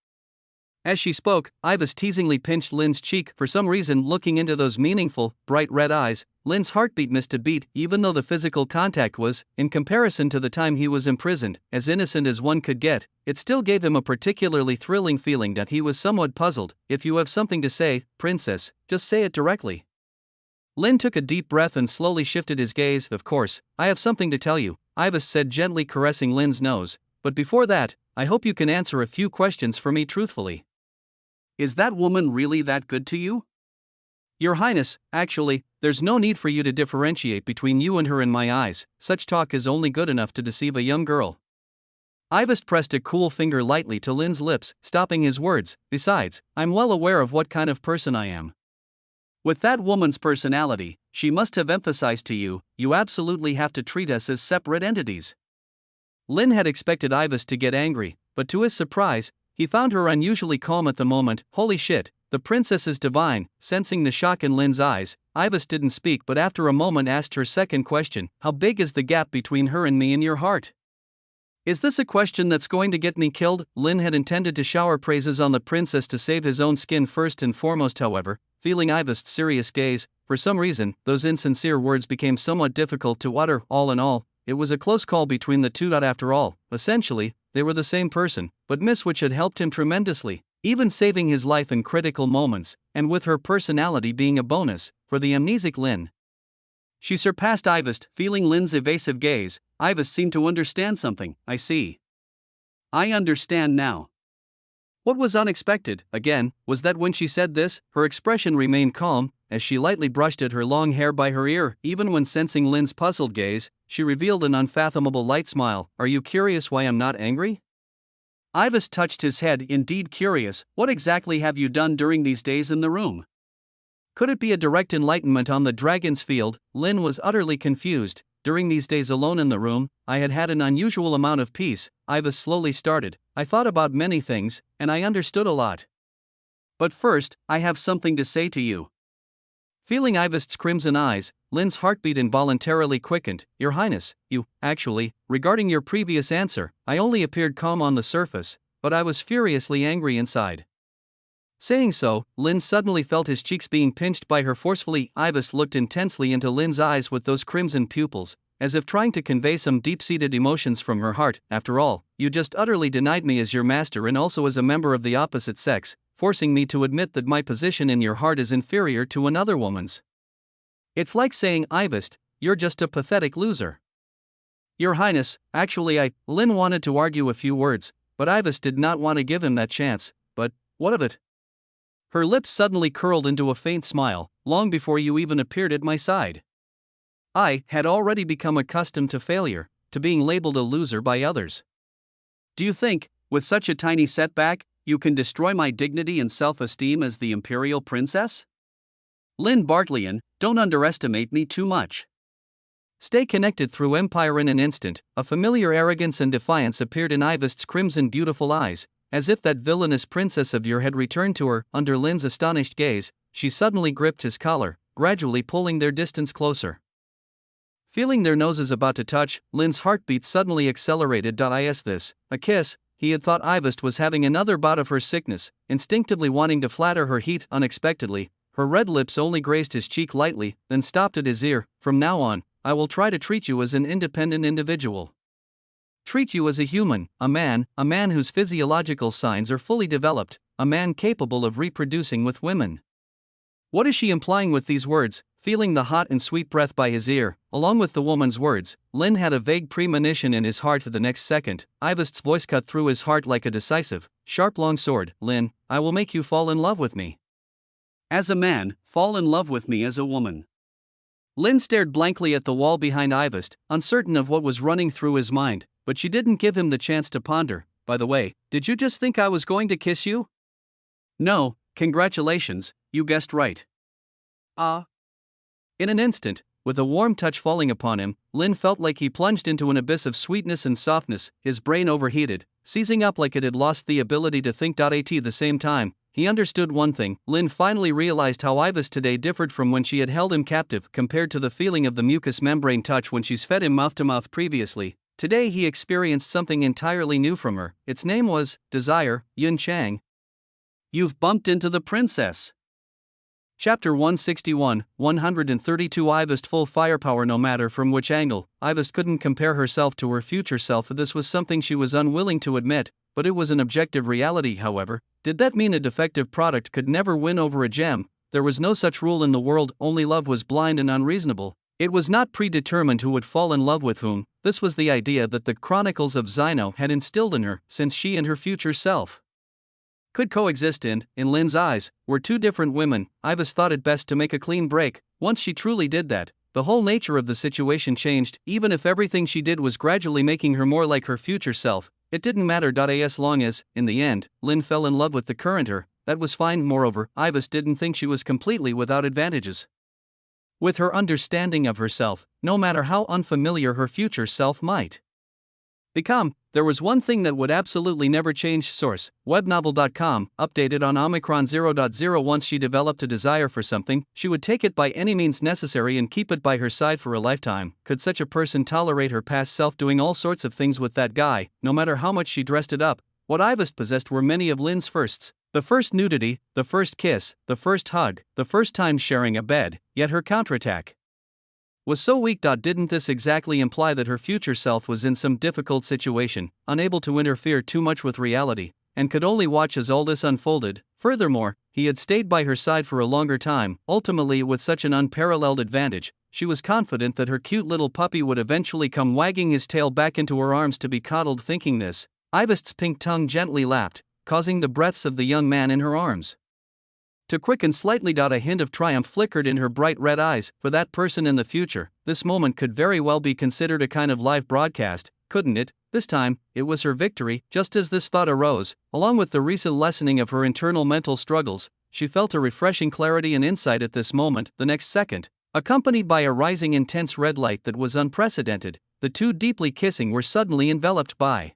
As she spoke, Ivest teasingly pinched Lynn's cheek. For some reason, looking into those meaningful, bright red eyes, Lynn's heartbeat missed a beat. Even though the physical contact was, in comparison to the time he was imprisoned, as innocent as one could get, it still gave him a particularly thrilling feeling. He was somewhat puzzled. "If you have something to say, princess, just say it directly." Lynn took a deep breath and slowly shifted his gaze. "Of course, I have something to tell you," Ivest said, gently caressing Lynn's nose. "But before that, I hope you can answer a few questions for me truthfully. Is that woman really that good to you?" "Your Highness, actually, there's no need for you to differentiate between you and her in my eyes. Such talk is only good enough to deceive a young girl." Ivest pressed a cool finger lightly to Lynn's lips, stopping his words. "Besides, I'm well aware of what kind of person I am. With that woman's personality, she must have emphasized to you, you absolutely have to treat us as separate entities." Lynn had expected Ivest to get angry, but to his surprise, he found her unusually calm at the moment. "Holy shit, The princess is divine. Sensing the shock in Lynn's eyes, Ivis didn't speak but after a moment asked her second question, how big is the gap between her and me in your heart? Is this a question that's going to get me killed? Lynn had intended to shower praises on the princess to save his own skin first and foremost, however, feeling Ivis's serious gaze, for some reason, those insincere words became somewhat difficult to utter. All in all, it was a close call between the two. After all, essentially, they were the same person, but Miss Witch had helped him tremendously, even saving his life in critical moments, and with her personality being a bonus, for the amnesic Lynn. She surpassed Ivis, feeling Lynn's evasive gaze. Ivis seemed to understand something. I see. I understand now. What was unexpected, again, was that when she said this, her expression remained calm, as she lightly brushed at her long hair by her ear. Even when sensing Lynn's puzzled gaze, she revealed an unfathomable light smile. Are you curious why I'm not angry? Ivis touched his head, indeed curious. What exactly have you done during these days in the room? Could it be a direct enlightenment on the dragon's field? Lynn was utterly confused. During these days alone in the room, I had had an unusual amount of peace. Ivis slowly started. I thought about many things, and I understood a lot. But first, I have something to say to you. Feeling Ivis's crimson eyes, Lynn's heartbeat involuntarily quickened. Your Highness, regarding your previous answer, I only appeared calm on the surface, but I was furiously angry inside. Saying so, Lynn suddenly felt his cheeks being pinched by her forcefully. Ivis looked intensely into Lynn's eyes with those crimson pupils, as if trying to convey some deep-seated emotions from her heart. After all, you just utterly denied me as your master and also as a member of the opposite sex, forcing me to admit that my position in your heart is inferior to another woman's. It's like saying, Ivis, you're just a pathetic loser. Your Highness, Lynn wanted to argue a few words, but Ivis did not want to give him that chance. But what of it? Her lips suddenly curled into a faint smile. Long before you even appeared at my side, I had already become accustomed to failure, to being labeled a loser by others. Do you think, with such a tiny setback, you can destroy my dignity and self-esteem as the imperial princess? Lynn Bartleyan, don't underestimate me too much. Stay connected through Empire. In an instant, a familiar arrogance and defiance appeared in Ivis's crimson beautiful eyes, as if that villainous princess of yore had returned to her. Under Lynn's astonished gaze, she suddenly gripped his collar, gradually pulling their distance closer. Feeling their noses about to touch, Lynn's heartbeat suddenly accelerated. Is this a kiss? He had thought Ivis was having another bout of her sickness, instinctively wanting to flatter her heat. Unexpectedly, her red lips only grazed his cheek lightly, then stopped at his ear. From now on, I will try to treat you as an independent individual. Treat you as a human, a man whose physiological signs are fully developed, a man capable of reproducing with women. What is she implying with these words? Feeling the hot and sweet breath by his ear, along with the woman's words, Lynn had a vague premonition in his heart. The next second, Ivis's voice cut through his heart like a decisive, sharp long sword. Lynn, I will make you fall in love with me. As a man, fall in love with me as a woman. Lynn stared blankly at the wall behind Ivis, uncertain of what was running through his mind, but she didn't give him the chance to ponder. By the way, did you just think I was going to kiss you? No, congratulations, you guessed right. In an instant, with a warm touch falling upon him, Lynn felt like he plunged into an abyss of sweetness and softness. His brain overheated, seizing up like it had lost the ability to think. At the same time, he understood one thing. Lynn finally realized how Ivis today differed from when she had held him captive. Compared to the feeling of the mucous membrane touch when she's fed him mouth to mouth previously, today he experienced something entirely new from her. Its name was desire. Yun Chang. You've bumped into the princess. Chapter 161, 132. Ivis full firepower. No matter from which angle, Ivis couldn't compare herself to her future self. This was something she was unwilling to admit, but it was an objective reality. However, did that mean a defective product could never win over a gem? There was no such rule in the world. Only love was blind and unreasonable. It was not predetermined who would fall in love with whom. This was the idea that the Chronicles of Xino had instilled in her, since she and her future self could coexist in Lynn's eyes, were two different women. Ivis thought it best to make a clean break. Once she truly did that, the whole nature of the situation changed. Even if everything she did was gradually making her more like her future self, it didn't matter. As long as, in the end, Lynn fell in love with the current her, that was fine. Moreover, Ivis didn't think she was completely without advantages. With her understanding of herself, no matter how unfamiliar her future self might Become, there was one thing that would absolutely never change. Source, webnovel.com, updated on Omicron 0.0. Once she developed a desire for something, she would take it by any means necessary and keep it by her side for a lifetime. Could such a person tolerate her past self doing all sorts of things with that guy, no matter how much she dressed it up? What Ivest possessed were many of Lynn's firsts. The first nudity, the first kiss, the first hug, the first time sharing a bed, yet her counterattack was so weak. Didn't this exactly imply that her future self was in some difficult situation, unable to interfere too much with reality, and could only watch as all this unfolded? Furthermore, he had stayed by her side for a longer time, ultimately with such an unparalleled advantage. She was confident that her cute little puppy would eventually come wagging his tail back into her arms to be coddled. Thinking this, Ivest's pink tongue gently lapped, causing the breaths of the young man in her arms to quicken slightly. A hint of triumph flickered in her bright red eyes. For that person in the future, this moment could very well be considered a kind of live broadcast, couldn't it? This time, it was her victory. Just as this thought arose, along with the recent lessening of her internal mental struggles, she felt a refreshing clarity and insight at this moment. The next second, accompanied by a rising intense red light that was unprecedented, the two deeply kissing were suddenly enveloped by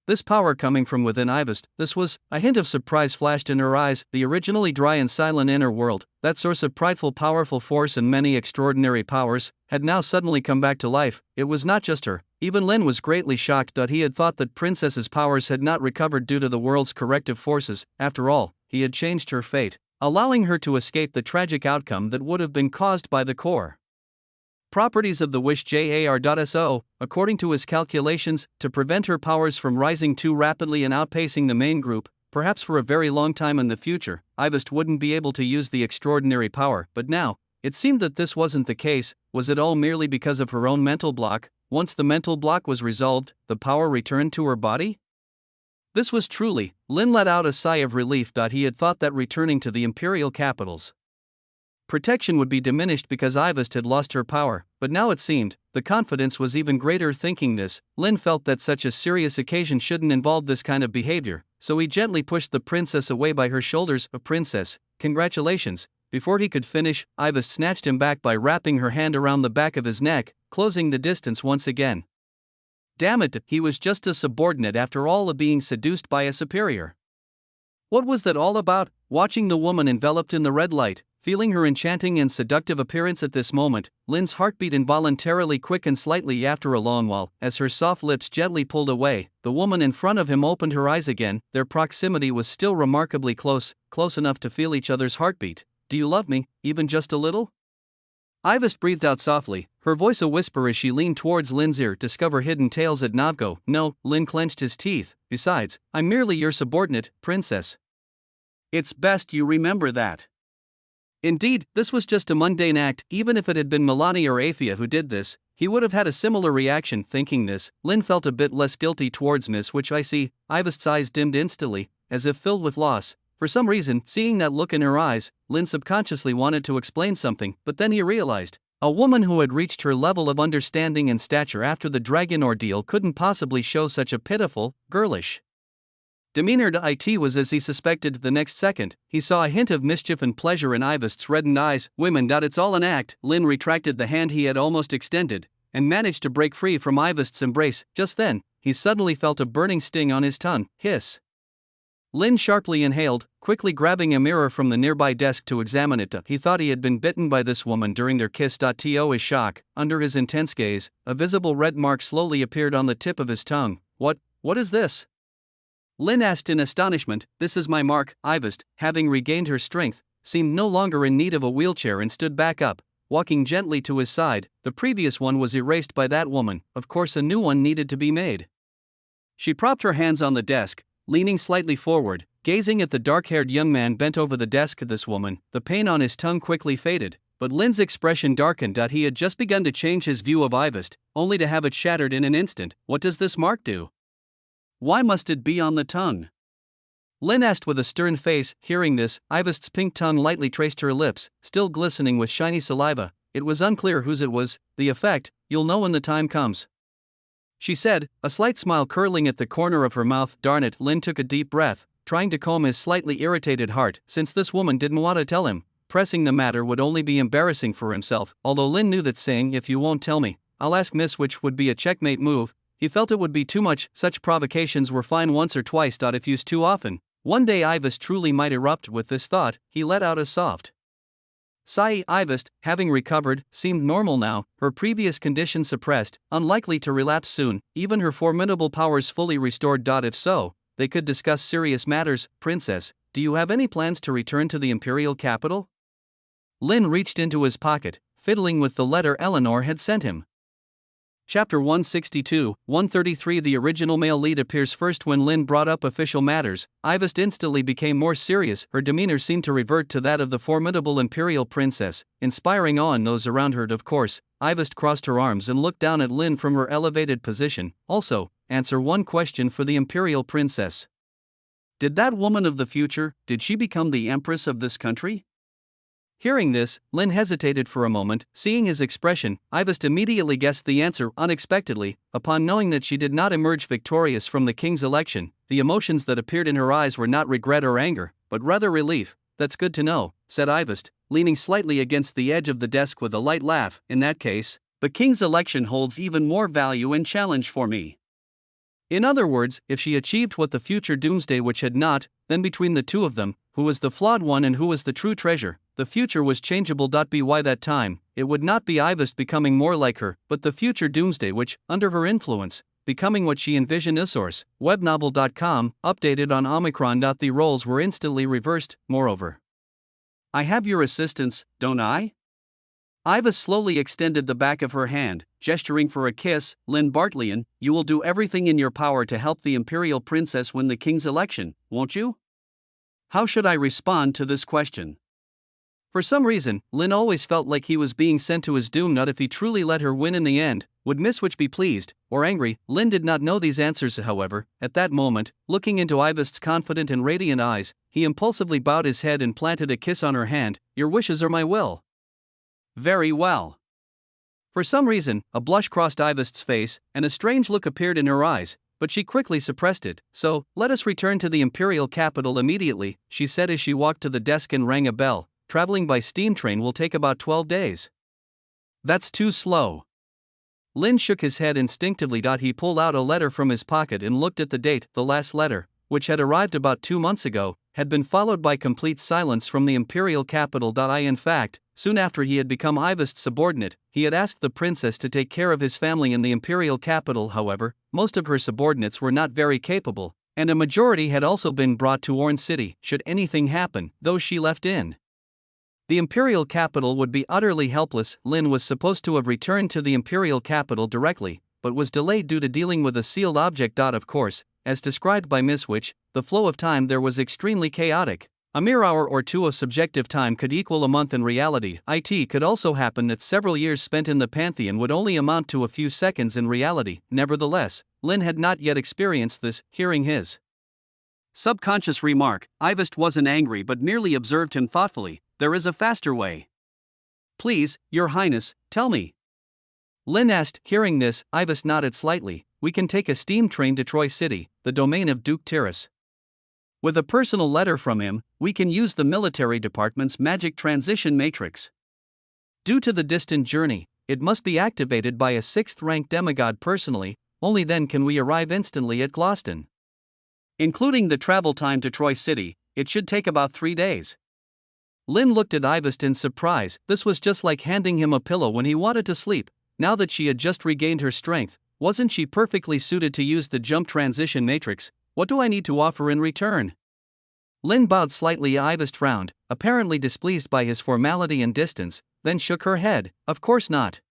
this power coming from within Ivest. This was, a hint of surprise flashed in her eyes. The originally dry and silent inner world, that source of prideful powerful force and many extraordinary powers, had now suddenly come back to life. It was not just her. Even Lynn was greatly shocked. He had thought that Princess's powers had not recovered due to the world's corrective forces. After all, he had changed her fate, allowing her to escape the tragic outcome that would have been caused by the core properties of the wish. JAR.SO, according to his calculations, to prevent her powers from rising too rapidly and outpacing the main group, perhaps for a very long time in the future, Ivest wouldn't be able to use the extraordinary power. But now, it seemed that this wasn't the case. Was it all merely because of her own mental block? Once the mental block was resolved, the power returned to her body? This was truly, Lynn let out a sigh of relief. He had thought that returning to the imperial capital's protection would be diminished because Ivest had lost her power, but now it seemed, the confidence was even greater. Thinking this, Lynn felt that such a serious occasion shouldn't involve this kind of behavior, so he gently pushed the princess away by her shoulders. A princess, congratulations. Before he could finish, Ivest snatched him back by wrapping her hand around the back of his neck, closing the distance once again. Damn it, he was just a subordinate after all, being seduced by a superior. What was that all about? Watching the woman enveloped in the red light, feeling her enchanting and seductive appearance at this moment, Lynn's heartbeat involuntarily quickened slightly. After a long while, as her soft lips gently pulled away, the woman in front of him opened her eyes again. Their proximity was still remarkably close enough to feel each other's heartbeat. Do you love me, even just a little? Ivest breathed out softly, her voice a whisper as she leaned towards Lynn's ear. Discover hidden tales at Navgo. No, Lynn clenched his teeth. Besides, I'm merely your subordinate, princess. It's best you remember that. Indeed, this was just a mundane act. Even if it had been Milani or Aphia who did this, he would have had a similar reaction. Thinking this, Lynn felt a bit less guilty towards Miss Which I see. Ivest's eyes dimmed instantly, as if filled with loss. For some reason, seeing that look in her eyes, Lynn subconsciously wanted to explain something, but then he realized, a woman who had reached her level of understanding and stature after the dragon ordeal couldn't possibly show such a pitiful, girlish demeanor. It was as he suspected. The next second, he saw a hint of mischief and pleasure in Ivest's reddened eyes. Women. It's all an act. Lynn retracted the hand he had almost extended, and managed to break free from Ivest's embrace. Just then, he suddenly felt a burning sting on his tongue. Hiss. Lynn sharply inhaled, quickly grabbing a mirror from the nearby desk to examine it. He thought he had been bitten by this woman during their kiss. To his shock, under his intense gaze, a visible red mark slowly appeared on the tip of his tongue. What is this? Lynn asked in astonishment. This is my mark. Ivest, having regained her strength, seemed no longer in need of a wheelchair and stood back up, walking gently to his side. The previous one was erased by that woman. Of course, a new one needed to be made. She propped her hands on the desk, leaning slightly forward, gazing at the dark-haired young man bent over the desk. This woman, the pain on his tongue quickly faded, but Lynn's expression darkened. He had just begun to change his view of Ivest, only to have it shattered in an instant. What does this mark do? Why must it be on the tongue? Lynn asked with a stern face. Hearing this, Ivest's pink tongue lightly traced her lips, still glistening with shiny saliva. It was unclear whose it was. The effect, you'll know when the time comes, she said, a slight smile curling at the corner of her mouth. Darn it. Lynn took a deep breath, trying to calm his slightly irritated heart. Since this woman didn't want to tell him, pressing the matter would only be embarrassing for himself. Although Lynn knew that saying, if you won't tell me, I'll ask Miss, which would be a checkmate move, he felt it would be too much. Such provocations were fine once or twice. If used too often, one day Ivest truly might erupt. With this thought, he let out a soft sigh. Ivest, having recovered, seemed normal now, her previous condition suppressed, unlikely to relapse soon, even her formidable powers fully restored. If so, they could discuss serious matters. Princess, do you have any plans to return to the imperial capital? Lin reached into his pocket, fiddling with the letter Eleanor had sent him. Chapter 162, 133. The original male lead appears first. When Lin brought up official matters, Ivest instantly became more serious. Her demeanor seemed to revert to that of the formidable imperial princess, inspiring awe in those around her. Of course, Ivest crossed her arms and looked down at Lin from her elevated position. Also, answer one question for the imperial princess. Did that woman of the future, did she become the empress of this country? Hearing this, Lin hesitated for a moment. Seeing his expression, Ivest immediately guessed the answer. Unexpectedly, upon knowing that she did not emerge victorious from the king's election, the emotions that appeared in her eyes were not regret or anger, but rather relief. That's good to know, said Ivest, leaning slightly against the edge of the desk with a light laugh. In that case, the king's election holds even more value and challenge for me. In other words, if she achieved what the future doomsday which had not, then between the two of them, who was the flawed one and who was the true treasure, the future was changeable. By that time, it would not be Ivest becoming more like her, but the future doomsday which, under her influence, becoming what she envisioned. Source, webnovel.com, updated on Omicron. The roles were instantly reversed. Moreover, I have your assistance, don't I? Ivest slowly extended the back of her hand, gesturing for a kiss. Lin Bartleyan, you will do everything in your power to help the imperial princess win the king's election, won't you? How should I respond to this question? For some reason, Lin always felt like he was being sent to his doom. Not if he truly let her win in the end, would Miss Witch be pleased, or angry? Lin did not know these answers. However, at that moment, looking into Ivest's confident and radiant eyes, he impulsively bowed his head and planted a kiss on her hand. Your wishes are my will. Very well. For some reason, a blush crossed Ivest's face, and a strange look appeared in her eyes, but she quickly suppressed it. So, let us return to the imperial capital immediately, she said as she walked to the desk and rang a bell. Traveling by steam train will take about 12 days. That's too slow. Lin shook his head instinctively. He pulled out a letter from his pocket and looked at the date. The last letter, which had arrived about 2 months ago, had been followed by complete silence from the imperial capital. In fact, soon after he had become Ivest's subordinate, he had asked the princess to take care of his family in the imperial capital. However, most of her subordinates were not very capable, and a majority had also been brought to Orange City. Should anything happen, those she left in the imperial capital would be utterly helpless. Lin was supposed to have returned to the imperial capital directly, but was delayed due to dealing with a sealed object. Of course, as described by Miss Witch, the flow of time there was extremely chaotic. A mere hour or two of subjective time could equal a month in reality. It could also happen that several years spent in the Pantheon would only amount to a few seconds in reality. Nevertheless, Lin had not yet experienced this. Hearing his subconscious remark, Ivest wasn't angry but merely observed him thoughtfully. There is a faster way. Please, Your Highness, tell me. Lin asked. Hearing this, Ivest nodded slightly. We can take a steam train to Troy City, the domain of Duke Tyrus. With a personal letter from him, we can use the military department's magic transition matrix. Due to the distant journey, it must be activated by a 6th-rank demigod personally. Only then can we arrive instantly at Gloston. Including the travel time to Troy City, it should take about 3 days. Lin looked at Ivest in surprise. This was just like handing him a pillow when he wanted to sleep. Now that she had just regained her strength, wasn't she perfectly suited to use the jump transition matrix? What do I need to offer in return? Lin bowed slightly. Ivest frowned, apparently displeased by his formality and distance, then shook her head. Of course not.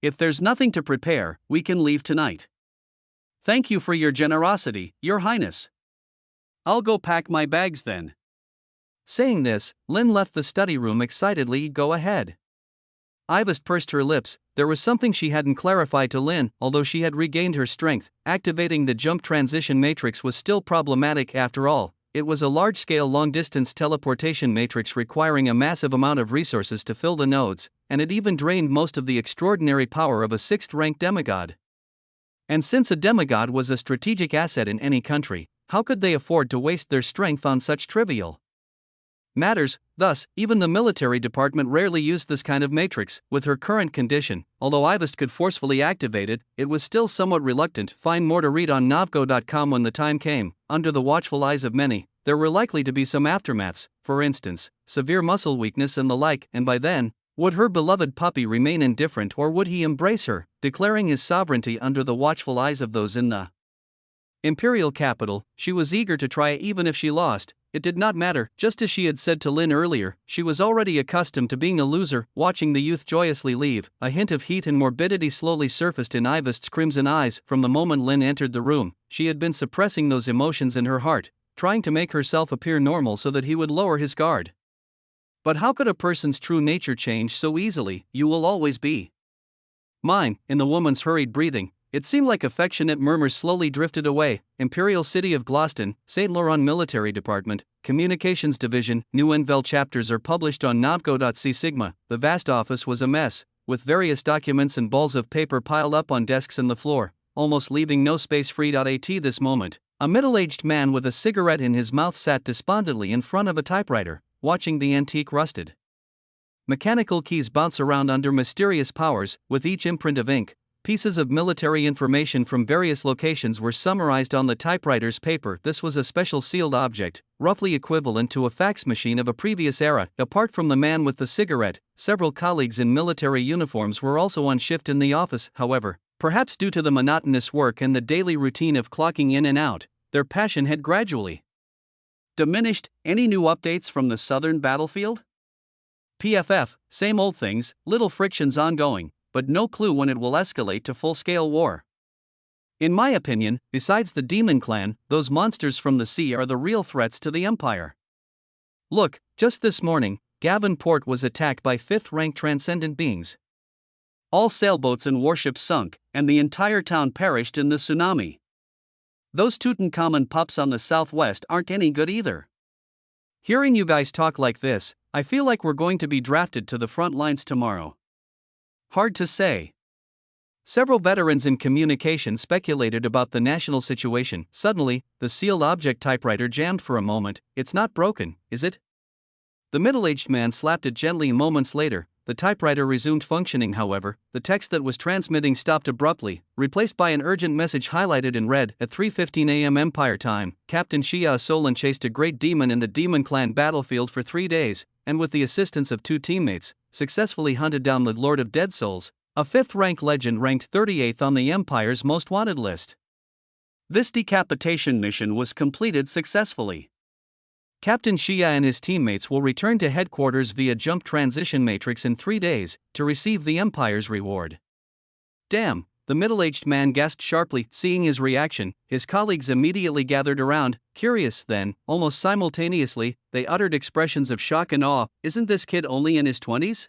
If there's nothing to prepare, we can leave tonight. Thank you for your generosity, Your Highness. I'll go pack my bags then. Saying this, Lin left the study room excitedly. Go ahead. Ivest pursed her lips. There was something she hadn't clarified to Lin. Although she had regained her strength, activating the jump transition matrix was still problematic. After all, it was a large-scale long-distance teleportation matrix requiring a massive amount of resources to fill the nodes, and it even drained most of the extraordinary power of a 6th-rank demigod. And since a demigod was a strategic asset in any country, how could they afford to waste their strength on such trivial matters. Thus, even the military department rarely used this kind of matrix. With her current condition, although Ivest could forcefully activate it, it was still somewhat reluctant. Find more to read on Novgo.com when the time came. Under the watchful eyes of many, there were likely to be some aftermaths, for instance, severe muscle weakness and the like, and by then, would her beloved puppy remain indifferent or would he embrace her, declaring his sovereignty under the watchful eyes of those in the imperial capital? She was eager to try even if she lost. It did not matter. Just as she had said to Lin earlier, she was already accustomed to being a loser. Watching the youth joyously leave, a hint of heat and morbidity slowly surfaced in Ivest's crimson eyes. From the moment Lin entered the room, she had been suppressing those emotions in her heart, trying to make herself appear normal so that he would lower his guard. But how could a person's true nature change so easily? You will always be mine. In the woman's hurried breathing, it seemed like affectionate murmurs slowly drifted away. Imperial City of Gloucester, St. Laurent Military Department, Communications Division. New Envel chapters are published on Novgo.c Sigma. The vast office was a mess, with various documents and balls of paper piled up on desks and the floor, almost leaving no space free. At this moment, a middle-aged man with a cigarette in his mouth sat despondently in front of a typewriter, watching the antique rusted mechanical keys bounce around under mysterious powers. With each imprint of ink, pieces of military information from various locations were summarized on the typewriter's paper. This was a special sealed object, roughly equivalent to a fax machine of a previous era. Apart from the man with the cigarette, several colleagues in military uniforms were also on shift in the office. However, perhaps due to the monotonous work and the daily routine of clocking in and out, their passion had gradually diminished. Any new updates from the southern battlefield? PFF, same old things, little frictions ongoing, but no clue when it will escalate to full-scale war. In my opinion, besides the Demon Clan, those monsters from the sea are the real threats to the Empire. Look, just this morning, Gavin Port was attacked by 5th-rank transcendent beings. All sailboats and warships sunk, and the entire town perished in the tsunami. Those Tutankhamun pups on the southwest aren't any good either. Hearing you guys talk like this, I feel like we're going to be drafted to the front lines tomorrow. Hard to say. Several veterans in communication speculated about the national situation. Suddenly, the sealed object typewriter jammed for a moment. It's not broken, is it? The middle-aged man slapped it gently. Moments later, the typewriter resumed functioning. However, the text that was transmitting stopped abruptly, replaced by an urgent message highlighted in red. At 3:15 a.m. Empire time, Captain Shia Solan chased a great demon in the Demon Clan battlefield for 3 days, and with the assistance of 2 teammates, successfully hunted down the Lord of Dead Souls, a 5th-rank legend ranked 38th on the Empire's most wanted list. This decapitation mission was completed successfully. Captain Shia and his teammates will return to headquarters via jump transition matrix in 3 days to receive the Empire's reward. Damn, the middle-aged man gasped sharply. Seeing his reaction, his colleagues immediately gathered around, curious. Then, almost simultaneously, they uttered expressions of shock and awe. Isn't this kid only in his 20s?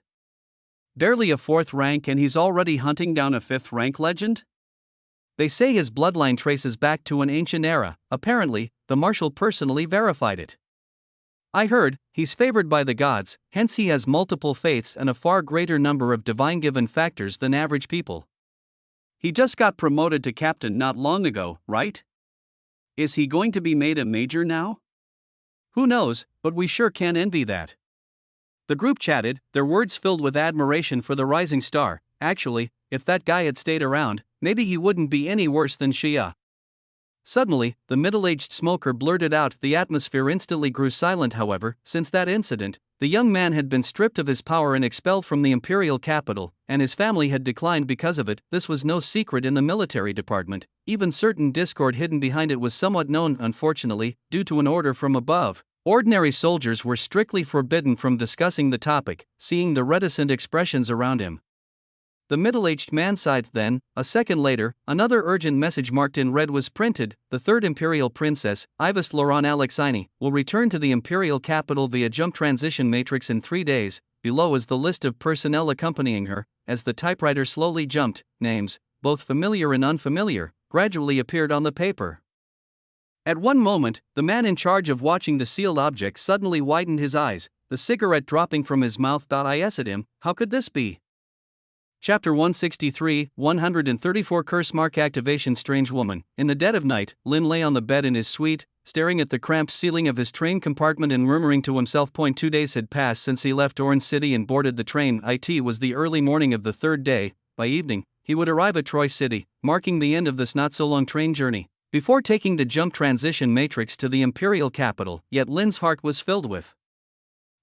Barely a 4th rank and he's already hunting down a 5th-rank legend? They say his bloodline traces back to an ancient era. Apparently, the Marshal personally verified it. I heard, he's favored by the gods, hence he has multiple faiths and a far greater number of divine-given factors than average people. He just got promoted to captain not long ago, right? Is he going to be made a major now? Who knows, but we sure can't envy that. The group chatted, their words filled with admiration for the rising star. Actually, if that guy had stayed around, maybe he wouldn't be any worse than Shia. Suddenly, the middle-aged smoker blurted out. The atmosphere instantly grew silent. However, since that incident, the young man had been stripped of his power and expelled from the imperial capital, and his family had declined because of it. This was no secret in the military department. Even certain discord hidden behind it was somewhat known. Unfortunately, due to an order from above, ordinary soldiers were strictly forbidden from discussing the topic. Seeing the reticent expressions around him, the middle-aged man sighed. Then, a second later, another urgent message marked in red was printed. The 3rd Imperial Princess, Ivest Laurent Alexini, will return to the Imperial capital via jump transition matrix in 3 days. Below is the list of personnel accompanying her. As the typewriter slowly jumped, names, both familiar and unfamiliar, gradually appeared on the paper. At one moment, the man in charge of watching the sealed object suddenly widened his eyes, the cigarette dropping from his mouth. I asked him, how could this be? Chapter 163, 134 Curse Mark Activation. Strange woman. In the dead of night, Lin lay on the bed in his suite, staring at the cramped ceiling of his train compartment and murmuring to himself. 2 days had passed since he left Orange City and boarded the train. It was the early morning of the third day. By evening, he would arrive at Troy City, marking the end of this not-so-long train journey, before taking the jump transition matrix to the imperial capital. Yet Lin's heart was filled with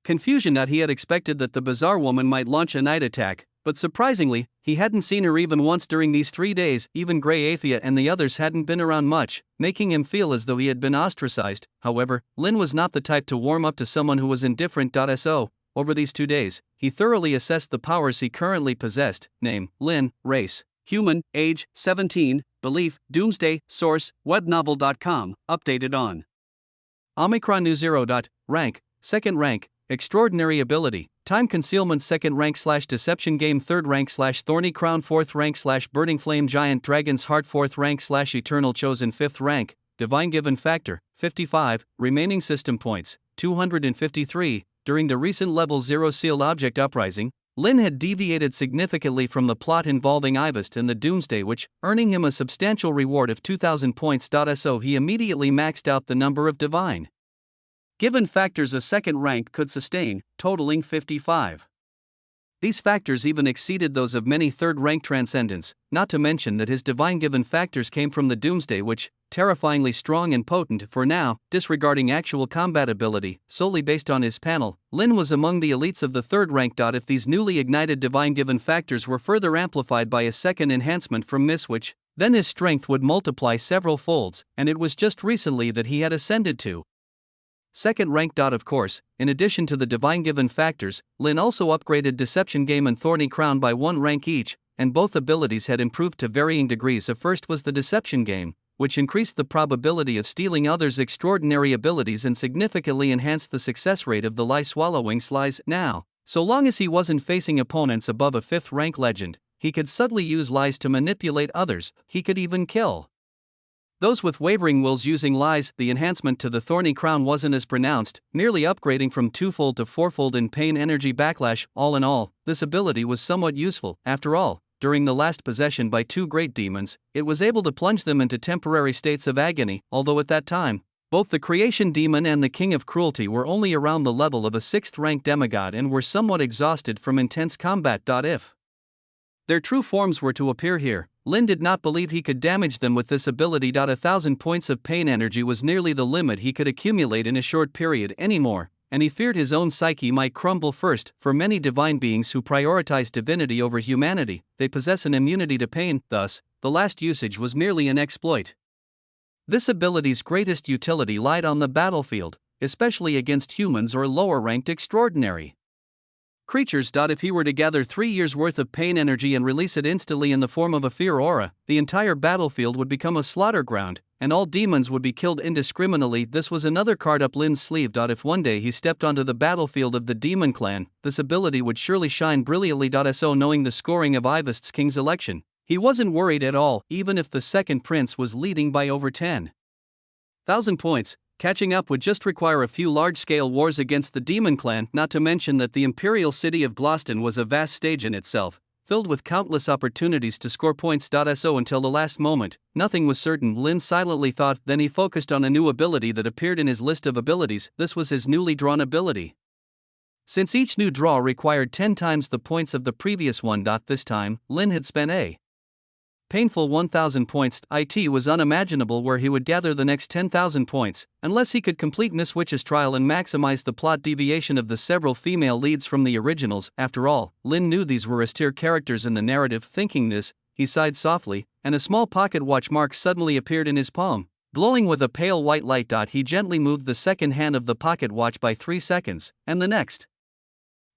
confusion. He had expected that the bizarre woman might launch a night attack, but surprisingly, he hadn't seen her even once during these 3 days. Even Grey Athia and the others hadn't been around much, making him feel as though he had been ostracized. However, Lin was not the type to warm up to someone who was indifferent. So, over these 2 days, he thoroughly assessed the powers he currently possessed. Name: Lin, race: human, age: 17, belief: doomsday, source: webnovel.com, updated on Omicron New 0. Rank: second rank, extraordinary ability, time concealment 2nd rank / deception game 3rd rank / thorny crown 4th rank / burning flame giant dragon's heart 4th rank / eternal chosen 5th rank, divine given factor 55, remaining system points 253. During the recent level 0 sealed object uprising, Lin had deviated significantly from the plot involving Ivest and the Doomsday Witch, earning him a substantial reward of 2,000 points. So he immediately maxed out the number of divine given factors a second rank could sustain, totaling 55. These factors even exceeded those of many third-rank transcendents, not to mention that his divine given factors came from the Doomsday Witch, terrifyingly strong and potent. For now, disregarding actual combat ability, solely based on his panel, Lin was among the elites of the third rank. If these newly ignited divine given factors were further amplified by a second enhancement from Miss Witch, then his strength would multiply several folds, and it was just recently that he had ascended to second rank. Of course, in addition to the divine given factors, Lin also upgraded Deception Game and Thorny Crown by 1 rank each, and both abilities had improved to varying degrees. First was the Deception Game, which increased the probability of stealing others' extraordinary abilities and significantly enhanced the success rate of the lie swallowing lies. Now, so long as he wasn't facing opponents above a 5th rank legend, he could subtly use lies to manipulate others. He could even kill those with wavering wills using lies. The enhancement to the Thorny Crown wasn't as pronounced, nearly upgrading from 2-fold to 4-fold in pain energy backlash. All in all, this ability was somewhat useful. After all, during the last possession by 2 great demons, it was able to plunge them into temporary states of agony, although at that time, both the Creation Demon and the King of Cruelty were only around the level of a 6th rank demigod and were somewhat exhausted from intense combat. If their true forms were to appear here, Lin did not believe he could damage them with this ability. 1,000 points of pain energy was nearly the limit he could accumulate in a short period anymore, and he feared his own psyche might crumble first. For many divine beings who prioritize divinity over humanity, they possess an immunity to pain, thus, the last usage was merely an exploit. This ability's greatest utility lied on the battlefield, especially against humans or lower-ranked extraordinary creatures. If he were to gather 3 years' worth of pain energy and release it instantly in the form of a fear aura, the entire battlefield would become a slaughter ground, and all demons would be killed indiscriminately. This was another card up Lin's sleeve. If one day he stepped onto the battlefield of the Demon Clan, this ability would surely shine brilliantly. So knowing the scoring of Ivest's king's election, he wasn't worried at all, even if the second prince was leading by over 10,000 points. Catching up would just require a few large-scale wars against the Demon Clan, not to mention that the imperial city of Gloston was a vast stage in itself, filled with countless opportunities to score points. So until the last moment, nothing was certain. Lin silently thought, then he focused on a new ability that appeared in his list of abilities. This was his newly drawn ability. Since each new draw required 10 times the points of the previous one. This time, Lin had spent a painful 1,000 points. It was unimaginable where he would gather the next 10,000 points, unless he could complete Miss Witch's trial and maximize the plot deviation of the several female leads from the originals. After all, Lin knew these were S-tier characters in the narrative. Thinking this, he sighed softly, and a small pocket watch mark suddenly appeared in his palm. Glowing with a pale white light. He gently moved the second hand of the pocket watch by 3 seconds, and the next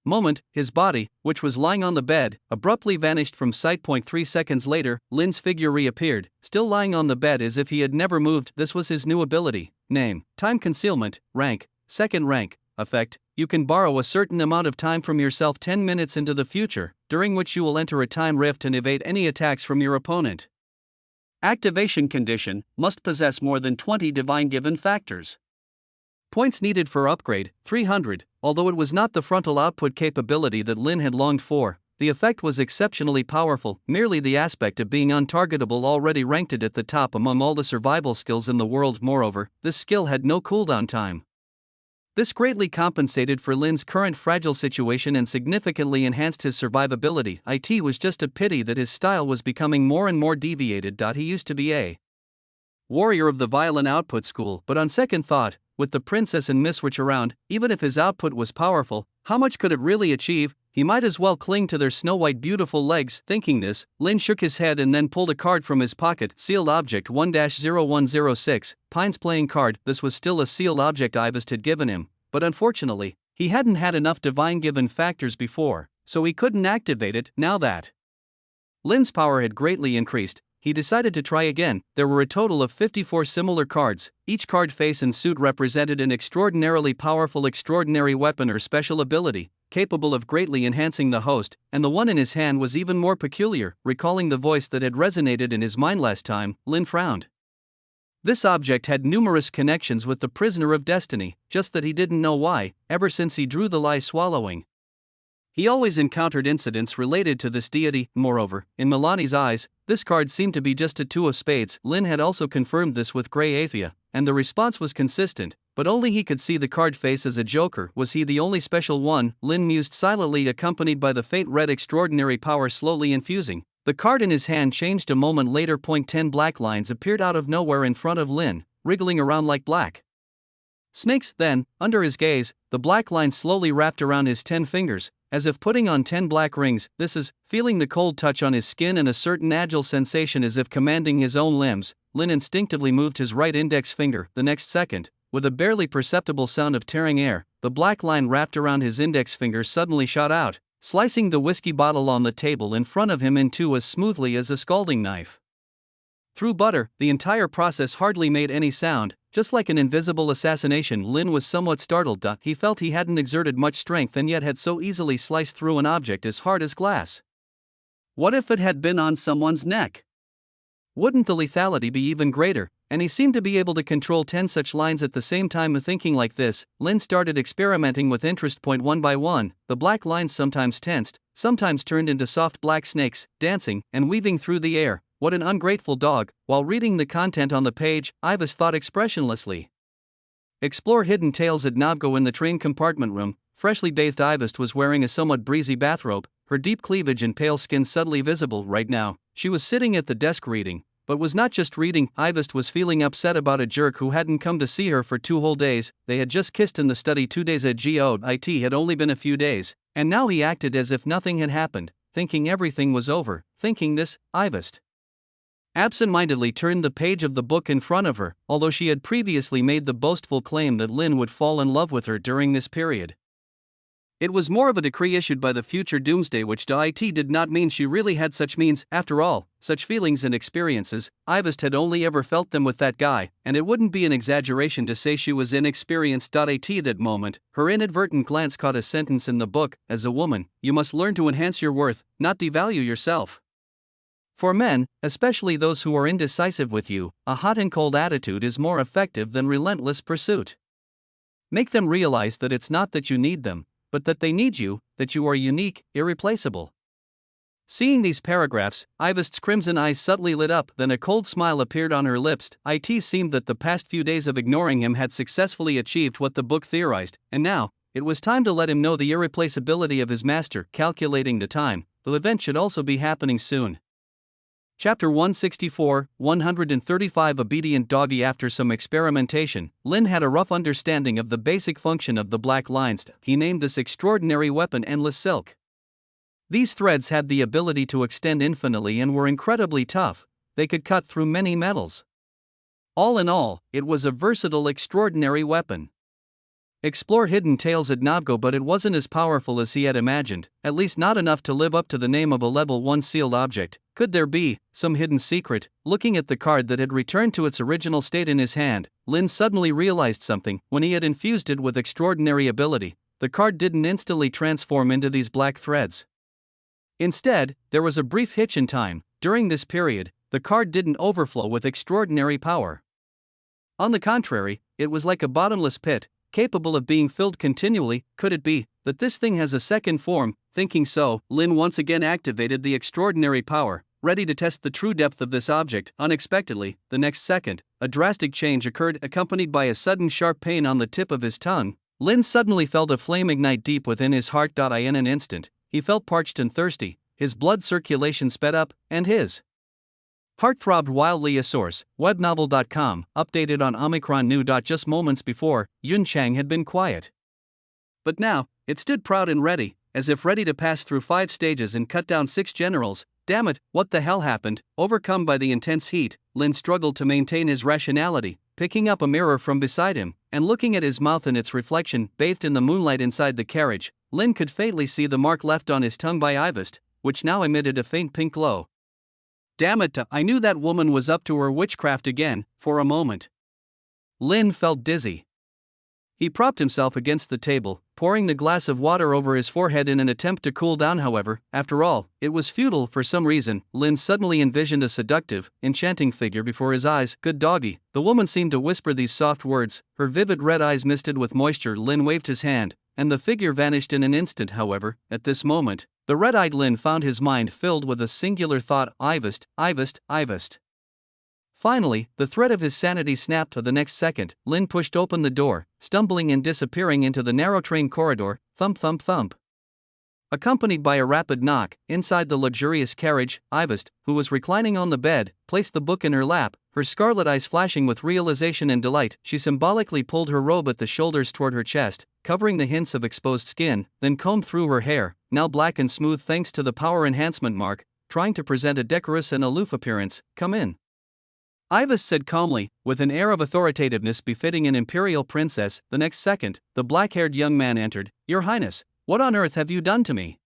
moment, his body, which was lying on the bed, abruptly vanished from sight. 3 seconds later, Lin's figure reappeared, still lying on the bed as if he had never moved. This was his new ability. Name: Time Concealment. Rank: second rank. Effect: you can borrow a certain amount of time from yourself 10 minutes into the future, during which you will enter a time rift and evade any attacks from your opponent. Activation condition: must possess more than 20 divine given factors. Points needed for upgrade: 300. Although it was not the frontal output capability that Lin had longed for, the effect was exceptionally powerful. Merely the aspect of being untargetable already ranked it at the top among all the survival skills in the world. Moreover, this skill had no cooldown time. This greatly compensated for Lin's current fragile situation and significantly enhanced his survivability. It was just a pity that his style was becoming more and more deviated. He used to be a warrior of the violent output school, but on second thought, with the princess and Miss Witch around, even if his output was powerful, how much could it really achieve? He might as well cling to their snow-white beautiful legs. Thinking this, Lin shook his head and then pulled a card from his pocket. Sealed object 1-0106, Pine's playing card. This was still a sealed object Ivest had given him, but unfortunately, he hadn't had enough divine given factors before, so he couldn't activate it. Now that Lin's power had greatly increased, he decided to try again. There were a total of 54 similar cards. Each card face and suit represented an extraordinarily powerful extraordinary weapon or special ability, capable of greatly enhancing the host, and the one in his hand was even more peculiar. Recalling the voice that had resonated in his mind last time, Lin frowned. This object had numerous connections with the Prisoner of Destiny, just that he didn't know why. Ever since he drew the lie swallowing, he always encountered incidents related to this deity. Moreover, in Milani's eyes, this card seemed to be just a two of spades. Lin had also confirmed this with Grey Athia, and the response was consistent, but only he could see the card face as a joker. Was he the only special one? Lin mused silently, accompanied by the faint red extraordinary power slowly infusing. The card in his hand changed a moment later. 10 black lines appeared out of nowhere in front of Lin, wriggling around like black snakes. Then, under his gaze, the black lines slowly wrapped around his 10 fingers, as if putting on 10 black rings. This is, feeling the cold touch on his skin and a certain agile sensation as if commanding his own limbs, Lin instinctively moved his right index finger. The next second, with a barely perceptible sound of tearing air, the black line wrapped around his index finger suddenly shot out, slicing the whiskey bottle on the table in front of him in two as smoothly as a scalding knife through butter. The entire process hardly made any sound, just like an invisible assassination. Lin was somewhat startled. He felt he hadn't exerted much strength and yet had so easily sliced through an object as hard as glass. What if it had been on someone's neck? Wouldn't the lethality be even greater? And he seemed to be able to control 10 such lines at the same time. Thinking like this, Lin started experimenting with interest. One by one, the black lines sometimes tensed, sometimes turned into soft black snakes, dancing and weaving through the air. What an ungrateful dog. While reading the content on the page, Ivest thought expressionlessly. Explore hidden tales at Navgo. In the train compartment room, freshly bathed Ivest was wearing a somewhat breezy bathrobe, her deep cleavage and pale skin subtly visible. Right now, she was sitting at the desk reading, but was not just reading. Ivest was feeling upset about a jerk who hadn't come to see her for 2 whole days. They had just kissed in the study 2 days at GOIT had only been a few days, and now he acted as if nothing had happened, thinking everything was over. Thinking this, Ivest absent-mindedly turned the page of the book in front of her, although she had previously made the boastful claim that Lin would fall in love with her during this period. It was more of a decree issued by the future doomsday witch. It did not mean she really had such means. After all, such feelings and experiences, Ivest had only ever felt them with that guy, and it wouldn't be an exaggeration to say she was inexperienced. At that moment, her inadvertent glance caught a sentence in the book: as a woman, you must learn to enhance your worth, not devalue yourself. For men, especially those who are indecisive with you, a hot and cold attitude is more effective than relentless pursuit. Make them realize that it's not that you need them, but that they need you, that you are unique, irreplaceable. Seeing these paragraphs, Ivest's crimson eyes subtly lit up, then a cold smile appeared on her lips. It seemed that the past few days of ignoring him had successfully achieved what the book theorized, and now, it was time to let him know the irreplaceability of his master. Calculating the time, the event should also be happening soon. Chapter 164, 135. Obedient Doggy. After some experimentation, Lin had a rough understanding of the basic function of the black lines. He named this extraordinary weapon Endless Silk. These threads had the ability to extend infinitely and were incredibly tough. They could cut through many metals. All in all, it was a versatile, extraordinary weapon. Explore hidden tales at Navgo, but it wasn't as powerful as he had imagined, at least not enough to live up to the name of a level 1 sealed object. Could there be some hidden secret? Looking at the card that had returned to its original state in his hand, Lin suddenly realized something. When he had infused it with extraordinary ability, the card didn't instantly transform into these black threads. Instead, there was a brief hitch in time. During this period, the card didn't overflow with extraordinary power. On the contrary, it was like a bottomless pit, capable of being filled continually. Could it be that this thing has a second form? Thinking so, Lin once again activated the extraordinary power, ready to test the true depth of this object. Unexpectedly, the next second, a drastic change occurred, accompanied by a sudden sharp pain on the tip of his tongue. Lin suddenly felt a flame ignite deep within his heart. In an instant, he felt parched and thirsty, his blood circulation sped up, and his heart throbbed wildly. A source, webnovel.com, updated on Omicron New. Just moments before, Yun Chang had been quiet. But now, it stood proud and ready, as if ready to pass through 5 stages and cut down 6 generals. Damn it, what the hell happened? Overcome by the intense heat, Lin struggled to maintain his rationality, picking up a mirror from beside him, and looking at his mouth and its reflection bathed in the moonlight inside the carriage. Lin could faintly see the mark left on his tongue by Ivest, which now emitted a faint pink glow. Damn it, I knew that woman was up to her witchcraft again. For a moment, Lin felt dizzy. He propped himself against the table, pouring the glass of water over his forehead in an attempt to cool down. However, after all, it was futile. For some reason, Lin suddenly envisioned a seductive, enchanting figure before his eyes. Good doggy. The woman seemed to whisper these soft words, her vivid red eyes misted with moisture. Lin waved his hand, and the figure vanished in an instant. However, at this moment, the red-eyed Lin found his mind filled with a singular thought: Ivest, Ivest, Ivest. Finally, the thread of his sanity snapped. The next second, Lin pushed open the door, stumbling and disappearing into the narrow train corridor. Thump thump thump. Accompanied by a rapid knock, inside the luxurious carriage, Ivest, who was reclining on the bed, placed the book in her lap, her scarlet eyes flashing with realization and delight. She symbolically pulled her robe at the shoulders toward her chest, covering the hints of exposed skin, then combed through her hair, now black and smooth thanks to the power enhancement mark, trying to present a decorous and aloof appearance. Come in, Ivest said calmly, with an air of authoritativeness befitting an imperial princess. The next second, the black-haired young man entered. Your Highness, what on earth have you done to me?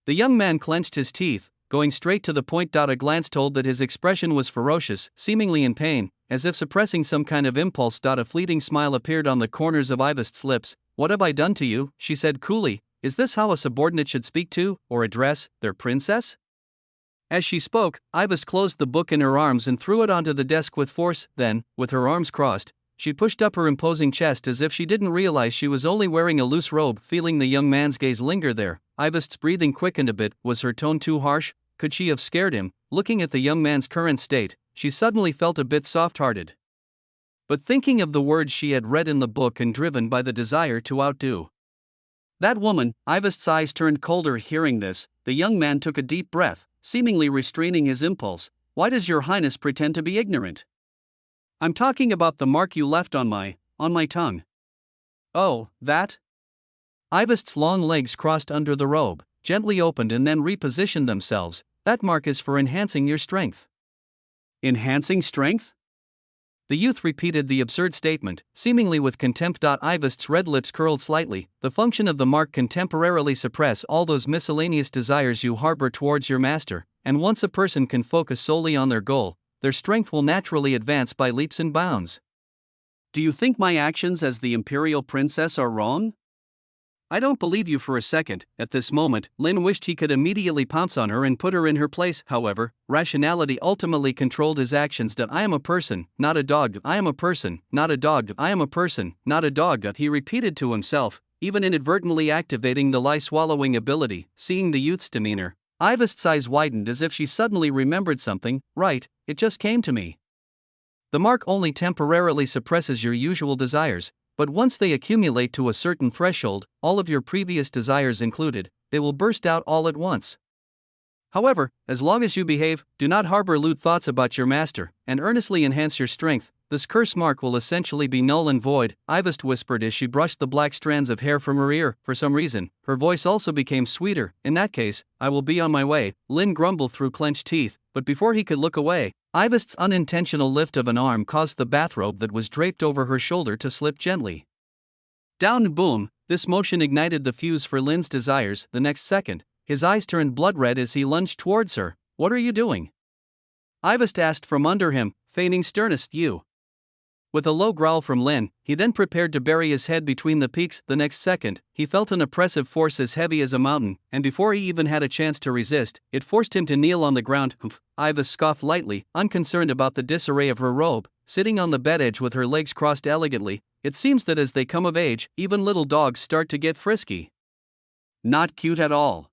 The young man clenched his teeth, going straight to the point. A glance told that his expression was ferocious, seemingly in pain, as if suppressing some kind of impulse. A fleeting smile appeared on the corners of Ivest's lips. What have I done to you? She said coolly. Is this how a subordinate should speak to, or address, their princess? As she spoke, Ivest closed the book in her arms and threw it onto the desk with force. Then, with her arms crossed, she pushed up her imposing chest as if she didn't realize she was only wearing a loose robe. Feeling the young man's gaze linger there, Ivest's breathing quickened a bit. Was her tone too harsh? Could she have scared him? Looking at the young man's current state, she suddenly felt a bit soft-hearted. But thinking of the words she had read in the book and driven by the desire to outdo that woman, Ivest's eyes turned colder. Hearing this, the young man took a deep breath, seemingly restraining his impulse. Why does your Highness pretend to be ignorant? I'm talking about the mark you left on my tongue. Oh, that? Ivest's long legs crossed under the robe, gently opened and then repositioned themselves. That mark is for enhancing your strength. Enhancing strength? The youth repeated the absurd statement, seemingly with contempt. Ivest's red lips curled slightly. The function of the mark can temporarily suppress all those miscellaneous desires you harbor towards your master, and once a person can focus solely on their goal, their strength will naturally advance by leaps and bounds. Do you think my actions as the imperial princess are wrong? I don't believe you for a second. At this moment, Lin wished he could immediately pounce on her and put her in her place. However, rationality ultimately controlled his actions. I am a person, not a dog. I am a person, not a dog. I am a person, not a dog. He repeated to himself, even inadvertently activating the lie-swallowing ability. Seeing the youth's demeanor, Ivest's eyes widened as if she suddenly remembered something. Right, it just came to me. The mark only temporarily suppresses your usual desires, but once they accumulate to a certain threshold, all of your previous desires included, they will burst out all at once. However, as long as you behave, do not harbor lewd thoughts about your master, and earnestly enhance your strength, this curse mark will essentially be null and void, Ivest whispered as she brushed the black strands of hair from her ear. For some reason, her voice also became sweeter. In that case, I will be on my way, Lin grumbled through clenched teeth, but before he could look away, Ivest's unintentional lift of an arm caused the bathrobe that was draped over her shoulder to slip gently down. Boom! This motion ignited the fuse for Lin's desires. The next second, his eyes turned blood red as he lunged towards her. What are you doing? Ivest asked from under him, feigning sternness. You. With a low growl from Lin, he then prepared to bury his head between the peaks. The next second, he felt an oppressive force as heavy as a mountain, and before he even had a chance to resist, it forced him to kneel on the ground. Humph! Ivest scoffed lightly, unconcerned about the disarray of her robe, sitting on the bed edge with her legs crossed elegantly. It seems that as they come of age, even little dogs start to get frisky. Not cute at all.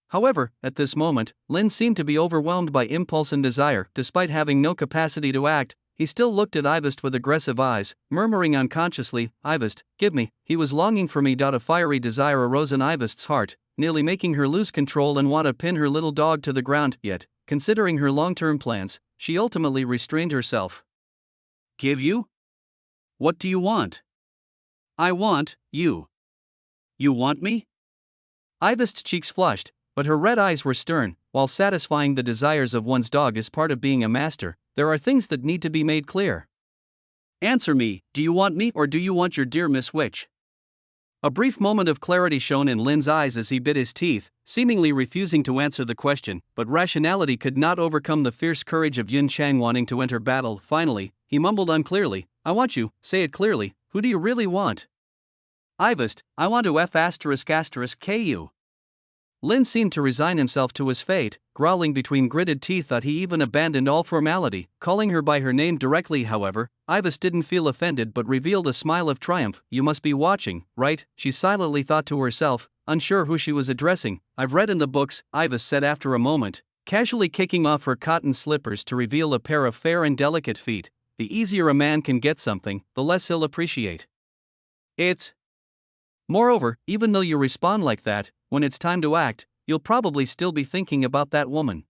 However, at this moment, Lin seemed to be overwhelmed by impulse and desire. Despite having no capacity to act, he still looked at Ivest with aggressive eyes, murmuring unconsciously, "Ivest, give me." He was longing for me. A fiery desire arose in Ivest's heart, nearly making her lose control and want to pin her little dog to the ground. Yet, considering her long-term plans, she ultimately restrained herself. "Give you? What do you want?" "I want you." "You want me?" Ivest's cheeks flushed, but her red eyes were stern. While satisfying the desires of one's dog is part of being a master, there are things that need to be made clear. "Answer me, do you want me or do you want your dear Miss Witch?" A brief moment of clarity shone in Lin's eyes as he bit his teeth, seemingly refusing to answer the question, but rationality could not overcome the fierce courage of Yin Chang wanting to enter battle. Finally, he mumbled unclearly, "I want you, say it clearly, who do you really want?" "Ivest, I want to F***ku." Lin seemed to resign himself to his fate, growling between gritted teeth that he even abandoned all formality, calling her by her name directly. However, Ivest didn't feel offended but revealed a smile of triumph. "You must be watching, right?" she silently thought to herself, unsure who she was addressing. "I've read in the books," Ivest said after a moment, casually kicking off her cotton slippers to reveal a pair of fair and delicate feet. "The easier a man can get something, the less he'll appreciate it. Moreover, even though you respond like that, when it's time to act, you'll probably still be thinking about that woman.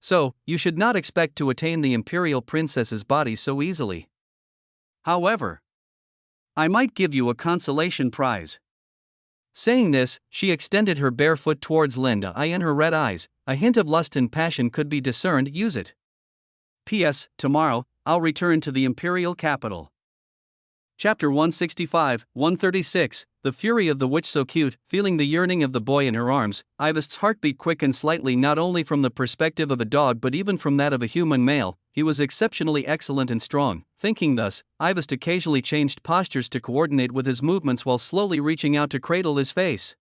So, you should not expect to attain the imperial princess's body so easily. However, I might give you a consolation prize." Saying this, she extended her bare foot towards Linda. In her red eyes, a hint of lust and passion could be discerned. "Use it. P.S. Tomorrow, I'll return to the imperial capital." Chapter 165, 136, The Fury of the Witch. So cute. Feeling the yearning of the boy in her arms, Ivest's heart beat quick and slightly. Not only from the perspective of a dog but even from that of a human male, he was exceptionally excellent and strong. Thinking thus, Ivest occasionally changed postures to coordinate with his movements while slowly reaching out to cradle his face.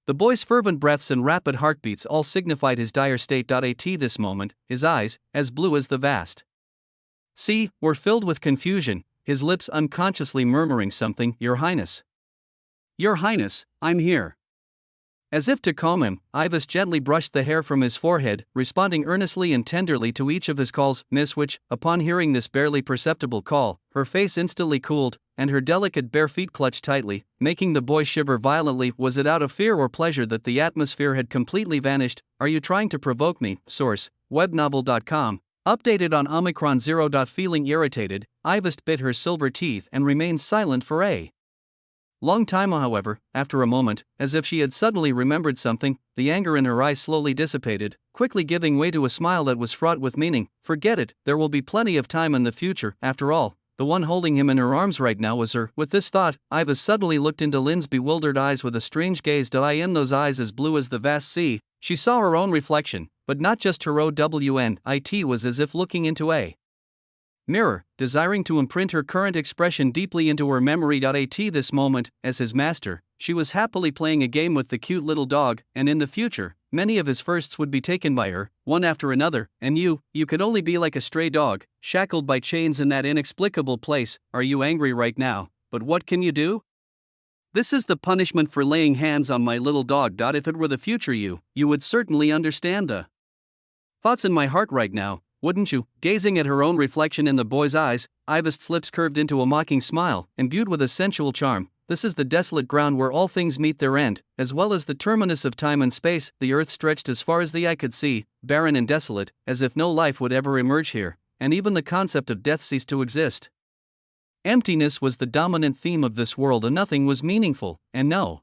The boy's fervent breaths and rapid heartbeats all signified his dire state. At this moment, his eyes, as blue as the vast sea, were filled with confusion, his lips unconsciously murmuring something. "Your Highness. Your Highness, I'm here." As if to calm him, Ivest gently brushed the hair from his forehead, responding earnestly and tenderly to each of his calls. "Miss Witch." Upon hearing this barely perceptible call, her face instantly cooled, and her delicate bare feet clutched tightly, making the boy shiver violently. Was it out of fear or pleasure that the atmosphere had completely vanished? "Are you trying to provoke me?" Source: webnovel.com. Updated on Omicron 0. Feeling irritated, Ivest bit her silver teeth and remained silent for a long time. However, after a moment, as if she had suddenly remembered something, the anger in her eyes slowly dissipated, quickly giving way to a smile that was fraught with meaning. "Forget it, there will be plenty of time in the future. After all, the one holding him in her arms right now was her." With this thought, Ivest suddenly looked into Lin's bewildered eyes with a strange gaze. In those eyes as blue as the vast sea, she saw her own reflection, but not just her own. It was as if looking into a mirror, desiring to imprint her current expression deeply into her memory. At this moment, as his master, she was happily playing a game with the cute little dog, and in the future, many of his firsts would be taken by her, one after another, and you could only be like a stray dog, shackled by chains in that inexplicable place. "Are you angry right now? But what can you do? This is the punishment for laying hands on my little dog. If it were the future, you would certainly understand the thoughts in my heart right now, wouldn't you?" Gazing at her own reflection in the boy's eyes, Ivest's lips curved into a mocking smile, imbued with a sensual charm. "This is the desolate ground where all things meet their end, as well as the terminus of time and space. The earth stretched as far as the eye could see, barren and desolate, as if no life would ever emerge here, and even the concept of death ceased to exist. Emptiness was the dominant theme of this world, and nothing was meaningful, and no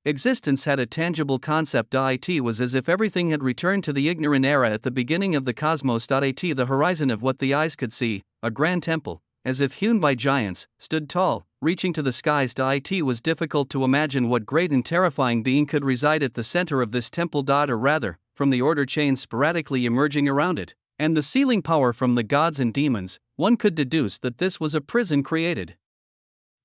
existence had a tangible concept. It was as if everything had returned to the ignorant era at the beginning of the cosmos. The horizon of what the eyes could see, a grand temple, as if hewn by giants, stood tall, reaching to the skies. It was difficult to imagine what great and terrifying being could reside at the center of this temple. Or rather, from the order chains sporadically emerging around it, and the sealing power from the gods and demons, one could deduce that this was a prison created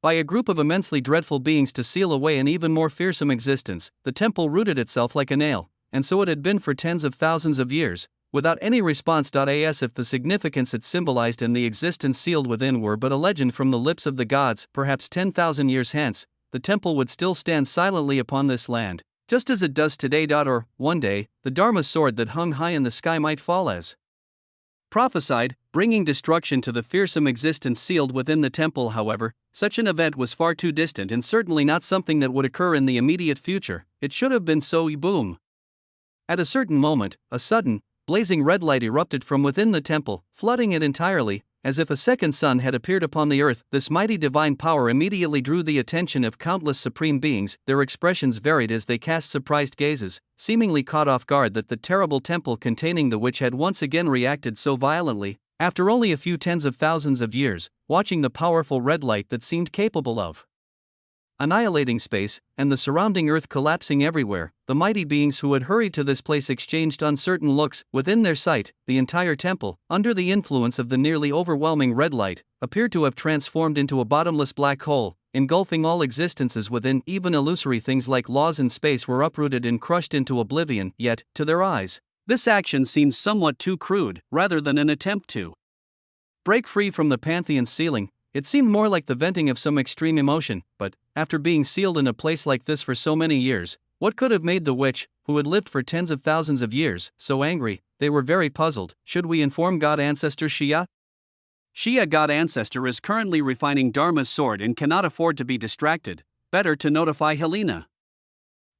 by a group of immensely dreadful beings to seal away an even more fearsome existence. The temple rooted itself like a nail, and so it had been for tens of thousands of years, without any response. As if the significance it symbolized and the existence sealed within were but a legend from the lips of the gods. Perhaps 10,000 years hence, the temple would still stand silently upon this land, just as it does today. Or, one day, the Dharma sword that hung high in the sky might fall as prophesied, bringing destruction to the fearsome existence sealed within the temple. However, such an event was far too distant and certainly not something that would occur in the immediate future. It should have been so. Boom! At a certain moment, a sudden, blazing red light erupted from within the temple, flooding it entirely, as if a second sun had appeared upon the earth. This mighty divine power immediately drew the attention of countless supreme beings. Their expressions varied as they cast surprised gazes, seemingly caught off guard that the terrible temple containing the witch had once again reacted so violently, after only a few tens of thousands of years, watching the powerful red light that seemed capable of annihilating space, and the surrounding earth collapsing everywhere. The mighty beings who had hurried to this place exchanged uncertain looks. Within their sight, the entire temple, under the influence of the nearly overwhelming red light, appeared to have transformed into a bottomless black hole, engulfing all existences within. Even illusory things like laws and space were uprooted and crushed into oblivion. Yet, to their eyes, this action seemed somewhat too crude. Rather than an attempt to break free from the pantheon's ceiling, it seemed more like the venting of some extreme emotion. But, after being sealed in a place like this for so many years, what could have made the witch, who had lived for tens of thousands of years, so angry? They were very puzzled. Should we inform God Ancestor Shia? Shia God Ancestor is currently refining Dharma's sword and cannot afford to be distracted. Better to notify Helena.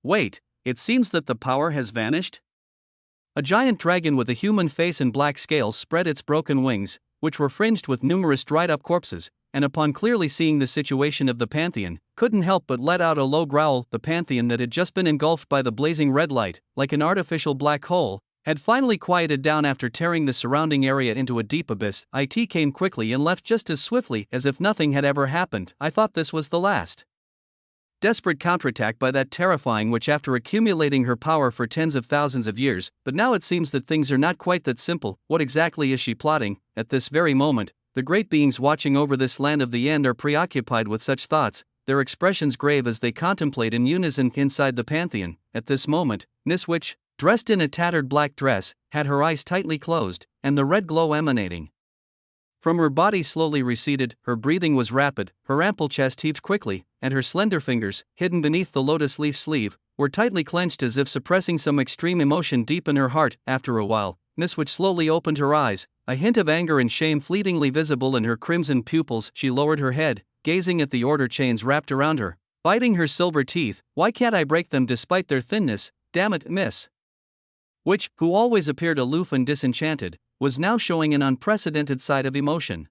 Wait, it seems that the power has vanished? A giant dragon with a human face and black scales spread its broken wings, which were fringed with numerous dried-up corpses, and upon clearly seeing the situation of the Pantheon, couldn't help but let out a low growl. The Pantheon that had just been engulfed by the blazing red light, like an artificial black hole, had finally quieted down after tearing the surrounding area into a deep abyss. It came quickly and left just as swiftly as if nothing had ever happened. I thought this was the last desperate counterattack by that terrifying witch after accumulating her power for tens of thousands of years, but now it seems that things are not quite that simple. What exactly is she plotting? At this very moment, the great beings watching over this land of the end are preoccupied with such thoughts, their expressions grave as they contemplate in unison inside the Pantheon. At this moment, Miss Witch, dressed in a tattered black dress, had her eyes tightly closed, and the red glow emanating from her body slowly receded. Her breathing was rapid, her ample chest heaved quickly, and her slender fingers, hidden beneath the lotus leaf sleeve, were tightly clenched as if suppressing some extreme emotion deep in her heart. After a while, Miss Witch slowly opened her eyes, a hint of anger and shame fleetingly visible in her crimson pupils. She lowered her head, gazing at the order chains wrapped around her, biting her silver teeth. Why can't I break them despite their thinness? Damn it, Miss Witch, who always appeared aloof and disenchanted, was now showing an unprecedented side of emotion.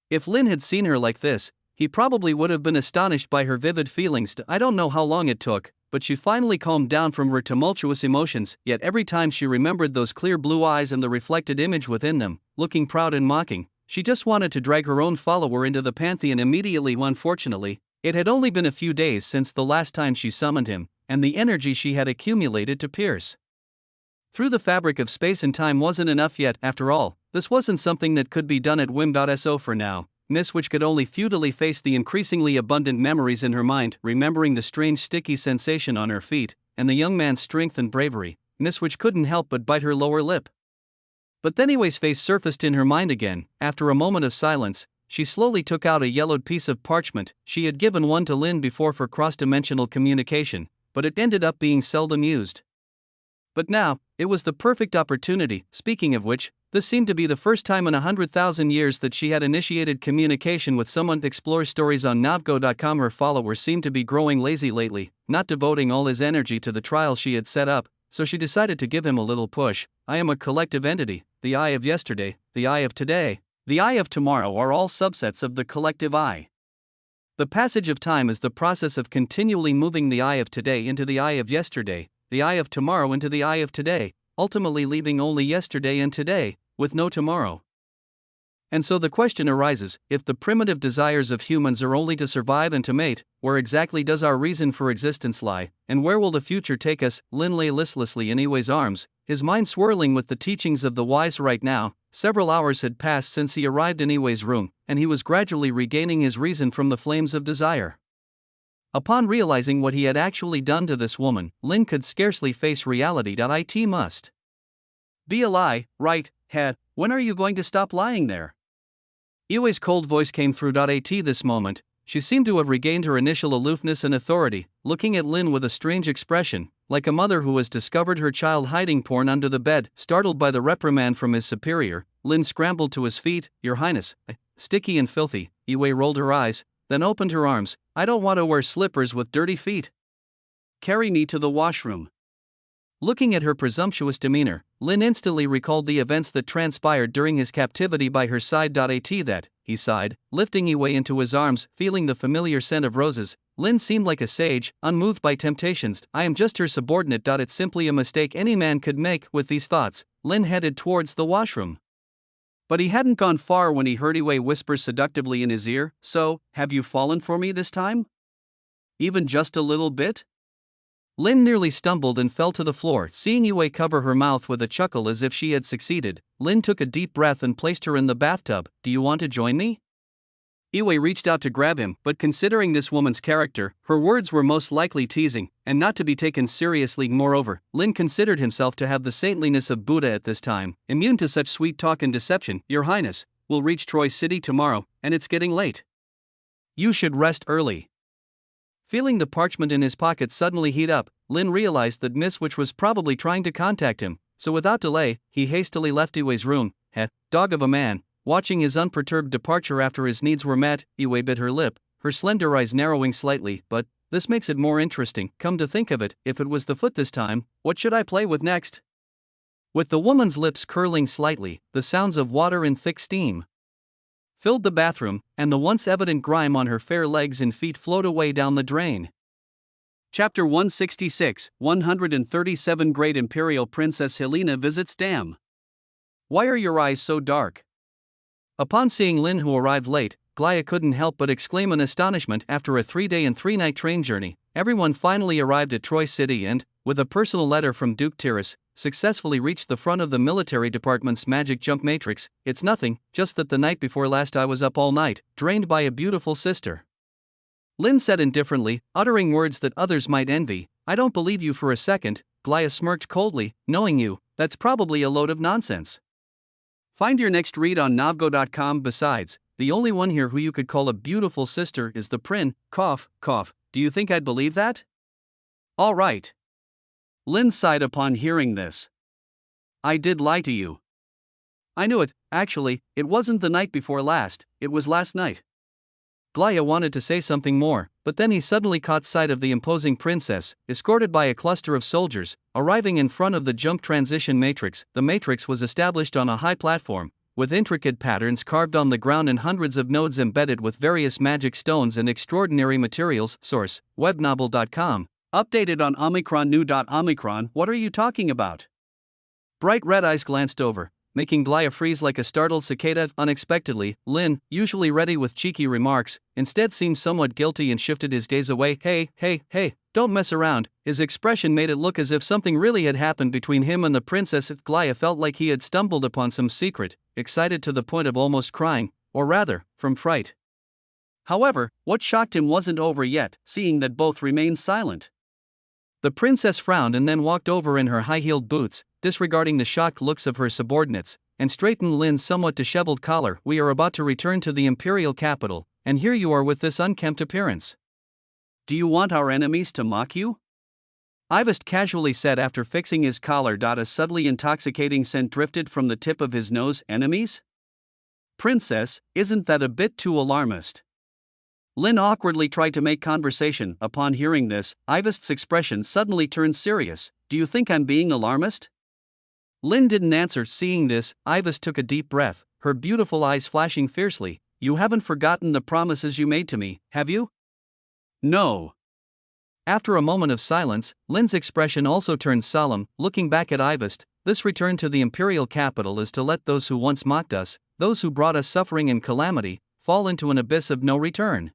If Lin had seen her like this, he probably would have been astonished by her vivid feelings. I don't know how long it took, but she finally calmed down from her tumultuous emotions. Yet every time she remembered those clear blue eyes and the reflected image within them, looking proud and mocking, she just wanted to drag her own follower into the Pantheon immediately. Unfortunately, it had only been a few days since the last time she summoned him, and the energy she had accumulated to pierce through the fabric of space and time wasn't enough yet. After all, this wasn't something that could be done at whim. So for now, Miss Witch could only futilely face the increasingly abundant memories in her mind. Remembering the strange sticky sensation on her feet, and the young man's strength and bravery, Miss Witch couldn't help but bite her lower lip. But then Iwei's face surfaced in her mind again. After a moment of silence, she slowly took out a yellowed piece of parchment. She had given one to Lin before for cross-dimensional communication, but it ended up being seldom used. But now, it was the perfect opportunity. Speaking of which, this seemed to be the first time in 100,000 years that she had initiated communication with someone. Explore stories on Navgo.com. Her follower seemed to be growing lazy lately, not devoting all his energy to the trial she had set up, so she decided to give him a little push. I am a collective entity. The I of yesterday, the I of today, the I of tomorrow are all subsets of the collective I. The passage of time is the process of continually moving the I of today into the I of yesterday, the I of tomorrow into the I of today, ultimately leaving only yesterday and today, with no tomorrow. And so the question arises, if the primitive desires of humans are only to survive and to mate, where exactly does our reason for existence lie, and where will the future take us? Lin lay listlessly in Iwei's arms, his mind swirling with the teachings of the wise. Right now, several hours had passed since he arrived in Iwei's room, and he was gradually regaining his reason from the flames of desire. Upon realizing what he had actually done to this woman, Lin could scarcely face reality. It must be a lie, right, Head? When are you going to stop lying there? Iwei's cold voice came through. At this moment, She seemed to have regained her initial aloofness and authority, looking at Lin with a strange expression, like a mother who has discovered her child hiding porn under the bed. Startled by the reprimand from his superior, Lin scrambled to his feet. "Your Highness, sticky and filthy." Yue rolled her eyes, then opened her arms. "I don't want to wear slippers with dirty feet. Carry me to the washroom." Looking at her presumptuous demeanor, Lin instantly recalled the events that transpired during his captivity by her side. That, he sighed, lifting Yue into his arms, feeling the familiar scent of roses. Lin seemed like a sage, unmoved by temptations. "I am just her subordinate. It's simply a mistake any man could make." With these thoughts, Lin headed towards the washroom. But he hadn't gone far when he heard Yue whisper seductively in his ear, "So, have you fallen for me this time? Even just a little bit?" Lin nearly stumbled and fell to the floor. Seeing Yue cover her mouth with a chuckle as if she had succeeded, Lin took a deep breath and placed her in the bathtub. "Do you want to join me?" Yue reached out to grab him, but considering this woman's character, her words were most likely teasing, and not to be taken seriously. Moreover, Lin considered himself to have the saintliness of Buddha at this time, immune to such sweet talk and deception. "Your Highness, we'll reach Troy City tomorrow, and it's getting late. You should rest early." Feeling the parchment in his pocket suddenly heat up, Lin realized that Miss Witch was probably trying to contact him, so without delay, he hastily left Yue's room. Dog of a man. Watching his unperturbed departure after his needs were met, Yue bit her lip, her slender eyes narrowing slightly. "But this makes it more interesting. Come to think of it, if it was the foot this time, what should I play with next?" With the woman's lips curling slightly, the sounds of water and thick steam filled the bathroom, and the once evident grime on her fair legs and feet flowed away down the drain. Chapter 166, 137. Great Imperial Princess Helena visits Dam. "Why are your eyes so dark?" Upon seeing Lin, who arrived late, Glaya couldn't help but exclaim in astonishment. After a 3-day and 3-night train journey, everyone finally arrived at Troy City and, with a personal letter from Duke Tiras, successfully reached the front of the military department's magic jump matrix. "It's nothing, just that the night before last I was up all night, drained by a beautiful sister," Lin said indifferently, uttering words that others might envy. "I don't believe you for a second." Glaya smirked coldly. "Knowing you, that's probably a load of nonsense. Find your next read on Navgo.com. Besides, the only one here who you could call a beautiful sister is the Prin. Cough, cough. Do you think I'd believe that?" "All right." Lin sighed upon hearing this. "I did lie to you. I knew it. Actually, it wasn't the night before last, it was last night." Glaya wanted to say something more, but then he suddenly caught sight of the imposing princess, escorted by a cluster of soldiers, arriving in front of the jump transition matrix. The matrix was established on a high platform, with intricate patterns carved on the ground and hundreds of nodes embedded with various magic stones and extraordinary materials. Source: webnovel.com. Updated on Omicron. New. Omicron, what are you talking about? Bright red eyes glanced over, making Glaya freeze like a startled cicada. Unexpectedly, Lin, usually ready with cheeky remarks, instead seemed somewhat guilty and shifted his gaze away. Hey, don't mess around." His expression made it look as if something really had happened between him and the princess. Glaya felt like he had stumbled upon some secret, excited to the point of almost crying, or rather, from fright. However, what shocked him wasn't over yet, seeing that both remained silent. The princess frowned and then walked over in her high-heeled boots, disregarding the shocked looks of her subordinates, and straightened Lin's somewhat disheveled collar. "We are about to return to the imperial capital, and here you are with this unkempt appearance. Do you want our enemies to mock you?" Ivest casually said after fixing his collar. A subtly intoxicating scent drifted from the tip of his nose. "Enemies? Princess, isn't that a bit too alarmist?" Lin awkwardly tried to make conversation. Upon hearing this, Ivest's expression suddenly turned serious. "Do you think I'm being alarmist?" Lin didn't answer. Seeing this, Ivest took a deep breath, her beautiful eyes flashing fiercely. "You haven't forgotten the promises you made to me, have you?" "No." After a moment of silence, Lin's expression also turned solemn. Looking back at Ivest, "This return to the imperial capital is to let those who once mocked us, those who brought us suffering and calamity, fall into an abyss of no return.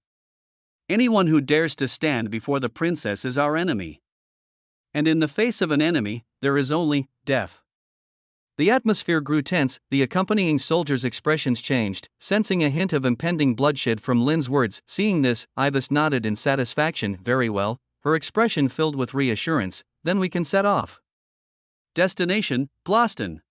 Anyone who dares to stand before the princess is our enemy. And in the face of an enemy, there is only death." The atmosphere grew tense, the accompanying soldiers' expressions changed, sensing a hint of impending bloodshed from Lin's words. Seeing this, Ivest nodded in satisfaction. "Very well," her expression filled with reassurance, "then we can set off." Destination: Gloston.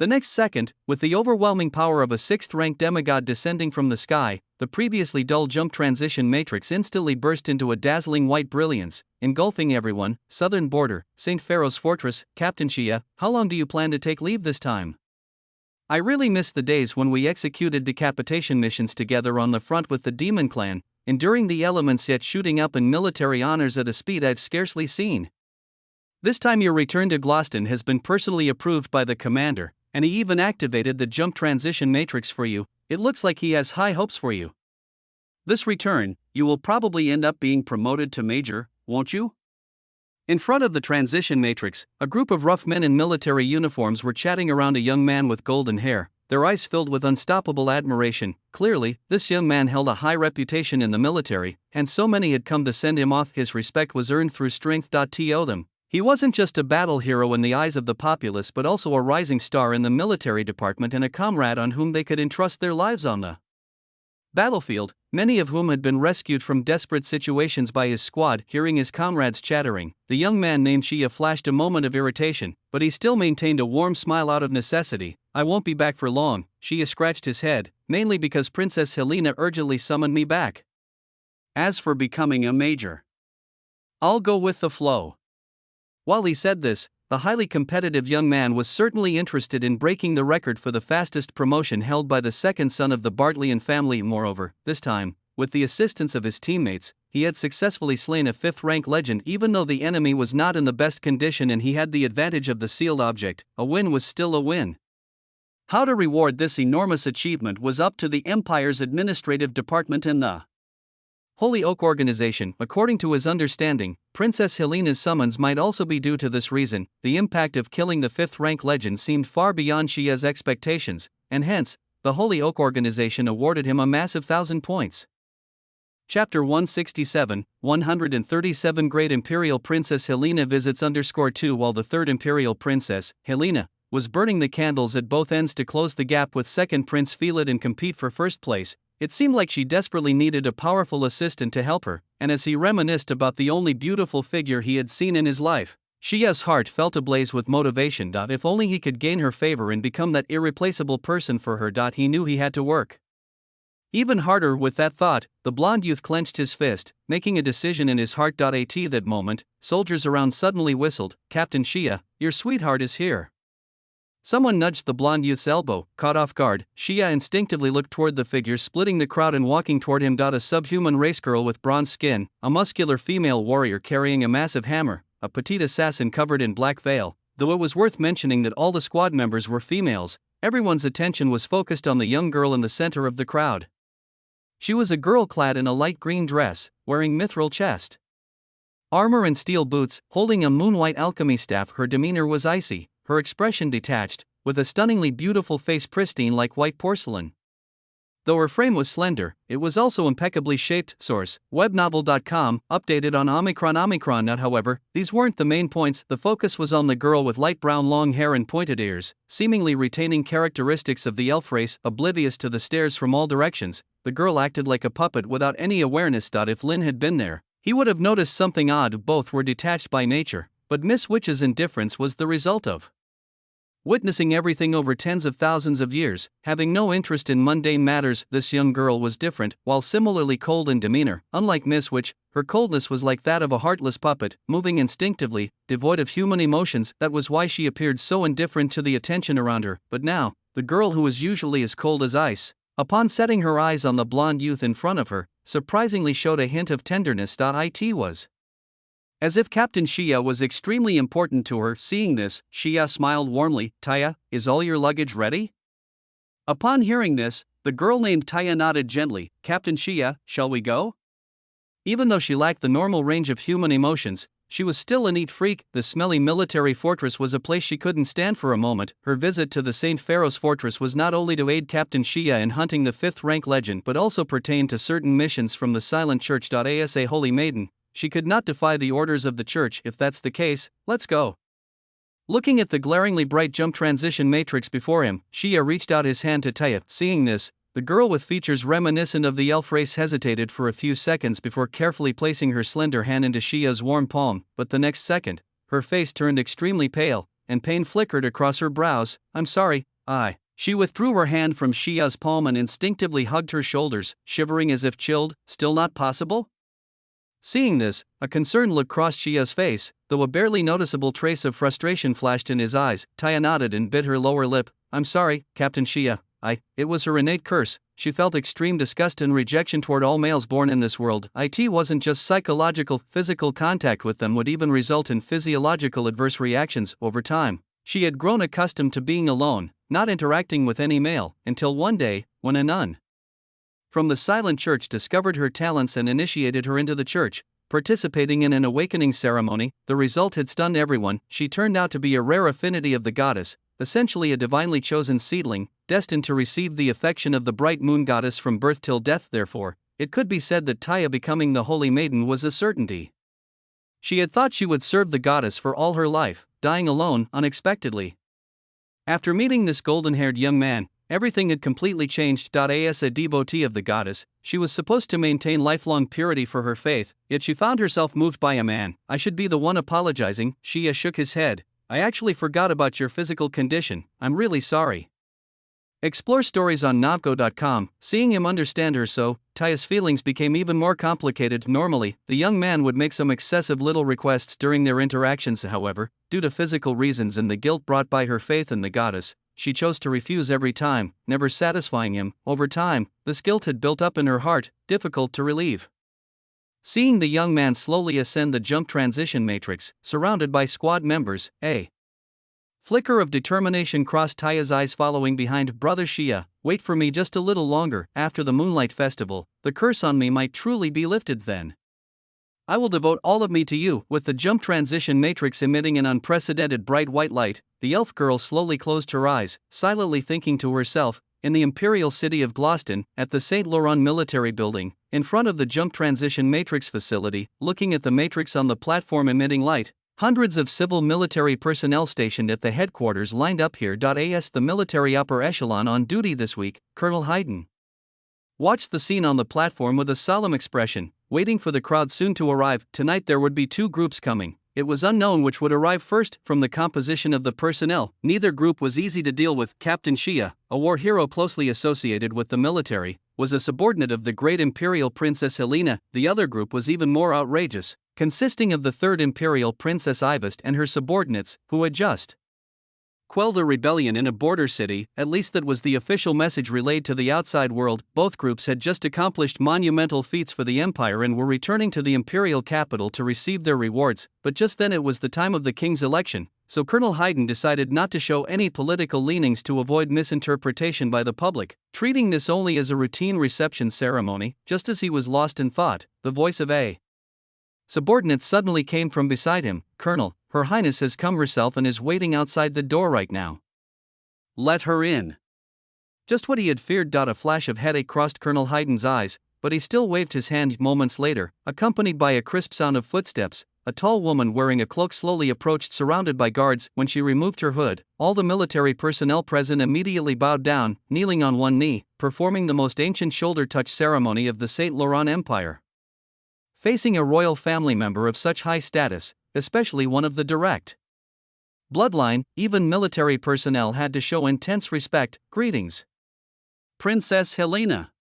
The next second, with the overwhelming power of a 6th-ranked demigod descending from the sky, the previously dull jump transition matrix instantly burst into a dazzling white brilliance, engulfing everyone. Southern border, St. Pharaoh's Fortress, Captain Shia, how long do you plan to take leave this time? I really miss the days when we executed decapitation missions together on the front with the Demon Clan, enduring the elements yet shooting up in military honors at a speed I've scarcely seen. This time your return to Gloston has been personally approved by the commander, and he even activated the jump transition matrix for you. It looks like he has high hopes for you. This return, you will probably end up being promoted to major, won't you? In front of the transition matrix, a group of rough men in military uniforms were chatting around a young man with golden hair, their eyes filled with unstoppable admiration. Clearly, this young man held a high reputation in the military, and so many had come to send him off. His respect was earned through strength. To them. He wasn't just a battle hero in the eyes of the populace but also a rising star in the military department and a comrade on whom they could entrust their lives on the battlefield, many of whom had been rescued from desperate situations by his squad. Hearing his comrades chattering, the young man named Shia flashed a moment of irritation, but he still maintained a warm smile out of necessity. I won't be back for long. Shia scratched his head, mainly because Princess Helena urgently summoned me back. As for becoming a major, I'll go with the flow. While he said this, the highly competitive young man was certainly interested in breaking the record for the fastest promotion held by the second son of the Bartleyan family. Moreover, this time, with the assistance of his teammates, he had successfully slain a 5th-rank legend even though the enemy was not in the best condition and he had the advantage of the sealed object. A win was still a win. How to reward this enormous achievement was up to the Empire's administrative department and the Holy Oak organization. According to his understanding, Princess Helena's summons might also be due to this reason. The impact of killing the 5th-rank legend seemed far beyond Shia's expectations, and hence, the Holy Oak organization awarded him a massive 1,000 points. Chapter 167, 137 Great Imperial Princess Helena visits _2 While the 3rd Imperial Princess, Helena, was burning the candles at both ends to close the gap with 2nd Prince Felid and compete for first place, it seemed like she desperately needed a powerful assistant to help her, and as he reminisced about the only beautiful figure he had seen in his life, Shia's heart felt ablaze with motivation. If only he could gain her favor and become that irreplaceable person for her. He knew he had to work even harder. With that thought, the blonde youth clenched his fist, making a decision in his heart. At that moment, soldiers around suddenly whistled, Captain Shia, your sweetheart is here. Someone nudged the blonde youth's elbow. Caught off guard, Shia instinctively looked toward the figure splitting the crowd and walking toward him. A subhuman race girl with bronze skin, a muscular female warrior carrying a massive hammer, a petite assassin covered in black veil. Though it was worth mentioning that all the squad members were females, everyone's attention was focused on the young girl in the center of the crowd. She was a girl clad in a light green dress, wearing mithril chest armor and steel boots, holding a moonwhite alchemy staff. Her demeanor was icy, her expression detached, with a stunningly beautiful face pristine like white porcelain. Though her frame was slender, it was also impeccably shaped. Source, webnovel.com, updated on Omicron. However, these weren't the main points. The focus was on the girl with light brown long hair and pointed ears, seemingly retaining characteristics of the elf race. Oblivious to the stares from all directions, the girl acted like a puppet without any awareness. If Lin had been there, he would have noticed something odd. Both were detached by nature, but Miss Witch's indifference was the result of witnessing everything over tens of thousands of years, having no interest in mundane matters. This young girl was different. While similarly cold in demeanor, unlike Miss Witch, her coldness was like that of a heartless puppet, moving instinctively, devoid of human emotions. That was why she appeared so indifferent to the attention around her. But now, the girl who was usually as cold as ice, upon setting her eyes on the blonde youth in front of her, surprisingly showed a hint of tenderness. It was as if Captain Shia was extremely important to her. Seeing this, Shia smiled warmly. Taya, is all your luggage ready? Upon hearing this, the girl named Taya nodded gently. Captain Shia, shall we go? Even though she lacked the normal range of human emotions, she was still a neat freak. The smelly military fortress was a place she couldn't stand for a moment. Her visit to the St. Pharaoh's Fortress was not only to aid Captain Shia in hunting the 5th-rank legend but also pertained to certain missions from the Silent Church. As a holy maiden, she could not defy the orders of the church. If that's the case, let's go. Looking at the glaringly bright jump transition matrix before him, Shia reached out his hand to Taya. Seeing this, the girl with features reminiscent of the elf race hesitated for a few seconds before carefully placing her slender hand into Shia's warm palm, but the next second, her face turned extremely pale, and pain flickered across her brows. I'm sorry, I. She withdrew her hand from Xia's palm and instinctively hugged her shoulders, shivering as if chilled. Still not possible? Seeing this, a concerned look crossed Xia's face, though a barely noticeable trace of frustration flashed in his eyes. Taya nodded and bit her lower lip. I'm sorry, Captain Xia. It was her innate curse. She felt extreme disgust and rejection toward all males born in this world. It wasn't just psychological, physical contact with them would even result in physiological adverse reactions. Over time, she had grown accustomed to being alone, not interacting with any male, until one day, when a nun from the silent church discovered her talents and initiated her into the church, participating in an awakening ceremony. The result had stunned everyone. She turned out to be a rare affinity of the goddess, essentially a divinely chosen seedling, destined to receive the affection of the bright moon goddess from birth till death. Therefore, it could be said that Taya becoming the holy maiden was a certainty. She had thought she would serve the goddess for all her life, dying alone unexpectedly. After meeting this golden-haired young man, everything had completely changed. As a devotee of the goddess, she was supposed to maintain lifelong purity for her faith, yet she found herself moved by a man. I should be the one apologizing. Xia shook his head. I actually forgot about your physical condition. I'm really sorry. Explore stories on Navgo.com. Seeing him understand her so, Taya's feelings became even more complicated. Normally, the young man would make some excessive little requests during their interactions. However, due to physical reasons and the guilt brought by her faith in the goddess, she chose to refuse every time, never satisfying him. Over time, this guilt had built up in her heart, difficult to relieve. Seeing the young man slowly ascend the jump transition matrix, surrounded by squad members, a flicker of determination crossed Taya's eyes. Following behind Brother Xia. Wait for me just a little longer. After the Moonlight Festival, the curse on me might truly be lifted. Then I will devote all of me to you. With the jump transition matrix emitting an unprecedented bright white light, the elf girl slowly closed her eyes, silently thinking to herself. In the imperial city of Gloston, at the St. Laurent military building, in front of the jump transition matrix facility, looking at the matrix on the platform emitting light, hundreds of civil military personnel stationed at the headquarters lined up here. As the military upper echelon on duty this week, Colonel Hayden watched the scene on the platform with a solemn expression, waiting for the crowd soon to arrive. Tonight there would be two groups coming. It was unknown which would arrive first. From the composition of the personnel, neither group was easy to deal with. Captain Xia, a war hero closely associated with the military, was a subordinate of the great imperial princess Helena. The other group was even more outrageous, consisting of the third imperial princess Ivest and her subordinates, who had just quelled a rebellion in a border city. At least that was the official message relayed to the outside world. Both groups had just accomplished monumental feats for the empire and were returning to the imperial capital to receive their rewards. But just then it was the time of the king's election, so Colonel Hayden decided not to show any political leanings to avoid misinterpretation by the public, treating this only as a routine reception ceremony. Just as he was lost in thought, the voice of a subordinate suddenly came from beside him. Colonel, Her Highness has come herself and is waiting outside the door right now. Let her in. Just what he had feared. A flash of headache crossed Colonel Hayden's eyes, but he still waved his hand. Moments later, accompanied by a crisp sound of footsteps, a tall woman wearing a cloak slowly approached, surrounded by guards. When she removed her hood, all the military personnel present immediately bowed down, kneeling on one knee, performing the most ancient shoulder touch ceremony of the St. Laurent Empire. Facing a royal family member of such high status, especially one of the direct bloodline, even military personnel had to show intense respect. Greetings, Princess Helena.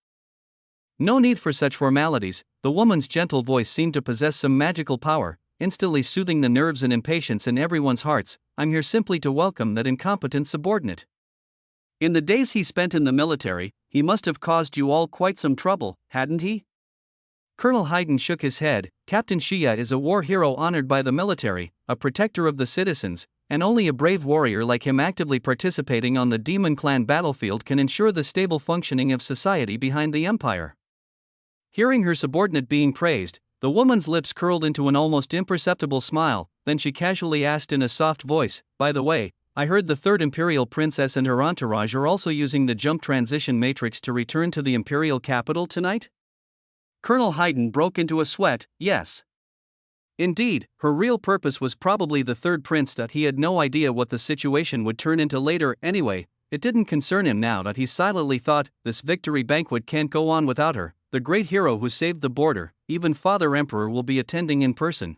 No need for such formalities. The woman's gentle voice seemed to possess some magical power, instantly soothing the nerves and impatience in everyone's hearts. I'm here simply to welcome that incompetent subordinate. In the days he spent in the military, he must have caused you all quite some trouble, hadn't he? Colonel Hayden shook his head. Captain Xia is a war hero honored by the military, a protector of the citizens, and only a brave warrior like him actively participating on the Demon Clan battlefield can ensure the stable functioning of society behind the empire. Hearing her subordinate being praised, the woman's lips curled into an almost imperceptible smile. Then she casually asked in a soft voice, by the way, I heard the third imperial princess and her entourage are also using the jump transition matrix to return to the imperial capital tonight? Colonel Hayden broke into a sweat. Yes. Indeed, her real purpose was probably the third prince. He had no idea what the situation would turn into later. Anyway, it didn't concern him now. He silently thought, this victory banquet can't go on without her, the great hero who saved the border. Even Father Emperor will be attending in person.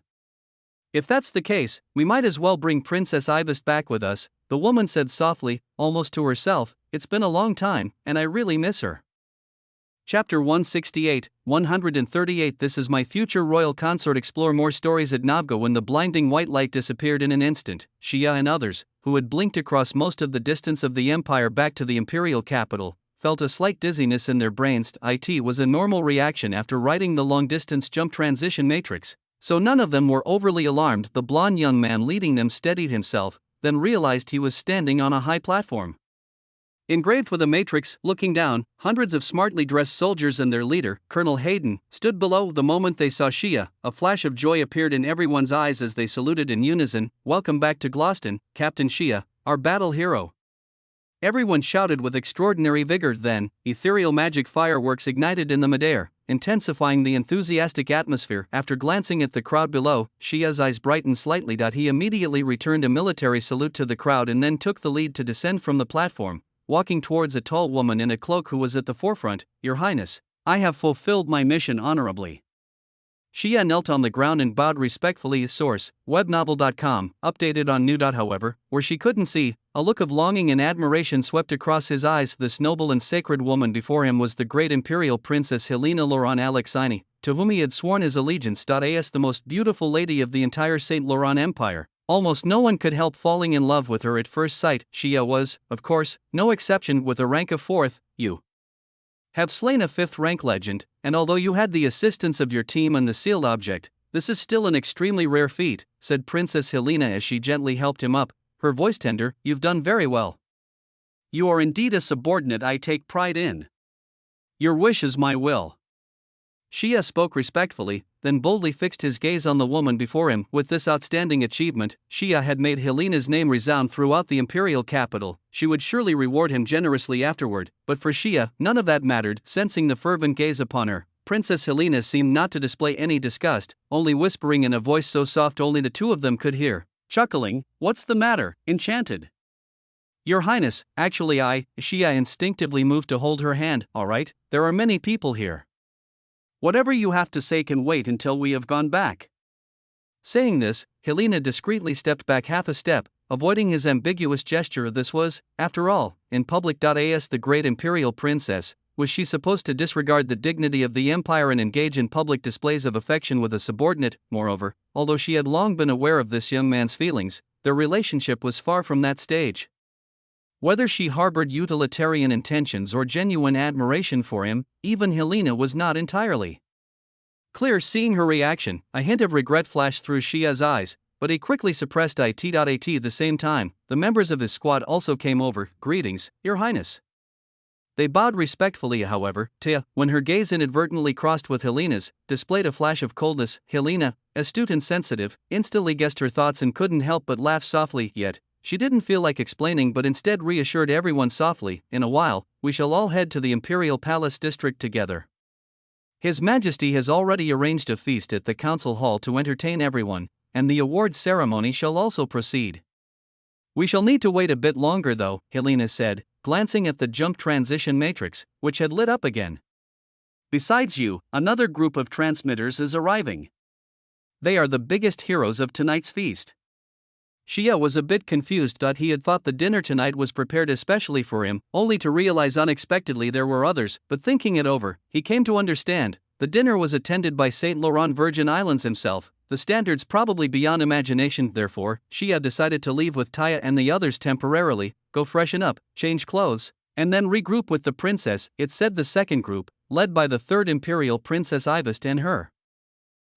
If that's the case, we might as well bring Princess Ivist back with us, the woman said softly, almost to herself. It's been a long time, and I really miss her. Chapter 168, 138 This is my future royal consort. Explore more stories at Navga. When the blinding white light disappeared in an instant, Shia and others, who had blinked across most of the distance of the empire back to the imperial capital, felt a slight dizziness in their brains. It was a normal reaction after riding the long-distance jump transition matrix, so none of them were overly alarmed. The blond young man leading them steadied himself, then realized he was standing on a high platform. Engraved with a matrix, looking down, hundreds of smartly dressed soldiers and their leader, Colonel Hayden, stood below. The moment they saw Shia, a flash of joy appeared in everyone's eyes as they saluted in unison. Welcome back to Gloston, Captain Shia, our battle hero. Everyone shouted with extraordinary vigor. Then, ethereal magic fireworks ignited in the midair, intensifying the enthusiastic atmosphere. After glancing at the crowd below, Shia's eyes brightened slightly. He immediately returned a military salute to the crowd and then took the lead to descend from the platform, walking towards a tall woman in a cloak who was at the forefront. Your Highness, I have fulfilled my mission honorably. Shia knelt on the ground and bowed respectfully. Source, webnovel.com, updated on new. However, where she couldn't see, a look of longing and admiration swept across his eyes. This noble and sacred woman before him was the great imperial princess Helena Laurent Alexini, to whom he had sworn his allegiance. As the most beautiful lady of the entire Saint Laurent Empire, almost no one could help falling in love with her at first sight. Shia was, of course, no exception. With a rank of 4th, you have slain a 5th rank legend, and although you had the assistance of your team and the sealed object, this is still an extremely rare feat, said Princess Helena as she gently helped him up, her voice tender. You've done very well. You are indeed a subordinate I take pride in. Your wish is my will. Shia spoke respectfully, then boldly fixed his gaze on the woman before him. With this outstanding achievement, Shia had made Helena's name resound throughout the imperial capital. She would surely reward him generously afterward, but for Shia, none of that mattered. Sensing the fervent gaze upon her, Princess Helena seemed not to display any disgust, only whispering in a voice so soft only the two of them could hear, chuckling, "What's the matter, Enchanted?" Your Highness, actually Shia instinctively moved to hold her hand. All right, there are many people here. Whatever you have to say can wait until we have gone back. Saying this, Helena discreetly stepped back half a step, avoiding his ambiguous gesture. This was, after all, in public. As the great imperial princess, was she supposed to disregard the dignity of the empire and engage in public displays of affection with a subordinate? Moreover, although she had long been aware of this young man's feelings, their relationship was far from that stage. Whether she harbored utilitarian intentions or genuine admiration for him, even Helena was not entirely clear. Seeing her reaction, a hint of regret flashed through Shia's eyes, but he quickly suppressed it. At the same time, the members of his squad also came over. Greetings, Your Highness. They bowed respectfully. However, Tia, when her gaze inadvertently crossed with Helena's, displayed a flash of coldness. Helena, astute and sensitive, instantly guessed her thoughts and couldn't help but laugh softly. Yet, she didn't feel like explaining but instead reassured everyone softly. In a while, we shall all head to the Imperial Palace district together. His Majesty has already arranged a feast at the council hall to entertain everyone, and the awards ceremony shall also proceed. We shall need to wait a bit longer though, Helena said, glancing at the jump transition matrix, which had lit up again. Besides you, another group of transmitters is arriving. They are the biggest heroes of tonight's feast. Shia was a bit confused. He had thought the dinner tonight was prepared especially for him, only to realize unexpectedly there were others, but thinking it over, he came to understand. The dinner was attended by Saint Laurent Virgin Islands himself, the standards probably beyond imagination. Therefore, Shia decided to leave with Taya and the others temporarily, go freshen up, change clothes, and then regroup with the princess. It said the second group, led by the 3rd Imperial Princess Ivist and her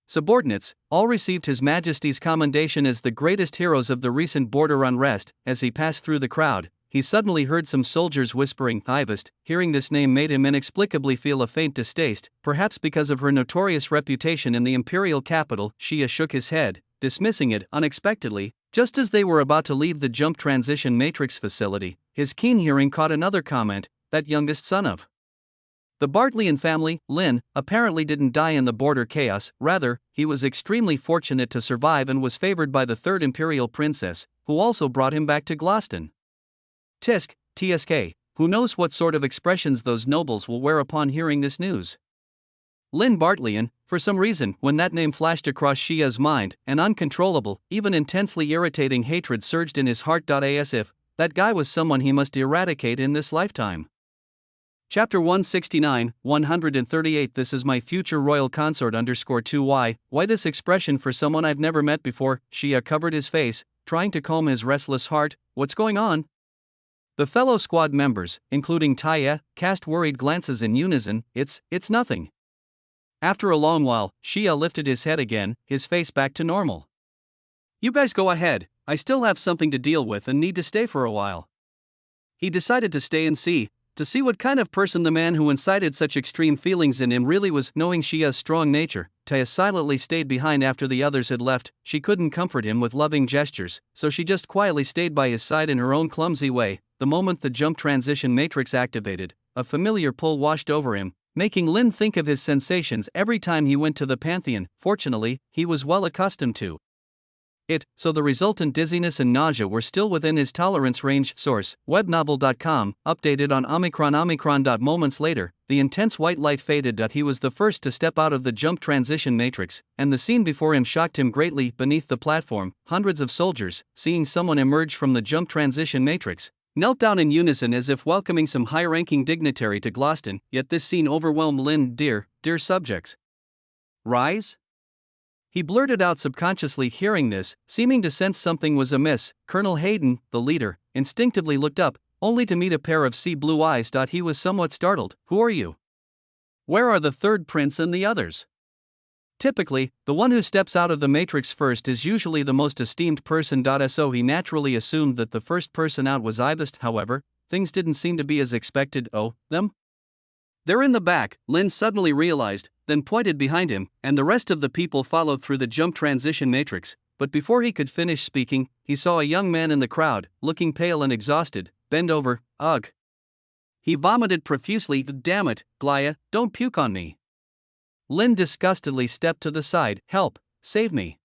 subordinates, all received His Majesty's commendation as the greatest heroes of the recent border unrest. As he passed through the crowd, he suddenly heard some soldiers whispering. Ivist, hearing this name made him inexplicably feel a faint distaste, perhaps because of her notorious reputation in the imperial capital. Shia shook his head, dismissing it. Unexpectedly, just as they were about to leave the jump transition matrix facility, his keen hearing caught another comment, that youngest son of the Bartleyan family, Lin, apparently didn't die in the border chaos. Rather, he was extremely fortunate to survive and was favored by the 3rd Imperial Princess, who also brought him back to Gloston. TSK, who knows what sort of expressions those nobles will wear upon hearing this news. Lynn Bartleyan, for some reason, when that name flashed across Shia's mind, an uncontrollable, even intensely irritating hatred surged in his heart. As if that guy was someone he must eradicate in this lifetime. Chapter 169, 138 This is my future royal consort _2 Why this expression for someone I've never met before? Shia covered his face, trying to calm his restless heart. What's going on? The fellow squad members, including Taya, cast worried glances in unison. It's nothing. After a long while, Shia lifted his head again, his face back to normal. You guys go ahead, I still have something to deal with and need to stay for a while. He decided to stay and see what kind of person the man who incited such extreme feelings in him really was. Knowing Shia's strong nature, Taya silently stayed behind after the others had left. She couldn't comfort him with loving gestures, so she just quietly stayed by his side in her own clumsy way. The moment the jump transition matrix activated, a familiar pull washed over him, making Lin think of his sensations every time he went to the Pantheon. Fortunately, he was well accustomed to it, so the resultant dizziness and nausea were still within his tolerance range. Source: webnovel.com, updated on Omicron. Moments later, the intense white light faded. He was the first to step out of the jump transition matrix, and the scene before him shocked him greatly. Beneath the platform, hundreds of soldiers, seeing someone emerge from the jump transition matrix, knelt down in unison as if welcoming some high-ranking dignitary to Gloucester. Yet this scene overwhelmed Lin. Dear subjects, rise? He blurted out, subconsciously hearing this, seeming to sense something was amiss. Colonel Hayden, the leader, instinctively looked up, only to meet a pair of sea blue eyes. He was somewhat startled. Who are you? Where are the third prince and the others? Typically, the one who steps out of the matrix first is usually the most esteemed person. So he naturally assumed that the first person out was Ivest. However, things didn't seem to be as expected. Oh, them? They're in the back, Lin suddenly realized, then pointed behind him, and the rest of the people followed through the jump transition matrix. But before he could finish speaking, he saw a young man in the crowd, looking pale and exhausted, bend over. Ugh. He vomited profusely. Damn it, Glaya, don't puke on me. Lin disgustedly stepped to the side. Help, save me.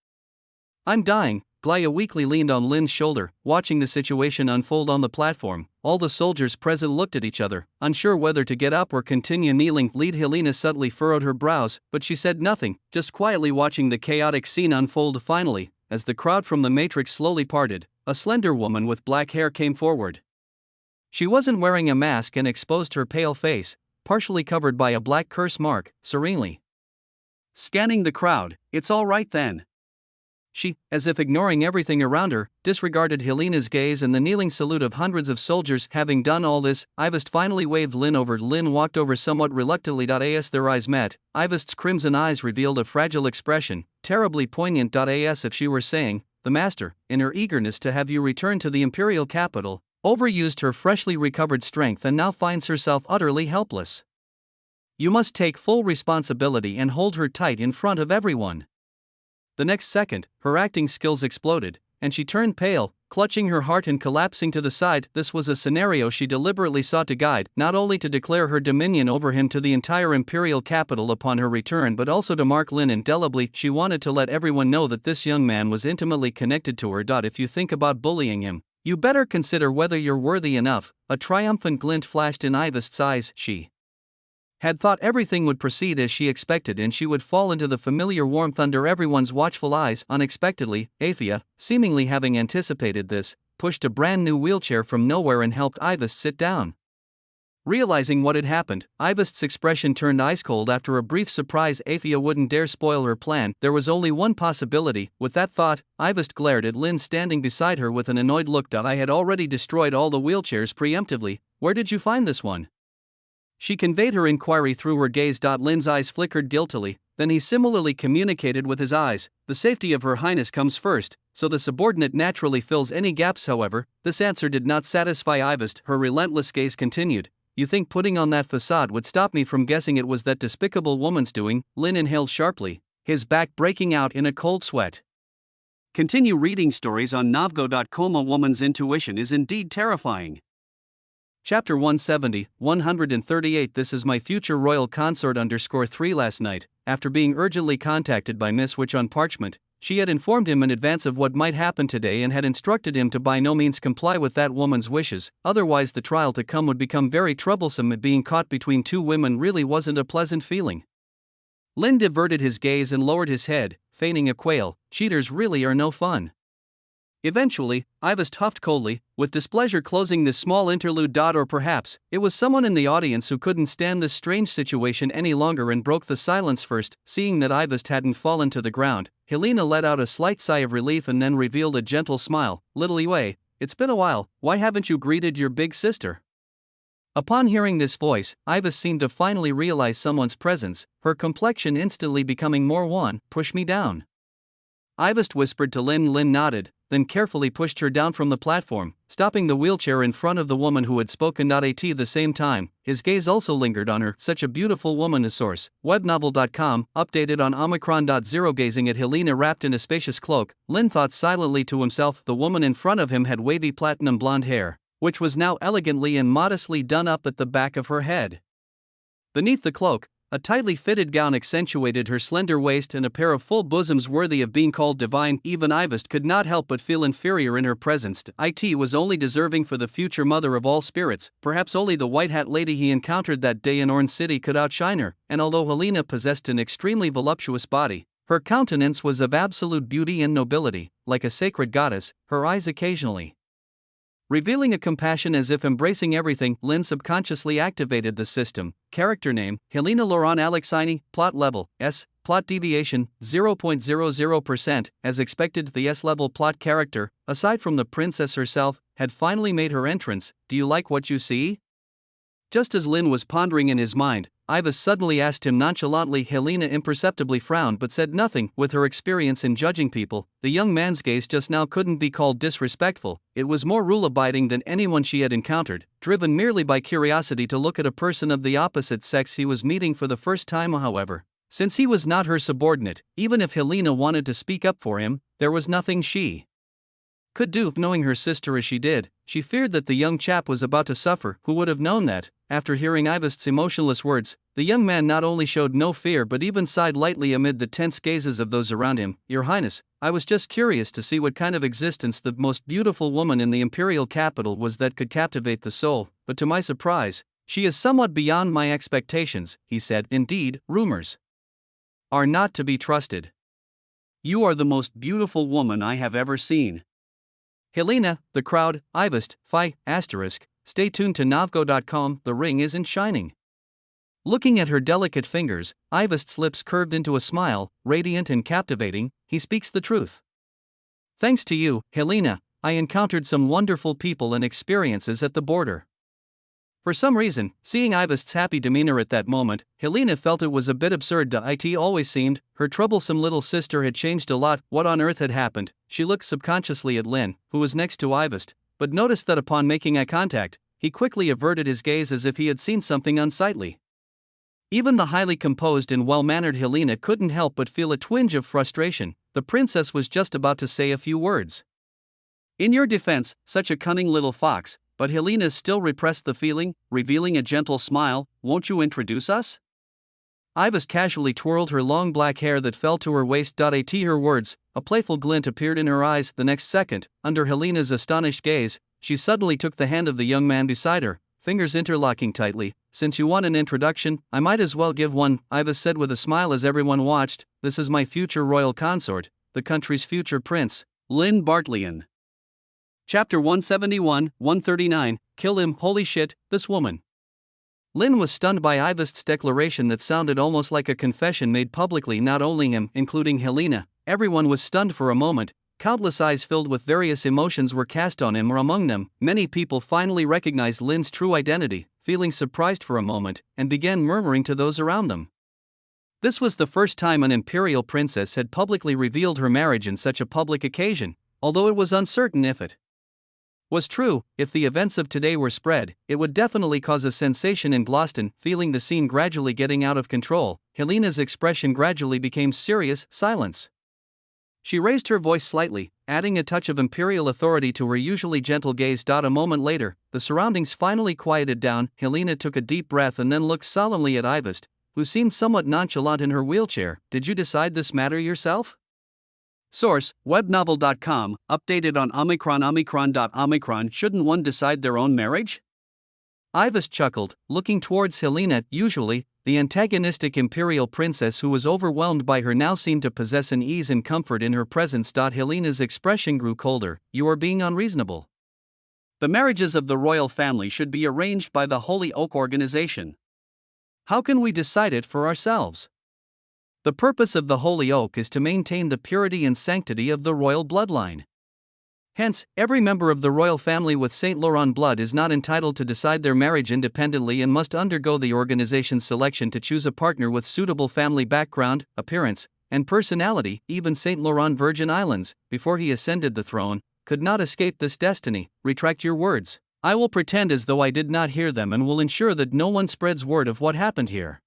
I'm dying. Glaya weakly leaned on Lin's shoulder, watching the situation unfold on the platform. All the soldiers present looked at each other, unsure whether to get up or continue kneeling. Lead Helena subtly furrowed her brows, but she said nothing, just quietly watching the chaotic scene unfold. Finally, as the crowd from the matrix slowly parted, a slender woman with black hair came forward. She wasn't wearing a mask and exposed her pale face, partially covered by a black curse mark, serenely scanning the crowd. It's all right then. She, as if ignoring everything around her, disregarded Helena's gaze and the kneeling salute of hundreds of soldiers. Having done all this, Ivest finally waved Lin over. Lin walked over somewhat reluctantly. As their eyes met, Ivest's crimson eyes revealed a fragile expression, terribly poignant. As if she were saying, the master, in her eagerness to have you return to the imperial capital, overused her freshly recovered strength and now finds herself utterly helpless. You must take full responsibility and hold her tight in front of everyone. The next second, her acting skills exploded, and she turned pale, clutching her heart and collapsing to the side. This was a scenario she deliberately sought to guide, not only to declare her dominion over him to the entire imperial capital upon her return, but also to mark Lin indelibly. She wanted to let everyone know that this young man was intimately connected to her. If you think about bullying him, you better consider whether you're worthy enough. A triumphant glint flashed in Ivest's eyes. She had thought everything would proceed as she expected and she would fall into the familiar warmth under everyone's watchful eyes. Unexpectedly, Athia, seemingly having anticipated this, pushed a brand new wheelchair from nowhere and helped Ivest sit down. Realizing what had happened, Ivest's expression turned ice cold. After a brief surprise, Athia wouldn't dare spoil her plan. There was only one possibility. With that thought, Ivest glared at Lin standing beside her with an annoyed look. I had already destroyed all the wheelchairs preemptively. Where did you find this one? She conveyed her inquiry through her gaze. Lin's eyes flickered guiltily, then he similarly communicated with his eyes. The safety of Her Highness comes first, so the subordinate naturally fills any gaps. However, this answer did not satisfy Ivest. Her relentless gaze continued. You think putting on that facade would stop me from guessing it was that despicable woman's doing? Lin inhaled sharply, his back breaking out in a cold sweat. Continue reading stories on Navgo.com. A woman's intuition is indeed terrifying. Chapter 170, 138 This is my future royal consort _3 Last night, after being urgently contacted by Miss Witch on parchment, she had informed him in advance of what might happen today and had instructed him to by no means comply with that woman's wishes, otherwise the trial to come would become very troublesome. Being caught between two women really wasn't a pleasant feeling. Lin diverted his gaze and lowered his head, feigning a quail. Cheaters really are no fun. Eventually, Ivest huffed coldly, with displeasure closing this small interlude. Or perhaps, it was someone in the audience who couldn't stand this strange situation any longer and broke the silence first. Seeing that Ivest hadn't fallen to the ground, Helena let out a slight sigh of relief and then revealed a gentle smile. Little Yue, it's been a while, why haven't you greeted your big sister? Upon hearing this voice, Ivest seemed to finally realize someone's presence, her complexion instantly becoming more wan. Push me down. Ivest whispered to Lin. Lin nodded, then carefully pushed her down from the platform, stopping the wheelchair in front of the woman who had spoken. At the same time, his gaze also lingered on her. Such a beautiful woman. A source, webnovel.com, updated on Omicron.0. Gazing at Helena wrapped in a spacious cloak, Lin thought silently to himself. The woman in front of him had wavy platinum blonde hair, which was now elegantly and modestly done up at the back of her head. Beneath the cloak, a tightly fitted gown accentuated her slender waist and a pair of full bosoms worthy of being called divine. Even Ivest could not help but feel inferior in her presence. It was only deserving for the future mother of all spirits. Perhaps only the white hat lady he encountered that day in Orange City could outshine her, and although Helena possessed an extremely voluptuous body, her countenance was of absolute beauty and nobility. Like a sacred goddess, her eyes occasionally revealing a compassion as if embracing everything. Lin subconsciously activated the system. Character name, Helena Laurent Alexini. Plot level, S. Plot deviation, 0.00%. As expected, the S-level plot character, aside from the princess herself, had finally made her entrance. Do you like what you see? Just as Lin was pondering in his mind, Ivest suddenly asked him nonchalantly. Helena imperceptibly frowned but said nothing. With her experience in judging people, the young man's gaze just now couldn't be called disrespectful. It was more rule-abiding than anyone she had encountered, driven merely by curiosity to look at a person of the opposite sex he was meeting for the first time. However, since he was not her subordinate, even if Helena wanted to speak up for him, there was nothing she could do. Knowing her sister as she did, she feared that the young chap was about to suffer. Who would have known that? After hearing Ivest's emotionless words, the young man not only showed no fear but even sighed lightly amid the tense gazes of those around him. Your Highness, I was just curious to see what kind of existence the most beautiful woman in the imperial capital was that could captivate the soul, but to my surprise, she is somewhat beyond my expectations, he said. Indeed, rumors are not to be trusted. You are the most beautiful woman I have ever seen. Helena, the crowd, Ivest, Phi, asterisk, stay tuned to Novgo.com. The ring isn't shining. Looking at her delicate fingers, Ivest's lips curved into a smile, radiant and captivating. He speaks the truth. Thanks to you, Helena, I encountered some wonderful people and experiences at the border. For some reason, seeing Ivest's happy demeanor at that moment, Helena felt it was a bit absurd. It always seemed her troublesome little sister had changed a lot. What on earth had happened? She looked subconsciously at Lin, who was next to Ivest, but noticed that upon making eye contact, he quickly averted his gaze as if he had seen something unsightly. Even the highly composed and well-mannered Helena couldn't help but feel a twinge of frustration. The princess was just about to say a few words. In your defense, such a cunning little fox, but Helena still repressed the feeling, revealing a gentle smile. Won't you introduce us? Ivest casually twirled her long black hair that fell to her waist. Her words, a playful glint appeared in her eyes. The next second, under Helena's astonished gaze, she suddenly took the hand of the young man beside her, fingers interlocking tightly. Since you want an introduction, I might as well give one, Ivest said with a smile as everyone watched. This is my future royal consort, the country's future prince, Lin Bartleyan. Chapter 171, 139, Kill him. Holy shit, this woman. Lin was stunned by Ivest's declaration that sounded almost like a confession made publicly. Not only him, including Helena, everyone was stunned for a moment. Countless eyes filled with various emotions were cast on him, or among them, many people finally recognized Lin's true identity, feeling surprised for a moment, and began murmuring to those around them. This was the first time an imperial princess had publicly revealed her marriage in such a public occasion, although it was uncertain if it was true. If the events of today were spread, it would definitely cause a sensation in Gloucester. Feeling the scene gradually getting out of control, Helena's expression gradually became serious. Silence. She raised her voice slightly, adding a touch of imperial authority to her usually gentle gaze. A moment later, the surroundings finally quieted down. Helena took a deep breath and then looked solemnly at Ivest, who seemed somewhat nonchalant in her wheelchair. Did you decide this matter yourself? Source, webnovel.com, updated on Omicron. Omicron. Shouldn't one decide their own marriage? Ivest chuckled, looking towards Helena. Usually, The antagonistic imperial princess who was overwhelmed by her now seemed to possess an ease and comfort in her presence. Helena's expression grew colder. You are being unreasonable. The marriages of the royal family should be arranged by the Holy Oak organization. How can we decide it for ourselves? The purpose of the Holy Oak is to maintain the purity and sanctity of the royal bloodline. Hence, every member of the royal family with Saint Laurent blood is not entitled to decide their marriage independently and must undergo the organization's selection to choose a partner with suitable family background, appearance, and personality. Even Saint Laurent Virgin Islands, before he ascended the throne, could not escape this destiny. Retract your words. I will pretend as though I did not hear them and will ensure that no one spreads word of what happened here.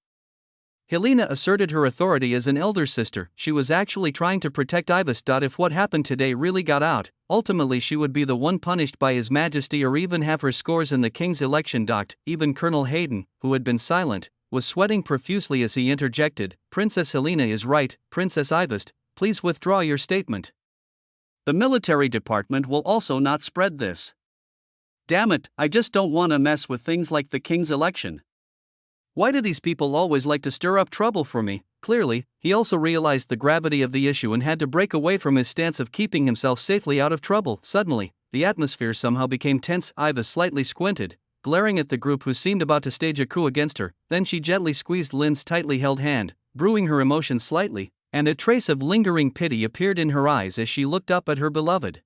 Helena asserted her authority as an elder sister. She was actually trying to protect Ibis. If what happened today really got out, ultimately she would be the one punished by His Majesty or even have her scores in the king's election docked. Even Colonel Hayden, who had been silent, was sweating profusely as he interjected, Princess Helena is right. Princess Ibis, please withdraw your statement. The military department will also not spread this. Damn it, I just don't want to mess with things like the king's election. Why do these people always like to stir up trouble for me? Clearly, he also realized the gravity of the issue and had to break away from his stance of keeping himself safely out of trouble. Suddenly, the atmosphere somehow became tense. Iva slightly squinted, glaring at the group who seemed about to stage a coup against her. Then she gently squeezed Lynn's tightly held hand, brewing her emotions slightly, and a trace of lingering pity appeared in her eyes as she looked up at her beloved.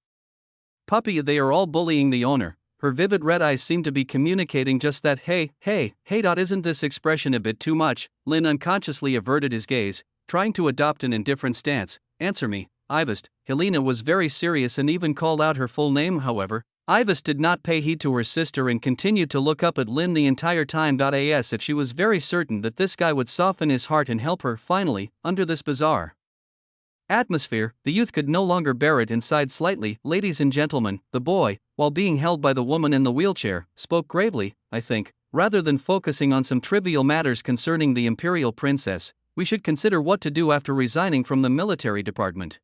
Puppy, they are all bullying the owner. Her vivid red eyes seemed to be communicating just that. Hey. Isn't this expression a bit too much? Lynn unconsciously averted his gaze, trying to adopt an indifferent stance. Answer me, Ibis. Helena was very serious and even called out her full name. However, Ibis did not pay heed to her sister and continued to look up at Lynn the entire time. As if she was very certain that this guy would soften his heart and help her. Finally, under this bizarre atmosphere, the youth could no longer bear it and sighed slightly. Ladies and gentlemen, the boy, while being held by the woman in the wheelchair, spoke gravely. I think, rather than focusing on some trivial matters concerning the imperial princess, we should consider what to do after resigning from the military department.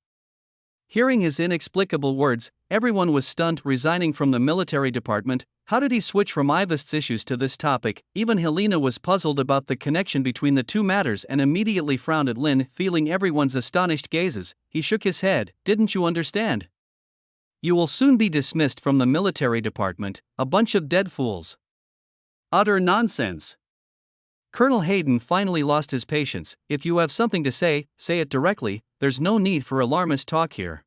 Hearing his inexplicable words, everyone was stunned. Resigning from the military department? How did he switch from Ibis's issues to this topic? Even Helena was puzzled about the connection between the two matters and immediately frowned at Lynn. Feeling everyone's astonished gazes, he shook his head. Didn't you understand? You will soon be dismissed from the military department, a bunch of dead fools. Utter nonsense. Colonel Hayden finally lost his patience. If you have something to say, say it directly, there's no need for alarmist talk here.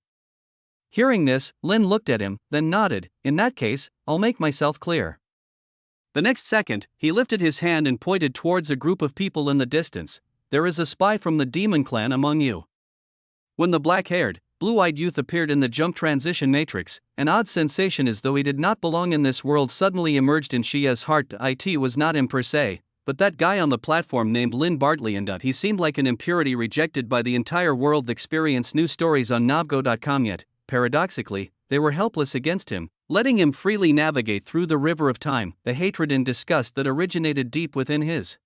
Hearing this, Lynn looked at him, then nodded. In that case, I'll make myself clear. The next second, he lifted his hand and pointed towards a group of people in the distance. There is a spy from the Demon Clan among you. When the black-haired, blue-eyed youth appeared in the jump transition matrix, an odd sensation as though he did not belong in this world suddenly emerged in Shia's heart. It was not him per se, but that guy on the platform named Lynn Bartley, and he seemed like an impurity rejected by the entire world. Experience new stories on Navgo.com. Yet, paradoxically, they were helpless against him, letting him freely navigate through the river of time. The hatred and disgust that originated deep within his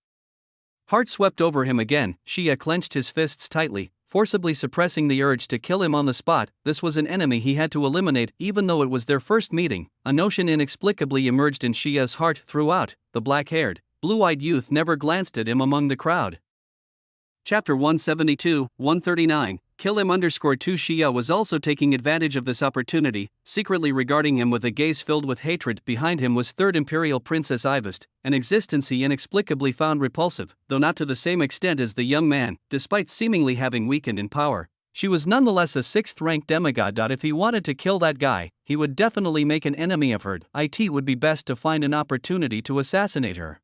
heart swept over him again. Shia clenched his fists tightly, forcibly suppressing the urge to kill him on the spot. This was an enemy he had to eliminate. Even though it was their first meeting, a notion inexplicably emerged in Shia's heart. Throughout, the black-haired, blue-eyed youth never glanced at him among the crowd. Chapter 172, 139, Kill him _2. Shia was also taking advantage of this opportunity, secretly regarding him with a gaze filled with hatred. Behind him was Third Imperial Princess Ibis, an existence he inexplicably found repulsive, though not to the same extent as the young man. Despite seemingly having weakened in power, she was nonetheless a 6th-ranked demigod. If he wanted to kill that guy, he would definitely make an enemy of her. It would be best to find an opportunity to assassinate her.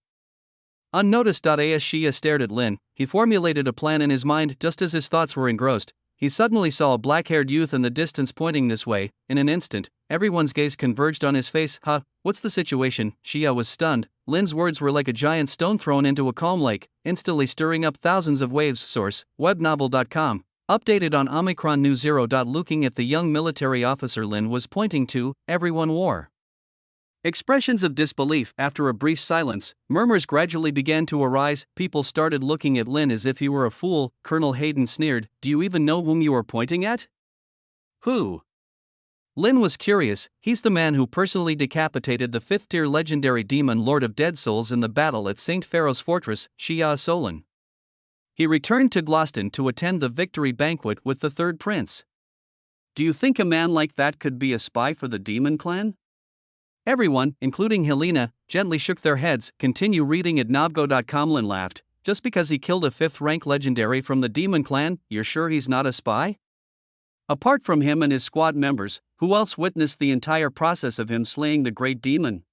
Unnoticed. As Shia stared at Lynn, he formulated a plan in his mind. Just as his thoughts were engrossed, he suddenly saw a black-haired youth in the distance pointing this way. In an instant, everyone's gaze converged on his face. What's the situation? Shia was stunned. Lynn's words were like a giant stone thrown into a calm lake, instantly stirring up thousands of waves. Source, webnovel.com. Updated on Omicron News 0. Looking at the young military officer Lynn was pointing to, everyone wore expressions of disbelief. After a brief silence, murmurs gradually began to arise. People started looking at Lynn as if he were a fool. Colonel Hayden sneered, Do you even know whom you are pointing at? Who? Lin was curious. He's the man who personally decapitated the 5th-tier legendary demon Lord of Dead Souls in the battle at St. Pharaoh's Fortress, Shia Solon. He returned to Gloucester to attend the victory banquet with the third prince. Do you think a man like that could be a spy for the demon clan? Everyone, including Helena, gently shook their heads. Continue reading at Novgo.com. Lin laughed. Just because he killed a 5th-rank legendary from the demon clan, you're sure he's not a spy? Apart from him and his squad members, who else witnessed the entire process of him slaying the great demon?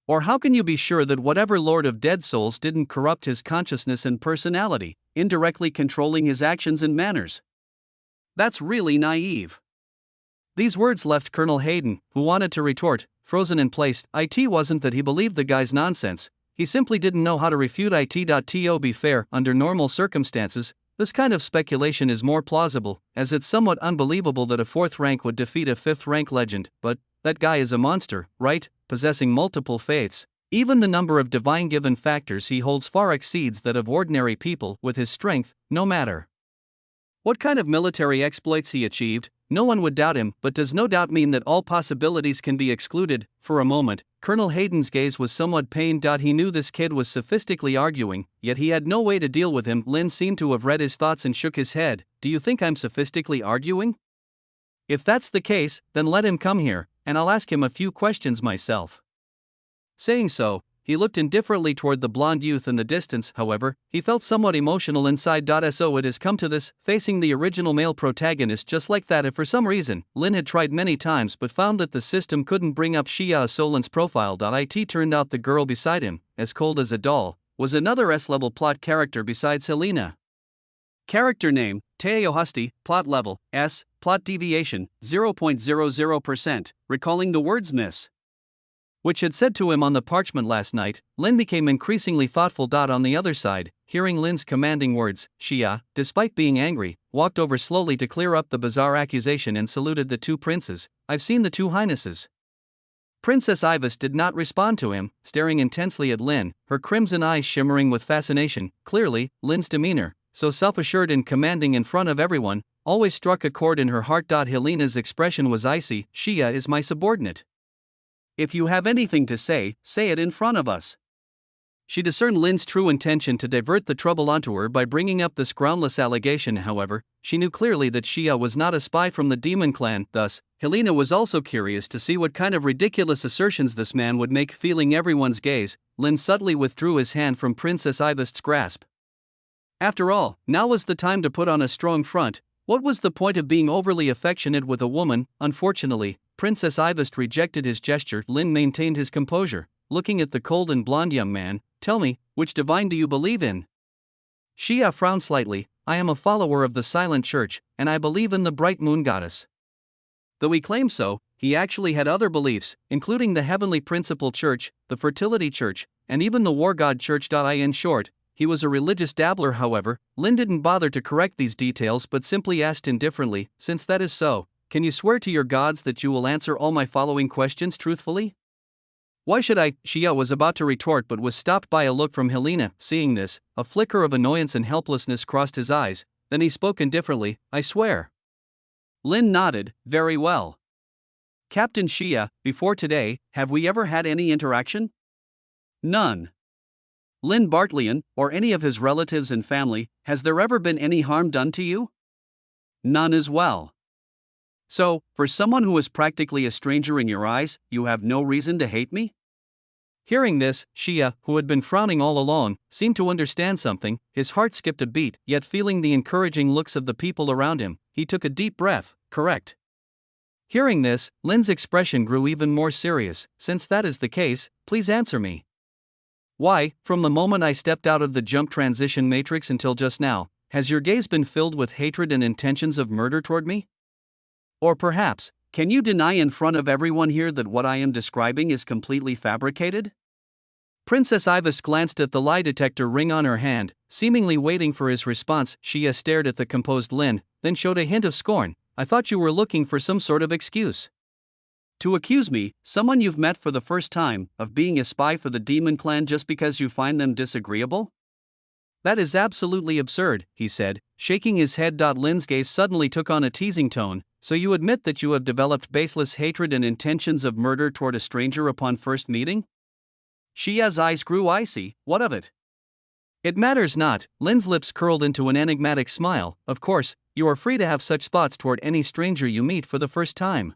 Or how can you be sure that whatever Lord of Dead Souls didn't corrupt his consciousness and personality, indirectly controlling his actions and manners? That's really naive. These words left Colonel Hayden, who wanted to retort, frozen in place. It wasn't that he believed the guy's nonsense, he simply didn't know how to refute it. To be fair, under normal circumstances, this kind of speculation is more plausible, as it's somewhat unbelievable that a 4th rank would defeat a 5th rank legend, but that guy is a monster, right, possessing multiple faiths. Even the number of divine-given factors he holds far exceeds that of ordinary people. With his strength, no matter what kind of military exploits he achieved, no one would doubt him. But does no doubt mean that all possibilities can be excluded? For a moment, Colonel Hayden's gaze was somewhat pained. He knew this kid was sophistically arguing, yet he had no way to deal with him. Lin seemed to have read his thoughts and shook his head. Do you think I'm sophistically arguing? If that's the case, then let him come here, and I'll ask him a few questions myself. Saying so, he looked indifferently toward the blond youth in the distance. However, he felt somewhat emotional inside. So it has come to this, facing the original male protagonist just like that. If for some reason, Lin had tried many times but found that the system couldn't bring up Shia Solon's profile. It turned out the girl beside him, as cold as a doll, was another S-level plot character besides Helena. Character name, Teohusty, plot level, S, plot deviation, 0.00%, recalling the words Miss, which had said to him on the parchment last night. Lin became increasingly thoughtful. On the other side, hearing Lin's commanding words, Shia, despite being angry, walked over slowly to clear up the bizarre accusation and saluted the two princes. I've seen the two highnesses. Princess Ivas did not respond to him, staring intensely at Lin, her crimson eyes shimmering with fascination. Clearly, Lin's demeanor, so self-assured and commanding in front of everyone, always struck a chord in her heart. Helena's expression was icy. Shia is my subordinate. If you have anything to say it in front of us. She discerned Lin's true intention to divert the trouble onto her by bringing up this groundless allegation. However, she knew clearly that Shia was not a spy from the demon clan. Thus, Helena was also curious to see what kind of ridiculous assertions this man would make. Feeling everyone's gaze, Lin subtly withdrew his hand from Princess Ivast's grasp. After all, now was the time to put on a strong front. What was the point of being overly affectionate with a woman? Unfortunately, Princess Ivast rejected his gesture. Lin maintained his composure, looking at the cold and blonde young man. Tell me, which divine do you believe in? Shia frowned slightly. I am a follower of the Silent Church, and I believe in the bright moon goddess. Though he claimed so, he actually had other beliefs, including the Heavenly Principle Church, the Fertility Church, and even the War God Church. In short, he was a religious dabbler. However, Lin didn't bother to correct these details but simply asked indifferently, since that is so, can you swear to your gods that you will answer all my following questions truthfully? Why should I? Shia was about to retort but was stopped by a look from Helena. Seeing this, a flicker of annoyance and helplessness crossed his eyes, then he spoke indifferently, I swear. Lin nodded. Very well. Captain Shia, before today, have we ever had any interaction? None. Lin Bartleyan, or any of his relatives and family, has there ever been any harm done to you? None as well. So, for someone who is practically a stranger in your eyes, you have no reason to hate me? Hearing this, Shia, who had been frowning all along, seemed to understand something. His heart skipped a beat, yet feeling the encouraging looks of the people around him, he took a deep breath. Correct. Hearing this, Lin's expression grew even more serious. Since that is the case, please answer me. Why, from the moment I stepped out of the jump transition matrix until just now, has your gaze been filled with hatred and intentions of murder toward me? Or perhaps, can you deny in front of everyone here that what I am describing is completely fabricated? Princess Ivas glanced at the lie detector ring on her hand, seemingly waiting for his response. Shia stared at the composed Lin, then showed a hint of scorn. I thought you were looking for some sort of excuse. To accuse me, someone you've met for the first time, of being a spy for the demon clan just because you find them disagreeable? That is absolutely absurd, he said, shaking his head. Lin's gaze suddenly took on a teasing tone. So you admit that you have developed baseless hatred and intentions of murder toward a stranger upon first meeting? Shia's eyes grew icy. What of it? It matters not. Lin's lips curled into an enigmatic smile. Of course, you are free to have such thoughts toward any stranger you meet for the first time.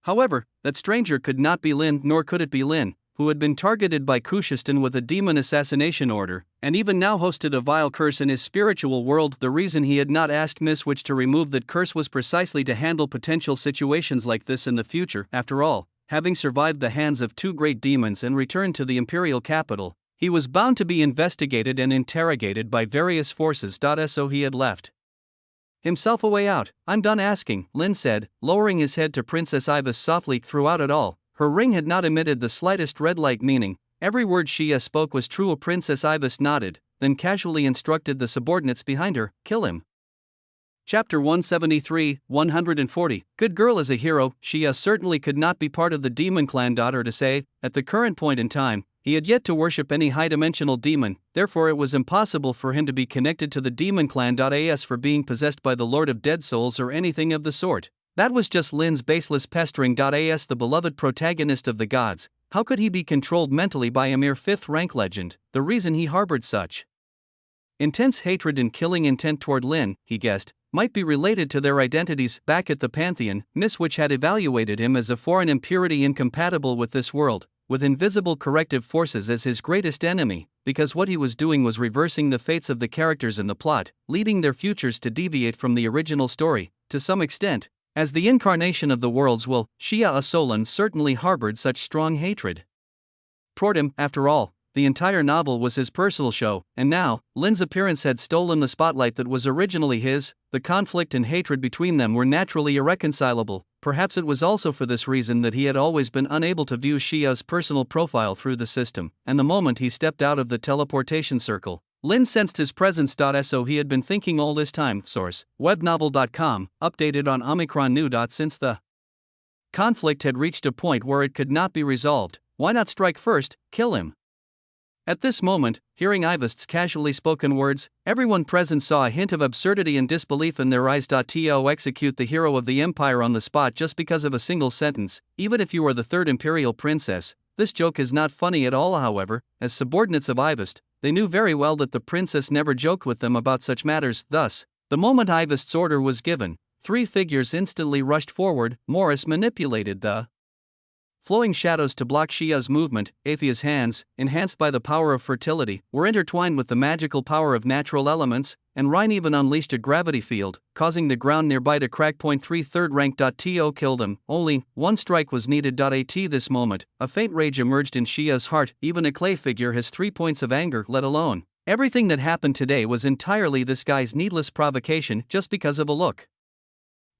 However, that stranger could not be Lin, nor could it be Lin, who had been targeted by Kushistan with a demon assassination order, and even now hosted a vile curse in his spiritual world. The reason he had not asked Miss Witch to remove that curse was precisely to handle potential situations like this in the future. After all, having survived the hands of two great demons and returned to the imperial capital, he was bound to be investigated and interrogated by various forces. So he had left himself a way out. I'm done asking, Lin said, lowering his head to Princess Ibis softly. Throughout it all, her ring had not emitted the slightest red-like meaning. Every word Shia spoke was true. Princess Ibis nodded, then casually instructed the subordinates behind her, kill him. Chapter 173, 140. Good girl is a hero. Shia certainly could not be part of the demon clan. To say, at the current point in time, he had yet to worship any high-dimensional demon, therefore it was impossible for him to be connected to the demon clan. As for being possessed by the Lord of Dead Souls or anything of the sort, that was just Lin's baseless pestering. As the beloved protagonist of the gods, how could he be controlled mentally by a mere 5th rank legend? The reason he harbored such intense hatred and killing intent toward Lin, he guessed, might be related to their identities. Back at the Pantheon, Miss Witch had evaluated him as a foreign impurity incompatible with this world, with invisible corrective forces as his greatest enemy, because what he was doing was reversing the fates of the characters in the plot, leading their futures to deviate from the original story, to some extent. As the incarnation of the world's will, Shia Asolan certainly harbored such strong hatred toward him. After all, the entire novel was his personal show, and now, Lin's appearance had stolen the spotlight that was originally his. The conflict and hatred between them were naturally irreconcilable. Perhaps it was also for this reason that he had always been unable to view Shia's personal profile through the system, and the moment he stepped out of the teleportation circle, Lin sensed his presence. So he had been thinking all this time. Source: webnovel.com, updated on Omicron New. Since the conflict had reached a point where it could not be resolved, why not strike first, kill him? At this moment, hearing Ivest's casually spoken words, everyone present saw a hint of absurdity and disbelief in their eyes. To execute the hero of the empire on the spot just because of a single sentence, even if you are the 3rd imperial princess. This joke is not funny at all. However, as subordinates of Ivest, they knew very well that the princess never joked with them about such matters. Thus, the moment Ivest's order was given, 3 figures instantly rushed forward. Morris manipulated the flowing shadows to block Shia's movement. Athea's hands, enhanced by the power of fertility, were intertwined with the magical power of natural elements, and Rhine even unleashed a gravity field, causing the ground nearby to crack. 3 3rd rank. To kill them. Only one strike was needed. At this moment, a faint rage emerged in Shia's heart. Even a clay figure has 3 points of anger, let alone everything that happened today was entirely this guy's needless provocation just because of a look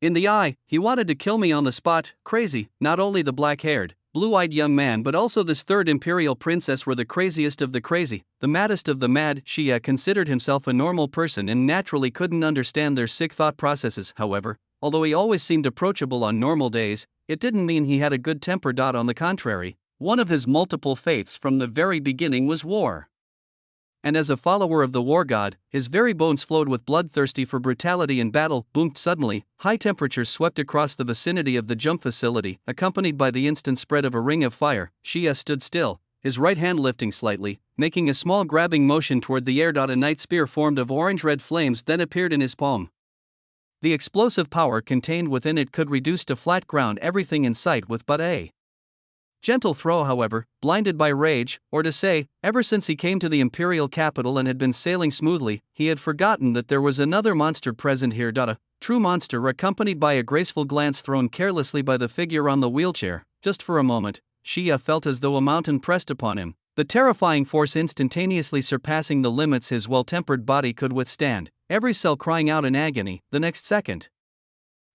in the eye. He wanted to kill me on the spot. Crazy. Not only the black-haired, blue-eyed young man but also this 3rd imperial princess were the craziest of the crazy, the maddest of the mad. Shia considered himself a normal person and naturally couldn't understand their sick thought processes. However, although he always seemed approachable on normal days, it didn't mean he had a good temper. On the contrary, one of his multiple faiths from the very beginning was war. And as a follower of the war god, his very bones flowed with bloodthirsty for brutality in battle. Boomed. Suddenly, high temperatures swept across the vicinity of the jump facility, accompanied by the instant spread of a ring of fire. Shia stood still, his right hand lifting slightly, making a small grabbing motion toward the air. A night spear formed of orange-red flames then appeared in his palm. The explosive power contained within it could reduce to flat ground everything in sight with but a gentle throw. However, blinded by rage, or to say, ever since he came to the imperial capital and had been sailing smoothly, he had forgotten that there was another monster present here. A true monster, accompanied by a graceful glance thrown carelessly by the figure on the wheelchair. Just for a moment, Shia felt as though a mountain pressed upon him, the terrifying force instantaneously surpassing the limits his well-tempered body could withstand, every cell crying out in agony. The next second,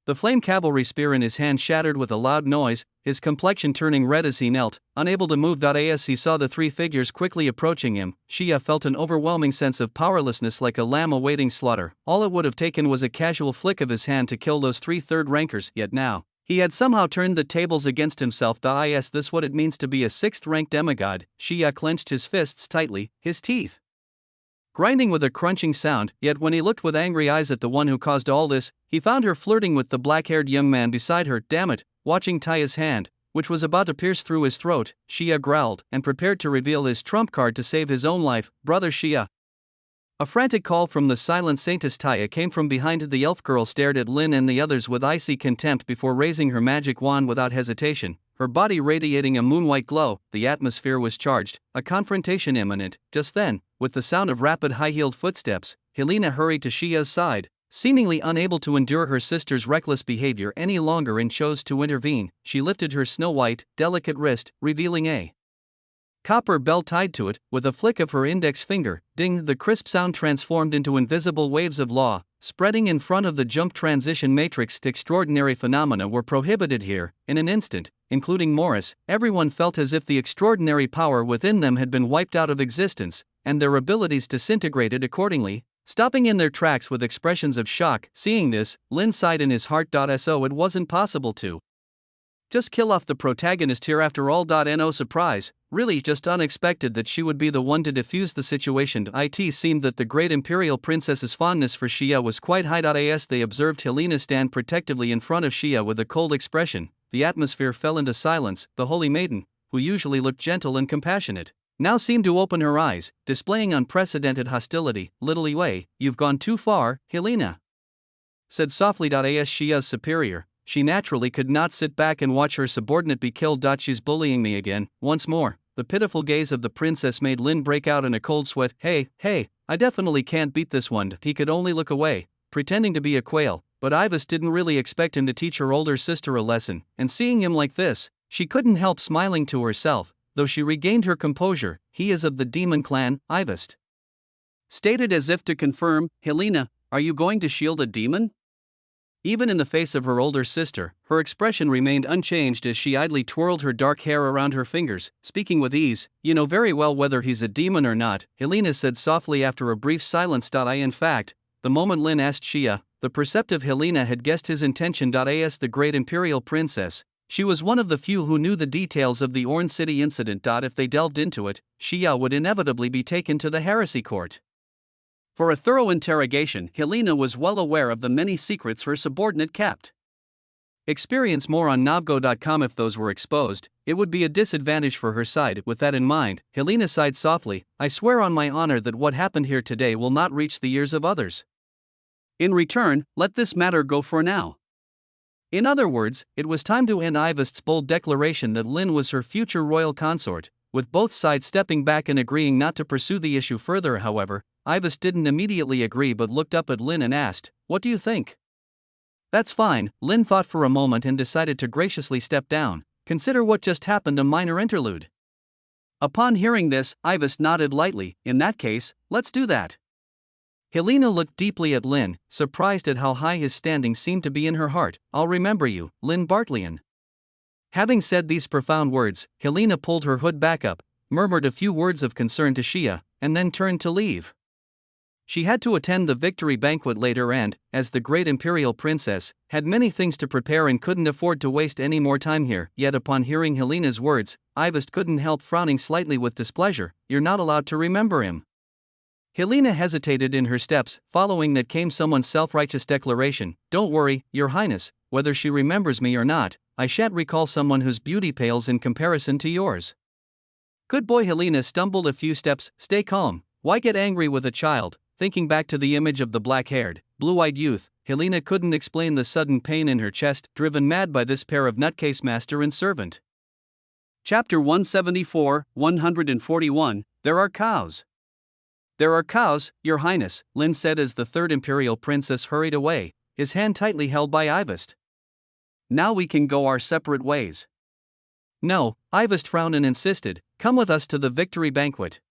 the flame cavalry spear in his hand shattered with a loud noise, his complexion turning red as he knelt, unable to move. As he saw the 3 figures quickly approaching him, Shia felt an overwhelming sense of powerlessness like a lamb awaiting slaughter. All it would have taken was a casual flick of his hand to kill those 3 3rd rankers, yet now, he had somehow turned the tables against himself. Is this what it means to be a 6th rank demigod? Shia clenched his fists tightly, his teeth grinding with a crunching sound. Yet when he looked with angry eyes at the one who caused all this, he found her flirting with the black-haired young man beside her. Damn it, watching Taya's hand, which was about to pierce through his throat, Shia growled and prepared to reveal his trump card to save his own life. Brother Shia. A frantic call from the silent saintess Taya came from behind. The elf girl stared at Lin and the others with icy contempt before raising her magic wand without hesitation, her body radiating a moonwhite glow. The atmosphere was charged, a confrontation imminent. Just then, with the sound of rapid high-heeled footsteps, Helena hurried to Shia's side, seemingly unable to endure her sister's reckless behavior any longer, and chose to intervene. She lifted her snow-white, delicate wrist, revealing a copper bell tied to it. With a flick of her index finger, ding, the crisp sound transformed into invisible waves of law, spreading in front of the jump transition matrix. Extraordinary phenomena were prohibited here. In an instant, including Morris, everyone felt as if the extraordinary power within them had been wiped out of existence, and their abilities disintegrated accordingly, stopping in their tracks with expressions of shock. Seeing this, Lin sighed in his heart. So it wasn't possible to just kill off the protagonist here after all. No surprise, really just unexpected that she would be the one to defuse the situation. It seemed that the great imperial princess's fondness for Shia was quite high. As they observed Helena stand protectively in front of Shia with a cold expression, the atmosphere fell into silence. The holy maiden, who usually looked gentle and compassionate, now seemed to open her eyes, displaying unprecedented hostility. Little Yue, you've gone too far, Helena said softly. As Shia's superior, she naturally could not sit back and watch her subordinate be killed. She's bullying me again. Once more, the pitiful gaze of the princess made Lin break out in a cold sweat. Hey, I definitely can't beat this one. He could only look away, pretending to be a quail, but Ivis didn't really expect him to teach her older sister a lesson, and seeing him like this, she couldn't help smiling to herself, though she regained her composure. He is of the demon clan, Ivis stated as if to confirm. Helena, are you going to shield a demon? Even in the face of her older sister, her expression remained unchanged as she idly twirled her dark hair around her fingers, speaking with ease. You know very well whether he's a demon or not, Helena said softly after a brief silence. In fact, the moment Lin asked Shia, the perceptive Helena had guessed his intention. As the great imperial princess, she was one of the few who knew the details of the Orn City incident. If they delved into it, Shia would inevitably be taken to the heresy court for a thorough interrogation. Helena was well aware of the many secrets her subordinate kept. Experience more on Navgo.com. If those were exposed, it would be a disadvantage for her side. With that in mind, Helena sighed softly. I swear on my honor that what happened here today will not reach the ears of others. In return, let this matter go for now. In other words, it was time to end Ivist's bold declaration that Lin was her future royal consort. With both sides stepping back and agreeing not to pursue the issue further, however, Ivist didn't immediately agree but looked up at Lin and asked, what do you think? That's fine. Lin thought for a moment and decided to graciously step down. Consider what just happened a minor interlude. Upon hearing this, Ivist nodded lightly. In that case, let's do that. Helena looked deeply at Lin, surprised at how high his standing seemed to be in her heart. I'll remember you, Lin Bartleyan. Having said these profound words, Helena pulled her hood back up, murmured a few words of concern to Shia, and then turned to leave. She had to attend the victory banquet later and, as the great imperial princess, had many things to prepare and couldn't afford to waste any more time here. Yet upon hearing Helena's words, Ivist couldn't help frowning slightly with displeasure. You're not allowed to remember him. Helena hesitated in her steps. Following that came someone's self-righteous declaration. Don't worry, Your Highness, whether she remembers me or not, I shan't recall someone whose beauty pales in comparison to yours. Good boy. Helena stumbled a few steps. Stay calm. Why get angry with a child? Thinking back to the image of the black-haired, blue-eyed youth, Helena couldn't explain the sudden pain in her chest, driven mad by this pair of nutcase master and servant. Chapter 174, 141, There are cows. There are cows, Your Highness, Lin said as the third imperial princess hurried away, his hand tightly held by Ivist. Now we can go our separate ways. No, Ivist frowned and insisted, come with us to the victory banquet.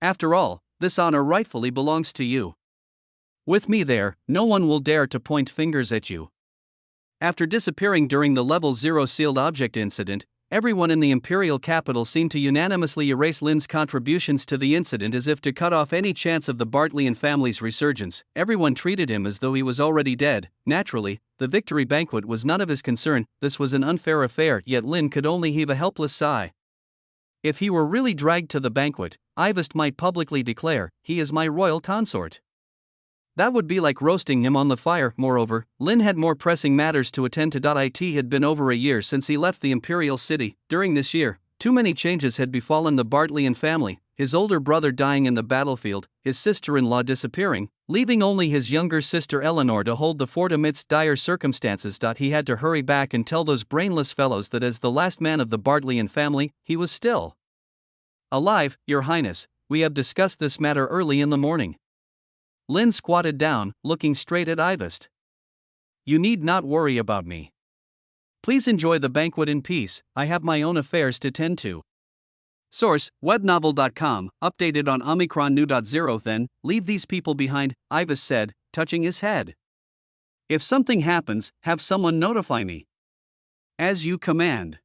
After all, this honor rightfully belongs to you. With me there, no one will dare to point fingers at you. After disappearing during the Level 0 sealed object incident, everyone in the imperial capital seemed to unanimously erase Lin's contributions to the incident as if to cut off any chance of the Bartleyan family's resurgence. Everyone treated him as though he was already dead. Naturally, the victory banquet was none of his concern. This was an unfair affair, yet Lin could only heave a helpless sigh. If he were really dragged to the banquet, Ivest might publicly declare, "He is my royal consort." That would be like roasting him on the fire. Moreover, Lin had more pressing matters to attend to. It had been over a year since he left the imperial city. During this year, too many changes had befallen the Bartleyan family, his older brother dying in the battlefield, his sister-in-law disappearing, leaving only his younger sister Eleanor to hold the fort amidst dire circumstances. He had to hurry back and tell those brainless fellows that as the last man of the Bartleyan family, he was still alive. "Your Highness, we have discussed this matter early in the morning." Lin squatted down, looking straight at Ivest. "You need not worry about me. Please enjoy the banquet in peace, I have my own affairs to tend to." Source: webnovel.com, updated on Omicron New.0. "Then, leave these people behind," Ivest said, touching his head. "If something happens, have someone notify me." "As you command."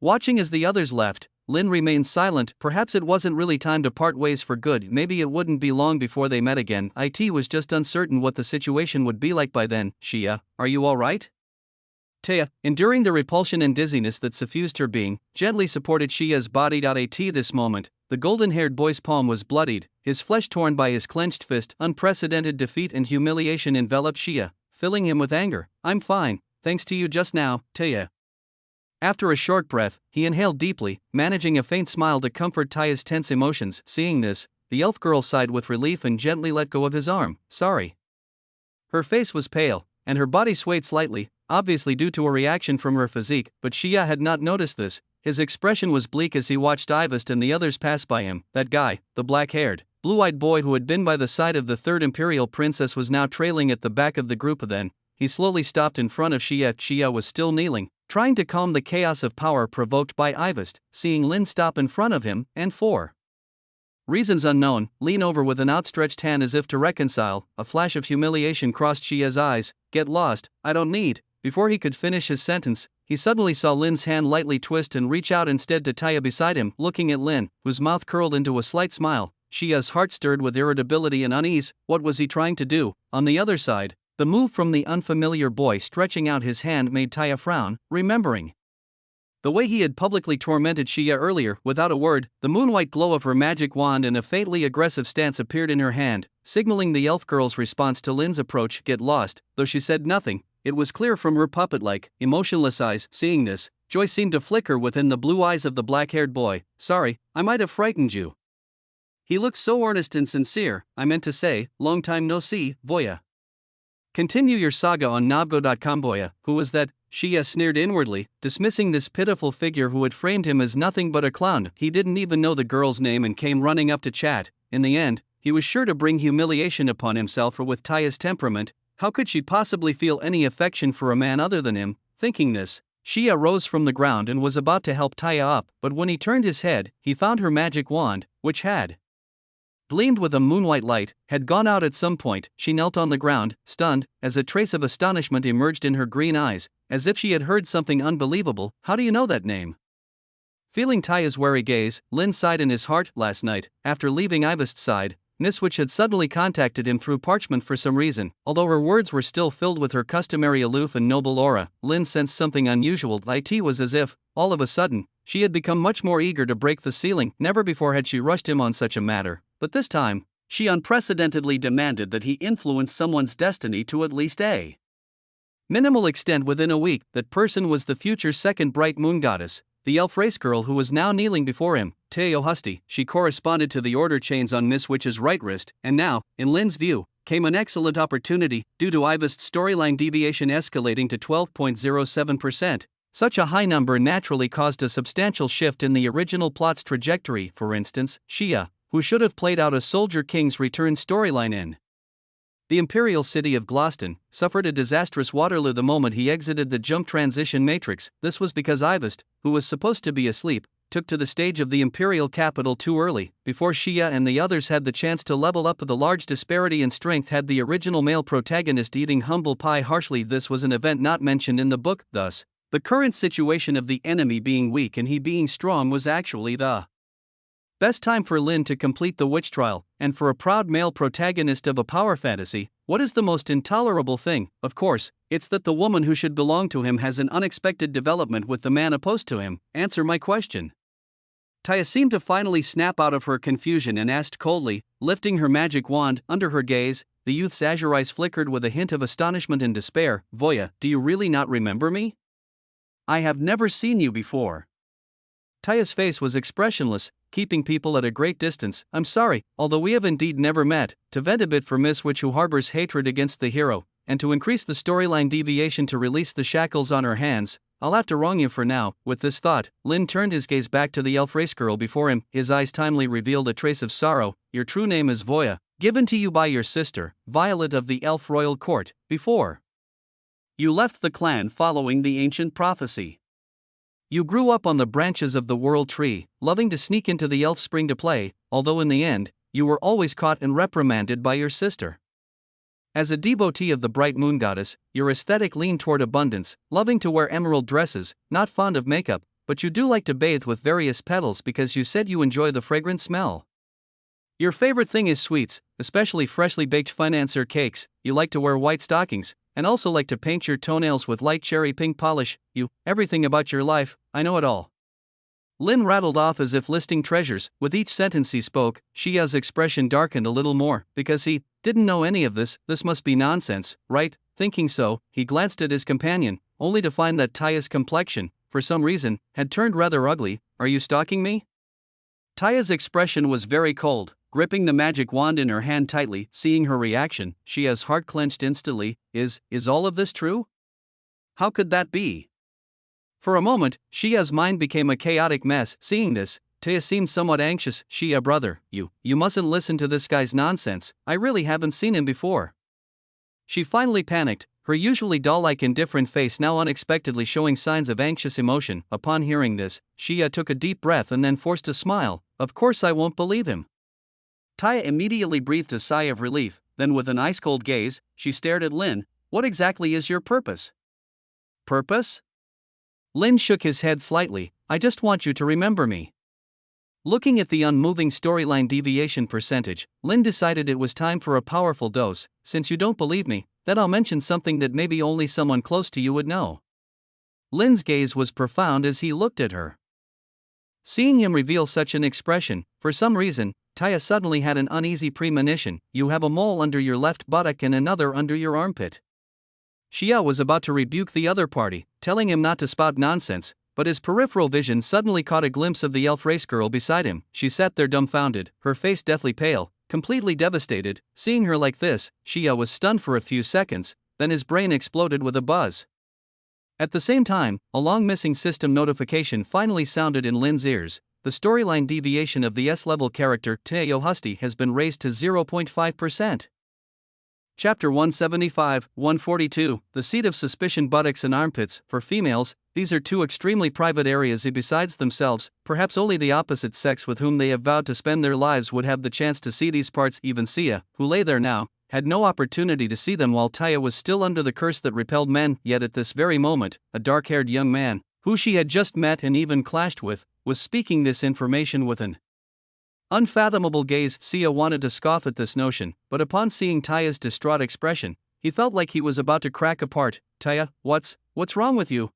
Watching as the others left, Lin remained silent. Perhaps it wasn't really time to part ways for good. Maybe it wouldn't be long before they met again. It was just uncertain what the situation would be like by then. "Xia, are you alright?" Taya, enduring the repulsion and dizziness that suffused her being, gently supported Xia's body. At this moment, the golden-haired boy's palm was bloodied, his flesh torn by his clenched fist. Unprecedented defeat and humiliation enveloped Xia, filling him with anger. "I'm fine, thanks to you just now, Taya." After a short breath, he inhaled deeply, managing a faint smile to comfort Taya's tense emotions. Seeing this, the elf girl sighed with relief and gently let go of his arm. "Sorry." Her face was pale, and her body swayed slightly, obviously due to a reaction from her physique, but Xia had not noticed this. His expression was bleak as he watched Ivest and the others pass by him. That guy, the black-haired, blue-eyed boy who had been by the side of the third imperial princess, was now trailing at the back of the group. Then, he slowly stopped in front of Xia. Xia was still kneeling, trying to calm the chaos of power provoked by Ivest. Seeing Lin stop in front of him, and for reasons unknown, lean over with an outstretched hand as if to reconcile, a flash of humiliation crossed Xia's eyes. "Get lost, I don't need." Before he could finish his sentence, he suddenly saw Lin's hand lightly twist and reach out instead to Taya beside him. Looking at Lin, whose mouth curled into a slight smile, Xia's heart stirred with irritability and unease. What was he trying to do? On the other side, the move from the unfamiliar boy stretching out his hand made Taya frown, remembering the way he had publicly tormented Xia earlier. Without a word, the moonwhite glow of her magic wand and a faintly aggressive stance appeared in her hand, signaling the elf girl's response to Lin's approach. "Get lost." Though she said nothing, it was clear from her puppet-like, emotionless eyes. Seeing this, joy seemed to flicker within the blue eyes of the black-haired boy. "Sorry, I might have frightened you." He looked so earnest and sincere. "I meant to say, long time no see, Voya." Continue your saga on Nabgo.com. "Voya, who was that?" Xia sneered inwardly, dismissing this pitiful figure who had framed him as nothing but a clown. He didn't even know the girl's name and came running up to chat. In the end, he was sure to bring humiliation upon himself, for with Taya's temperament, how could she possibly feel any affection for a man other than him? Thinking this, Xia rose from the ground and was about to help Taya up, but when he turned his head, he found her magic wand, which had gleamed with a moonlight light, had gone out at some point. She knelt on the ground, stunned, as a trace of astonishment emerged in her green eyes, as if she had heard something unbelievable. "How do you know that name?" Feeling Taya's wary gaze, Lin sighed in his heart. Last night, after leaving Ivest's side, Niswich had suddenly contacted him through parchment for some reason. Although her words were still filled with her customary aloof and noble aura, Lin sensed something unusual. It was as if, all of a sudden, she had become much more eager to break the ceiling. Never before had she rushed him on such a matter, but this time, she unprecedentedly demanded that he influence someone's destiny to at least a minimal extent within a week. That person was the future second bright moon goddess, the elf race girl who was now kneeling before him. Teo Husty. She corresponded to the order chains on Miss Witch's right wrist, and now, in Lin's view, came an excellent opportunity. Due to Ivest's storyline deviation escalating to 12.07%, such a high number naturally caused a substantial shift in the original plot's trajectory. For instance, Xia, who should have played out a Soldier King's return storyline in the imperial city of Gloston, suffered a disastrous Waterloo the moment he exited the jump transition matrix. This was because Ivest, who was supposed to be asleep, took to the stage of the imperial capital too early, before Xia and the others had the chance to level up. The large disparity in strength had the original male protagonist eating humble pie harshly. This was an event not mentioned in the book. Thus, the current situation of the enemy being weak and he being strong was actually the best time for Lin to complete the witch trial, and for a proud male protagonist of a power fantasy, what is the most intolerable thing? Of course, it's that the woman who should belong to him has an unexpected development with the man opposed to him. Answer my question. Taya seemed to finally snap out of her confusion and asked coldly, lifting her magic wand. Under her gaze, the youth's azure eyes flickered with a hint of astonishment and despair. Voya, do you really not remember me? I have never seen you before. Taya's face was expressionless, keeping people at a great distance. I'm sorry, although we have indeed never met, to vent a bit for Miss Witch who harbors hatred against the hero, and to increase the storyline deviation to release the shackles on her hands, I'll have to wrong you for now. With this thought, Lin turned his gaze back to the elf race girl before him. His eyes timely revealed a trace of sorrow. Your true name is Voya, given to you by your sister, Violet of the elf royal court, before you left the clan following the ancient prophecy. You grew up on the branches of the world tree, loving to sneak into the elf spring to play, although in the end, you were always caught and reprimanded by your sister. As a devotee of the bright moon goddess, your aesthetic leaned toward abundance, loving to wear emerald dresses, not fond of makeup, but you do like to bathe with various petals because you said you enjoy the fragrant smell. Your favorite thing is sweets, especially freshly baked financier cakes. You like to wear white stockings, and also like to paint your toenails with light cherry pink polish. Everything about your life, I know it all. Lin rattled off as if listing treasures. With each sentence he spoke, Xia's expression darkened a little more, because he didn't know any of this. This must be nonsense, right? Thinking so, he glanced at his companion, only to find that Taya's complexion, for some reason, had turned rather ugly. Are you stalking me? Taya's expression was very cold, gripping the magic wand in her hand tightly. Seeing her reaction, Xia's heart clenched instantly. Is all of this true? How could that be? For a moment, Xia's mind became a chaotic mess. Seeing this, Taya seemed somewhat anxious. Xia brother, you mustn't listen to this guy's nonsense. I really haven't seen him before. She finally panicked, her usually doll-like indifferent face now unexpectedly showing signs of anxious emotion. Upon hearing this, Xia took a deep breath and then forced a smile. Of course I won't believe him. Taya immediately breathed a sigh of relief, then with an ice-cold gaze, she stared at Lin. What exactly is your purpose? Purpose? Lin shook his head slightly. I just want you to remember me. Looking at the unmoving storyline deviation percentage, Lin decided it was time for a powerful dose. Since you don't believe me, then I'll mention something that maybe only someone close to you would know. Lin's gaze was profound as he looked at her. Seeing him reveal such an expression, for some reason, Taya suddenly had an uneasy premonition. You have a mole under your left buttock and another under your armpit. Xia was about to rebuke the other party, telling him not to spout nonsense, but his peripheral vision suddenly caught a glimpse of the elf race girl beside him. She sat there dumbfounded, her face deathly pale, completely devastated. Seeing her like this, Xia was stunned for a few seconds, then his brain exploded with a buzz. At the same time, a long missing system notification finally sounded in Lin's ears. The storyline deviation of the S-level character, Teo Husty, has been raised to 0.5%. Chapter 175, 142, The Seat of Suspicion. Buttocks and armpits. For females, these are two extremely private areas. Besides themselves, perhaps only the opposite sex with whom they have vowed to spend their lives would have the chance to see these parts. Even Xia, who lay there now, had no opportunity to see them while Taya was still under the curse that repelled men. Yet at this very moment, a dark-haired young man, who she had just met and even clashed with, was speaking this information with an unfathomable gaze. Xia wanted to scoff at this notion, but upon seeing Taya's distraught expression, he felt like he was about to crack apart. Taya, what's wrong with you?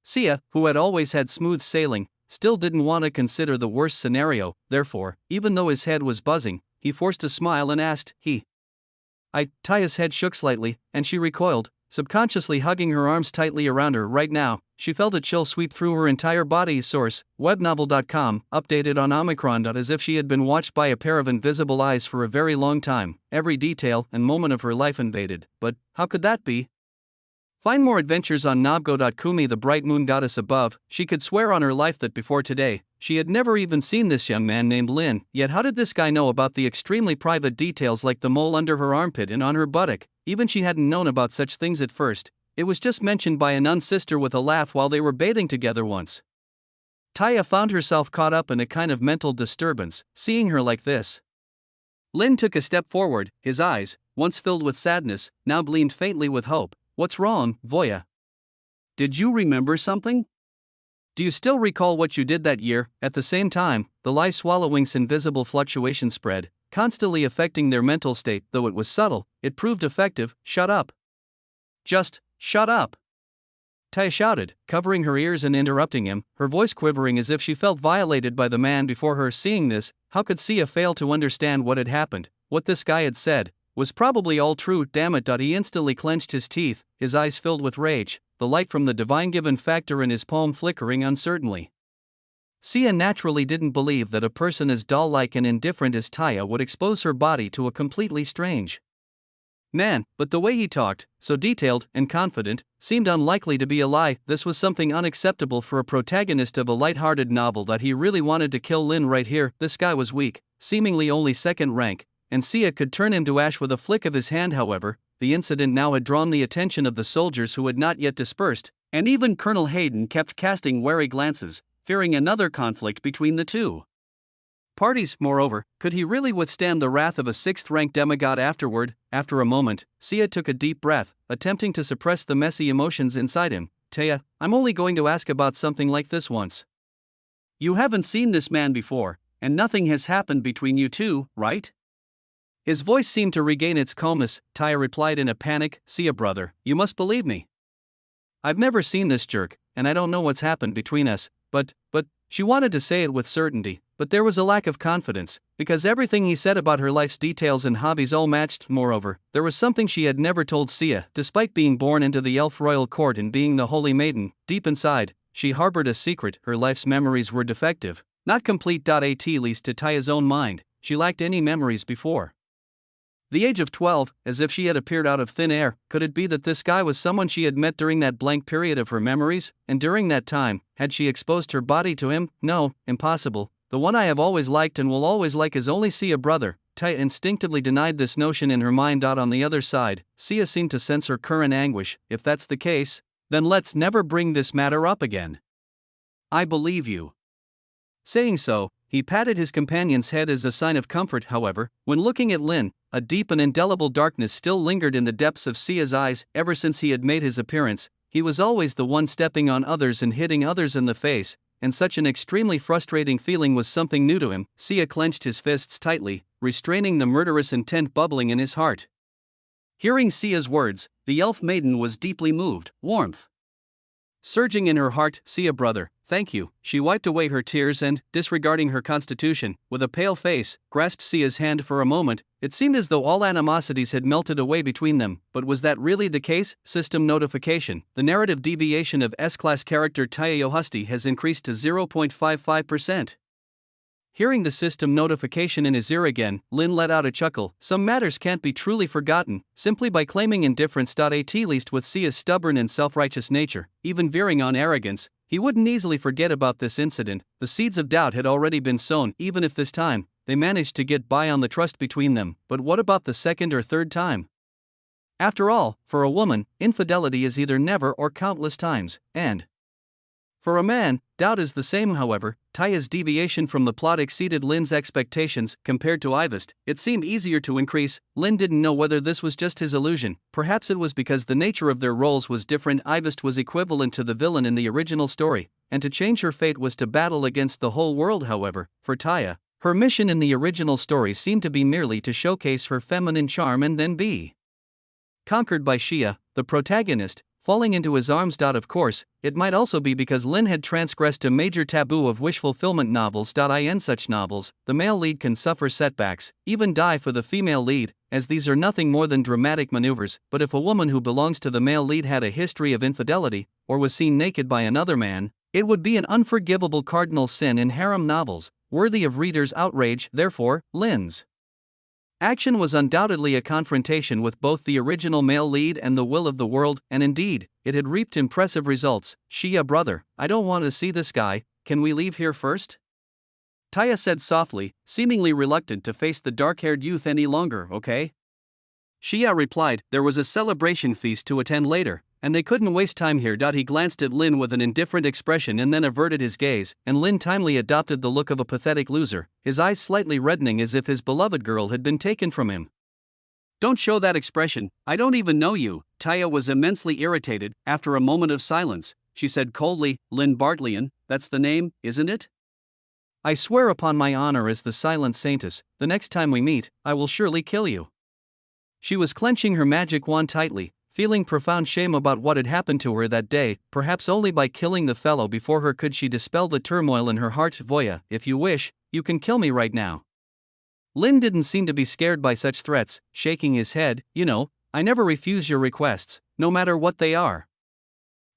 Xia, who had always had smooth sailing, still didn't want to consider the worst scenario. Therefore, even though his head was buzzing, he forced a smile and asked, Taya's head shook slightly, and she recoiled, subconsciously hugging her arms tightly around her. Right now, she felt a chill sweep through her entire body. Source, webnovel.com, updated on Omicron. As if she had been watched by a pair of invisible eyes for a very long time, every detail and moment of her life invaded. But how could that be? Find more adventures on Nobgo.kumi. The bright moon goddess above. She could swear on her life that before today, she had never even seen this young man named Lin. Yet how did this guy know about the extremely private details like the mole under her armpit and on her buttock? Even she hadn't known about such things at first. It was just mentioned by a nun sister with a laugh while they were bathing together once. Taya found herself caught up in a kind of mental disturbance, seeing her like this. Lin took a step forward, his eyes, once filled with sadness, now gleamed faintly with hope. What's wrong, Voya? Did you remember something? Do you still recall what you did that year? At the same time, the lie swallowing's invisible fluctuation spread, constantly affecting their mental state. Though it was subtle, it proved effective. Shut up. Just shut up. Taya shouted, covering her ears and interrupting him, her voice quivering as if she felt violated by the man before her. Seeing this, how could Sia fail to understand what had happened? What this guy had said was probably all true. Damn it! He instantly clenched his teeth, his eyes filled with rage, the light from the divine given factor in his palm flickering uncertainly. Sia naturally didn't believe that a person as doll-like and indifferent as Taya would expose her body to a completely strange man, but the way he talked, so detailed and confident, seemed unlikely to be a lie. This was something unacceptable for a protagonist of a light-hearted novel that he really wanted to kill Lin right here. This guy was weak, seemingly only second rank, and Sia could turn him to ash with a flick of his hand. However, the incident now had drawn the attention of the soldiers who had not yet dispersed, and even Colonel Hayden kept casting wary glances, fearing another conflict between the two parties. Moreover, could he really withstand the wrath of a sixth-rank demigod afterward? After a moment, Sia took a deep breath, attempting to suppress the messy emotions inside him. Taya, I'm only going to ask about something like this once. You haven't seen this man before, and nothing has happened between you two, right? His voice seemed to regain its calmness. Taya replied in a panic, Sia brother, you must believe me. I've never seen this jerk, and I don't know what's happened between us, but, she wanted to say it with certainty, but there was a lack of confidence, because everything he said about her life's details and hobbies all matched. Moreover, there was something she had never told Sia. Despite being born into the elf royal court and being the holy maiden, deep inside, she harbored a secret. Her life's memories were defective, not complete. At least to Taya's own mind, she lacked any memories before the age of 12, as if she had appeared out of thin air. Could it be that this guy was someone she had met during that blank period of her memories, and during that time, had she exposed her body to him? No, impossible. The one I have always liked and will always like is only Sia brother. Taya instinctively denied this notion in her mind. On the other side, Sia seemed to sense her current anguish. If that's the case, then let's never bring this matter up again. I believe you. Saying so, he patted his companion's head as a sign of comfort. However, when looking at Lin, a deep and indelible darkness still lingered in the depths of Sia's eyes. Ever since he had made his appearance, he was always the one stepping on others and hitting others in the face, and such an extremely frustrating feeling was something new to him. Sia clenched his fists tightly, restraining the murderous intent bubbling in his heart. Hearing Sia's words, the elf maiden was deeply moved, warmth surging in her heart. Sia brother, thank you. She wiped away her tears and, disregarding her constitution, with a pale face, grasped Sia's hand. For a moment, it seemed as though all animosities had melted away between them, but was that really the case? System notification. The narrative deviation of S-class character Taya Yohusti has increased to 0.55%. Hearing the system notification in his ear again, Lin let out a chuckle. Some matters can't be truly forgotten, simply by claiming indifference. At least with Sia's stubborn and self-righteous nature, even veering on arrogance, he wouldn't easily forget about this incident. The seeds of doubt had already been sown. Even if this time, they managed to get by on the trust between them, but what about the second or third time? After all, for a woman, infidelity is either never or countless times, and for a man, doubt is the same. However, Taya's deviation from the plot exceeded Lin's expectations. Compared to Ivest, it seemed easier to increase. Lin didn't know whether this was just his illusion. Perhaps it was because the nature of their roles was different. Ivest was equivalent to the villain in the original story, and to change her fate was to battle against the whole world. However, for Taya, her mission in the original story seemed to be merely to showcase her feminine charm and then be conquered by Shia, the protagonist, falling into his arms. Of course, it might also be because Lin had transgressed a major taboo of wish fulfillment novels. In such novels, the male lead can suffer setbacks, even die for the female lead, as these are nothing more than dramatic maneuvers. But if a woman who belongs to the male lead had a history of infidelity, or was seen naked by another man, it would be an unforgivable cardinal sin in harem novels, worthy of readers' outrage. Therefore, Lin's action was undoubtedly a confrontation with both the original male lead and the will of the world, and indeed, it had reaped impressive results. Shia brother, I don't want to see this guy, can we leave here first? Taya said softly, seemingly reluctant to face the dark-haired youth any longer. Okay? Shia replied, there was a celebration feast to attend later, and they couldn't waste time here. He glanced at Lin with an indifferent expression and then averted his gaze, and Lin timely adopted the look of a pathetic loser, his eyes slightly reddening as if his beloved girl had been taken from him. Don't show that expression, I don't even know you. Taya was immensely irritated. After a moment of silence, she said coldly, Lin Bartleyan, that's the name, isn't it? I swear upon my honor as the silent saintess, the next time we meet, I will surely kill you. She was clenching her magic wand tightly, feeling profound shame about what had happened to her that day. Perhaps only by killing the fellow before her could she dispel the turmoil in her heart. Voya, if you wish, you can kill me right now. Lin didn't seem to be scared by such threats, shaking his head. You know, I never refuse your requests, no matter what they are.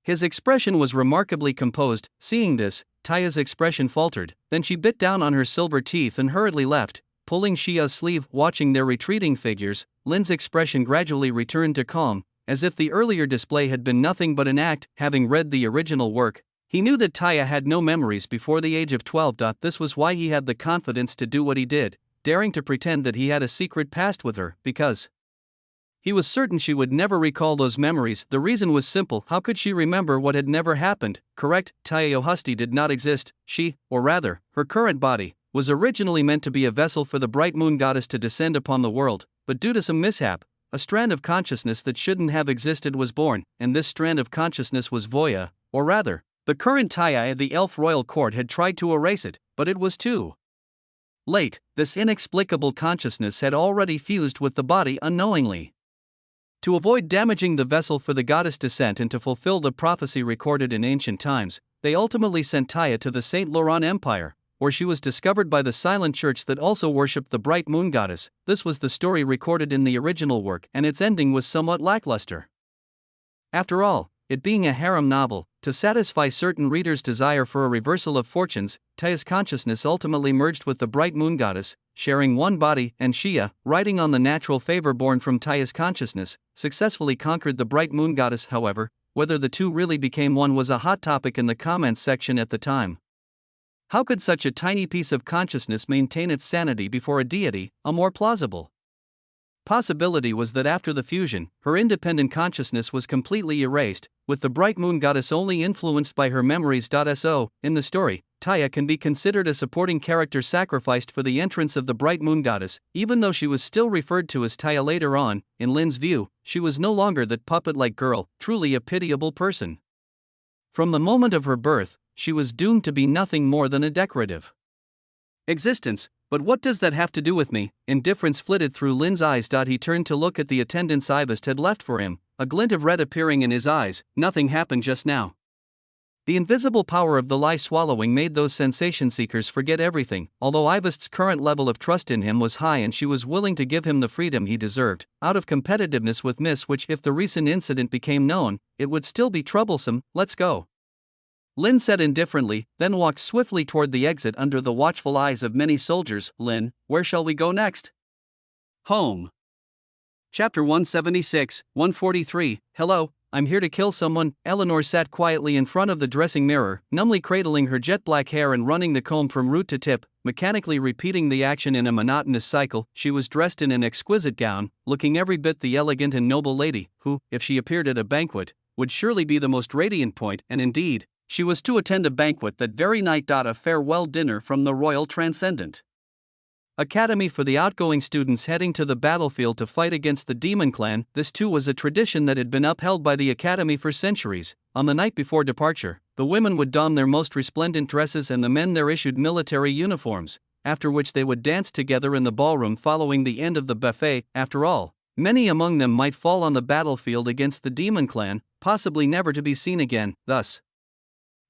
His expression was remarkably composed. Seeing this, Taya's expression faltered, then she bit down on her silver teeth and hurriedly left, pulling Xia's sleeve. Watching their retreating figures, Lin's expression gradually returned to calm, as if the earlier display had been nothing but an act. Having read the original work, he knew that Taya had no memories before the age of 12. This was why he had the confidence to do what he did, daring to pretend that he had a secret past with her, because he was certain she would never recall those memories. The reason was simple: how could she remember what had never happened? Correct, Taya Yohusti did not exist. She, or rather, her current body, was originally meant to be a vessel for the bright moon goddess to descend upon the world, but due to some mishap, a strand of consciousness that shouldn't have existed was born, and this strand of consciousness was Voya, or rather, the current Taya. The elf royal court had tried to erase it, but it was too late. This inexplicable consciousness had already fused with the body unknowingly. To avoid damaging the vessel for the goddess descent and to fulfill the prophecy recorded in ancient times, they ultimately sent Taya to the Saint Laurent Empire, where she was discovered by the silent church that also worshipped the bright moon goddess. This was the story recorded in the original work, and its ending was somewhat lackluster. After all, it being a harem novel, to satisfy certain readers' desire for a reversal of fortunes, Taya's consciousness ultimately merged with the bright moon goddess, sharing one body, and Xia, riding on the natural favor born from Taya's consciousness, successfully conquered the bright moon goddess. However, whether the two really became one was a hot topic in the comments section at the time. How could such a tiny piece of consciousness maintain its sanity before a deity? A more plausible possibility was that after the fusion, her independent consciousness was completely erased, with the bright moon goddess only influenced by her memories. So, in the story, Taya can be considered a supporting character sacrificed for the entrance of the bright moon goddess. Even though she was still referred to as Taya later on, in Lin's view, she was no longer that puppet-like girl, truly a pitiable person. From the moment of her birth, she was doomed to be nothing more than a decorative existence. But what does that have to do with me? Indifference flitted through Lin's eyes. He turned to look at the attendants Ivest had left for him, a glint of red appearing in his eyes. Nothing happened just now. The invisible power of the lie swallowing made those sensation seekers forget everything. Although Ivest's current level of trust in him was high and she was willing to give him the freedom he deserved, out of competitiveness with Miss, which if the recent incident became known, it would still be troublesome. Let's go, Lin said indifferently, then walked swiftly toward the exit under the watchful eyes of many soldiers. Lin, where shall we go next? Home. Chapter 176, 143. Hello, I'm here to kill someone. Eleanor sat quietly in front of the dressing mirror, numbly cradling her jet black hair and running the comb from root to tip, mechanically repeating the action in a monotonous cycle. She was dressed in an exquisite gown, looking every bit the elegant and noble lady who, if she appeared at a banquet, would surely be the most radiant point, and indeed, she was to attend a banquet that very night. A farewell dinner from the Royal Transcendent Academy for the outgoing students heading to the battlefield to fight against the Demon Clan. This too was a tradition that had been upheld by the Academy for centuries. On the night before departure, the women would don their most resplendent dresses and the men their issued military uniforms, after which they would dance together in the ballroom following the end of the buffet. After all, many among them might fall on the battlefield against the Demon Clan, possibly never to be seen again. Thus,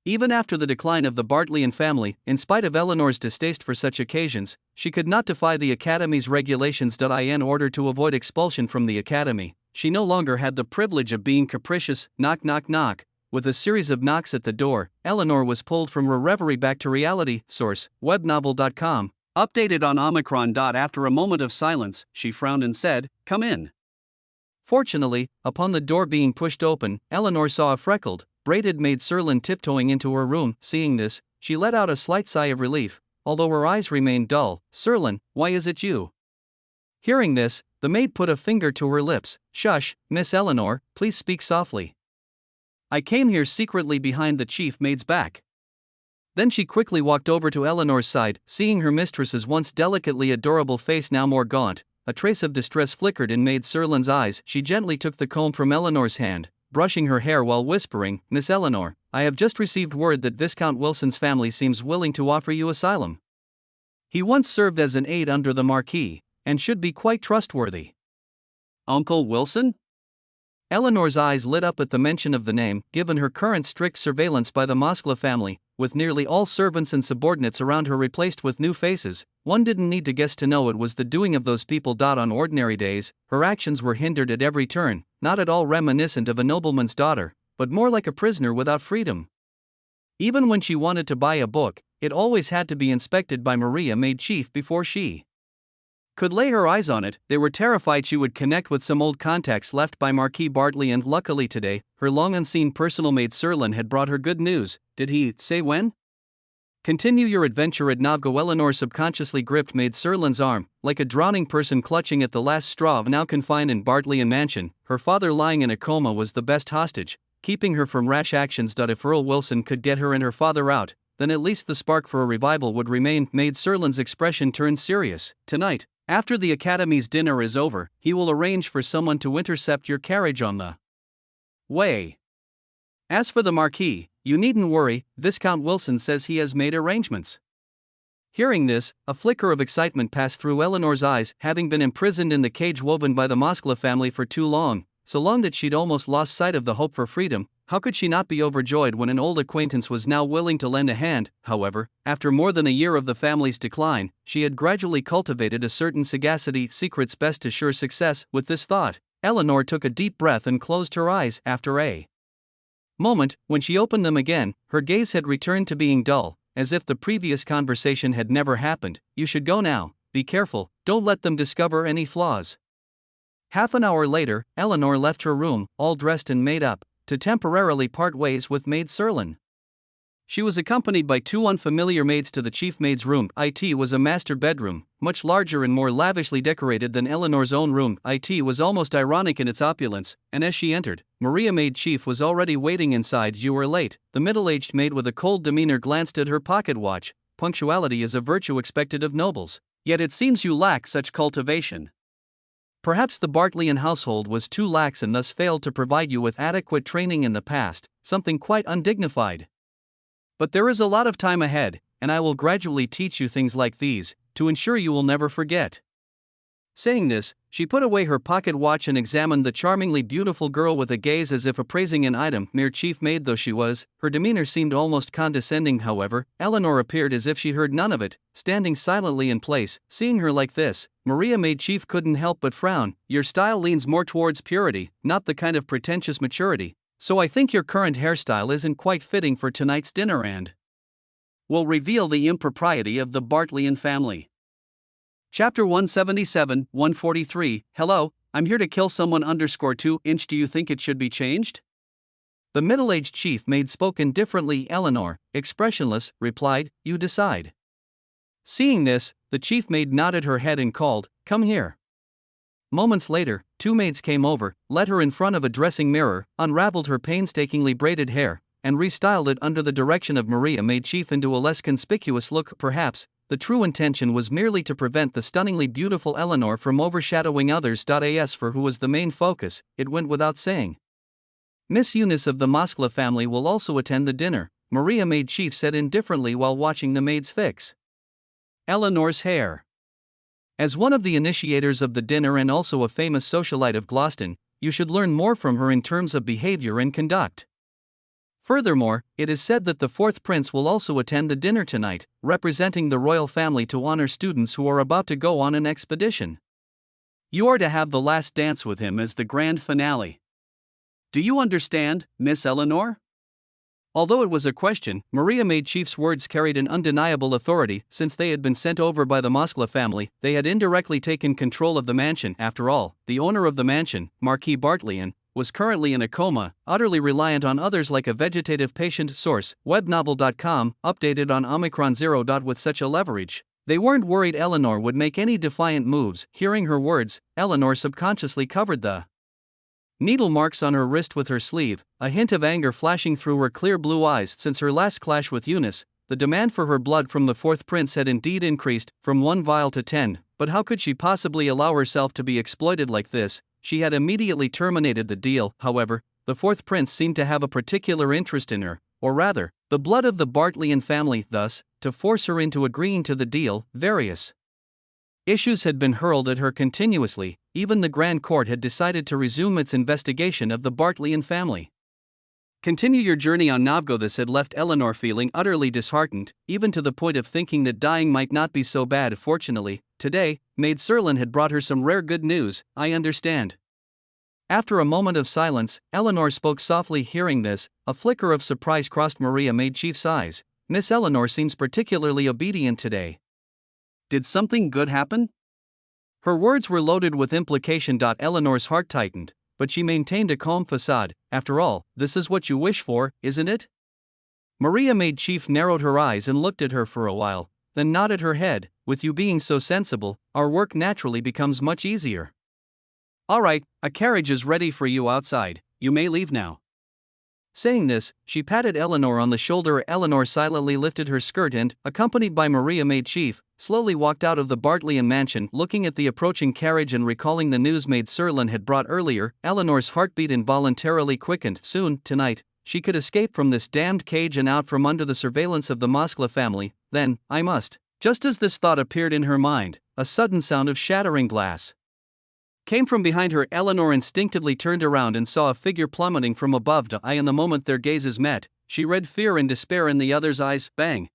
even after the decline of the Bartleyan family, in spite of Eleanor's distaste for such occasions, she could not defy the Academy's regulations. In order to avoid expulsion from the Academy, she no longer had the privilege of being capricious. Knock knock knock. With a series of knocks at the door, Eleanor was pulled from her reverie back to reality. Source, webnovel.com. Updated on Omicron. After a moment of silence, she frowned and said, "Come in." Fortunately, upon the door being pushed open, Eleanor saw a freckled, braided maid Serlin tiptoeing into her room. Seeing this, she let out a slight sigh of relief, although her eyes remained dull. "Serlin, why is it you?" Hearing this, the maid put a finger to her lips. "Shush, Miss Eleanor, please speak softly. I came here secretly behind the chief maid's back." Then she quickly walked over to Eleanor's side. Seeing her mistress's once delicately adorable face now more gaunt, a trace of distress flickered in maid Serlin's eyes. She gently took the comb from Eleanor's hand, brushing her hair while whispering, "Miss Eleanor, I have just received word that Viscount Wilson's family seems willing to offer you asylum. He once served as an aide under the Marquis, and should be quite trustworthy." "Uncle Wilson?" Eleanor's eyes lit up at the mention of the name. Given her current strict surveillance by the Moskva family, with nearly all servants and subordinates around her replaced with new faces, one didn't need to guess to know it was the doing of those people. On ordinary days, her actions were hindered at every turn, not at all reminiscent of a nobleman's daughter, but more like a prisoner without freedom. Even when she wanted to buy a book, it always had to be inspected by Maria maid chief before she could lay her eyes on it. They were terrified she would connect with some old contacts left by Marquis Bartley, and luckily today, her long unseen personal maid Serlin had brought her good news. Did he say when? Continue your adventure at Novgo. Eleanor subconsciously gripped maid Serlin's arm, like a drowning person clutching at the last straw. Now confined in Bartleyan Mansion, her father lying in a coma was the best hostage, keeping her from rash actions. If Earl Wilson could get her and her father out, then at least the spark for a revival would remain. Maid Serlin's expression turned serious. Tonight, after the Academy's dinner is over, he will arrange for someone to intercept your carriage on the way. As for the Marquis, you needn't worry, Viscount Wilson says he has made arrangements. Hearing this, a flicker of excitement passed through Eleanor's eyes. Having been imprisoned in the cage woven by the Moskva family for too long, so long that she'd almost lost sight of the hope for freedom, how could she not be overjoyed when an old acquaintance was now willing to lend a hand? However, after more than a year of the family's decline, she had gradually cultivated a certain sagacity. Secrets best assure success. With this thought, Eleanor took a deep breath and closed her eyes. After a moment, when she opened them again, her gaze had returned to being dull, as if the previous conversation had never happened. You should go now. Be careful, don't let them discover any flaws. Half an hour later, Eleanor left her room, all dressed and made up, to temporarily part ways with maid Serlin. She was accompanied by two unfamiliar maids to the chief maid's room. It was a master bedroom, much larger and more lavishly decorated than Eleanor's own room. It was almost ironic in its opulence, and as she entered, Maria maid chief was already waiting inside. You were late. The middle-aged maid with a cold demeanor glanced at her pocket watch. Punctuality is a virtue expected of nobles, yet it seems you lack such cultivation. Perhaps the Bartleyan household was too lax and thus failed to provide you with adequate training in the past, something quite undignified. But there is a lot of time ahead, and I will gradually teach you things like these, to ensure you will never forget. Saying this, she put away her pocket watch and examined the charmingly beautiful girl with a gaze as if appraising an item. Mere chief maid though she was, her demeanor seemed almost condescending. However, Eleanor appeared as if she heard none of it, standing silently in place. Seeing her like this, Maria maid chief couldn't help but frown. Your style leans more towards purity, not the kind of pretentious maturity, so I think your current hairstyle isn't quite fitting for tonight's dinner and will reveal the impropriety of the Bartleyan family. Chapter 177, 143, Hello, I'm here to kill someone _2 Do you think it should be changed? The middle-aged chief maid spoke indifferently. Eleanor, expressionless, replied, You decide. Seeing this, the chief maid nodded her head and called, Come here. Moments later, two maids came over, led her in front of a dressing mirror, unraveled her painstakingly braided hair, and restyled it under the direction of Maria maid chief into a less conspicuous look. Perhaps the true intention was merely to prevent the stunningly beautiful Eleanor from overshadowing others. As for who was the main focus, it went without saying. Miss Eunice of the Moskva family will also attend the dinner, Maria maid chief said indifferently while watching the maids fix Eleanor's hair. As one of the initiators of the dinner and also a famous socialite of Gloucester, you should learn more from her in terms of behavior and conduct. Furthermore, it is said that the fourth prince will also attend the dinner tonight, representing the royal family to honor students who are about to go on an expedition. You are to have the last dance with him as the grand finale. Do you understand, Miss Eleanor? Although it was a question, Maria maid chief's words carried an undeniable authority. Since they had been sent over by the Moskva family, they had indirectly taken control of the mansion. After all, the owner of the mansion, Marquis Bartleyan, was currently in a coma, utterly reliant on others like a vegetative patient. Source, webnovel.com, updated on Omicron 0. With such a leverage, they weren't worried Eleanor would make any defiant moves. Hearing her words, Eleanor subconsciously covered the needle marks on her wrist with her sleeve, a hint of anger flashing through her clear blue eyes. Since her last clash with Eunice, the demand for her blood from the fourth prince had indeed increased, from 1 vial to 10, but how could she possibly allow herself to be exploited like this? She had immediately terminated the deal. However, the fourth prince seemed to have a particular interest in her, or rather, the blood of the Bartleyan family. Thus, to force her into agreeing to the deal, various Issues had been hurled at her continuously, even the Grand Court had decided to resume its investigation of the Bartleyan family. Continue your journey on Novgo. This had left Eleanor feeling utterly disheartened, even to the point of thinking that dying might not be so bad. Fortunately, today, Maid Serlin had brought her some rare good news. I understand. After a moment of silence, Eleanor spoke softly. Hearing this, a flicker of surprise crossed Maria Maid Chief's eyes. Miss Eleanor seems particularly obedient today. Did something good happen? Her words were loaded with implication. Eleanor's heart tightened, but she maintained a calm facade. After all, this is what you wish for, isn't it? Maria Maid Chief narrowed her eyes and looked at her for a while, then nodded her head. With you being so sensible, our work naturally becomes much easier. All right, a carriage is ready for you outside. You may leave now. Saying this, she patted Eleanor on the shoulder. Eleanor silently lifted her skirt and, accompanied by Maria Maid Chief, slowly walked out of the Bartleyan mansion. Looking at the approaching carriage and recalling the news Maid Serlin had brought earlier, Eleanor's heartbeat involuntarily quickened. Soon, tonight, she could escape from this damned cage and out from under the surveillance of the Moskva family. Then, I must. Just as this thought appeared in her mind, a sudden sound of shattering glass came from behind her. Eleanor instinctively turned around and saw a figure plummeting from above to eye. In the moment their gazes met, she read fear and despair in the other's eyes. Bang!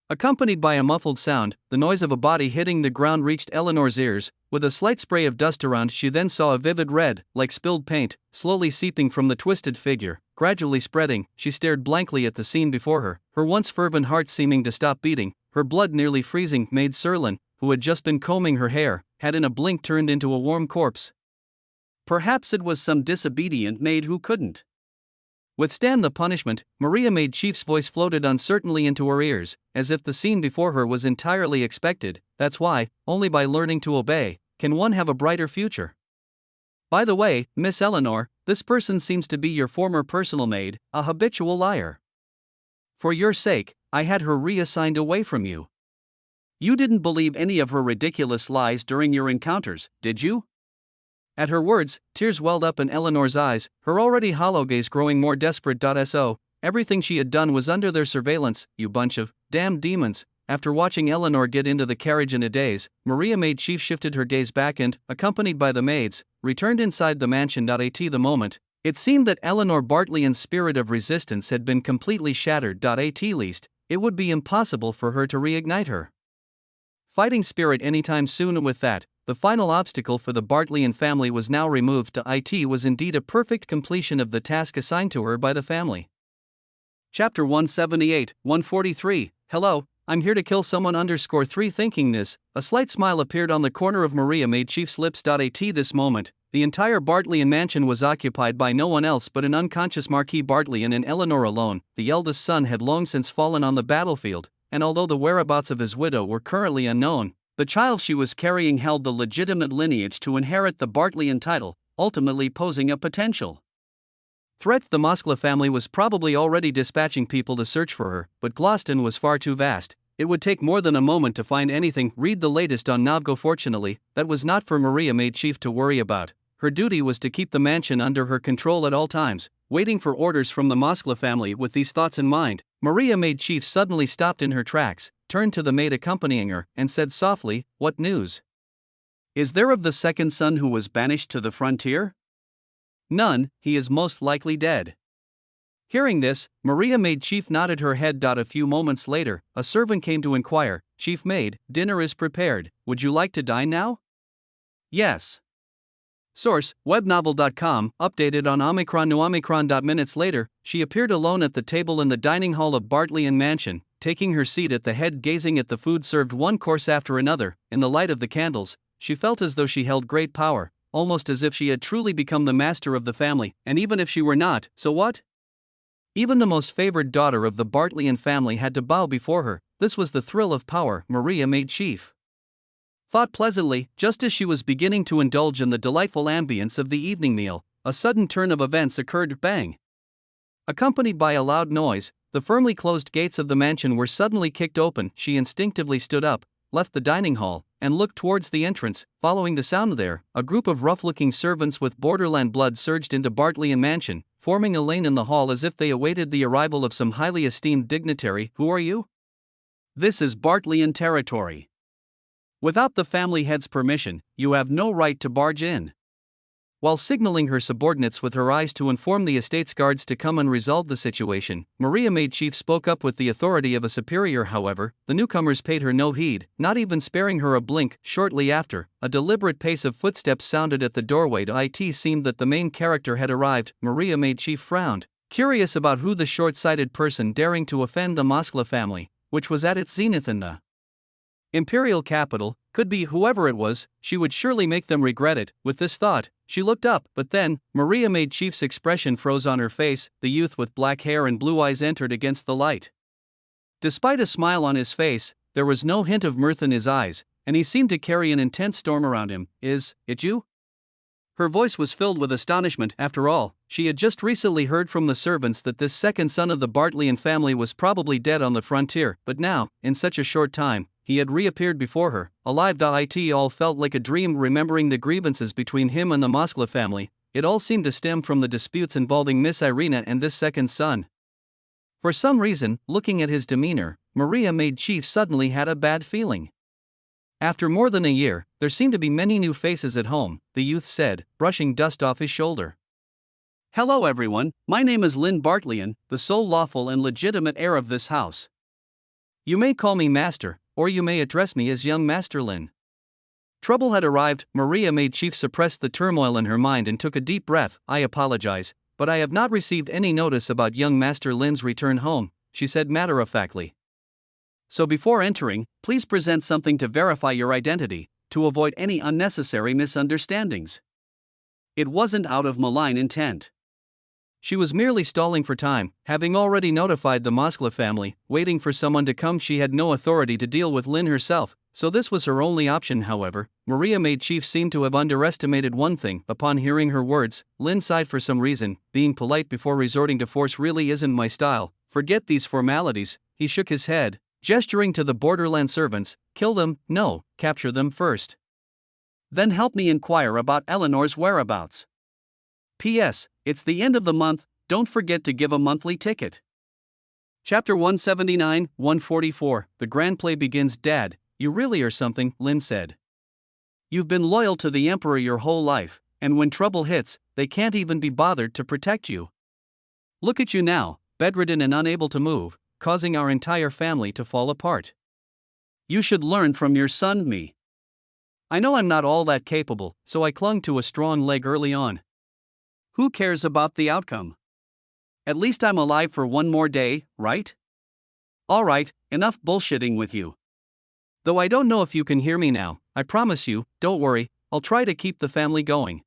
Accompanied by a muffled sound, the noise of a body hitting the ground reached Eleanor's ears. With a slight spray of dust around, she then saw a vivid red, like spilled paint, slowly seeping from the twisted figure. Gradually spreading, she stared blankly at the scene before her, her once fervent heart seeming to stop beating, her blood nearly freezing. Maid Serlin, who had just been combing her hair, had in a blink turned into a warm corpse. Perhaps it was some disobedient maid who couldn't withstand the punishment. Maria Maid Chief's voice floated uncertainly into her ears, as if the scene before her was entirely expected. That's why, only by learning to obey, can one have a brighter future. By the way, Miss Eleanor, this person seems to be your former personal maid, a habitual liar. For your sake, I had her reassigned away from you. You didn't believe any of her ridiculous lies during your encounters, did you? At her words, tears welled up in Eleanor's eyes, her already hollow gaze growing more desperate. So, everything she had done was under their surveillance, you bunch of damned demons. After watching Eleanor get into the carriage in a daze, Maria Maid Chief shifted her gaze back and, accompanied by the maids, returned inside the mansion. At the moment, it seemed that Eleanor Bartleyan's spirit of resistance had been completely shattered. At least, it would be impossible for her to reignite her fighting spirit anytime soon. With that, the final obstacle for the Bartleyan family was now removed. It was indeed a perfect completion of the task assigned to her by the family. Chapter 178, 143. Hello, I'm here to kill someone. _3 Thinking this, a slight smile appeared on the corner of Maria Maid Chief's lips. At this moment, the entire Bartleyan mansion was occupied by no one else but an unconscious Marquis Bartleyan and Eleanor alone. The eldest son had long since fallen on the battlefield, and although the whereabouts of his widow were currently unknown, the child she was carrying held the legitimate lineage to inherit the Bartleyan title, ultimately posing a potential threat. The Moskva family was probably already dispatching people to search for her, but Gloucester was far too vast. It would take more than a moment to find anything. Read the latest on Novgo. Fortunately, that was not for Maria Maid Chief to worry about. Her duty was to keep the mansion under her control at all times, waiting for orders from the Moskva family. With these thoughts in mind, Maria Maid Chief suddenly stopped in her tracks, turned to the maid accompanying her, and said softly, "What news is there of the second son who was banished to the frontier?" "None, he is most likely dead." Hearing this, Maria Maid Chief nodded her head. A few moments later, a servant came to inquire, "Chief Maid, dinner is prepared. Would you like to dine now?" "Yes." Source, webnovel.com, updated on Omicron to Omicron. Minutes later, she appeared alone at the table in the dining hall of Bartleyan Mansion, taking her seat at the head, gazing at the food served one course after another. In the light of the candles, she felt as though she held great power, almost as if she had truly become the master of the family. And even if she were not, so what? Even the most favored daughter of the Bartleyan family had to bow before her. This was the thrill of power. Maria Maid Chief thought pleasantly. Just as she was beginning to indulge in the delightful ambience of the evening meal, a sudden turn of events occurred. Bang! Accompanied by a loud noise, the firmly closed gates of the mansion were suddenly kicked open. She instinctively stood up, left the dining hall, and looked towards the entrance. Following the sound there, a group of rough-looking servants with borderland blood surged into Bartleyan Mansion, forming a lane in the hall as if they awaited the arrival of some highly esteemed dignitary. "Who are you?" "This is Bartleyan territory. Without the family head's permission, you have no right to barge in. While signaling her subordinates with her eyes to inform the estate's guards to come and resolve the situation, Maria Maid Chief spoke up with the authority of a superior. However, the newcomers paid her no heed, not even sparing her a blink. Shortly after, a deliberate pace of footsteps sounded at the doorway. It seemed that the main character had arrived. Maria Maid Chief frowned, curious about who the short-sighted person daring to offend the Moskva family, which was at its zenith in the imperial capital, could be. Whoever it was, she would surely make them regret it. With this thought, she looked up, but then, Maria Maid Chief's expression froze on her face. The youth with black hair and blue eyes entered against the light. Despite a smile on his face, there was no hint of mirth in his eyes, and he seemed to carry an intense storm around him. Is it you? Her voice was filled with astonishment. After all, she had just recently heard from the servants that this second son of the Bartleyan family was probably dead on the frontier, but now, in such a short time, he had reappeared before her, alive. It all felt like a dream. Remembering the grievances between him and the Moskva family, it all seemed to stem from the disputes involving Miss Irina and this second son. For some reason, looking at his demeanor, Maria Maid Chief suddenly had a bad feeling. After more than a year, there seemed to be many new faces at home, the youth said, brushing dust off his shoulder. Hello everyone, my name is Lynn Bartleyan, the sole lawful and legitimate heir of this house. You may call me Master, or you may address me as young Master Lynn. Trouble had arrived. Maria Maid Chief suppressed the turmoil in her mind and took a deep breath. I apologize, but I have not received any notice about young Master Lynn's return home, she said matter-of-factly. So before entering, please present something to verify your identity, to avoid any unnecessary misunderstandings. It wasn't out of malign intent. She was merely stalling for time, having already notified the Moskva family, waiting for someone to come. She had no authority to deal with Lynn herself, so this was her only option. However, Maria Maid Chief seemed to have underestimated one thing. Upon hearing her words, Lynn sighed for some reason. Being polite before resorting to force really isn't my style. Forget these formalities. He shook his head, gesturing to the borderland servants. Kill them, no, capture them first. Then help me inquire about Eleanor's whereabouts. P.S. It's the end of the month, don't forget to give a monthly ticket. Chapter 179, 144, The Grand Play begins. Dad, you really are something, Lynn said. You've been loyal to the Emperor your whole life, and when trouble hits, they can't even be bothered to protect you. Look at you now, bedridden and unable to move, causing our entire family to fall apart. You should learn from your son, me. I know I'm not all that capable, so I clung to a strong leg early on. Who cares about the outcome? At least I'm alive for one more day, right? Alright, enough bullshitting with you. Though I don't know if you can hear me now, I promise you, don't worry, I'll try to keep the family going.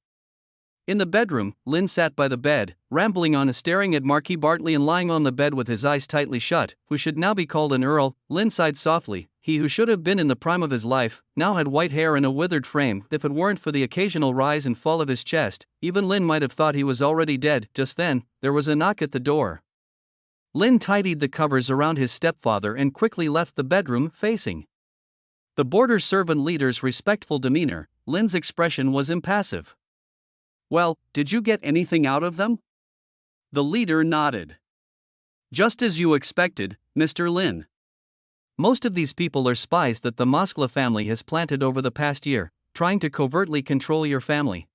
In the bedroom, Lynn sat by the bed, rambling on, staring at Marquis Bartleyan lying on the bed with his eyes tightly shut, who should now be called an earl. Lynn sighed softly. He who should have been in the prime of his life, now had white hair and a withered frame. If it weren't for the occasional rise and fall of his chest, even Lynn might have thought he was already dead. Just then, there was a knock at the door. Lynn tidied the covers around his stepfather and quickly left the bedroom, facing the border servant leader's respectful demeanor. Lynn's expression was impassive. Well, did you get anything out of them? The leader nodded. Just as you expected, Mr. Lynn. Most of these people are spies that the Moskva family has planted over the past year, trying to covertly control your family.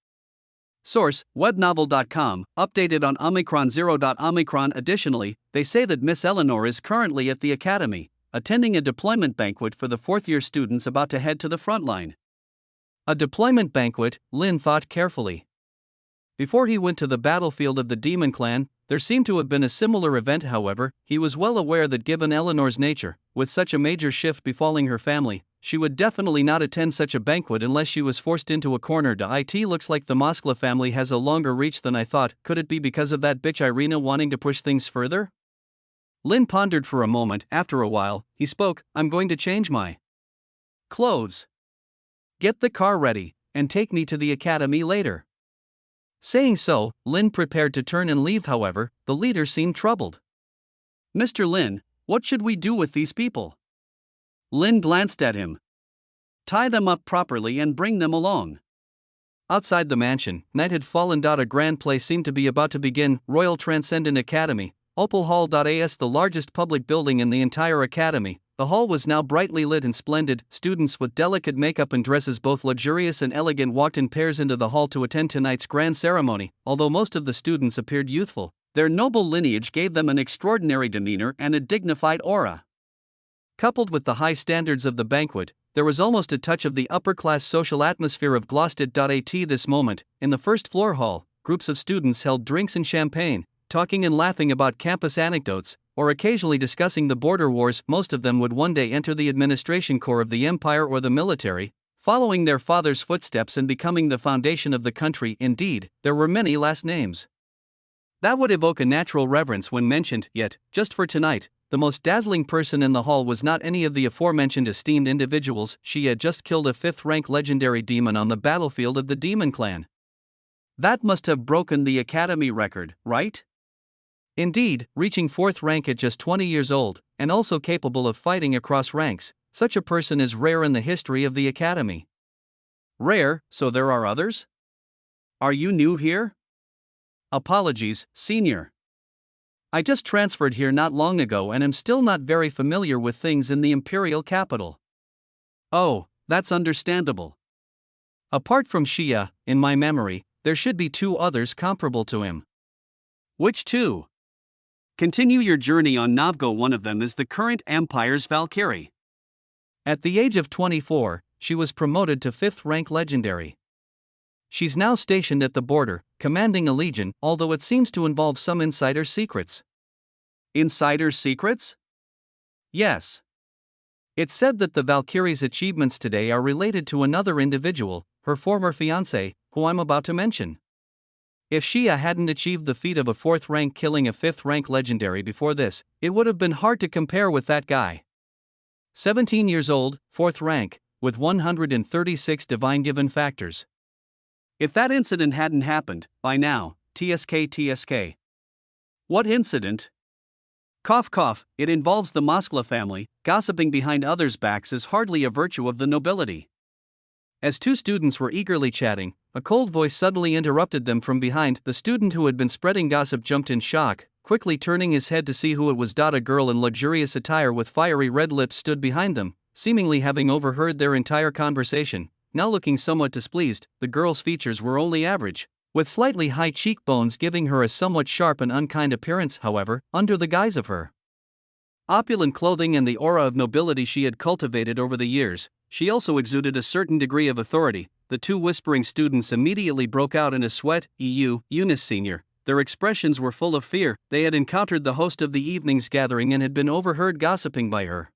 Source, webnovel.com, updated on Omicron 0. Omicron. Additionally, they say that Miss Eleanor is currently at the academy, attending a deployment banquet for the fourth-year students about to head to the front line. A deployment banquet, Lynn thought carefully. Before he went to the battlefield of the Demon Clan, there seemed to have been a similar event. However, he was well aware that given Eleanor's nature, with such a major shift befalling her family, she would definitely not attend such a banquet unless she was forced into a corner. It looks like the Moskva family has a longer reach than I thought. Could it be because of that bitch Irina wanting to push things further? Lynn pondered for a moment. After a while, he spoke. I'm going to change my clothes. Get the car ready, and take me to the academy later. Saying so, Lynn prepared to turn and leave. However, the leader seemed troubled. Mr. Lynn, what should we do with these people? Lynn glanced at him. Tie them up properly and bring them along. Outside the mansion, night had fallen. A grand play seemed to be about to begin. Royal Transcendent Academy, Opal Hall. As the largest public building in the entire academy, The hall was now brightly lit and splendid. Students with delicate makeup and dresses both luxurious and elegant walked in pairs into the hall to attend tonight's grand ceremony. Although most of the students appeared youthful, their noble lineage gave them an extraordinary demeanor and a dignified aura. Coupled with the high standards of the banquet, there was almost a touch of the upper-class social atmosphere of Gloucester.at this moment. In the first floor hall, groups of students held drinks and champagne, talking and laughing about campus anecdotes, or occasionally discussing the border wars. Most of them would one day enter the administration corps of the empire or the military, following their father's footsteps and becoming the foundation of the country. Indeed, there were many last names that would evoke a natural reverence when mentioned, yet, just for tonight, the most dazzling person in the hall was not any of the aforementioned esteemed individuals. She had just killed a 5th-rank legendary demon on the battlefield of the Demon Clan. That must have broken the Academy record, right? Indeed, reaching 4th rank at just 20 years old, and also capable of fighting across ranks, such a person is rare in the history of the Academy. Rare, so there are others? Are you new here? Apologies, Senior. I just transferred here not long ago and am still not very familiar with things in the Imperial capital. Oh, that's understandable. Apart from Shia, in my memory, there should be 2 others comparable to him. Which 2? Continue your journey on Navgo. One of them is the current Empire's Valkyrie. At the age of 24, she was promoted to 5th rank legendary. She's now stationed at the border, commanding a legion, although it seems to involve some insider secrets. Insider secrets? Yes. It's said that the Valkyrie's achievements today are related to another individual, her former fiancé, who I'm about to mention. If Shia hadn't achieved the feat of a 4th rank killing a 5th rank legendary before this, it would have been hard to compare with that guy. 17 years old, 4th rank, with 136 divine given factors. If that incident hadn't happened, by now, TSK. What incident? Cough cough, it involves the Moskla family. Gossiping behind others' backs is hardly a virtue of the nobility. As 2 students were eagerly chatting, a cold voice suddenly interrupted them from behind. The student who had been spreading gossip jumped in shock, quickly turning his head to see who it was. A girl in luxurious attire with fiery red lips stood behind them, seemingly having overheard their entire conversation. Now looking somewhat displeased, the girl's features were only average, with slightly high cheekbones giving her a somewhat sharp and unkind appearance. However, under the guise of her opulent clothing and the aura of nobility she had cultivated over the years, she also exuded a certain degree of authority. The 2 whispering students immediately broke out in a sweat. Eunice Sr. Their expressions were full of fear. They had encountered the host of the evening's gathering and had been overheard gossiping by her.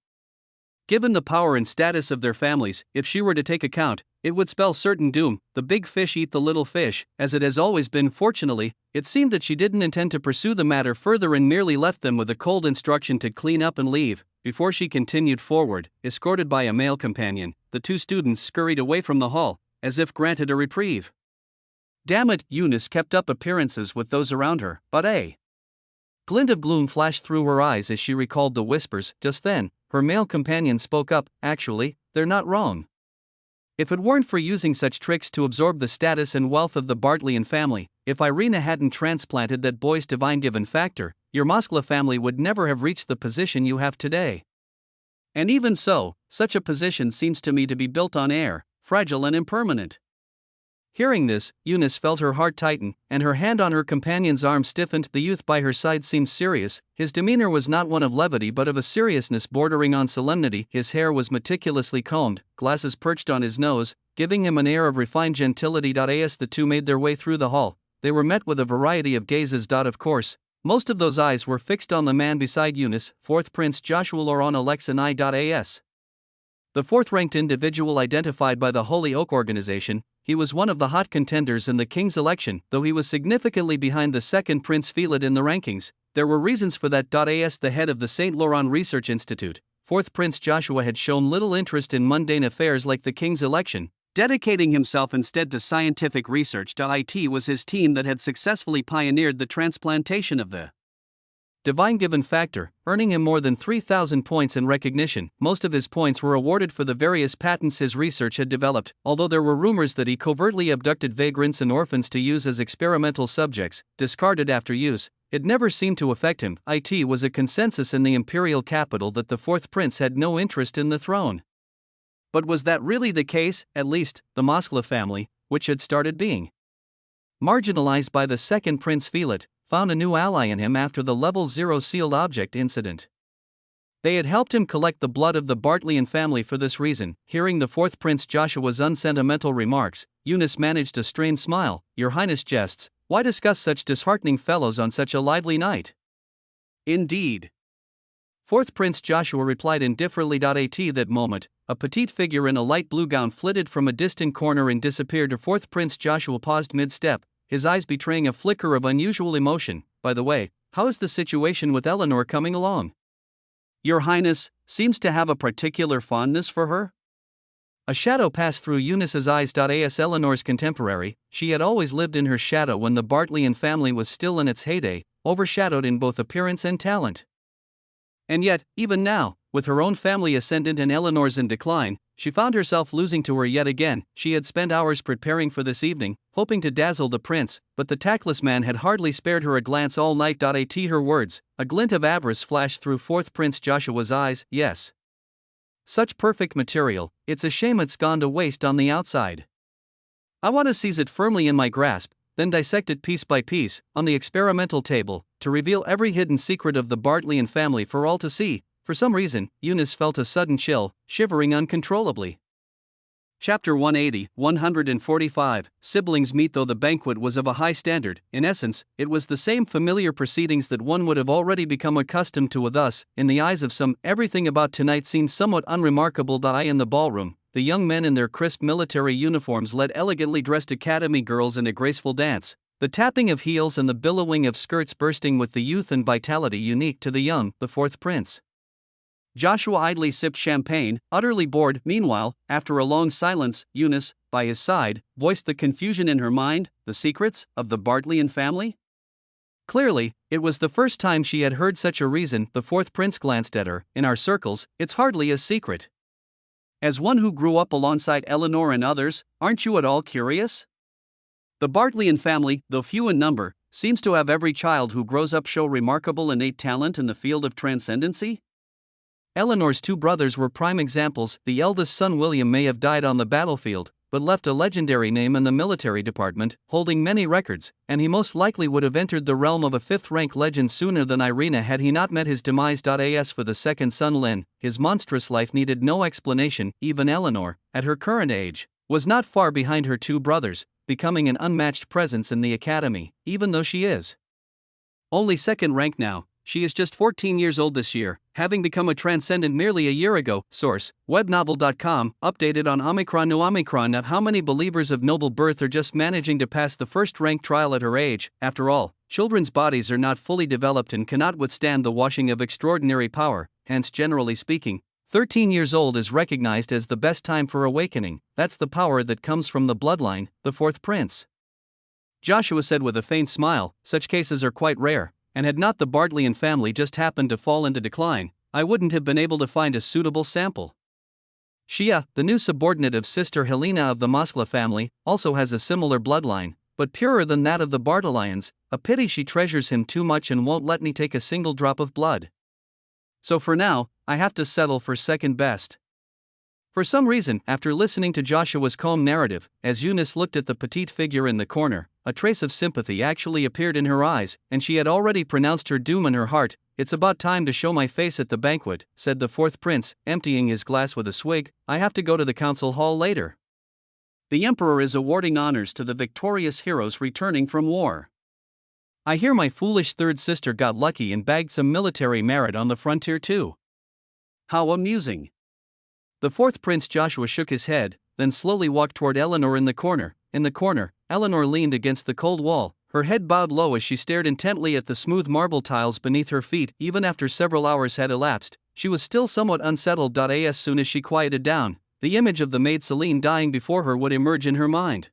Given the power and status of their families, if she were to take account, it would spell certain doom. The big fish eat the little fish, as it has always been. Fortunately, it seemed that she didn't intend to pursue the matter further and merely left them with a cold instruction to clean up and leave. Before she continued forward, escorted by a male companion, the 2 students scurried away from the hall, as if granted a reprieve. Damn it, Eunice kept up appearances with those around her, but a glint of gloom flashed through her eyes as she recalled the whispers. Just then, her male companion spoke up. Actually, they're not wrong. If it weren't for using such tricks to absorb the status and wealth of the Bartleyan family, if Irina hadn't transplanted that boy's divine given factor, your Moskla family would never have reached the position you have today. And even so, such a position seems to me to be built on air, fragile and impermanent. Hearing this, Eunice felt her heart tighten, and her hand on her companion's arm stiffened. The youth by her side seemed serious. His demeanor was not one of levity but of a seriousness bordering on solemnity. His hair was meticulously combed, glasses perched on his nose, giving him an air of refined gentility. As the 2 made their way through the hall, they were met with a variety of gazes. Of course, most of those eyes were fixed on the man beside Eunice, 4th Prince Joshua Laurent Alexei. As the 4th-ranked individual identified by the Holy Oak organization, he was one of the hot contenders in the king's election. Though he was significantly behind the 2nd Prince Philid in the rankings, there were reasons for that. As the head of the St. Laurent Research Institute, 4th Prince Joshua had shown little interest in mundane affairs like the king's election, dedicating himself instead to scientific research. It was his team that had successfully pioneered the transplantation of the divine given factor, earning him more than 3,000 points in recognition. Most of his points were awarded for the various patents his research had developed, although there were rumors that he covertly abducted vagrants and orphans to use as experimental subjects, discarded after use. It never seemed to affect him. It was a consensus in the imperial capital that the fourth prince had no interest in the throne. But was that really the case? At least, the Moskva family, which had started being marginalized by the second Prince Philip, found a new ally in him after the Level 0 sealed object incident. They had helped him collect the blood of the Bartleyan family for this reason. Hearing the fourth Prince Joshua's unsentimental remarks, Eunice managed a strained smile. "Your Highness jests, why discuss such disheartening fellows on such a lively night?" "Indeed." Fourth Prince Joshua replied indifferently. At that moment, a petite figure in a light blue gown flitted from a distant corner and disappeared. Fourth Prince Joshua paused mid-step, his eyes betraying a flicker of unusual emotion. "By the way, how is the situation with Eleanor coming along? Your Highness seems to have a particular fondness for her?" A shadow passed through Eunice's eyes. As Eleanor's contemporary, she had always lived in her shadow when the Bartleyan family was still in its heyday, overshadowed in both appearance and talent. And yet, even now, with her own family ascendant and Eleanor's in decline, she found herself losing to her yet again. She had spent hours preparing for this evening, hoping to dazzle the prince, but the tactless man had hardly spared her a glance all night. Her words, a glint of avarice flashed through fourth Prince Joshua's eyes. "Yes. Such perfect material, it's a shame it's gone to waste on the outside. I want to seize it firmly in my grasp, then dissect it piece by piece, on the experimental table, to reveal every hidden secret of the Bartleyan family for all to see." For some reason, Eunice felt a sudden chill, shivering uncontrollably. Chapter 145, Siblings Meet. Though the banquet was of a high standard, in essence, it was the same familiar proceedings that one would have already become accustomed to. Thus, in the eyes of some, everything about tonight seemed somewhat unremarkable. In the ballroom, the young men in their crisp military uniforms led elegantly dressed academy girls in a graceful dance, the tapping of heels and the billowing of skirts bursting with the youth and vitality unique to the young, the fourth prince. Joshua idly sipped champagne, utterly bored. Meanwhile, after a long silence, Eunice, by his side, voiced the confusion in her mind. The secrets of the Bartleyan family? Clearly, it was the first time she had heard such a reason. The fourth prince glanced at her. "In our circles, it's hardly a secret. As one who grew up alongside Eleanor and others, aren't you at all curious? The Bartleyan family, though few in number, seems to have every child who grows up show remarkable innate talent in the field of transcendency. Eleanor's two brothers were prime examples. The eldest son William may have died on the battlefield, but left a legendary name in the military department, holding many records, and he most likely would have entered the realm of a fifth-rank legend sooner than Irina had he not met his demise. As for the second son Lynn, his monstrous life needed no explanation. Even Eleanor, at her current age, was not far behind her two brothers, becoming an unmatched presence in the academy, even though she is only second rank now. She is just 14 years old this year, having become a transcendent merely a year ago. Source, webnovel.com, updated on Omicron. No Omicron. Not how many believers of noble birth are just managing to pass the first rank trial at her age. After all, children's bodies are not fully developed and cannot withstand the washing of extraordinary power, hence generally speaking, 13 years old is recognized as the best time for awakening. That's the power that comes from the bloodline, the fourth prince. Joshua said with a faint smile, "Such cases are quite rare. And had not the Bartleyan family just happened to fall into decline, I wouldn't have been able to find a suitable sample." Shia, the new subordinate of Sister Helena of the Moskva family, also has a similar bloodline, but purer than that of the Bartleans. A pity she treasures him too much and won't let me take a single drop of blood. So for now, I have to settle for second best. For some reason, after listening to Joshua's calm narrative, as Eunice looked at the petite figure in the corner, a trace of sympathy actually appeared in her eyes, and she had already pronounced her doom in her heart. "It's about time to show my face at the banquet," said the fourth prince, emptying his glass with a swig. "I have to go to the council hall later. The emperor is awarding honors to the victorious heroes returning from war. I hear my foolish third sister got lucky and bagged some military merit on the frontier too. How amusing." The fourth prince Joshua shook his head, then slowly walked toward Eleanor in the corner. In the corner, Eleanor leaned against the cold wall, her head bowed low as she stared intently at the smooth marble tiles beneath her feet. Even after several hours had elapsed, she was still somewhat unsettled. As soon as she quieted down, the image of the maid Celine dying before her would emerge in her mind.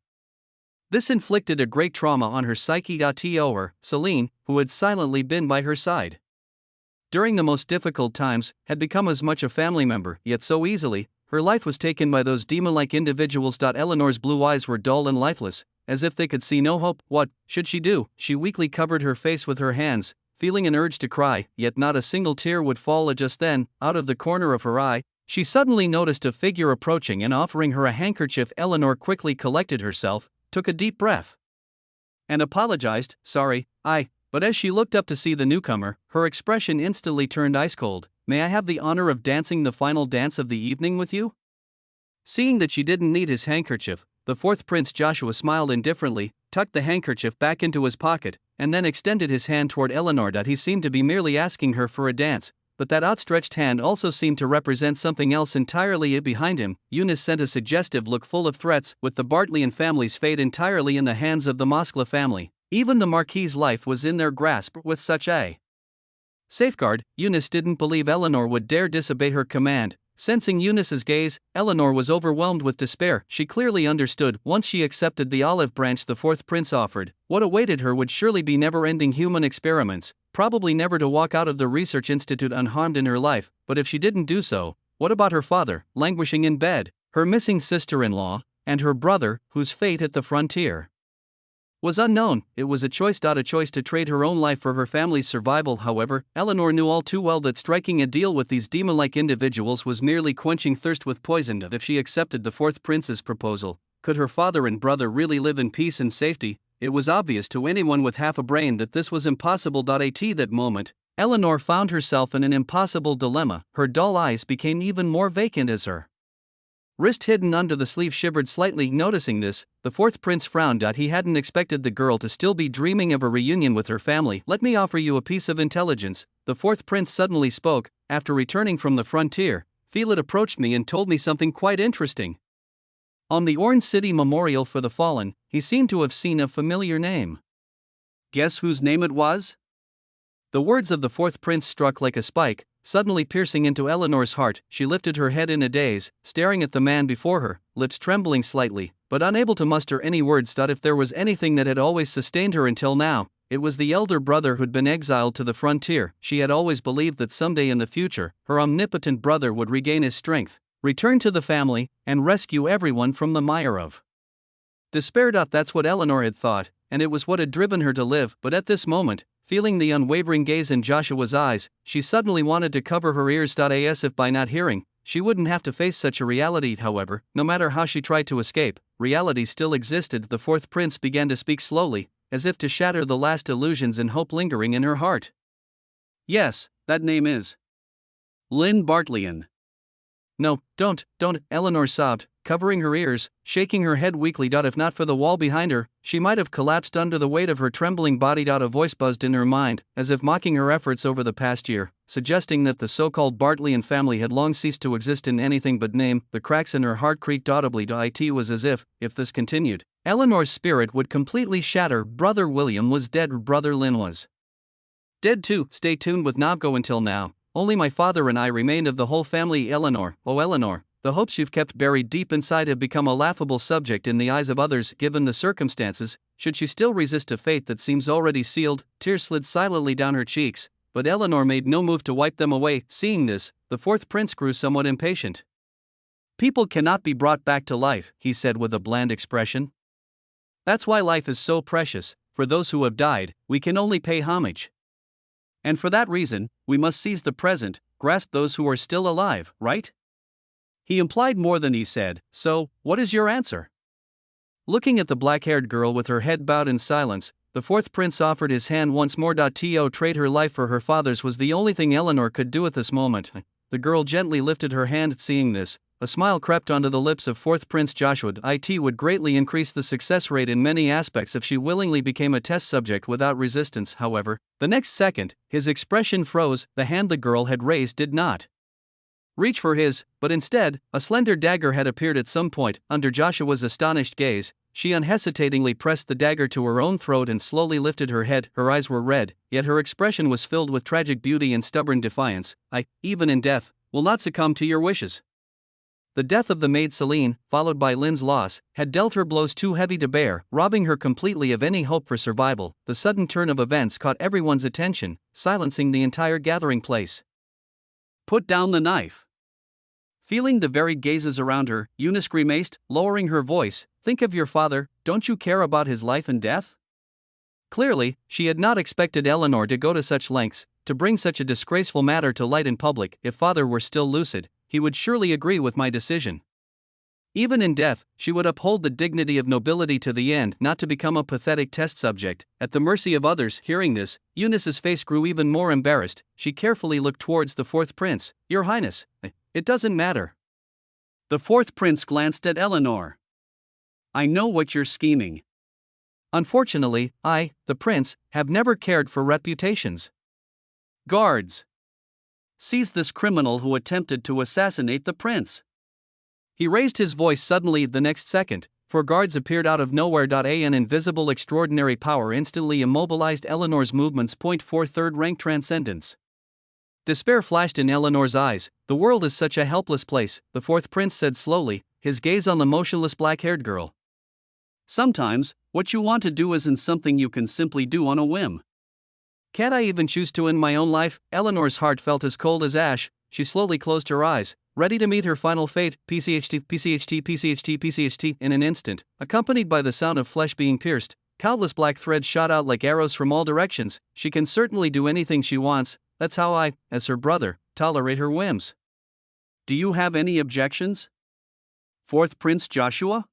This inflicted a great trauma on her psyche. Or Celine, who had silently been by her side. during the most difficult times, had become as much a family member, yet so easily, her life was taken by those demon-like individuals. Eleanor's blue eyes were dull and lifeless, as if they could see no hope. What should she do? She weakly covered her face with her hands, feeling an urge to cry, yet not a single tear would fall. Just then, out of the corner of her eye, she suddenly noticed a figure approaching and offering her a handkerchief. Eleanor quickly collected herself, took a deep breath, and apologized. "Sorry, But as she looked up to see the newcomer, her expression instantly turned ice cold. "May I have the honor of dancing the final dance of the evening with you?" Seeing that she didn't need his handkerchief, the fourth prince Joshua smiled indifferently, tucked the handkerchief back into his pocket, and then extended his hand toward Eleanor. He seemed to be merely asking her for a dance, but that outstretched hand also seemed to represent something else entirely. Behind him, Eunice sent a suggestive look full of threats. With the Bartleyan family's fate entirely in the hands of the Moskva family, even the Marquis's life was in their grasp. With such a safeguard, Eunice didn't believe Eleanor would dare disobey her command. Sensing Eunice's gaze, Eleanor was overwhelmed with despair. She clearly understood, once she accepted the olive branch the fourth prince offered, what awaited her would surely be never-ending human experiments, probably never to walk out of the research institute unharmed in her life. But if she didn't do so, what about her father, languishing in bed, her missing sister-in-law, and her brother, whose fate at the frontier was unknown? It was a choice to trade her own life for her family's survival. However, Eleanor knew all too well that striking a deal with these demon-like individuals was merely quenching thirst with poison. If she accepted the fourth prince's proposal, could her father and brother really live in peace and safety? It was obvious to anyone with half a brain that this was impossible. At that moment, Eleanor found herself in an impossible dilemma. Her dull eyes became even more vacant as her wrist hidden under the sleeve shivered slightly. Noticing this, the fourth prince frowned. He hadn't expected the girl to still be dreaming of a reunion with her family. "Let me offer you a piece of intelligence," the fourth prince suddenly spoke. "After returning from the frontier, Felid approached me and told me something quite interesting. On the Orange City Memorial for the Fallen, he seemed to have seen a familiar name. Guess whose name it was?" The words of the fourth prince struck like a spike, suddenly piercing into Eleanor's heart. She lifted her head in a daze, staring at the man before her, lips trembling slightly, but unable to muster any words. If there was anything that had always sustained her until now, it was the elder brother who'd been exiled to the frontier. She had always believed that someday in the future, her omnipotent brother would regain his strength, return to the family, and rescue everyone from the mire of despair. That's what Eleanor had thought, and it was what had driven her to live. But at this moment, feeling the unwavering gaze in Joshua's eyes, she suddenly wanted to cover her ears. As if by not hearing, she wouldn't have to face such a reality. However, no matter how she tried to escape, reality still existed. The fourth prince began to speak slowly, as if to shatter the last illusions and hope lingering in her heart. "Yes, that name is Lynn Bartleyan." "No, don't," Eleanor sobbed, covering her ears, shaking her head weakly. If not for the wall behind her, she might have collapsed under the weight of her trembling body. A voice buzzed in her mind, as if mocking her efforts over the past year, suggesting that the so-called Bartleyan family had long ceased to exist in anything but name. The cracks in her heart creaked audibly. It was as if this continued, Eleanor's spirit would completely shatter. Brother William was dead. Brother Lynn was dead too. Stay tuned with Navgo. Until now, only my father and I remained of the whole family. Eleanor, oh Eleanor, the hopes you've kept buried deep inside have become a laughable subject in the eyes of others. Given the circumstances, should she still resist a fate that seems already sealed? Tears slid silently down her cheeks, but Eleanor made no move to wipe them away. Seeing this, the fourth prince grew somewhat impatient. "People cannot be brought back to life," he said with a bland expression. "That's why life is so precious. For those who have died, we can only pay homage. And for that reason, we must seize the present, grasp those who are still alive, right?" He implied more than he said. "So, what is your answer?" Looking at the black-haired girl with her head bowed in silence, the fourth prince offered his hand once more. To trade her life for her father's was the only thing Eleanor could do at this moment. The girl gently lifted her hand. Seeing this, a smile crept onto the lips of fourth Prince Joshua. It would greatly increase the success rate in many aspects if she willingly became a test subject without resistance. However, the next second, his expression froze. The hand the girl had raised did not reach for his, but instead, a slender dagger had appeared at some point. Under Joshua's astonished gaze, she unhesitatingly pressed the dagger to her own throat and slowly lifted her head. Her eyes were red, yet her expression was filled with tragic beauty and stubborn defiance. "I, even in death, will not succumb to your wishes." The death of the maid Celine, followed by Lynn's loss, had dealt her blows too heavy to bear, robbing her completely of any hope for survival. The sudden turn of events caught everyone's attention, silencing the entire gathering place. Put down the knife. Feeling the varied gazes around her, Eunice grimaced, lowering her voice, "Think of your father, don't you care about his life and death?" Clearly, she had not expected Eleanor to go to such lengths, to bring such a disgraceful matter to light in public. If father were still lucid, he would surely agree with my decision. Even in death, she would uphold the dignity of nobility to the end, not to become a pathetic test subject, at the mercy of others. Hearing this, Eunice's face grew even more embarrassed. She carefully looked towards the fourth prince. "Your Highness, it doesn't matter." The fourth prince glanced at Eleanor. "I know what you're scheming. Unfortunately, I, the prince, have never cared for reputations. Guards! Seize this criminal who attempted to assassinate the prince." He raised his voice suddenly the next second, for guards appeared out of nowhere. An invisible extraordinary power instantly immobilized Eleanor's movements. 4 Third rank transcendence. Despair flashed in Eleanor's eyes. "The world is such a helpless place," the fourth prince said slowly, his gaze on the motionless black-haired girl. "Sometimes, what you want to do isn't something you can simply do on a whim. Can't I even choose to end my own life?" Eleanor's heart felt as cold as ash. She slowly closed her eyes, ready to meet her final fate. PCHT. In an instant, accompanied by the sound of flesh being pierced, countless black threads shot out like arrows from all directions. "She can certainly do anything she wants. That's how I, as her brother, tolerate her whims. Do you have any objections, Fourth Prince Joshua?"